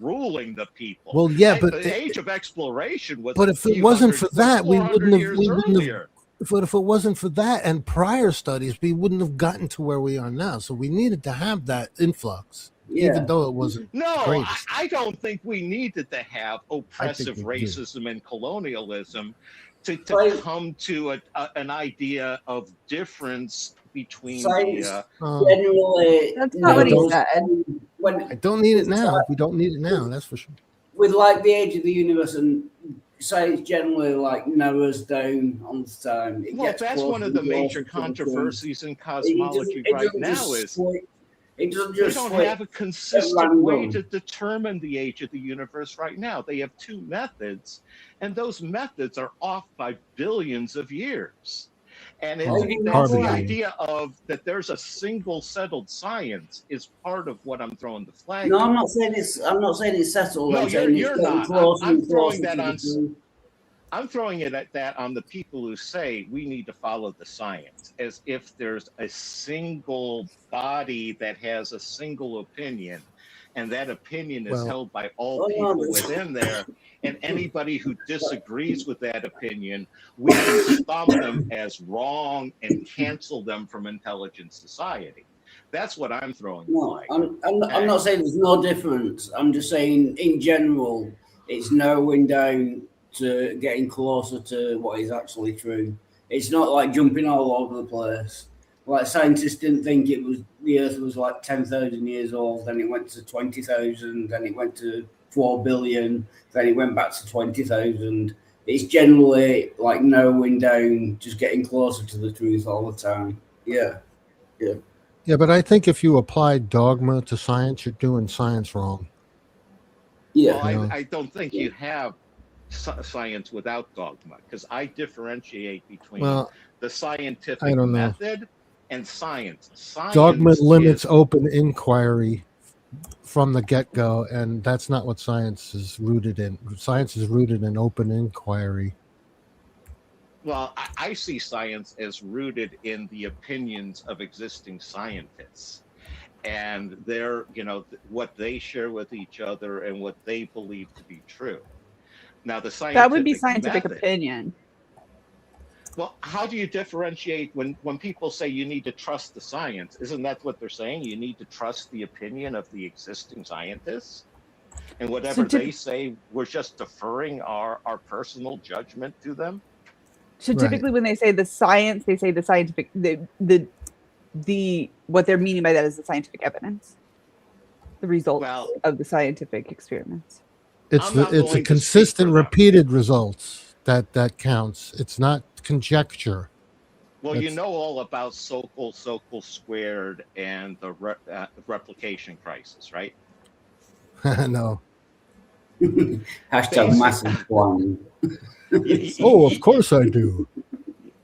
ruling the people. Well, yeah, but the age of exploration was. But if it wasn't for that, we wouldn't have. But if it wasn't for that and prior studies, we wouldn't have gotten to where we are now. So we needed to have that influx, even though it wasn't. No, I don't think we needed to have oppressive racism and colonialism to come to an idea of difference between generally. That's not what he said. I don't need it now. We don't need it now. That's for sure. With like the age of the universe and science generally narrows down on the time. That's one of the major controversies in cosmology right now is they don't have a consistent way to determine the age of the universe right now. They have two methods, and those methods are off by billions of years. And that's the idea of that there's a single settled science is part of what I'm throwing the flag. No, I'm not saying it's settled. No, you're not. I'm throwing that on. I'm throwing it at that on the people who say we need to follow the science, as if there's a single body that has a single opinion, and that opinion is held by all people within there. And anybody who disagrees with that opinion, we can stomp them as wrong and cancel them from intelligent society. That's what I'm throwing. No, I'm not saying there's no difference. I'm just saying in general, it's narrowing down to getting closer to what is actually true. It's not like jumping all over the place. Like scientists didn't think the Earth was like 10,000 years old, then it went to 20,000, then it went to 4 billion, then it went back to 20,000. It's generally like narrowing down, just getting closer to the truth all the time. Yeah. Yeah, but I think if you apply dogma to science, you're doing science wrong. Yeah. Well, I don't think you have science without dogma, because I differentiate between the I scientific don't know. method and science. Dogma Science limits is open inquiry from the get-go, and that's not what science is rooted in. Science is rooted in open inquiry. well, I see science as rooted in the opinions of existing scientists and their, what they share with each other and what they believe to be true. Now, the scientific That would be scientific method, opinion. well, how do you differentiate when people say you need to trust the science? Isn't that what they're saying? You need to trust the opinion of the existing scientists? And whatever they say, we're just deferring our personal judgment to them? So typically when they say the science, they say the scientific, the what they're meaning by that is the scientific evidence, the results of the scientific experiments. It's a consistent, repeated results that counts. It's not conjecture. Well, you know all about Sokal squared and the replication crisis, right? No. Hashtag massive one. Oh, of course I do.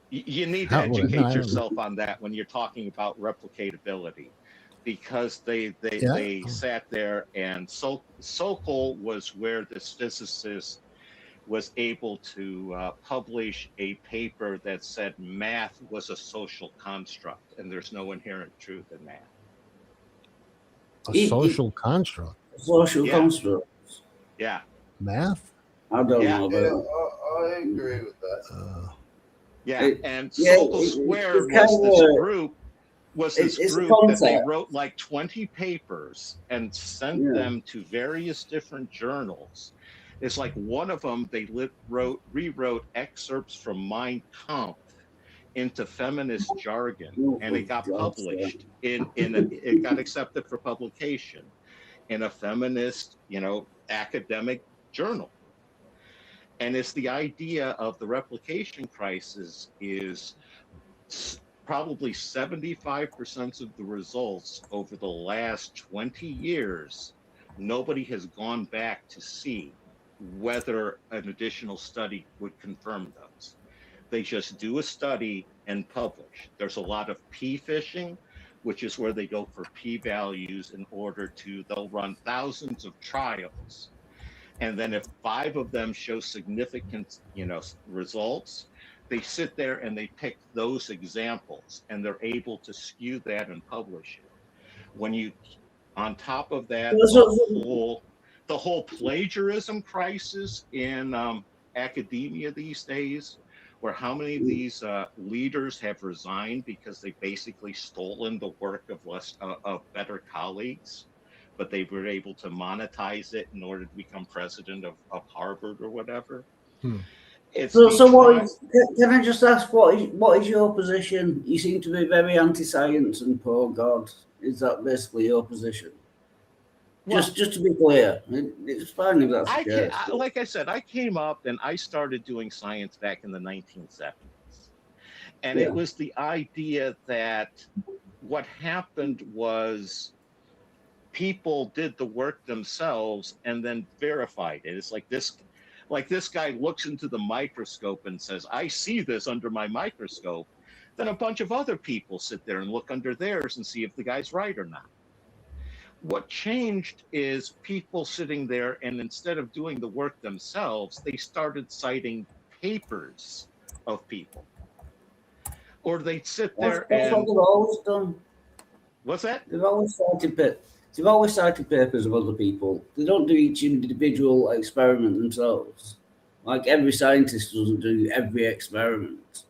You need to educate yourself on that when you're talking about replicatability, because they sat there and Sokal was where this physicist was able to publish a paper that said math was a social construct and there's no inherent truth in math. A social construct. Social construct. Yeah. Math? I don't know about that. I agree with that. And Sokal Squared was this group that they wrote like 20 papers and sent them to various different journals. It's like one of them, they rewrote excerpts from Mein Kampf into feminist jargon, and it got published it got accepted for publication in a feminist, academic journal. And it's the idea of the replication crisis is probably 75% of the results over the last 20 years, nobody has gone back to see whether an additional study would confirm those. They just do a study and publish. There's a lot of p-fishing, which is where they go for p-values they'll run thousands of trials. And then if 5 of them show significant, results, they sit there and they pick those examples and they're able to skew that and publish it. When you, on top of that, the whole plagiarism crisis in academia these days, where how many of these leaders have resigned because they've basically stolen the work of better colleagues, but they were able to monetize it in order to become president of Harvard or whatever. So what is, can I just ask, what is your position? You seem to be very anti-science and pro-God. Is that basically your position? Well, just to be clear, it's fine if that's the case. Like I said, I came up and I started doing science back in the 1970s. And it was the idea that what happened was people did the work themselves and then verified it. It's like this guy looks into the microscope and says, I see this under my microscope. Then a bunch of other people sit there and look under theirs and see if the guy's right or not. What changed is people sitting there, and instead of doing the work themselves, they started citing papers of people. Or they'd sit there that's what they've always done. What's that? They've always cited papers of other people. They don't do each individual experiment themselves. Like every scientist doesn't do every experiment.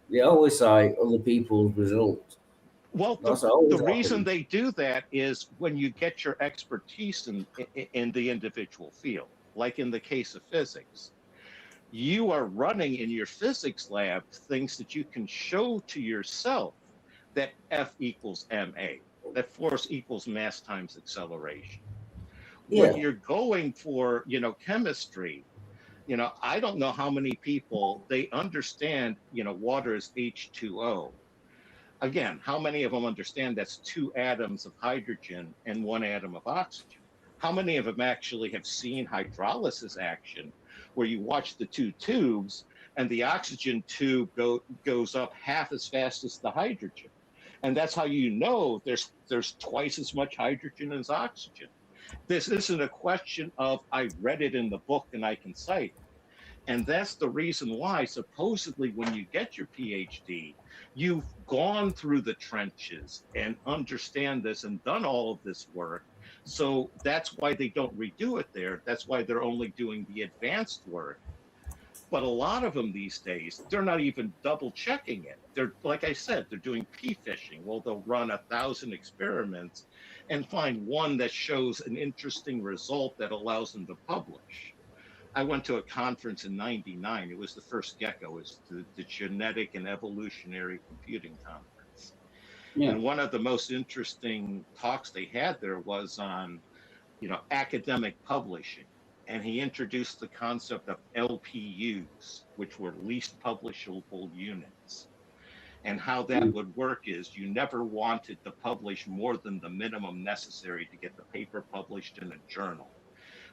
They always cite other people's results. Well, the reason they do that is when you get your expertise in the individual field, like in the case of physics, you are running in your physics lab things that you can show to yourself that F equals ma, that force equals mass times acceleration. When you're going for, chemistry, I don't know how many people they understand, water is H2O. Again, how many of them understand that's 2 atoms of hydrogen and 1 atom of oxygen? How many of them actually have seen hydrolysis action where you watch the 2 tubes and the oxygen tube goes up half as fast as the hydrogen? And that's how you know there's twice as much hydrogen as oxygen. This isn't a question of I read it in the book and I can cite it. And that's the reason why, supposedly, when you get your PhD, you've gone through the trenches and understand this and done all of this work. So that's why they don't redo it there. That's why they're only doing the advanced work. But a lot of them these days, they're not even double checking it. They're, like I said, they're doing p-fishing. Well, they'll run 1,000 experiments and find one that shows an interesting result that allows them to publish. I went to a conference in '99. It was the first GECCO, it's the Genetic and Evolutionary Computing Conference. And one of the most interesting talks they had there was on, academic publishing. And he introduced the concept of LPUs, which were least publishable units. And how that would work is you never wanted to publish more than the minimum necessary to get the paper published in a journal.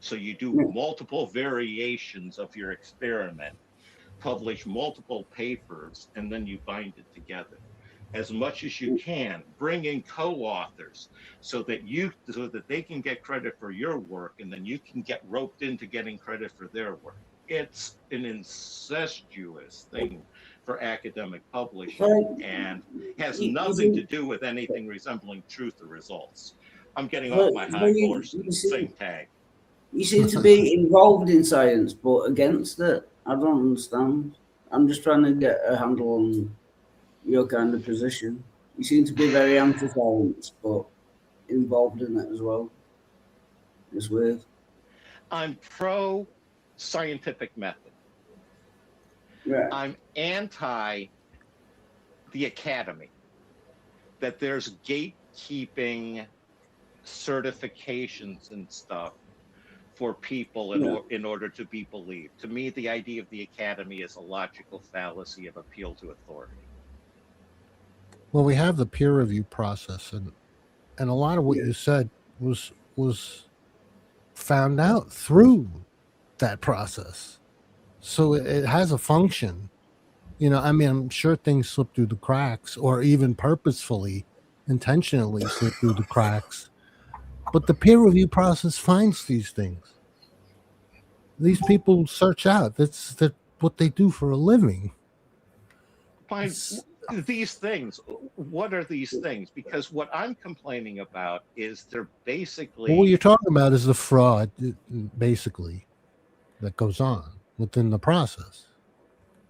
So you do multiple variations of your experiment, publish multiple papers, and then you bind it together. As much as you can, bring in co-authors so that they can get credit for your work, and then you can get roped into getting credit for their work. It's an incestuous thing for academic publishing and has nothing to do with anything resembling truth or results. I'm getting off my high horse. Same tag. You seem to be involved in science, but against it. I don't understand. I'm just trying to get a handle on your kind of position. You seem to be very anti-science, but involved in it as well. It's weird. I'm pro scientific method. Yeah. I'm anti the academy, that there's gatekeeping certifications and stuff for people in order to be believed. To me, the idea of the academy is a logical fallacy of appeal to authority. Well, we have the peer review process, and a lot of what you said was found out through that process. So it has a function. I mean, I'm sure things slip through the cracks, or even purposefully, intentionally slip through the cracks. But the peer review process finds these things. These people search out. That's what they do for a living. Find these things. What are these things? Because what I'm complaining about is they're basically. Well, what you're talking about is the fraud, basically, that goes on within the process,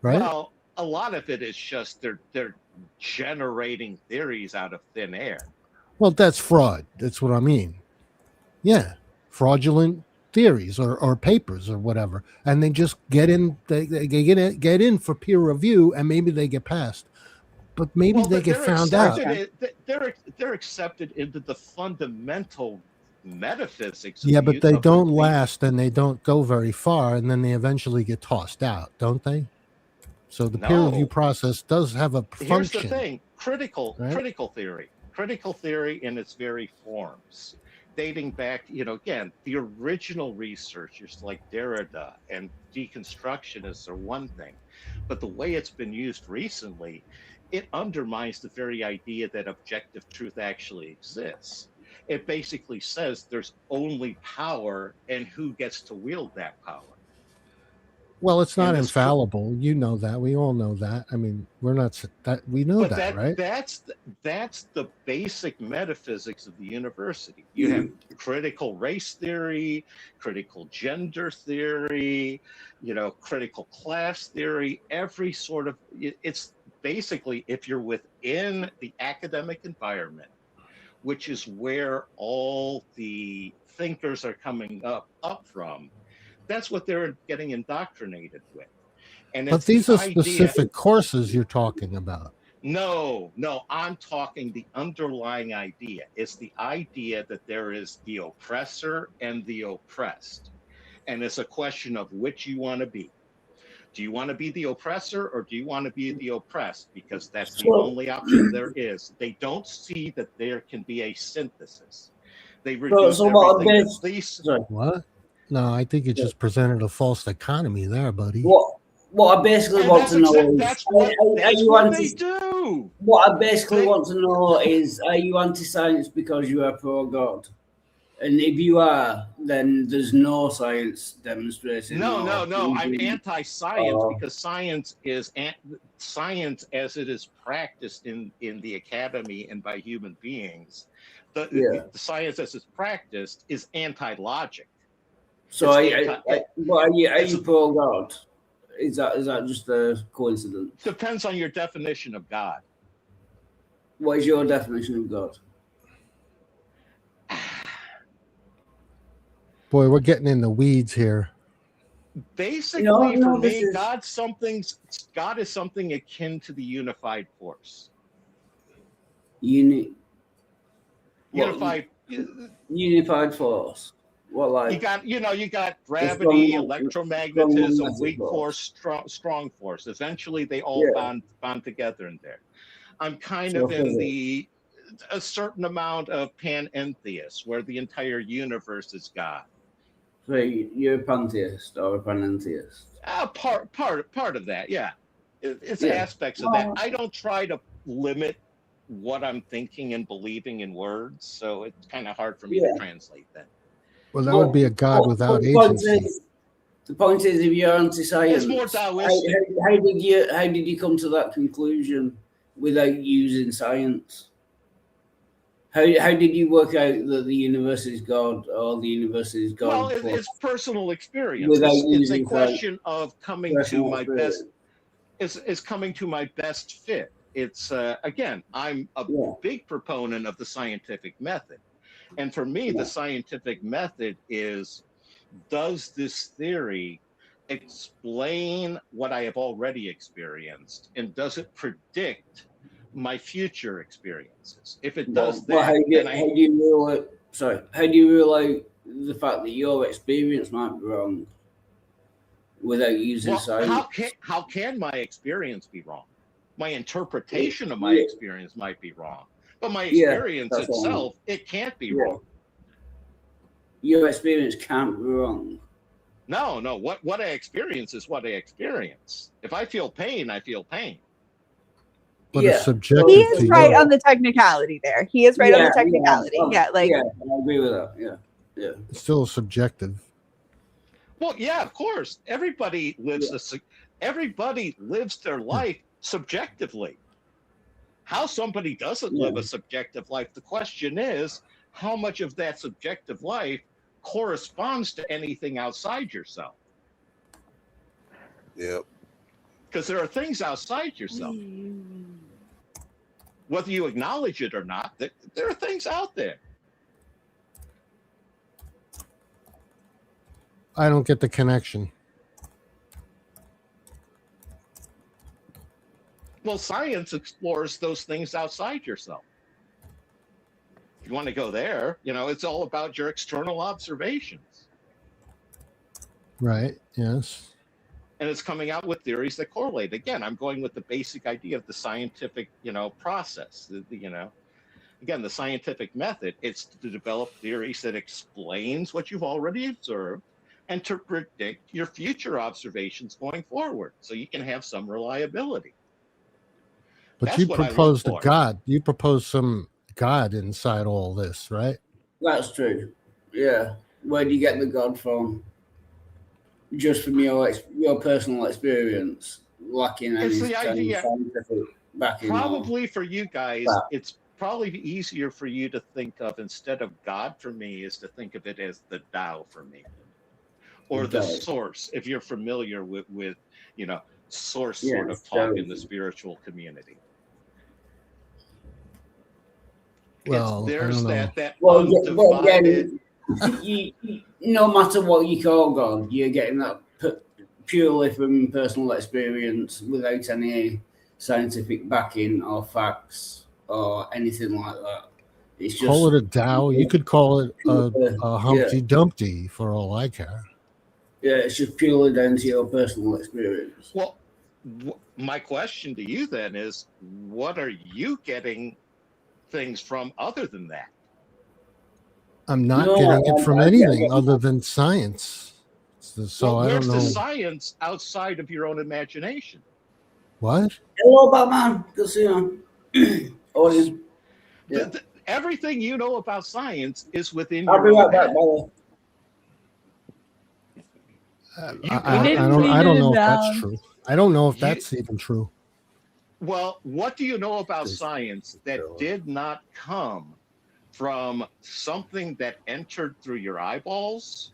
right? Well, a lot of it is just they're generating theories out of thin air. Well, that's fraud. That's what I mean. Yeah, fraudulent theories or papers or whatever, and they just get in. They get in for peer review, and maybe they get passed, but maybe they get found out. They're accepted into the fundamental metaphysics. Yeah, but they don't last, and they don't go very far, and then they eventually get tossed out, don't they? So the peer review process does have a function. Here's the thing: critical theory in its very forms, dating back, again, the original researchers like Derrida and deconstructionists are one thing, but the way it's been used recently, it undermines the very idea that objective truth actually exists. It basically says there's only power and who gets to wield that power. Well, it's not infallible. You know that. We all know that. I mean, we're not that. We know that, right? That's the basic metaphysics of the university. You have critical race theory, critical gender theory, critical class theory. Every sort of it's basically, if you're within the academic environment, which is where all the thinkers are coming up from. That's what they're getting indoctrinated with. And But it's these the are idea. specific courses you're talking about. No, I'm talking the underlying idea. It's the idea that there is the oppressor and the oppressed. And it's a question of which you want to be. Do you want to be the oppressor or do you want to be the oppressed? Because that's the only option there is. They don't see that there can be a synthesis. They reduce everything to these. What? No, I think you just presented a false dichotomy there, buddy. What I basically And want that's to know is, that's what, are it's you what anti? they do. What I basically want to know is, are you anti-science because you are pro-God? And if you are, then there's no science demonstrating. No. I'm anti-science because science as it is practiced in the academy and by human beings. The science as it's practiced is anti-logic. So, are you pro-God? Is that just a coincidence? Depends on your definition of God. What is your definition of God? Boy, we're getting in the weeds here. Basically, for me, God is something akin to the unified force. Unified force. What, like you got gravity, electromagnetism, weak force, strong force. Eventually, they all bond together in there. I'm kind of in a certain amount of panentheist, where the entire universe is God. So you're a pantheist or a panentheist? Part of that, yeah. It's aspects of that. I don't try to limit what I'm thinking and believing in words, so it's kind of hard for me to translate that. Well, that would be a God without agency. The point is, if you're anti-science, It's more Taoistic. How did you come to that conclusion without using science? How did you work out that the universe is God or the universe is God? Well, it's personal experience. It's a question of coming to my best. It's coming to my best fit. It's again, I'm a big proponent of the scientific method, and for me, the scientific method is: does this theory explain what I have already experienced, and does it predict my future experiences? If it does that, how do you rule out the fact that your experience might be wrong without using science? How can my experience be wrong? My interpretation of my experience might be wrong, but my experience itself, it can't be wrong. Your experience can't be wrong. No. What I experience is what I experience. If I feel pain, I feel pain. But it's subjective. He is right on the technicality there. He is right on the technicality. I agree with that. Yeah. It's still subjective. Well, yeah, of course. Everybody lives their life subjectively. How somebody doesn't live a subjective life, the question is, how much of that subjective life corresponds to anything outside yourself? Yep. Because there are things outside yourself. Whether you acknowledge it or not, there are things out there. I don't get the connection. Well, science explores those things outside yourself. If you want to go there, it's all about your external observations. Right, yes. And it's coming out with theories that correlate. Again, I'm going with the basic idea of the scientific, process. Again, the scientific method, it's to develop theories that explains what you've already observed and to predict your future observations going forward, so you can have some reliability. But you proposed a God. You proposed some God inside all this, right? That's true. Yeah. Where do you get the God from? Just from your personal experience, lacking any scientific backing. Probably for you guys, it's probably easier for you to think of, instead of God for me, is to think of it as the Tao for me, or the source. If you're familiar with source sort of talk in the spiritual community. Well, there's that again, no matter what you call God, you're getting that purely from personal experience without any scientific backing or facts or anything like that. It's just Call it a Dow. You could call it a yeah, Humpty Dumpty for all I care. yeah, it's just purely down to your personal experience. Well, my question to you then is, what are you getting things from other than that? I'm not getting it from anything other than science. So I where's don't know. the science outside of your own imagination? What? Hello, Batman. Good to see you. Everything you know about science is within I'll your be own right back, head. brother. I don't know if that's true. I don't know if that's even true. Well, what do you know about science that did not come from something that entered through your eyeballs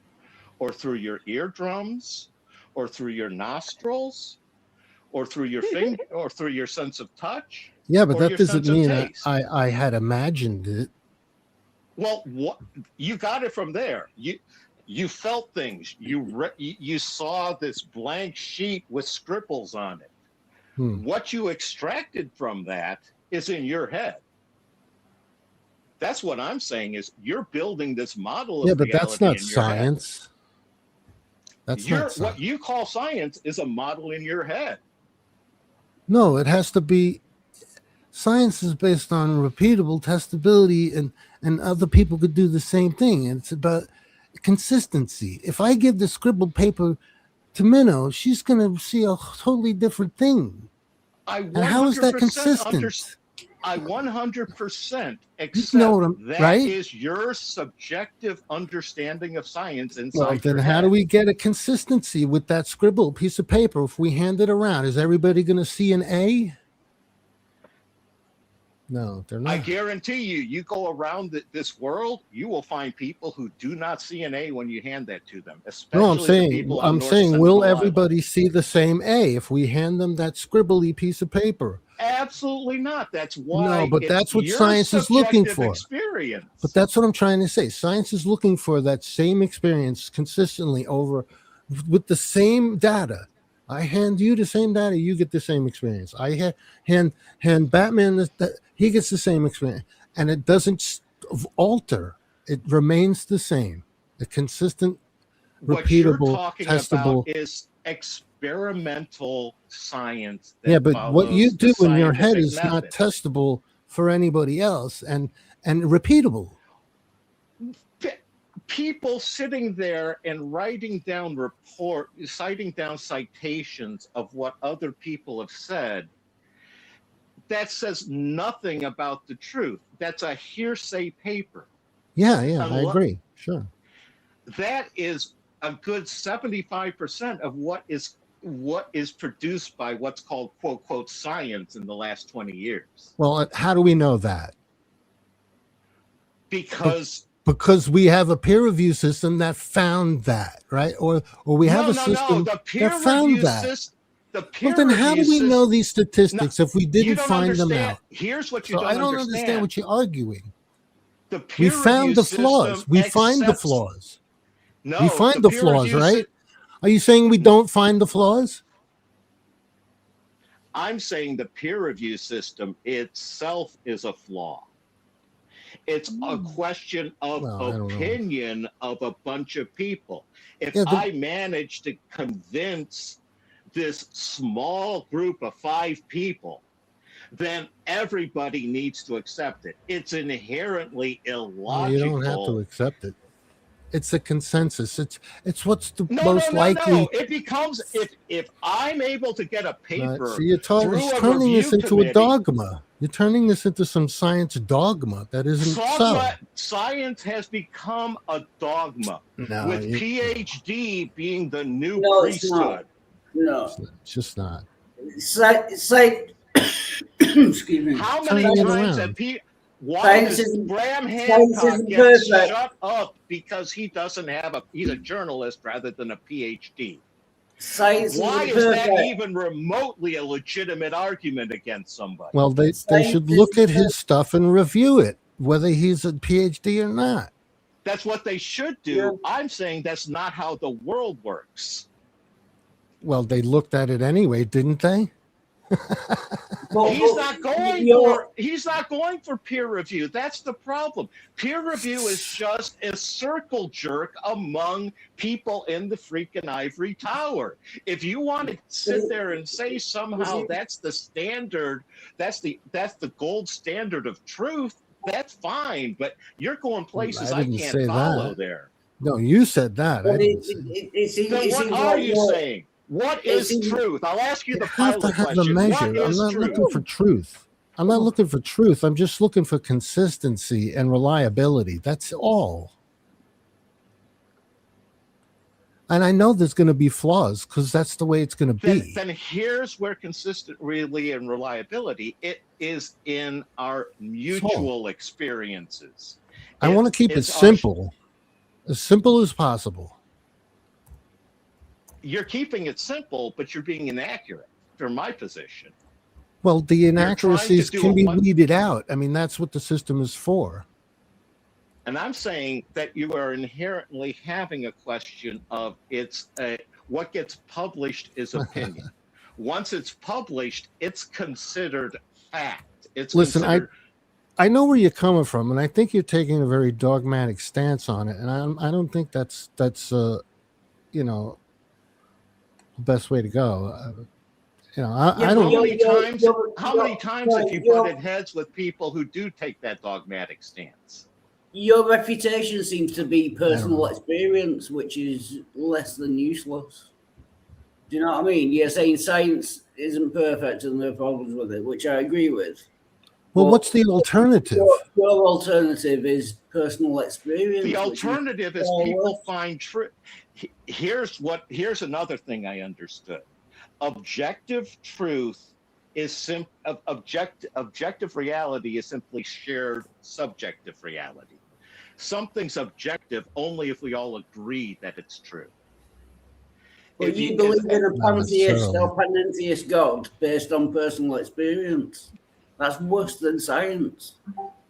or through your eardrums or through your nostrils or through your finger or through your sense of touch? Yeah, but or that your doesn't sense of mean taste? I had imagined it. Well, what you got it from there. You felt things. You saw this blank sheet with scribbles on it. What you extracted from that is in your head. That's what I'm saying is you're building this model of Yeah, but reality that's not in your head. science. That's not science. What you call science is a model in your head. No, it has to be. Science is based on repeatable testability, and other people could do the same thing. And it's about consistency. If I give the scribbled paper to Minnow, she's going to see a totally different thing. And how is that consistent? I 100% accept that right? is your subjective understanding of science inside Well, then your how head. do we get a consistency with that scribbled piece of paper? If we hand it around, is everybody going to see an A? No, they're not. I guarantee you go around this world, you will find people who do not see an A when you hand that to them. Especially No, I'm the saying, people on North will Central everybody see the same A if we hand them that scribbly piece of paper? Absolutely not. That's why. No, but it's that's what your science is looking subjective for. Experience. But that's what I'm trying to say. Science is looking for that same experience consistently over with the same data. I hand you the same data, you get the same experience. I hand Batman he gets the same experience, and it doesn't alter. It remains the same. A consistent, What you're repeatable, talking testable. about is experimental science. Yeah, but what you follows do the in your head scientific is not method. testable for anybody else, and repeatable. People sitting there and writing down citing down citations of what other people have said, that says nothing about the truth. That's a hearsay paper. Yeah, I agree. Sure. That is a good 75% of what is produced by what's called quote quote science in the last 20 years. Well, how do we know that? Because we have a peer review system that found that, right? Or we have a system that found that. Well, then how do we know these statistics if we didn't find them out? Here's what you So I don't understand what you're arguing. We found the flaws. We find the flaws. No, we find the flaws, right? Are you saying we don't find the flaws? I'm saying the peer review system itself is a flaw. It's a question of opinion of a bunch of people. If I manage to convince this small group of 5 people, then everybody needs to accept it. It's inherently illogical. You don't have to accept it. It's a consensus. It's what's the most likely. No. It becomes if I'm able to get a paper. So you're turning this into a dogma. You're turning this into some science dogma that isn't so. Science has become a dogma, No, with PhD being the new It's not. priesthood. No, it's just not. It's like excuse me. How many times have people? Why Science does isn't- Graham science Hancock isn't get perfect. shut up because he doesn't have he's a journalist rather than a PhD? Science Why isn't is that perfect. even remotely a legitimate argument against somebody? Well, they should look at his stuff and review it, whether he's a PhD or not. That's what they should do. I'm saying that's not how the world works. Well, they looked at it anyway, didn't they? He's not going for peer review. That's the problem. Peer review is just a circle jerk among people in the freaking ivory tower. If you want to sit there and say somehow that's the standard, that's the gold standard of truth, that's fine. But you're going places I didn't can't say follow that. there. No, you said that. But I didn't say Then what are you saying? What is truth? I'll ask you the have to pilot have a question. measure. What I'm is not truth? looking for truth. I'm not looking for truth. I'm just looking for consistency and reliability. That's all. And I know there's going to be flaws because that's the way it's going to be. Then here's where consistent really and reliability, it is in our mutual experiences. I want to keep it simple as possible. You're keeping it simple, but you're being inaccurate from my position. Well, the inaccuracies do can a be one- weeded out. I mean, that's what the system is for. And I'm saying that you are inherently having a question of what gets published is opinion. Once it's published, it's considered fact. It's Listen, considered. I know where you're coming from, and I think you're taking a very dogmatic stance on it, and I don't think that's the best way to go. I don't. How many times have you butted heads with people who do take that dogmatic stance? Your reputation seems to be personal experience, which is less than useless. Do you know what I mean? You're saying science isn't perfect and there are problems with it, which I agree with. Well, what's the alternative? Your alternative is personal experience. The alternative is people find truth. Here's another thing I understood. Objective truth is objective reality is simply shared subjective reality. Something's objective only if we all agree that it's true. But you believe in a pantheist or panentheist God based on personal experience. That's worse than science.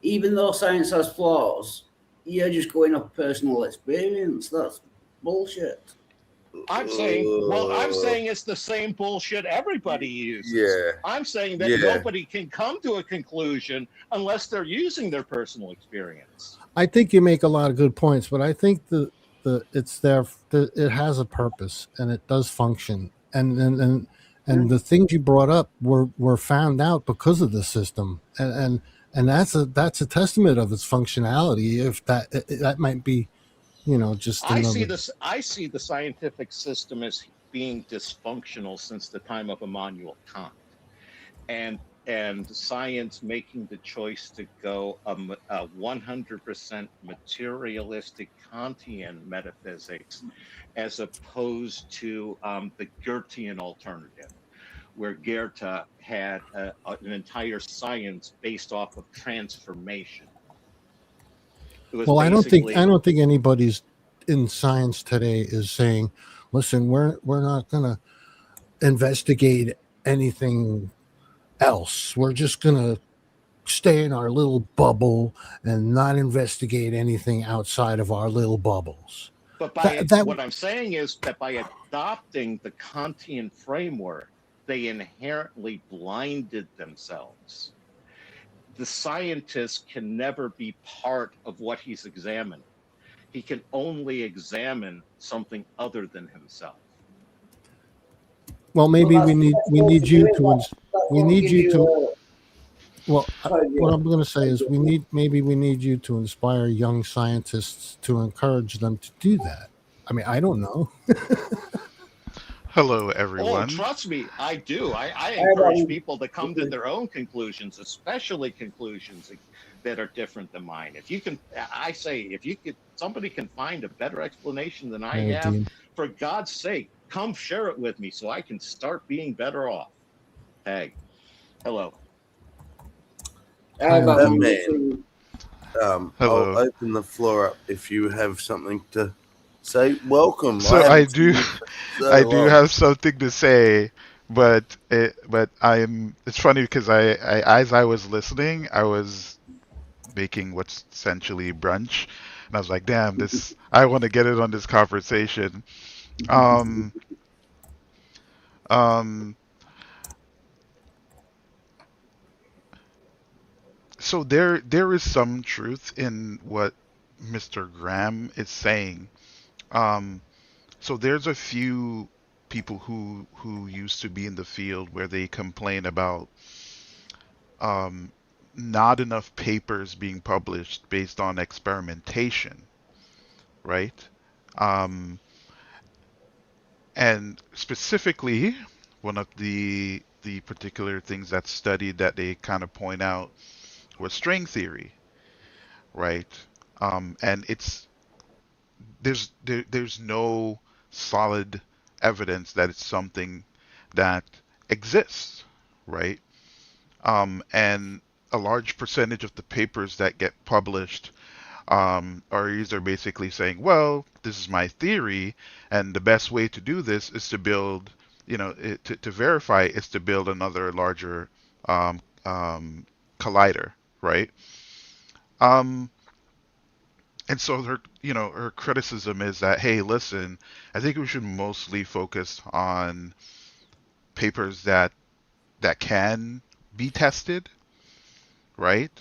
Even though science has flaws, you're just going off personal experience. That's bullshit. I'm saying it's the same bullshit everybody uses. Yeah. I'm saying that nobody can come to a conclusion unless they're using their personal experience. I think you make a lot of good points, but I think it's there. It has a purpose and it does function. And the things you brought up were found out because of the system, and that's a testament of its functionality. If that might be, just another. I see the scientific system as being dysfunctional since the time of Immanuel Kant, and science making the choice to go a 100% materialistic Kantian metaphysics, as opposed to the Goethean alternative, where Goethe had an entire science based off of transformation. Well, I don't think anybody's in science today is saying, "Listen, we're not going to investigate anything else. We're just going to stay in our little bubble and not investigate anything outside of our little bubbles." But what I'm saying is that by adopting the Kantian framework, they inherently blinded themselves. The scientist can never be part of what he's examining. He can only examine something other than himself. Well, maybe we need you to. Well, what I'm going to say is we need you to inspire young scientists to encourage them to do that. I mean, I don't know. Hello, everyone. Oh, trust me, I do. I encourage people to come to their own conclusions, especially conclusions that are different than mine. If somebody can find a better explanation than I have, Dean. for God's sake, come share it with me so I can start being better off. Hey, hello. Man. Hello. I'll open the floor up if you have something to say. Welcome. So I do have something to say, but it's funny because I as I was listening, I was making what's essentially brunch, and I was like, damn, I want to get it on this conversation. Um, so there is some truth in what Mr. Graham is saying. Um, so there's a few people who used to be in the field where they complain about um, not enough papers being published based on experimentation, right? Um, and specifically, one of the particular things that's studied that they kind of point out was string theory, right? And there's no solid evidence that it's something that exists, right? And a large percentage of the papers that get published are either basically saying, well, this is my theory, and the best way to do this is to build, to verify is to build another larger collider, right? Um, and so her criticism is that, hey, listen, I think we should mostly focus on papers that can be tested, right?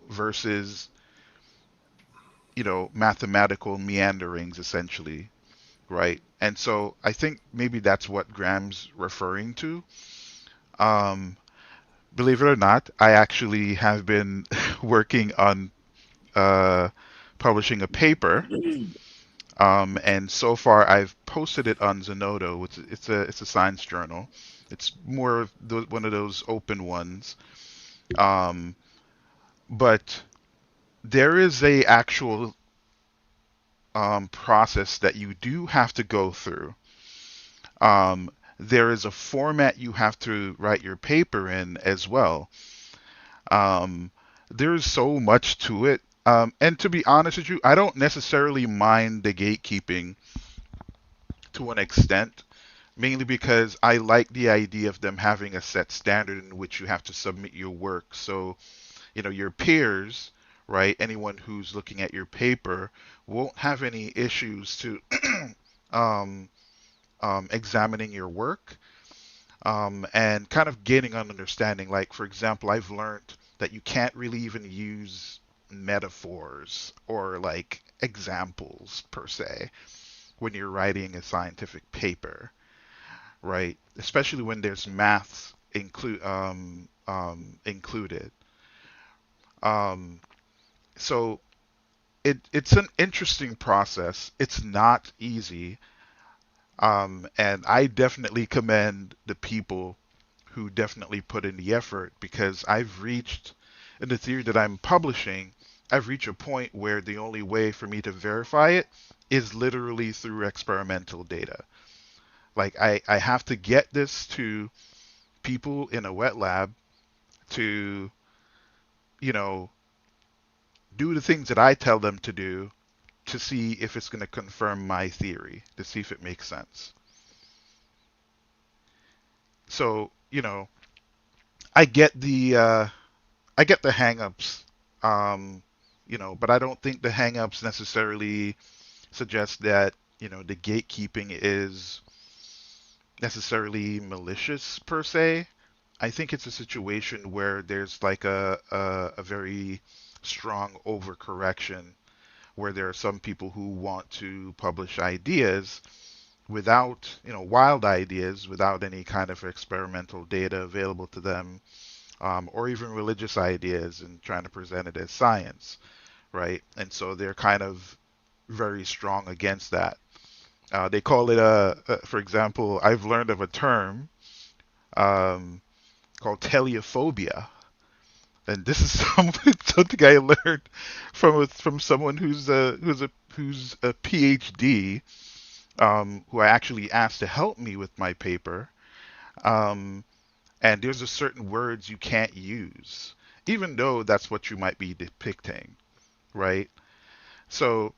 Versus mathematical meanderings essentially, right? And so I think maybe that's what Graham's referring to. Um, Believe it or not, I actually have been working on uh, publishing a paper. And so far, I've posted it on Zenodo. It's a science journal. It's more of one of those open ones. Um, but there is a actual process that you do have to go through. Um, there is a format you have to write your paper in as well. Um, there's so much to it. And to be honest with you, I don't necessarily mind the gatekeeping to an extent, mainly because I like the idea of them having a set standard in which you have to submit your work. So, your peers, right, anyone who's looking at your paper won't have any issues to um, examining your work and kind of gaining an understanding. Like, for example, I've learned that you can't really even use metaphors or like examples per se when you're writing a scientific paper, right? Especially when there's math included. Um, so it's an interesting process. It's not easy. And I definitely commend the people who definitely put in the effort because in the theory that I'm publishing, I've reached a point where the only way for me to verify it is literally through experimental data. Like I have to get this to people in a wet lab to, you know, do the things that I tell them to do to see if it's going to confirm my theory, to see if it makes sense. So, I get the hangups, but I don't think the hangups necessarily suggest that, the gatekeeping is necessarily malicious per se. I think it's a situation where there's like a very strong overcorrection where there are some people who want to publish ideas without, wild ideas without any kind of experimental data available to them, or even religious ideas and trying to present it as science, right? And so they're kind of very strong against that. They call it for example, I've learned of a term um, called teleophobia, and this is something I learned from someone who's a PhD, who I actually asked to help me with my paper. Um, and there's a certain words you can't use, even though that's what you might be depicting, right? So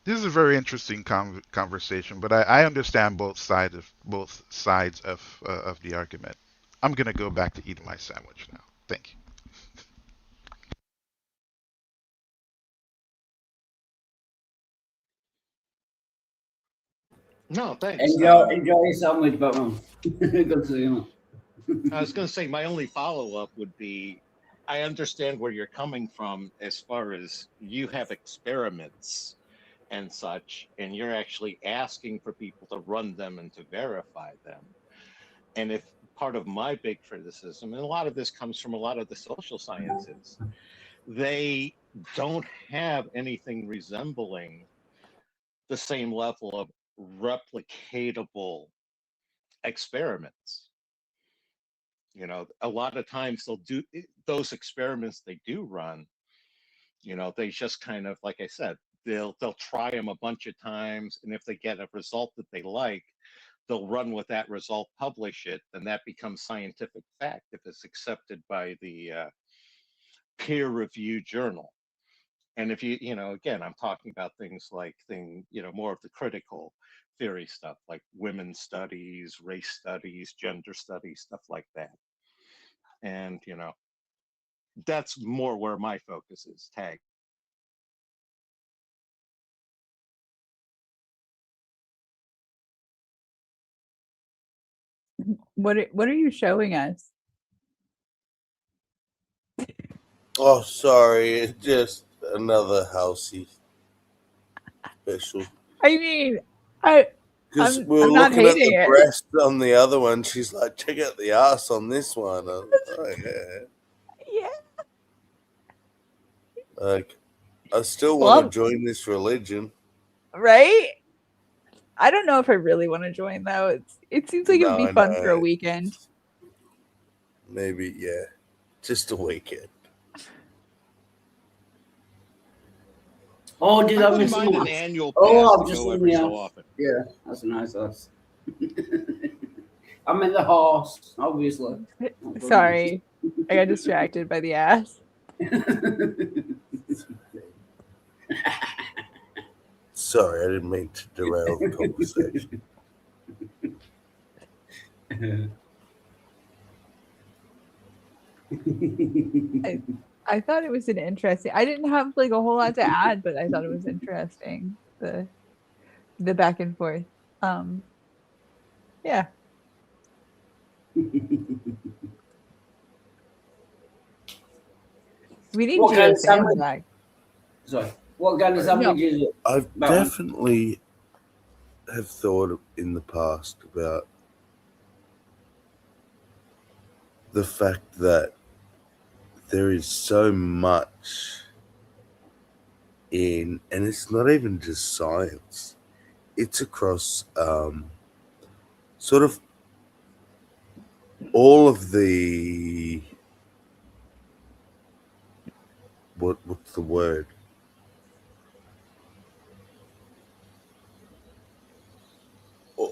this is a very interesting conversation, but I understand both sides of the argument. I'm gonna go back to eating my sandwich now. Thank you. No, thanks. Enjoy your sandwich, Batman. Good to see you. I was going to say my only follow-up would be, I understand where you're coming from as far as you have experiments and such, and you're actually asking for people to run them and to verify them. And if part of my big criticism, and a lot of this comes from a lot of the social sciences, they don't have anything resembling the same level of replicatable experiments. You know, a lot of times they'll do those experiments they do run, you know, they just kind of, like I said, they'll try them a bunch of times, and if they get a result that they like, they'll run with that result, publish it, and that becomes scientific fact if it's accepted by the peer review journal. And if you know, again, I'm talking about things like more of the critical theory stuff, like women's studies, race studies, gender studies, stuff like that. And, you know, that's more where my focus is, tag. What are you showing us? Oh, sorry. It's just another housey special. I mean, I'm We're not looking at hating the it. breast on the other one. She's like, check out the ass on this one. Oh, yeah. Yeah. Like, I still Well, want to join this religion. right? I don't know if I really want to join though. It seems like it would be No, fun for a no. weekend. Maybe, yeah. Just a weekend. Oh, did I I wouldn't miss mind one? an annual Oh, pass I've to just go seen every the so house. often. Yeah, that's a nice house. I'm in the horse, obviously. Sorry, I got distracted by the ass. Sorry, I didn't mean to derail the conversation. I thought it was an interesting. I didn't have like a whole lot to add, but I thought it was interesting the back and forth. Yeah. We need What you kind and of Sam sandwich? back. Sorry. What kind of sandwich is it? I've Batman? definitely have thought in the past about the fact that there is so much in, and it's not even just science, it's across sort of all of the what's the word,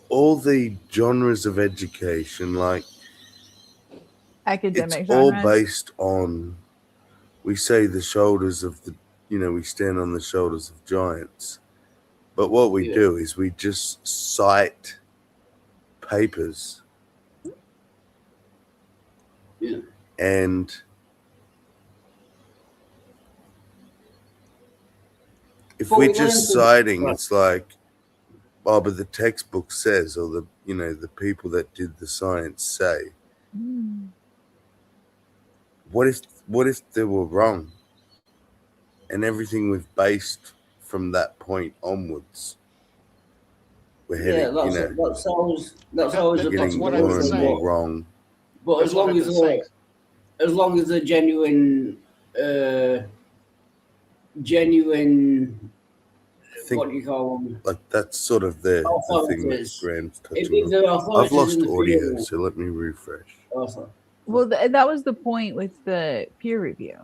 all the genres of education, like Academic it's all genres. based on, we say the shoulders of the, we stand on the shoulders of giants, but what we do is we just cite papers. Yeah. And if But we're we just learn to- citing, it's like, oh, but the textbook says, or the the people that did the science say. What if they were wrong, and everything was based from that point onwards? We're heading, that's always a getting what possibility. I've been more and more saying. wrong. But That's what I've been saying. as long as the genuine what do you call them? Like that's sort of the thing that Authorities. Graham's If touching there are on. authorities I've lost in the audio, field- so let me refresh. Also. Well, that was the point with the peer review.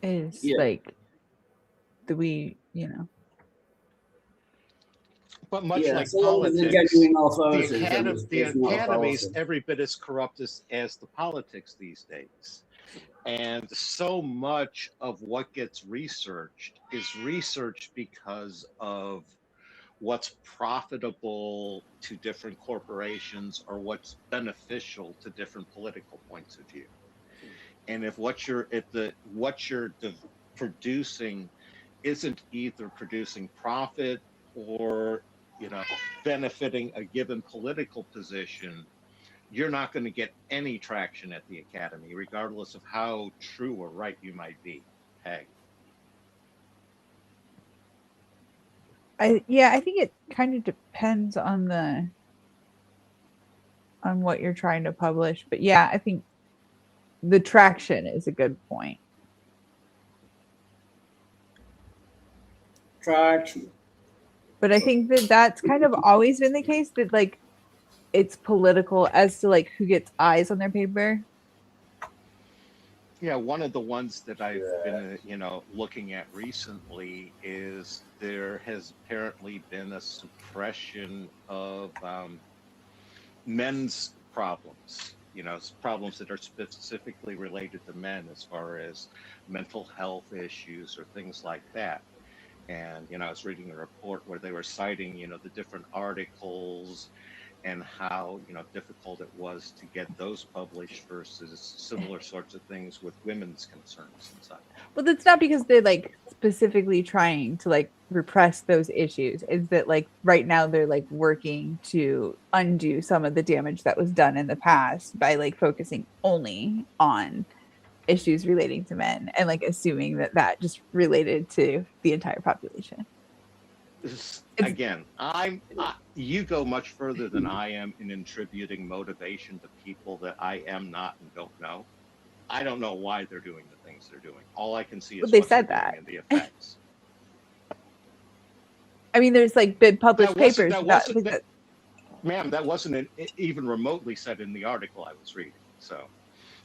Is like, do we, But much Yeah, like so long as the politics, genuine the authorities, then the it's not academy's authority. every bit as corrupt as the politics these days. And so much of what gets researched is researched because of what's profitable to different corporations or what's beneficial to different political points of view. And if what you're producing isn't either producing profit or benefiting a given political position, you're not going to get any traction at the academy, regardless of how true or right you might be. Peg. I think it kind of depends on what you're trying to publish. But yeah, I think the traction is a good point. Traction. But I think that that's kind of always been the case, that like it's political as to like who gets eyes on their paper. Yeah, one of the ones that I've been, looking at recently is there has apparently been a suppression of men's problems, problems that are specifically related to men as far as mental health issues or things like that. And, I was reading a report where they were citing, the different articles and how, difficult it was to get those published versus similar sorts of things with women's concerns and such. Well, that's not because they're like specifically trying to like repress those issues. It's that like right now they're like working to undo some of the damage that was done in the past by like focusing only on issues relating to men and like assuming that just related to the entire population. Again, you go much further than I am in attributing motivation to people that I am not and don't know. I don't know why they're doing the things they're doing. All I can see is they what said they're that. doing and the effects. I mean, there's like been published papers about ma'am, that wasn't even remotely said in the article I was reading. So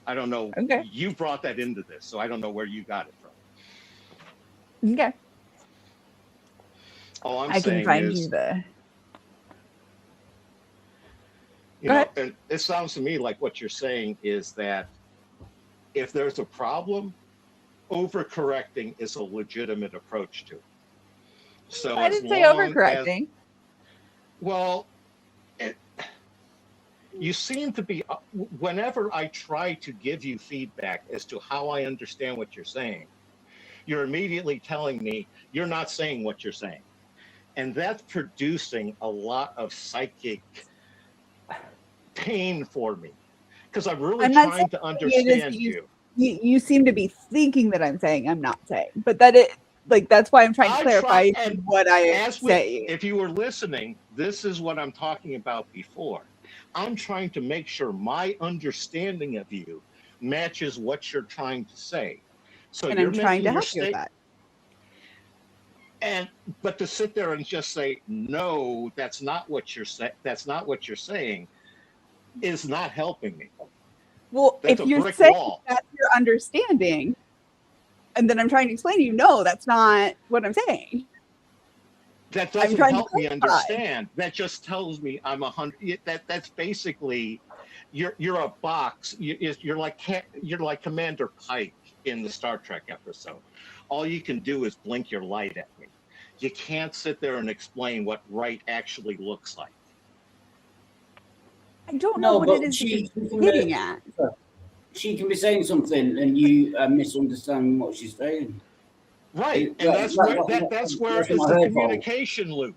I don't know. Okay. You brought that into this, so I don't know where you got it from. Okay. All I'm I saying can find is, you the. and it sounds to me like what you're saying is that if there's a problem, overcorrecting is a legitimate approach to it. So I didn't say overcorrecting. You seem to be, whenever I try to give you feedback as to how I understand what you're saying, you're immediately telling me you're not saying what you're saying. And that's producing a lot of psychic pain for me because I'm really trying to understand you. You seem to be thinking that I'm saying I'm not saying, but that's why I'm trying to clarify what I am saying. If you were listening, this is what I'm talking about before. I'm trying to make sure my understanding of you matches what you're trying to say. So and I'm trying to help you with that. But to sit there and just say, no, that's not what you're saying. That's not what you're saying is not helping me. Well, that's if you're saying that's your understanding, and then I'm trying to explain to you, no, that's not what I'm saying. That doesn't help me understand. That just tells me I'm 100. That's basically, you're a box. You're like Commander Pike in the Star Trek episode. All you can do is blink your light at me. You can't sit there and explain what right actually looks like. I don't know what it is she's hitting at. She can be saying something and you misunderstand what she's saying. Right, and that's where it's the communication loop.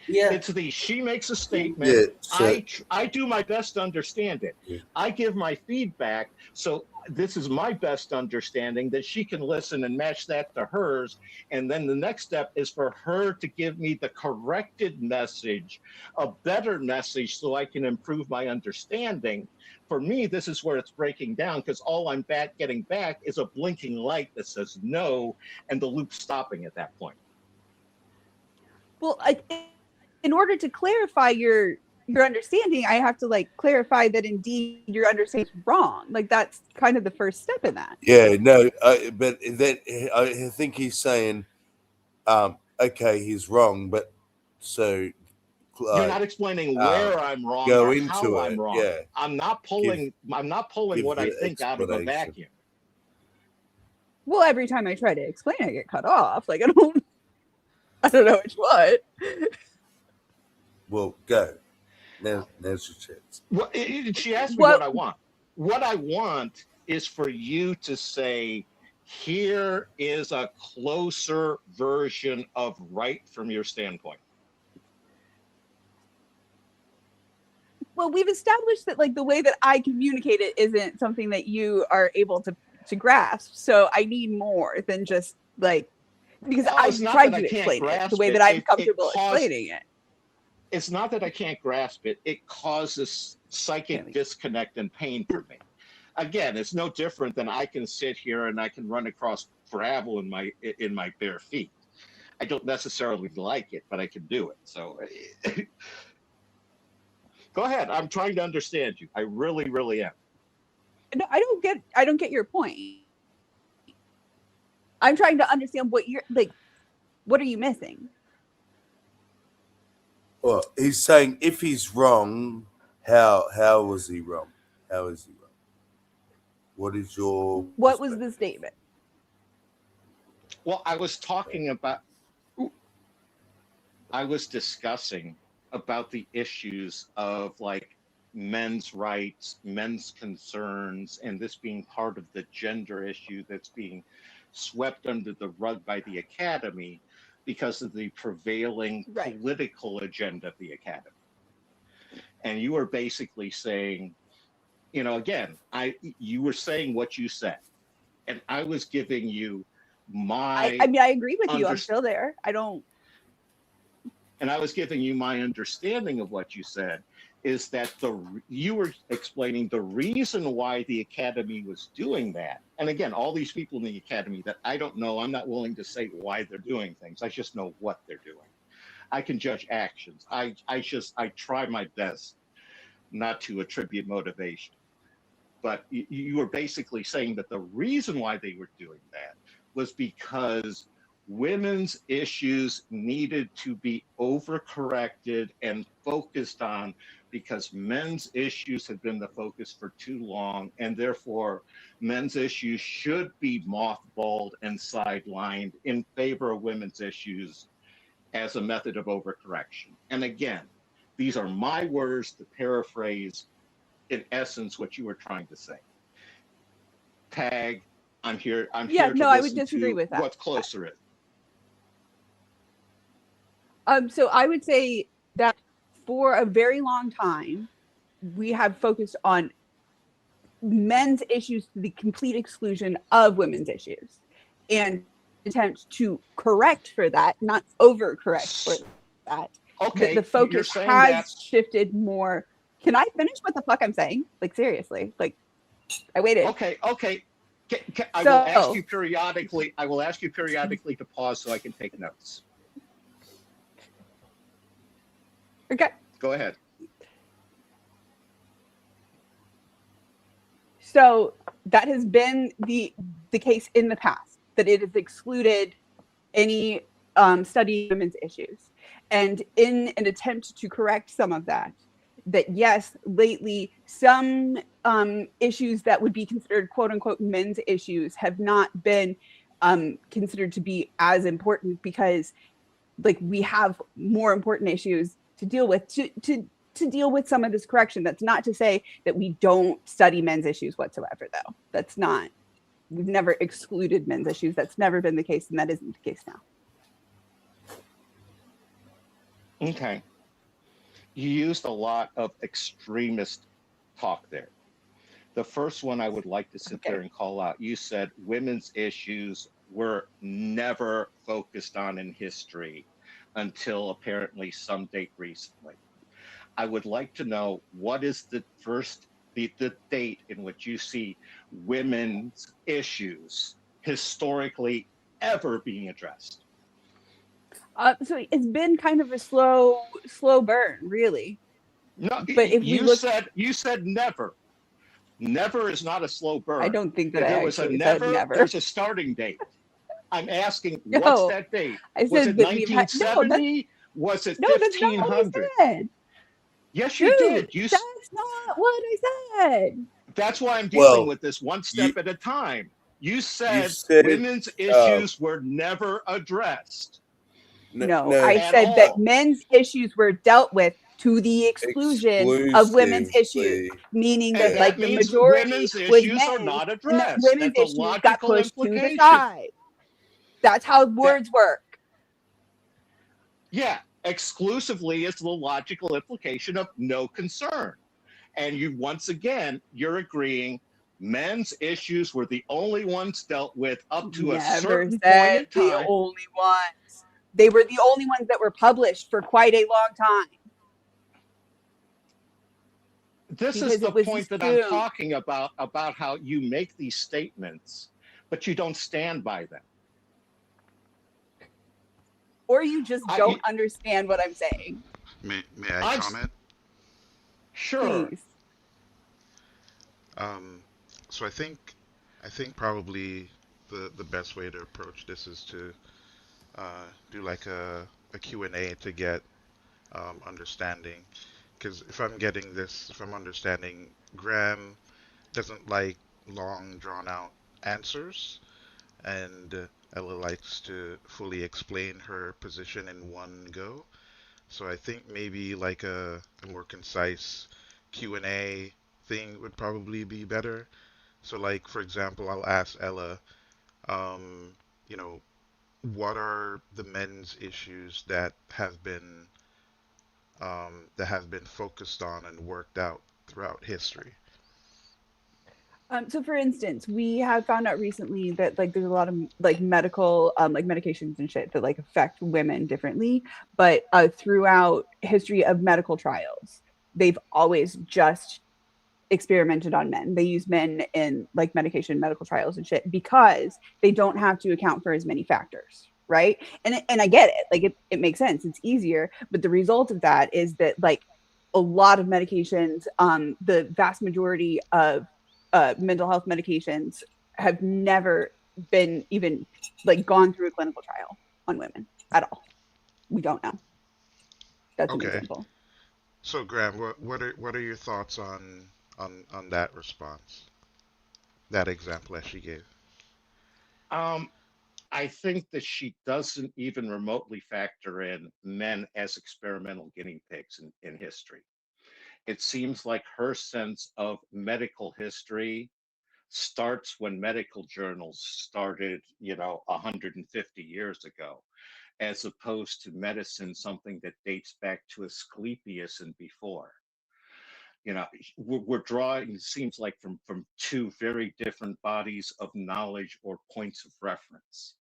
Yeah, it's she makes a statement. Yeah, I do my best to understand it. Yeah. I give my feedback, so this is my best understanding that she can listen and match that to hers. And then the next step is for her to give me the corrected message, a better message, so I can improve my understanding. For me, this is where it's breaking down because all I'm getting back is a blinking light that says no, and the loop stopping at that point. Well, in order to clarify your understanding, I have to clarify that indeed your understanding is wrong. That's kind of the first step in that. Yeah, no, but then I think he's saying, okay, he's wrong, but so you're not explaining where I'm wrong or how I'm wrong. Yeah. I'm not pulling what I think out of a vacuum. Well, every time I try to explain, I get cut off. I don't know which one. Well, go. There's your chance. Well, she asked me what I want. What I want is for you to say, here is a closer version of right from your standpoint. well, we've established that like the way that I communicate it isn't something that you are able to grasp. So I need more than just like, because No, I've it's not tried that I to can't explain it the grasp way it. that I'm It comfortable causes. explaining it. It's not that I can't grasp it. It causes psychic disconnect and pain for me. Again, it's no different than I can sit here and I can run across gravel in my bare feet. I don't necessarily like it, but I can do it. So go ahead. I'm trying to understand you. I really, really am. No, I don't get your point. I'm trying to understand what you're like. What are you missing? Well, he's saying if he's wrong, how was he wrong? How is he wrong? What is your What was the statement? Well, I was discussing about the issues of like men's rights, men's concerns, and this being part of the gender issue that's being swept under the rug by the academy because of the prevailing political agenda of the academy. And you were basically saying, you know, again, you were saying what you said, and I was giving you my. I mean, I agree with you. I'm still there. And I was giving you my understanding of what you said is that you were explaining the reason why the academy was doing that. And again, all these people in the academy that I don't know, I'm not willing to say why they're doing things. I just know what they're doing. I can judge actions. I try my best not to attribute motivation. But you were basically saying that the reason why they were doing that was because women's issues needed to be overcorrected and focused on because men's issues had been the focus for too long, and therefore men's issues should be mothballed and sidelined in favor of women's issues as a method of overcorrection. And again, these are my words to paraphrase in essence what you were trying to say. Tag, I'm here to I would disagree with that. What's closer is. So I would say that for a very long time, we have focused on men's issues to the complete exclusion of women's issues and attempt to correct for that, not overcorrect for that. Okay, the focus has shifted more. Can I finish what the fuck I'm saying? Like, seriously, like I waited. Okay. I will ask you periodically. I will ask you periodically to pause so I can take notes. Okay. Go ahead. So that has been the case in the past, that it has excluded any study of women's issues. And in an attempt to correct some of that yes, lately some issues that would be considered quote unquote men's issues have not been considered to be as important because like we have more important issues to deal with to deal with some of this correction. That's not to say that we don't study men's issues whatsoever, though. That's not. We've never excluded men's issues. That's never been the case, and that isn't the case now. Okay. You used a lot of extremist talk there. The first one I would like to sit there and call out. You said women's issues were never focused on in history until apparently some date recently. I would like to know what is the date in which you see women's issues historically ever being addressed. So it's been kind of a slow burn, really. No, but if you said never. Never is not a slow burn. I don't think that if I there was a actually never, said never. There's a starting date. I'm asking, No, what's that date? I Was said it that we've had- 1970? Was it No, that's not what I 1500? said. Yes, you Dude, did. that's not what I said. That's why I'm dealing with this one step at a time. You said women's issues were never addressed. No, I said that men's issues were dealt with to the exclusion of women's issues, meaning that like the majority women's was issues men, are not and that addressed. women's That's a issues got logical pushed to the implication. side. That's how words work. Yeah, exclusively is the logical implication of no concern. And you, once again, you're agreeing men's issues were the only ones dealt with up to a Never certain point said in the time. only ones. They were the only ones that were published for quite a long time. This Because is the it was point that I'm assumed. talking about how you make these statements, but you don't stand by them. Or you just don't understand what I'm saying. May I comment? Sure. Please. So I think probably the best way to approach this is to do like a Q&A to get understanding. Because if I'm understanding, Graham doesn't like long drawn out answers, and Ella likes to fully explain her position in one go. So I think maybe like a more concise Q&A thing would probably be better. So like, for example, I'll ask Ella, um, you know, what are the men's issues that have been focused on and worked out throughout history? So for instance, we have found out recently that like there's a lot of like medical like medications and shit that like affect women differently, but throughout history of medical trials, they've always just experimented on men. They use men in like medical trials and shit because they don't have to account for as many factors, right? And I get it. Like it makes sense. It's easier, but the result of that is that like a lot of medications, the vast majority of mental health medications have never been even like gone through a clinical trial on women at all. We don't know. That's an Okay. example. So Graham, what are your thoughts on that response? That example that she gave. I think that she doesn't even remotely factor in men as experimental guinea pigs in history. It seems like her sense of medical history starts when medical journals started, 150 years ago, as opposed to medicine, something that dates back to Asclepius and before. We're drawing, it seems like, from two very different bodies of knowledge or points of reference.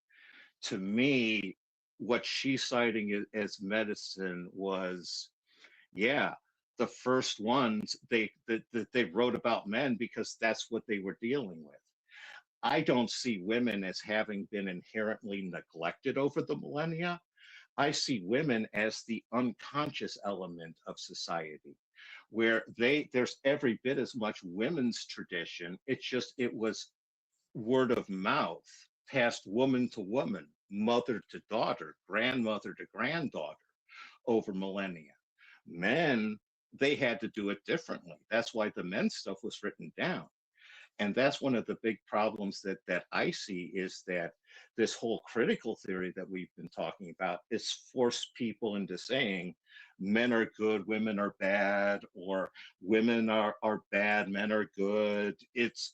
To me, what she's citing as medicine was, yeah, the first ones they wrote about men because that's what they were dealing with. I don't see women as having been inherently neglected over the millennia. I see women as the unconscious element of society, where there's every bit as much women's tradition. It was word of mouth, passed woman to woman, mother to daughter, grandmother to granddaughter over millennia. Men, they had to do it differently. That's why the men's stuff was written down. And that's one of the big problems that I see, is that this whole critical theory that we've been talking about is forced people into saying men are good, women are bad, or women are bad, men are good. It's,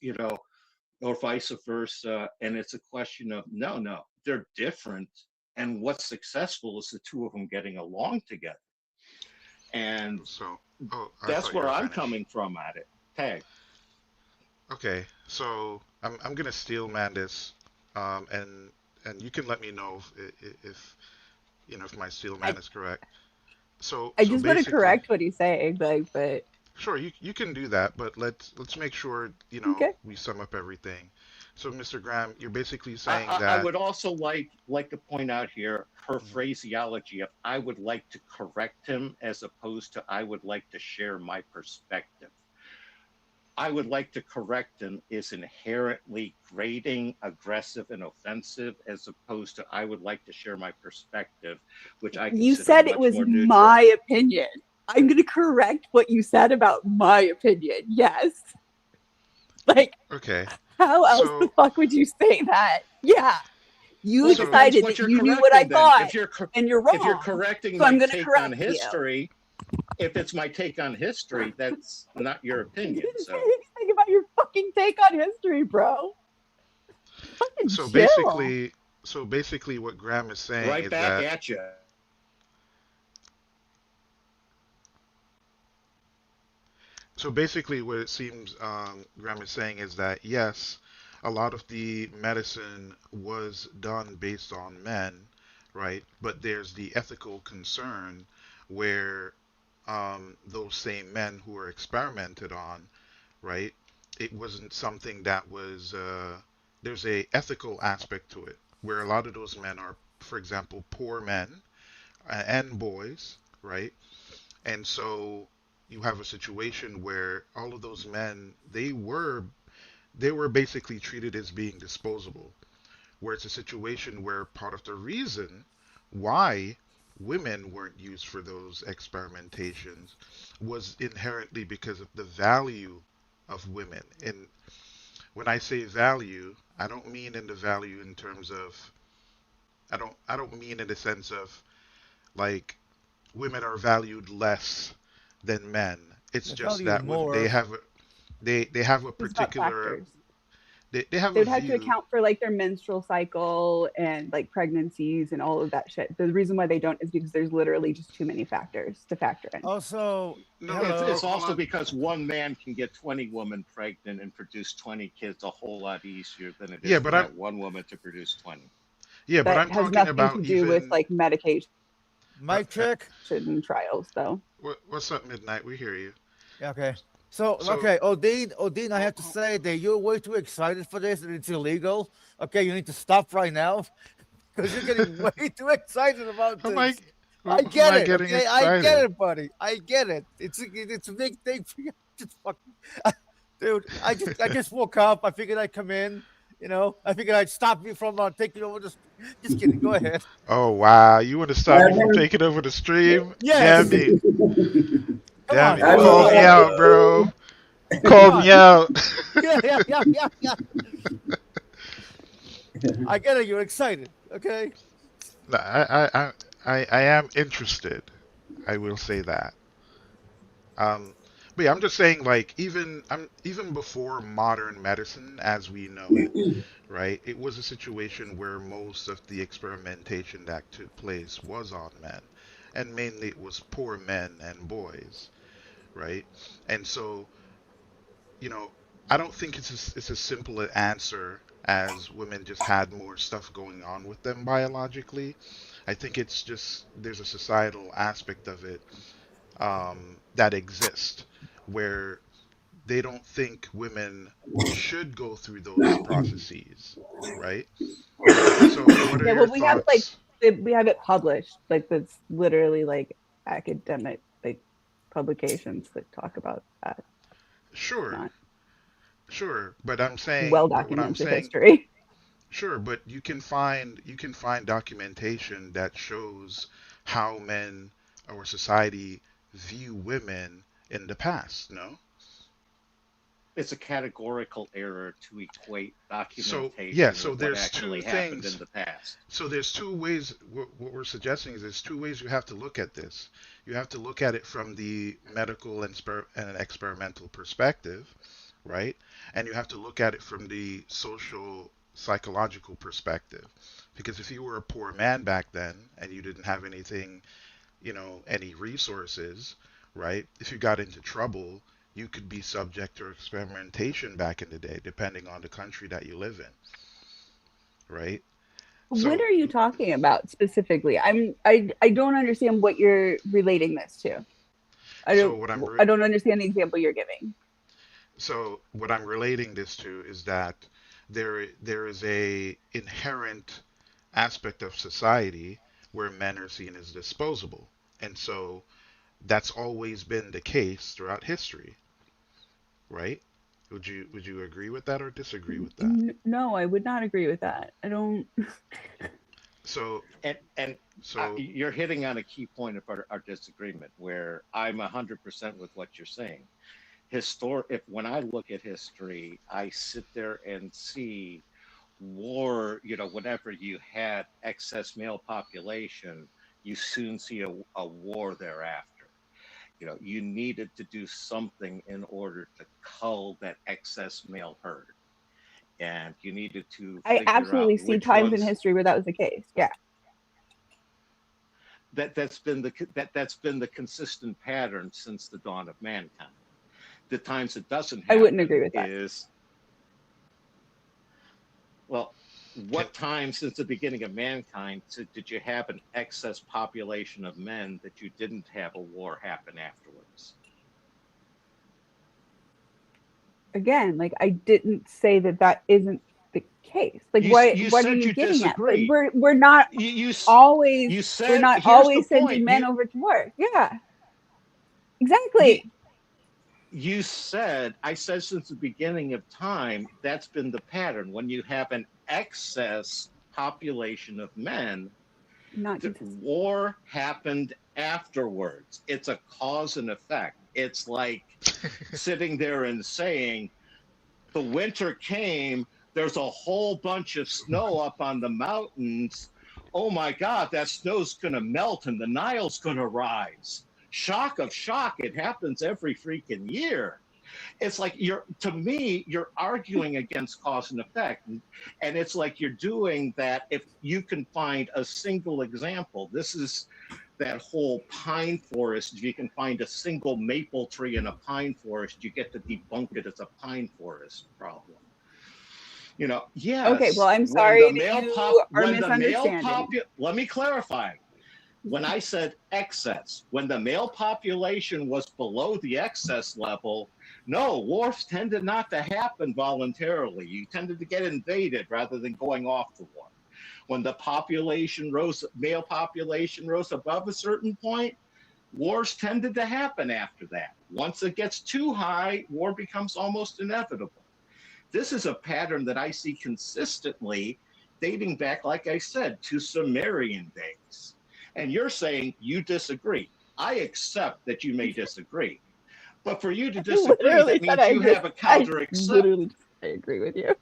or vice versa. And it's a question of, no, they're different. And what's successful is the two of them getting along together. And so that's where I'm coming from at it. Tag. Okay, so I'm gonna steal Mandis, and you can let me know if if my steel man is correct. So I just want to basically, correct what he's saying, like, but sure, you can do that, but let's make sure okay. we sum up everything. So Mr. Graham, you're basically saying I that would also like to point out here her phraseology of "I would like to correct him" as opposed to "I would like to share my perspective." I would like to correct him is inherently grating, aggressive, and offensive, as opposed to I would like to share my perspective, which I consider You said it much was more neutral. my opinion. I'm going to correct what you said about my opinion. Yes. Like, okay. How else the fuck would you say that? Yeah. You decided that you knew what I thought, and you're wrong. If you're correcting so I'm my going to take correct on history, if it's my take on history, that's not your opinion. So think about your fucking take on history, bro. Fucking so chill. basically, what Graham is saying right is back that at you. So basically, what it seems Graham is saying is that yes, a lot of the medicine was done based on men, right? But there's the ethical concern where those same men who were experimented on, right? It wasn't something that was. There's a ethical aspect to it where a lot of those men are, for example, poor men and boys, right? And so you have a situation where all of those men they were basically treated as being disposable. Where it's a situation where part of the reason why women weren't used for those experimentations was inherently because of the value of women. And when I say value, I don't mean in the value in terms of I don't mean in the sense of like women are valued less than men. It's They're just valued that they more. have they have a There's about particular factors. they have They a would have to view. account for like their menstrual cycle and like pregnancies and all of that shit. The reason why they don't is because there's literally just too many factors to factor in. Also, It's also because one man can get 20 women pregnant and produce 20 kids a whole lot easier than it Yeah, is for but I'm that one woman to produce 20. yeah, but That I'm has talking nothing to about do with even like medication mic check. and trials, though. what's up, Midnight? We hear you. Yeah, okay. So, So okay, Odin, I have to say that you're way too excited for this and it's illegal. Okay, you need to stop right now because you're getting way too excited about who am I this. who, I who am get I it, getting okay? I get excited? it, buddy. I get it. It's a big thing for you. Just fucking, dude. I just woke up. I figured I'd come in. You know, I figured I'd stop you from taking over this. Just kidding. Go ahead. Oh wow, you want to stop me from taking over the stream? Yes. Damn it. Come Damn on. it. You called me out, bro. You called me out. Yeah. I get it. You're excited. Okay. No, I am interested. I will say that. Um, but yeah, I'm just saying, like, even before modern medicine as we know it, right? It was a situation where most of the experimentation that took place was on men, and mainly it was poor men and boys, right? And so, you know, I don't think it's as simple an answer as women just had more stuff going on with them biologically. I think it's just there's a societal aspect of it that exists where they don't think women should go through those processes, right? So, what are Yeah, your well, we have like thoughts? we have it published, like that's literally like academic like publications that talk about that. It's Sure, not sure, well but what I'm documented saying, history. sure, but you can find documentation that shows how men or society view women in the past, no? It's a categorical error to equate So yeah, documentation so with what there's two actually happened in things. the past. So there's two ways. What we're suggesting is there's two ways you have to look at this. You have to look at it from the medical and experimental perspective, right? And you have to look at it from the social psychological perspective. Because if you were a poor man back then and you didn't have anything, any resources, right? If you got into trouble, you could be subject to experimentation back in the day, depending on the country that you live in, right? What So, are you talking about specifically? I don't understand what you're relating this to. I so don't what I'm I don't understand the example you're giving. so what I'm relating this to is that there is a inherent aspect of society where men are seen as disposable, and so that's always been the case throughout history, right? Would you agree with that or disagree with that? No, I would not agree with that. I don't. So And so you're hitting on a key point of our disagreement, where I'm 100% with what you're saying. If when I look at history, I sit there and see war. Whenever you had excess male population, you soon see a war thereafter. You needed to do something in order to cull that excess male herd, and you needed to I figure absolutely out see which times in ones. history where that was the case. Yeah. That's been the consistent pattern since the dawn of mankind. the times it doesn't I happen wouldn't agree with that. is, well, what time since the beginning of mankind did you have an excess population of men that you didn't have a war happen afterwards? Again, like I didn't say that isn't the case. Like what are you getting at? Like, we're not always sending men over to war. Yeah. Exactly. I said since the beginning of time, that's been the pattern. When you have an excess population of men, the war happened afterwards. It's a cause and effect. It's like sitting there and saying, the winter came, there's a whole bunch of snow up on the mountains. Oh my God, that snow's gonna melt and the Nile's gonna rise. Shock of shock, it happens every freaking year. It's like to me, you're arguing against cause and effect. And it's like you're doing that if you can find a single example. This is that whole pine forest. If you can find a single maple tree in a pine forest, you get to debunk it as a pine forest problem. Yes. Okay, well, I'm sorry that you are misunderstanding. Let me clarify. When I said excess, when the male population was below the excess level, no, wars tended not to happen voluntarily. You tended to get invaded rather than going off to war. When the male population rose above a certain point, wars tended to happen after that. Once it gets too high, war becomes almost inevitable. This is a pattern that I see consistently dating back, like I said, to Sumerian days. And you're saying you disagree. I accept that you may disagree. But for you to disagree, that means you have a counter-example. I agree with you.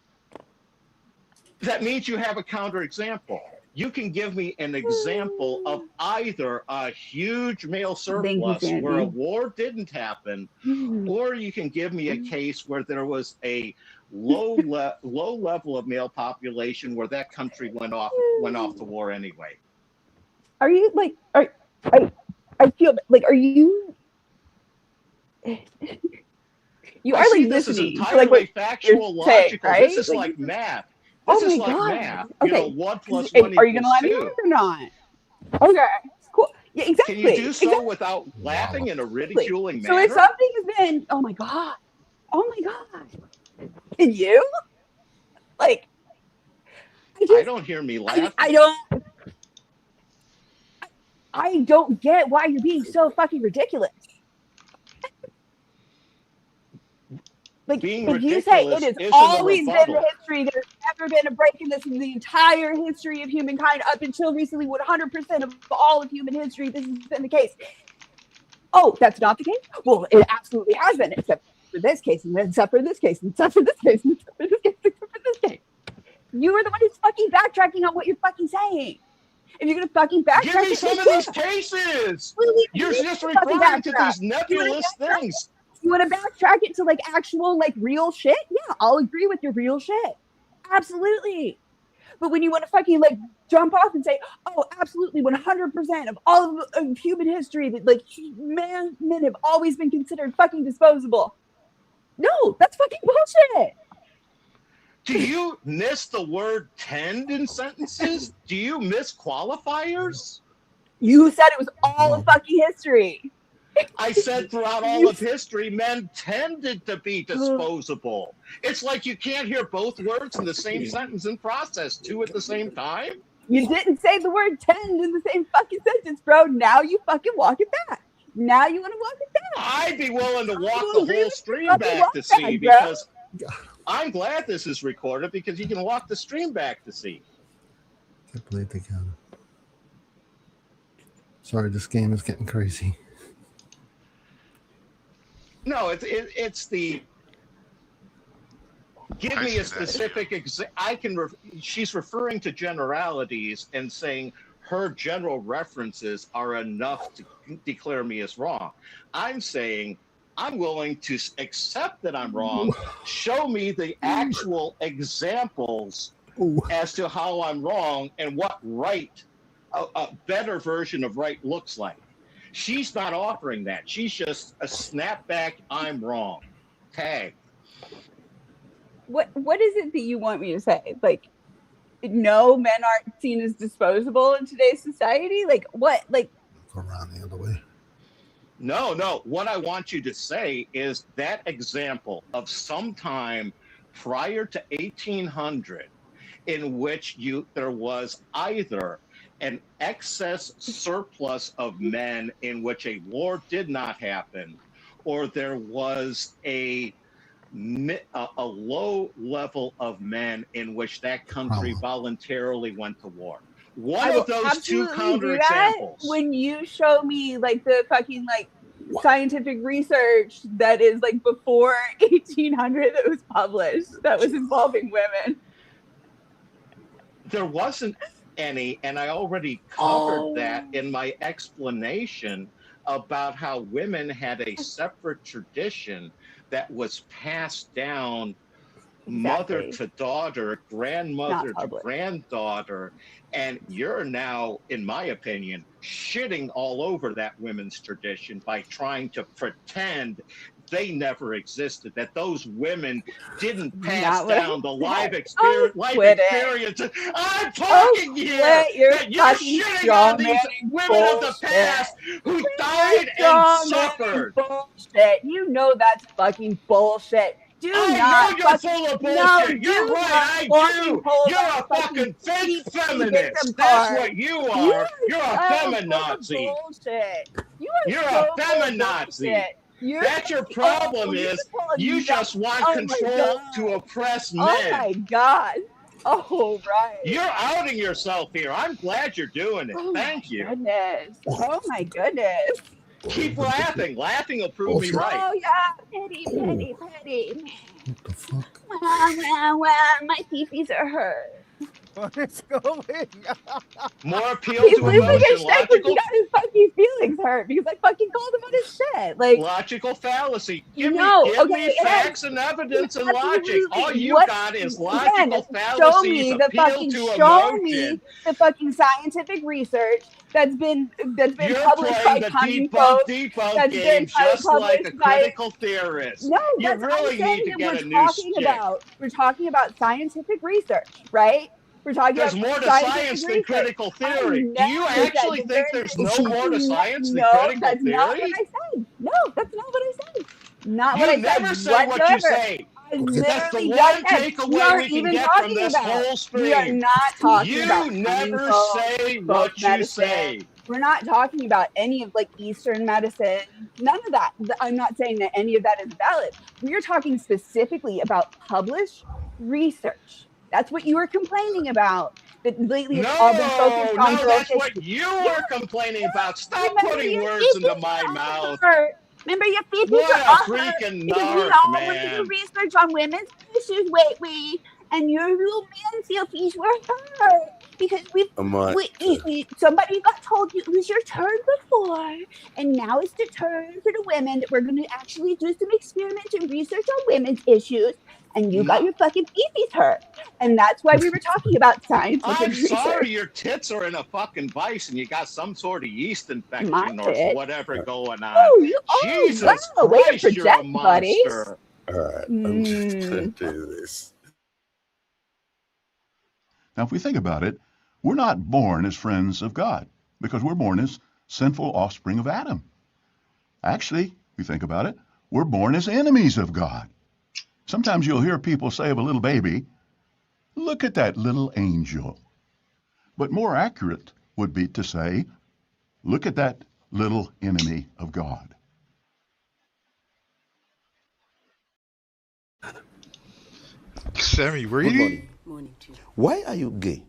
That means you have a counterexample. You can give me an example of either a huge male surplus where a war didn't happen, or you can give me a case where there was a low level of male population where that country went off to war anyway. Are you like? I feel like are you? You are like this is listening entirely to like factual, logical. Right? This is like math. This is like math. Okay. 1 + 1 equals 2. Are you gonna let me work or not? Okay. Cool. Yeah, exactly. Can you do so without laughing in a ridiculing manner? So if something has been, oh my god, and you, like, I don't hear me laughing. I don't get why you're being so fucking ridiculous. Like you say, it has always been the history. There's never been a break in this in the entire history of humankind up until recently. 100% of all of human history, this has been the case. Oh, that's not the case? Well, it absolutely has been, except for this case, and except for this case, and except for this case, and except for this case, except for this case. You are the one who's fucking backtracking on what you're fucking saying. If you're gonna fucking backtrack, give me some of these cases. You're just referring to these nebulous things. You want to backtrack it to like actual like real shit? Yeah, I'll agree with your real shit. Absolutely. But when you want to fucking like jump off and say, oh, absolutely 100% of all of human history that like men have always been considered fucking disposable. No, that's fucking bullshit. Do you miss the word tend in sentences? Do you miss qualifiers? You said it was all of fucking history. I said throughout all of history, men tended to be disposable. It's like you can't hear both words in the same sentence and process two at the same time. You didn't say the word tend in the same fucking sentence, bro. Now you fucking walk it back. Now you want to walk it back. I'd be willing to walk the whole stream back to see because I'm glad this is recorded because you can walk the stream back to see. I can't believe they got it. Sorry, this game is getting crazy. No, it's the give me a specific example. She's referring to generalities and saying her general references are enough to declare me as wrong. I'm saying I'm willing to accept that I'm wrong. Show me the actual examples as to how I'm wrong and what right, a better version of right looks like. She's not offering that. She's just a snapback, I'm wrong. Okay. What is it that you want me to say? Like, no, men aren't seen as disposable in today's society? Like, what? Like, Go around the other way. No. What I want you to say is that example of sometime prior to 1800 in which there was either an excess surplus of men in which a war did not happen, or there was a low level of men in which that country voluntarily went to war. One I will of those two absolutely do that counterexamples. when you show me like the fucking like scientific research that is like before 1800 that was published that was involving women. There wasn't any, and I already covered that in my explanation about how women had a separate tradition that was passed down mother to daughter, grandmother to granddaughter, and you're now, in my opinion, shitting all over that women's tradition by trying to pretend they never existed, that those women didn't pass down the life experience. I'm talking here that you're shitting on these women of the past who died and suffered. Bullshit. You know that's fucking bullshit. I know you're full of bullshit. You're right, I do. You're a fucking fake feminist. That's what you are. You're a feminazi. You're a feminazi. That's your problem is you just want control to oppress men. Oh my God. Oh, right. You're outing yourself here. I'm glad you're doing it. Thank you. Goodness. Oh my goodness. Keep laughing. Laughing will prove me right. Oh yeah, petty. What the fuck? Well, my peepees are hurt. What is going on? More appeal He's to losing emotion. his shit because he got his fucking feelings hurt because I fucking called him on his shit. Like logical fallacy. Give no, me facts and evidence and logic. All you got is logical fallacies. Show me the fucking scientific research that's been published by Common Post. Debunk game just like a critical theorist. No, you that's really need to get a new stick. We're talking about scientific research, right? We're talking there's about more to science than critical theory. Do you actually think there's no more to science than critical that's theory? Not what I said. No, that's not what I said. Not you what I never said. say what you say. That's the one takeaway we can get from this whole stream. We are not talking about. You never say what you say. We're not talking about any of like Eastern medicine. None of that. I'm not saying that any of that is valid. We are talking specifically about published research. That's what you were complaining about. That lately it's all been focused on that's what you were complaining about. Stop putting words into my mouth. Remember your feet what are a freaking narc, man. We all do research on women's issues lately, and your little man feet were hurt because somebody got told it was your turn before, and now it's the turn for the women that we're going to actually do some experiments and research on women's issues. And you got your fucking feet hurt. And that's why we were talking about scientific research. I'm sorry your tits are in a fucking vice and you got some sort of yeast infection or whatever going on. Jesus Christ, you're a monster. All right, I'm just going to do this. Now, if we think about it, we're not born as friends of God because we're born as sinful offspring of Adam. Actually, if we think about it, we're born as enemies of God. Sometimes you'll hear people say of a little baby, look at that little angel. But more accurate would be to say, look at that little enemy of God. Sammy, were you? Why are you gay?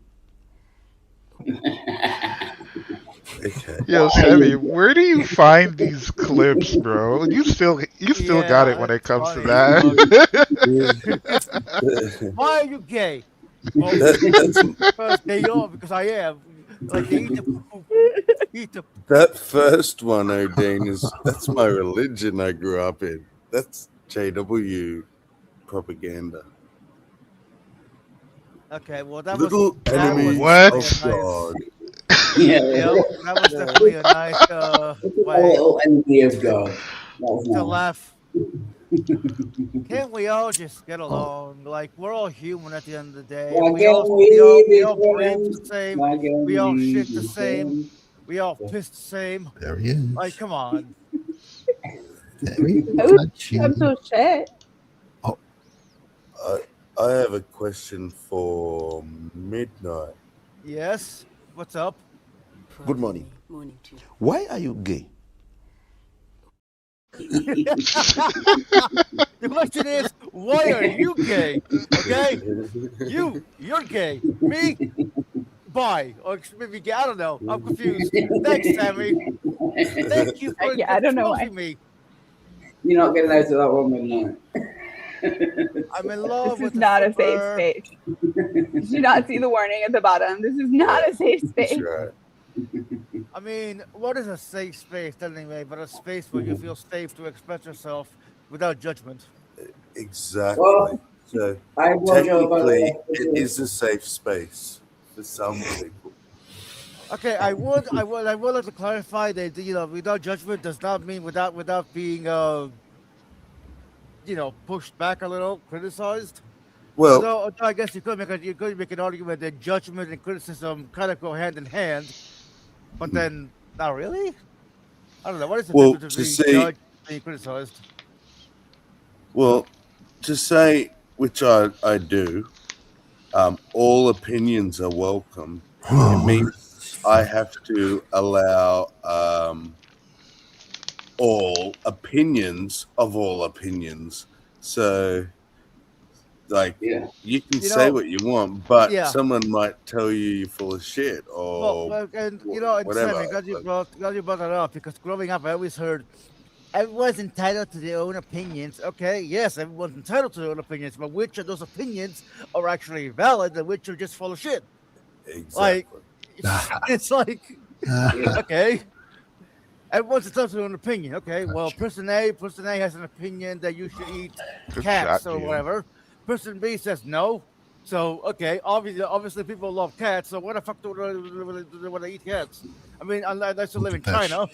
Okay. Yo, Sammy, where do you find these clips, bro? You still got it when it comes to that. Why are you gay? Well, first day off because I am. Like that first one, Odin, that's my religion I grew up in. That's JW propaganda. Okay, well that little was enemies what? Of God. Yeah, that was definitely a nice way enemy of God. to laugh Can't we all just get along? Like, we're all human at the end of the day. Why We can't all we breathe be the same. Why can't We all we shit the be same. friends? We all piss the same. There he is. Like, come on. There he is. I would Not cheating. I'm so shit. I have a question for Midnight. Yes. What's up? Good morning. Why are you gay? The question is, why are you gay? Okay, you're gay. Me, bi, or maybe gay. I don't know. I'm confused. Thanks, Sammy. Thank you for I don't know exposing why. me. You're not getting out of that one, Midnight. I'm in love This with is not a safe flipper. space. Did you not see the warning at the bottom? This is not a safe space. Right. I mean, what is a safe space anyway? But a space where you feel safe to express yourself without judgment. Exactly. Well, So I wonder about technically, that. it is a safe space for some people. Okay, I would like to clarify that without judgment does not mean without being pushed back a little, criticized. Well, Although I guess you could make an argument that judgment and criticism kind of go hand in hand, but then not really. I don't know. What is the well, difference to between see, judged and being criticized? well, to say which I do. All opinions are welcome. It means I have to allow all opinions of all opinions. So, like, Yeah. you can You say know, what you want, but yeah. someone might tell you you're full of shit or And whatever. Sammy, glad you brought that up because growing up, I always heard everyone's entitled to their own opinions. Okay, yes, everyone's entitled to their own opinions, but which of those opinions are actually valid and which are just full of shit? Like, Exactly. it's like, okay, everyone's entitled to their own opinion. Okay, well, person A has an opinion that you should eat Good cats shot, or Gio. whatever. Person B says no. So okay, obviously people love cats. So why the fuck do they want to eat cats? I mean, unless you live in China.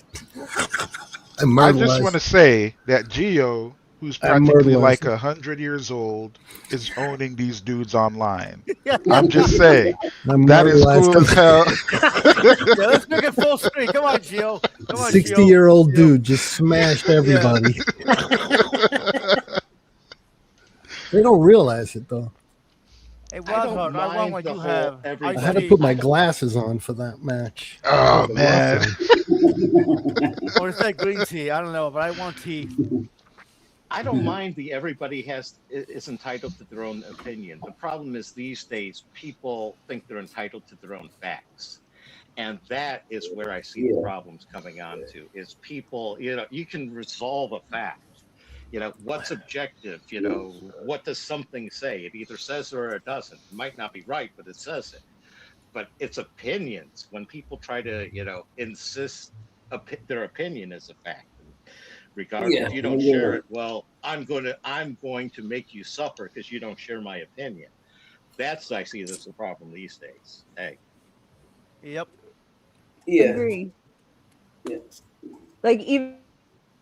I just want to say that Gio, who's practically like 100 years old, is owning these dudes online. I'm just saying. That is cool as hell. Yeah, let's make it full screen. Come on, Gio. Come on, 60-year-old dude just smashed everybody. They don't realize it though. Hey, Wildheart, I want what you have. I had to put my glasses on for that match. Oh man. Or is that green tea? I don't know, but I want tea. I don't mind everybody is entitled to their own opinion. The problem is these days people think they're entitled to their own facts. And that is where I see the problems coming on to is people, you can resolve a fact. What's objective? What does something say? It either says it or it doesn't. It might not be right, but it says it. But it's opinions. When people try to, insist their opinion is a fact. Regardless, if you don't share it, well, I'm going to make you suffer because you don't share my opinion. I see that's the problem these days. Hey. Yep. Yeah. Agree. Yeah. Like even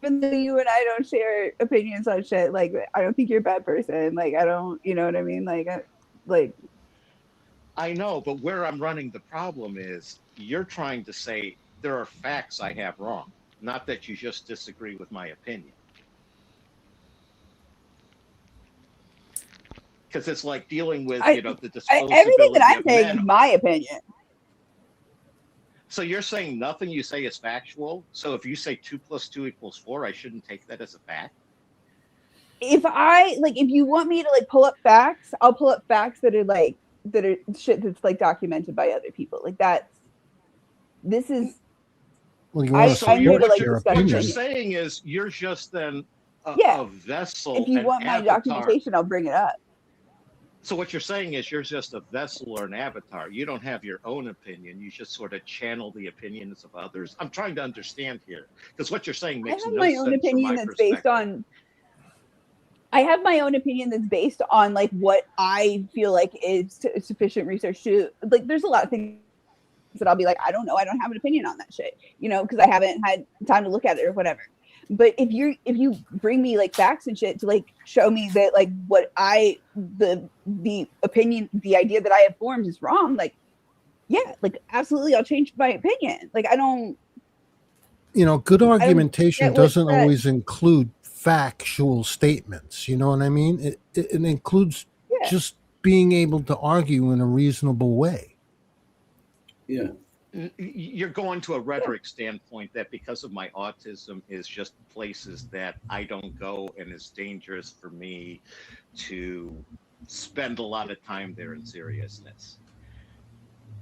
though you and I don't share opinions on shit, like I don't think you're a bad person. Like I don't, you know what I mean? I know, but where I'm running the problem is you're trying to say there are facts I have wrong, not that you just disagree with my opinion. Because it's like dealing with, the disposability everything that I'm of saying men. is my opinion. So you're saying nothing you say is factual? So if you say 2 + 2 = 4, I shouldn't take that as a fact? If you want me to pull up facts, I'll pull up facts that are shit that's documented by other people. This is. Well, you want I'm here to what discuss you're it. saying is you're just then a vessel. If you want my avatar. documentation, I'll bring it up. So what you're saying is you're just a vessel or an avatar. You don't have your own opinion. You just sort of channel the opinions of others. I'm trying to understand here because what you're saying makes no sense. I have my own opinion that's based on. I have my own opinion that's based on what I feel like is sufficient research to There's a lot of things that I'll be like, I don't know, I don't have an opinion on that shit, because I haven't had time to look at it or whatever. But if you bring me like facts and shit to like show me that like what the opinion, the idea that I have formed is wrong, like yeah, like absolutely I'll change my opinion. Like I don't, good argumentation doesn't that. always include factual statements. You know what I mean? It includes just being able to argue in a reasonable way. Yeah. You're going to a rhetoric standpoint that because of my autism is just places that I don't go, and it's dangerous for me to spend a lot of time there in seriousness.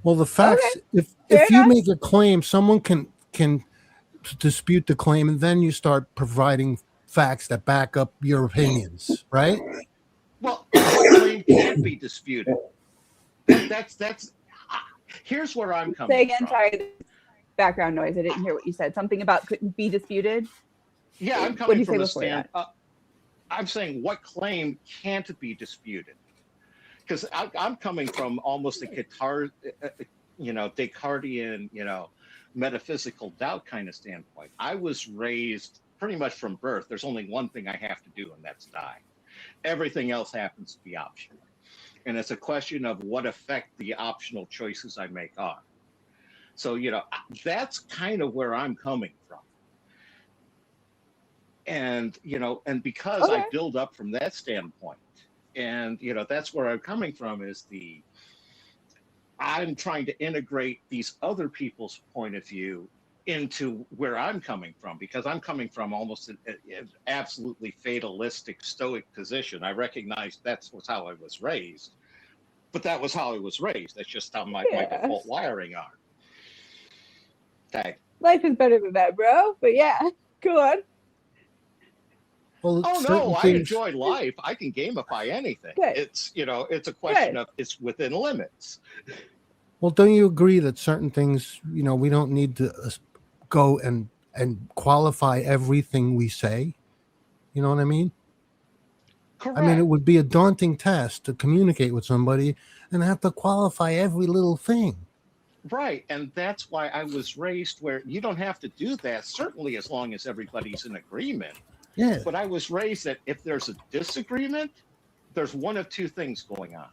Well, the facts, if you make a claim, someone can dispute the claim, and then you start providing facts that back up your opinions, right? Well, that claim can't be disputed. That's here's where I'm coming Say again, from. sorry, background noise. I didn't hear what you said. Something about couldn't be disputed. Yeah, I'm coming from a stand. I'm saying what claim can't be disputed, because I'm coming from almost a Descartesian, metaphysical doubt kind of standpoint. I was raised pretty much from birth. There's only one thing I have to do, and that's die. Everything else happens to be optional. And it's a question of what effect the optional choices I make are. So, that's kind of where I'm coming from. And, and because I build up from that standpoint, and, that's where I'm coming from is I'm trying to integrate these other people's point of view into where I'm coming from, because I'm coming from almost an absolutely fatalistic stoic position. I recognize that's how I was raised, but that was how I was raised. That's just how my default wiring are. Okay. Life is better than that, bro. But yeah, go on. Well, oh no, I enjoy life. I can gamify anything. Good. It's it's a question of it's within limits. Well, don't you agree that certain things, we don't need to go and qualify everything we say? You know what I mean? Correct. I mean, it would be a daunting task to communicate with somebody and have to qualify every little thing. Right, and that's why I was raised where you don't have to do that, certainly as long as everybody's in agreement. Yeah. But I was raised that if there's a disagreement, there's one of two things going on.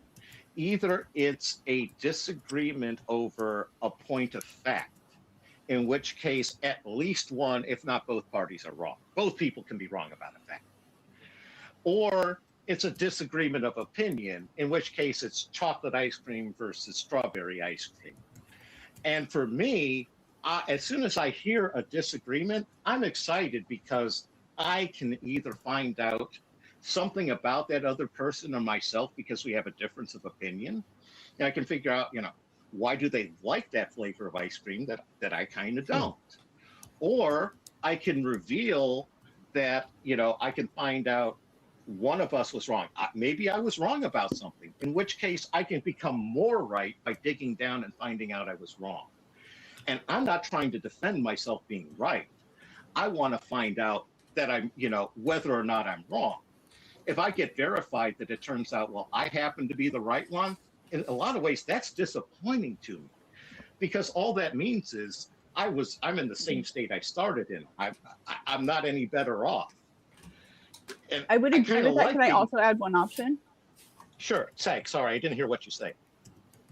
Either it's a disagreement over a point of fact, in which case at least one, if not both parties are wrong. Both people can be wrong about a fact. Or it's a disagreement of opinion, in which case it's chocolate ice cream versus strawberry ice cream. And for me, as soon as I hear a disagreement, I'm excited because I can either find out something about that other person or myself because we have a difference of opinion. And I can figure out, why do they like that flavor of ice cream that I kind of don't? Or I can reveal that, I can find out one of us was wrong. Maybe I was wrong about something, in which case I can become more right by digging down and finding out I was wrong. And I'm not trying to defend myself being right. I want to find out that I'm, whether or not I'm wrong. If I get verified that it turns out, well, I happen to be the right one, in a lot of ways, that's disappointing to me, because all that means is I'm in the same state I started in. I'm not any better off. And I would agree with that. Can I also add one option? Sure. Sorry, I didn't hear what you say.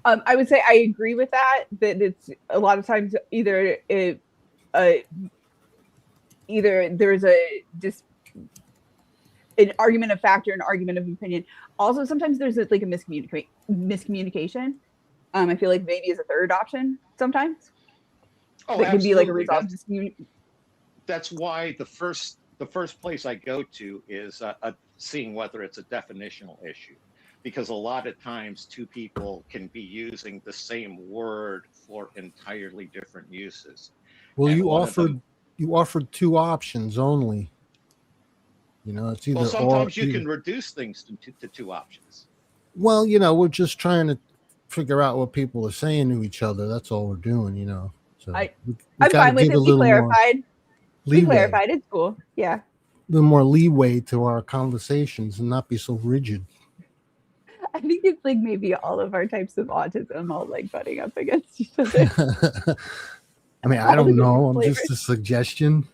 I would say I agree with that it's a lot of times either there's an argument of fact or an argument of opinion. Also, sometimes there's like a miscommunication. I feel like maybe is a third option sometimes. Oh, that can be like a resolved miscommunication. That's why the first place I go to is seeing whether it's a definitional issue, because a lot of times two people can be using the same word for entirely different uses. Well, you offered two options only. It's either. Well, sometimes you can reduce things to two options. Well, we're just trying to figure out what people are saying to each other. That's all we're doing, So I'm fine with it. We clarified. It's cool. Yeah. A little more leeway to our conversations and not be so rigid. I think it's like maybe all of our types of autism all like butting up against each other. I mean, I don't know. I'm just a suggestion.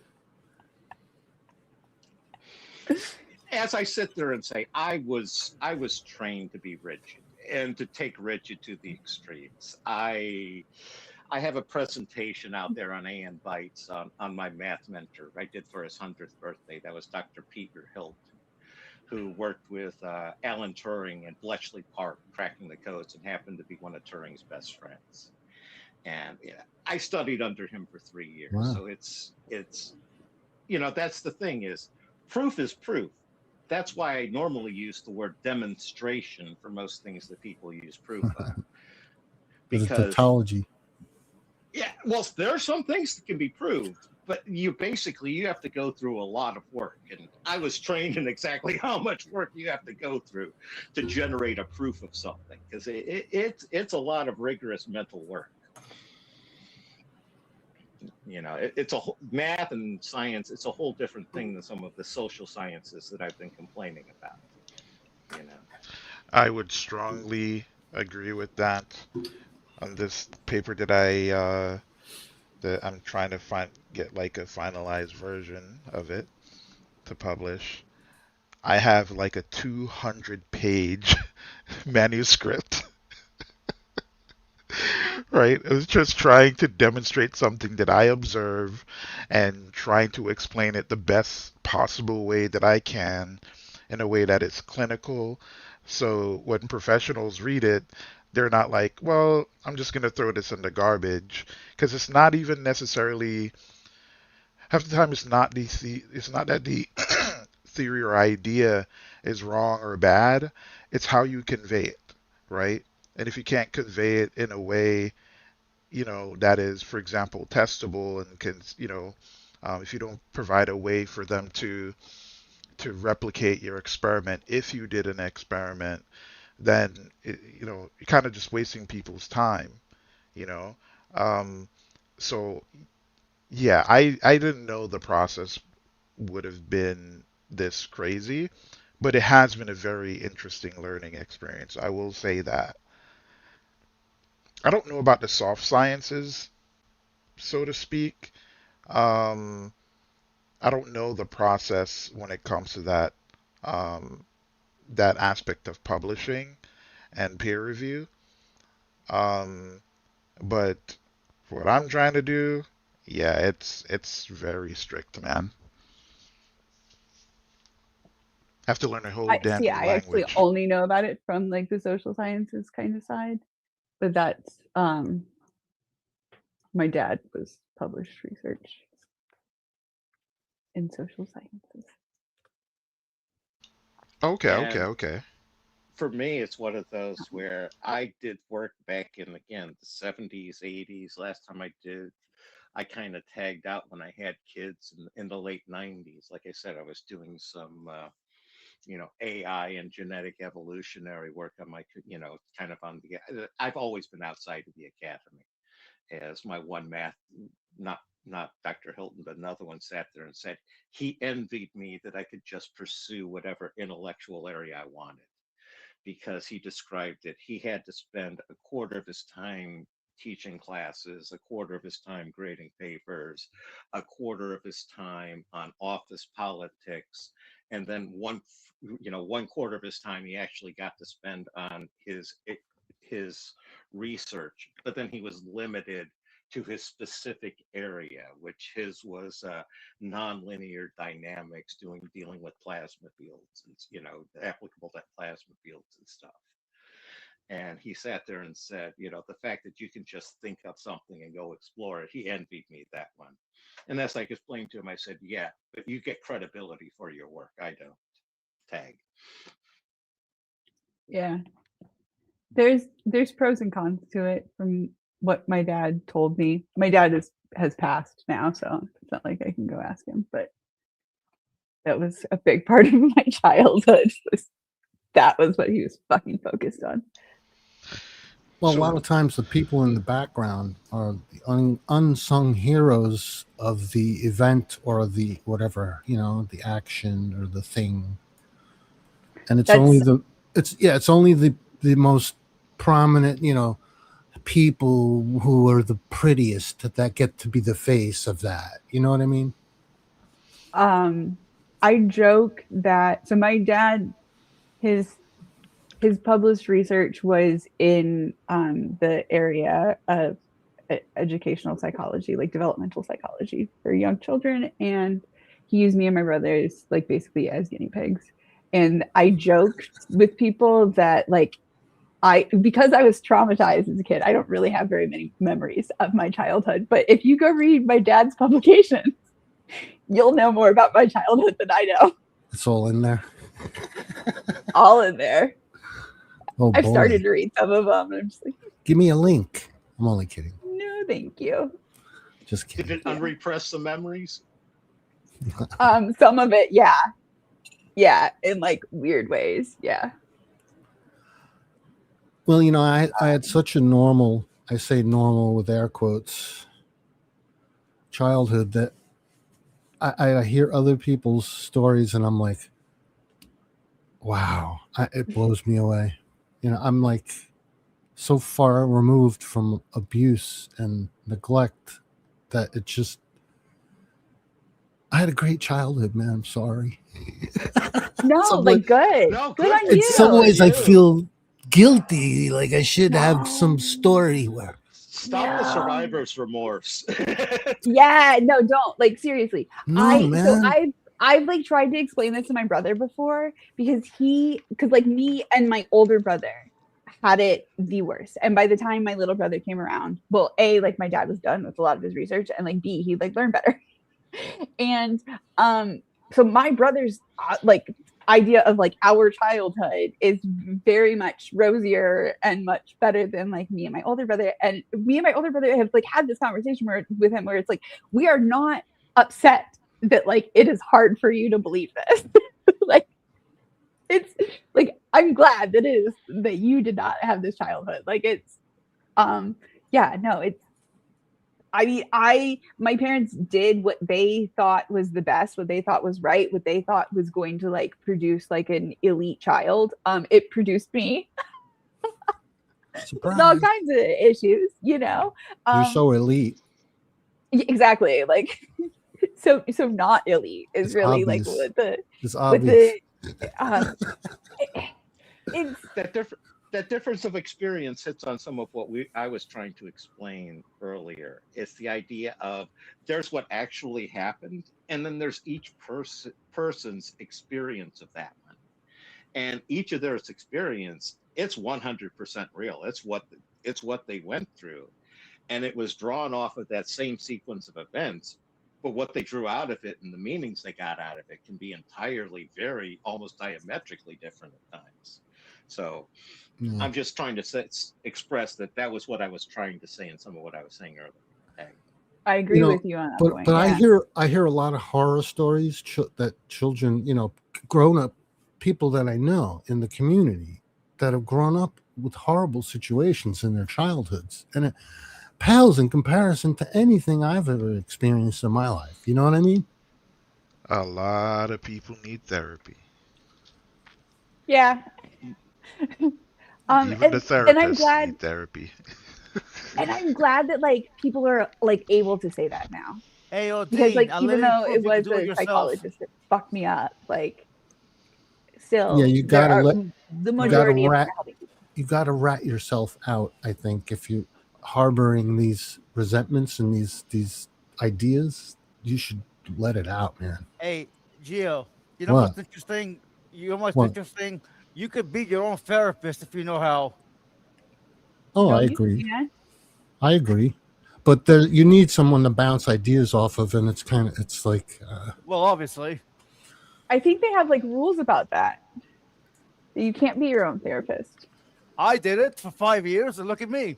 as I sit there and say, I was trained to be rigid and to take rigid to the extremes. I have a presentation out there on AM Bytes on my math mentor I did for his 100th birthday. That was Dr. Peter Hilton, who worked with Alan Turing in Bletchley Park, cracking the codes, and happened to be one of Turing's best friends. And I studied under him for 3 years. Wow. So it's that's the thing is proof is proof. That's why I normally use the word demonstration for most things that people use proof of. It's a Because tautology. yeah, well, there are some things that can be proved, but you have to go through a lot of work. And I was trained in exactly how much work you have to go through to generate a proof of something, because it's a lot of rigorous mental work. It's math and science. It's a whole different thing than some of the social sciences that I've been complaining about. I would strongly agree with that. On this paper that that I'm trying to get like a finalized version of it to publish, I have like a 200-page manuscript. Right? It was just trying to demonstrate something that I observe and trying to explain it the best possible way that I can in a way that is clinical. So when professionals read it, they're not like, well, I'm just going to throw this in the garbage, because it's not even necessarily, half the time it's not that the theory or idea is wrong or bad. It's how you convey it, right? And if you can't convey it in a way, that is, for example, testable and can, if you don't provide a way for them to replicate your experiment, if you did an experiment, then you're kind of just wasting people's time, you know. So yeah, I didn't know the process would have been this crazy, but it has been a very interesting learning experience. I will say that. I don't know about the soft sciences, so to speak. Um, I don't know the process when it comes to um, that aspect of publishing and peer review. Um, but for what I'm trying to do, yeah, it's very strict, man. I have to learn a whole damn new I actually language. only know about it from like the social sciences kind of side, but that's my dad was published research in social sciences. And Okay. for me, it's one of those where I did work back in, again, the 70s, 80s. Last time I kind of tagged out when I had kids in the late 90s. Like I said, I was doing some, AI and genetic evolutionary work on my, kind of on I've always been outside of the academy. As my one math, not Dr. Hilton, but another one sat there and said he envied me that I could just pursue whatever intellectual area I wanted, because he described it. He had to spend a quarter of his time teaching classes, a quarter of his time grading papers, a quarter of his time on office politics, and then one quarter of his time he actually got to spend on his research. But then he was limited to his specific area, which his was nonlinear dynamics, dealing with plasma fields and applicable to plasma fields and stuff. And he sat there and said, the fact that you can just think of something and go explore it, he envied me that one. And as I explained to him, I said, yeah, but you get credibility for your work. I don't. Tag. Yeah. There's pros and cons to it from what my dad told me. My dad has passed now, so it's not like I can go ask him, but that was a big part of my childhood. That was what he was fucking focused on. Well, a lot of times the people in the background are the unsung heroes of the event or the whatever, the action or the thing. And it's only the most prominent, people who are the prettiest that get to be the face of that. You know what I mean? I joke that so my dad, his published research was in the area of educational psychology, like developmental psychology for young children, and he used me and my brothers like basically as guinea pigs. And I joked with people that like because I was traumatized as a kid, I don't really have very many memories of my childhood. But if you go read my dad's publications, you'll know more about my childhood than I know. It's all in there. All in there. Oh, I've boy. started to read some of them. And I'm just like, Give me a link. I'm only kidding. no, thank you. Just kidding. Did it unrepress some memories? Some of it, yeah. Yeah, in like weird ways. Yeah. Well, you know, I had such a normal, I say normal with air quotes, childhood that I hear other people's stories and I'm like, wow, it blows me away. You know, I'm like so far removed from abuse and neglect that it just, I had a great childhood, man. I'm sorry. No, Some like way- good. No, good on In you. some ways, I feel guilty. Like I should have some story where. Stop the survivor's remorse. Yeah, no, don't. Like seriously. No, man. I've like tried to explain this to my brother before because like me and my older brother had it the worst. And by the time my little brother came around, well, A, like my dad was done with a lot of his research, and like B, he like learned better. And so my brother's like idea of like our childhood is very much rosier and much better than like me and my older brother. And me and my older brother have like had this conversation with him where it's like, we are not upset that like it is hard for you to believe this. Like it's like, I'm glad that it is that you did not have this childhood. Like it's yeah, no, it's, I mean, my parents did what they thought was the best, what they thought was right, what they thought was going to like produce like an elite child. It produced me with all kinds of issues, you know. You're so elite. Exactly. Like so not elite is It's really obvious. like what the It's what obvious. the it's that difference of experience hits on some of what I was trying to explain earlier. It's the idea of there's what actually happened, and then there's each person's experience of that one. And each of their experience, it's 100% real. It's what they went through. And it was drawn off of that same sequence of events, but what they drew out of it and the meanings they got out of it can be entirely almost diametrically different at times. So I'm just trying to express that was what I was trying to say in some of what I was saying earlier. Okay. I agree with you on that point. But yeah. I hear a lot of horror stories that children, you know, grown up people that I know in the community that have grown up with horrible situations in their childhoods, and it pales in comparison to anything I've ever experienced in my life. You know what I mean? A lot of people need therapy. Yeah. Even the therapists need therapy. And I'm glad that like people are like able to say that now. Hey, because like I'll even let though you it prove you was can do it a yourself. psychologist that fucked me up, like still Yeah, you gotta the majority of you gotta rat yourself out. I think if you harboring these resentments and these ideas, you should let it out, man. Hey, Gio, you know What? what's interesting? You know what's What? interesting? You could be your own therapist if you know how. Oh, I agree. I agree. But you need someone to bounce ideas off of, and it's like. Well, obviously. I think they have like rules about that. You can't be your own therapist. I did it for 5 years, and look at me.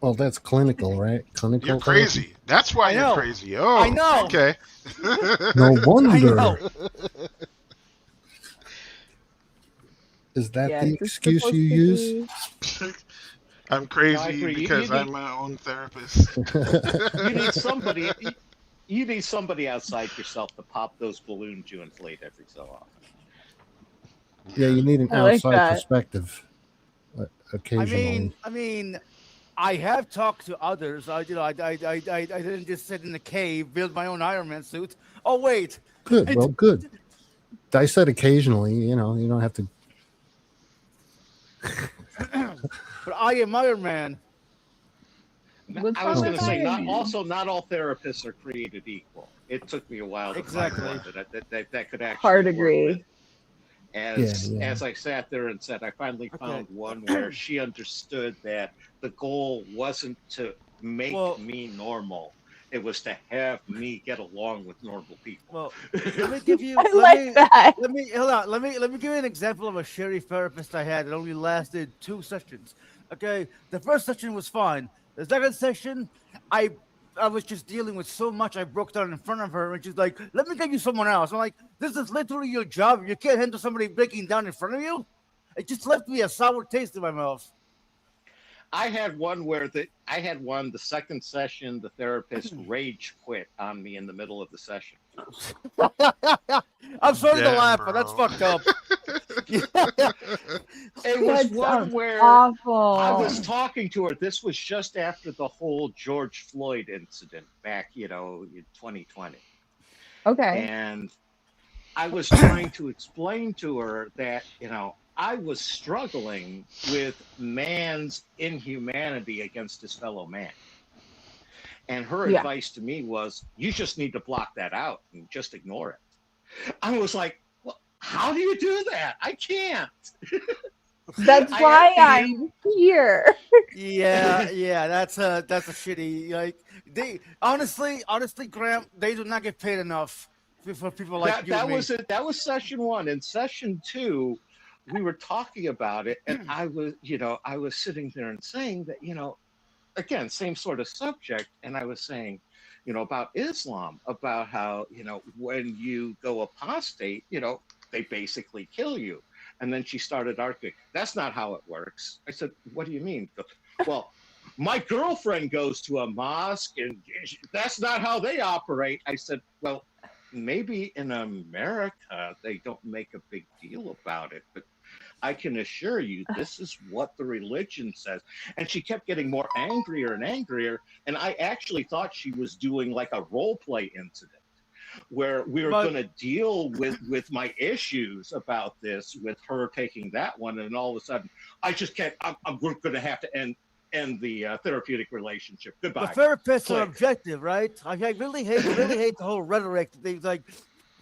Well, that's clinical, right? Clinical. You're crazy. That's why you're crazy. Oh, I know. Okay. No wonder. I know. Is that the excuse you use? I'm crazy because I'm my own therapist. You need somebody outside yourself to pop those balloons you inflate every so often. Yeah, you need an outside perspective. Occasionally. I mean, I have talked to others. I didn't just sit in the cave, build my own Iron Man suit. Oh wait. Good. Well, good. I said occasionally, you don't have to. But I am Iron Man. I was going to say, not all therapists are created equal. It took me a while to find one that could actually Hard work agree. with. As I sat there and said, I finally found one where she understood that the goal wasn't to make me normal. It was to have me get along with normal people. Well, let me give you. that. Let me hold on. Let me give you an example of a shitty therapist I had. It only lasted 2 sessions. Okay, the first session was fine. The second session, I was just dealing with so much. I broke down in front of her, and she's like, "Let me get you someone else." I'm like, "This is literally your job. You can't handle somebody breaking down in front of you." It just left me a sour taste in my mouth. I had one the second session, the therapist rage quit on me in the middle of the session. I'm sorry to laugh, but that's fucked up. It was one where awful. I was talking to her. This was just after the whole George Floyd incident back, in 2020. Okay. And I was trying to explain to her that, I was struggling with man's inhumanity against his fellow man. And her advice to me was, you just need to block that out and just ignore it. I was like, well, how do you do that? I can't. That's why I'm here. Yeah, that's a shitty, like, they honestly, Graham, they do not get paid enough for people like you. That was it. That was session 1. In session 2, we were talking about it, and I was sitting there and saying that, again, same sort of subject, and I was saying, about Islam, about how, when you go apostate, they basically kill you. And then she started arguing, that's not how it works. I said, what do you mean? Well, my girlfriend goes to a mosque, and that's not how they operate. I said, well, maybe in America, they don't make a big deal about it, but I can assure you, this is what the religion says. And she kept getting more angrier and angrier. And I actually thought she was doing like a role play incident where we were going to deal with my issues about this, with her taking that one. And all of a sudden, I just can't, I'm going to have to end the therapeutic relationship. Goodbye. The therapists are objective, right? I really hate the whole rhetoric. They like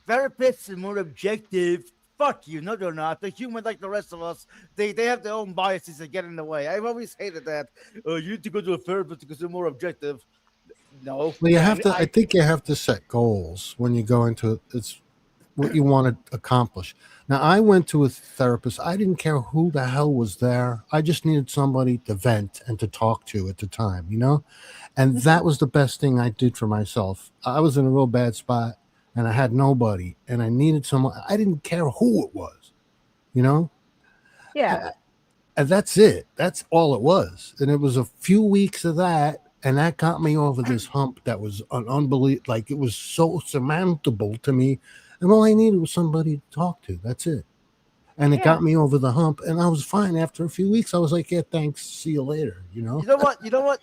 therapists are more objective. Fuck you. No, they're not. They're human like the rest of us. They have their own biases that get in the way. I've always hated that. You need to go to a therapist because they're more objective. No. Well, you have to. I think you have to set goals when you go into it. It's what you want to accomplish. Now, I went to a therapist. I didn't care who the hell was there. I just needed somebody to vent and to talk to at the time, and that was the best thing I did for myself. I was in a real bad spot, and I had nobody, and I needed someone. I didn't care who it was, Yeah. And that's it. That's all it was. And it was a few weeks of that, and that got me over this hump that was unbelievable. Like, it was so surmountable to me, and all I needed was somebody to talk to. That's it. And it got me over the hump, and I was fine after a few weeks. I was like, yeah, thanks. See you later. You know what? What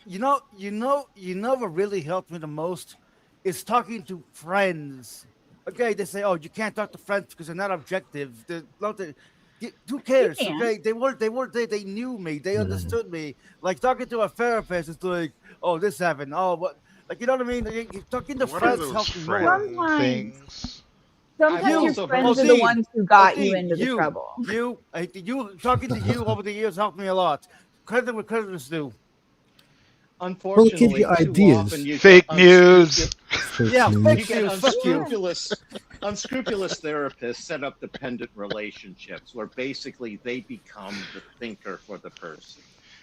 really helped me the most is talking to friends. Okay, they say, oh, you can't talk to friends because they're not objective. Who cares? Okay, they knew me. They understood me. Like, talking to a therapist is like, oh, this happened. Oh, what? Like, you know what I mean? Talking to friends helps me more. Sometimes your friends are the ones who got you into the trouble. Talking to you over the years helped me a lot. Credit what credit is due. Unfortunately, fake news. Yeah, fake you news. Get unscrupulous therapists set up dependent relationships where basically they become the thinker for the person,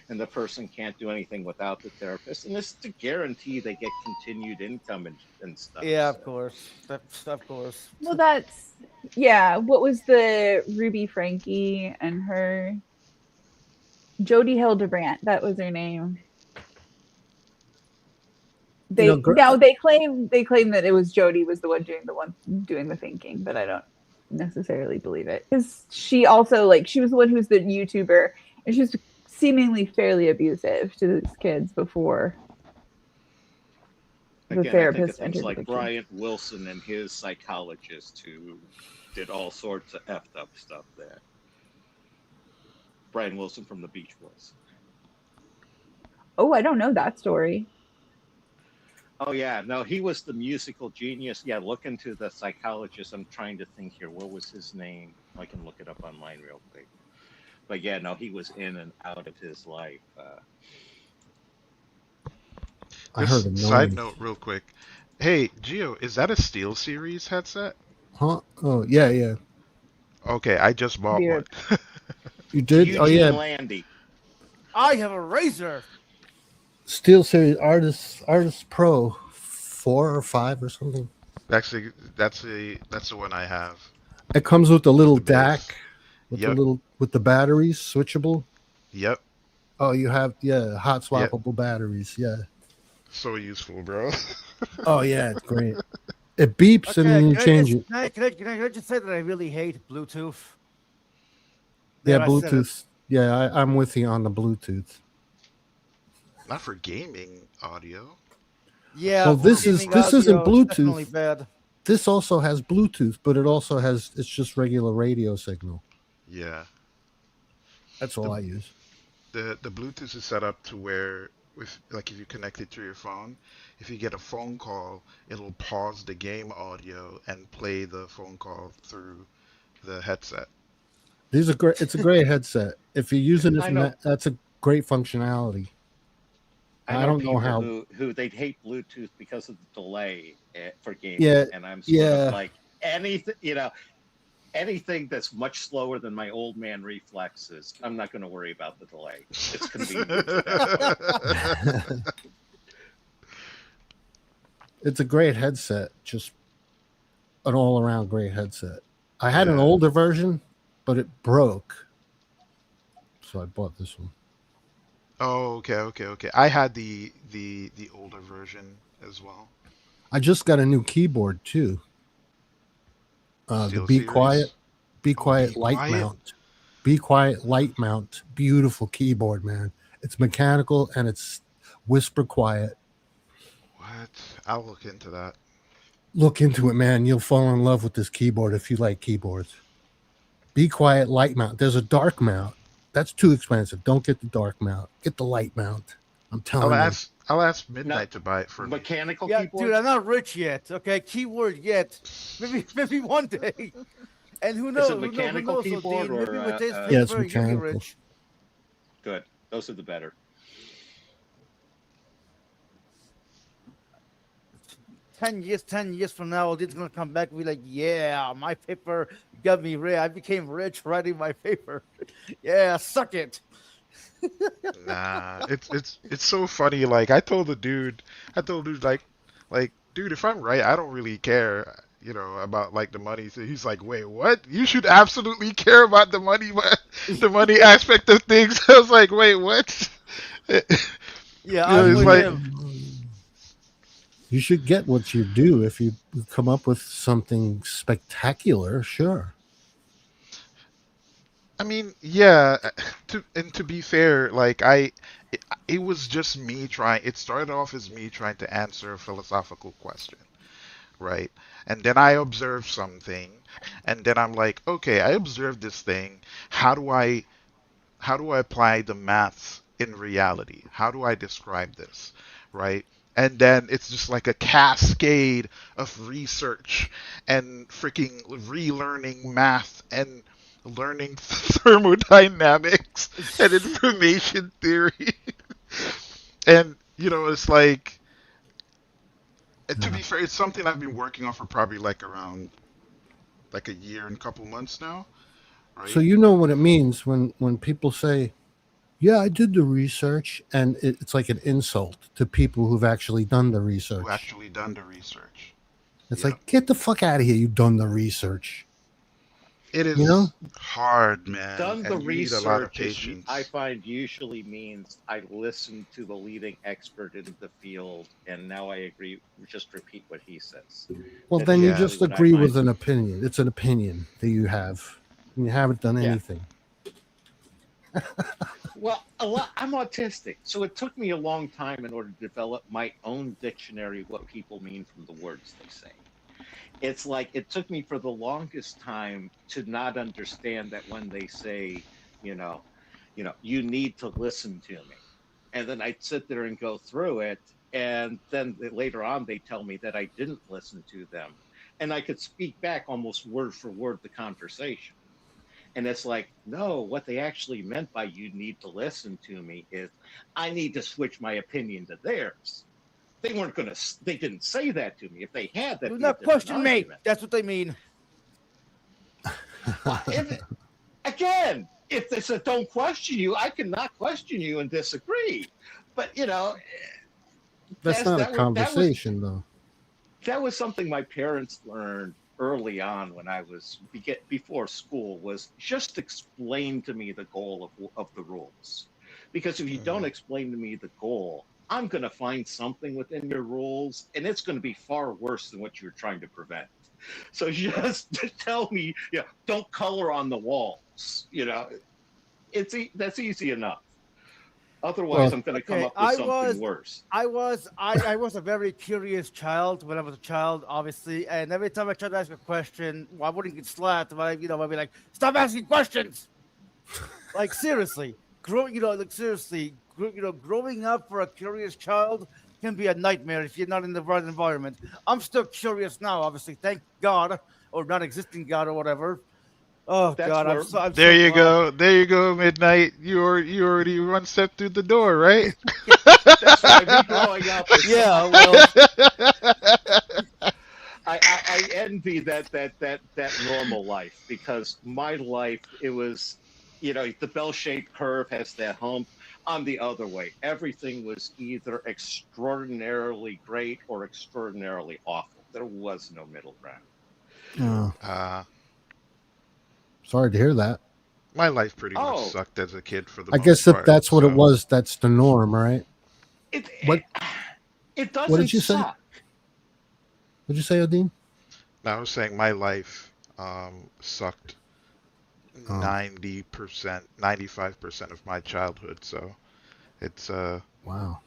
and the person can't do anything without the therapist. And this is to guarantee they get continued income and stuff. Yeah, of course. Of course. Well, what was the Ruby Frankie and her Jody Hildebrandt? That was her name. They claim that it was Jody was the one doing the thinking, but I don't necessarily believe it, because she also, she was the one who was the YouTuber, and she was seemingly fairly abusive to these kids before the therapist entered like Bryant Wilson and his psychologist who did all sorts of effed up stuff there. Brian Wilson from the Beach Boys. Oh, I don't know that story. Oh yeah, no, he was the musical genius. Yeah, look into the psychologist. I'm trying to think here. What was his name? I can look it up online real quick. But yeah, no, he was in and out of his life. I heard a Just side noise. note, real quick. Hey, Gio, is that a SteelSeries headset? Huh? Oh yeah, yeah. Okay, I just bought one. You did? Oh yeah. Landy. I have a razor. SteelSeries Artist Pro 4 or 5 or something. That's the one I have. It comes with the little the bass. DAC with Yep. with the batteries switchable. Yep. Oh, you have hot Yep. swappable batteries. Yeah. So useful, bro. Oh yeah, it's great. It beeps and then you change it. Can I just say that I really hate Bluetooth? Yeah, There, I said it. Bluetooth. Yeah, I'm with you on the Bluetooth. Not for gaming audio. Yeah. Well, this isn't Definitely Bluetooth. bad. This also has Bluetooth, but it's just regular radio signal. Yeah. That's all I use. The Bluetooth is set up to where if you connect it to your phone, if you get a phone call, it'll pause the game audio and play the phone call through the headset. These are great. It's a great headset. If you're using I it, know. that's a great functionality. I don't know how. Who they'd hate Bluetooth because of the delay for gaming, Yeah, and I'm sort of like anything that's much slower than my old man reflexes. I'm not going to worry about the delay. It's convenient. It's a great headset. Just an all-around great headset. I had an older version, but it broke, so I bought this one. Oh, okay. I had the older version as well. I just got a new keyboard too. The Be Quiet Light Mount. Be Quiet Light Mount. Beautiful keyboard, man. It's mechanical and it's whisper quiet. What? I'll look into that. Look into it, man. You'll fall in love with this keyboard if you like keyboards. Be Quiet Light Mount. There's a dark mount. That's too expensive. Don't get the dark mount. Get the light mount. I'm telling you. I'll ask Midnight to buy it for me. Mechanical keyboard? Dude, I'm not rich yet. Okay, keyword yet. Maybe one day. And who knows? Is it mechanical keyboard Dean, maybe with this yeah, it's paper, you'll be mechanical. rich. Good. Those are the better. 10 years from now, Dean's gonna come back and be like, "Yeah, my paper got me rich. I became rich writing my paper. Yeah, suck it." Nah, it's so funny. Like I told the dude like, dude, if I'm right, I don't really care, about like the money. So he's like, wait, what? You should absolutely care about the money, the money aspect of things. I was like, wait, what? Yeah, I'm with him. You should get what you do if you come up with something spectacular. Sure. I mean, yeah. To be fair, like it was just me trying. It started off as me trying to answer a philosophical question, right? And then I observed something, and then I'm like, okay, I observed this thing. How do I apply the maths in reality? How do I describe this, right? And then it's just like a cascade of research and freaking relearning math and learning thermodynamics and information theory. And, it's like, to be fair, it's something I've been working on for probably around a year and a couple months now. Right? So you know what it means when people say, yeah, I did the research, and it's like an insult to people who've actually done the research. It's like, get the fuck out of here, you've done the research. It is hard, man. Done the and you need a lot of research, patience. I find usually means I listened to the leading expert in the field, and now I agree. Just repeat what he says. Well, That's then you usually just what I agree find. with an opinion. It's an opinion that you have. And you haven't done anything. Well, I'm autistic, so it took me a long time in order to develop my own dictionary of what people mean from the words they say. It's like it took me for the longest time to not understand that when they say, you know, you need to listen to me. And then I'd sit there and go through it. And then later on, they tell me that I didn't listen to them. And I could speak back almost word for word the conversation. And it's like, no, what they actually meant by you need to listen to me is I need to switch my opinion to theirs. They weren't going to, they didn't say that to me. If they had, that Do not question me. That's what they mean. Again, if they said don't question you, I cannot question you and disagree. But that's not a conversation, though. That was something my parents learned early on when I was before school, was just explain to me the goal of the rules. Because if you don't explain to me the goal, I'm going to find something within your rules, and it's going to be far worse than what you're trying to prevent. So just tell me, don't color on the walls. That's easy enough. Otherwise, I'm going to come up with something worse. I was a very curious child when I was a child, obviously, and every time I tried to ask a question, I wouldn't get slapped, but I'd be like, "Stop asking questions!" Like seriously, growing up for a curious child can be a nightmare if you're not in the right environment. I'm still curious now, obviously, thank God, or non-existing God, or whatever. Oh God! I'm there you go. There you go. Midnight. You already one step through the door, right? That's right. Me growing up. Yeah. Well, I envy that normal life, because my life, it was, the bell-shaped curve has that hump. I'm the other way. Everything was either extraordinarily great or extraordinarily awful. There was no middle ground. Sorry to hear that. My life pretty much sucked as a kid for the I most guess part, that's what it was. That's the norm, right? It doesn't what did you say? suck. What did you say, Odin? I was saying my life sucked 90%, 95% of my childhood. So it's wow.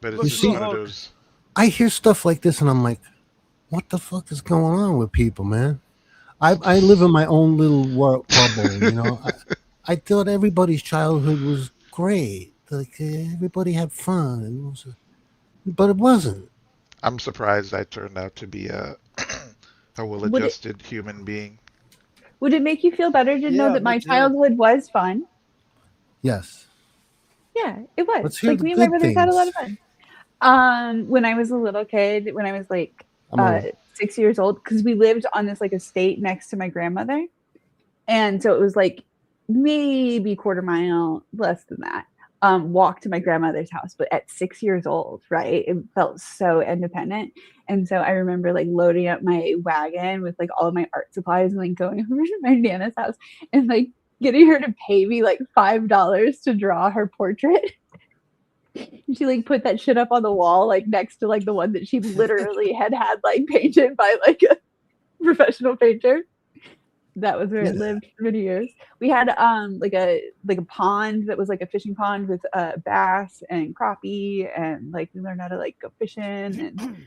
But it's just one of those. I hear stuff like this and I'm like, what the fuck is going on with people, man? I live in my own little bubble, I thought everybody's childhood was great. Like everybody had fun, but it wasn't. I'm surprised I turned out to be a well-adjusted human being. Would it make you feel better to know that my childhood was fun? Yes. Yeah, it was. Let's hear the me and my good brothers had a lot of things. fun. When I was a little kid, when I was 6 years old, because we lived on this estate next to my grandmother, and so it was maybe quarter mile, less than that, walk to my grandmother's house. But at 6 years old, right, it felt so independent. And so I remember loading up my wagon with all of my art supplies and going over to my Nana's house and getting her to pay me $5 to draw her portrait. She put that shit up on the wall next to the one that she literally had painted by a professional painter. That was where it lived for many years. We had a pond that was a fishing pond with bass and crappie, and we learned how to go fishing and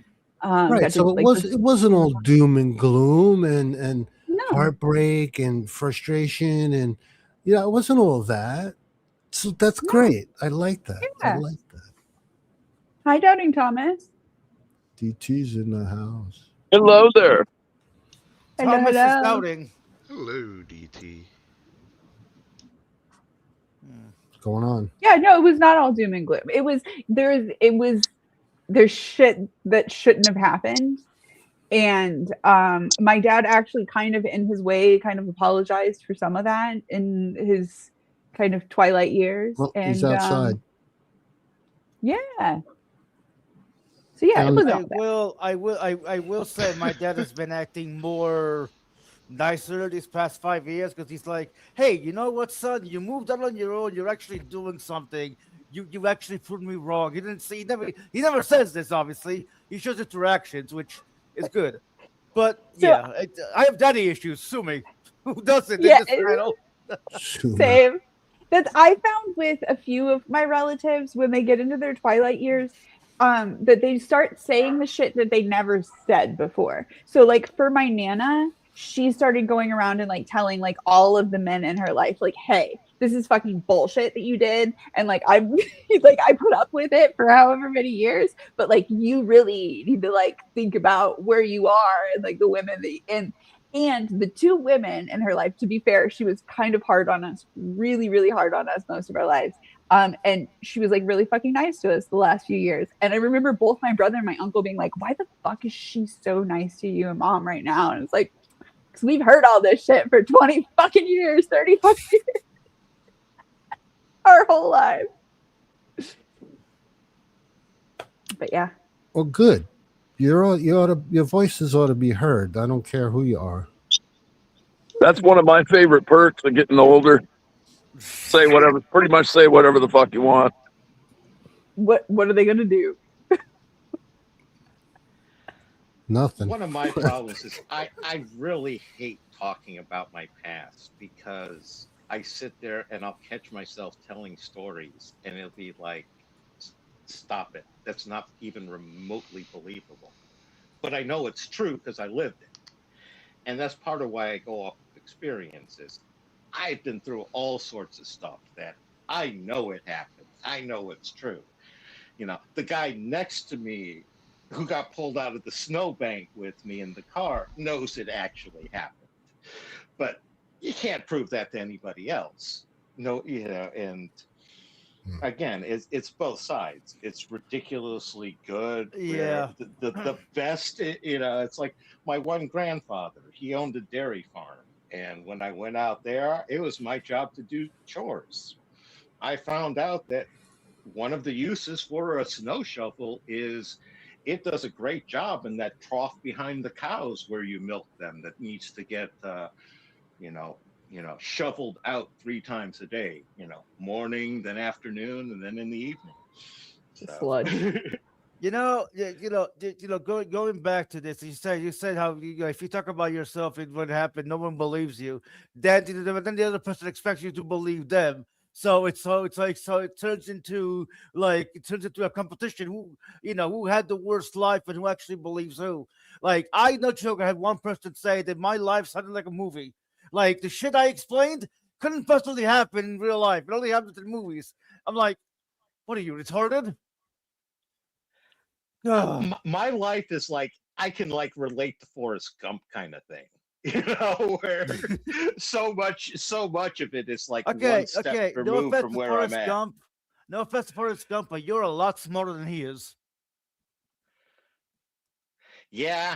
right. So it wasn't all doom and gloom and heartbreak and frustration and it wasn't all that. So that's great. I like that. Yeah. I like that. Hi, Doubting Thomas. DT's in the house. Hello there. Thomas is doubting. Hello, DT. What's going on? Yeah, no, it was not all doom and gloom. There's shit that shouldn't have happened. And my dad actually kind of in his way kind of apologized for some of that in his kind of twilight years. Well, and he's outside. Yeah. So yeah, it was I will say my dad has been acting more nicer these past 5 years, because he's like, hey, you know what, son? You moved out on your own. You're actually doing something. You actually proved me wrong. He didn't say he never says this, obviously. He shows interactions, which is good. But I have daddy issues. Sue me. Who doesn't in this panel? Same. That I found with a few of my relatives when they get into their twilight years, that they start saying the shit that they never said before. So like for my Nana, she started going around and like telling like all of the men in her life, like, hey, this is fucking bullshit that you did. And like I'm like I put up with it for however many years, but like you really need to like think about where you are and like the women that and the two women in her life, to be fair, she was kind of hard on us, really, really hard on us most of our lives. And she was like really fucking nice to us the last few years. And I remember both my brother and my uncle being like, why the fuck is she so nice to you and mom right now? And it's like, because we've heard all this shit for 20 fucking years, 30 fucking years, our whole life. But yeah. Well, good. Your voices ought to be heard. I don't care who you are. That's one of my favorite perks of getting older. Pretty much say whatever the fuck you want. What are they gonna do? Nothing. One of my problems is I really hate talking about my past because I sit there and I'll catch myself telling stories and it'll be like, stop it. That's not even remotely believable. But I know it's true because I lived it. And that's part of why I go off of experiences. I've been through all sorts of stuff that I know it happened. I know it's true. You know, the guy next to me who got pulled out of the snowbank with me in the car knows it actually happened. But you can't prove that to anybody else. No, you know, and again, it's both sides. It's ridiculously good. Yeah. The best, you know, it's like my one grandfather, he owned a dairy farm. And when I went out there, it was my job to do chores. I found out that one of the uses for a snow shovel is it does a great job in that trough behind the cows where you milk them that needs to get, you know, shoveled out 3 times a day, you know, morning, then afternoon, and then in the evening. Sludge. Going back to this, you said how if you talk about yourself and what happened, no one believes you. Then the other person expects you to believe them. So it turns into a competition. Who had the worst life and who actually believes who. Like I no joke, I had one person say that my life sounded like a movie. Like the shit I explained couldn't possibly happen in real life. It only happens in movies. I'm like, what are you retarded? My life is like I can like relate to Forrest Gump kind of thing, you know, where so much of it is like one step removed from where I'm at. No offense to Forrest Gump, but you're a lot smarter than he is. Yeah.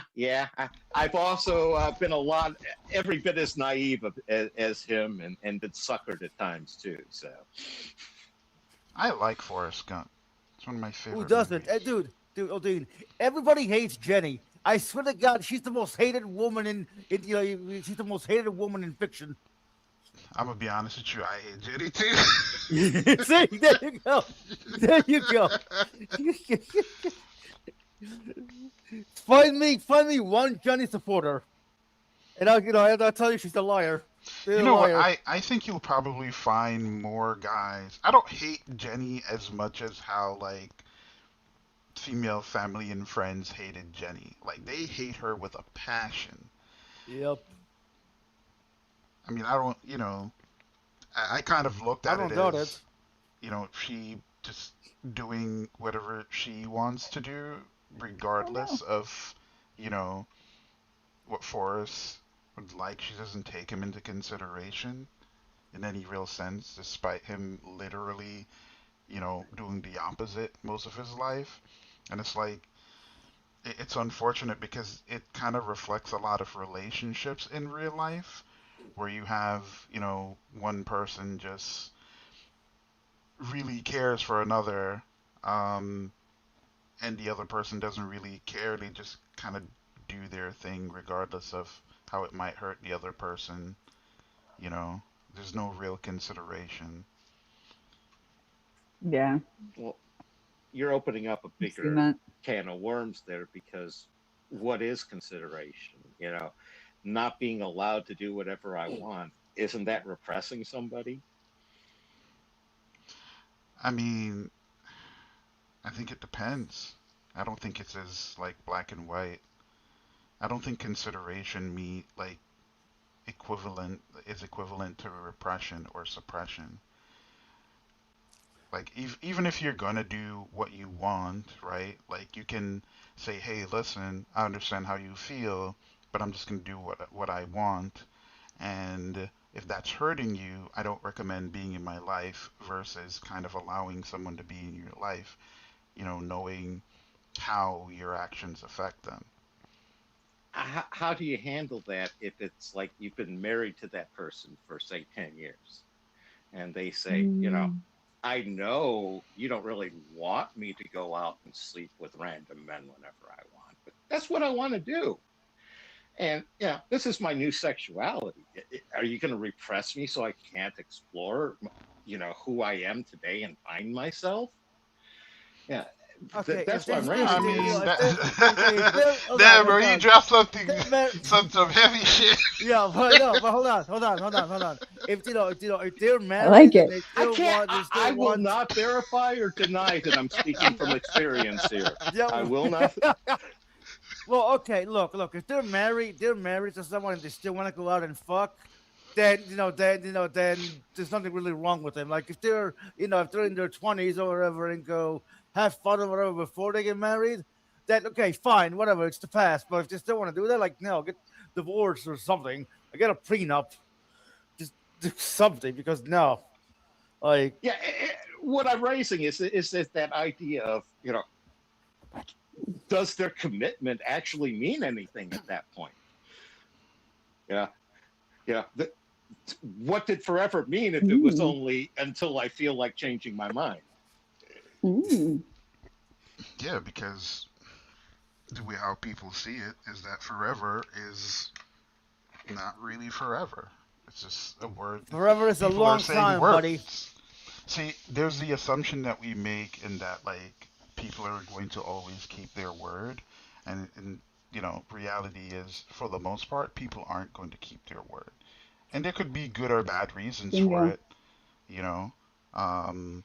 I've also been every bit as naive as him and been suckered at times too. So I like Forrest Gump. It's one of my favorite. Who doesn't? Dude, everybody hates Jenny. I swear to God, she's the most hated woman in she's the most hated woman in fiction. I'm gonna be honest with you, I hate Jenny too. See, there you go. There you go. Find me one Jenny supporter, and I'll tell you she's a liar. You know what? I think you'll probably find more guys. I don't hate Jenny as much as how like female family and friends hated Jenny. Like they hate her with a passion. Yep. I mean, I don't, I kind of looked at it as, she just doing whatever she wants to do, regardless of, what Forrest would like. She doesn't take him into consideration in any real sense, despite him literally, doing the opposite most of his life. And it's like, it's unfortunate because it kind of reflects a lot of relationships in real life where you have, one person just really cares for another, and the other person doesn't really care. They just kind of do their thing regardless of how it might hurt the other person. There's no real consideration. Yeah. Well, you're opening up a bigger can of worms there because what is consideration? Not being allowed to do whatever I want. Isn't that repressing somebody? I mean, I think it depends. I don't think it's as like black and white. I don't think consideration is equivalent to repression or suppression. Like even if you're gonna do what you want, right? Like you can say, "Hey, listen, I understand how you feel, but I'm just gonna do what I want." And if that's hurting you, I don't recommend being in my life versus kind of allowing someone to be in your life, knowing how your actions affect them. How do you handle that if it's like you've been married to that person for, say, 10 years and they say, I know you don't really want me to go out and sleep with random men whenever I want, but that's what I want to do. And this is my new sexuality. Are you going to repress me so I can't explore, who I am today and find myself? Yeah. Okay, That's if what I'm there's, I raising. mean, hold damn, on, bro, hold you on. dropped something, There- some heavy shit. Yeah, but no, but hold on. If if they're I married like and it. they I still can't. want, they I still will want. not verify or deny that I'm speaking from experience here. Yeah. I will not. Well, okay, look. If they're married to someone and they still want to go out and fuck, then then there's nothing really wrong with them. Like if they're if they're in their 20s or whatever and go have fun or whatever before they get married, then okay, fine, whatever, it's the past. But if they still want to do that, like no, get divorced or something, or get a prenup, just do something because no, like Yeah. What I'm raising is that idea of does their commitment actually mean anything at that point? Yeah. Yeah. What did forever mean if it was only until I feel like changing my mind? Yeah, because the way how people see it is that forever is not really forever. It's just a word. forever is a People are long saying time, buddy. words. See, there's the assumption that we make in that like people are going to always keep their word, and reality is for the most part people aren't going to keep their word, and there could be good or bad reasons for Bingo. it, you know. Um,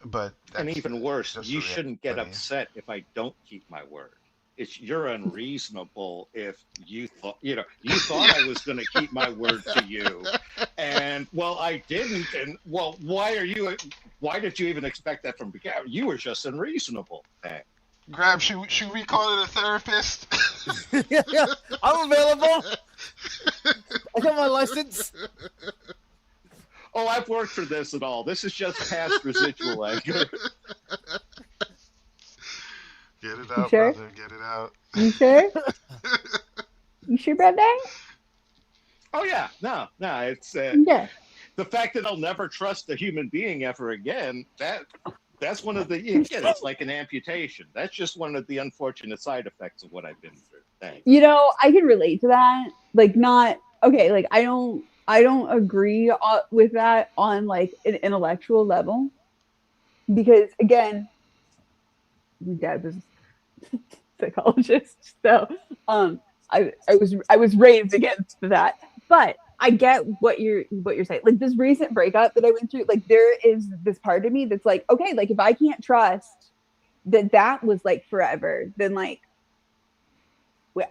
but And that's even worse, just you the shouldn't get reality. upset if I don't keep my word. You're unreasonable if you thought I was going to keep my word to you, and well I didn't, and well why did you even expect that from the beginning? You were just unreasonable. Grab, should we call it a therapist? Yeah, I'm available. I got my license. Oh, I've worked for this and all. This is just past residual anger. Get it You out, sure? brother. Get it out. You sure? You sure about that? Oh yeah, no, it's Yeah. the fact that I'll never trust a human being ever again. That's one of the again. It's like an amputation. That's just one of the unfortunate side effects of what I've been through. Thanks. I can relate to that. Like, not okay. Like, I don't agree with that on like an intellectual level because again, my dad was a psychologist, so I was raised against that. But I get what you're saying. Like this recent breakup that I went through, like there is this part of me that's like, okay, like if I can't trust that was like forever, then like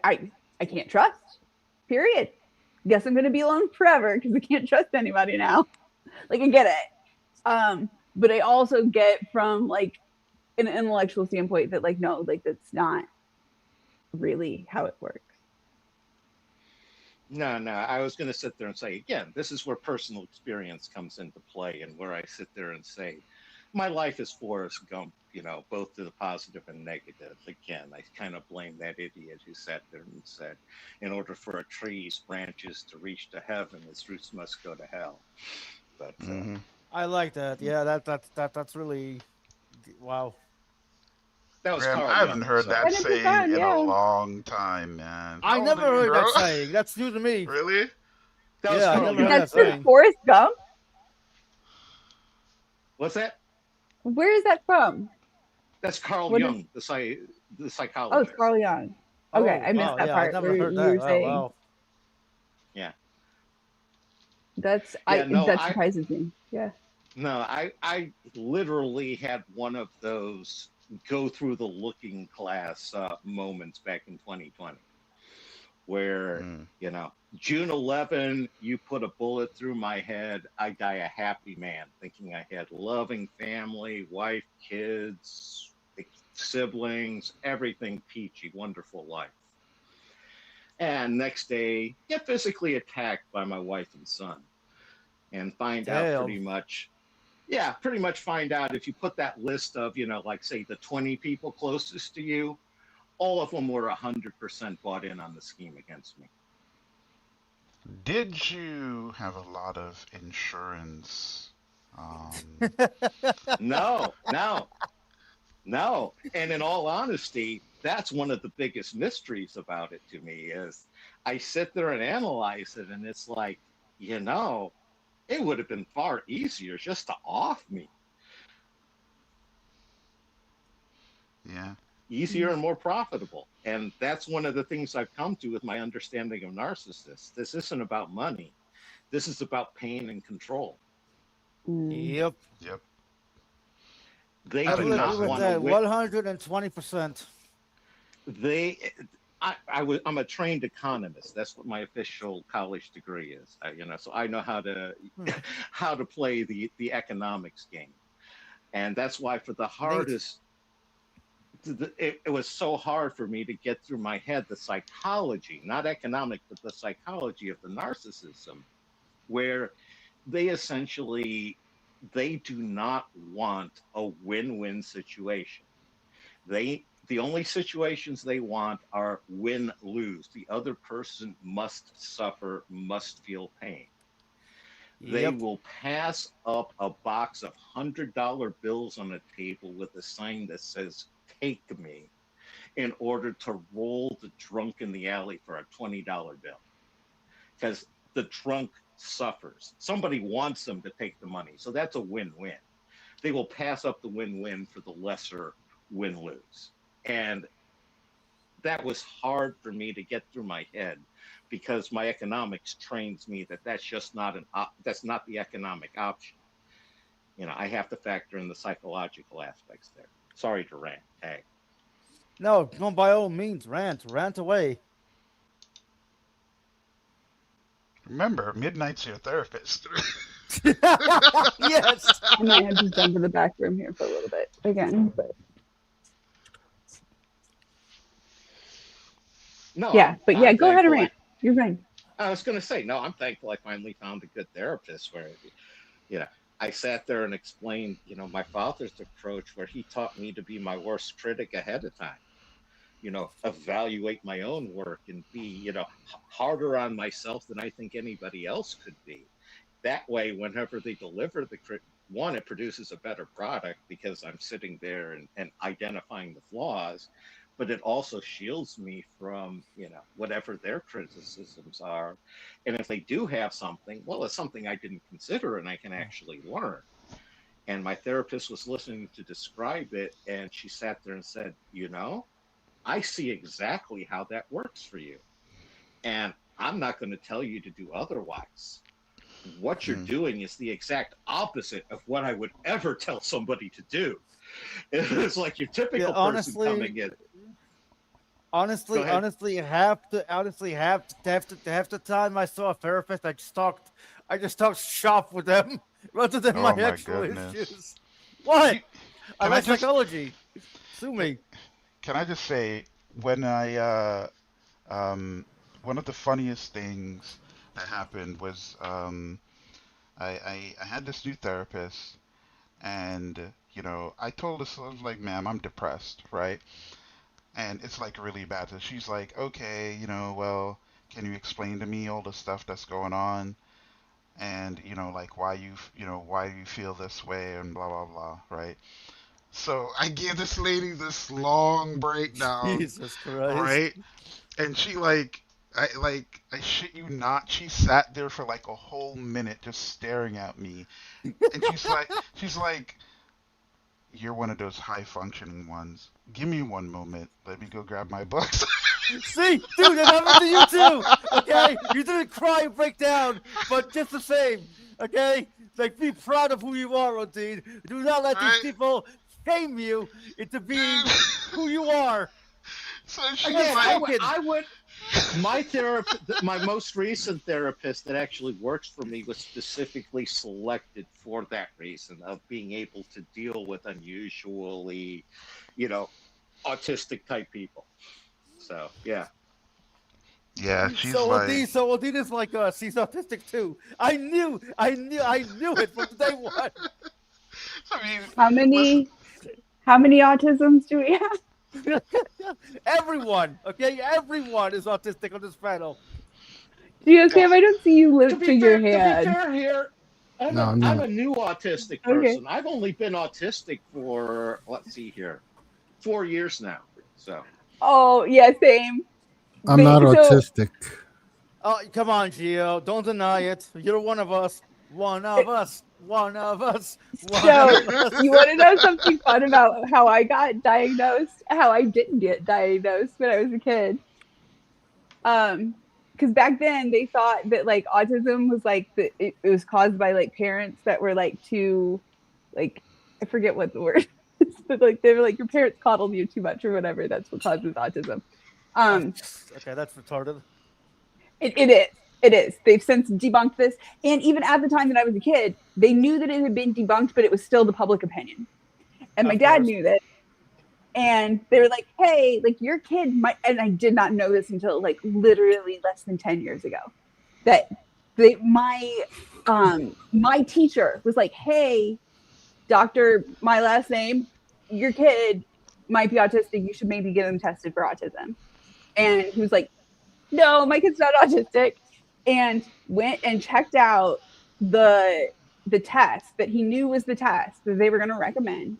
I can't trust. Period. Guess I'm gonna be alone forever because I can't trust anybody now. Like I get it. But I also get from like an intellectual standpoint that like no, like that's not really how it works. No, I was going to sit there and say, again, this is where personal experience comes into play and where I sit there and say, my life is Forrest Gump, both to the positive and negative. Again, I kind of blame that idiot who sat there and said, in order for a tree's branches to reach to heaven, its roots must go to hell. But I like that. Yeah, that's really wow. that was Graham, Carl I haven't Jung. heard that That is saying fun, in yeah. a long time, man. I How old never are you, heard bro? that saying. That's new to me. Really? That was Yeah, I Carl never Jung. heard that That's from saying. Forrest Gump. What's that? Where is that from? That's Carl What Jung, is? the Oh, psychologist. it's Carl Jung. Okay, Oh, I missed wow, that yeah, I part never where heard you were that. Oh, saying wow. Yeah. that's Yeah, no, that surprises me. Yeah. No, I literally had one of those go through the looking glass moments back in 2020 where, you know, June 11, you put a bullet through my head. I die a happy man, thinking I had loving family, wife, kids, siblings, everything peachy, wonderful life. And next day, get physically attacked by my wife and son and find out pretty much, yeah, pretty much find out if you put that list of, you know, like say the 20 people closest to you, all of them were 100% bought in on the scheme against me. Did you have a lot of insurance? No. And in all honesty, that's one of the biggest mysteries about it to me is I sit there and analyze it, and it's like, you know, it would have been far easier just to off me. Yeah. Easier and more profitable. And that's one of the things I've come to with my understanding of narcissists. This isn't about money. This is about pain and control. Yep. Yep. They I do would not agree with want that. to 120%. I'm a trained economist. That's what my official college degree is. You know, so I know how to how to play the economics game, and that's why for the hardest, it was so hard for me to get through my head the psychology, not economic, but the psychology of the narcissism, where they essentially do not want a win-win situation. The only situations they want are win-lose. The other person must suffer, must feel pain. They will pass up a box of $100 bills on a table with a sign that says, "Take me," in order to roll the drunk in the alley for a $20 bill. Because the drunk suffers. Somebody wants them to take the money. So that's a win-win. They will pass up the win-win for the lesser win-lose. And that was hard for me to get through my head because my economics trains me that that's just not that's not the economic option. You know, I have to factor in the psychological aspects there. Sorry to rant. Hey. No, by all means, rant away. Remember, midnight's your therapist. Yes. I might have to jump to the back room here for a little bit again, but No. yeah, but yeah, I'm go ahead and thankful rant. You're right. I was going to say, no, I'm thankful I finally found a good therapist where, you know, I sat there and explained, you know, my father's approach where he taught me to be my worst critic ahead of time. You know, evaluate my own work and be, you know, harder on myself than I think anybody else could be. That way, whenever they deliver one, it produces a better product because I'm sitting there and identifying the flaws, but it also shields me from, you know, whatever their criticisms are. And if they do have something, well, it's something I didn't consider and I can actually learn. And my therapist was listening to describe it, and she sat there and said, you know, I see exactly how that works for you. And I'm not going to tell you to do otherwise. What you're doing is the exact opposite of what I would ever tell somebody to do. It's like your typical person coming in. Honestly, half the time I saw a therapist, I just talked shop with them rather than my actual issues. What? I like psychology. Sue me. Can I just say, when I one of the funniest things that happened was I had this new therapist, and you know, I told her, so I was like, "Ma'am, I'm depressed, right?" And it's like really bad. So she's like, "Okay, you know, well, can you explain to me all the stuff that's going on, and you know, like why you feel this way and blah blah blah, right?" So I gave this lady this long breakdown, Jesus Christ. right? And she I shit you not, she sat there for like a whole minute just staring at me. And she's like, "You're one of those high functioning ones. Give me one moment. Let me go grab my books." See, dude, that happened to you too. Okay, you didn't cry and break down, but just the same. Okay? Like, be proud of who you are, Odin. Do not let these people shame you into being who you are. Again, I would. My therapist, my most recent therapist that actually works for me, was specifically selected for that reason of being able to deal with unusually, autistic type people. So yeah. Yeah, she's So like, Odin is like us. He's autistic too. I knew it from day one. I mean, How many autisms do we have? Everyone, okay? Everyone is autistic on this panel. Sam, I don't see you To lift be to your fair hand. here, I'm No, a, I'm I'm not. a new autistic Okay. person. I've only been autistic for, let's see here, 4 years now. So Oh yeah, same. I'm not So autistic. Oh, come on, Gio. Don't deny it. You're one of us. One of us. One of us. One So of us. you want to know something fun about how I got diagnosed? How I didn't get diagnosed when I was a kid? Because back then they thought that like autism was like it was caused by like parents that were like too, like, I forget what the word is, but like they were like, your parents coddled you too much or whatever. That's what causes autism. Okay, that's retarded. It is. It is. They've since debunked this. And even at the time that I was a kid, they knew that it had been debunked, but it was still the public opinion. And my dad knew that. And they were like, hey, like your kid might, and I did not know this until like literally less than 10 years ago, that my teacher was like, hey, doctor, my last name, your kid might be autistic. You should maybe get him tested for autism. And he was like, no, my kid's not autistic. And went and checked out the test that he knew was the test that they were going to recommend,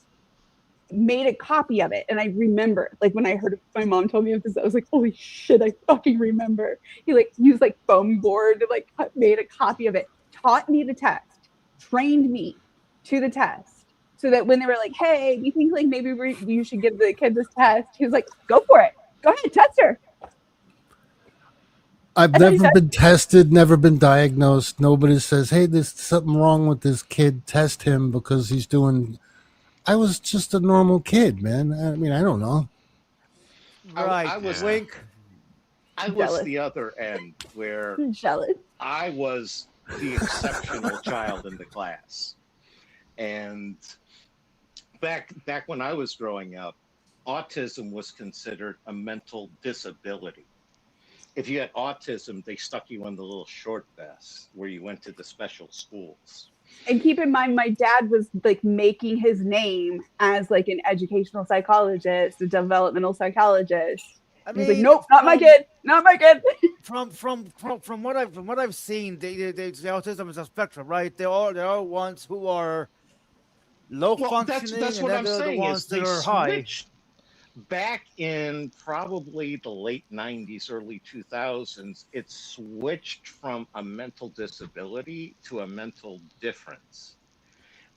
made a copy of it. And I remember, like, when I heard my mom told me of this, I was like, holy shit, I fucking remember. He like used like foam board, like made a copy of it, taught me the test, trained me to the test, so that when they were like, hey, we think like maybe you should give the kid this test, he was like, go for it, go ahead, test her. I've never been tested, never been diagnosed. Nobody says, hey, there's something wrong with this kid. Test him because he's doing. I was just a normal kid, man. I mean, I don't know. Right. I was Wink. I was the other end where jealous. I was the exceptional child in the class. And back when I was growing up, autism was considered a mental disability. If you had autism, they stuck you in the little short bus where you went to the special schools. And keep in mind, my dad was like making his name as like an educational psychologist, a developmental psychologist. He was like, nope, not my kid, not my kid. From what I've seen, the autism is a spectrum, right? There are ones who are low functioning, that's and what then I'm there are the saying ones is that they are high. switched back in probably the late 90s, early 2000s. It switched from a mental disability to a mental difference,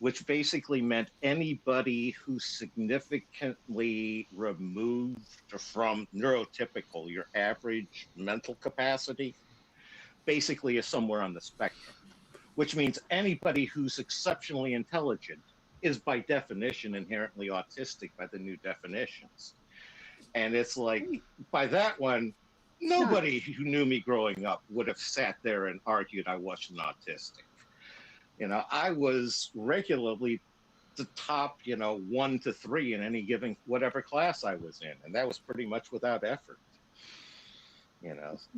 which basically meant anybody who's significantly removed from neurotypical, your average mental capacity, basically is somewhere on the spectrum, which means anybody who's exceptionally intelligent is by definition inherently autistic by the new definitions. And it's like, by that one, nobody who knew me growing up would have sat there and argued I wasn't autistic. I was regularly the top, 1 to 3 in any given whatever class I was in, and that was pretty much without effort.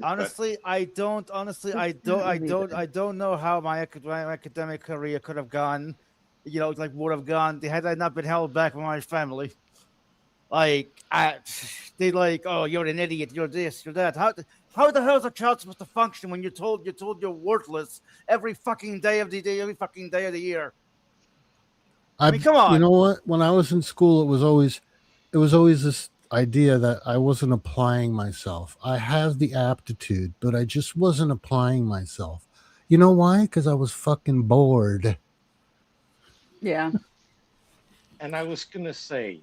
Honestly, I don't know how my academic career could have gone, would have gone had I not been held back by my family. Like, they like, oh, you're an idiot, you're this, you're that. How the hell is a child supposed to function when you're told you're worthless every fucking day of the year? I mean, come on. You know what? When I was in school, it was always this idea that I wasn't applying myself. I have the aptitude, but I just wasn't applying myself. You know why? Because I was fucking bored. Yeah. And I was gonna say,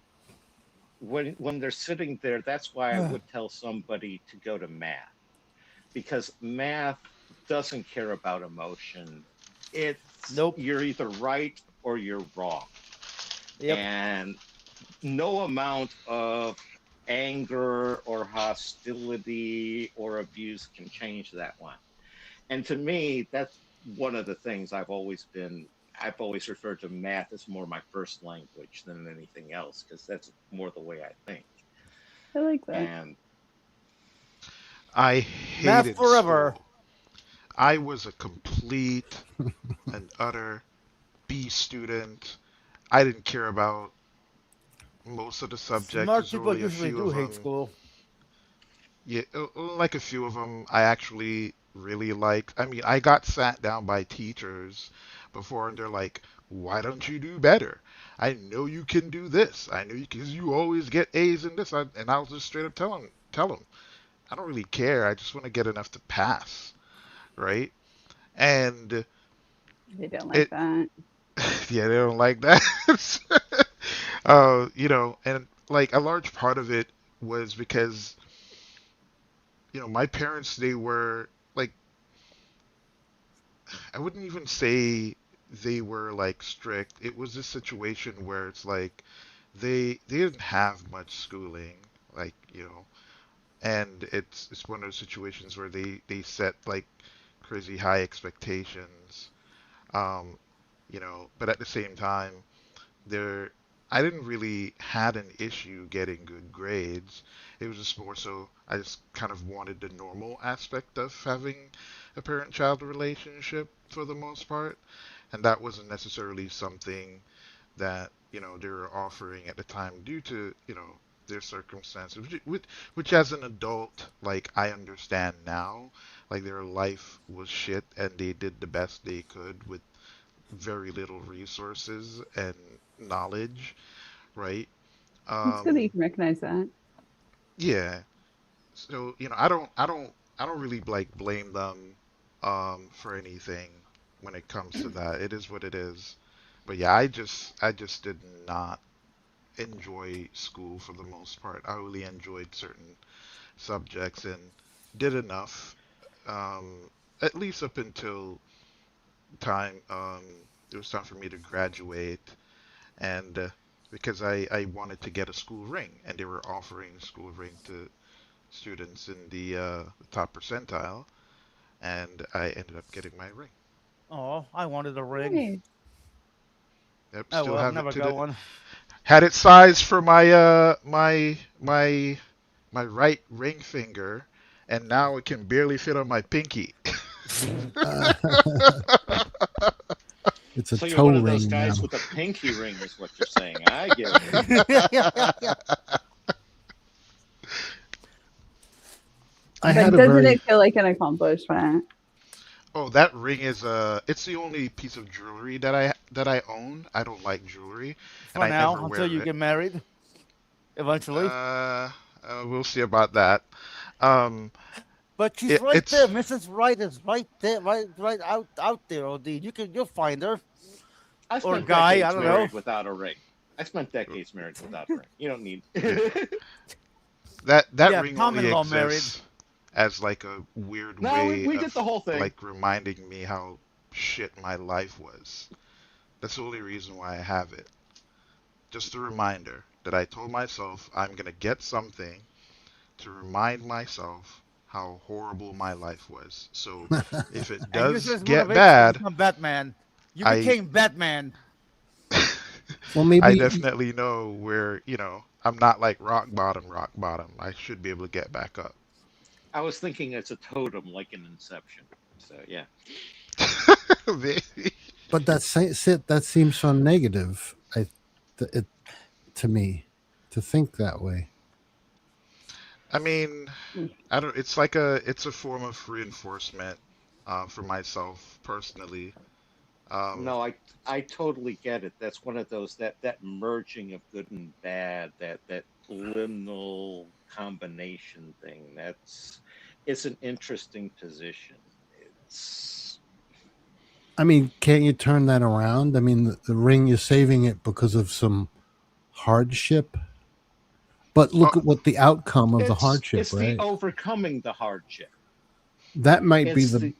when they're sitting there, that's why I would tell somebody to go to math, because math doesn't care about emotion. It Nope. You're either right or you're wrong. Yep. And no amount of anger or hostility or abuse can change that one. And to me, that's one of the things I've always referred to math as more my first language than anything else, because that's more the way I think. I like that. And I Math hated forever. school. I was a complete and utter B student. I didn't care about most of the subjects. Smart There's people only a usually few do of hate them. school. Yeah, like a few of them I actually really liked. I mean, I got sat down by teachers before and they're like, "Why don't you do better? I know you can do this. I know you because you always get A's in this." And I'll just straight up tell them, I don't really care. I just want to get enough to pass, right? And They don't like it, that. yeah, they don't like that. And like a large part of it was because my parents, they were like, I wouldn't even say they were like strict. It was a situation where it's like they didn't have much schooling, like, and it's one of those situations where they set like crazy high expectations. Um, but at the same time, there I didn't really had an issue getting good grades. It was just more so I just kind of wanted the normal aspect of having a parent-child relationship for the most part, and that wasn't necessarily something that they were offering at the time due to their circumstances, which as an adult, like, I understand now, like their life was shit and they did the best they could with very little resources and knowledge, right? It's good that you Um, can recognize that. yeah. So, I don't really like blame them for anything when it comes to that. It is what it is. But yeah, I just did not enjoy school for the most part. I really enjoyed certain subjects and did enough, at least up until time it was time for me to graduate, and because I wanted to get a school ring, and they were offering a school ring to students in the top percentile, and I ended up getting my ring. Oh, I wanted a ring. Nice. Yep, Oh still well, have it never to got the one. had it sized for my right ring finger, and now it can barely fit on my pinky. It's a so you're toe one of those ring guys now. with a pinky ring, is what you're saying. I get it. I But had a doesn't very it feel like an accomplishment? Oh, that ring is it's the only piece of jewelry that I own. I don't like jewelry, and For I never now, until wear you it. get married, eventually. We'll see about that. Um, But she's it, right there. it's Mrs. Wright is right there, right out there. Od, you'll find her. I Or spent guy, I decades don't know. married without a ring. I spent decades married without a ring. You don't need. that Yeah, ring only common-law married. exists as like a weird No, way we did the of whole thing. like reminding me how shit my life was. That's the only reason why I have it. Just a reminder that I told myself I'm gonna get something to remind myself how horrible my life was. So if it And use it does as get motivation to bad, become Batman. You I became Batman. well, I maybe definitely know where, I'm not like rock bottom, rock bottom. I should be able to get back up. I was thinking it's a totem, like in Inception. So yeah. Maybe. but that seems so negative. It to me to think that way. I mean, I don't. It's a form of reinforcement, for myself personally. Um, No, I totally get it. That's one of those that merging of good and bad, that liminal combination thing. It's an interesting position. It's I mean, can't you turn that around? I mean, the ring, you're saving it because of some hardship, but look oh, at what the outcome of the hardship, it's the right? overcoming the hardship. That might be It's the the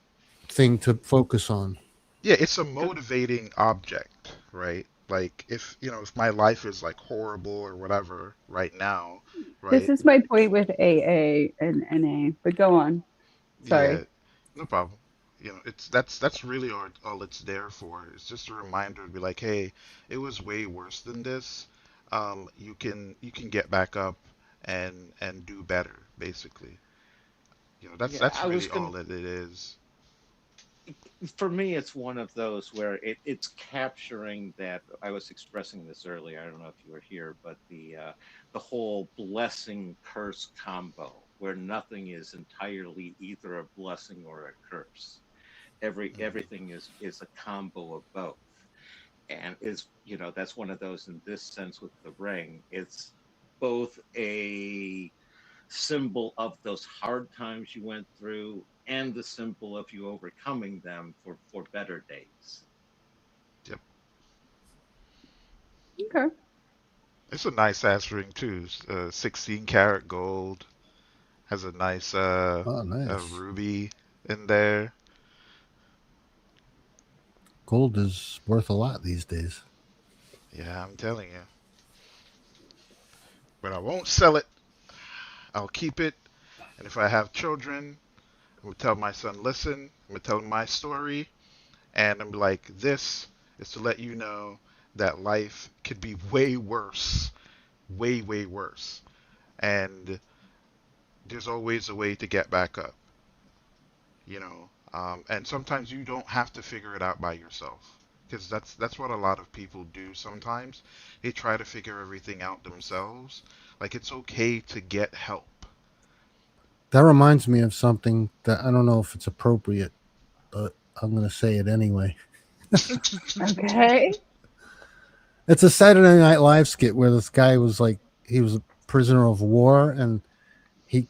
thing to focus on. Yeah, it's a motivating object, right? Like if my life is like horrible or whatever right now, This right? is my point with AA and NA, but go on. Yeah, Sorry. no problem. That's really all it's there for. It's just a reminder to be like, hey, it was way worse than this. You can get back up and do better, basically. That's Yeah, that's I was really gonna. all that it is. For me, it's one of those where it's capturing that. I was expressing this earlier. I don't know if you were here, but the whole blessing curse combo, where nothing is entirely either a blessing or a curse. Everything is a combo of both, and is that's one of those in this sense with the ring. It's both a symbol of those hard times you went through and the symbol of you overcoming them for better days. Yep. Okay. It's a nice ass ring too. 16 karat gold. Has a nice Oh, nice. ruby in there. Gold is worth a lot these days. Yeah, I'm telling you. But I won't sell it. I'll keep it. And if I have children, I'm gonna tell my son, listen, I'm gonna tell him my story, and I'm like, this is to let you know that life could be way worse, way, way worse. And there's always a way to get back up, you know. And sometimes you don't have to figure it out by yourself, because that's what a lot of people do sometimes. They try to figure everything out themselves. Like, it's okay to get help. That reminds me of something that I don't know if it's appropriate, but I'm going to say it anyway. Okay. It's a Saturday Night Live skit where this guy was like, he was a prisoner of war, and he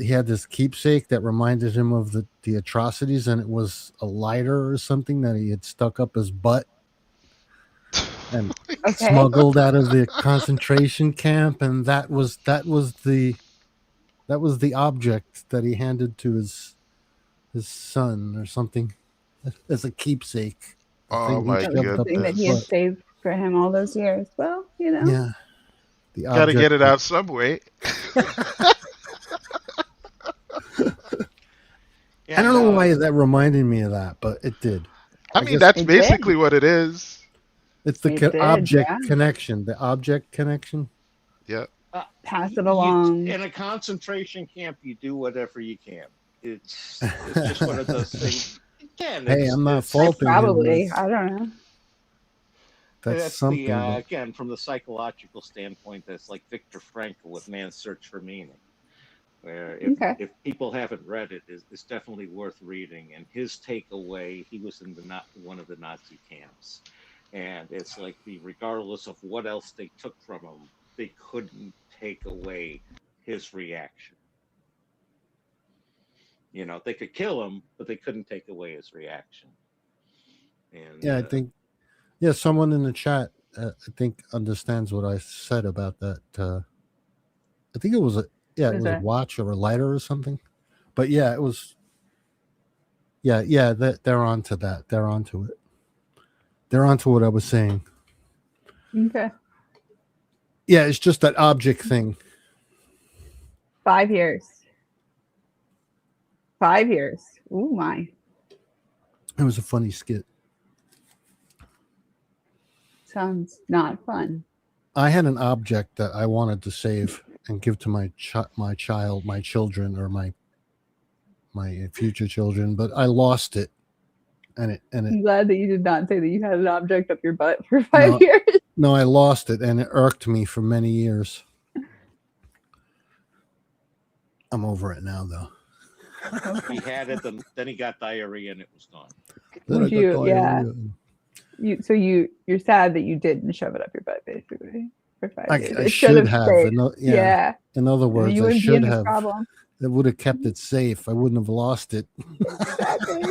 had this keepsake that reminded him of the atrocities, and it was a lighter or something that he had stuck up his butt and Okay. smuggled out of the concentration camp, and that was the object that he handed to his son or something as a keepsake. The Oh thing he my shoved up Thing his that he had goodness. butt. saved for him all those years. Well, Yeah, the Gotta get object. it out some way. I Yeah, don't know no, why that reminded me of that, but it did. I I mean, guess that's It did. basically what it is. it's the It did, object yeah. connection. The object connection. Yeah. Pass it along. in a concentration camp, you do whatever you can. It's just one of those things. Again, Hey, I'm not it's faulting him. Probably. I don't know. That's that's the something, but again from the psychological standpoint. That's like Viktor Frankl with Man's Search for Meaning, where Okay. if people haven't read it, it's definitely worth reading. And his takeaway, he was in one of the Nazi camps, and it's like regardless of what else they took from him, they couldn't take away his reaction. They could kill him, but they couldn't take away his reaction. And yeah, I think someone in the chat, I think, understands what I said about that. I think it was What it is was a that? watch or a lighter or something. But yeah, it was. Yeah, they're onto that. They're onto it. They're onto what I was saying. Okay. Yeah, it's just that object thing. 5 years. 5 years. Ooh, my. It was a funny skit. Sounds not fun. I had an object that I wanted to save and give to my child, my children, or my future children, but I lost it. And I'm glad that you did not say that you had an object up your butt for 5 no, years. no, I lost it, and it irked me for many years. I'm over it now, though. he had it, then he got diarrhea, and it was gone. Then Would I got you? Yeah. diarrhea. You're sad that you didn't shove it up your butt, basically, for 5 years. I It should have. stayed. Yeah. In other And words, you I wouldn't be in should this have. problem. It would have kept it safe. I wouldn't have lost it. Exactly.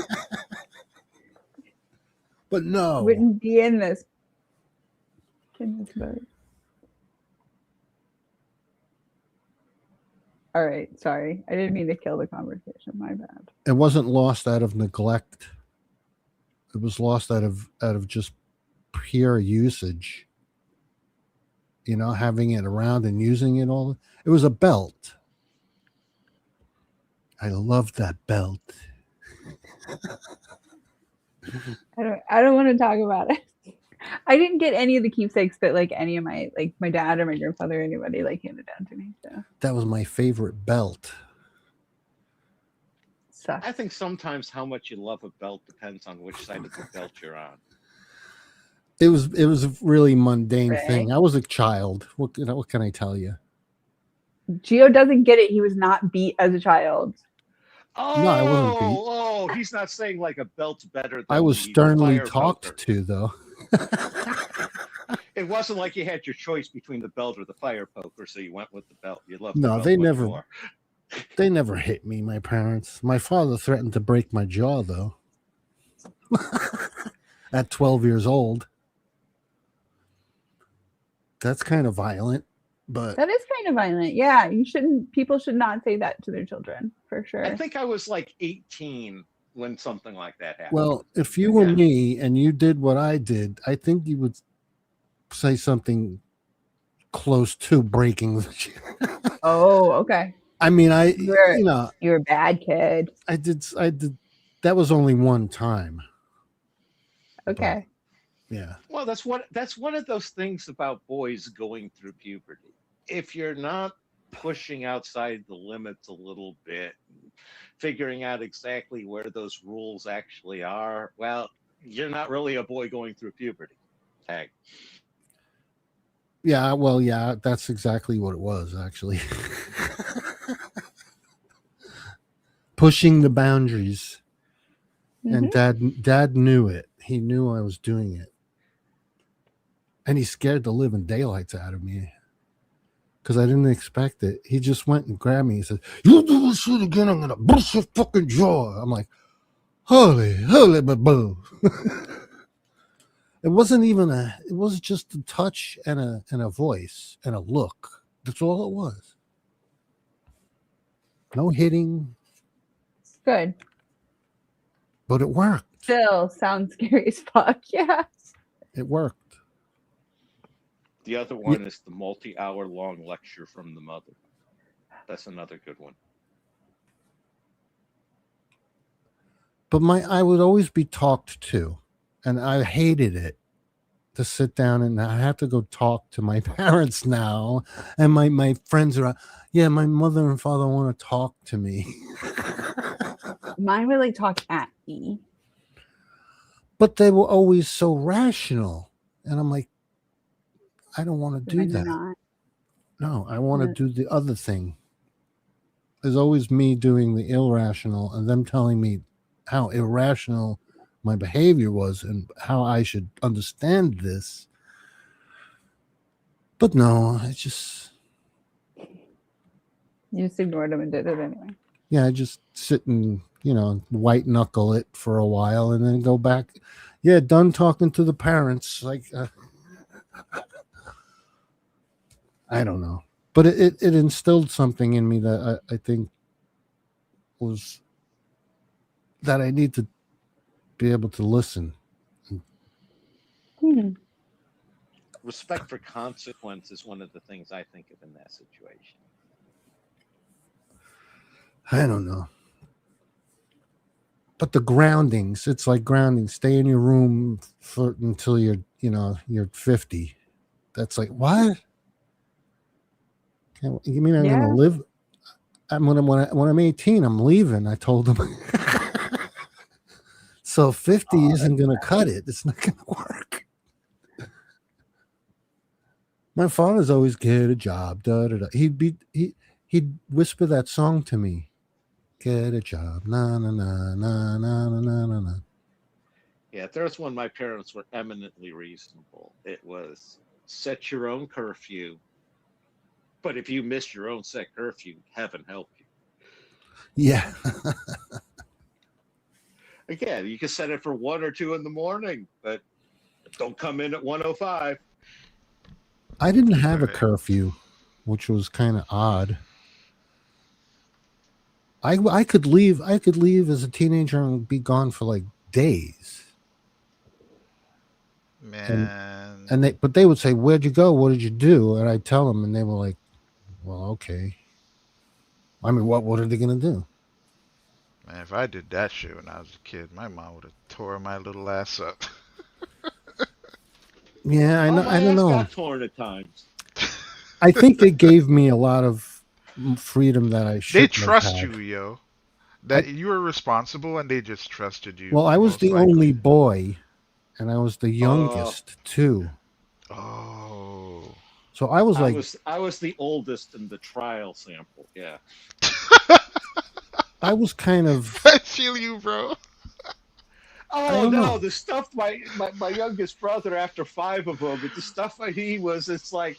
But no. Wouldn't be in this boat. All right, sorry. I didn't mean to kill the conversation. My bad. It wasn't lost out of neglect. it was lost out of just pure usage. You know, having it around and using it all. It was a belt. I loved that belt. I don't want to talk about it. I didn't get any of the keepsakes that like any of my like my dad or my grandfather or anybody like handed down to me. So That was my favorite belt. I think sometimes how much you love a belt depends on which side of the belt you're on. It was a really mundane Right. thing. I was a child. What can I tell you? Gio doesn't get it. He was not beat as a child. No, I wasn't beat. Oh, he's not saying like a belt's better than I was the sternly fire talked poker. to, though. It wasn't like you had your choice between the belt or the fire poker, so you went with the belt. You loved the No, belt they much never. more. They never hit me. My parents. My father threatened to break my jaw, though. At 12 years old. That's kind of violent, but That is kind of violent. Yeah, people should not say that to their children, for sure. I think I was like 18 when something like that happened. well, if you were me and you did what I did, I think you would say something close to breaking the Oh, okay. I mean, you're a bad kid. I did. That was only one time. Okay. Yeah. Well, that's one of those things about boys going through puberty. If you're not pushing outside the limits a little bit, figuring out exactly where those rules actually are, well, you're not really a boy going through puberty. Tag. Yeah. Well, yeah. That's exactly what it was, actually. Pushing the boundaries, and Dad knew it. He knew I was doing it. And he scared the living daylights out of me because I didn't expect it. He just went and grabbed me. He said, "You do this shit again, I'm gonna bust your fucking jaw." I'm like, holy, boo. It wasn't even it was just a touch and a voice and a look. That's all it was. No hitting. Good. But it worked. Still sounds scary as fuck. Yeah. It worked. The other one is the multi-hour long lecture from the mother. That's another good one. But I would always be talked to, and I hated it to sit down and I have to go talk to my parents now, and my friends are, yeah, my mother and father want to talk to me. Mine would like talk at me. But they were always so rational, and I'm like, I don't want to do When you're that. not. No, I want to do the other thing. There's always me doing the irrational and them telling me how irrational my behavior was and how I should understand this. But no, I just... You just ignored them and did it anyway. Yeah, I just sit and, white knuckle it for a while and then go back. Yeah, done talking to the parents. Like, I don't know. But it instilled something in me that I think was that I need to be able to listen. Respect for consequence is one of the things I think of in that situation. I don't know. But the groundings, it's like grounding. Stay in your room until you're 50. That's like, what? You mean I'm going to live? When I'm 18, I'm leaving. I told them. So 50 isn't going to cut it. It's not going to work. My father's always get a job. Da, da, da. He'd whisper that song to me. Get a job. Na na na na na na na na. Yeah, there's one my parents were eminently reasonable. It was set your own curfew. But if you miss your own set curfew, heaven help you. Yeah. Again, you can set it for 1 or 2 in the morning, but don't come in at 1:05. I didn't have a curfew, which was kind of odd. I could leave as a teenager and be gone for like days. Man. And they would say, "Where'd you go? What did you do?" And I'd tell them, and they were like, "Well, okay." I mean, what are they gonna do? Man, if I did that shit when I was a kid, my mom would have tore my little ass up. Yeah, I Oh, know. my I don't ass know. got torn at times. I think they gave me a lot of freedom that I They shouldn't have trust had. you, yo. I, That you were responsible, and they just trusted you, well, I was most the only likely. boy, and I was the Oh, youngest too. Oh. So I was like, I was the oldest in the trial sample. Yeah. I was kind of, I feel you, bro. I Oh don't no, know. the stuff my youngest brother after 5 of them, but the stuff he was, it's like,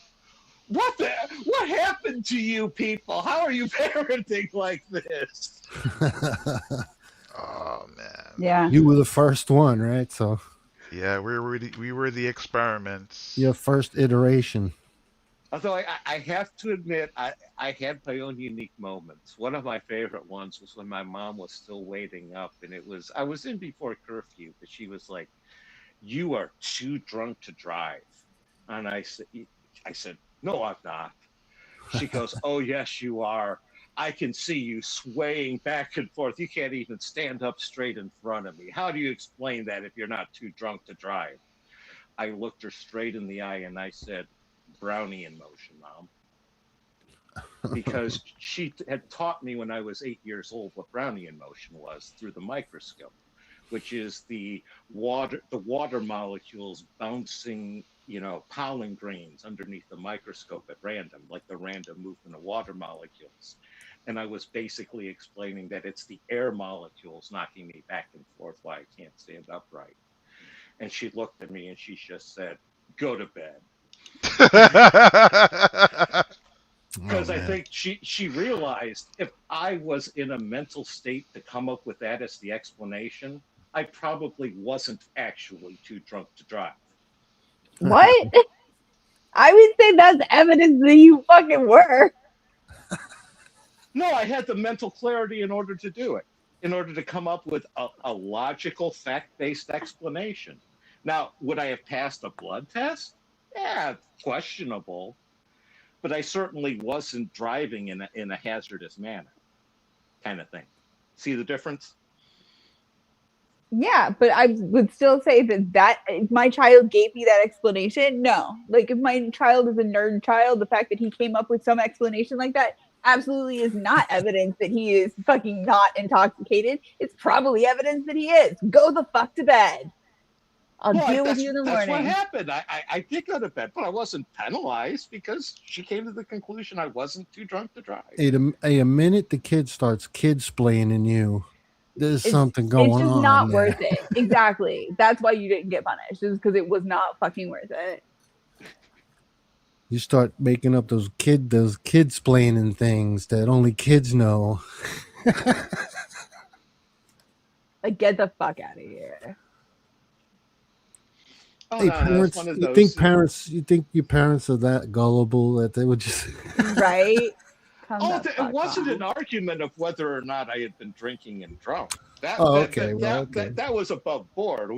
what happened to you people? How are you parenting like this? Oh man. Yeah. You were the first one, right? So Yeah, we were the experiments. your first iteration. Although I have to admit, I had my own unique moments. One of my favorite ones was when my mom was still waiting up, and I was in before curfew, but she was like, "You are too drunk to drive," and I said, "No, I'm not." She goes, "Oh yes, you are. I can see you swaying back and forth. You can't even stand up straight in front of me. How do you explain that if you're not too drunk to drive?" I looked her straight in the eye and I said, "Brownie in motion, Mom." Because she had taught me when I was 8 years old what Brownian motion was through the microscope, which is the water molecules bouncing, pollen grains underneath the microscope at random, like the random movement of water molecules. And I was basically explaining that it's the air molecules knocking me back and forth why I can't stand upright. And she looked at me and she just said, "Go to bed." Because I think she realized if I was in a mental state to come up with that as the explanation, I probably wasn't actually too drunk to drive. What? I would say that's evidence that you fucking were. No, I had the mental clarity in order to do it, in order to come up with a logical, fact-based explanation. Now, would I have passed a blood test? Yeah, questionable, but I certainly wasn't driving in a hazardous manner, kind of thing. See the difference? Yeah, but I would still say that if my child gave me that explanation, no. Like if my child is a nerd child, the fact that he came up with some explanation like that absolutely is not evidence that he is fucking not intoxicated. It's probably evidence that he is. Go the fuck to bed. I'll deal with you in the That's what morning. happened. I did go to bed, but I wasn't penalized because she came to the conclusion I wasn't too drunk to drive. A minute the kid starts kid-splaining you, there's something It's going just on not there. worth it. Exactly. That's why you didn't get punished. Is because it was not fucking worth it. You start making up those kid-splaining things that only kids know. Like, get the fuck out of here. Oh Hey, no, it's parents, one of those. you think your parents are that gullible that they would just Right? It wasn't an argument of whether or not I had been drinking and drunk. okay, well, okay. That was above board.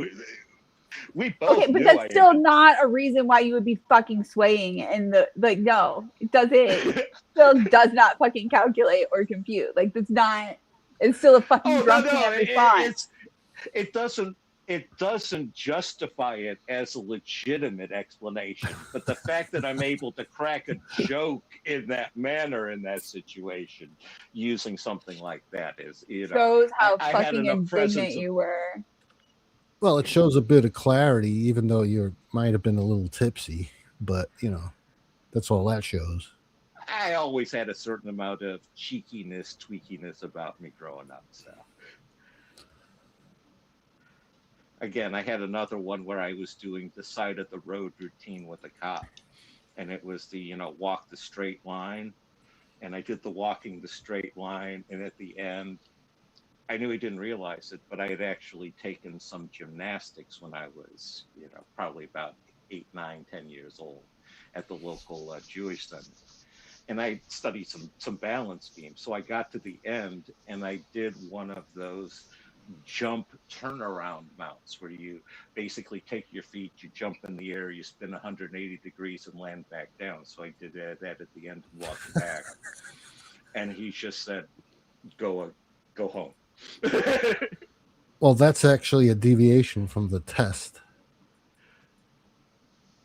We both Okay, but knew that's I had still been. not a reason why you would be fucking swaying in the no, it doesn't still does not fucking calculate or compute. Like that's not it's still a fucking Oh drunk no, man response. it doesn't justify it as a legitimate explanation. But the fact that I'm able to crack a joke in that manner in that situation using something like that is, Shows how I had fucking enough indignant presence of. you were. Well, it shows a bit of clarity, even though you might have been a little tipsy. But that's all that shows. I always had a certain amount of cheekiness, tweakiness about me growing up. So again, I had another one where I was doing the side of the road routine with a cop, and it was the walk the straight line, and I did the walking the straight line, and at the end, I knew he didn't realize it, but I had actually taken some gymnastics when I was probably about 8, 9, 10 years old at the local Jewish center. And I studied some balance beams. So I got to the end and I did one of those jump turnaround mounts where you basically take your feet, you jump in the air, you spin 180 degrees and land back down. So I did that at the end and walked back. And he just said, go home. Well, that's actually a deviation from the test.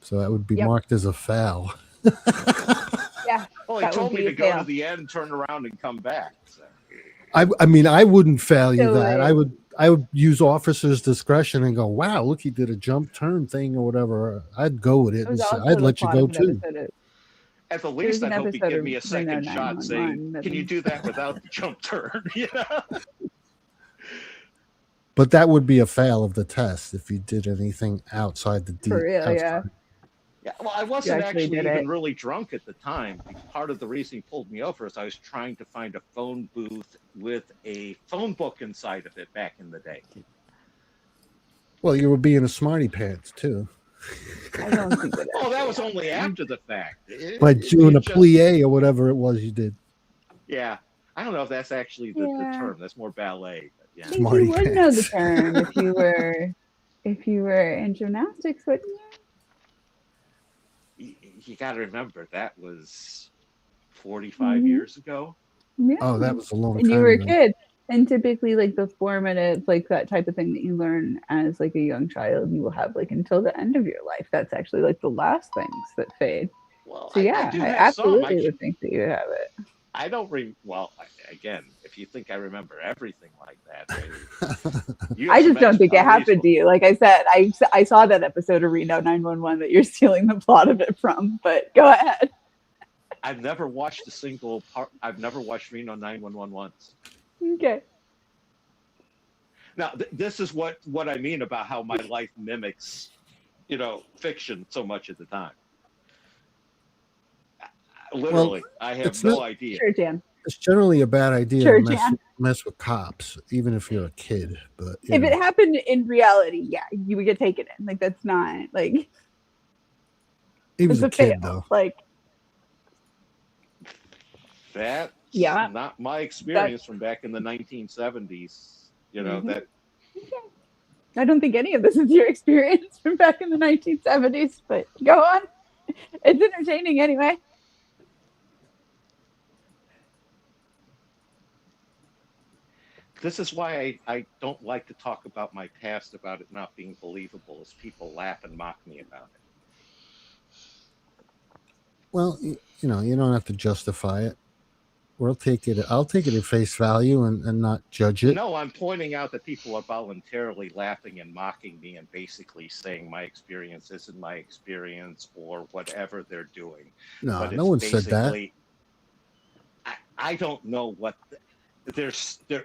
So that would be marked as a foul. Yeah. Well, he told me to go to the end, turn around, and come back. So. I mean, I wouldn't fail you So, that. I would use officer's discretion and go, wow, look, he did a jump turn thing or whatever. I'd go with it. It was And say, also I'd the let you plot go of an too. episode of- At the There's least, an I hope he'd episode give of me a Reno second shot 911 saying, that can you do that without the jump turn? You know? But that would be a fail of the test if you did anything outside the deep. For real, yeah. Yeah, well, I wasn't actually did even it. really drunk at the time. Part of the reason he pulled me over is I was trying to find a phone booth with a phone book inside of it back in the day. Well, you were being a smarty pants too. I don't think that. Oh, that was only after the fact. By doing a plie or whatever it was you did. Yeah, I don't know if that's actually the term. That's more ballet. But yeah. I think you would know the term if you were in gymnastics, wouldn't you? You got to remember that was 45 years ago. Yeah. Oh, that was a long And time you were a ago. kid. And typically, like the 4 minutes, like that type of thing that you learn as like a young child, you will have like until the end of your life. That's actually like the last things that fade. Well, So yeah, I do I have absolutely some. would think that you have it. I don't again, if you think I remember everything like that, I just don't think it happened to you. Like I said, I saw that episode of Reno 911 that you're stealing the plot of it from. But go ahead. I've never watched a single part. I've never watched Reno 911 once. Okay. Now, this is what I mean about how my life mimics, fiction so much at the time. Literally, I have no idea. Sure, Jan. It's generally a bad idea Sure, to Jan. mess with cops, even if you're a kid. But If it happened in reality, yeah, you would get taken in. Like that's not like he was it's a kid fail. though. Like That's Yeah. not my experience from back in the 1970s. That I don't think any of this is your experience from back in the 1970s, but go on. It's entertaining anyway. this is why I don't like to talk about my past, about it not being believable, as people laugh and mock me about it. Well, you don't have to justify it. I'll take it at face value and not judge it. No, I'm pointing out that people are voluntarily laughing and mocking me and basically saying my experience isn't my experience or whatever they're doing. No, But no it's one said that. basically- I don't know what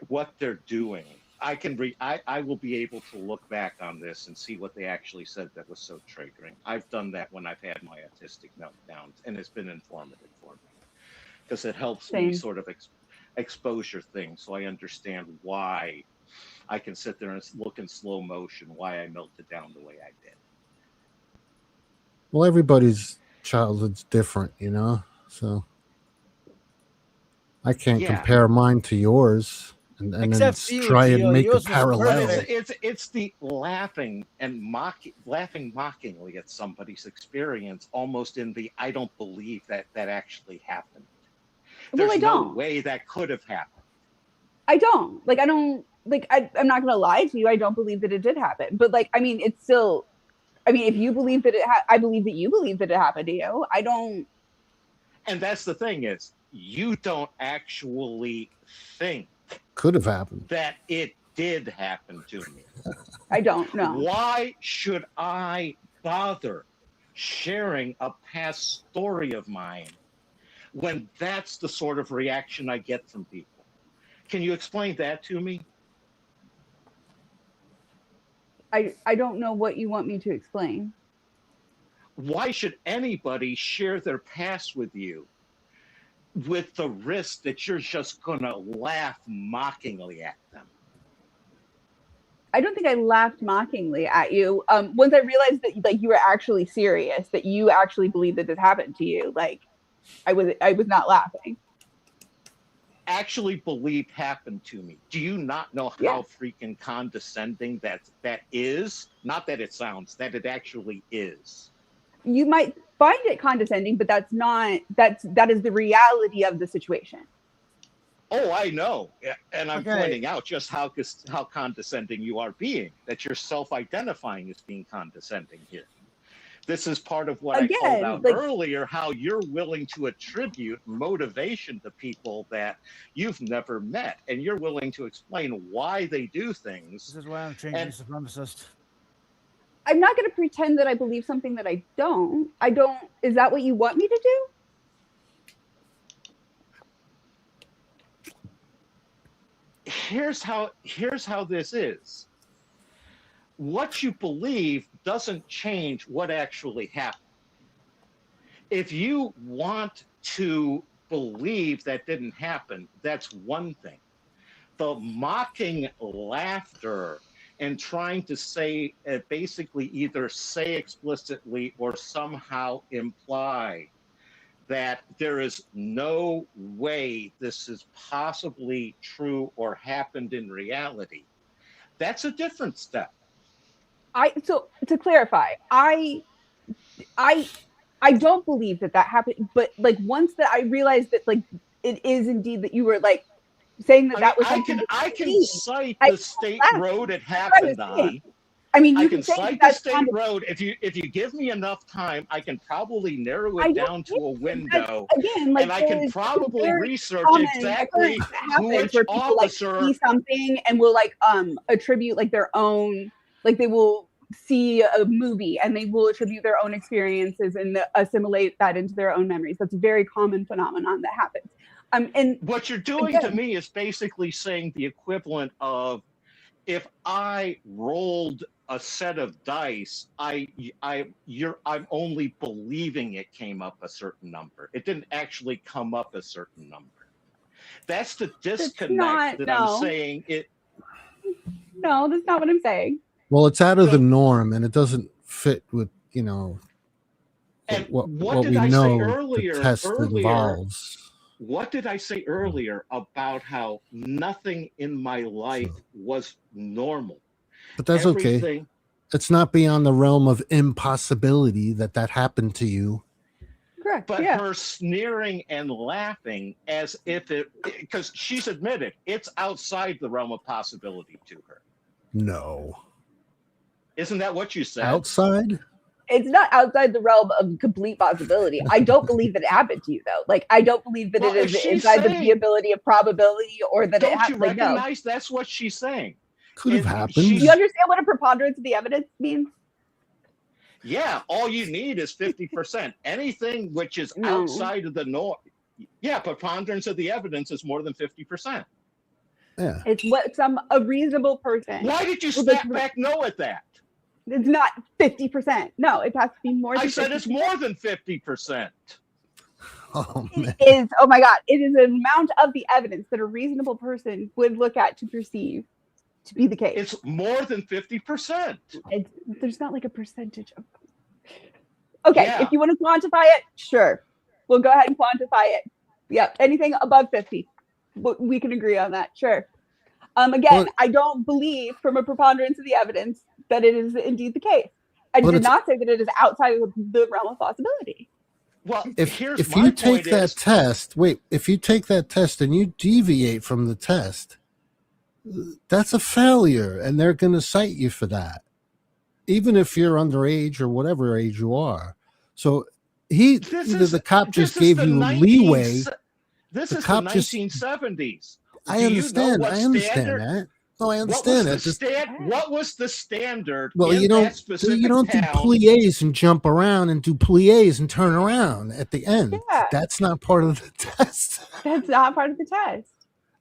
what they're doing. I will be able to look back on this and see what they actually said that was so triggering. I've done that when I've had my autistic meltdowns, and it's been informative for me because it helps me Same. sort of exposure things, so I understand why I can sit there and look in slow motion why I melted down the way I did. Well, everybody's childhood's different, so I can't Yeah. compare mine to yours and then Except for you, try and Gio, make a yours was parallel. perfect. It's the laughing mockingly at somebody's experience, almost in the I don't believe that actually happened. Well, There's I no don't. way that could have happened. I don't. Like I don't like I'm not gonna lie to you. I don't believe that it did happen. But like I mean it's still if you believe that I believe that you believe that it happened to you. I don't. And that's the thing is you don't actually think Could have happened. that it did happen to me. I don't know. Why should I bother sharing a past story of mine when that's the sort of reaction I get from people? Can you explain that to me? I don't know what you want me to explain. Why should anybody share their past with you with the risk that you're just going to laugh mockingly at them? I don't think I laughed mockingly at you. Once I realized that like you were actually serious, that you actually believed that this happened to you, like I was not laughing. actually believed happened to me. Do you not know how freaking condescending that is? Not that it sounds, that it actually is. You might find it condescending, but that is the reality of the situation. Oh, I know. And I'm pointing out just how condescending you are being, that you're self-identifying as being condescending here. This is part of what I called out earlier, how you're willing to attribute motivation to people that you've never met, and you're willing to explain why they do things. This is why I'm changing supremacist. I'm not going to pretend that I believe something that I don't. Is that what you want me to do? Here's how this is. What you believe doesn't change what actually happened. If you want to believe that didn't happen, that's one thing. The mocking laughter and trying to say, basically either say explicitly or somehow imply that there is no way this is possibly true or happened in reality, that's a different step. So to clarify, I don't believe that happened, but like once that I realized that like it is indeed that you were like saying that was something I can cite the state road it happened on. I mean, I can cite the state road. If you give me enough time, I can probably narrow it down to a window, and I can probably research exactly which officer like, see something and will like attribute like their own, like they will see a movie and they will attribute their own experiences and assimilate that into their own memories. That's a very common phenomenon that happens. And what you're doing to me is basically saying the equivalent of, if I rolled a set of dice, I'm only believing it came up a certain number. It didn't actually come up a certain number. That's the disconnect I'm saying. No, that's not what I'm saying. Well, it's out of the norm, and it doesn't fit with what we know the test involves. What did I say earlier about how nothing in my life was normal? But that's okay. It's not beyond the realm of impossibility that happened to you. Correct. But her sneering and laughing as if because she's admitted it's outside the realm of possibility to her. No. Isn't that what you said? Outside? It's not outside the realm of complete possibility. I don't believe that it happened to you, though. Like, I don't believe that it is inside the ability of probability or that it happened. Don't you recognize that's what she's saying? Could have happened. Do you understand what a preponderance of the evidence means? Yeah, all you need is 50%. Anything which is outside of the norm. Yeah, preponderance of the evidence is more than 50%. Yeah. It's what a reasonable person. Why did you snap back no at that? It's not 50%. No, it has to be more than 50%. I said it's more than 50%. Oh, man. It is, oh my God, it is an amount of the evidence that a reasonable person would look at to perceive to be the case. It's more than 50%. There's not like a percentage of. Okay, if you want to quantify it, sure. We'll go ahead and quantify it. Yeah, anything above 50. We can agree on that, sure. Again, I don't believe from a preponderance of the evidence that it is indeed the case. I did not say that it is outside of the realm of possibility. Well, if you take that test, if you take that test and you deviate from the test, that's a failure, and they're going to cite you for that, even if you're underage or whatever age you are. So the cop just gave you leeway. This is the 1970s. I understand that. No, I understand that. What was the standard? Well, you don't do pliés and jump around and do pliés and turn around at the end. Yeah. That's not part of the test. That's not part of the test.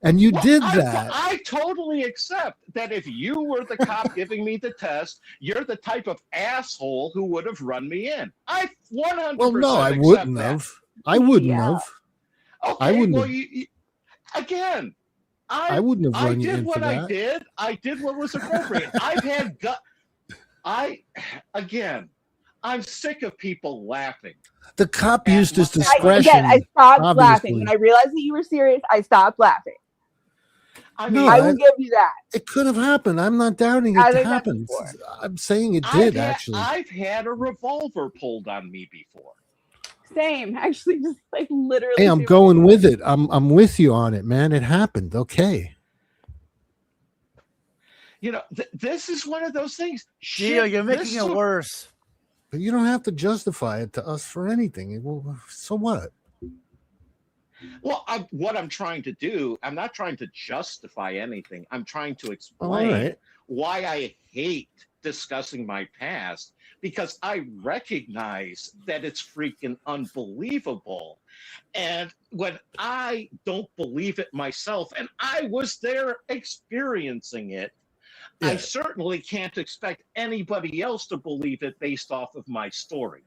And you did that. I totally accept that if you were the cop giving me the test, you're the type of asshole who would have run me in. I 100%. Well, no, I wouldn't have. I wouldn't have. Okay, I wouldn't well, have. Again, I wouldn't have run you in for that. I did what was appropriate. I've had I'm sick of people laughing. The cop used his I discretion. stopped laughing. obviously. When I realized that you were serious, I stopped laughing. No, I will give you that. It could have happened. I'm not doubting I it think that's happened. before. I'm saying it did, actually. I've had a revolver pulled on me before. Same, actually, just like literally. Hey, I'm 2 going months with it. I'm with you on it, man. It happened. Okay. You know, this is one of those things. Gio, you're making it worse. But you don't have to justify it to us for anything. Well, so what? Well, what I'm trying to do, I'm not trying to justify anything. I'm trying to All explain right. why I hate discussing my past, because I recognize that it's freaking unbelievable. And when I don't believe it myself, and I was there experiencing it, I certainly can't expect anybody else to believe it based off of my story.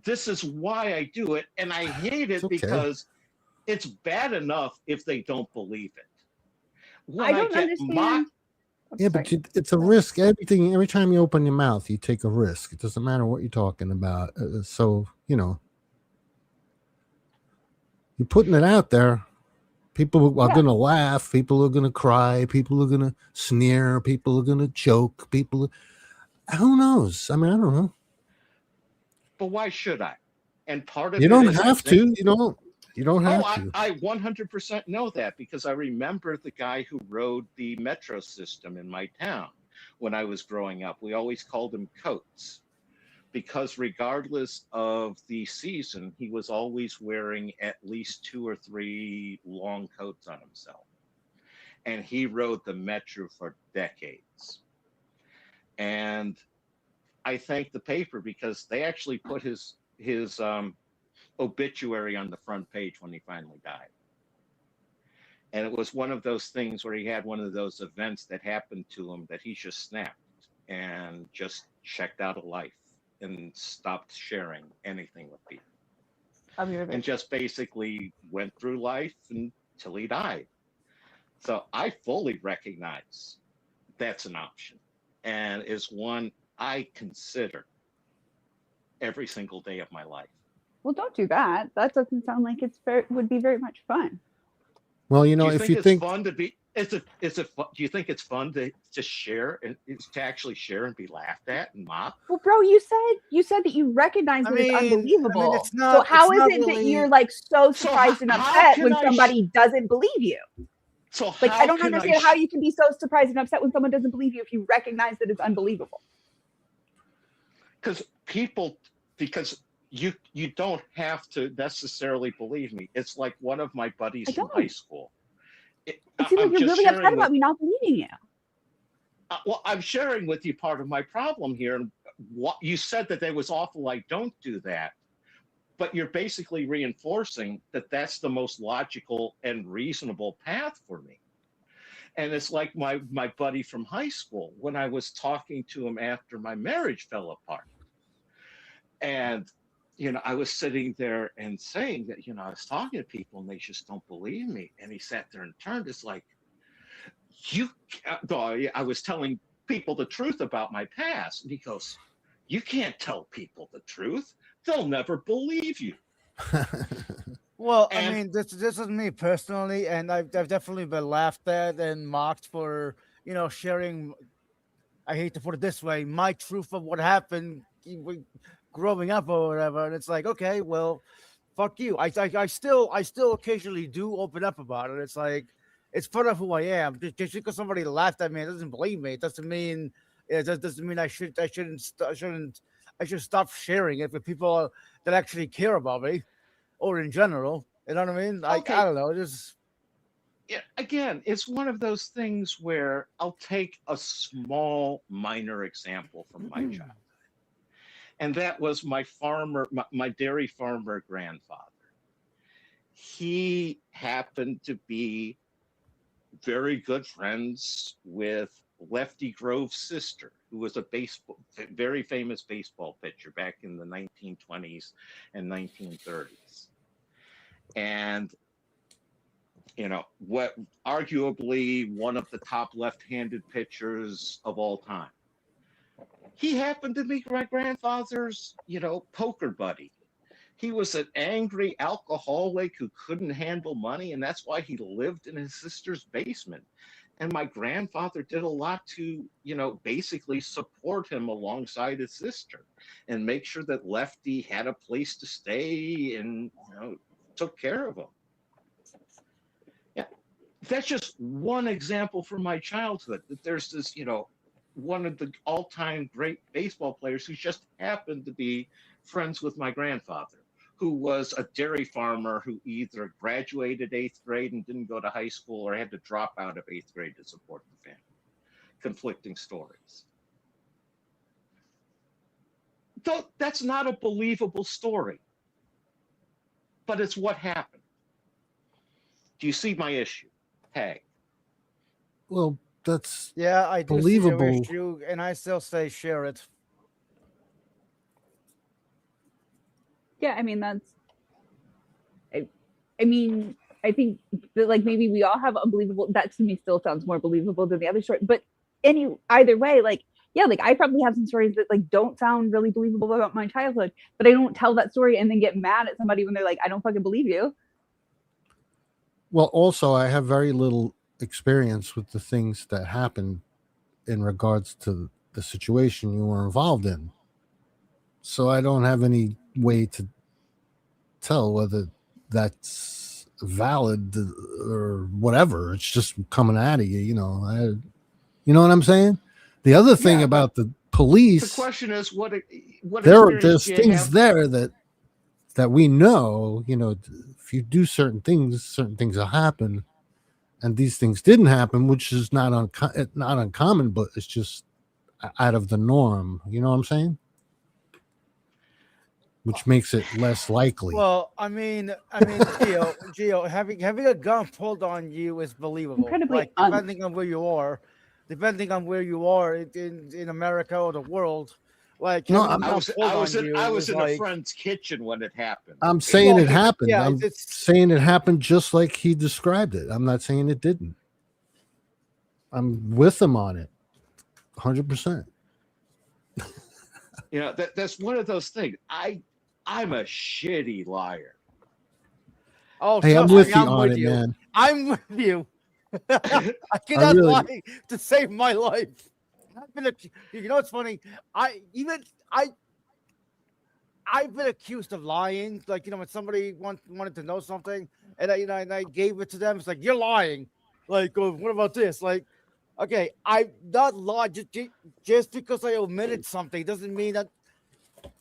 This is why I do it, and I hate it because it's bad enough if they don't believe it. When I don't understand. Yeah, but it's a risk. Every time you open your mouth, you take a risk. It doesn't matter what you're talking about. So, you're putting it out there. People are going to laugh. People are going to cry. People are going to sneer. People are going to joke. Who knows? I mean, I don't know. But why should I? And part of You it don't is have to. You don't have to. I 100% know that, because I remember the guy who rode the metro system in my town when I was growing up. We always called him Coates, because regardless of the season, he was always wearing at least 2 or 3 long coats on himself. And he rode the metro for decades. And I thank the paper, because they actually put his obituary on the front page when he finally died. And it was one of those things where he had one of those events that happened to him that he just snapped and just checked out of life and stopped sharing anything with people. And just basically went through life until he died. So I fully recognize that's an option, and is one I consider every single day of my life. Well, don't do that. That doesn't sound like would be very much fun. Well, Do you if think you it's think fun to be? Do you think it's fun to share and to actually share and be laughed at and mocked? Well, bro, you said that you recognize that it's unbelievable. it's not- so how it's is not it that really- you're like so surprised and how upset can when I somebody doesn't believe you? So Like, how I don't can understand how you can be so surprised and upset when someone doesn't believe you if you recognize that it's unbelievable. Because you don't have to necessarily believe me. It's like one of my buddies from high school. It seems like you're really upset about me not believing you. Well, I'm sharing with you part of my problem here. And what you said that it was awful, I don't do that. But you're basically reinforcing that that's the most logical and reasonable path for me. And it's like my buddy from high school, when I was talking to him after my marriage fell apart. And, I was sitting there and saying that, I was talking to people and they just don't believe me. And he sat there and turned. It's like, I was telling people the truth about my past. And he goes, you can't tell people the truth. They'll never believe you. Well, I mean, this is me personally, and I've definitely been laughed at and mocked for, sharing, I hate to put it this way, my truth of what happened growing up or whatever. And it's like, okay, well, fuck you. I still occasionally do open up about it. It's like, it's part of who I am. Just because somebody laughed at me, it doesn't believe me. It doesn't mean I should stop sharing it with people that actually care about me, or in general. You know what I mean? I don't know. Yeah, again, it's one of those things where I'll take a small, minor example from my childhood. And that was my dairy farmer grandfather. He happened to be very good friends with Lefty Grove's sister, who was a very famous baseball pitcher back in the 1920s and 1930s. And, what arguably one of the top left-handed pitchers of all time. He happened to be my grandfather's, poker buddy. He was an angry alcoholic who couldn't handle money, and that's why he lived in his sister's basement. And my grandfather did a lot to, basically support him alongside his sister and make sure that Lefty had a place to stay and, took care of him. Yeah. That's just one example from my childhood, that there's this, one of the all-time great baseball players who just happened to be friends with my grandfather, who was a dairy farmer who either graduated 8th grade and didn't go to high school or had to drop out of 8th grade to support the family. Conflicting stories. That's not a believable story, but it's what happened. Do you see my issue? Hey. Well, that's I do believable. see your issue, and I still say share it. Yeah, I mean that's. I mean, I think that like maybe we all have unbelievable. That to me still sounds more believable than the other story. But either way, like I probably have some stories that like don't sound really believable about my childhood, but I don't tell that story and then get mad at somebody when they're like, I don't fucking believe you. Well, also, I have very little experience with the things that happened in regards to the situation you were involved in. So I don't have any way to tell whether that's valid or whatever. It's just coming out of you, you know what I'm saying? The other thing about the police, the question is what there's things there that we know, if you do certain things will happen, and these things didn't happen, which is not uncommon, but it's just out of the norm. You know what I'm saying? Which makes it less likely. Well, I mean, Gio, having a gun pulled on you is believable. Incredibly depending on where you are in America or the world. Like, no, I was in a friend's kitchen when it happened. I'm saying it happened. I'm saying it happened just like he described it. I'm not saying it didn't. I'm with him on it, 100%. That's one of those things. I'm a shitty liar. Oh, hey, I'm with you on it, man. I'm with you. I cannot lie to save my life. It's funny. I've been accused of lying. Like, when somebody wanted to know something, and I gave it to them. It's like, you're lying. Like, what about this? Like, okay, I'm not lying. Just because I omitted something doesn't mean that.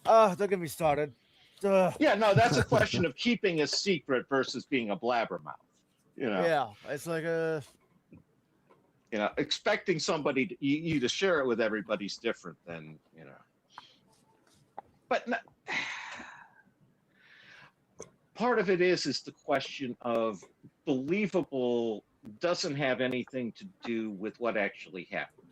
Don't get me started. Yeah, no, that's a question of keeping a secret versus being a blabbermouth. Yeah, it's like expecting somebody you to share it with everybody's different than But part of it is the question of believable doesn't have anything to do with what actually happened.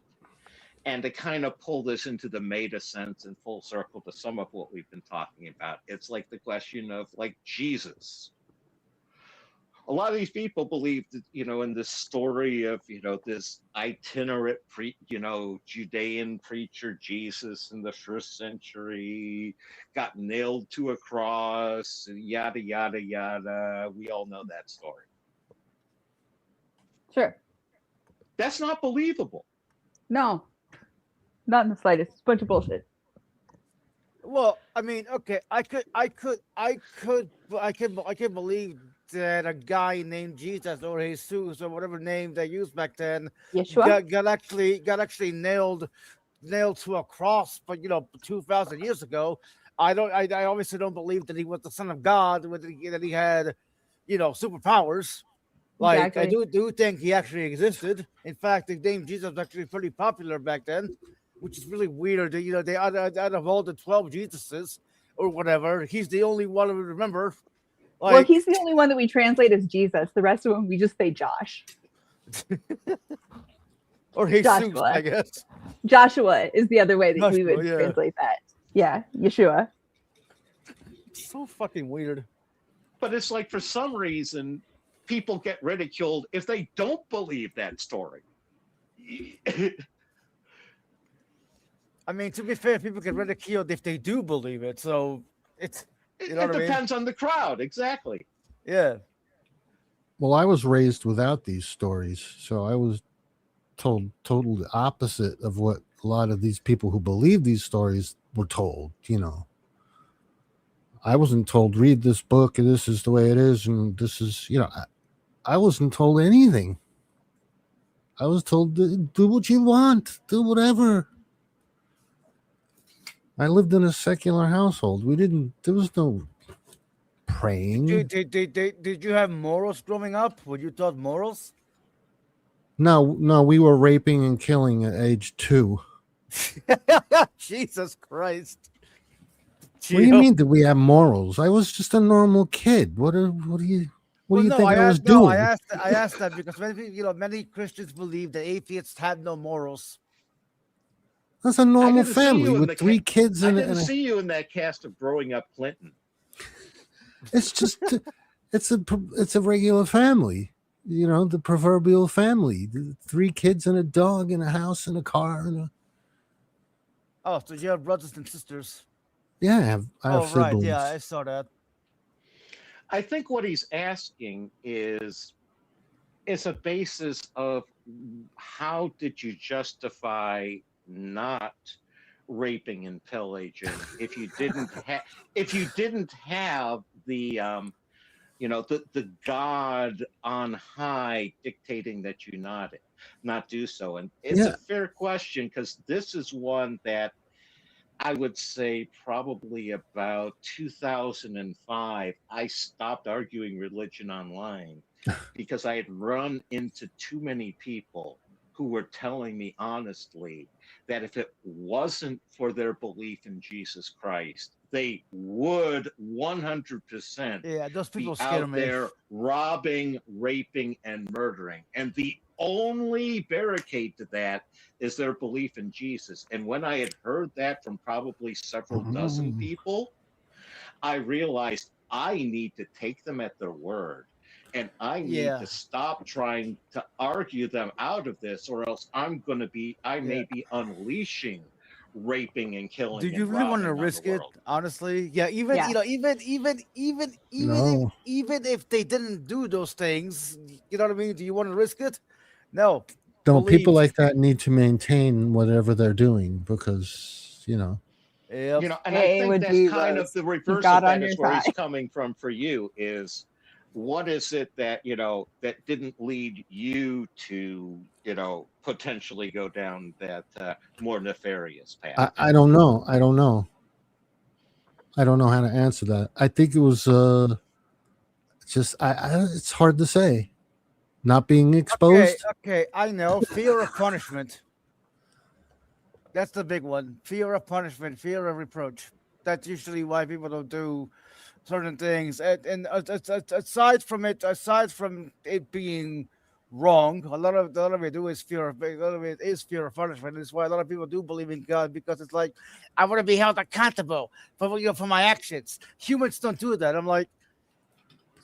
And to kind of pull this into the meta sense and full circle to some of what we've been talking about, it's like the question of like Jesus. A lot of these people believe that, in this story of, this itinerant, Judean preacher Jesus in the 1st century got nailed to a cross, and yada, yada, yada. We all know that story. Sure. That's not believable. No. Not in the slightest. It's a bunch of bullshit. Well, I mean, okay, I can believe that a guy named Jesus or Jesus or whatever name they used back then got actually nailed to a cross, but 2,000 years ago. I obviously don't believe that he was the son of God, that he had superpowers. Like, exactly. I do think he actually existed. In fact, the name Jesus was actually pretty popular back then, which is really weird. They out of all the 12 Jesuses or whatever, he's the only one we remember. Like, well, he's the only one that we translate as Jesus. The rest of them we just say Josh. Or Jesus, Joshua. I guess. Joshua is the other way that we would translate that. Yeah, Yeshua. It's so fucking weird. But it's like, for some reason, people get ridiculed if they don't believe that story. I mean, to be fair, people get ridiculed if they do believe it. So it's you know It what I mean? depends on the crowd, exactly. Yeah. Well, I was raised without these stories, so I was told total the opposite of what a lot of these people who believe these stories were told. I wasn't told read this book and this is the way it is and this is I wasn't told anything. I was told do what you want, do whatever. I lived in a secular household. There was no praying. Did you have morals growing up? Were you taught morals? No, we were raping and killing at age 2. Jesus Christ. What do you mean did we have morals? I was just a normal kid. What do you think I was doing? I asked that because many Christians believe that atheists have no morals. That's a normal family with 3 kids I and didn't see you in that cast of Growing Up Clinton. It's just it's a regular family. The proverbial family. 3 kids and a dog and a house and a car and Oh, so you have brothers and sisters. yeah, I have right, siblings. yeah, I saw that. I think what he's asking is a basis of how did you justify not raping and pillaging if you didn't have the the God on high dictating that you not do so. And it's a fair question, because this is one that I would say probably about 2005, I stopped arguing religion online because I had run into too many people who were telling me honestly that if it wasn't for their belief in Jesus Christ, they would 100% those people be scare out me. there robbing, raping, and murdering. And the only barricade to that is their belief in Jesus. And when I had heard that from probably several dozen people, I realized I need to take them at their word. And I need to stop trying to argue them out of this, or else I may be unleashing raping and killing. Do you really want to risk it? Honestly, yeah. Even No. even if they didn't do those things, you know what I mean? Do you want to risk it? No. No, people like that need to maintain whatever they're doing because Yep. And I think that's kind of the reverse of that is where he's coming from for you is, what is it that, that didn't lead you to, potentially go down that more nefarious path? I don't know. I don't know how to answer that. I think it was just it's hard to say. Not being exposed. Okay, I know. Fear of punishment. That's the big one. Fear of punishment, fear of reproach. That's usually why people don't do certain things. And aside from it being wrong, a lot of it do is fear of punishment. It's why a lot of people do believe in God, because it's like, I want to be held accountable for my actions. Humans don't do that. I'm like,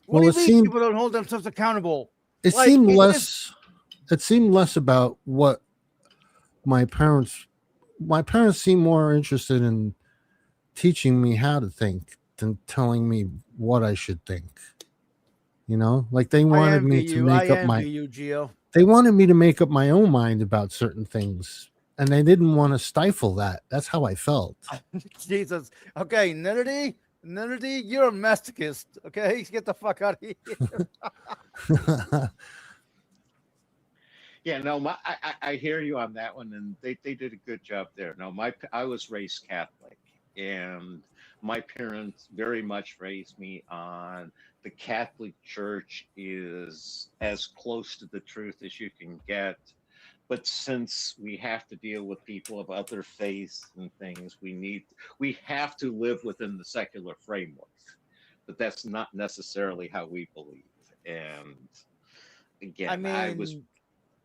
what do you mean people don't hold themselves accountable? It seemed less about what my parents seemed more interested in teaching me how to think than telling me what I should think. Like they wanted me to make up they wanted me to make up my own mind about certain things, and they didn't want to stifle that. That's how I felt. Jesus. Okay, Nennity, you're a masochist. Okay, get the fuck out of here. Yeah, no, I hear you on that one, and they did a good job there. No, I was raised Catholic, and my parents very much raised me on the Catholic Church is as close to the truth as you can get. But since we have to deal with people of other faiths and things, we have to live within the secular framework. But that's not necessarily how we believe. And again, I was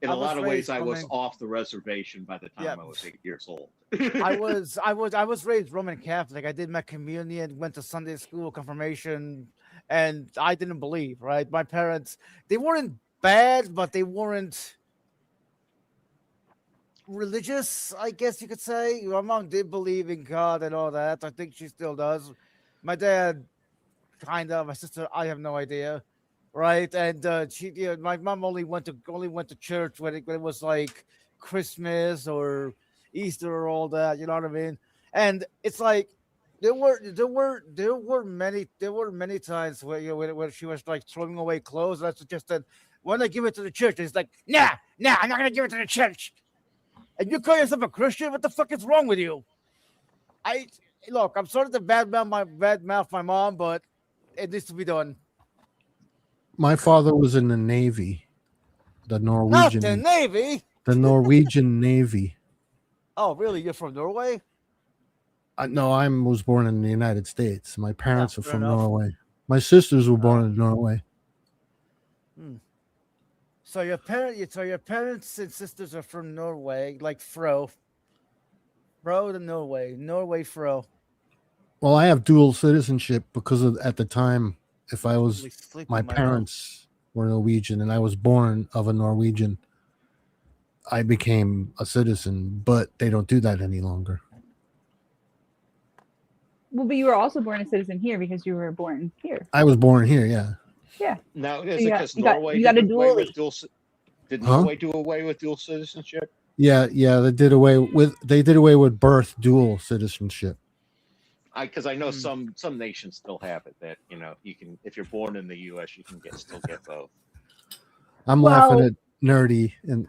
in a lot of ways I was off the reservation by the time I was 8 years old. I was raised Roman Catholic. I did my communion, went to Sunday school, confirmation, and I didn't believe, right? My parents, they weren't bad, but they weren't religious, I guess you could say. My mom did believe in God and all that. I think she still does. My dad, kind of. My sister, I have no idea. Right, and my mom only went to church when it was like Christmas or Easter or all that. You know what I mean? And it's like there were many times where where she was like throwing away clothes. And I suggested when I give it to the church, it's like nah, I'm not gonna give it to the church. And you call yourself a Christian? What the fuck is wrong with you? I look. I'm sorry to badmouth my mom, but it needs to be done. My father was in the Navy, the Not the Norwegian, Navy. the Norwegian Navy. Oh, really? You're from Norway? No, I was born in the United States. My parents are fair from enough. Norway. My sisters were born in Norway. So your parents and sisters are from Norway, like Fro. Fro to Norway Fro. Well, I have dual citizenship because at the time, if I was, Totally sleeping my my mouth. parents were Norwegian and I was born of a Norwegian, I became a citizen, but they don't do that any longer. Well, but you were also born a citizen here because you were born here. I was born here, yeah. Yeah. Now, So is you it got- because you got- Norway you got a did away with dually. Did Huh? Norway do away with dual citizenship? Yeah, they did away with birth dual citizenship. Because I know some nations still have it that you can, if you're born in the U.S. you can still get both. I'm laughing at nerdy, and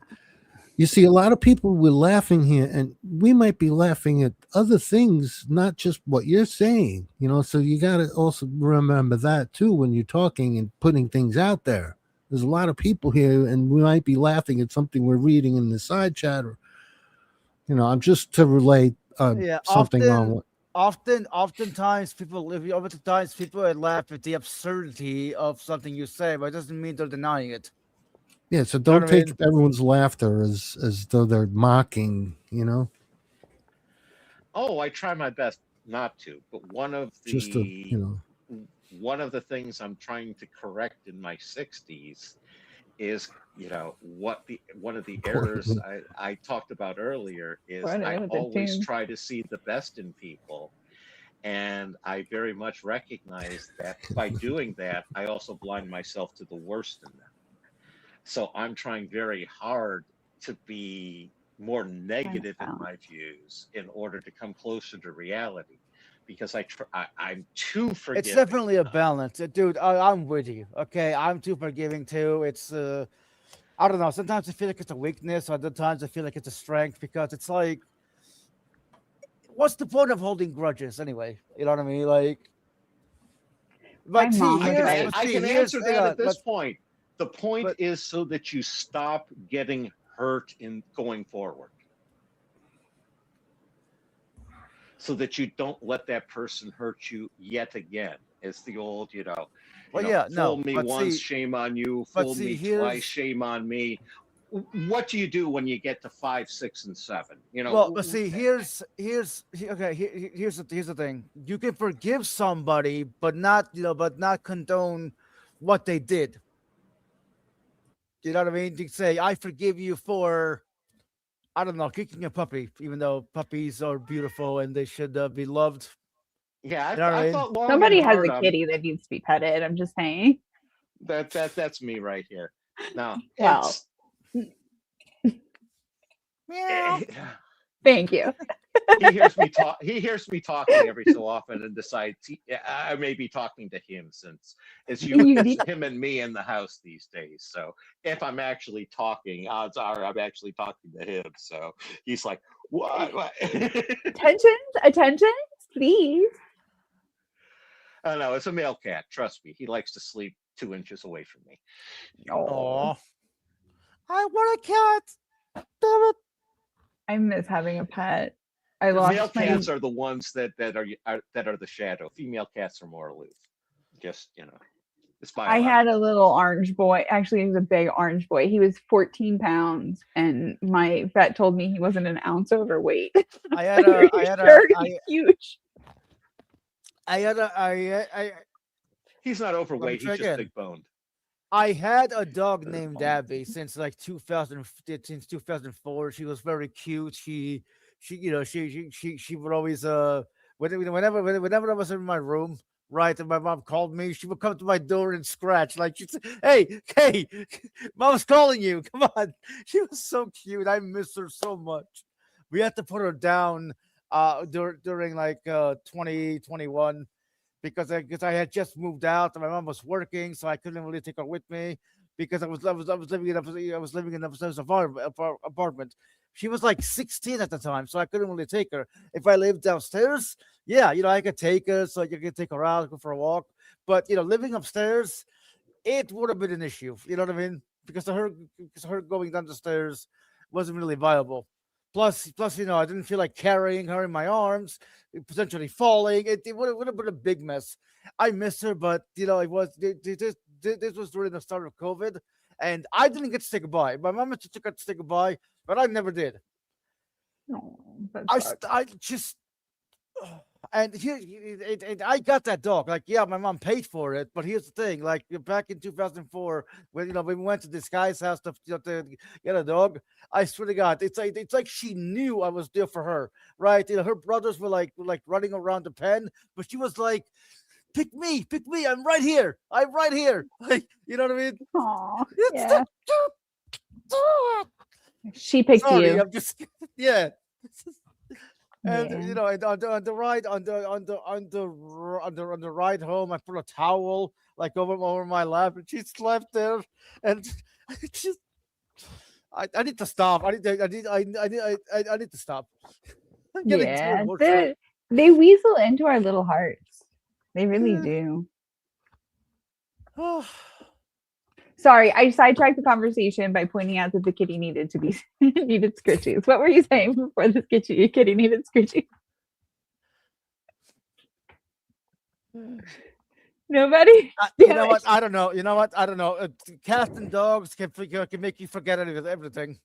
you see a lot of people were laughing here, and we might be laughing at other things, not just what you're saying. So you got to also remember that too when you're talking and putting things out there. There's a lot of people here, and we might be laughing at something we're reading in the side chat, or I'm just to relate something on what. Oftentimes people would laugh at the absurdity of something you say, but it doesn't mean they're denying it. Yeah, so know don't what I take mean? everyone's laughter as though they're mocking. Oh, I try my best not to, but one of Just the things I'm trying to correct in my 60s is one of the errors I talked about earlier is Right, I I have a always tune. try to see the best in people, and I very much recognize that by doing that I also blind myself to the worst in them. So I'm trying very hard to be more negative in my views in order to come closer to reality, because I'm too forgiving. It's definitely a balance, dude. I'm with you. Okay, I'm too forgiving too. It's I don't know. Sometimes I feel like it's a weakness. Other times I feel like it's a strength because it's like, what's the point of holding grudges anyway? You know what I mean? Like, but see, I can answer that at this but- point. The point is so that you stop getting hurt in going forward, so that you don't let that person hurt you yet again. It's the old, fool me once, shame on you. Fool me twice, shame on me. What do you do when you get to 5, 6, and 7? Well, but see, here's the thing. You can forgive somebody, but not condone what they did. You know what I mean? You say, I forgive you for, I don't know, kicking a puppy, even though puppies are beautiful and they should be loved. Yeah, You know what I mean? thought long Somebody and has hard a on kitty that needs to be petted. I'm just saying. that's me right here. Now, Well, Meow. Thank you. He hears me talk. He hears me talking every so often and decides I may be talking to him, since it's him and me in the house these days. So if I'm actually talking, odds are I'm actually talking to him. So he's like, "What?" Attentions, please. Oh no, it's a male cat. Trust me, he likes to sleep 2 inches away from me. Oh, I want a cat. Damn it! I miss having a pet. I Male lost my. cats are the ones that are the shadow. Female cats are more aloof. Just it's I had a little orange boy. Actually, he was a big orange boy. He was 14 pounds, and my vet told me he wasn't an ounce overweight. Huge. He's not overweight. He's just big boned. I had a dog named Abby since like 2000, since 2004. She was very cute. She would always whenever I was in my room, right, and my mom called me, she would come to my door and scratch like she'd say, "Hey, mom's calling you. Come on." She was so cute. I miss her so much. We had to put her down during like 2021 because I had just moved out and my mom was working, so I couldn't really take her with me because I was living in a apartment. She was like 16 at the time, so I couldn't really take her. If I lived downstairs, yeah, I could take her, so you could take her out, go for a walk. But living upstairs, it would have been an issue. You know what I mean? Because her going down the stairs wasn't really viable. Plus, I didn't feel like carrying her in my arms, potentially falling. It would have been a big mess. I miss her, but it was this was during the start of COVID, and I didn't get to say goodbye. My mom got to say goodbye, but I never did. No, I just and here I got that dog. Like, yeah, my mom paid for it, but here's the thing: like back in 2004, when we went to this guy's house to get a dog. I swear to God, it's like she knew I was there for her, right? Her brothers were like running around the pen, but she was like, pick me, I'm right here, like, you know what I mean? Aw, It's yeah. the- She picked Sorry, you. I'm just yeah. And Yeah. and on the ride on the ride home, I put a towel like over my lap, and she slept there. And I just I need to stop. I need to stop. I'm getting too Yeah, emotional. they weasel into our little hearts. They really do. Sorry, I sidetracked the conversation by pointing out that the kitty needed to be needed scritchies. What were you saying before the kitty needed scritchies? Nobody. You know what? I don't know. You know what? I don't know. Cats and dogs can make you forget everything.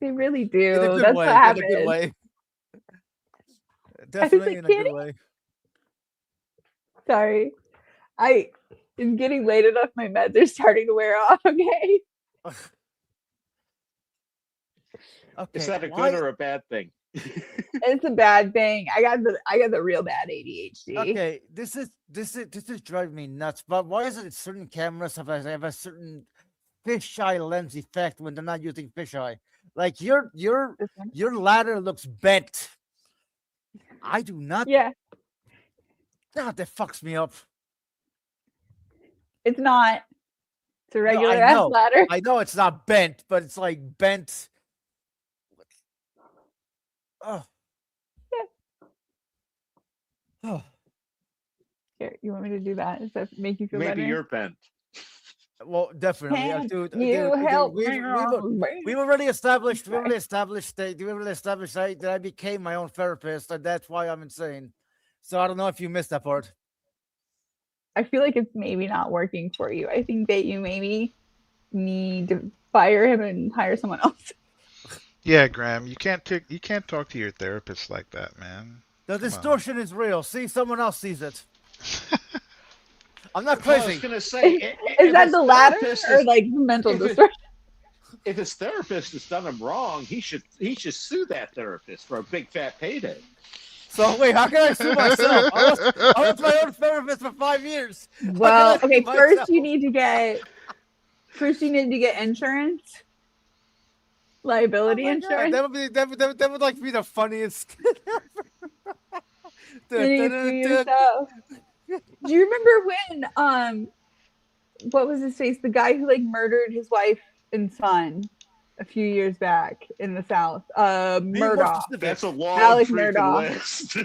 They really In a do. good That's way. what In a happens. good way. I was Definitely like, in a good kitty. way. Sorry, it's getting late enough. My meds are starting to wear off. Okay. Okay. Is that a good or a bad thing? It's a bad thing. I got the real bad ADHD. Okay, this is driving me nuts. But why is it certain cameras have a certain fisheye lens effect when they're not using fisheye? Like your ladder looks bent. I do not. Yeah. God, that fucks me up. It's not. It's a No, regular I ass know. ladder. I know it's not bent, but it's like bent. Oh. Oh. Here, you want me to do that? Does that make you feel Maybe better? you're bent. Well, definitely, Can dude. you help me? We've already established. We already established that I became my own therapist, and that's why I'm insane. So I don't know if you missed that part. I feel like it's maybe not working for you. I think that you maybe need to fire him and hire someone else. Yeah, Graham, you can't talk to your therapist like that, man. The Come on. distortion is real. See, someone else sees it. I'm not Well, I crazy. was going to say, Is that the ladder or like mental distortion? If his therapist has done him wrong, he should sue that therapist for a big fat payday. So wait, how can I sue myself? I was my own therapist for 5 years. Well, okay. First, you need to get insurance, liability insurance. That would like be the funniest. Then you sue yourself. Do you remember when what was his face? The guy who like murdered his wife and son a few years back in the South. Murdoch. That's a long Alex freaking Murdoch. list.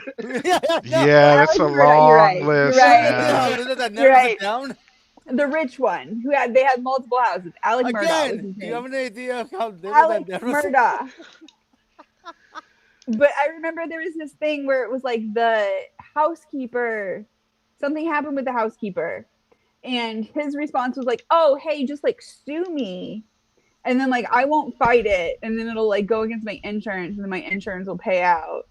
Yeah, that's a long list. You're right. The rich one who they had multiple houses. Alex Murdoch was his Do you name. have any idea how Alex that Murdoch. But I remember there was this thing where it was like the housekeeper, something happened with the housekeeper, and his response was like, "Oh, hey, just like sue me, and then like I won't fight it, and then it'll like go against my insurance, and then my insurance will pay out."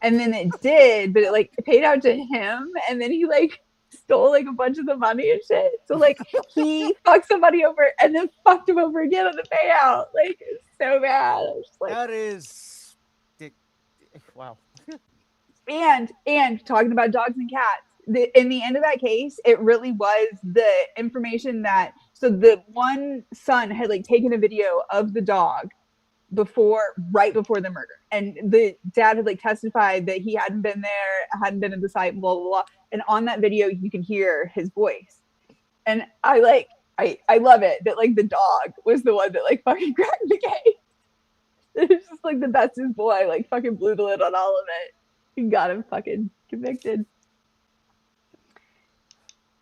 And then it did, but it like paid out to him, and then he like stole like a bunch of the money and shit. So like he fucked somebody over and then fucked him over again on the payout. Like it's so bad. I was just like, That is wow. and talking about dogs and cats, in the end of that case, it really was the information that so the one son had like taken a video of the dog right before the murder, and the dad had like testified that he hadn't been there, hadn't been at the site, blah blah blah. And on that video, you can hear his voice, and I love it that like the dog was the one that like fucking cracked the case. It's just like the bestest boy, like fucking blew the lid on all of it. He got him fucking convicted.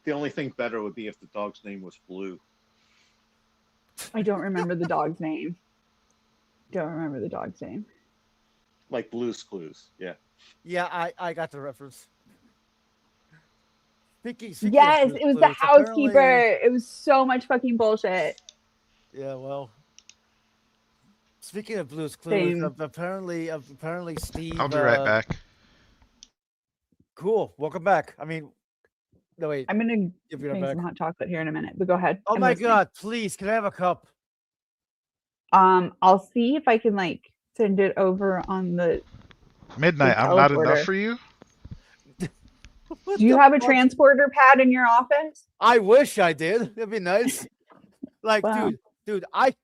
The only thing better would be if the dog's name was Blue. I don't remember the dog's name. Don't remember the dog's name. Like Blue's Clues, yeah. Yeah, I got the reference. Speaking yes, it was the housekeeper. Apparently... It was so much fucking bullshit. Yeah, well. Speaking of Blue's Clues, apparently Steve. I'll be right back. Cool. Welcome back. I mean, no wait. I'm gonna drink some hot chocolate here in a minute, but go ahead. Oh my God! Please, can I have a cup? I'll see if I can like send it over on the midnight. I'm not enough for you. Do you have a transporter pad in your office? I wish I did. It'd be nice. Like, wow. dude, I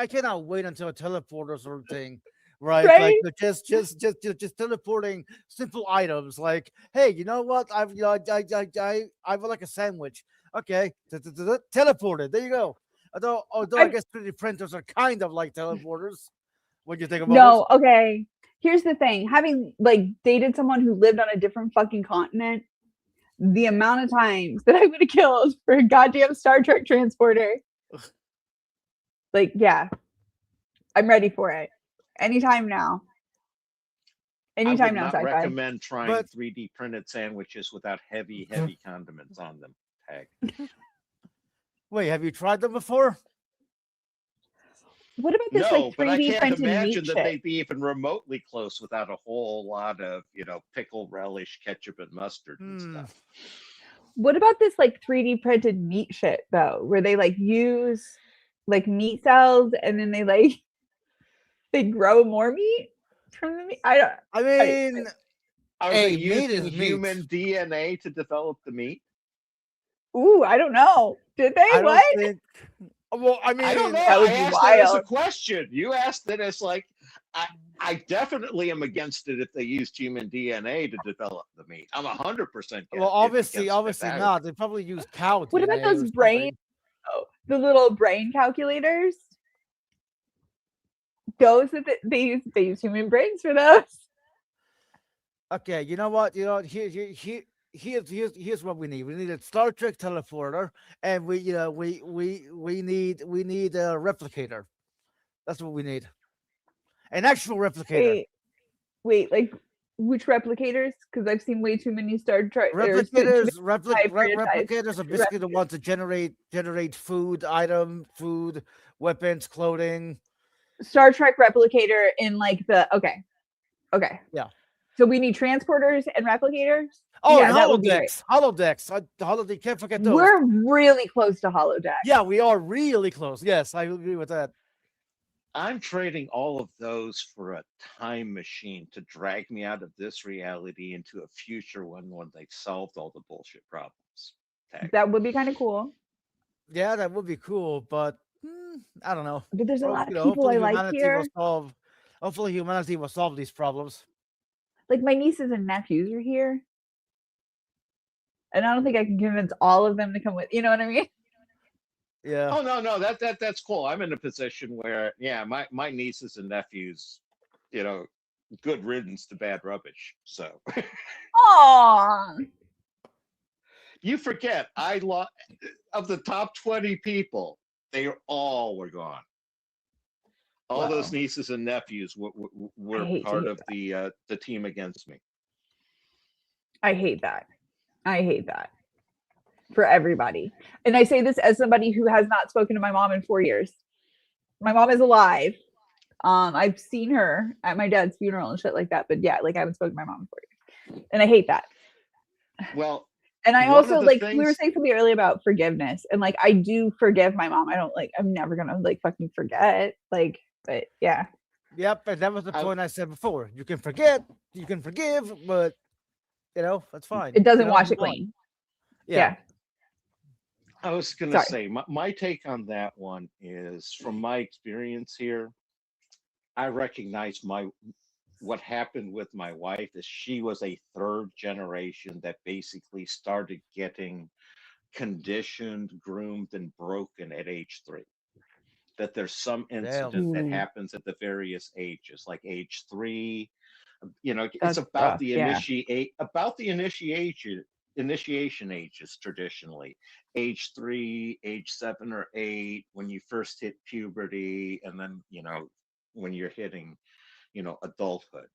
cannot wait until a teleporter sort of thing, right? Like just teleporting simple items. Like, hey, you know what? I would like a sandwich. Okay, teleported. There you go. Although I guess 3D printers are kind of like teleporters. What do you think about No, okay. Here's the thing. Having like dated someone who lived on a different fucking continent, the amount of times that I would have killed for a goddamn Star Trek transporter. Like, yeah. I'm ready for it. Anytime now. Anytime now, I would not sci-fi. recommend trying 3D printed sandwiches without heavy condiments on them. Tag. Wait, have you tried them before? What about this like 3D but I can't printed imagine meat that shit? they'd be even remotely close without a whole lot of, pickle relish, ketchup, and mustard and stuff. What about this like 3D printed meat shit though, where they like use like meat cells and then they grow more meat from the meat? Are they using human DNA to develop the meat? Ooh, I don't know. Did they? Well, I mean, I don't know. That would I be asked it as a wild. question. You asked it as like, I definitely am against it if they used human DNA to develop the meat. I'm 100%. Well, obviously not. They probably use cow. What DNA about those brain? Oh, the little brain calculators. Those that they use human brains for those. Okay, you know what? Here's what we need. We need a Star Trek teleporter, and we need a replicator. That's what we need. An actual replicator. Wait, like which replicators? Because I've seen way too many Star Trek replicators. Replicators are basically the ones that generate food, weapons, clothing. Star Trek replicator in like the okay. Yeah. So we need transporters and replicators. Oh, yeah, and holodecks. Holodeck. Can't forget those. We're really close to holodeck. Yeah, we are really close. Yes, I agree with that. I'm trading all of those for a time machine to drag me out of this reality into a future one when they've solved all the bullshit problems. That would be kind of cool. Yeah, that would be cool, but I don't know. But there's a lot of people I like here. Hopefully humanity will solve these problems. Like my nieces and nephews are here. And I don't think I can convince all of them to come with. You know what I mean? Yeah. Oh no, that's cool. I'm in a position where, yeah, my nieces and nephews, good riddance to bad rubbish. So. Aww. You forget, of the top 20 people, they all were gone. All those nieces and nephews were part of the team against me. I hate that. For everybody. And I say this as somebody who has not spoken to my mom in 4 years. My mom is alive. I've seen her at my dad's funeral and shit like that. But yeah, like I haven't spoken to my mom in 4 years. And I hate that. Well, And I One also of the like we were things- saying something earlier about forgiveness, and like I do forgive my mom. I'm never gonna like fucking forget. Like, but yeah. Yep, and that was the point I said before. You can forget, you can forgive, but that's fine. It doesn't You know, wash it move on. clean. Yeah. I was going to say, my take on that one is, from my experience here, I recognize what happened with my wife is she was a third generation that basically started getting conditioned, groomed, and broken at age 3. That there's some incident that happens at the various ages, like age 3. It's That's about rough, the yeah. initiation ages traditionally. Age 3, age 7 or 8, when you first hit puberty, and then when you're hitting adulthood.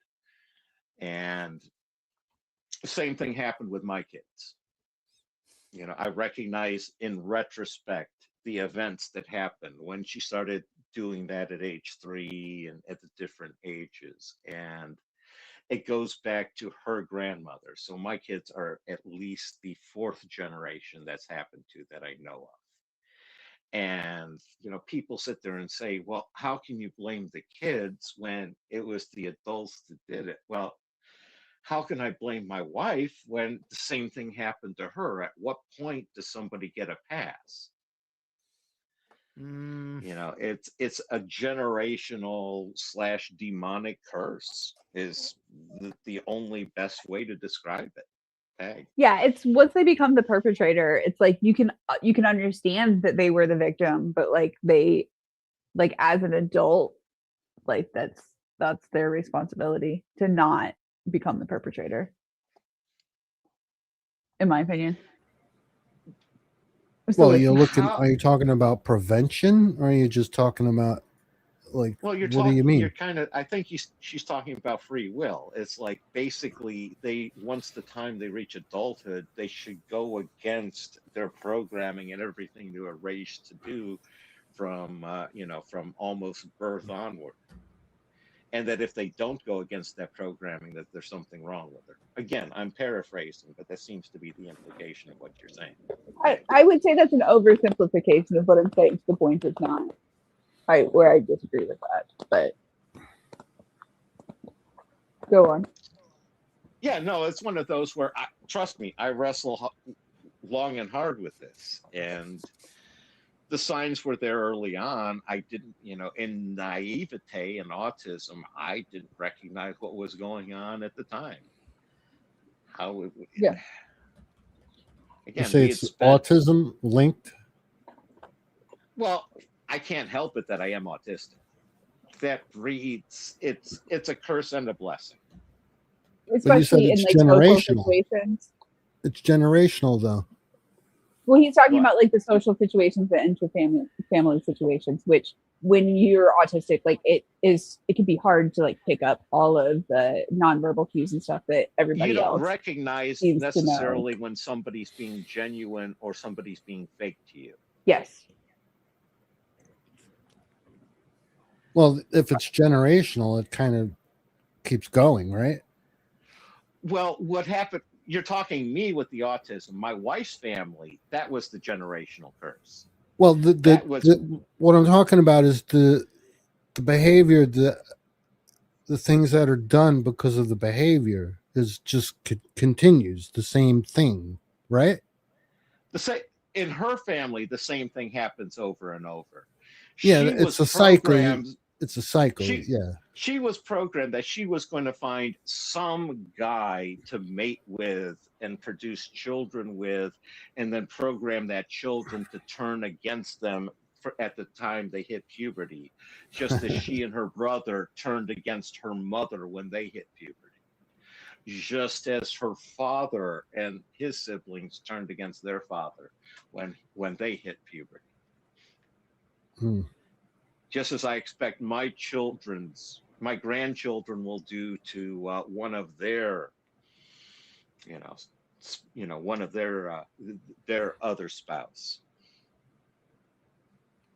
And the same thing happened with my kids. I recognize in retrospect the events that happened when she started doing that at age 3 and at the different ages. And it goes back to her grandmother. So my kids are at least the 4th generation that's happened to that I know of. And, people sit there and say, well, how can you blame the kids when it was the adults that did it? Well, how can I blame my wife when the same thing happened to her? At what point does somebody get a pass? It's a generational / demonic curse is the only best way to describe it. Hey. Yeah, it's once they become the perpetrator, it's like you can understand that they were the victim, but like they, like as an adult, like that's their responsibility to not become the perpetrator, in my opinion. Well, are you talking about prevention, or are you just talking about like? Well, what do you mean? I think she's talking about free will. It's like basically once the time they reach adulthood, they should go against their programming and everything they were raised to do from from almost birth onward. And that if they don't go against that programming, that there's something wrong with her. Again, I'm paraphrasing, but that seems to be the implication of what you're saying. I would say that's an oversimplification of what I'm saying. To the point it's not. Where I disagree with that, but go on. Yeah, no, it's one of those where, trust me, I wrestle long and hard with this, and the signs were there early on. I didn't, in naivete and autism, I didn't recognize what was going on at the time. Yeah. Again, you say it's autism linked? Well, I can't help it that I am autistic. That breeds, it's a curse and a blessing. Especially in like social situations. It's generational though. Well, he's talking about like the social situations and family situations, which when you're autistic, like it can be hard to like pick up all of the nonverbal cues and stuff that everybody else. You don't recognize necessarily when somebody's being genuine or somebody's being fake to you. Yes. Well, if it's generational, it kind of keeps going, right? Well, what happened? You're talking me with the autism. My wife's family, that was the generational curse. Well, what I'm talking about is the behavior, the things that are done because of the behavior is just continues the same thing, right? In her family, the same thing happens over and over. Yeah, it's a cycle. It's a cycle. Yeah. She was programmed that she was going to find some guy to mate with and produce children with, and then program that children to turn against them at the time they hit puberty, just as she and her brother turned against her mother when they hit puberty, just as her father and his siblings turned against their father when they hit puberty. Just as I expect my grandchildren will do to one of their, one of their other spouse.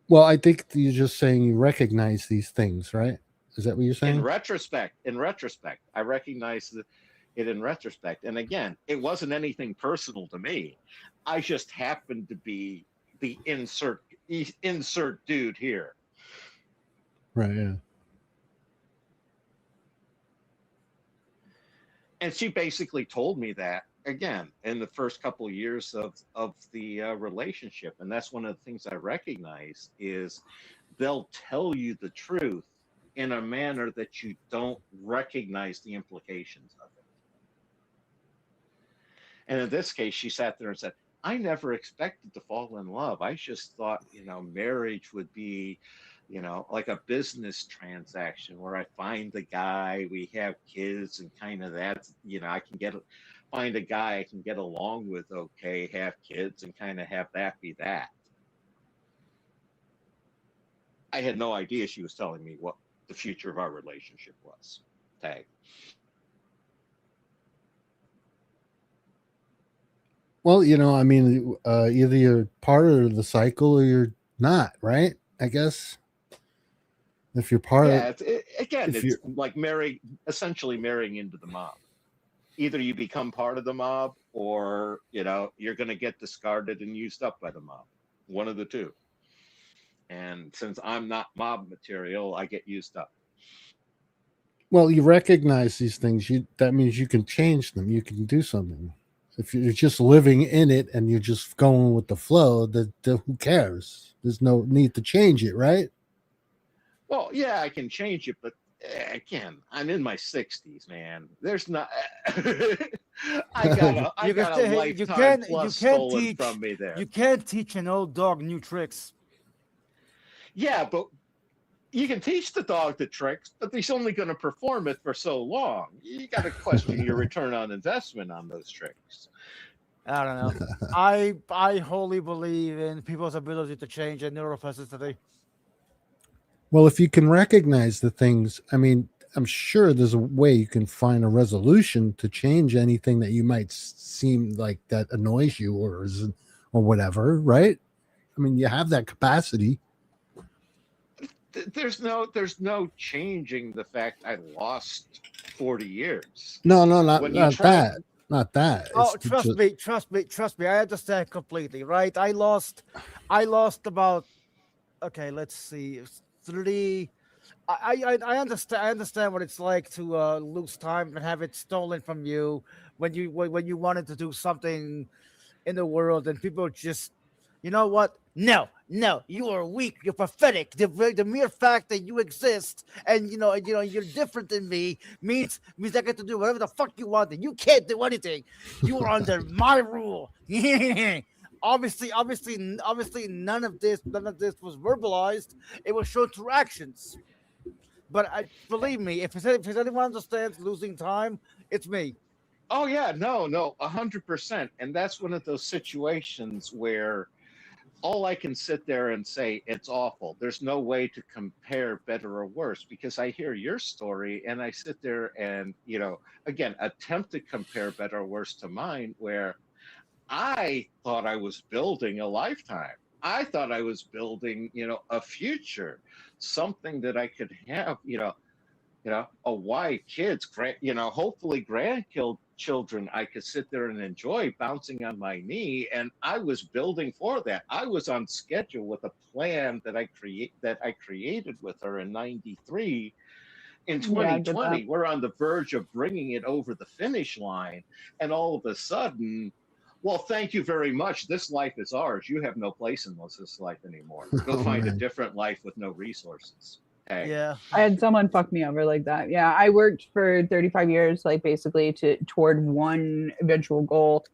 Well, I think you're just saying you recognize these things, right? Is that what you're saying? In retrospect, I recognize that, it in retrospect. And again, it wasn't anything personal to me. I just happened to be the insert dude here. Right. Yeah. And she basically told me that again in the first couple of years of the relationship. And that's one of the things I recognize is they'll tell you the truth in a manner that you don't recognize the implications of it. And in this case, she sat there and said, I never expected to fall in love. I just thought, marriage would be, like a business transaction where I find the guy, we have kids, and kind of that, I can find a guy I can get along with, okay, have kids, and kind of have that be that. I had no idea she was telling me what the future of our relationship was. Tag. Well, I mean, either you're part of the cycle or you're not, right? I guess. If you're part yeah, of it's like essentially marrying into the mob. Either you become part of the mob or, you're going to get discarded and used up by the mob. One of the two. And since I'm not mob material, I get used up. Well, you recognize these things. That means you can change them. You can do something. If you're just living in it and you're just going with the flow, who cares? There's no need to change it, right? Well, yeah, I can change it, but again, I'm in my 60s, man. There's not. I got a lifetime plus stolen from me there. You can't teach an old dog new tricks. Yeah, but you can teach the dog the tricks, but he's only going to perform it for so long. You got to question your return on investment on those tricks. I don't know. I wholly believe in people's ability to change and neuroplasticity. Well, if you can recognize the things, I mean, I'm sure there's a way you can find a resolution to change anything that you might seem like that annoys you or whatever, right? I mean, you have that capacity. There's no changing the fact I lost 40 years. No, not that. Not that. Oh, trust me. I understand completely, right? I lost about, okay, let's see, 3. I understand what it's like to lose time and have it stolen from you when you wanted to do something in the world and people just, you know what? No, you are weak. You're pathetic. The mere fact that you exist and you're different than me means I get to do whatever the fuck you want, and you can't do anything. You are under my rule. Obviously, none of this was verbalized. It was shown through actions. But believe me, if anyone understands losing time, it's me. Oh yeah, no, 100%. And that's one of those situations where all I can sit there and say, it's awful. There's no way to compare better or worse, because I hear your story and I sit there and, again, attempt to compare better or worse to mine, where I thought I was building a lifetime. I thought I was building, a future, something that I could have, a wife, kids, hopefully grandchildren I could sit there and enjoy bouncing on my knee. And I was building for that. I was on schedule with a plan that I created with her in '93. In 2020, we're on the verge of bringing it over the finish line. And all of a sudden, well, thank you very much. This life is ours. You have no place in this life anymore. Go find a different life with no resources. Hey. Yeah. I had someone fuck me over like that. Yeah. I worked for 35 years, like basically toward one eventual goal.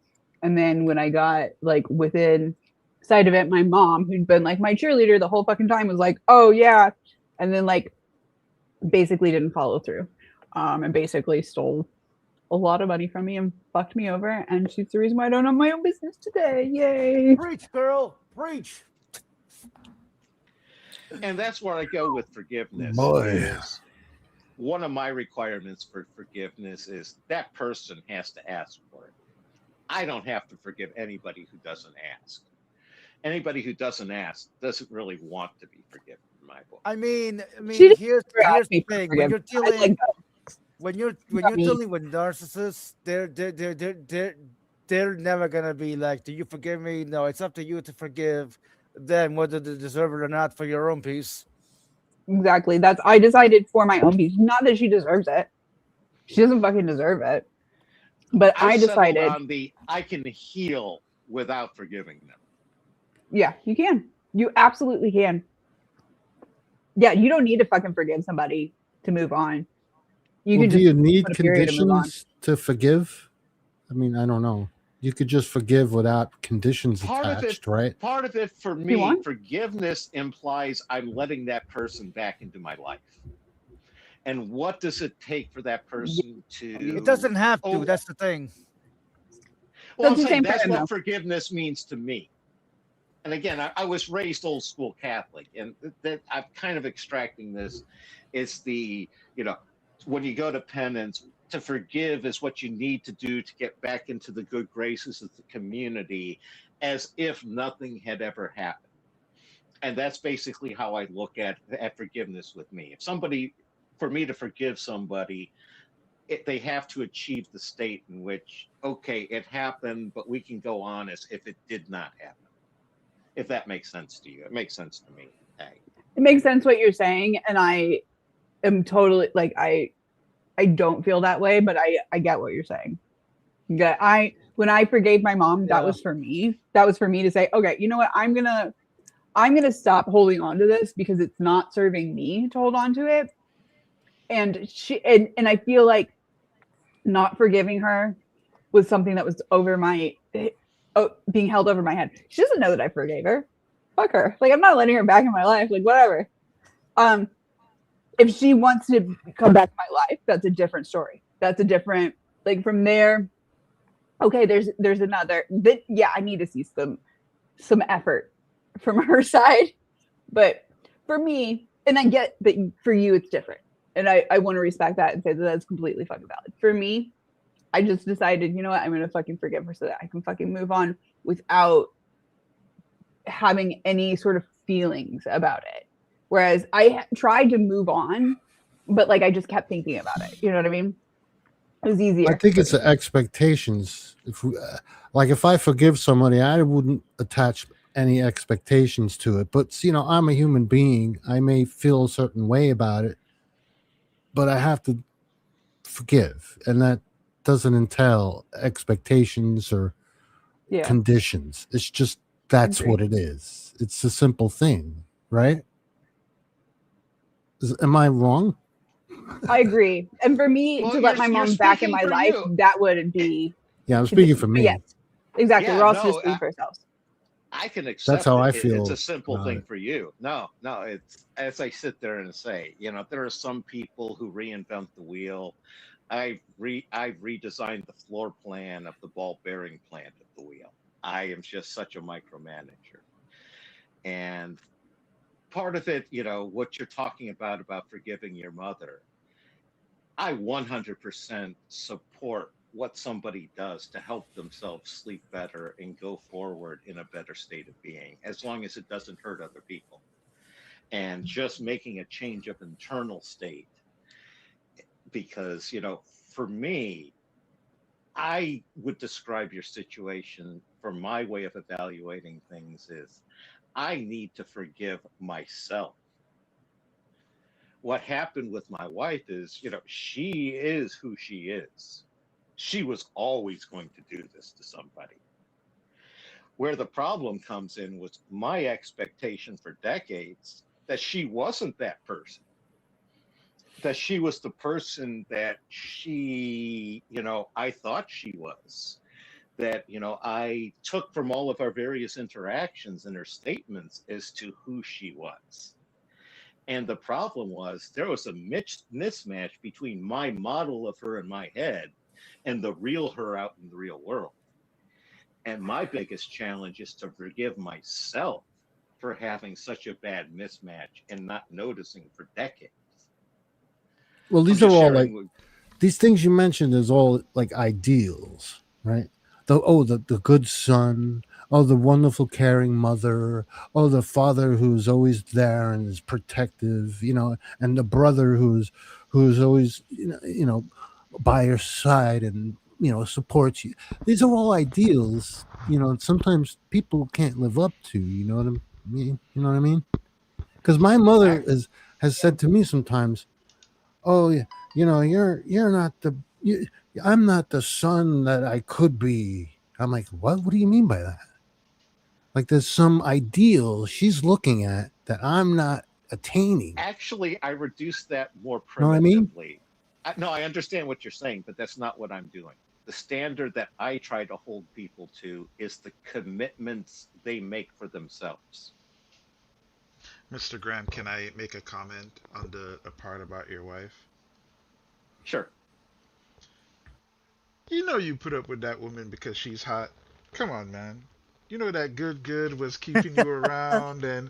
And then when I got like within sight of it, my mom, who'd been like my cheerleader the whole fucking time, was like, oh yeah. And then like basically didn't follow through. And basically stole a lot of money from me and fucked me over. And she's the reason why I don't have my own business today. Yay. Preach, girl. Preach. And that's where I go with forgiveness. Boy. One of my requirements for forgiveness is that person has to ask for it. I don't have to forgive anybody who doesn't ask. Anybody who doesn't ask doesn't really want to be forgiven in my book. I mean, here's the thing. When you're dealing, when you're dealing with narcissists, they're never gonna be like, "Do you forgive me?" No, it's up to you to forgive them, whether they deserve it or not, for your own peace. Exactly. I decided for my own peace. Not that she deserves it. She doesn't fucking deserve it. But I settled decided. on I can heal without forgiving them. Yeah, you can. You absolutely can. Yeah, you don't need to fucking forgive somebody to move on. You can do just you need put a period and move on. conditions to forgive? I mean, I don't know. You could just forgive without conditions attached, right? Part of it for me, forgiveness implies I'm letting that person back into my life. And what does it take for that person to? It doesn't have to. That's the thing. Well, I'm saying that's what forgiveness means to me. And again, I was raised old school Catholic, and that I'm kind of extracting this. It's when you go to penance, to forgive is what you need to do to get back into the good graces of the community, as if nothing had ever happened. And that's basically how I look at forgiveness with me. For me to forgive somebody, they have to achieve the state in which, okay, it happened, but we can go on as if it did not happen. If that makes sense to you. It makes sense to me. Hey. It makes sense what you're saying, and I am totally I don't feel that way, but I get what you're saying. Yeah, when I forgave my mom, that was for me. That was for me to say, okay, you know what? I'm gonna stop holding on to this because it's not serving me to hold on to it. And and I feel like not forgiving her was something that was over my being held over my head. She doesn't know that I forgave her. Fuck her. Like, I'm not letting her back in my life. Like, whatever. If she wants to come back to my life, that's a different story. That's a different, like, from there. Okay, there's another. That, yeah, I need to see some effort from her side. But for me, and I get that for you it's different, and I want to respect that and say that that's completely fucking valid. For me, I just decided, you know what, I'm gonna fucking forgive her so that I can fucking move on without having any sort of feelings about it. Whereas I tried to move on, but like I just kept thinking about it. You know what I mean? It was easier. I think it's the expectations. If I forgive somebody, I wouldn't attach any expectations to it. But I'm a human being. I may feel a certain way about it, but I have to forgive, and that doesn't entail expectations or conditions. It's just that's what it is. It's a simple thing, right? Am I wrong? I agree. And for me to let my mom back in my life, that wouldn't be. Yeah, I'm speaking for me. Yes, exactly. Yeah, we're also just speaking for ourselves. I can accept that's how I it. feel. It's a simple thing for you. No, it's as I sit there and say, there are some people who reinvent the wheel. I've redesigned the floor plan of the ball bearing plant of the wheel. I am just such a micromanager. And part of it, what you're talking about forgiving your mother, I 100% support what somebody does to help themselves sleep better and go forward in a better state of being, as long as it doesn't hurt other people. And just making a change of internal state. Because, for me, I would describe your situation, from my way of evaluating things, is I need to forgive myself. What happened with my wife is, she is who she is. She was always going to do this to somebody. Where the problem comes in was my expectation for decades that she wasn't that person. That she was the person that she, I thought she was. That, I took from all of our various interactions and her statements as to who she was. And the problem was there was a mismatch between my model of her in my head and the real her out in the real world. And my biggest challenge is to forgive myself for having such a bad mismatch and not noticing for decades. Well, these are all these things you mentioned is all like ideals, right? The good son, the wonderful caring mother, the father who's always there and is protective, and the brother who's who's always by your side and supports you. These are all ideals, and sometimes people can't live up to. You know what I mean? You know what I mean? Because my mother has said to me sometimes, "Oh, yeah, you're not I'm not the son that I could be." I'm like, "What? What do you mean by that?" Like there's some ideal she's looking at that I'm not attaining. Actually, I reduced that more Know what I mean? primitively. No, I understand what you're saying, but that's not what I'm doing. The standard that I try to hold people to is the commitments they make for themselves. Mr. Graham, can I make a comment on the part about your wife? Sure. You know you put up with that woman because she's hot. Come on, man. You know that good was keeping you around and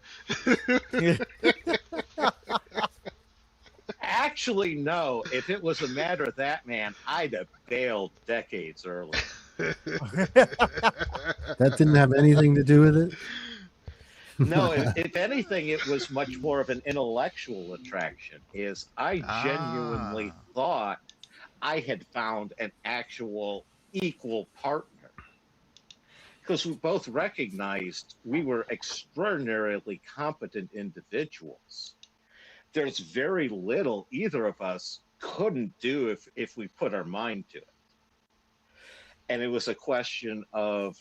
Actually, no. If it was a matter of that, man, I'd have bailed decades earlier. That didn't have anything to do with it. No, if anything, it was much more of an intellectual attraction. Is I genuinely thought I had found an actual equal partner because we both recognized we were extraordinarily competent individuals. There's very little either of us couldn't do if we put our mind to it. And it was a question of,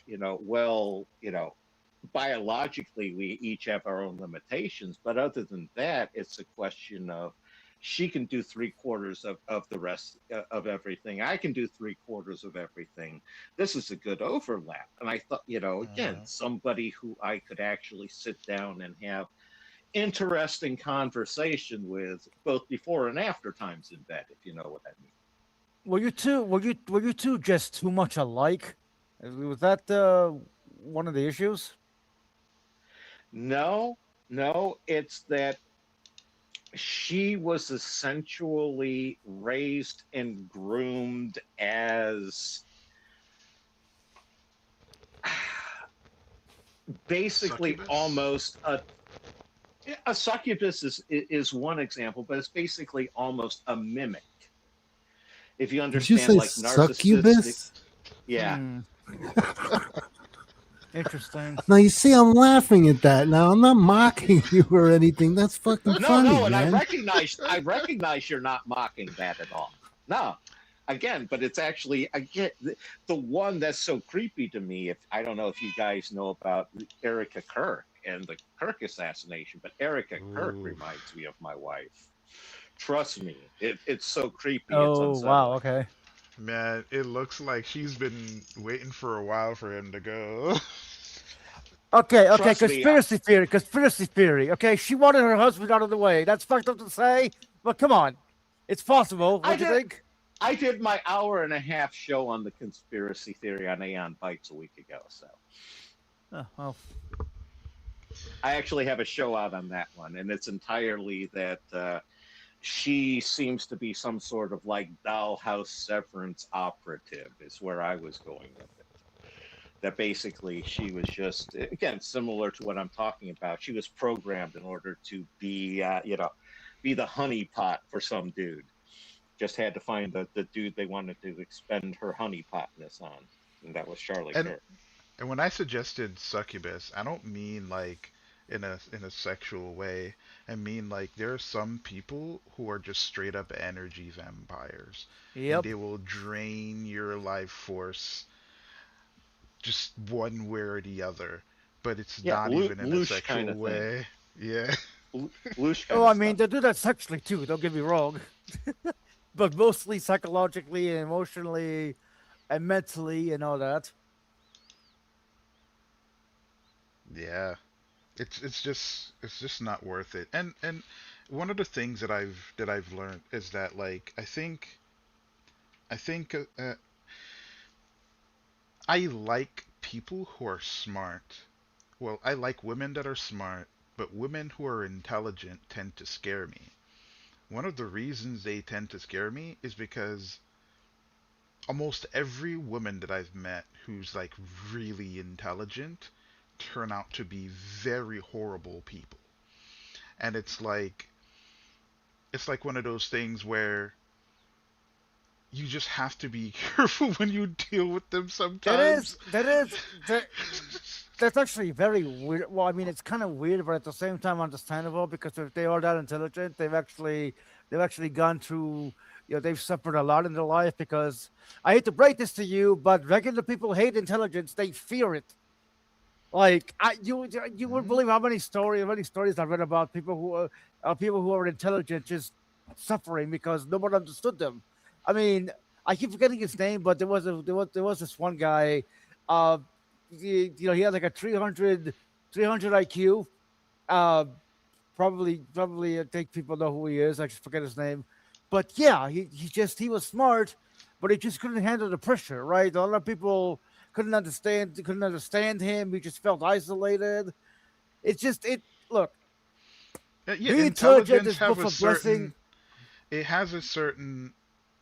biologically, we each have our own limitations. But other than that, it's a question of she can do 3/4 of the rest of everything. I can do 3/4 of everything. This is a good overlap. And I thought, again, somebody who I could actually sit down and have interesting conversation with both before and after times in bed, if you know what I mean. Were you two just too much alike? Was that one of the issues? No, it's that she was essentially raised and groomed as basically Succubus? almost a succubus is one example, but it's basically almost a mimic. If you Did you understand, say like narcissistic, succubus? yeah. Interesting. Now you see, I'm laughing at that. Now I'm not mocking you or anything. That's fucking funny, No, and man. I recognize you're not mocking that at all. No, again, but it's actually the one that's so creepy to me. If I don't know if you guys know about Erica Kirk and the Kirk assassination, but Erica Kirk reminds me of my wife. Trust me, it's so creepy. It's Oh unsettling. wow, okay. Man, it looks like she's been waiting for a while for him to go. Okay, Trust me, conspiracy theory. Okay, she wanted her husband out of the way. That's fucked up to say, but come on, it's possible. Don't you think? I did my 1.5-hour show on the conspiracy theory on Aeon Bites a week ago, so. Oh, well. I actually have a show out on that one, and it's entirely that she seems to be some sort of like dollhouse severance operative is where I was going with it. That basically she was just, again, similar to what I'm talking about. She was programmed in order to be, be the honeypot for some dude. Just had to find the dude they wanted to expend her honeypotness on, and that was Charlie Kirk. And when I suggested succubus, I don't mean like in a sexual way. I mean like there are some people who are just straight up energy vampires. Yep. And they will drain your life force just one way or the other. But it's not even in a sexual kind of way. Yeah. Oh, I mean, they do that sexually too. Don't get me wrong, but mostly psychologically and emotionally and mentally and all that. Yeah. It's just not worth it. And one of the things that I've learned is that like I think I like people who are smart. Well, I like women that are smart, but women who are intelligent tend to scare me. One of the reasons they tend to scare me is because almost every woman that I've met who's like really intelligent turn out to be very horrible people. And it's like it's like one of those things where you just have to be careful when you deal with them sometimes. That's actually very weird. Well, I mean, it's kind of weird, but at the same time understandable, because if they are that intelligent, they've actually gone through, they've suffered a lot in their life. Because I hate to break this to you, but regular people hate intelligence; they fear it. Like you wouldn't believe how many stories I've read about people who are intelligent just suffering because no one understood them. I mean, I keep forgetting his name, but there was this one guy. Uh, he had like a 300 IQ. Uh, probably I think people know who he is. I just forget his name, but yeah, he was smart, but he just couldn't handle the pressure. Right, a lot of people couldn't understand him. He just felt isolated. It's just it. Look, Yeah, being intelligent intelligence is have both a a blessing. certain it has a certain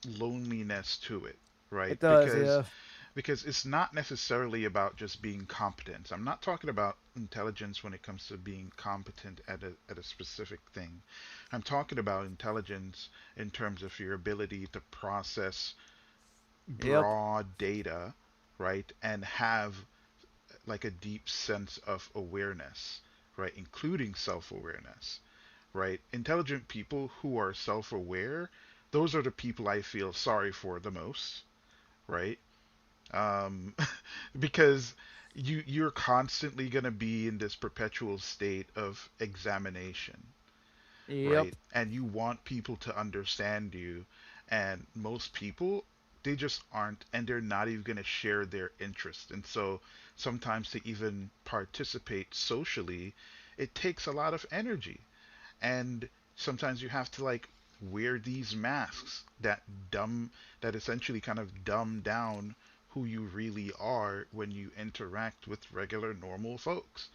loneliness to it, right? It does, yeah. Because it's not necessarily about just being competent. I'm not talking about intelligence when it comes to being competent at a specific thing. I'm talking about intelligence in terms of your ability to process Yep. broad data, right? And have like a deep sense of awareness, right? Including self-awareness, right? Intelligent people who are self-aware, those are the people I feel sorry for the most, right? Um, because you're constantly going to be in this perpetual state of examination, right? Yep. And you want people to understand you, and most people, they just aren't, and they're not even going to share their interest. And so sometimes to even participate socially, it takes a lot of energy. And sometimes you have to like wear these masks that essentially kind of dumb down who you really are when you interact with regular normal folks,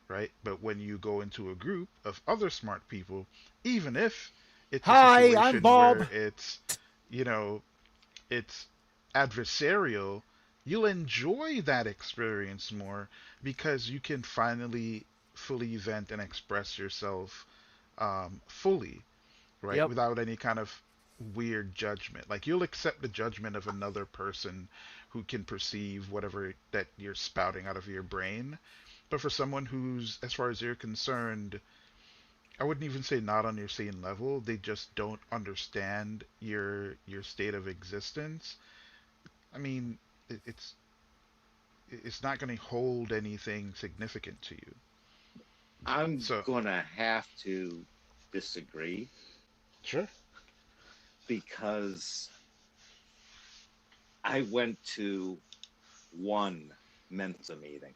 right? But when you go into a group of other smart people, even if it's a Hi, I'm situation where Bob. you know, it's adversarial, you'll enjoy that experience more because you can finally fully vent and express yourself fully, right? Yep. Without any kind of weird judgment. Like you'll accept the judgment of another person who can perceive whatever that you're spouting out of your brain. But for someone who's, as far as you're concerned, I wouldn't even say not on your same level, they just don't understand your state of existence. I mean, it's not going to hold anything significant to you. I'm So, gonna have to disagree sure. because I went to one Mensa meeting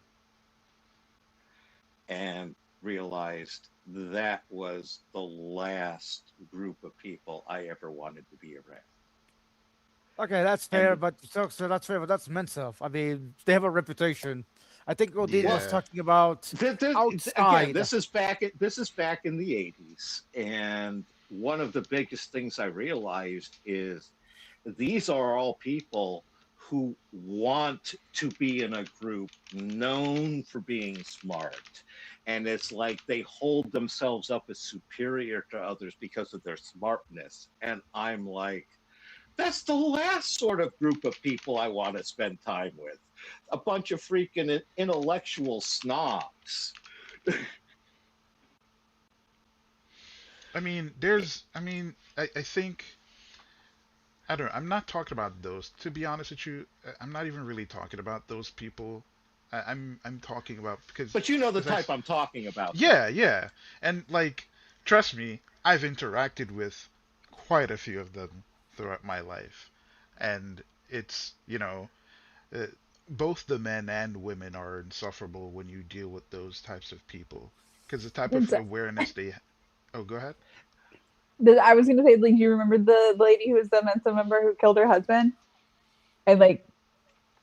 and realized that was the last group of people I ever wanted to be around. Okay, that's fair, And but so that's fair, but that's Mensa. I mean, they have a reputation. I think Odin was Yeah. talking about again, outside. this is back in the 80s, and one of the biggest things I realized is these are all people who want to be in a group known for being smart. And it's like they hold themselves up as superior to others because of their smartness. And I'm like, that's the last sort of group of people I want to spend time with. A bunch of freaking intellectual snobs. I think, I don't know, I'm not talking about those. To be honest with you, I'm not even really talking about those people. I'm talking about But you know the 'cause type I'm talking about. yeah, yeah. And like, trust me, I've interacted with quite a few of them throughout my life. And it's, uh, both the men and women are insufferable when you deal with those types of people. Because the type of awareness they. Oh, go ahead. I was gonna say, like, do you remember the lady who was the Mensa member who killed her husband? And like,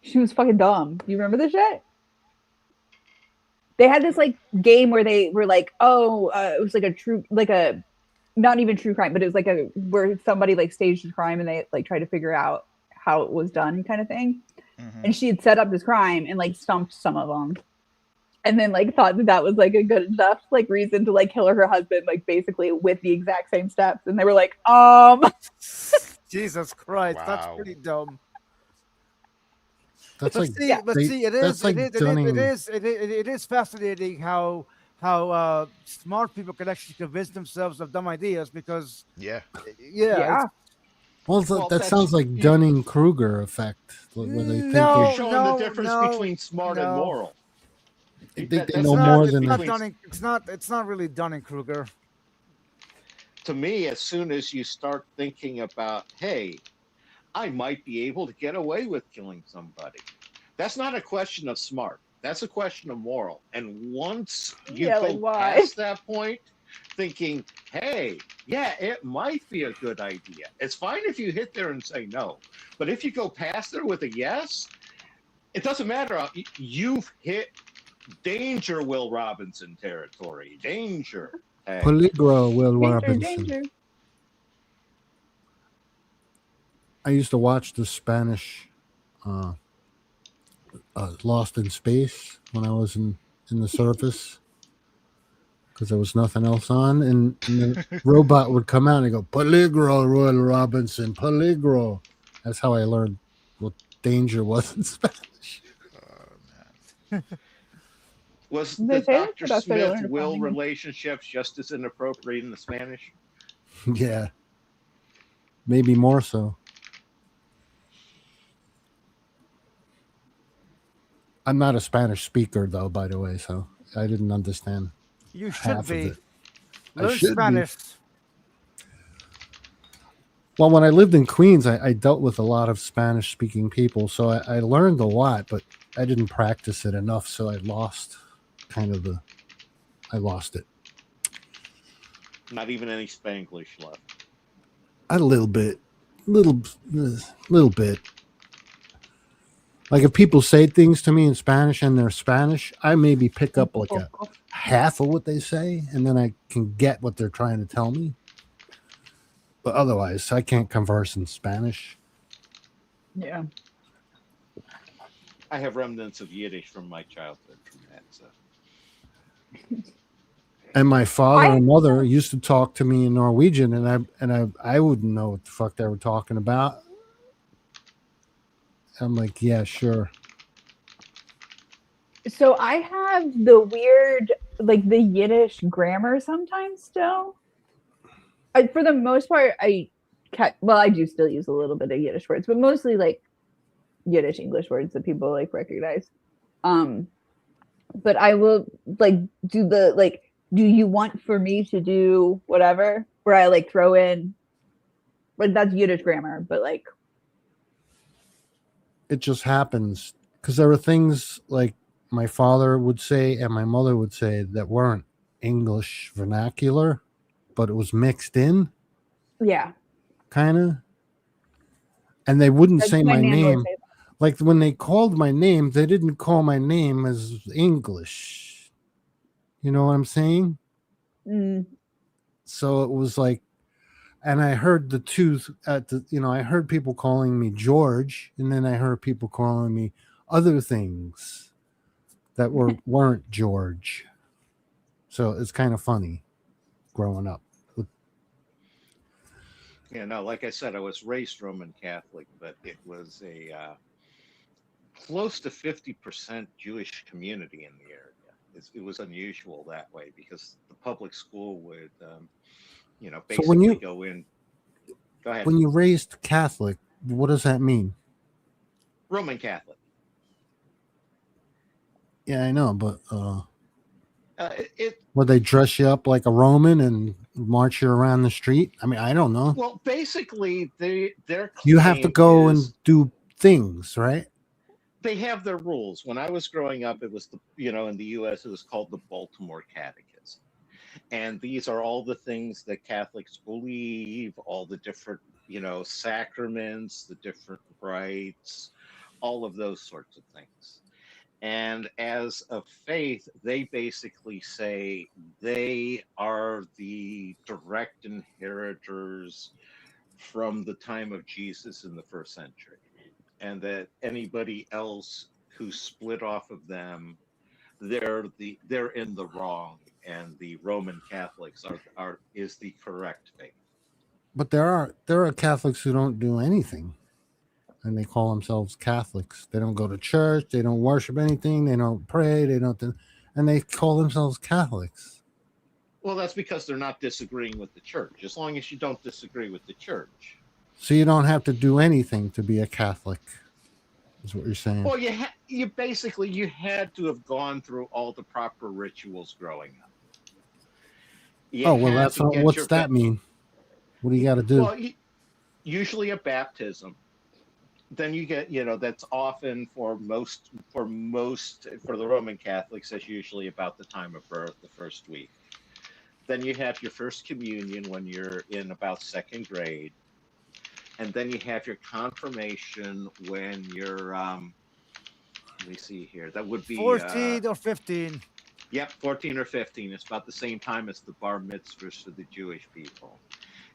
she was fucking dumb. Do you remember this shit? They had this like game where they were like, oh, it was like a true, like a not even true crime, but it was like a where somebody like staged a crime and they like tried to figure out how it was done, kind of thing. Mm-hmm. And she had set up this crime and like stumped some of them. and then like thought that was like a good enough like reason to like kill her husband, like basically with the exact same steps. And they were like, Jesus Christ, that's Wow. pretty dumb. That's But like see, but they, see, that's like Dunning. it is fascinating how smart people can actually convince themselves of dumb ideas because Yeah. yeah. Well, that sounds like Dunning Kruger effect, where they think You're they showing the difference between smart and moral. they That's know the more difference than between. It's not really Dunning Kruger. To me, as soon as you start thinking about, hey, I might be able to get away with killing somebody, that's not a question of smart. That's a question of moral. And once you Yeah, go like, why? past that point, thinking, hey, yeah, it might be a good idea. It's fine if you hit there and say no. But if you go past there with a yes, it doesn't matter. You've hit danger, Will Robinson territory. Danger. Hey. Peligro, Will danger, Robinson. danger. I used to watch the Spanish Lost in Space when I was in the service because there was nothing else on, and the robot would come out and go, Peligro, Will Robinson, Peligro. That's how I learned what danger was in Spanish. Was They the say that's Dr. the best way to learn Smith a Will foreign language. relationships just as inappropriate in the Spanish? Yeah. Maybe more so. I'm not a Spanish speaker, though, by the way, so I didn't understand You should half of be. it. I Learn should be. Spanish. Well, when I lived in Queens, I dealt with a lot of Spanish-speaking people, so I learned a lot, but I didn't practice it enough, so I lost I lost it. Not even any Spanglish left. A little bit. Little bit. Like if people say things to me in Spanish and they're Spanish, I maybe pick up like a half of what they say, and then I can get what they're trying to tell me. But otherwise, I can't converse in Spanish. Yeah. I have remnants of Yiddish from my childhood from that. So. And my father and mother used to talk to me in Norwegian, and I wouldn't know what the fuck they were talking about. I'm like, yeah, sure. So I have the weird, like the Yiddish grammar sometimes still. For the most part, I do still use a little bit of Yiddish words, but mostly like Yiddish English words that people like recognize. But I will like do the like, do you want for me to do whatever? Where I like throw in, like that's Yiddish grammar, but like It just happens because there are things like my father would say and my mother would say that weren't English vernacular, but it was mixed in, yeah. kind of. And they wouldn't That's say my my nan would name. say Like when they called my name, they didn't call my name as English. You know what I'm saying? Mm. So it was like, and I heard the two at the, I heard people calling me George, and then I heard people calling me other things that weren't George. So it's kind of funny growing up. Yeah, no, like I said, I was raised Roman Catholic, but it was a close to 50% Jewish community in the area. It was unusual that way because the public school would, So when basically you go in. Go ahead. when you raised Catholic, what does that mean? Roman Catholic. Yeah, I know, but It would they dress you up like a Roman and march you around the street? I mean, I don't know. well, basically, their You have to claim go is and do things, right? they have their rules. When I was growing up, it was in the U.S. it was called the Baltimore Catechism, and these are all the things that Catholics believe, all the different sacraments, the different rites, all of those sorts of things. And as a faith, they basically say they are the direct inheritors from the time of Jesus in the first century, and that anybody else who split off of them they're in the wrong, and the Roman Catholics is the correct faith. But there are Catholics who don't do anything, and they call themselves Catholics. They don't go to church. They don't worship anything. They don't pray. They don't, and they call themselves Catholics. Well, that's because they're not disagreeing with the church. As long as you don't disagree with the church. So you don't have to do anything to be a Catholic, is what you're saying. Well, you basically had to have gone through all the proper rituals growing up. What's that mean? What do you got to do? Well, usually a baptism. Then you get, that's often for the Roman Catholics, that's usually about the time of birth, the first week. Then you have your first communion when you're in about second grade. And then you have your confirmation when you're, let me see here, that would be 14 or 15. Yep, 14 or 15. It's about the same time as the bar mitzvahs for the Jewish people.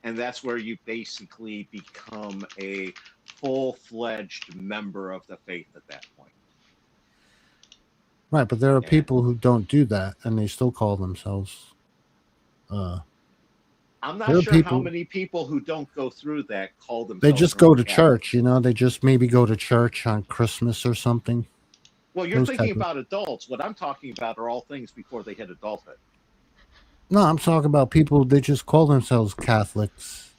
And that's where you basically become a full-fledged member of the faith at that point. Right, but there are people who don't do that, and they still call themselves. I'm not sure how many people who don't go through that call themselves. They just go to church, They just maybe go to church on Christmas or something. Well, you're thinking about adults. What I'm talking about are all things before they hit adulthood. No, I'm talking about people. They just call themselves Catholics.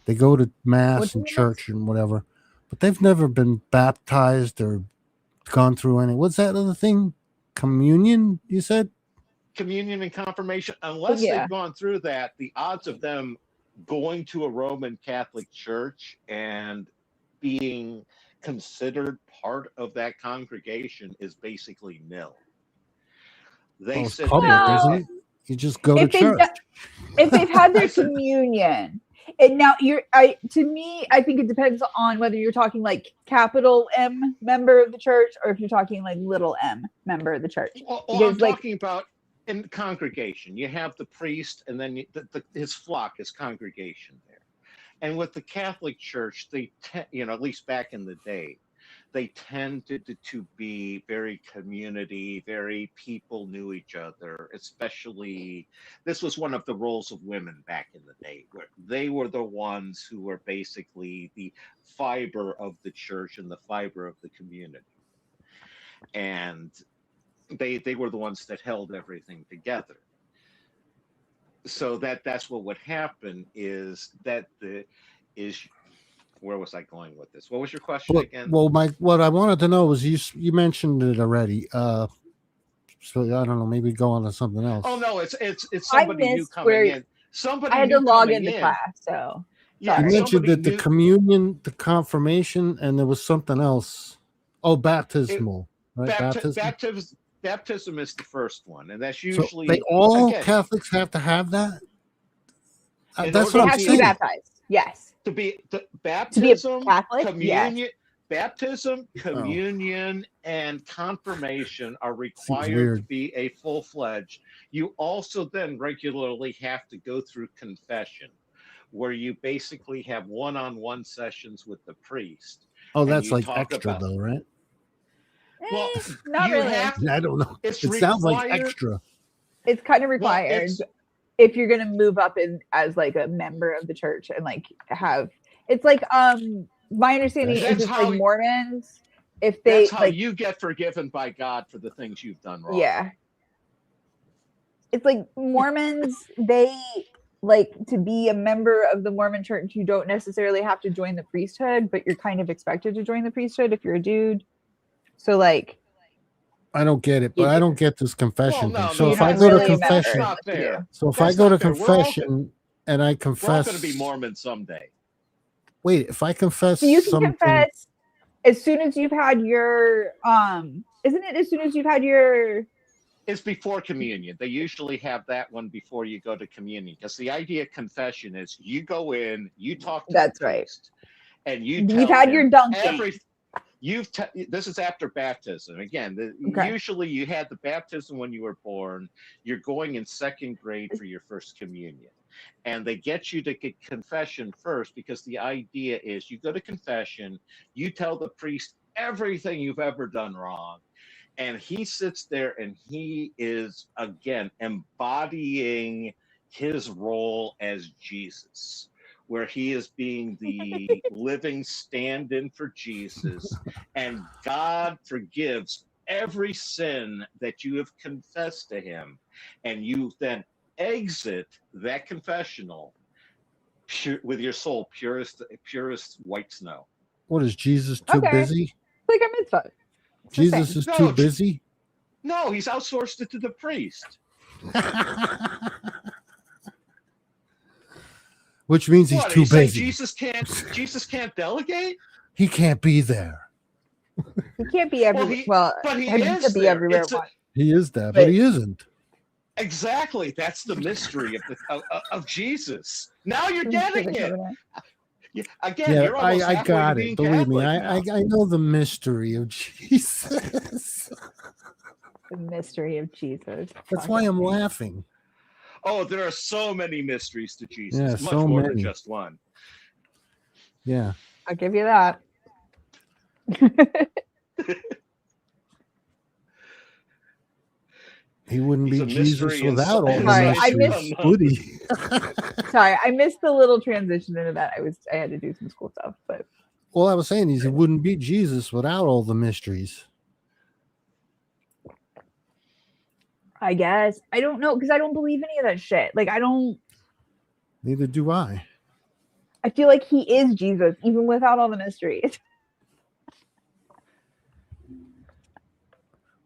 They go to mass and church and whatever, but they've never been baptized or gone through any. What's that other thing? Communion? You said? Communion and confirmation, unless they've gone through that, the odds of them going to a Roman Catholic church and being considered part of that congregation is basically nil. They sit there. Isn't it? You just go to church. If they've had their communion, and now to me, I think it depends on whether you're talking like capital M member of the church or if you're talking like little m member of the church. Well, I'm talking about in the congregation. You have the priest, and then his flock, his congregation there. And with the Catholic Church, they at least back in the day, they tended to be very community, very people knew each other, especially this was one of the roles of women back in the day, where they were the ones who were basically the fiber of the church and the fiber of the community. And they were the ones that held everything together. So that's what would happen is where was I going with this? What was your question again? Well, what I wanted to know was you mentioned it already. So I don't know, maybe go on to something else. Oh no, it's somebody new coming in. Somebody I had to log into in. class, so yeah. You mentioned that the communion, the confirmation, and there was something else. Oh, baptismal, right? Baptism is the first one, and that's usually they all Catholics have to have that. That's what I'm saying. To be baptized, yes. To be baptism, Catholic, communion, yes. Baptism, communion, and confirmation are required to be a full-fledged. You also then regularly have to go through confession, where you basically have one-on-one sessions with the priest. Oh, that's like extra, though, right? Well, not really. I don't know. It sounds like extra. It's kind of required if you're going to move up as like a member of the church and like have. It's like my understanding is it's like Mormons. If that's how you get forgiven by God for the things you've done wrong. Yeah. It's like Mormons. They like to be a member of the Mormon church. You don't necessarily have to join the priesthood, but you're kind of expected to join the priesthood if you're a dude. So like, I don't get it, but I don't get this confession thing. So if I go to confession, and I confess, we're all going to be Mormons someday. Wait, if I confess, so you can confess as soon as you've had your isn't it as soon as you've had your? It's before communion. They usually have that one before you go to communion, because the idea of confession is you go in, you talk to the priest, and you've had your dunking. This is after baptism. Again, usually you had the baptism when you were born. You're going in second grade for your first communion. And they get you to get confession first, because the idea is you go to confession, you tell the priest everything you've ever done wrong, And he sits there and he is, again, embodying his role as Jesus, where he is being the living stand-in for Jesus, and God forgives every sin that you have confessed to him, and you then exit that confessional with your soul purest white snow. What is Jesus too Okay. busy? Like a mitzvah. Jesus is too busy. No, he's outsourced it to the priest. Which means he's What, too you say busy. Jesus can't delegate? He can't be there. He can't be everywhere. Well, but he I mean, he is could be there. everywhere. He is that, but he isn't. Exactly. That's the mystery of Jesus. Now you're getting it. Again, Yeah, you're almost I halfway got to it. being Believe me, Catholic now. I know the mystery of Jesus. The mystery of Jesus. That's why I'm laughing. Oh, there are so many mysteries to Jesus. Yeah, Much so more than many. just one. Yeah. I'll give you that. He wouldn't He's be a Jesus mystery without all the Sorry, I mysteries, missed. would he? Sorry, I missed the little transition into that. I had to do some school stuff, but All I was saying is he wouldn't be Jesus without all the mysteries. I guess I don't know because I don't believe any of that shit. Like I don't. Neither do I. I feel like he is Jesus even without all the mysteries.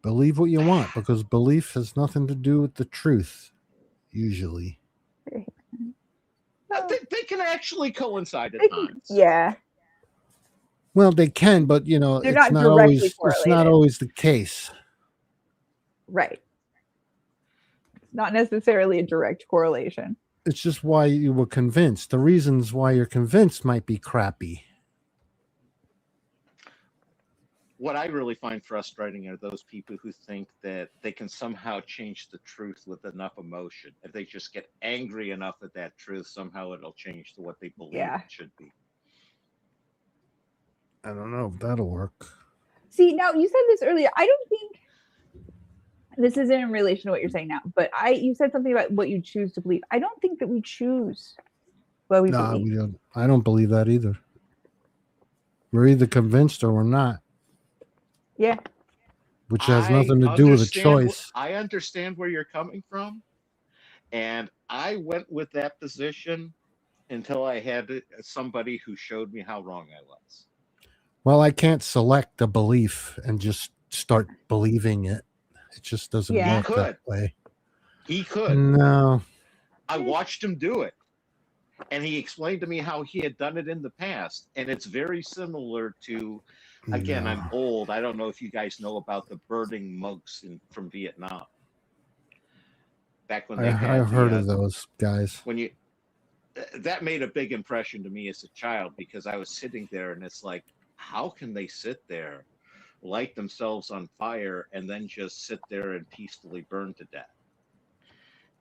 Believe what you want, because belief has nothing to do with the truth, usually. They can actually coincide at times. Yeah. Well, they can, but you know, They're it's not not directly always it's not correlated. always the case. Right. It's not necessarily a direct correlation. It's just why you were convinced. The reasons why you're convinced might be crappy. What I really find frustrating are those people who think that they can somehow change the truth with enough emotion. If they just get angry enough at that truth, somehow it'll change to what they believe it should be. I don't know if that'll work. See, now you said this earlier. I don't think this isn't in relation to what you're saying now, but you said something about what you choose to believe. I don't think that we choose what we believe. We don't. I don't believe that either. We're either convinced or we're not, Yeah. which has nothing to do with a choice. I understand where you're coming from, and I went with that position until I had somebody who showed me how wrong I was. Well, I can't select a belief and just start believing it. It just doesn't work that way. He could. No. I watched him do it. And he explained to me how he had done it in the past. And it's very similar to, again, I'm old. I don't know if you guys know about the burning monks from Vietnam. Back when they had I've heard of those guys. That made a big impression to me as a child, because I was sitting there and it's like, how can they sit there, light themselves on fire, and then just sit there and peacefully burn to death?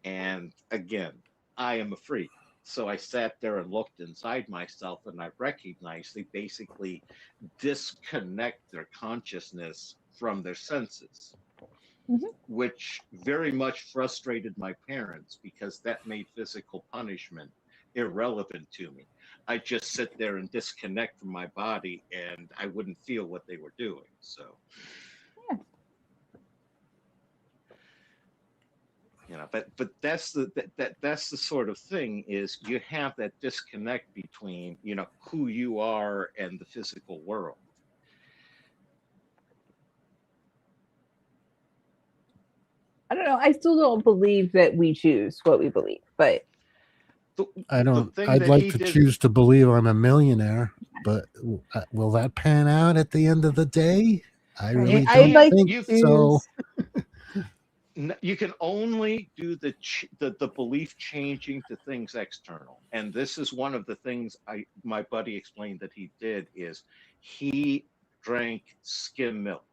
And again, I am a freak. So I sat there and looked inside myself, and I recognized they basically disconnect their consciousness from their senses, which very much frustrated my parents, because that made physical punishment irrelevant to me. I just sit there and disconnect from my body, and I wouldn't feel what they were doing. So, you know, but that's the sort of thing, is you have that disconnect between, you know, who you are and the physical world. I don't know. I still don't believe that we choose what we believe, but I don't. I'd like to choose to believe I'm a millionaire, but will that pan out at the end of the day? I really don't think so. You can only do the belief changing to things external, and this is one of the things my buddy explained that he did, is he drank skim milk.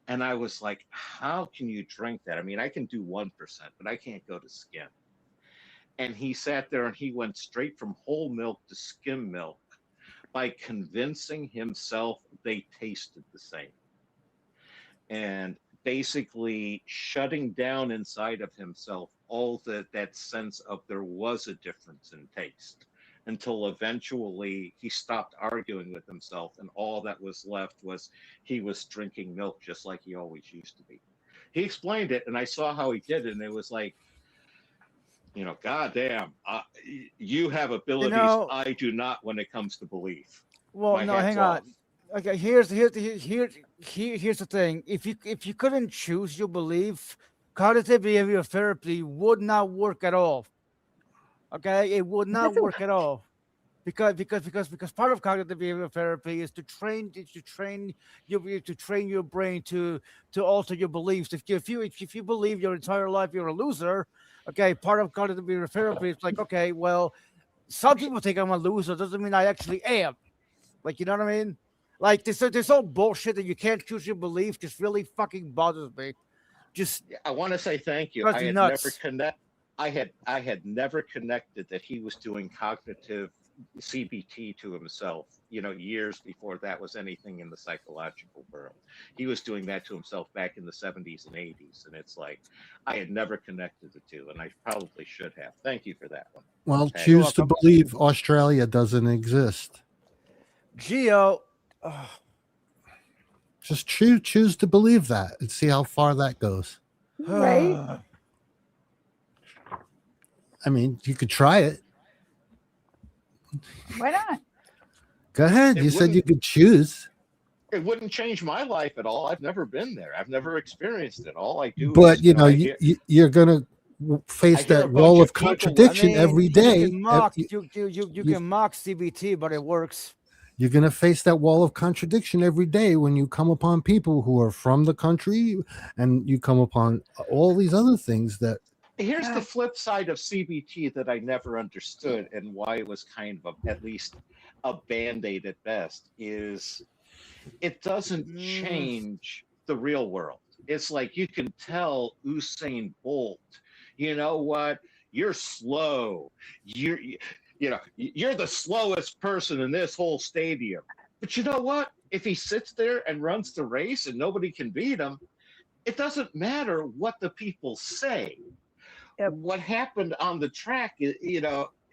And I was like, how can you drink that? I mean, I can do 1%, but I can't go to skim. And he sat there and he went straight from whole milk to skim milk by convincing himself they tasted the same. and basically shutting down inside of himself all that sense of there was a difference in taste, until eventually he stopped arguing with himself, and all that was left was he was drinking milk just like he always used to be. He explained it, and I saw how he did it, and it was like, goddamn, you have abilities I do not when it comes to belief. Well, My no, hat's hang off. on. Okay, here's the thing. If you couldn't choose your belief, cognitive behavioral therapy would not work at all. Okay, it would not work at all. Because part of cognitive behavioral therapy is to train your brain to alter your beliefs. If you believe your entire life you're a loser, okay, part of cognitive behavioral therapy is like, okay, well, some people think I'm a loser, doesn't mean I actually am. Like, you know what I mean? Like this whole bullshit that you can't choose your belief just really fucking bothers me. Just I want to say thank you. drives I me had nuts. I had never connected that he was doing cognitive CBT to himself, years before that was anything in the psychological world. He was doing that to himself back in the 70s and 80s. And it's like, I had never connected the two, and I probably should have. Thank you for that one. Well, Okay. choose to believe Australia doesn't exist. Geo, just choose to believe that and see how far that goes. Right? I mean, you could try it. Why not? Go ahead. You said you could choose. It wouldn't change my life at all. I've never been there. I've never experienced it. All I do But is, you're gonna face that wall of contradiction every day. You can mock you can mock CBT, but it works. You're going to face that wall of contradiction every day when you come upon people who are from the country, and you come upon all these other things that. Here's the flip side of CBT that I never understood, and why it was kind of at least a Band-Aid at best, is it doesn't change the real world. It's like you can tell Usain Bolt, you know what? You're slow. You're the slowest person in this whole stadium. But you know what? If he sits there and runs the race and nobody can beat him, it doesn't matter what the people say. What happened on the track is,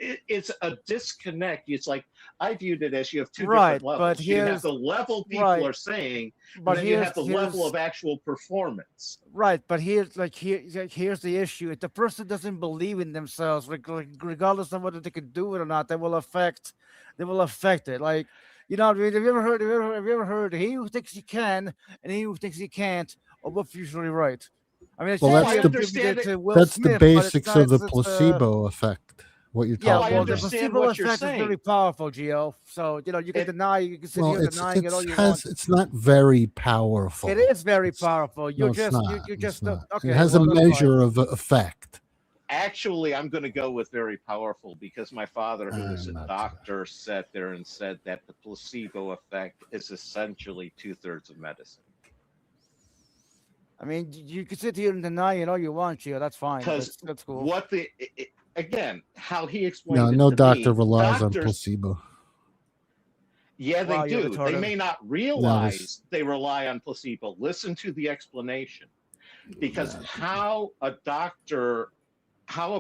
it's a disconnect. It's like, I viewed it as you have two different levels. You have the level people are saying, and then you have the level of actual performance. Right, but here's the issue. If the person doesn't believe in themselves, regardless of whether they can do it or not, they will affect it. Like, have you ever heard he who thinks he can and he who thinks he can't are both usually right? I mean, that's the basics of the placebo effect. What you're talking about. The placebo effect is very powerful, Gio. So you can deny, you can sit here denying it all you want. It's not very powerful. It is very powerful. It has a well, measure of effect. Actually, I'm going to go with very powerful, because my father, who was a doctor, sat there and said that the placebo effect is essentially 2/3 of medicine. I mean, you can sit here and deny it all you want, Gio. That's fine. That's cool. Again, how he explained No it to doctor me, relies on placebo. Yeah, they do. They may not realize they rely on placebo. Listen to the explanation. Because how a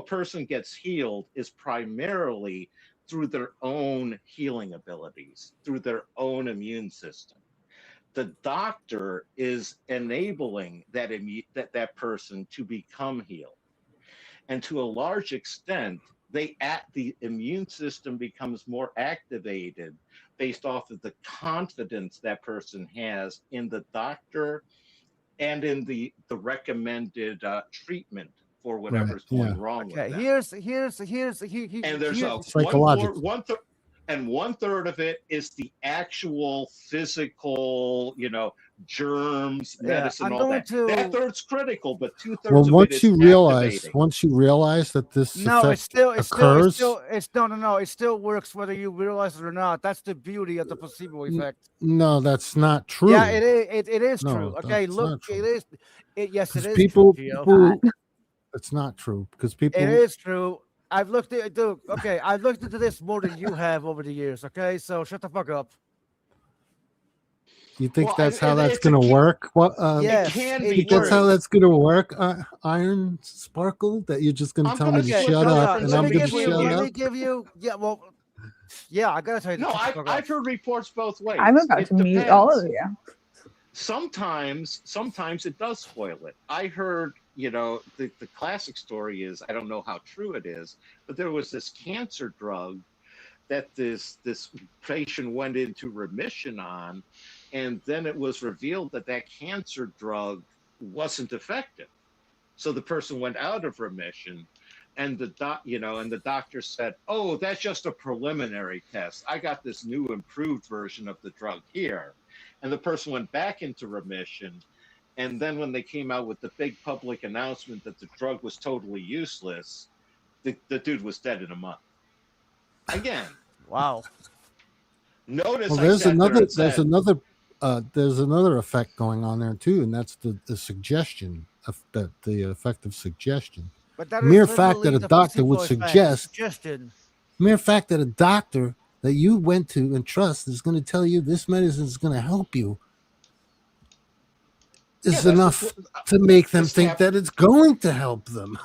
person gets healed is primarily through their own healing abilities, through their own immune system. The doctor is enabling that person to become healed. And to a large extent, the immune system becomes more activated based off of the confidence that person has in the doctor and in the recommended treatment for whatever's going wrong with them. Here's and there's a psychological. One third of it is the actual physical, germs, medicine, all that. That third's critical, but 2/3 Well, of once it is you realize that this effect occurs, it still works whether you realize it or not. That's the beauty of the placebo effect. No, that's not true. Yeah, it is No, true. Okay, that's look, not true. it is. Yes, it is people, true, Gio. it's not true because people. It is true. I've looked into this more than you have over the years. Okay, so shut the fuck up. You think Well, that's how that's it's a going to work? What? it can You be think that's how true. that's going to work? Iron Sparkle? That you're just going to I'm tell gonna me to split shut the up, difference and I'm in going to between shut you. up? Let me give you. Yeah, well, yeah, I gotta tell you. No, I've heard reports both ways. I'm about It to mute all depends. of you. Sometimes it does spoil it. I heard, the classic story is, I don't know how true it is, but there was this cancer drug that this patient went into remission on, and then it was revealed that cancer drug wasn't effective. So the person went out of remission, and the doctor said, "Oh, that's just a preliminary test. I got this new improved version of the drug here." And the person went back into remission, and then when they came out with the big public announcement that the drug was totally useless, the dude was dead in a month. Again, wow. Notice Well, I sat there and there's said, another effect going on there too, and that's the suggestion of the effect of suggestion. But that is Mere fact that literally a the doctor would placebo effect. The suggest, suggestion. mere fact that a doctor that you went to and trust is going to tell you this medicine is going to help you is enough to make them think that it's going to help them.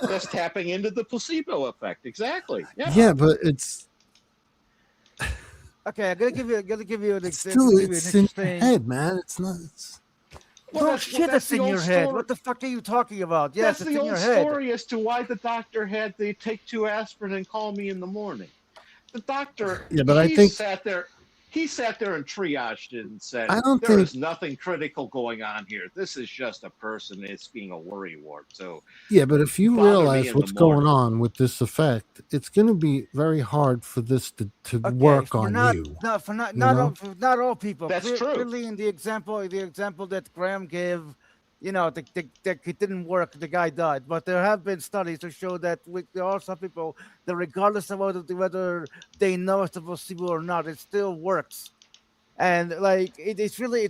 that's tapping into the placebo effect. Exactly. Yeah. Yeah, but it's Okay, I'm gonna give you an still it's in your interesting. head, man. It's not. No shit, that's in your head. What the fuck are you talking about? Yes, That's it's the in old your head. story as to why the doctor had to take 2 aspirin and call me in the morning. The doctor, Yeah, but I think he sat there and triaged it and said, I don't there think- is nothing critical going on here. This is just a person. It's being a worrywart. So Yeah, but if you bother me realize in what's the going morning. on with this effect, it's going to be very hard for this to Okay, work for on not, you. not for not you not know? all, for not all people. That's true. Clearly, in the example that Graham gave, that it didn't work. The guy died. But there have been studies to show that there are some people that, regardless of whether they know it's a placebo or not, it still works. And like it's really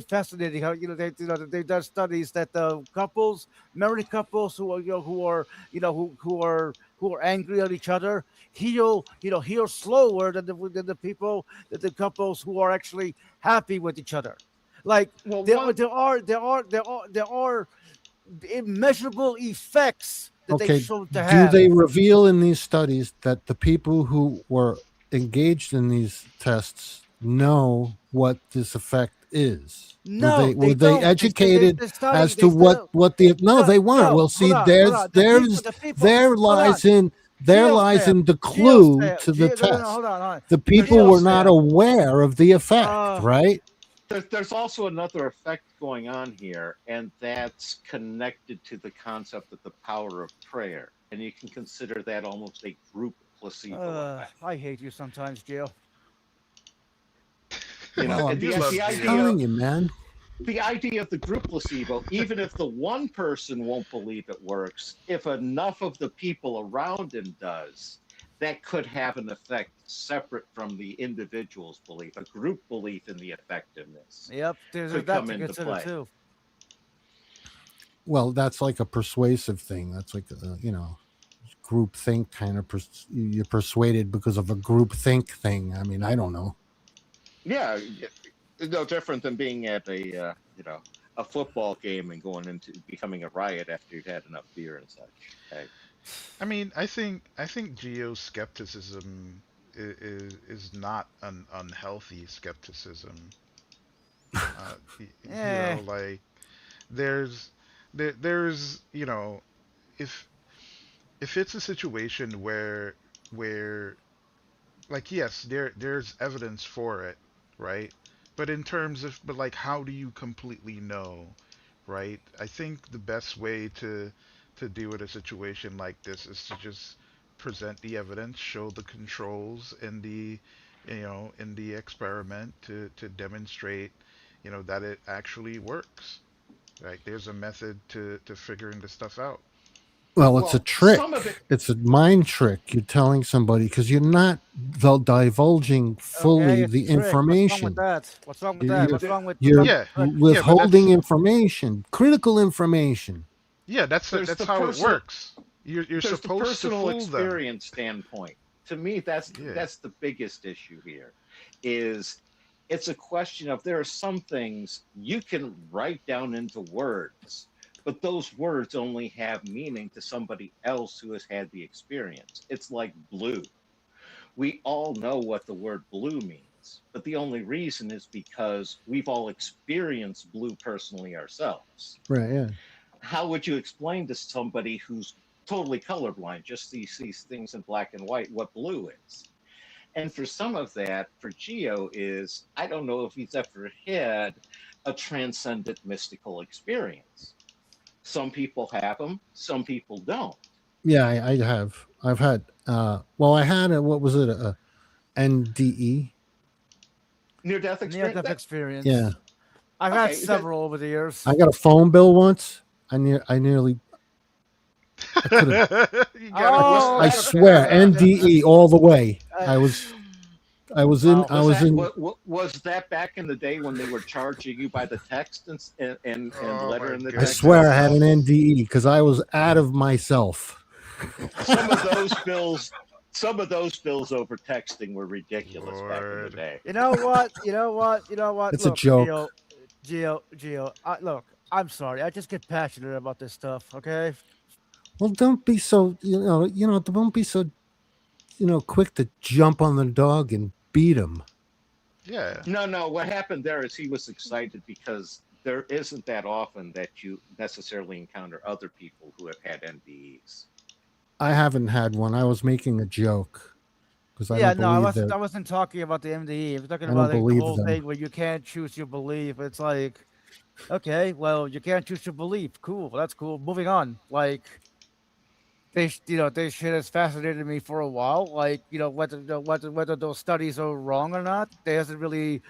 fascinating how they done studies that the married couples who are angry at each other heal slower than the couples who are actually happy with each other. Like there are immeasurable effects that they Okay, show to do have. they reveal in these studies that the people who were engaged in these tests know what this effect is? No, were they don't. educated They study- as they to still- what the no they weren't. no, Well, see, hold on. The people, there hold lies on. in the clue to the test. No, hold on. The people were not aware of the effect, right? There's also another effect going on here, and that's connected to the concept of the power of prayer. And you can consider that almost a group placebo effect. I hate you sometimes, Jill. Well, I'm the just idea, telling you, man. the idea of the group placebo, even if the one person won't believe it works, if enough of the people around him does, that could have an effect separate from the individual's belief, a group belief in the effectiveness. Yep, there's could that come to into consider play. too. Well, that's like a persuasive thing. That's like group think kind of. You're persuaded because of a group think thing. I mean, I don't know. Yeah, it's no different than being at a football game and going into becoming a riot after you've had enough beer and such. Okay. I mean, I think geoskepticism is not an unhealthy skepticism. Like there's if it's a situation where like yes, there's evidence for it, right? But in terms of like how do you completely know, right? I think the best way to deal with a situation like this is to just present the evidence, show the controls in the in the experiment to demonstrate that it actually works. Right? There's a method to figuring this stuff out. Well, it's a trick. It's a mind trick. You're telling somebody because you're not divulging fully it's the a trick. information. What's wrong with that? What's wrong with You're that? withholding information, critical information. Yeah, that's how it works. You're There's supposed the personal to fool them. experience standpoint. To me, that's the biggest issue here. Is It's a question of there are some things you can write down into words, but those words only have meaning to somebody else who has had the experience. It's like blue. We all know what the word blue means, but the only reason is because we've all experienced blue personally ourselves. Right. Yeah. How would you explain to somebody who's totally colorblind, just sees these things in black and white, what blue is? And for some of that, for Geo, is I don't know if he's ever had a transcendent mystical experience. Some people have them, some people don't. Yeah, I have. I've had. Well, I had a, what was it? A NDE. Near-death experience. Near-death experience. Yeah. I've had Okay, several over the years. I got a phone bill once. I nearly. I could have. Oh, I swear, NDE all the way. I was in. I was in. Was that back in the day when they were charging you by the text and letter in the I text? swear I had an NDE because I was out of myself. Some of those bills over texting were ridiculous back in the day. You know what? It's a joke. Geo. Look, I'm sorry. I just get passionate about this stuff. Okay. Well, don't be so. Don't be so. Quick to jump on the dog and beat him. Yeah. No. What happened there is he was excited because there isn't that often that you necessarily encounter other people who have had NDEs. I haven't had one. I was making a joke because I don't I believe that. wasn't talking about the MDE. I was talking I don't about like, the believe whole them. thing where you can't choose your belief. It's like, okay, well, you can't choose your belief. Cool, that's cool. Moving on. Like, this shit has fascinated me for a while. Like, whether those studies are wrong or not, it hasn't really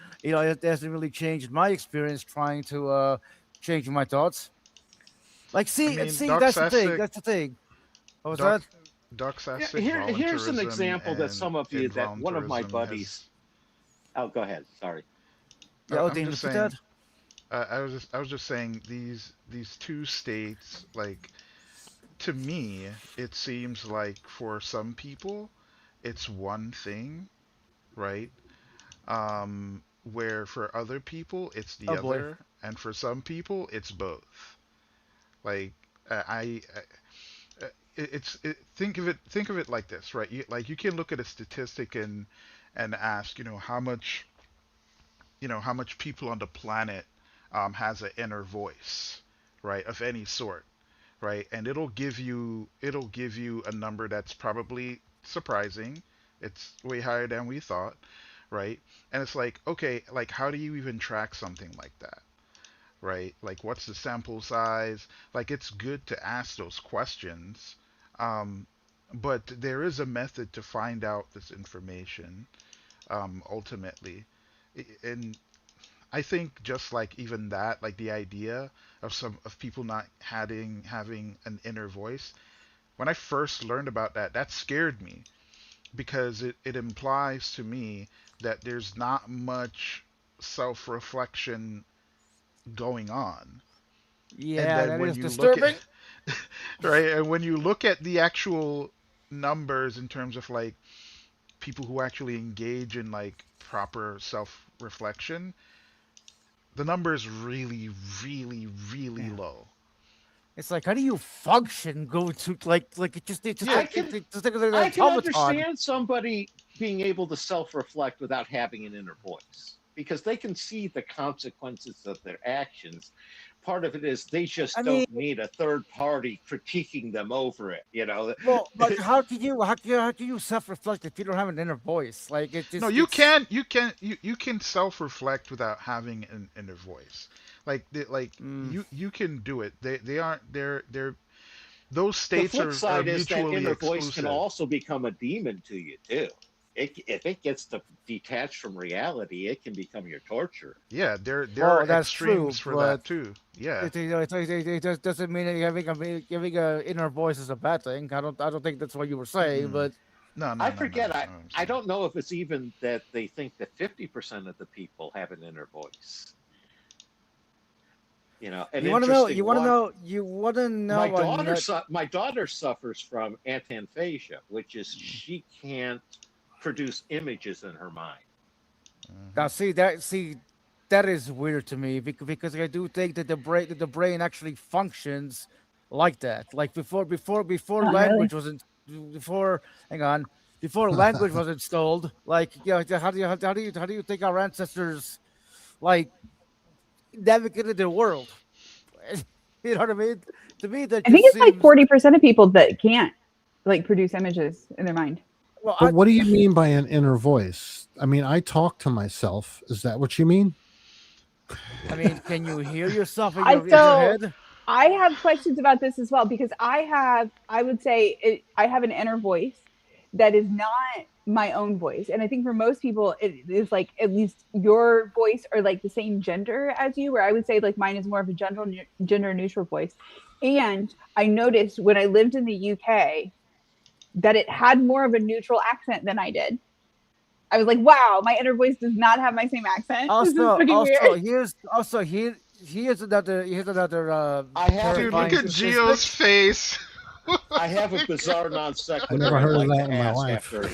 changed my experience trying to change my thoughts. Like, see, Doc that's the thing. Sasek- That's the thing. What was Doc, that? Doc Sasek, Here's an voluntarism example that and some of you, that one of my involuntarism buddies. Oh, go ahead. Sorry. Yeah, I'm Odin, just repeat saying. that. I was just saying these two states, like, to me, it seems like for some people, it's one thing, right? Where for other people, it's the Oh, boy. other, and for some people, it's both. Like, think of it like this, right? You can look at a statistic and ask, how much people on the planet has an inner voice, right, of any sort, right? And it'll give you a number that's probably surprising. It's way higher than we thought, right? And it's like, okay, like how do you even track something like that? Right? Like, what's the sample size? Like, it's good to ask those questions, um, but there is a method to find out this information, ultimately. And I think just like even that, like the idea of people not having an inner voice. When I first learned about that, that scared me because it implies to me that there's not much self-reflection going on. And Yeah, then that when is you look at disturbing. right, and when you look at the actual numbers in terms of like people who actually engage in like proper self-reflection, the number is really, really, really low. It's like, how do you function? Go to like it just Yeah. like it's like an I can automaton. understand somebody being able to self-reflect without having an inner voice because they can see the consequences of their actions. Part of it is they just don't need a third party critiquing them over it. Well, but how do you self-reflect if you don't have an inner voice? Like it just No, you can self-reflect without having an inner voice. Like you can do it. They aren't they're those The states flip are side is that mutually inner voice can exclusive. also become a demon to you too. If it gets detached from reality, it can become your torture. Yeah, there well, are that's true, extremes for but that too. Yeah. it just doesn't mean that having a inner voice is a bad thing. I don't think that's what you were saying, but No, I forget. I don't know if it's even that they think that 50% of the people have an inner voice. An you want to know. interesting You want to one. know. You want to know. My daughter suffers from antanphasia, which is she can't produce images in her mind. Now, see that is weird to me because I do think that the brain actually functions like that. Like before Not really. language wasn't before. Hang on, before language was installed. Like, how do you think our ancestors like navigated the world? You know what I mean? To me, that I think just it's like seems 40% of people that can't like produce images in their mind. well. But what do you mean by an inner voice? I mean, I talk to myself. Is that what you mean? I mean, can you hear yourself in I your head? I have questions about this as well because I would say I have an inner voice that is not my own voice. And I think for most people it is like at least your voice or like the same gender as you, where I would say like mine is more of a gender neutral voice. And I noticed when I lived in the UK that it had more of a neutral accent than I did. I was like, wow, my inner voice does not have my same accent. This is fucking weird. Here's another I have Dude, look terrifying at Gio's statistic. face. I have a bizarre non I sequitur never I'd heard of like that to in my ask life. after.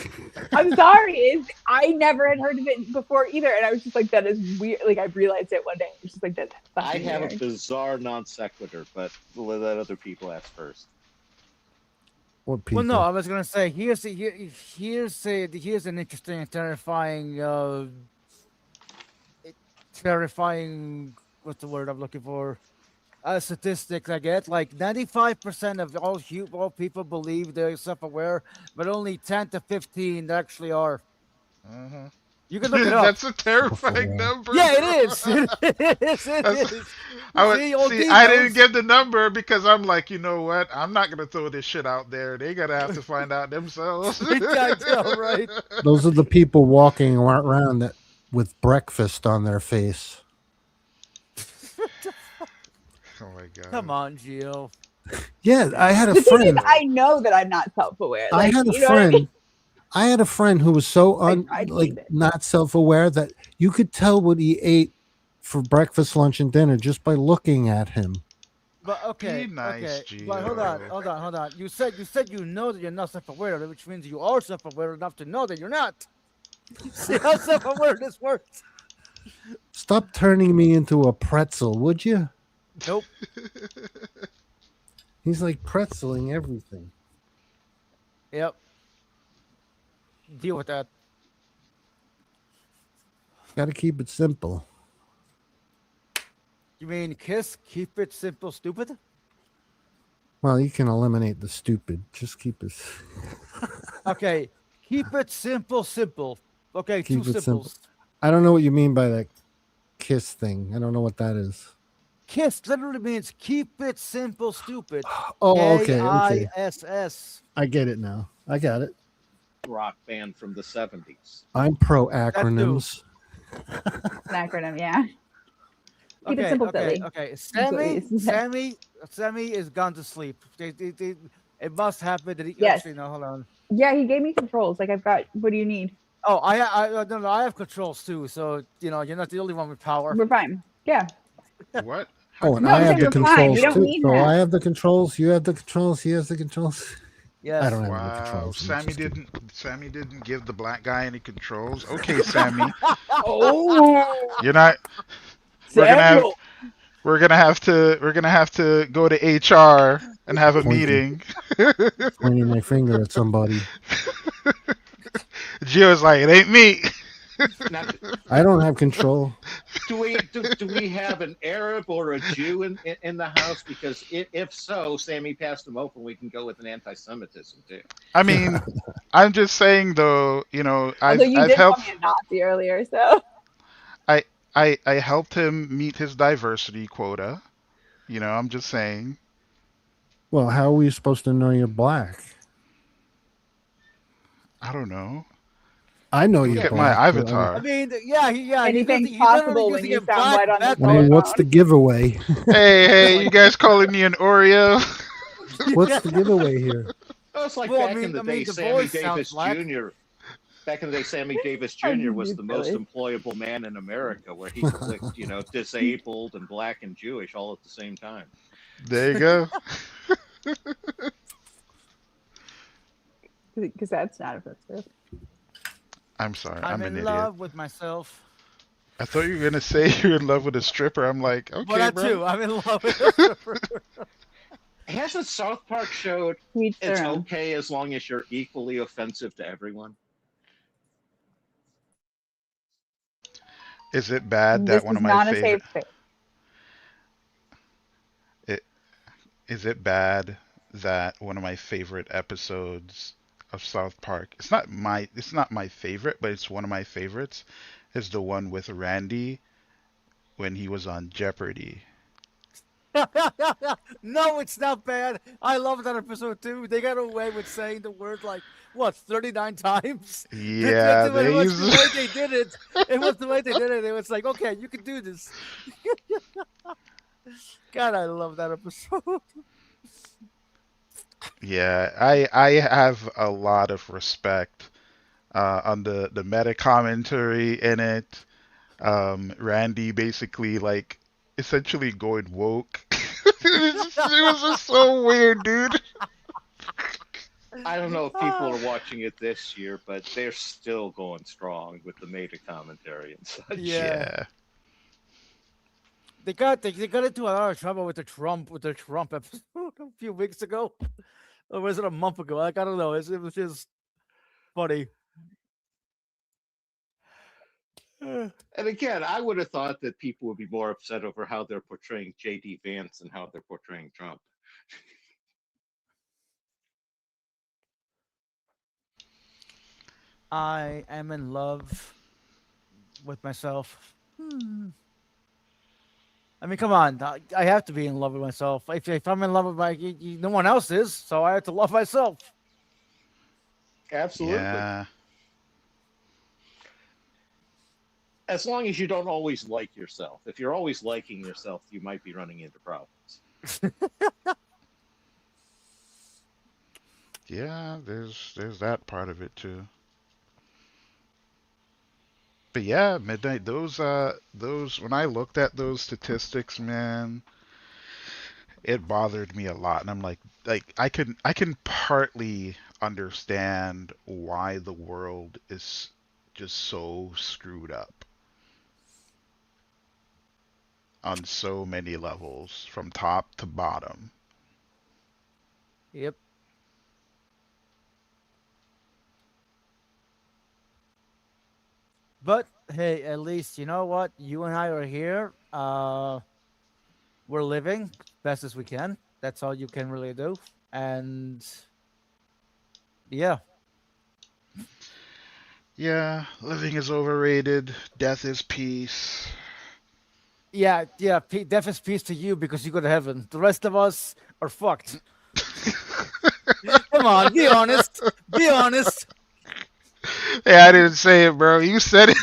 I'm sorry. I never had heard of it before either. And I was just like, that is weird. Like, I realized it one day. I was just like, that's I fucking have weird. a bizarre non sequitur, but we'll let other people ask first. What people? Well, no, I was gonna say here's an interesting and terrifying. What's the word I'm looking for? Statistics I get like 95% of all people believe they're self-aware, but only 10 to 15 actually are. Mhm. You can look it up. That's a terrifying number. Yeah, it bro. is. It is. It That's- is. I would See, old see. D I knows. didn't give the number because I'm like, you know what? I'm not gonna throw this shit out there. They gotta have to find out themselves. I know, right? Those are the people walking around that with breakfast on their face. Oh my god. Come on, Gio. Yeah, I had a The thing is, friend. I know that I'm not self-aware. I Like, had a you know what I mean? friend. I had a friend who was so I tried to keep it. not self-aware that you could tell what he ate for breakfast, lunch, and dinner just by looking at him. But okay, Be nice, okay. But hold on. You said you know that you're not self-aware, which means you are self-aware enough to know that you're not. See how self-aware this works? Stop turning me into a pretzel, would you? Nope. He's like pretzeling everything. Yep. Deal with that. Got to keep it simple. You mean kiss? Keep it simple, stupid? Well, you can eliminate the stupid. Just keep it. Okay. Keep it simple, simple. Okay, Keep two it simple. simples. I don't know what you mean by that kiss thing. I don't know what that is. Kiss literally means keep it simple, stupid. Oh, okay. Kiss. I get it now. I got it. Rock band from the 70s. I'm pro acronyms. An acronym, yeah. Keep it simple, Billy. Okay. That's what it is. Sammy is gone to sleep. It must happen that he Yes. actually no, hold on. Yeah, he gave me controls. Like, I've got, what do you need? Oh, I no, I have controls too. So you're not the only one with power. We're fine. Yeah. What? Oh, and No, I I'm have saying the we're fine. controls We don't too. need So that. I have the controls. You have the controls. He has the controls. Yes. I don't have the Wow, controls. I'm Sammy just kidding. didn't give the black guy any controls. Okay, Sammy. Oh, You're not we're Samuel. gonna have to go to HR and have a Pointing. meeting. Pointing my finger at somebody. Gio's like, it ain't me. Now, I don't have control. do we have an Arab or a Jew in the house? Because if so, Sammy passed them open. We can go with an anti-Semitism too. I mean, I'm just saying though, Although you I've did call helped me a Nazi earlier, so. I helped him meet his diversity quota. I'm just saying. Well, how are we supposed to know you're black? I don't know. I know Look you're at black. my but avatar. I mean, yeah. Anything's possible when you sound white on the I mean, what's the telephone. giveaway? Hey, you guys calling me an Oreo? What's the giveaway here? Oh, it's like Well, back in the day, the Sammy voice sounds Davis black. Jr. Back in the day, Sammy Davis Jr. was the most employable man in America, where he clicked, disabled and black and Jewish all at the same time. There you go. Because that's not offensive. I'm sorry, I'm I'm an in idiot. love with myself. I thought you were gonna say you're in love with a stripper. I'm like, Well, okay, that bro. too. I'm in love with a stripper. Hasn't South Park showed Each it's their own. okay as long as you're equally offensive to everyone? Is it bad This that one is of my not a safe favorite? space. It, is it bad that one of my favorite episodes of South Park? It's not my favorite, but it's one of my favorites. Is the one with Randy when he was on Jeopardy. No, it's not bad. I love that episode too. They got away with saying the word like what 39 times. Yeah, It they was used. the way they did it. It was the way they did it. It was like, okay, you can do this. God, I love that episode. Yeah, I have a lot of respect on the meta commentary in it. Randy basically like essentially going woke. It was just so weird, dude. I don't know if people are watching it this year, but they're still going strong with the meta commentary and such. Yeah. Yeah. They got into a lot of trouble with the Trump episode a few weeks ago. Or was it a month ago? Like I don't know. It was just funny. And again, I would have thought that people would be more upset over how they're portraying J.D. Vance and how they're portraying Trump. I am in love with myself. I mean, come on. I have to be in love with myself. If I'm in love with no one else is, so I have to love myself. Absolutely. Yeah. As long as you don't always like yourself. If you're always liking yourself, you might be running into problems. Yeah, there's that part of it too. But yeah, midnight. Those when I looked at those statistics, man, it bothered me a lot, and I'm like I can partly understand why the world is just so screwed up on so many levels, from top to bottom. Yep. But hey, at least you know what? You and I are here. We're living best as we can. That's all you can really do. And yeah. Yeah, living is overrated. Death is peace. Yeah, yeah. Death is peace to you because you go to heaven. The rest of us are fucked. Come on, be honest. Be honest. Hey, I didn't say it, bro. You said it.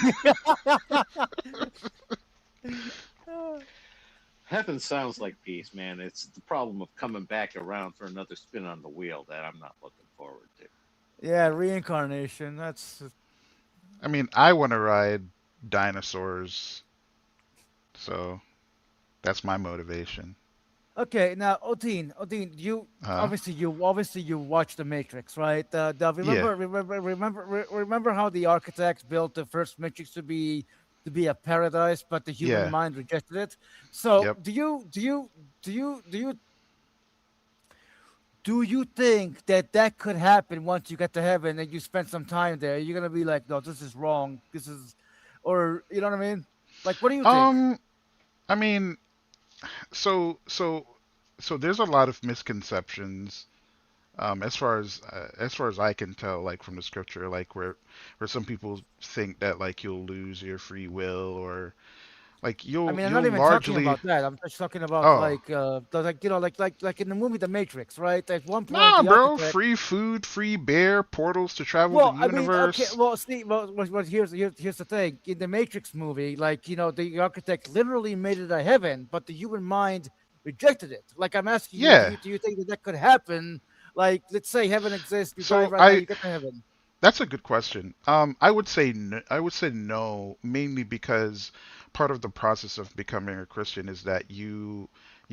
Heaven sounds like peace, man. It's the problem of coming back around for another spin on the wheel that I'm not looking forward to. Yeah, reincarnation. That's. I mean, I want to ride dinosaurs, so that's my motivation. Okay, now Odin, you Huh? obviously you watched The Matrix, right? Yeah. Remember how the architects built the first Matrix to be a paradise, but the human Yeah. mind rejected it. So Yep. do you think that that could happen once you get to heaven and you spend some time there? You're gonna be like, no, this is wrong. This is, or you know what I mean? Like, what do you think? I mean, so so so there's a lot of misconceptions as far as I can tell, like from the scripture, like where some people think that like you'll lose your free will, or like I you'll mean, I'm not you'll even talking largely. about that. I'm just talking about Oh, like, like in the movie The Matrix, right? At one point, nah, the bro. architect. Free food, free bear, portals to travel the Well, I mean, okay. universe. Well, see, here's the thing. In the Matrix movie, like the architect literally made it a heaven, but the human mind rejected it. Like I'm asking you, Yeah. do you think that that could happen? Like, let's say heaven exists. You die So right now, I you get to heaven. That's a good question. I would say no, mainly because part of the process of becoming a Christian is that you're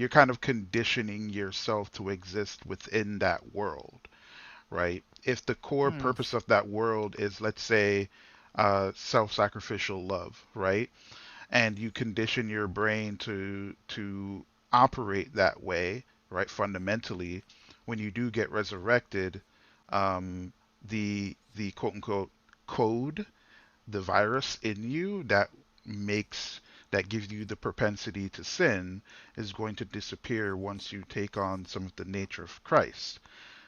kind of conditioning yourself to exist within that world, right? If the core Hmm. purpose of that world is, let's say, self-sacrificial love, right? And you condition your brain to operate that way, right? Fundamentally, when you do get resurrected, um, the quote unquote code, the virus in you that gives you the propensity to sin is going to disappear once you take on some of the nature of Christ.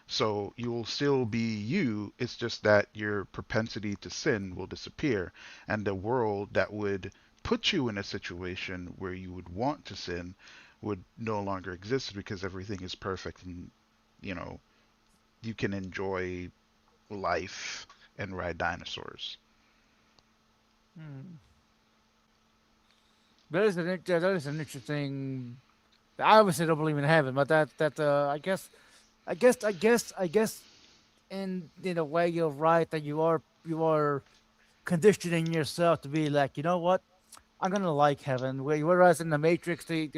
So you will still be you, it's just that your propensity to sin will disappear, and the world that would put you in a situation where you would want to sin would no longer exist because everything is perfect and you know you can enjoy life and ride dinosaurs. That is an interesting. I obviously don't believe in heaven, but I guess, in a way, you're right that you are conditioning yourself to be like, you know what, I'm gonna like heaven. Whereas in the Matrix, the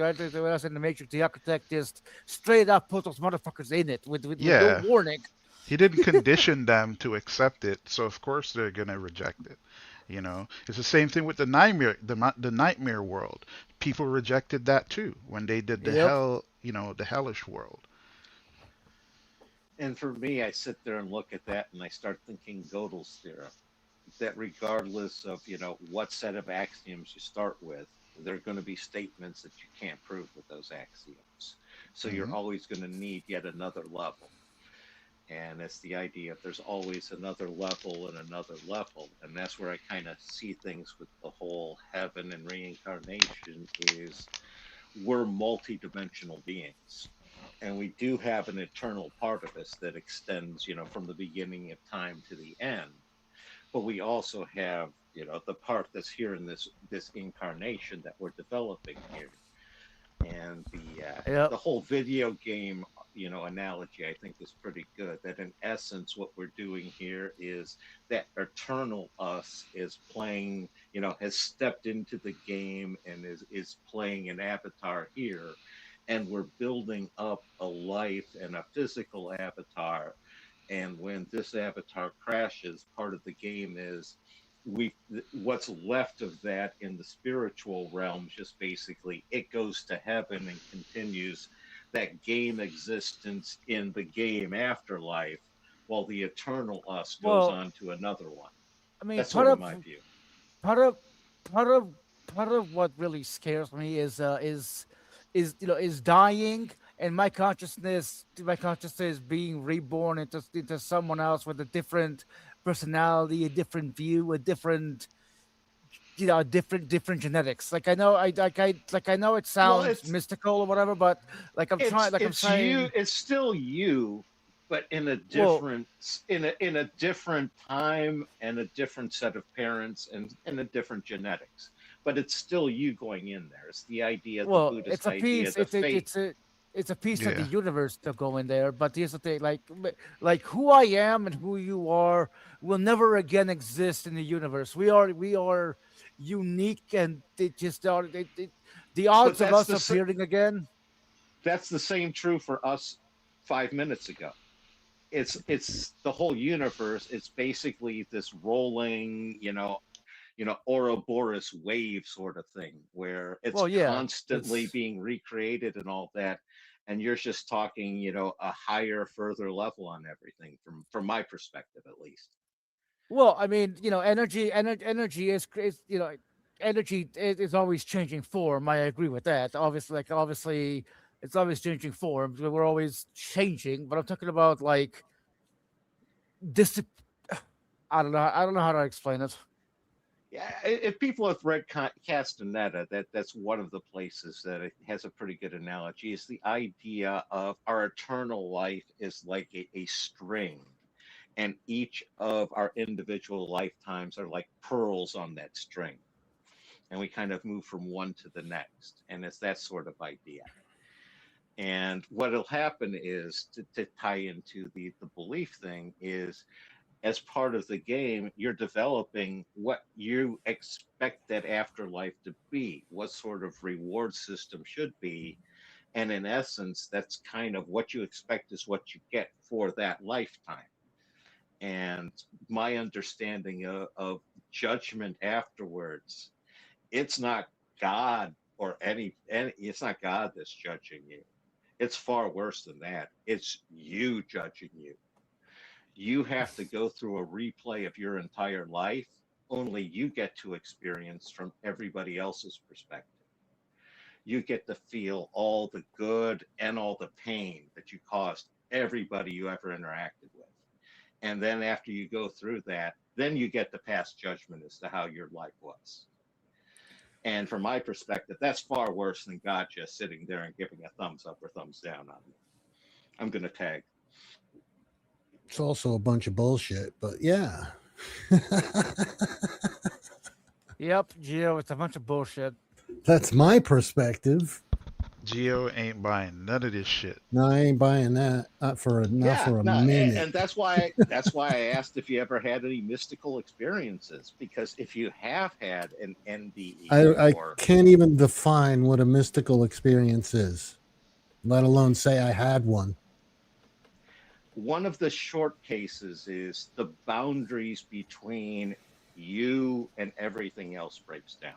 architect just straight up put those motherfuckers in it with no Yeah, warning. he didn't condition them to accept it, so of course they're gonna reject it. You know, it's the same thing with the nightmare world. People rejected that too when they did the Yep. hell, the hellish world. And for me, I sit there and look at that and I start thinking Gödel's theorem that regardless of, what set of axioms you start with, there are going to be statements that you can't prove with those axioms. So you're Hmm. always going to need yet another level. And it's the idea of there's always another level and another level. And that's where I kind of see things with the whole heaven and reincarnation is we're multidimensional beings. And we do have an eternal part of us that extends, from the beginning of time to the end. But we also have, the part that's here in this incarnation that we're developing here. And the Yep. whole video game, analogy I think is pretty good. That in essence, what we're doing here is that eternal us is playing, has stepped into the game and is playing an avatar here, and we're building up a life and a physical avatar. And when this avatar crashes, part of the game is we what's left of that in the spiritual realms just basically it goes to heaven and continues that game existence in the game afterlife, while the eternal us goes Well, on to another one. I mean, That's sort of my view. part of part of part of what really scares me is dying and my consciousness being reborn into someone else with a different personality, a different view, a different genetics. I know it Well, sounds mystical or whatever, but I'm it's you, saying, it's still you, but in a well, different in a different time and a different set of parents and a different genetics, but it's still you going in there. It's the idea, the well, it's Buddhist a idea, piece. the fate. It's a piece of the Yeah. universe to go in there. But here's the thing: like who I am and who you are will never again exist in the universe. We are unique, and it just are. The But odds of us appearing again. that's the same true for us 5 minutes ago. It's the whole universe. It's basically this rolling, Ouroboros wave sort of thing, where it's Well, yeah, constantly it's being recreated and all that. And you're just talking, a higher, further level on everything from my perspective, at least. well. I mean, energy is always changing form. I agree with that. Obviously, it's always changing form. We're always changing, but I'm talking about like this. I don't know. I don't know how to explain it. Yeah, if people have read Castaneda, that's one of the places that it has a pretty good analogy. Is the idea of our eternal life is like a string, and each of our individual lifetimes are like pearls on that string, and we kind of move from one to the next, and it's that sort of idea. And what'll happen is to tie into the belief thing is as part of the game, you're developing what you expect that afterlife to be, what sort of reward system should be. And in essence, that's kind of what you expect is what you get for that lifetime. And my understanding of judgment afterwards, it's not God or any it's not God that's judging you. It's far worse than that. It's you judging you. You have to go through a replay of your entire life, only you get to experience from everybody else's perspective. You get to feel all the good and all the pain that you caused everybody you ever interacted with. And then after you go through that, then you get to pass judgment as to how your life was. And from my perspective, that's far worse than God just sitting there and giving a thumbs up or thumbs down on me. I'm going to tag. It's also a bunch of bullshit, but yeah. Yep, Gio, it's a bunch of bullshit. That's my perspective. Geo ain't buying none of this shit. No, I ain't buying that. Not for a minute. And that's why I asked if you ever had any mystical experiences, because if you have had an NDE, I can't even define what a mystical experience is, let alone say I had one. one of the short cases is the boundaries between you and everything else breaks down.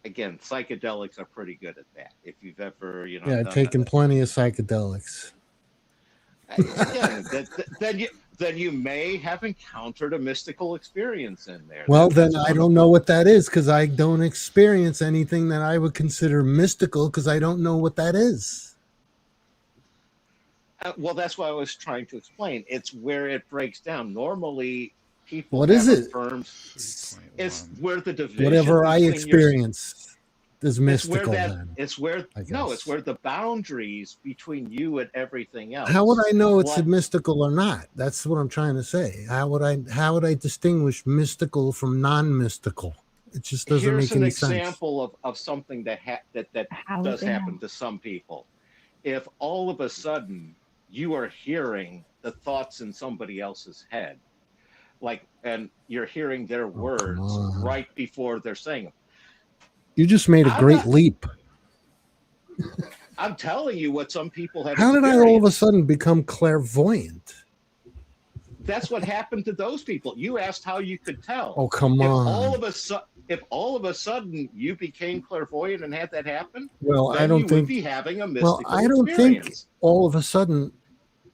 Again, psychedelics are pretty good at that. If you've ever, Yeah, I've taken plenty of psychedelics. Again, then you may have encountered a mystical experience in there. Well, then I don't know what that is because I don't experience anything that I would consider mystical because I don't know what that is. Well, that's what I was trying to explain. It's where it breaks down. Normally, people What is it? Affirms, it's where the division. Whatever I between experience is mystical. It's where the boundaries between you and everything else. How would I know it's mystical or not? That's what I'm trying to say. How would I distinguish mystical from non-mystical? It just doesn't make any sense. Here's an example of something that does happen to some people. If all of a sudden you are hearing the thoughts in somebody else's head, and you're hearing their words right before they're saying them. You just made a great leap. I'm telling you what some people have How did I all of a sudden become clairvoyant? That's what happened to those people. You asked how you could tell. Oh, come on. If all of a sudden you became clairvoyant and had that happen, well, then I don't you think would be having a mystical I don't experience. think all of a sudden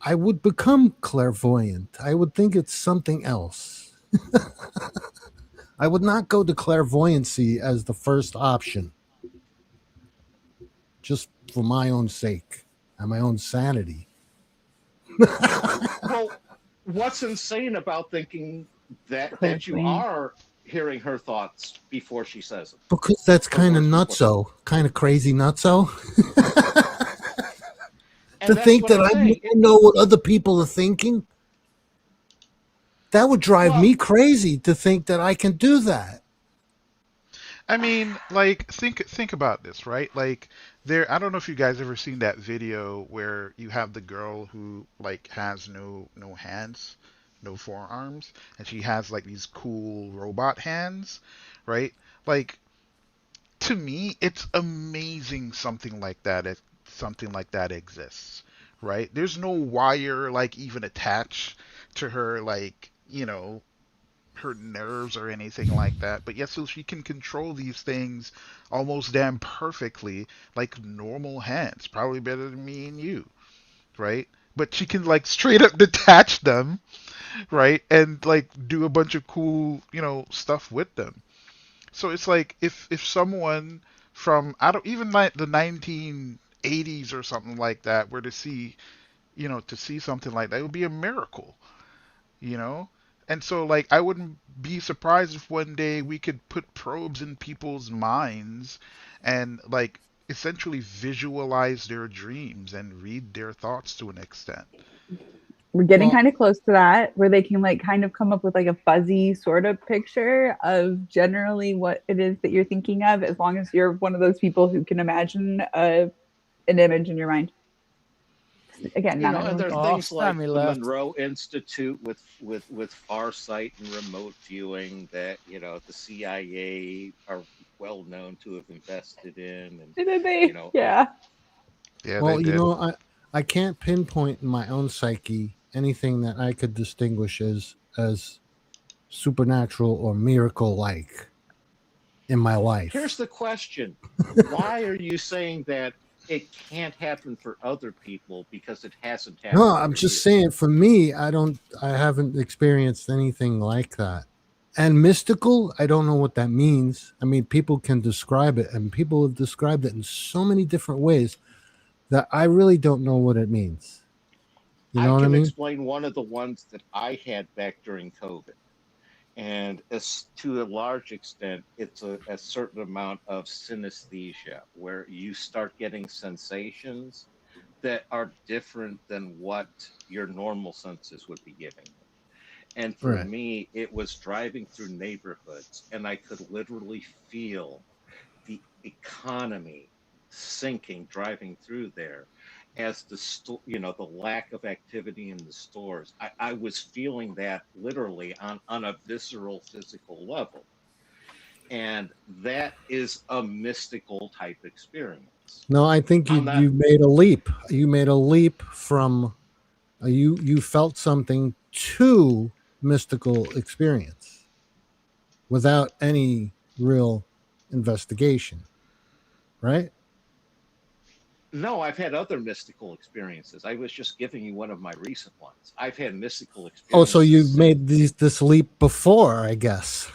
I would become clairvoyant. I would think it's something else. I would not go to clairvoyancy as the first option. Just for my own sake and my own sanity. Well, what's insane about thinking that you are hearing her thoughts before she says them? Because that's kind of nutso, kind of crazy nutso. To think that I don't know what other people are thinking, that would drive me crazy to think that I can do that. I mean, think about this, right? I don't know if you guys ever seen that video where you have the girl who has no hands, no forearms, and she has these cool robot hands, right? To me, it's amazing something like that exists, right? There's no wire even attached to her her nerves or anything like that, but so she can control these things almost damn perfectly like normal hands, probably better than me and you, right? But she can straight up detach them, right? And do a bunch of cool stuff with them. So it's if someone from even the 1980s or something like that were to see something like that, it would be a miracle, And so I wouldn't be surprised if one day we could put probes in people's minds and essentially visualize their dreams and read their thoughts to an extent. We're getting kind of close to that, where they can kind of come up with a fuzzy sort of picture of generally what it is that you're thinking of, as long as you're one of those people who can imagine an image in your mind. Again, and there are things like the Monroe Institute with Farsight and remote viewing that the CIA are well known to have invested in. And, did they? Yeah. Well, I can't pinpoint in my own psyche anything that I could distinguish as supernatural or miracle like in my life. Here's the question. Why are you saying that it can't happen for other people because it hasn't happened No, I'm for just you? saying for me, I haven't experienced anything like that. And mystical, I don't know what that means. I mean, people can describe it, and people have described it in so many different ways that I really don't know what it means. You know I what I can mean? explain one of the ones that I had back during COVID. And as to a large extent, it's a certain amount of synesthesia where you start getting sensations that are different than what your normal senses would be giving you. And for Right. me, it was driving through neighborhoods, and I could literally feel the economy sinking driving through there as the lack of activity in the stores. I was feeling that literally on a visceral physical level. And that is a mystical type experience. No, I think I'm not, you made a leap. You made a leap from you felt something to mystical experience without any real investigation, right? no, I've had other mystical experiences. I was just giving you one of my recent ones. I've had mystical Oh, so experiences you've since. made this leap before, I guess.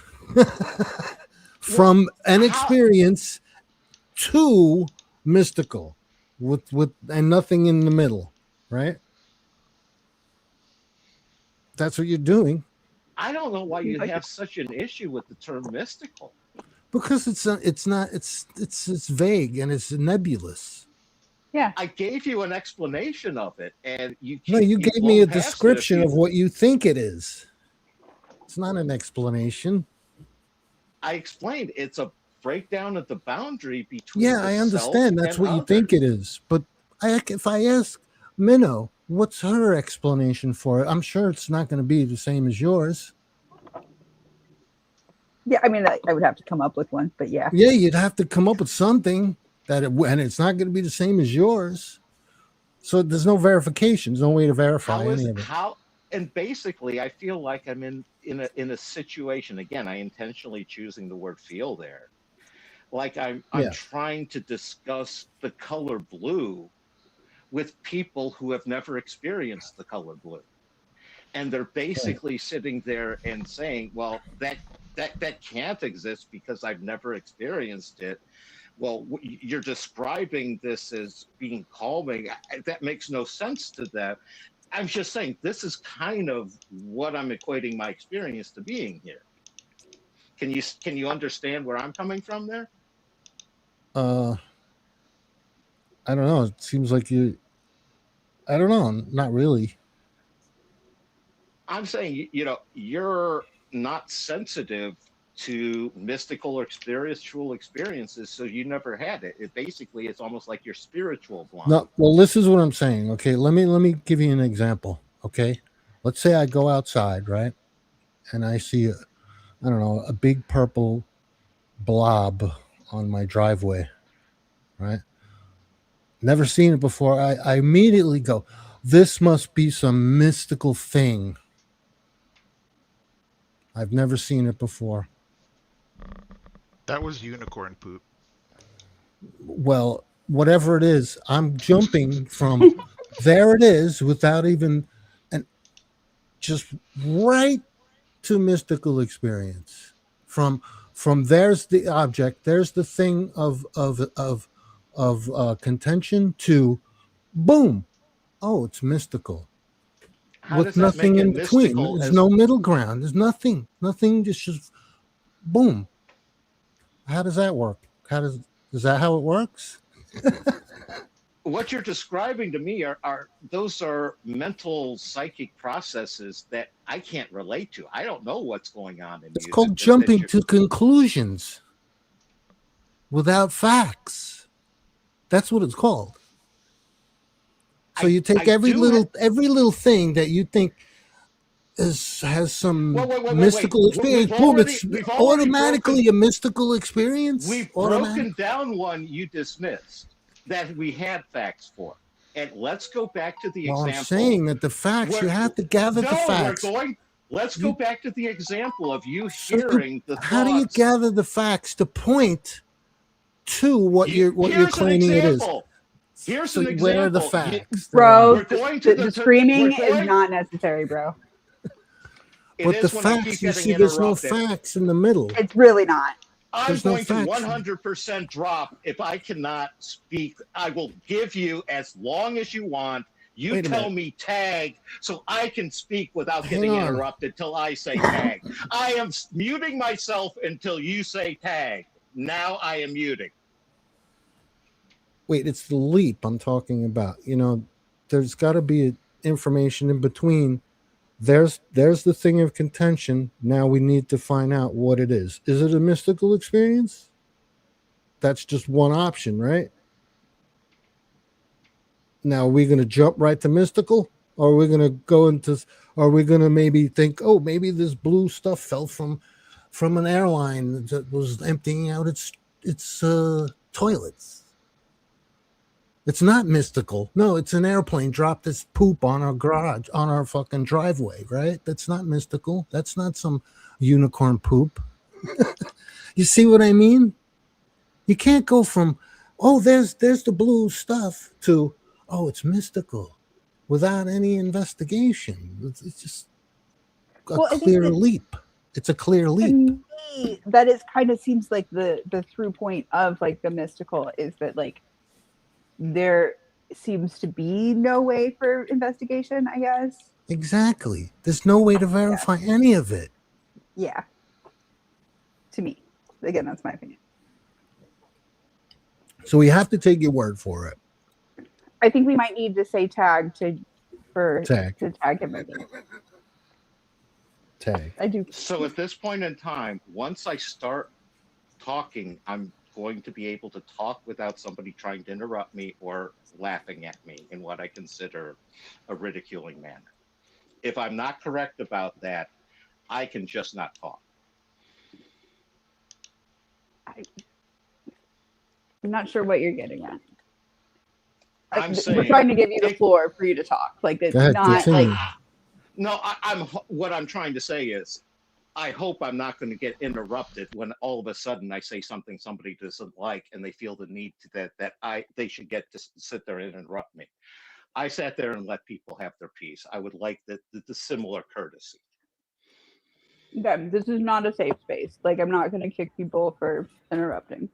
From an experience to mystical with and nothing in the middle, right? That's what you're doing. I don't know why you have such an issue with the term mystical. Because it's vague and it's nebulous. Yeah. I gave you an explanation of it, and No, you you've gave me a blown past it a description few. of what you think it is. It's not an explanation. I explained it's a breakdown of the boundary between Yeah, the I self understand. That's and what you other. think it is. But if I ask Minnow, what's her explanation for it? I'm sure it's not going to be the same as yours. Yeah, I mean, I would have to come up with one, but yeah. Yeah, you'd have to come up with something and it's not going to be the same as yours. So there's no verification. There's no way to verify How is any it? of it. How? And basically, I feel like I'm in a situation again. I intentionally choosing the word "feel" there. Like I'm Yeah. trying to discuss the color blue with people who have never experienced the color blue, and they're basically sitting there and saying, "Well, that can't exist because I've never experienced it." Well, you're describing this as being calming. That makes no sense to them. I'm just saying this is kind of what I'm equating my experience to being here. Can you understand where I'm coming from there? I don't know. It seems like I don't know. Not really. I'm saying you're not sensitive to mystical or spiritual experiences, so you never had it. It basically it's almost like you're spiritual blind. No, well, this is what I'm saying. Okay, let me give you an example. Okay, let's say I go outside, right, and I see I don't know, a big purple blob on my driveway, right? Never seen it before. I immediately go, this must be some mystical thing. I've never seen it before. That was unicorn poop. Well, whatever it is, I'm jumping from there it is without even and just right to mystical experience. From there's the object, there's the thing of contention to boom. Oh, it's mystical. How With does that nothing make it in between. mystical? There's As no middle ground. There's nothing. Nothing just boom. How does that work? Is that how it works? what you're describing to me are those are mental psychic processes that I can't relate to. I don't know what's going on in It's you. called jumping to conclusions without facts. That's what it's called. So you take every little thing that you think has some mystical experience. Boom! It's automatically a mystical experience. We've broken down one you dismissed that we had facts for. And let's go back to the Well, example. I'm saying that the facts, you have to gather the facts. Let's go back to the example of you So hearing the how do you thoughts. gather the facts to point to what you're Here's claiming an it is? example. Here's So an example. where are the facts? Bro, We're going to the screaming we're going- is not necessary, bro. It But the is when I keep facts, you getting see, there's no interrupted. facts in the middle. It's really not. I'm There's no going to facts. 100% drop if I cannot speak. I will give you as long as you want. You Wait a tell minute. me tag so I can speak without Hang getting on. interrupted till I say tag. I am muting myself until you say tag. Now I am muting. Wait, it's the leap I'm talking about. You know, there's got to be information in between. There's the thing of contention. Now we need to find out what it is. Is it a mystical experience? That's just one option, right? Now, are we going to jump right to mystical? Or are we going to go into, are we going to maybe think, oh, maybe this blue stuff fell from an airline that was emptying out its toilets? It's not mystical. No, it's an airplane dropped its poop on our garage, on our fucking driveway, right? That's not mystical. That's not some unicorn poop. You see what I mean? You can't go from, oh, there's the blue stuff to, oh, it's mystical without any investigation. It's just a Well, I think clear that- leap. It's a clear leap. To me, that is kind of seems like the through point of like the mystical is that like there seems to be no way for investigation, I guess. Exactly. There's no way to verify any of it. Yeah. To me. Again, that's my opinion. So we have to take your word for it. I think we might need to say tag to Tag. tag him again. Tag. I do. So at this point in time, once I start talking, I'm going to be able to talk without somebody trying to interrupt me or laughing at me in what I consider a ridiculing manner. If I'm not correct about that, I can just not talk. I'm not sure what you're getting at. I'm We're saying trying to give you the floor for you to talk. Like it's Go ahead, not continue. like No, what I'm trying to say is I hope I'm not going to get interrupted when all of a sudden I say something somebody doesn't like and they feel the need to they should get to sit there and interrupt me. I sat there and let people have their piece. I would like the similar courtesy. okay, this is not a safe space. Like I'm not gonna kick people for interrupting.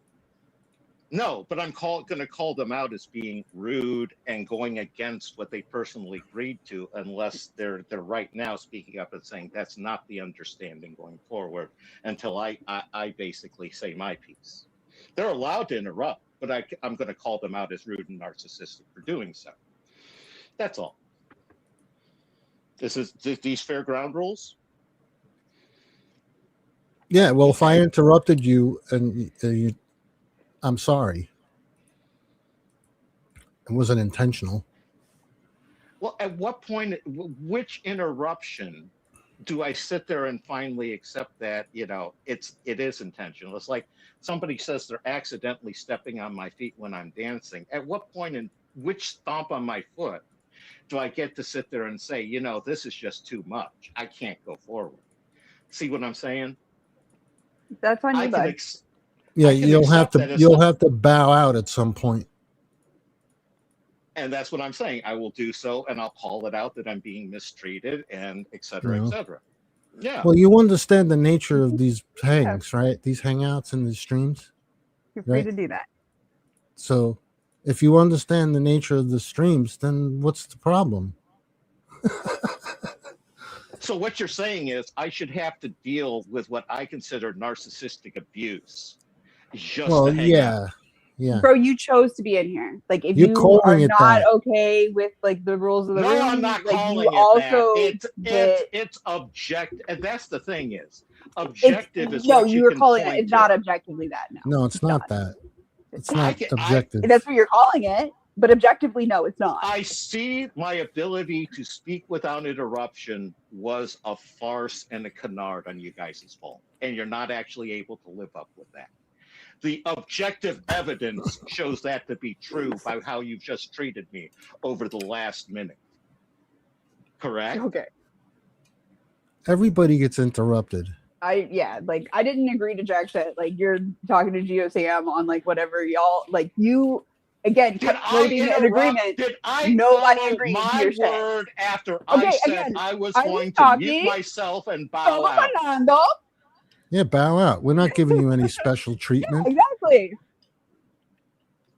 No, but I'm going to call them out as being rude and going against what they personally agreed to, unless they're right now speaking up and saying that's not the understanding going forward until I basically say my piece. They're allowed to interrupt, but I'm going to call them out as rude and narcissistic for doing so. That's all. These fair ground rules? Yeah, well, if I interrupted you and you, I'm sorry. It wasn't intentional. Well, at what point, which interruption do I sit there and finally accept that, it is intentional? It's like somebody says they're accidentally stepping on my feet when I'm dancing. At what point in which stomp on my foot do I get to sit there and say, this is just too much. I can't go forward. See what I'm saying? That's on you, bud. Yeah, you'll have to bow out at some point. And that's what I'm saying. I will do so, and I'll call it out that I'm being mistreated, and et cetera, et cetera. Yeah. Well, you understand the nature of these hangs, right? These hangouts and these streams. You're free right? to do that. So, if you understand the nature of the streams, then what's the problem? So what you're saying is I should have to deal with what I consider narcissistic abuse. Just to hang out. Yeah. Bro, you chose to be in here. Like if You're you calling are it not that. okay with like the rules of the room, I'm not like calling you it also that. It's objective, and that's the thing is objective is no, what you were can calling point it. It's to. not objectively that. No, No, it's not that. It's not objective. That's what you're calling it, but objectively, no, it's not. I see my ability to speak without interruption was a farce and a canard on you guys' fault, and you're not actually able to live up with that. The objective evidence shows that to be true by how you've just treated me over the last minute. Correct? Okay. Everybody gets interrupted. I didn't agree to jack shit. Like, you're talking to Geo Sam on like whatever y'all like. You again kept floating an agreement. Did I Nobody follow agreed to my your shit. word after I said again, I was I going was to mute talking. myself and bow out? Yeah, bow out. We're not giving you any special treatment. Exactly.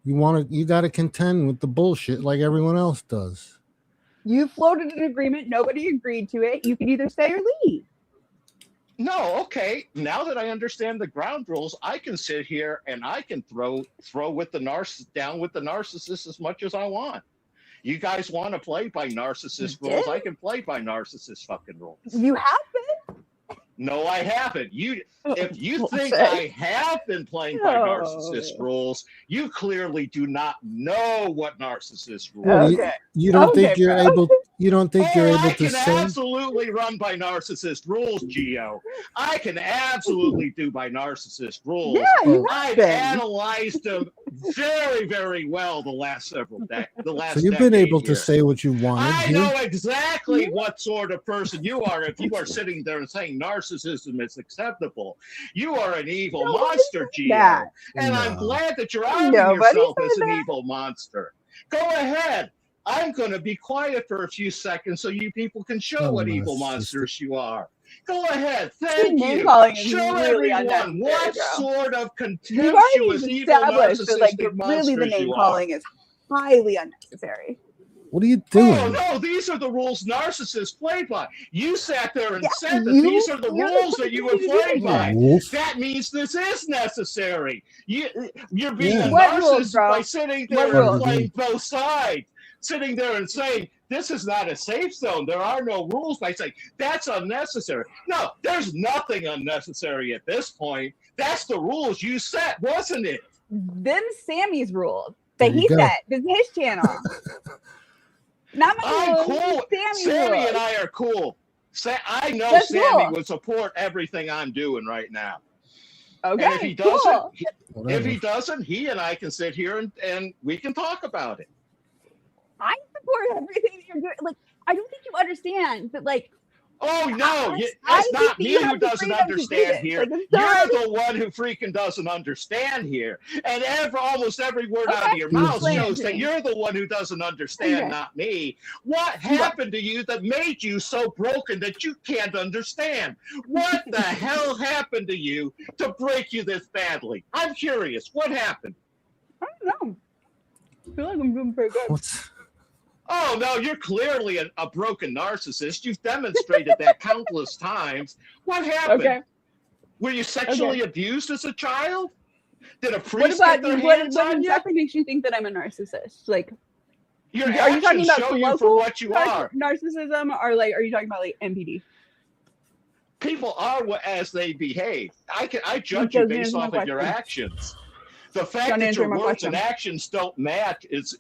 You got to contend with the bullshit like everyone else does. You floated an agreement. Nobody agreed to it. You can either stay or leave. No, okay. Now that I understand the ground rules, I can sit here and I can throw with the down with the narcissist as much as I want. You guys want to play by narcissist rules? I can play by narcissist fucking rules. You have been. No, I haven't. If you think I have been playing by narcissist rules, you clearly do not know what narcissist rules. Well, you don't think you're able. You don't think you're able I to can say? absolutely run by narcissist rules, Geo. I can absolutely do by narcissist rules. Yeah, you have I've been. analyzed them very, very well the last several So you've been able to say what you wanted. I here? know exactly what sort of person you are. If you are sitting there and saying narcissism is acceptable, you are an evil monster, Geo. And I'm glad that you're outing yourself as an evil monster. Go ahead. I'm going to be quiet for a few seconds so you people can show what evil monsters you are. Go ahead. Thank you. Show everyone what sort of contemptuous, evil, narcissistic really the monsters name you are. calling is highly unnecessary. What are you doing? Oh, no, these are the rules narcissists play by. You sat there and said that these are the rules that you would play by. That means this is necessary. You're being a narcissist by sitting there and playing both sides. Sitting there and saying, this is not a safe zone. There are no rules. By saying, that's unnecessary. No, there's nothing unnecessary at this point. That's the rules you set, wasn't it? Them Sammy's rules that he set. This is his channel. Not my I'm rules. cool. Sammy rules. and I are cool. I know That's Sammy cool. would support everything I'm doing right now. Okay, And if he doesn't, cool. he and I can sit here and we can talk about it. I support everything that you're doing. Like, I don't think you understand that, like, oh no, it's not me who doesn't understand here. You're the one who freaking doesn't understand here. And almost every word out of your mouth shows that you're the one who doesn't understand, not me. What happened to you that made you so broken that you can't understand? What the hell happened to you to break you this badly? I'm curious. What happened? I don't know. I feel like I'm doing pretty good. Oh, no, you're clearly a broken narcissist. You've demonstrated that countless times. What happened? Okay. Were you sexually abused as a child? Did a What priest about get their what hands on you? exactly makes you think that I'm a narcissist? Like, Your are you talking actions about show you for local what you are. narcissism, or like, are you talking about like NPD? People are as they behave. I judge That you doesn't based answer my off of your question. actions. The fact Don't that answer your my words question. and actions don't match is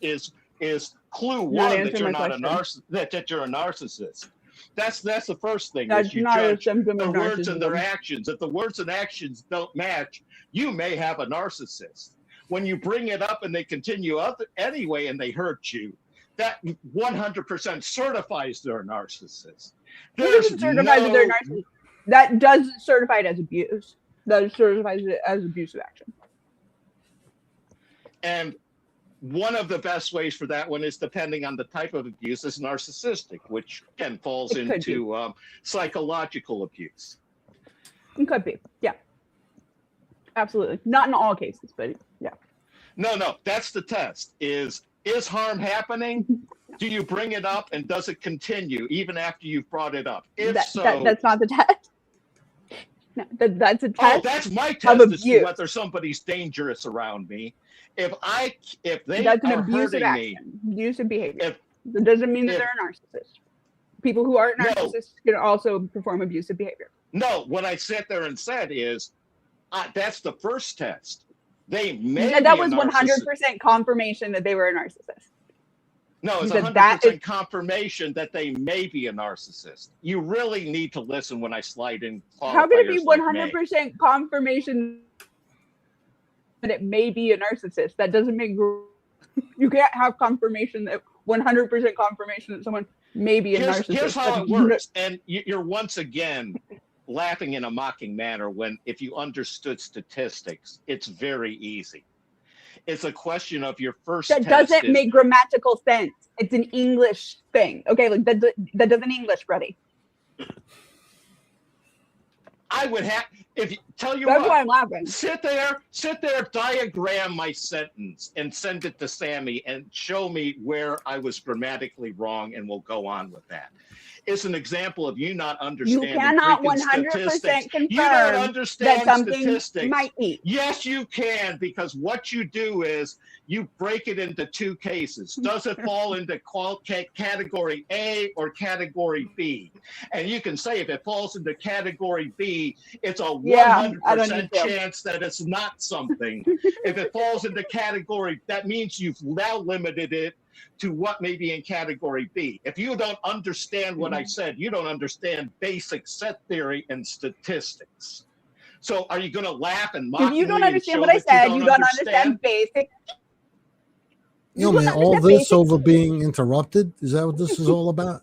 clue Not one that answering you're my not question. that you're a narcissist. That's the first thing. That's is you not a judge symptom the of words and their narcissism. actions. If the words and actions don't match, you may have a narcissist. When you bring it up and they continue up anyway and they hurt you, that 100% certifies they're a narcissist. That doesn't certify that they're narcissist. That does certify it as abuse. That certifies it as abusive action. And one of the best ways for that one is depending on the type of abuse is narcissistic, which again falls It could into psychological abuse. It could be, yeah. Absolutely. Not in all cases, but yeah. No, that's the test. Is harm happening? Do you bring it up and does it continue even after you've brought it up? If That's not the test. No, that's a test. Oh, that's my of test as to abuse. whether somebody's dangerous around me. If they That's an are abusive hurting me, action. Abusive behavior. That doesn't mean that they're a narcissist. People who aren't narcissists can also perform abusive behavior. no, what I sat there and said is, that's the first test. They may That be a was narcissist. 100% confirmation that they were a narcissist. No, it's You said that 100% confirmation that they may be a narcissist. You really need to listen when I slide in. How could it be qualifiers like may. 100% confirmation that it may be a narcissist? That doesn't make you can't have confirmation that 100% confirmation that someone may be a narcissist. Here's how it works, and you're once again laughing in a mocking manner when, if you understood statistics, it's very easy. It's a question of your first that test doesn't make grammatical sense. It's an English thing. Okay, like that doesn't English, buddy. I would have, if you tell you That's what, why I'm laughing. Sit there, diagram my sentence and send it to Sammy and show me where I was grammatically wrong, and we'll go on with that. It's an example of you not understanding. You cannot freaking 100% statistics. confirm You don't understand that something statistics. might be. Yes, you can, because what you do is you break it into two cases. Does it fall into category A or category B? And you can say if it falls into category B, it's a 100% chance that it's not something. If it falls into category, that means you've now limited it to what may be in category B. If you don't understand what I said, you don't understand basic set theory and statistics. So are you going to laugh and mock me? If you don't understand what I said, you don't understand basic. Yo, man, all this over being interrupted? Is that what this is all about?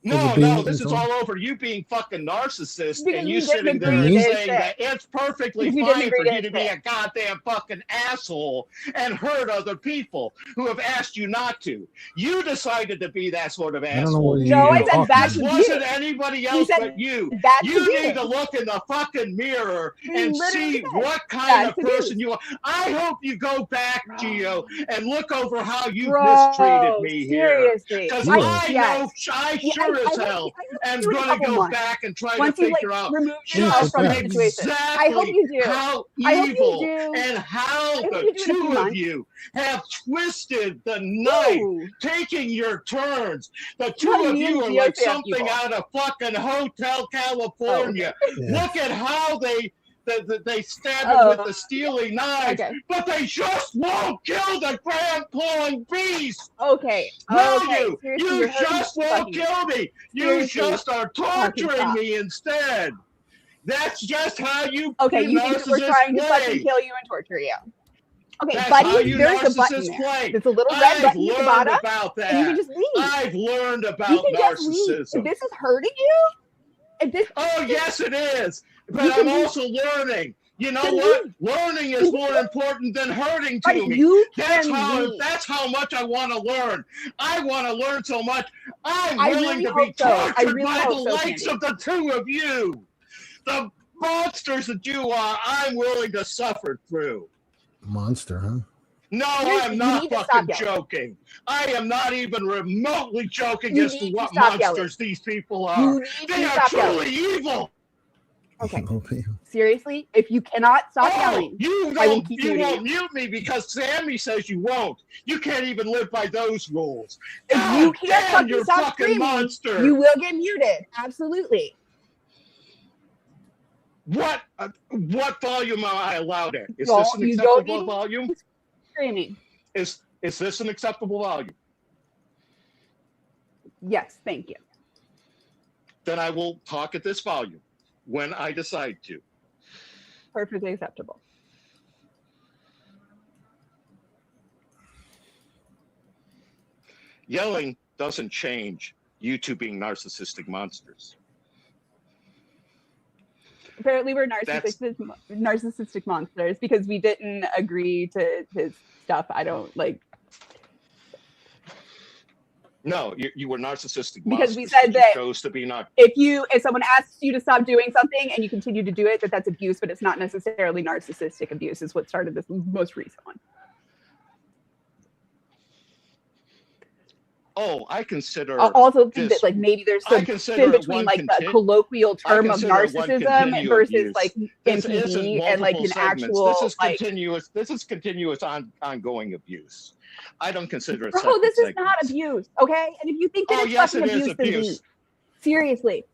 No, this is all over you being fucking narcissist and you sitting there and saying that it's perfectly fine for you to be a goddamn fucking asshole and hurt other people who have asked you not to. You decided to be that sort of asshole. No, I said that it wasn't anybody else but you. You need to look in the fucking mirror and see what kind of person you are. I hope you go back, Gio, and look over how you mistreated me here. Because I sure as hell am going to go back and try to figure out just exactly how evil and how the two of you have twisted the knife, taking your turns. The two of you are like something out of fucking Hotel California. Look at how they stab it with the steely knife, but they just won't kill the grand clawing beast. Okay. You just won't kill me. You just are torturing me instead. That's just how you you think that we're trying to fucking kill you and torture you. Okay, buddy, there's a button there. There's a little red button at the bottom. About that. And you can just leave. I've learned about narcissism. If this is hurting you, yes, it is. But I'm also learning. You know what? Learning is more important than hurting to me. That's how much I want to learn. I want to learn so much. I'm willing to be tortured by the likes of the two of you. The monsters that you are, I'm willing to suffer through. Monster, huh? No, I'm not fucking joking. I am not even remotely joking as to what monsters these people are. They are truly evil. Okay. Seriously, if you cannot stop yelling, I will keep you won't mute me because Sammy says you won't. You can't even live by those rules. If you can't fucking stop screaming, monster. You will get muted. Absolutely. What volume am I allowed at? Is this an acceptable volume? Screaming. Is this an acceptable volume? Yes, thank you. Then I will talk at this volume when I decide to. Perfectly acceptable. Yelling doesn't change you two being narcissistic monsters. Apparently we're narcissistic monsters because we didn't agree to his stuff. I don't like. No, you were narcissistic because we said that chose to be not. If someone asks you to stop doing something and you continue to do it, that's abuse, but it's not necessarily narcissistic abuse. Is what started this most recent one. Oh, I consider. I also think that like maybe there's some in between like the colloquial term of narcissism versus like MPD and like an actual. This is continuous. This is continuous ongoing abuse. I don't consider it. Bro, this is not abuse, okay? And if you think that it's fucking abuse, then leave. Seriously.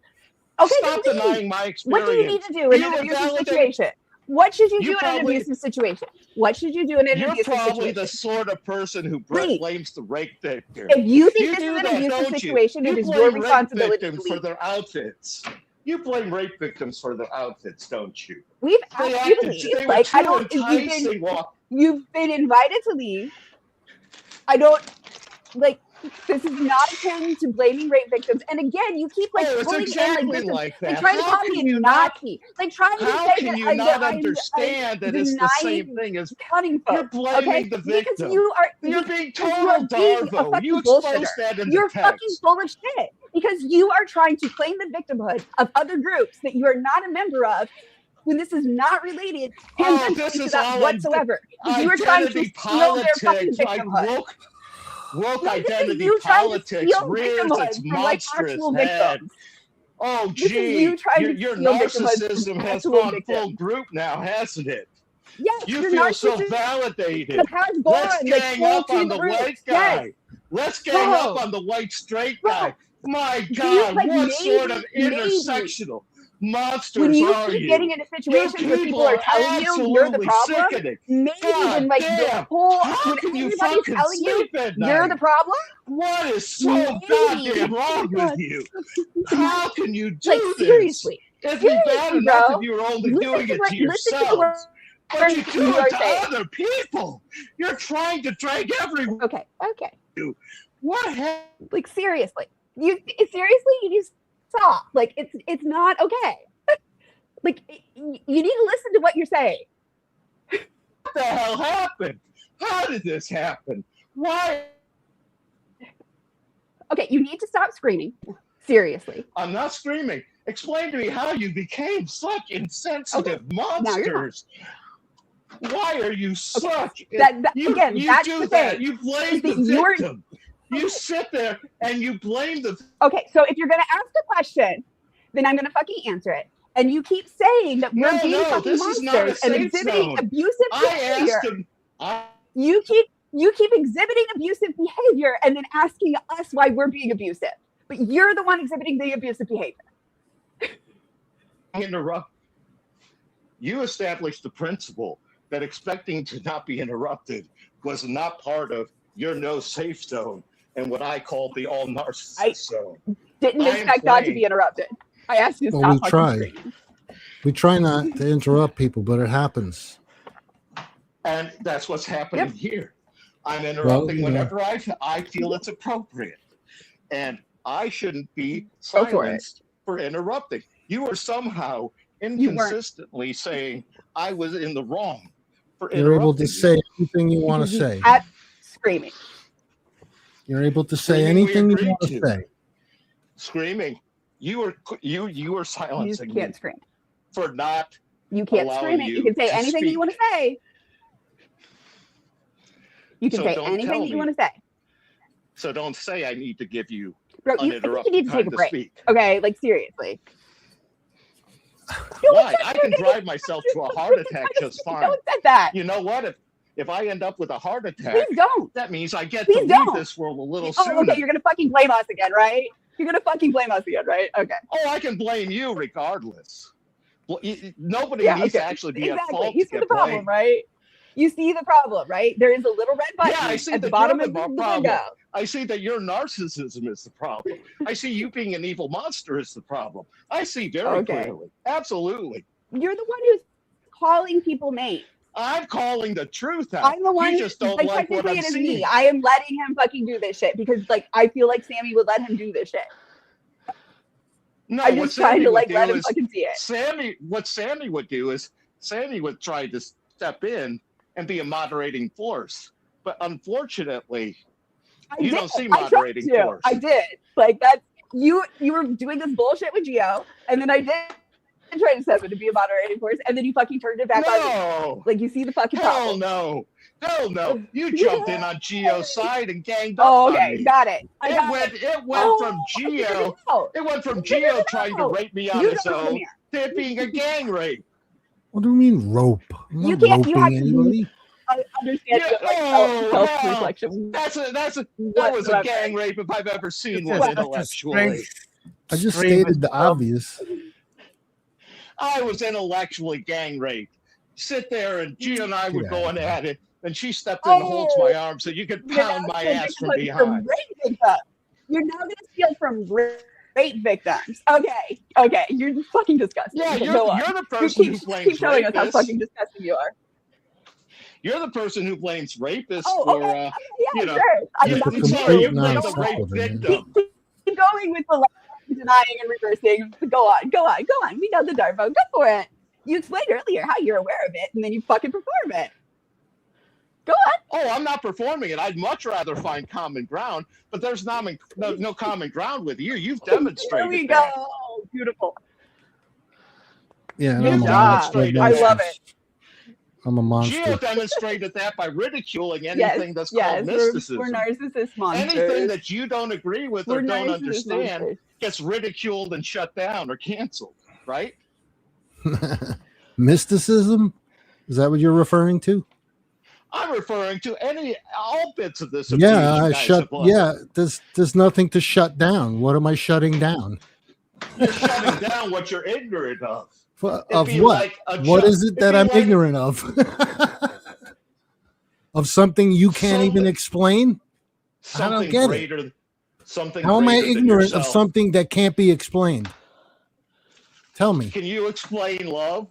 Okay, stop denying my experience. What do you need to do in an abusive situation? What should you do in an abusive situation? What should you do in an abusive situation? You're probably the sort of person who blames the rape victim. If you think this is an abusive situation, it is your responsibility to leave. For their outfits. You blame rape victims for their outfits, don't you? We've asked you to leave. Like, I don't. You've been invited to leave. I don't like. This is not akin to blaming rape victims. And again, you keep like it's pulling exactly in like that. trying to How call can me a you not- Nazi, like trying to How say can that you I'm not understand that it's the same denying thing as cunning you're folks, blaming okay? the victim? Because you are You're being because you total are being a Darvo. fucking You exposed bullshitter. that in You're the fucking text. full of shit because you are trying to claim the victimhood of other groups that you are not a member of. When this is not related This to is that all whatsoever. You are trying to identity steal their fucking politics. victimhood. Woke No, this is identity you trying to politics steal rears victimhood its from like monstrous actual head. victims. Oh, This is you gee, trying to your steal victimhood narcissism from has actual gone victims. full group now, hasn't it? Yes, You your feel so narcissism validated. has Let's gone like gang full up on two the groups. white guy. Yes. Let's gang Bro. up on the white straight guy. My Do you, God, like, what sort of maybe intersectional monsters when you are keep you? getting into situations where people are telling you you're the absolutely problem, sickening. maybe God when like damn, the whole how when can you everybody's fucking telling you sleep at you're night? the problem, What is so maybe. goddamn wrong with God. you? How can you do Like, this? seriously. It'd be bad Seriously, enough bro. if you were only Listen doing to it what- to listen to the yourselves. But you words do you it are to saying. other people. You're trying to drag everyone. Okay. What happened? Like seriously. You need to stop. Like it's not okay. Like you need to listen to what you're saying. What the hell happened? How did this happen? Why? Okay, you need to stop screaming. Seriously. I'm not screaming. Explain to me how you became such insensitive monsters. Why are you such? That's you the do thing. that. You blame Is the that you're- victim. You sit there and you blame the. Okay, so if you're gonna ask a question, then I'm gonna fucking answer it. And you keep saying that we're being fucking this is not a monsters and safe exhibiting zone. abusive behavior. I asked him. You keep exhibiting abusive behavior and then asking us why we're being abusive. But you're the one exhibiting the abusive behavior. Interrupt. You established the principle that expecting to not be interrupted was not part of your no safe zone and what I call the all narcissist zone. Didn't expect God to be interrupted. I asked you to Well, we stop try. fucking screaming. We try not to interrupt people, but it happens. And that's what's happening here. I'm interrupting whenever I feel it's appropriate. And I shouldn't be Go for it. silenced for interrupting. You are somehow inconsistently saying I was in the wrong for You're able to interrupting say anything you want to Because you say. kept screaming. You're able to say Screaming, we anything you agreed want to to. say. Screaming. You were You silencing just can't me scream. for not You can't allowing scream it. You can say to anything speak. you want to say. You can So say don't anything tell that you me. want to say. So don't say I need to give you Bro, I think you uninterrupted need to take time a to break. speak. Okay, like seriously. Why? I can drive myself to a heart attack just fine. No one said that. You know what? If I end up with a heart attack, Please don't. that means I get Please to leave don't. this world a little Oh, sooner. okay, you're gonna fucking blame us again, right? You're gonna fucking blame us again, right? Okay. Oh, I can blame you regardless. Nobody Yeah, needs to okay. actually be at Exactly. fault You to see the get problem, blamed. right? You see the problem, right? There is a little red button Yeah, I see at the that bottom you're of the the problem. window. I see that your narcissism is the problem. I see you being an evil monster is the problem. I see very Okay. clearly. Absolutely. You're the one who's calling people names. I'm calling the truth out. I'm the one. You just don't like like what technically, I'm it is seeing. me. I am letting him fucking do this shit because, like, I feel like Sammy would let him do this shit. No, I'm what just trying Sammy to would like do let him is fucking see it. What Sammy would do is Sammy would try to step in and be a moderating force. But unfortunately, you did. don't see I tried moderating to. force. I did. Like that's you were doing this bullshit with Gio, and then I did try to step in to be a moderating force, and then you fucking turned it back on me. No. Like you see the fucking Hell problem. no. Hell no. You jumped in on Gio's side and ganged up Oh, on okay, me. got it. It went Oh, from I figured Gio. it out. It went from I figured Gio it trying to out. rape me on You his don't come own here. to it being a gang rape. What do you mean rope? I'm You not can't. You have roping to anybody. understand Yeah, like oh, self-reflection. that was a whatsoever. gang rape if I've ever seen That's one just intellectually. I just Scream stated the obvious. I was intellectually gang raped. Sit there and Gio and I were going at it, and she stepped in and holds my arm so you could pound my ass from behind. Rape victims. You're now gonna steal from rape victims. Okay. You're fucking disgusting. Yeah, Okay, you're go on. the person who blames keep showing us how rapists. fucking disgusting you are. You're the person who blames rapists Oh, for, okay. Yeah, you know, sure. I you, mean, you, that's sorry, true. you blame the rape non-sequitur, man. victim. Keep going with the denying and reversing. Go on. We know the Darvo. Go for it. You explained earlier how you're aware of it, and then you fucking perform it. Go on. Oh, I'm not performing it. I'd much rather find common ground, but there's no common ground with you. You've demonstrated There we that. go. Beautiful. Yeah, Good I'm a job. monster. I love it. I'm a monster. Gio demonstrated that by ridiculing anything that's called we're mysticism. narcissist monsters. Anything that you don't agree with or We're don't narcissist understand monsters. gets ridiculed and shut down or canceled, right? Mysticism? Is that what you're referring to? I'm referring to all bits of this. Yeah, Yeah, there's nothing to shut down. What am I shutting down? you're shutting down what you're ignorant of. Of what? What is it that I'm ignorant of? Of something you can't even explain? I don't get it. How am I ignorant of something that can't be explained? Tell me. Can you explain love?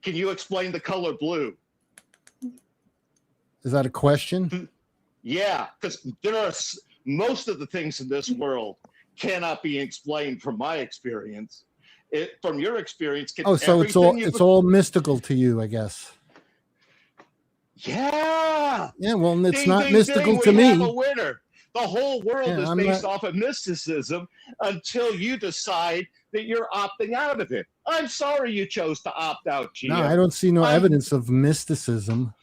Can you explain the color blue? Is that a question? Yeah, because most of the things in this world cannot be explained from my experience. From your experience, So it's all mystical to you, I guess. Yeah. Yeah, well, it's Ding, not ding, mystical ding, to we have me. a winner. The whole world Yeah, is I'm based not- off of mysticism until you decide that you're opting out of it. I'm sorry you chose to opt out, Gio. No, I don't see no evidence of mysticism.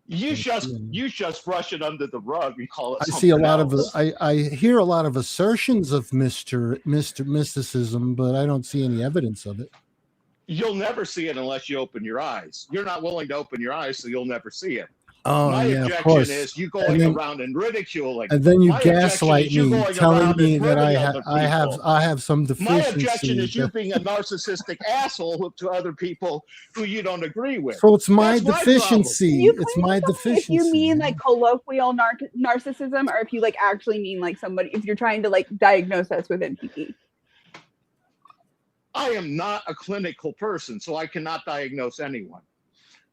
You just brush it under the rug and call it. I see a something lot else. of I hear a lot of assertions of mysticism, but I don't see any evidence of it. You'll never see it unless you open your eyes. You're not willing to open your eyes, so you'll never see it. Oh, My yeah, of objection course. is you And going then- around and ridiculing. And then you My objection gaslight is you me, going telling around me and that hurting other people. I have some My deficiency. objection is you being a narcissistic asshole to other people who you don't agree with. So it's my That's my deficiency. You It's claim my something deficiency. If you mean like colloquial narcissism, or if you like actually mean like somebody, if you're trying to like diagnose us with NPD. I am not a clinical person, so I cannot diagnose anyone.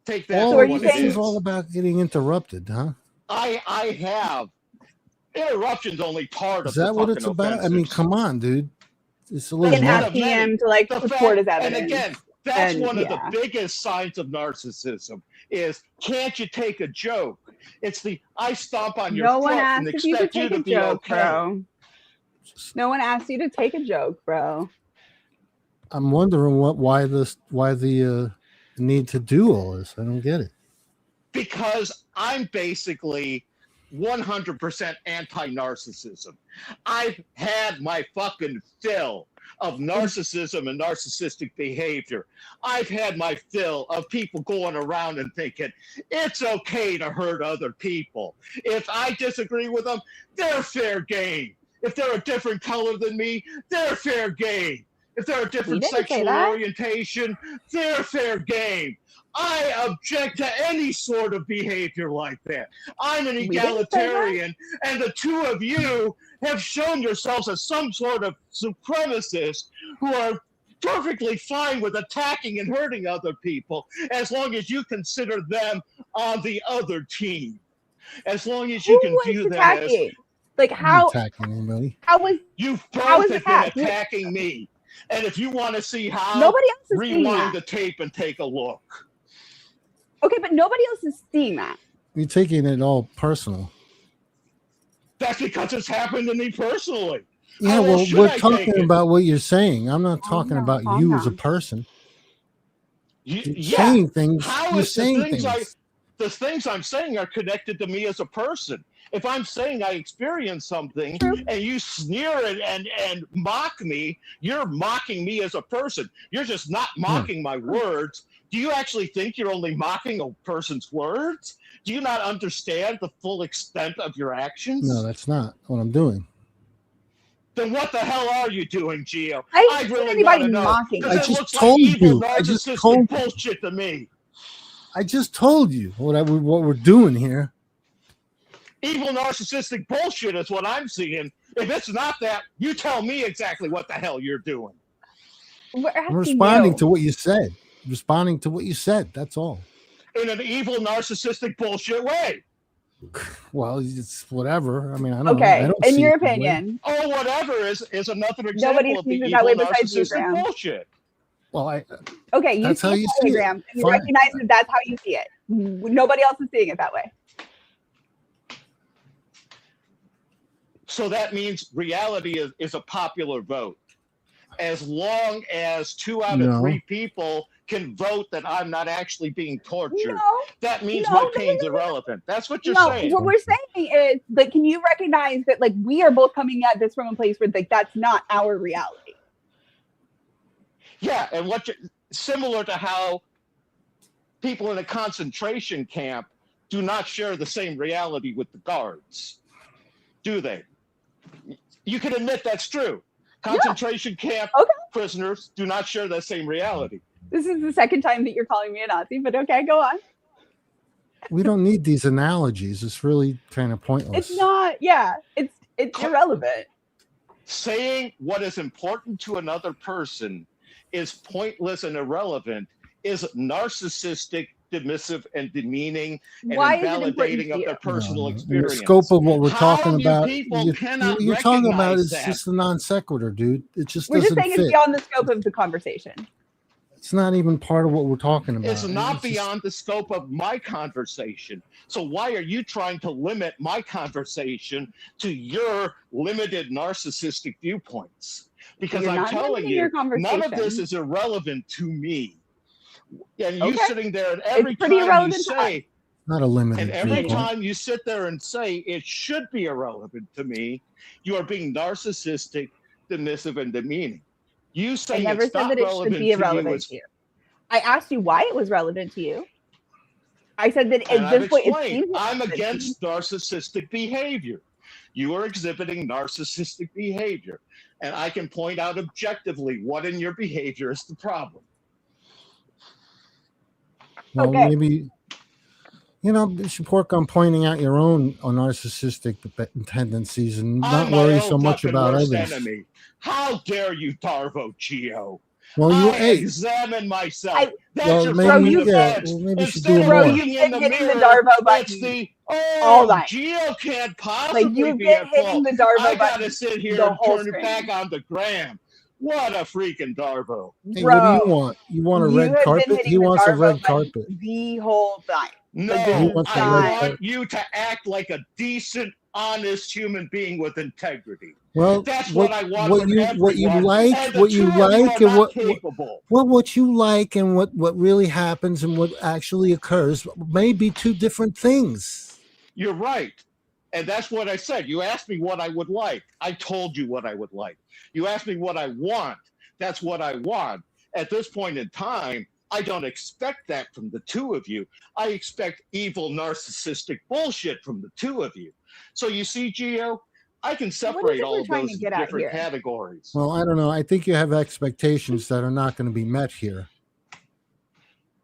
Take that All for of what this it is is. all about getting interrupted, huh? I have interruptions only part Is of that the what it's fucking about? I mean, offensive. come on, dude. It's a Like little an much. asking him to like The support his fact- evidence. And again, that's And, one of yeah. the biggest signs of narcissism is can't you take a joke? It's the I stomp on your No foot one and asked if you could expect you take to a be joke, okay. bro. No one asked you to take a joke, bro. I'm wondering why the need to do all this. I don't get it. Because I'm basically 100% anti-narcissism. I've had my fucking fill of narcissism and narcissistic behavior. I've had my fill of people going around and thinking it's okay to hurt other people. If I disagree with them, they're fair game. If they're a different color than me, they're fair game. If they're a different didn't say sexual that. orientation, they're fair game. I object to any sort of behavior like that. I'm an didn't say that. egalitarian, and the two of you have shown yourselves as some sort of supremacists who are perfectly fine with attacking and hurting other people as long as you consider them on the other team. As long as you Who can was view them as attacking? Like I'm how? not attacking anybody. How was? you How both is have attack? been attacking me. And if you want to see how, Nobody else is seeing rewind that. the tape and take a look. Okay, but nobody else is seeing that. You're taking it all personal. That's because it's happened to me personally. Yeah, How well, else should we're I take talking it? about what you're saying. I'm not talking down, about calm you as a down. person. You, You're yeah. saying things. How You're is saying the things things. the things I'm saying are connected to me as a person. If I'm saying I experienced something and you sneer it and mock me, you're mocking me as a person. You're just not mocking my words. Do you actually think you're only mocking a person's words? Do you not understand the full extent of your actions? No, that's not what I'm doing. Then what the hell are you doing, Gio? I I haven't seen really anybody want to know. mocking. Because I it just looks told like evil you. I just narcissistic told you. bullshit to me. I just told you what we're doing here. Evil narcissistic bullshit is what I'm seeing. If it's not that, you tell me exactly what the hell you're doing. We're I'm asking responding you. to what you said. responding to what you said. That's all. In an evil, narcissistic, bullshit way. Well, it's whatever. I mean, I don't Okay, know. I don't in see your it that way. opinion, Oh, whatever is another nobody example of the sees it evil, that way besides you, narcissistic Graham. bullshit. Well, Okay, you that's see how it you that way, see it. Graham. And you Fine. recognize that that's how you see it. Nobody else is seeing it that way. So that means reality is a popular vote. As long as 2 out of No. 3 people can vote that I'm not actually being tortured, No, that means no, my no, pain's irrelevant. That's what you're No, saying. what we're saying is, like, can you recognize that, like, we are both coming at this from a place where, like, that's not our reality? Yeah, and similar to how people in a concentration camp do not share the same reality with the guards, do they? You can admit that's true. Concentration camp prisoners do not share that same reality. This is the second time that you're calling me a Nazi, but okay, go on. We don't need these analogies. It's really kind of pointless. It's not, yeah, it's irrelevant. Saying what is important to another person is pointless and irrelevant is narcissistic, dismissive, and demeaning, and Why is it important invalidating to of you? their personal In the experience. scope of what we're talking you about, people cannot you're talking about recognize is that? just a non sequitur, dude. It just We're just doesn't saying fit. it's beyond the scope of the conversation. It's not even part of what we're talking about. It's not beyond the scope of my conversation. So why are you trying to limit my conversation to your limited narcissistic viewpoints? Because You're I'm not telling limiting your you, none of conversation. this is irrelevant to me. And you Okay. sitting there, and every It's pretty time you irrelevant to say, Not a limited and every viewpoint. time you sit there and say it should be irrelevant to me, you are being narcissistic, dismissive, and demeaning. You I saying never it's said not that it relevant should be to you irrelevant is, to you. I asked you why it was relevant to you. I said that and at I've this point, it explained, seems I'm relevant to you. against narcissistic behavior. You are exhibiting narcissistic behavior. And I can point out objectively what in your behavior is the problem. Well, Okay. maybe, you should work on pointing out your own narcissistic tendencies and not I'm my worry own so much fucking about worst others. enemy. How dare you, Darvo Geo? Well, you, I hey, examine myself. That's well, your maybe, fucking yeah, defense. well, maybe you should Instead do of more. looking in the hitting the mirror, Darvo button it's the, all oh, night. Geo can't Like, possibly you've be been at hitting fault. the Darvo I gotta button sit here the and whole turn it stream. back on the gram. What a freaking Darvo. Hey, what do you Bro, want? You want a you red have been carpet? hitting He the wants a Darvo red button carpet. the whole time. No, Like, this He is wants a I red not. want carpet. you to act like a decent, honest human being with integrity. Well, That's what I want what from you everyone. like, And the what two you of you like, are and not what capable. what you like, and what really happens, and what actually occurs may be two different things. You're right. And that's what I said. You asked me what I would like. I told you what I would like. You asked me what I want. That's what I want. At this point in time, I don't expect that from the two of you. I expect evil, narcissistic bullshit from the two of you. So you see, Gio, I can separate it all we're of trying those to get at different here? categories. Well, I don't know. I think you have expectations that are not going to be met here.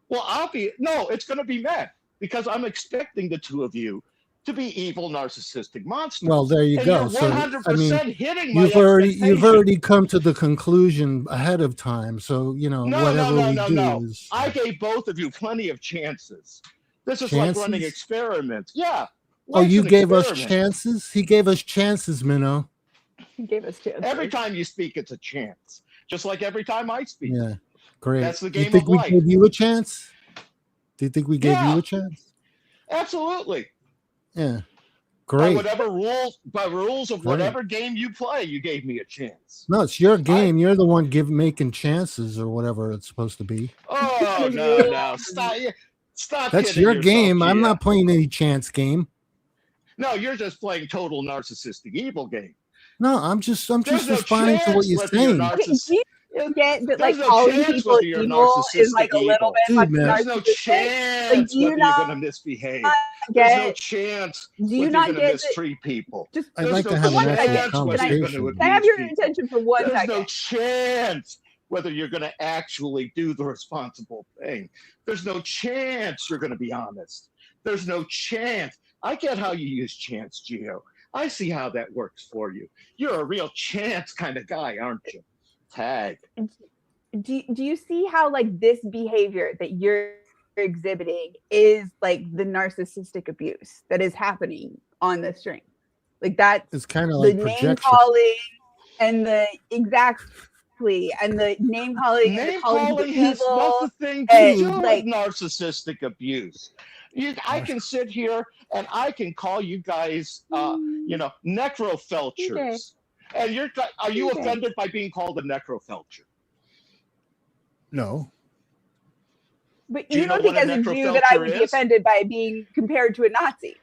Well, it's going to be met because I'm expecting the two of you to be evil, narcissistic monsters. Well, there you And go. You're So 100% I mean, hitting my you've already expectations. come to the conclusion ahead of time. So whatever we do No. is I gave both of you plenty of chances. This is like running chances. experiments. Yeah. Oh, life's you an gave us experiment. chances. He gave us chances, Minnow. He gave us chances. Every time you speak, it's a chance. Just like every time I speak. Yeah, great. That's the Do you game think of we life. gave you a chance? Do you think we gave you a chance? Absolutely. Yeah, By great. whatever rules of Great. whatever game you play, you gave me a chance. No, it's your game. You're the one making chances or whatever it's supposed to be. Oh no! Stop. That's kidding your yourself, game. I'm Gia. not playing any chance game. No, you're just playing total narcissistic evil game. No, I'm just There's no responding to what chance you're whether you're saying. Okay, do you get that, like, There's no calling chance people whether you're evil is like a narcissistic little bit Dude, fucking man. There's no narcissistic? Like, chance do you whether you're not going to misbehave. get? There's no chance Do you whether not you're going get to that? mistreat people. Just I'd There's like no to have an actual chance whether you're going to conversation. Can I have your abuse people. attention for one There's second? no chance whether you're going to actually do the responsible thing. There's no chance you're going to be honest. There's no chance. I get how you use chance, Gio. I see how that works for you. You're a real chance kind of guy, aren't you? Tag. do you see how like this behavior that you're exhibiting is like the narcissistic abuse that is happening on the stream? Like that's It's kind of the like name projection. calling and the and the name calling and the Name calling calling people has evil nothing to and do like with narcissistic abuse. I can sit here and I can call you guys, necrofelchers. And are you offended by being called a necrofelcher? No. but Do you you know don't think what a as a Jew that I would be necrofelcher is? offended by being compared to a Nazi?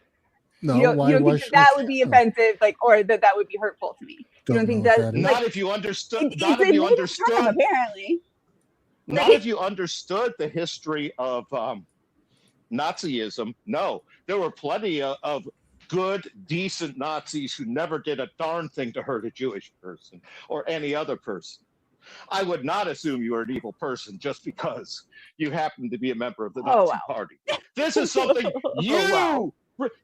No, you don't why think should that would be offensive, like, or that would be hurtful to me? You don't think know what that? that is. Like, Not if you understood. it's Not a if you native understood. term, apparently. Not if you understood the history of Nazism. No, there were plenty of good, decent Nazis who never did a darn thing to hurt a Jewish person or any other person. I would not assume you are an evil person just because you happen to be a member of the Nazi Party. This is something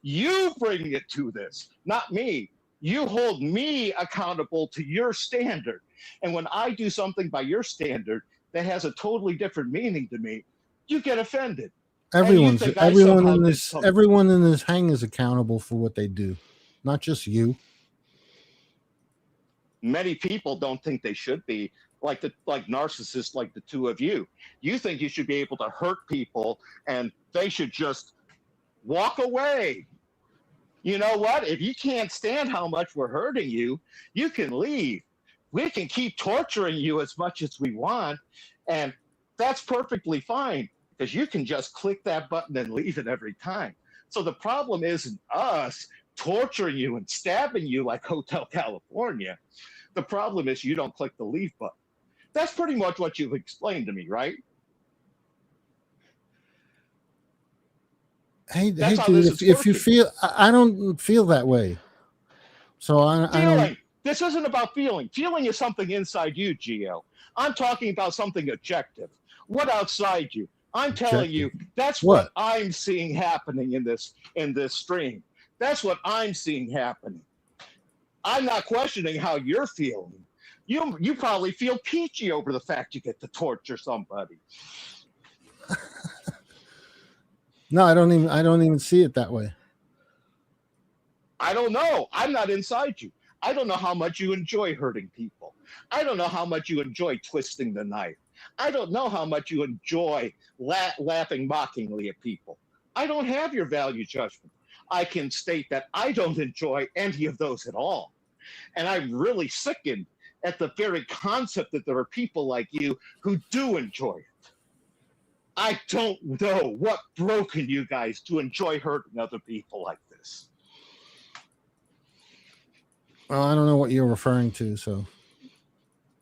you bring it to this, not me. You hold me accountable to your standard. And when I do something by your standard that has a totally different meaning to me, you get offended. Everyone in this hang is accountable for what they do, not just you. Many people don't think they should be like narcissists, like the two of you. You think you should be able to hurt people and they should just walk away. You know what? If you can't stand how much we're hurting you, you can leave. We can keep torturing you as much as we want, and that's perfectly fine because you can just click that button and leave it every time. So the problem isn't us torturing you and stabbing you like Hotel California. The problem is you don't click the leave button. That's pretty much what you've explained to me, right? Hey, dude, if you feel, I don't feel that way. So I don't. This isn't about feeling. Feeling is something inside you, Gio. I'm talking about something objective. What outside you? I'm telling you, that's what I'm seeing happening in this stream. That's what I'm seeing happening. I'm not questioning how you're feeling. You probably feel peachy over the fact you get to torture somebody. No, I don't even see it that way. I don't know. I'm not inside you. I don't know how much you enjoy hurting people. I don't know how much you enjoy twisting the knife. I don't know how much you enjoy laughing mockingly at people. I don't have your value judgment. I can state that I don't enjoy any of those at all. And I'm really sickened at the very concept that there are people like you who do enjoy it. I don't know what broken you guys to enjoy hurting other people like this. Well, I don't know what you're referring to, so.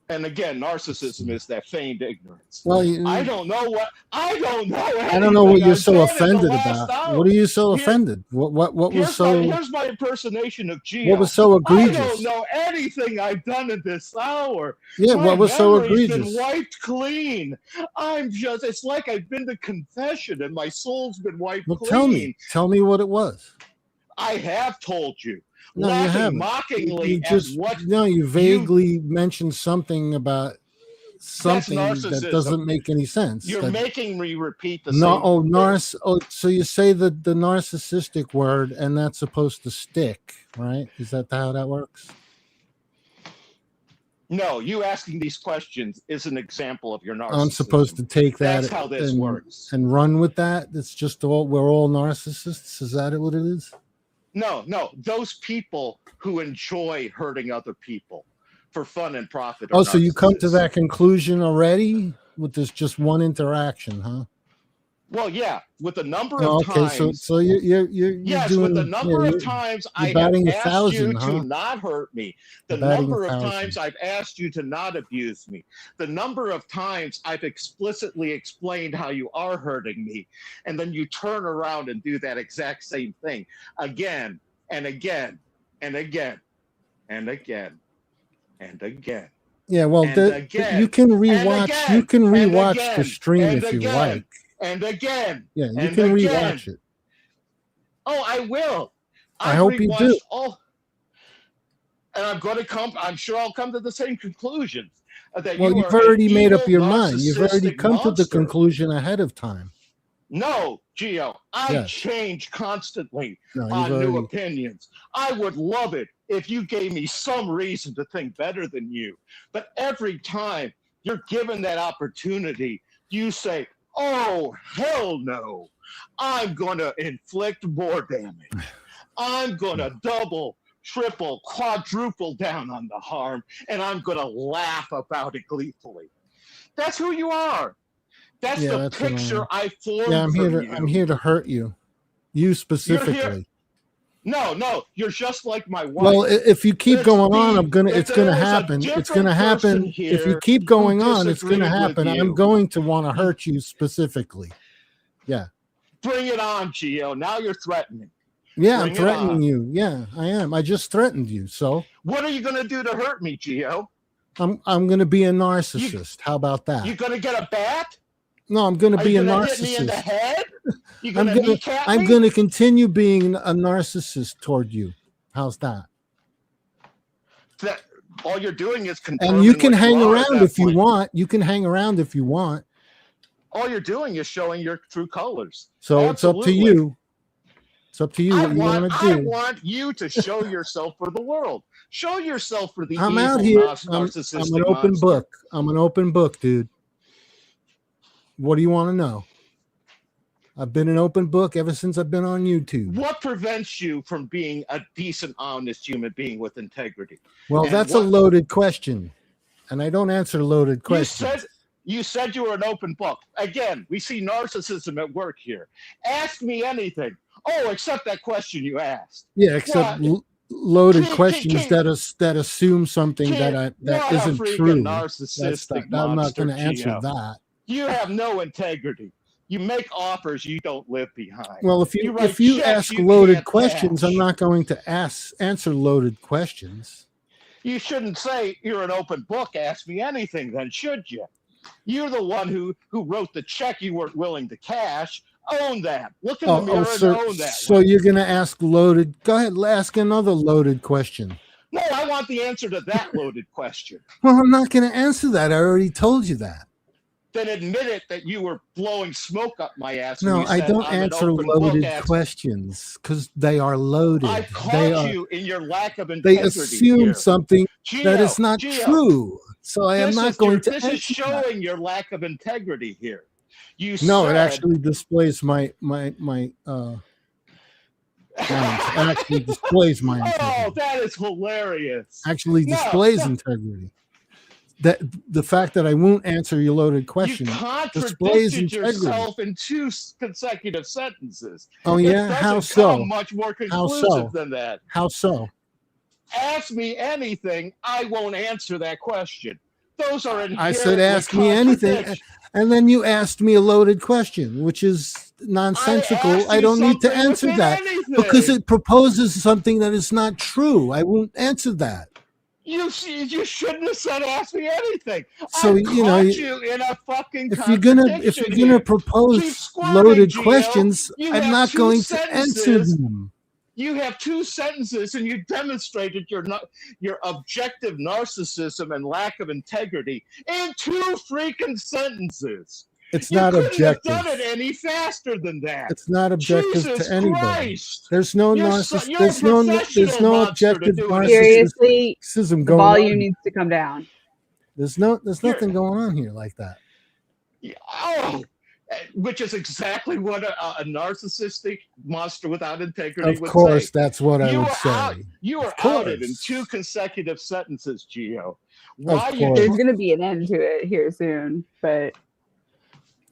And again, narcissism is that feigned ignorance. Well, I don't know what I don't know what you're so offended about. Hour. What are you so offended? What was so? Here's my impersonation of Gio. What was so egregious? I don't know anything I've done in this hour. Yeah, what was so memory's egregious? Been wiped clean. It's like I've been to confession and my soul's been wiped clean. Tell me what it was. I have told you. No, you haven't. Mockingly you vaguely mentioned something about something that doesn't make any sense. You're making me repeat the same. So you say the narcissistic word, and that's supposed to stick, right? Is that how that works? No, you asking these questions is an example of your narcissism. I'm supposed to take that. That's how this works. And run with that. It's just we're all narcissists. Is that what it is? No. Those people who enjoy hurting other people for fun and profit. Oh, so you come to that conclusion already with this just one interaction, huh? Well, yeah, with the number of times. Okay, so you're yes, doing, with the number of times I have asked you to not hurt me, the number of times I've asked you to not abuse me, the number of times I've explicitly explained how you are hurting me, and then you turn around and do that exact same thing again and again and again and again and again. Yeah, well, you can rewatch. You can rewatch the stream if you like. And again. Yeah, you can rewatch it. Oh, I will. I hope you do. And I'm sure I'll come to the same conclusions. that Well, you you've are an already made up evil, your mind. You've already narcissistic come to the monster. conclusion ahead of time. No, Gio, I Yes. change constantly No, you've on new already. opinions. I would love it if you gave me some reason to think better than you. But every time you're given that opportunity, you say, oh, hell no. I'm going to inflict more damage. I'm going to double, triple, quadruple down on the harm, and I'm going to laugh about it gleefully. That's who you are. That's Yeah, the that's what I picture am. I formed Yeah, from you. I'm here to hurt you. You You're specifically. here. No, you're just like my wife. Well, if you keep going on, it's gonna there is a happen. It's different gonna person happen. If you here keep going who on, it's gonna disagreed with happen. I'm you. going to want to hurt you specifically. Yeah. Bring it on, Gio. Now you're threatening. Yeah, Bring I'm it threatening on. you. Yeah, I am. I just threatened you. So What are you going to do to hurt me, Gio? I'm going to be a narcissist. How about that? You going to get a bat? No, I'm going to Are be you a going to hit me in the narcissist. head? You going to kneecap I'm me? going to continue being a narcissist toward you. How's that? That all you're doing is confirming And you can what hang are at around that if you point. want. You can hang around if you want. All you're doing is showing your true colors. So it's up to Absolutely. you. It's up to you what you want to I do. want you to show yourself for the world. Show yourself for the I'm evil, out here. narcissistic I'm an open monster. book. I'm an open book, dude. What do you want to know? I've been an open book ever since I've been on YouTube. What prevents you from being a decent, honest human being with integrity? Well, And that's a loaded question, and I don't answer loaded questions. You said you were an open book. Again, we see narcissism at work here. Ask me anything. Oh, except that question you asked. Yeah, except What? loaded questions that assume something that What a isn't freaking true. narcissistic I'm not monster, going to answer Gio. that. You have no integrity. You make offers you don't live behind. Well, if write you checks ask you loaded can't questions, cash. I'm not going to answer loaded questions. You shouldn't say you're an open book. Ask me anything, then, should you? You're the one who wrote the check you weren't willing to cash. Own that. Look in the mirror and own that. So you're going to ask loaded. Go ahead, ask another loaded question. No, I want the answer to that loaded question. Well, I'm not going to answer that. I already told you that. Then admit it that you were blowing smoke up my ass. No, when you I said, don't I'm an answer open book loaded ass. questions because they are loaded. I caught you in your lack of They integrity. assume here. something that is not Gio, true. So I am not going to This answer is showing your lack of integrity here. You No, said, it actually displays my it actually displays my integrity. Oh, that is hilarious. Actually displays integrity. That the fact that I won't answer your loaded question You displays contradicted integrity. yourself in 2 consecutive sentences. Oh It yeah, doesn't how come so? much more How conclusive so? than that. How so? Ask me anything, I won't answer that question. Those are I said ask me anything, contradictions. and then you asked me a loaded question, which is nonsensical. I don't need to something answer within that anything. because it proposes something that is not true. I won't answer that. You shouldn't have said ask me anything. So, I you know, caught you in a fucking If you're gonna here. propose Keep squirming, loaded Gio. questions, You I'm have not 2 going to answer sentences. them. You have 2 sentences, and you demonstrated your objective narcissism and lack of integrity in 2 freaking sentences. It's You not couldn't objective. have done it any faster than that. It's not objective Jesus to anybody. Christ. There's no You're narcissism. you're a There's no professional monster objective to do it. Seriously, narcissism the going volume on. needs to come down. There's nothing going on here like that. Oh, which is exactly what a narcissistic monster without integrity Of would course, say. that's what I You would were say. You were Of outed in course. 2 consecutive sentences, Gio. Of you course. There's going to be an end to it here soon, but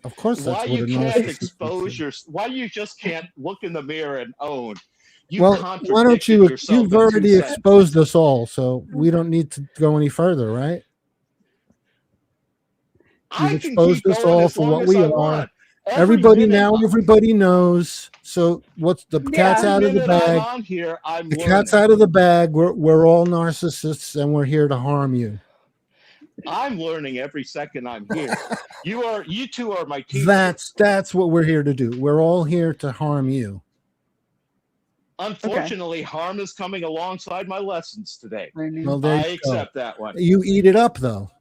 Of course, that's why what you a can't narcissist expose would say. why you just can't look in the mirror and own you Well, why don't you? yourself You've in 2 already sentences. exposed us all, so we don't need to go any further, right? You've I can exposed keep us going all as for long what as we I are. want. Every Everybody minute- everybody knows. So what's the cat's Every out of the minute I'm bag? on here, I'm The learning. cat's out of the bag. We're all narcissists, and we're here to harm you. I'm learning every second I'm here. You 2 are my teachers. That's what we're here to do. We're all here to harm you. Unfortunately, harm is coming alongside my lessons today. Well, there I you go. accept that one. You eat it up, though.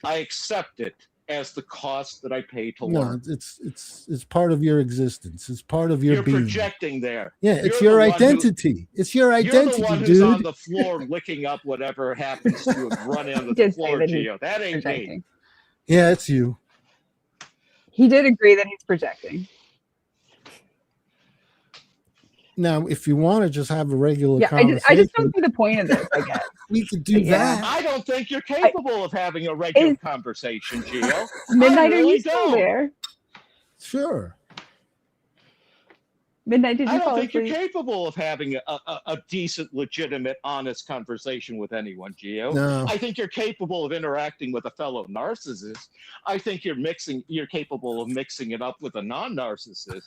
I accept it as the cost that I pay to No, learn. it's part of your existence. It's part of your You're being. projecting there. Yeah, it's You're your the one who- identity. It's your You're identity, the one who's on dude. the floor licking up whatever happens to have run into the Did say floor, that he's Gio. That ain't me. projecting. Yeah, it's you. He did agree that he's projecting. Now, if you want to just have a regular Yeah, conversation, I just don't see the point of this, I guess. we could do that. I don't think you're capable of having a regular conversation, Gio. Midnight, I are really you still don't. there? Sure. Midnight, did you I don't fall think you're asleep? capable of having a decent, legitimate, honest conversation with anyone, Gio. No. I think you're capable of interacting with a fellow narcissist. I think you're capable of mixing it up with a non-narcissist,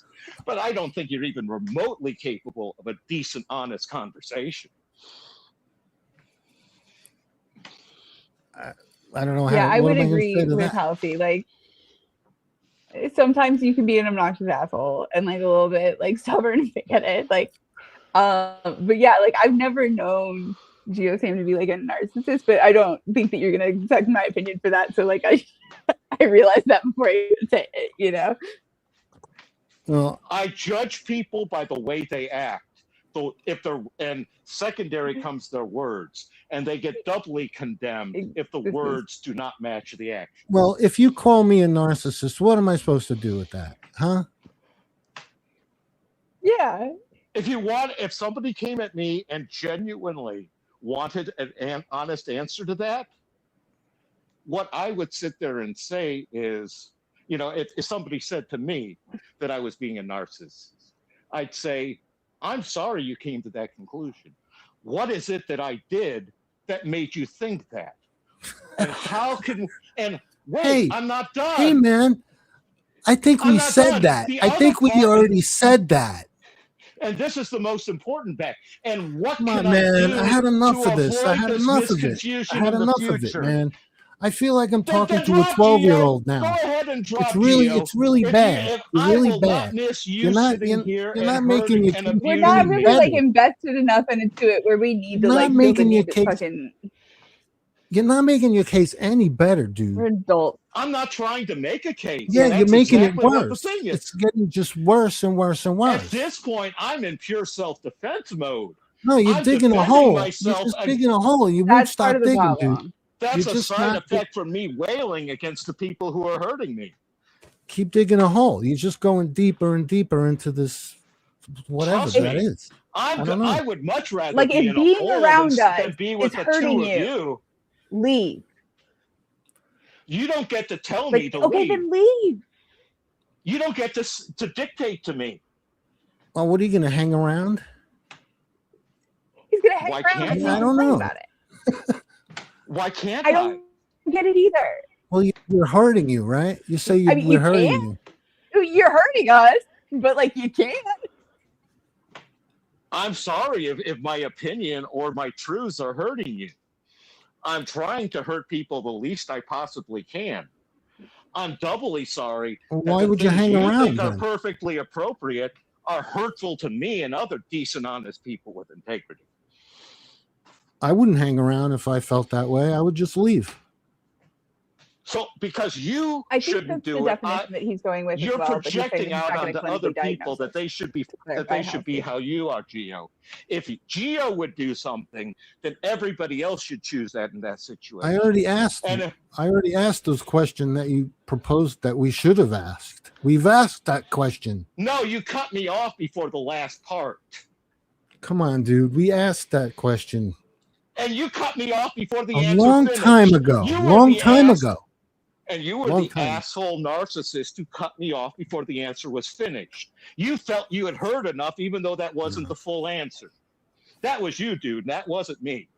but I don't think you're even remotely capable of a decent, honest conversation. I don't know how. Yeah, I what would am I gonna agree say to with that? Halsey. Like, sometimes you can be an obnoxious asshole and like a little bit like stubborn and pick at it. Like, but yeah, like I've never known Gio Sam to be like a narcissist, but I don't think that you're gonna accept my opinion for that. So like I realized that before I even say it, you know. Well, I judge people by the way they act. So if they're, and secondary comes their words, and they get doubly condemned if the words do not match the action. Well, if you call me a narcissist, what am I supposed to do with that? Huh? Yeah. If somebody came at me and genuinely wanted an honest answer to that, what I would sit there and say is, you know, if somebody said to me that I was being a narcissist, I'd say, I'm sorry you came to that conclusion. What is it that I did that made you think that? And how can, and wait, Hey, I'm not done. Hey, man, I think I'm we not said done. that. The I other think we part already said that. And this is the most important back. And what Come can on, man. I do I had enough to of this. I avoid had this enough of it. misconfusion I had in the enough of it, future? man. I feel like I'm talking Then to a drop, 12-year-old Gio. now. Go ahead and drop, It's really, Gio. it's really If you- bad. if It's I really will bad. not miss you You're not, sitting you're, here you're and not making your hurting and case We're not abusing really me. like invested enough into it where we need to You're like not feel the making your need to case. fucking. You're not making your case any better, dude. We're adults. I'm not trying to make a case. Yeah, you're That's making exactly it what the worse. thing is. It's getting just worse and worse and At worse. this point, I'm in pure self-defense mode. No, you're I'm digging a defending hole. myself You're just ag- digging a hole. You won't That's part stop of the digging, dude. problem. That's You're a just side not. effect from me wailing against the people who are hurting me. Keep digging a hole. You're just going deeper and deeper into this, whatever Trust that me. is. I don't know. I would much rather Like be if in a being hole around than us be is with the hurting two of you. leave. You don't get to tell me Like, to okay, leave. then leave. You don't get to dictate to me. Well, what are you going to hang around? He's gonna hang Why around can't and I not don't complain know. about it. Why can't I don't get it either. Well, you're hurting you, right? You say I mean, we're you hurting can't. you. You're hurting us, but like you can't. I'm sorry if my opinion or my truths are hurting you. I'm trying to hurt people the least I possibly can. I'm doubly sorry. Well, that why the would you things hang around think are then? perfectly appropriate are hurtful to me and other decent, honest people with integrity. I wouldn't hang around if I felt that way. I would just leave. So, because you I think shouldn't that's the do it, definition that he's going with. you're as well, but he's saying projecting he's out not gonna onto clinically other people diagnose that they should be clarify how you are, Gio. If Gio would do something, then everybody else should choose that in that situation. I already asked. And I already asked those questions that you proposed that we should have asked. We've asked that question. no, you cut me off before the last part. Come on, dude. We asked that question And you cut me off before the a answer long finished. time ago. You were Long the time ass- ago. And you were Long the time. asshole narcissist who cut me off before the answer was finished. You felt you had heard enough, even though that wasn't the full answer. That was you, dude. That wasn't me.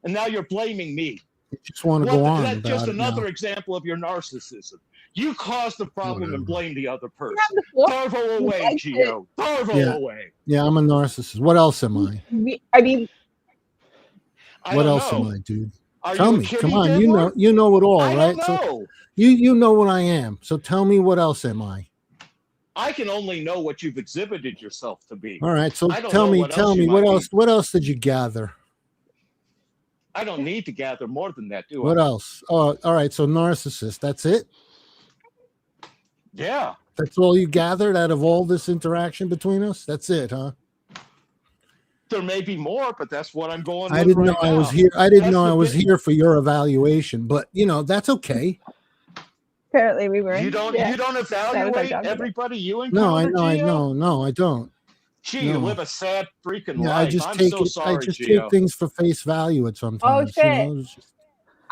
And now you're blaming me. You just want to go on That's about just it now. another example of your narcissism. You caused the problem and blame the other person. floor. Darvo away, Like Gio. Darvo Yeah. away. Yeah, I'm a narcissist. What else am I? I mean, I What don't else know. am I, dude? Are Tell you a me. kitty Come on. diddler? You know it all, I right? don't So know. you know what I am. So tell me what else am I? I can only know what you've exhibited yourself to be. All right. So I don't tell know me what else you what might else did you gather? I don't need to gather more than that, do I? What else? Oh, all right. So narcissist. That's it. Yeah. That's all you gathered out of all this interaction between us. That's it, huh? There may be more, but that's what I'm going I with didn't right know I was now. here. I didn't That's know the I was bit- here for your evaluation, but that's okay. Apparently, we were. You don't evaluate everybody you No, encounter, I Gio? No, I don't. Gee, No. you live a sad freaking Yeah, life. I just I'm take so it. sorry, I just Gio. take things for face value at sometimes. Oh shit! It's just-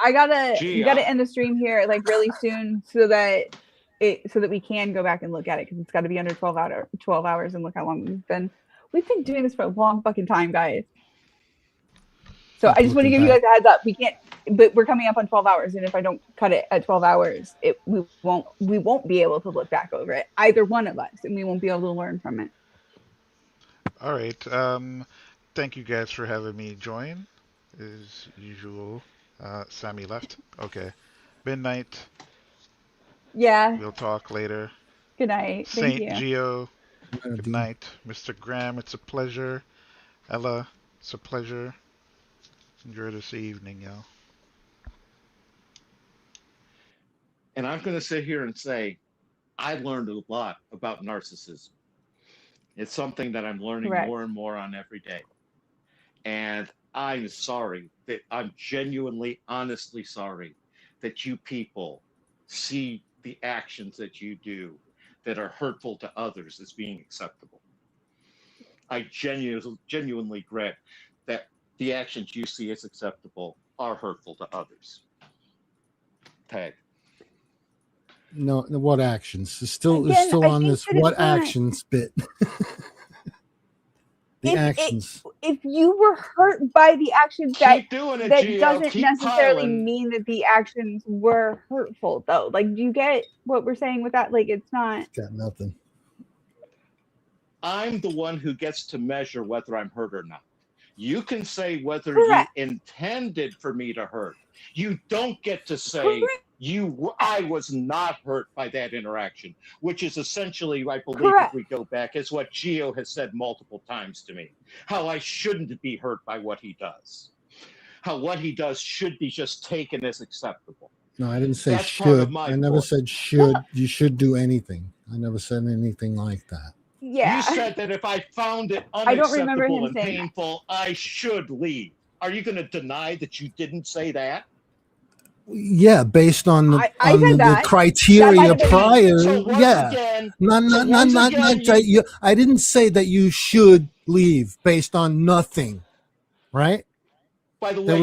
I gotta Gee, we gotta end the stream here like really soon so that we can go back and look at it because it's got to be under 12 hours and look how long we've been doing this for a long fucking time, guys. So I just want to give you guys a heads up. We can't, but we're coming up on 12 hours, and if I don't cut it at 12 hours, we won't be able to look back over it, either one of us, and we won't be able to learn from it. All right. Thank you guys for having me join. As usual, Sammy left. Okay. Midnight. Yeah. We'll talk later. Good night. Thank Saint you. Geo. Good night. Mr. Graham, it's a pleasure. Ella, it's a pleasure. Enjoy this evening, y'all. And I'm going to sit here and say, I learned a lot about narcissism. It's something that I'm learning more and more on every day. And I'm sorry that I'm genuinely, honestly sorry that you people see the actions that you do that are hurtful to others as being acceptable. I genuinely regret that the actions you see as acceptable are hurtful to others. Tag. No, what actions? It's still Again, I on think this that it's what not- actions bit. The actions. If you were hurt by the actions that doing it, that Gio. doesn't Keep necessarily piling. mean that the actions were hurtful, though. Like, do you get what we're saying with that? Like, it's not. Got nothing. I'm the one who gets to measure whether I'm hurt or not. You can say whether Correct. you intended for me to hurt. You don't get to say I was not hurt by that interaction, which is essentially, I believe, Correct. if we go back, is what Gio has said multiple times to me. How I shouldn't be hurt by what he does. How what he does should be just taken as acceptable. No, I didn't say That's part of should. my I never point. said should. You should do anything. I never said anything like that. Yeah. You said that if I found it I don't remember unacceptable him and saying that. painful, I should leave. Are you going to deny that you didn't say that? Yeah, based on the, I on said the that. That criteria might have been- prior. So once Yeah, again- not so once again, that you. I didn't say that you should leave based on nothing, right? By the There way,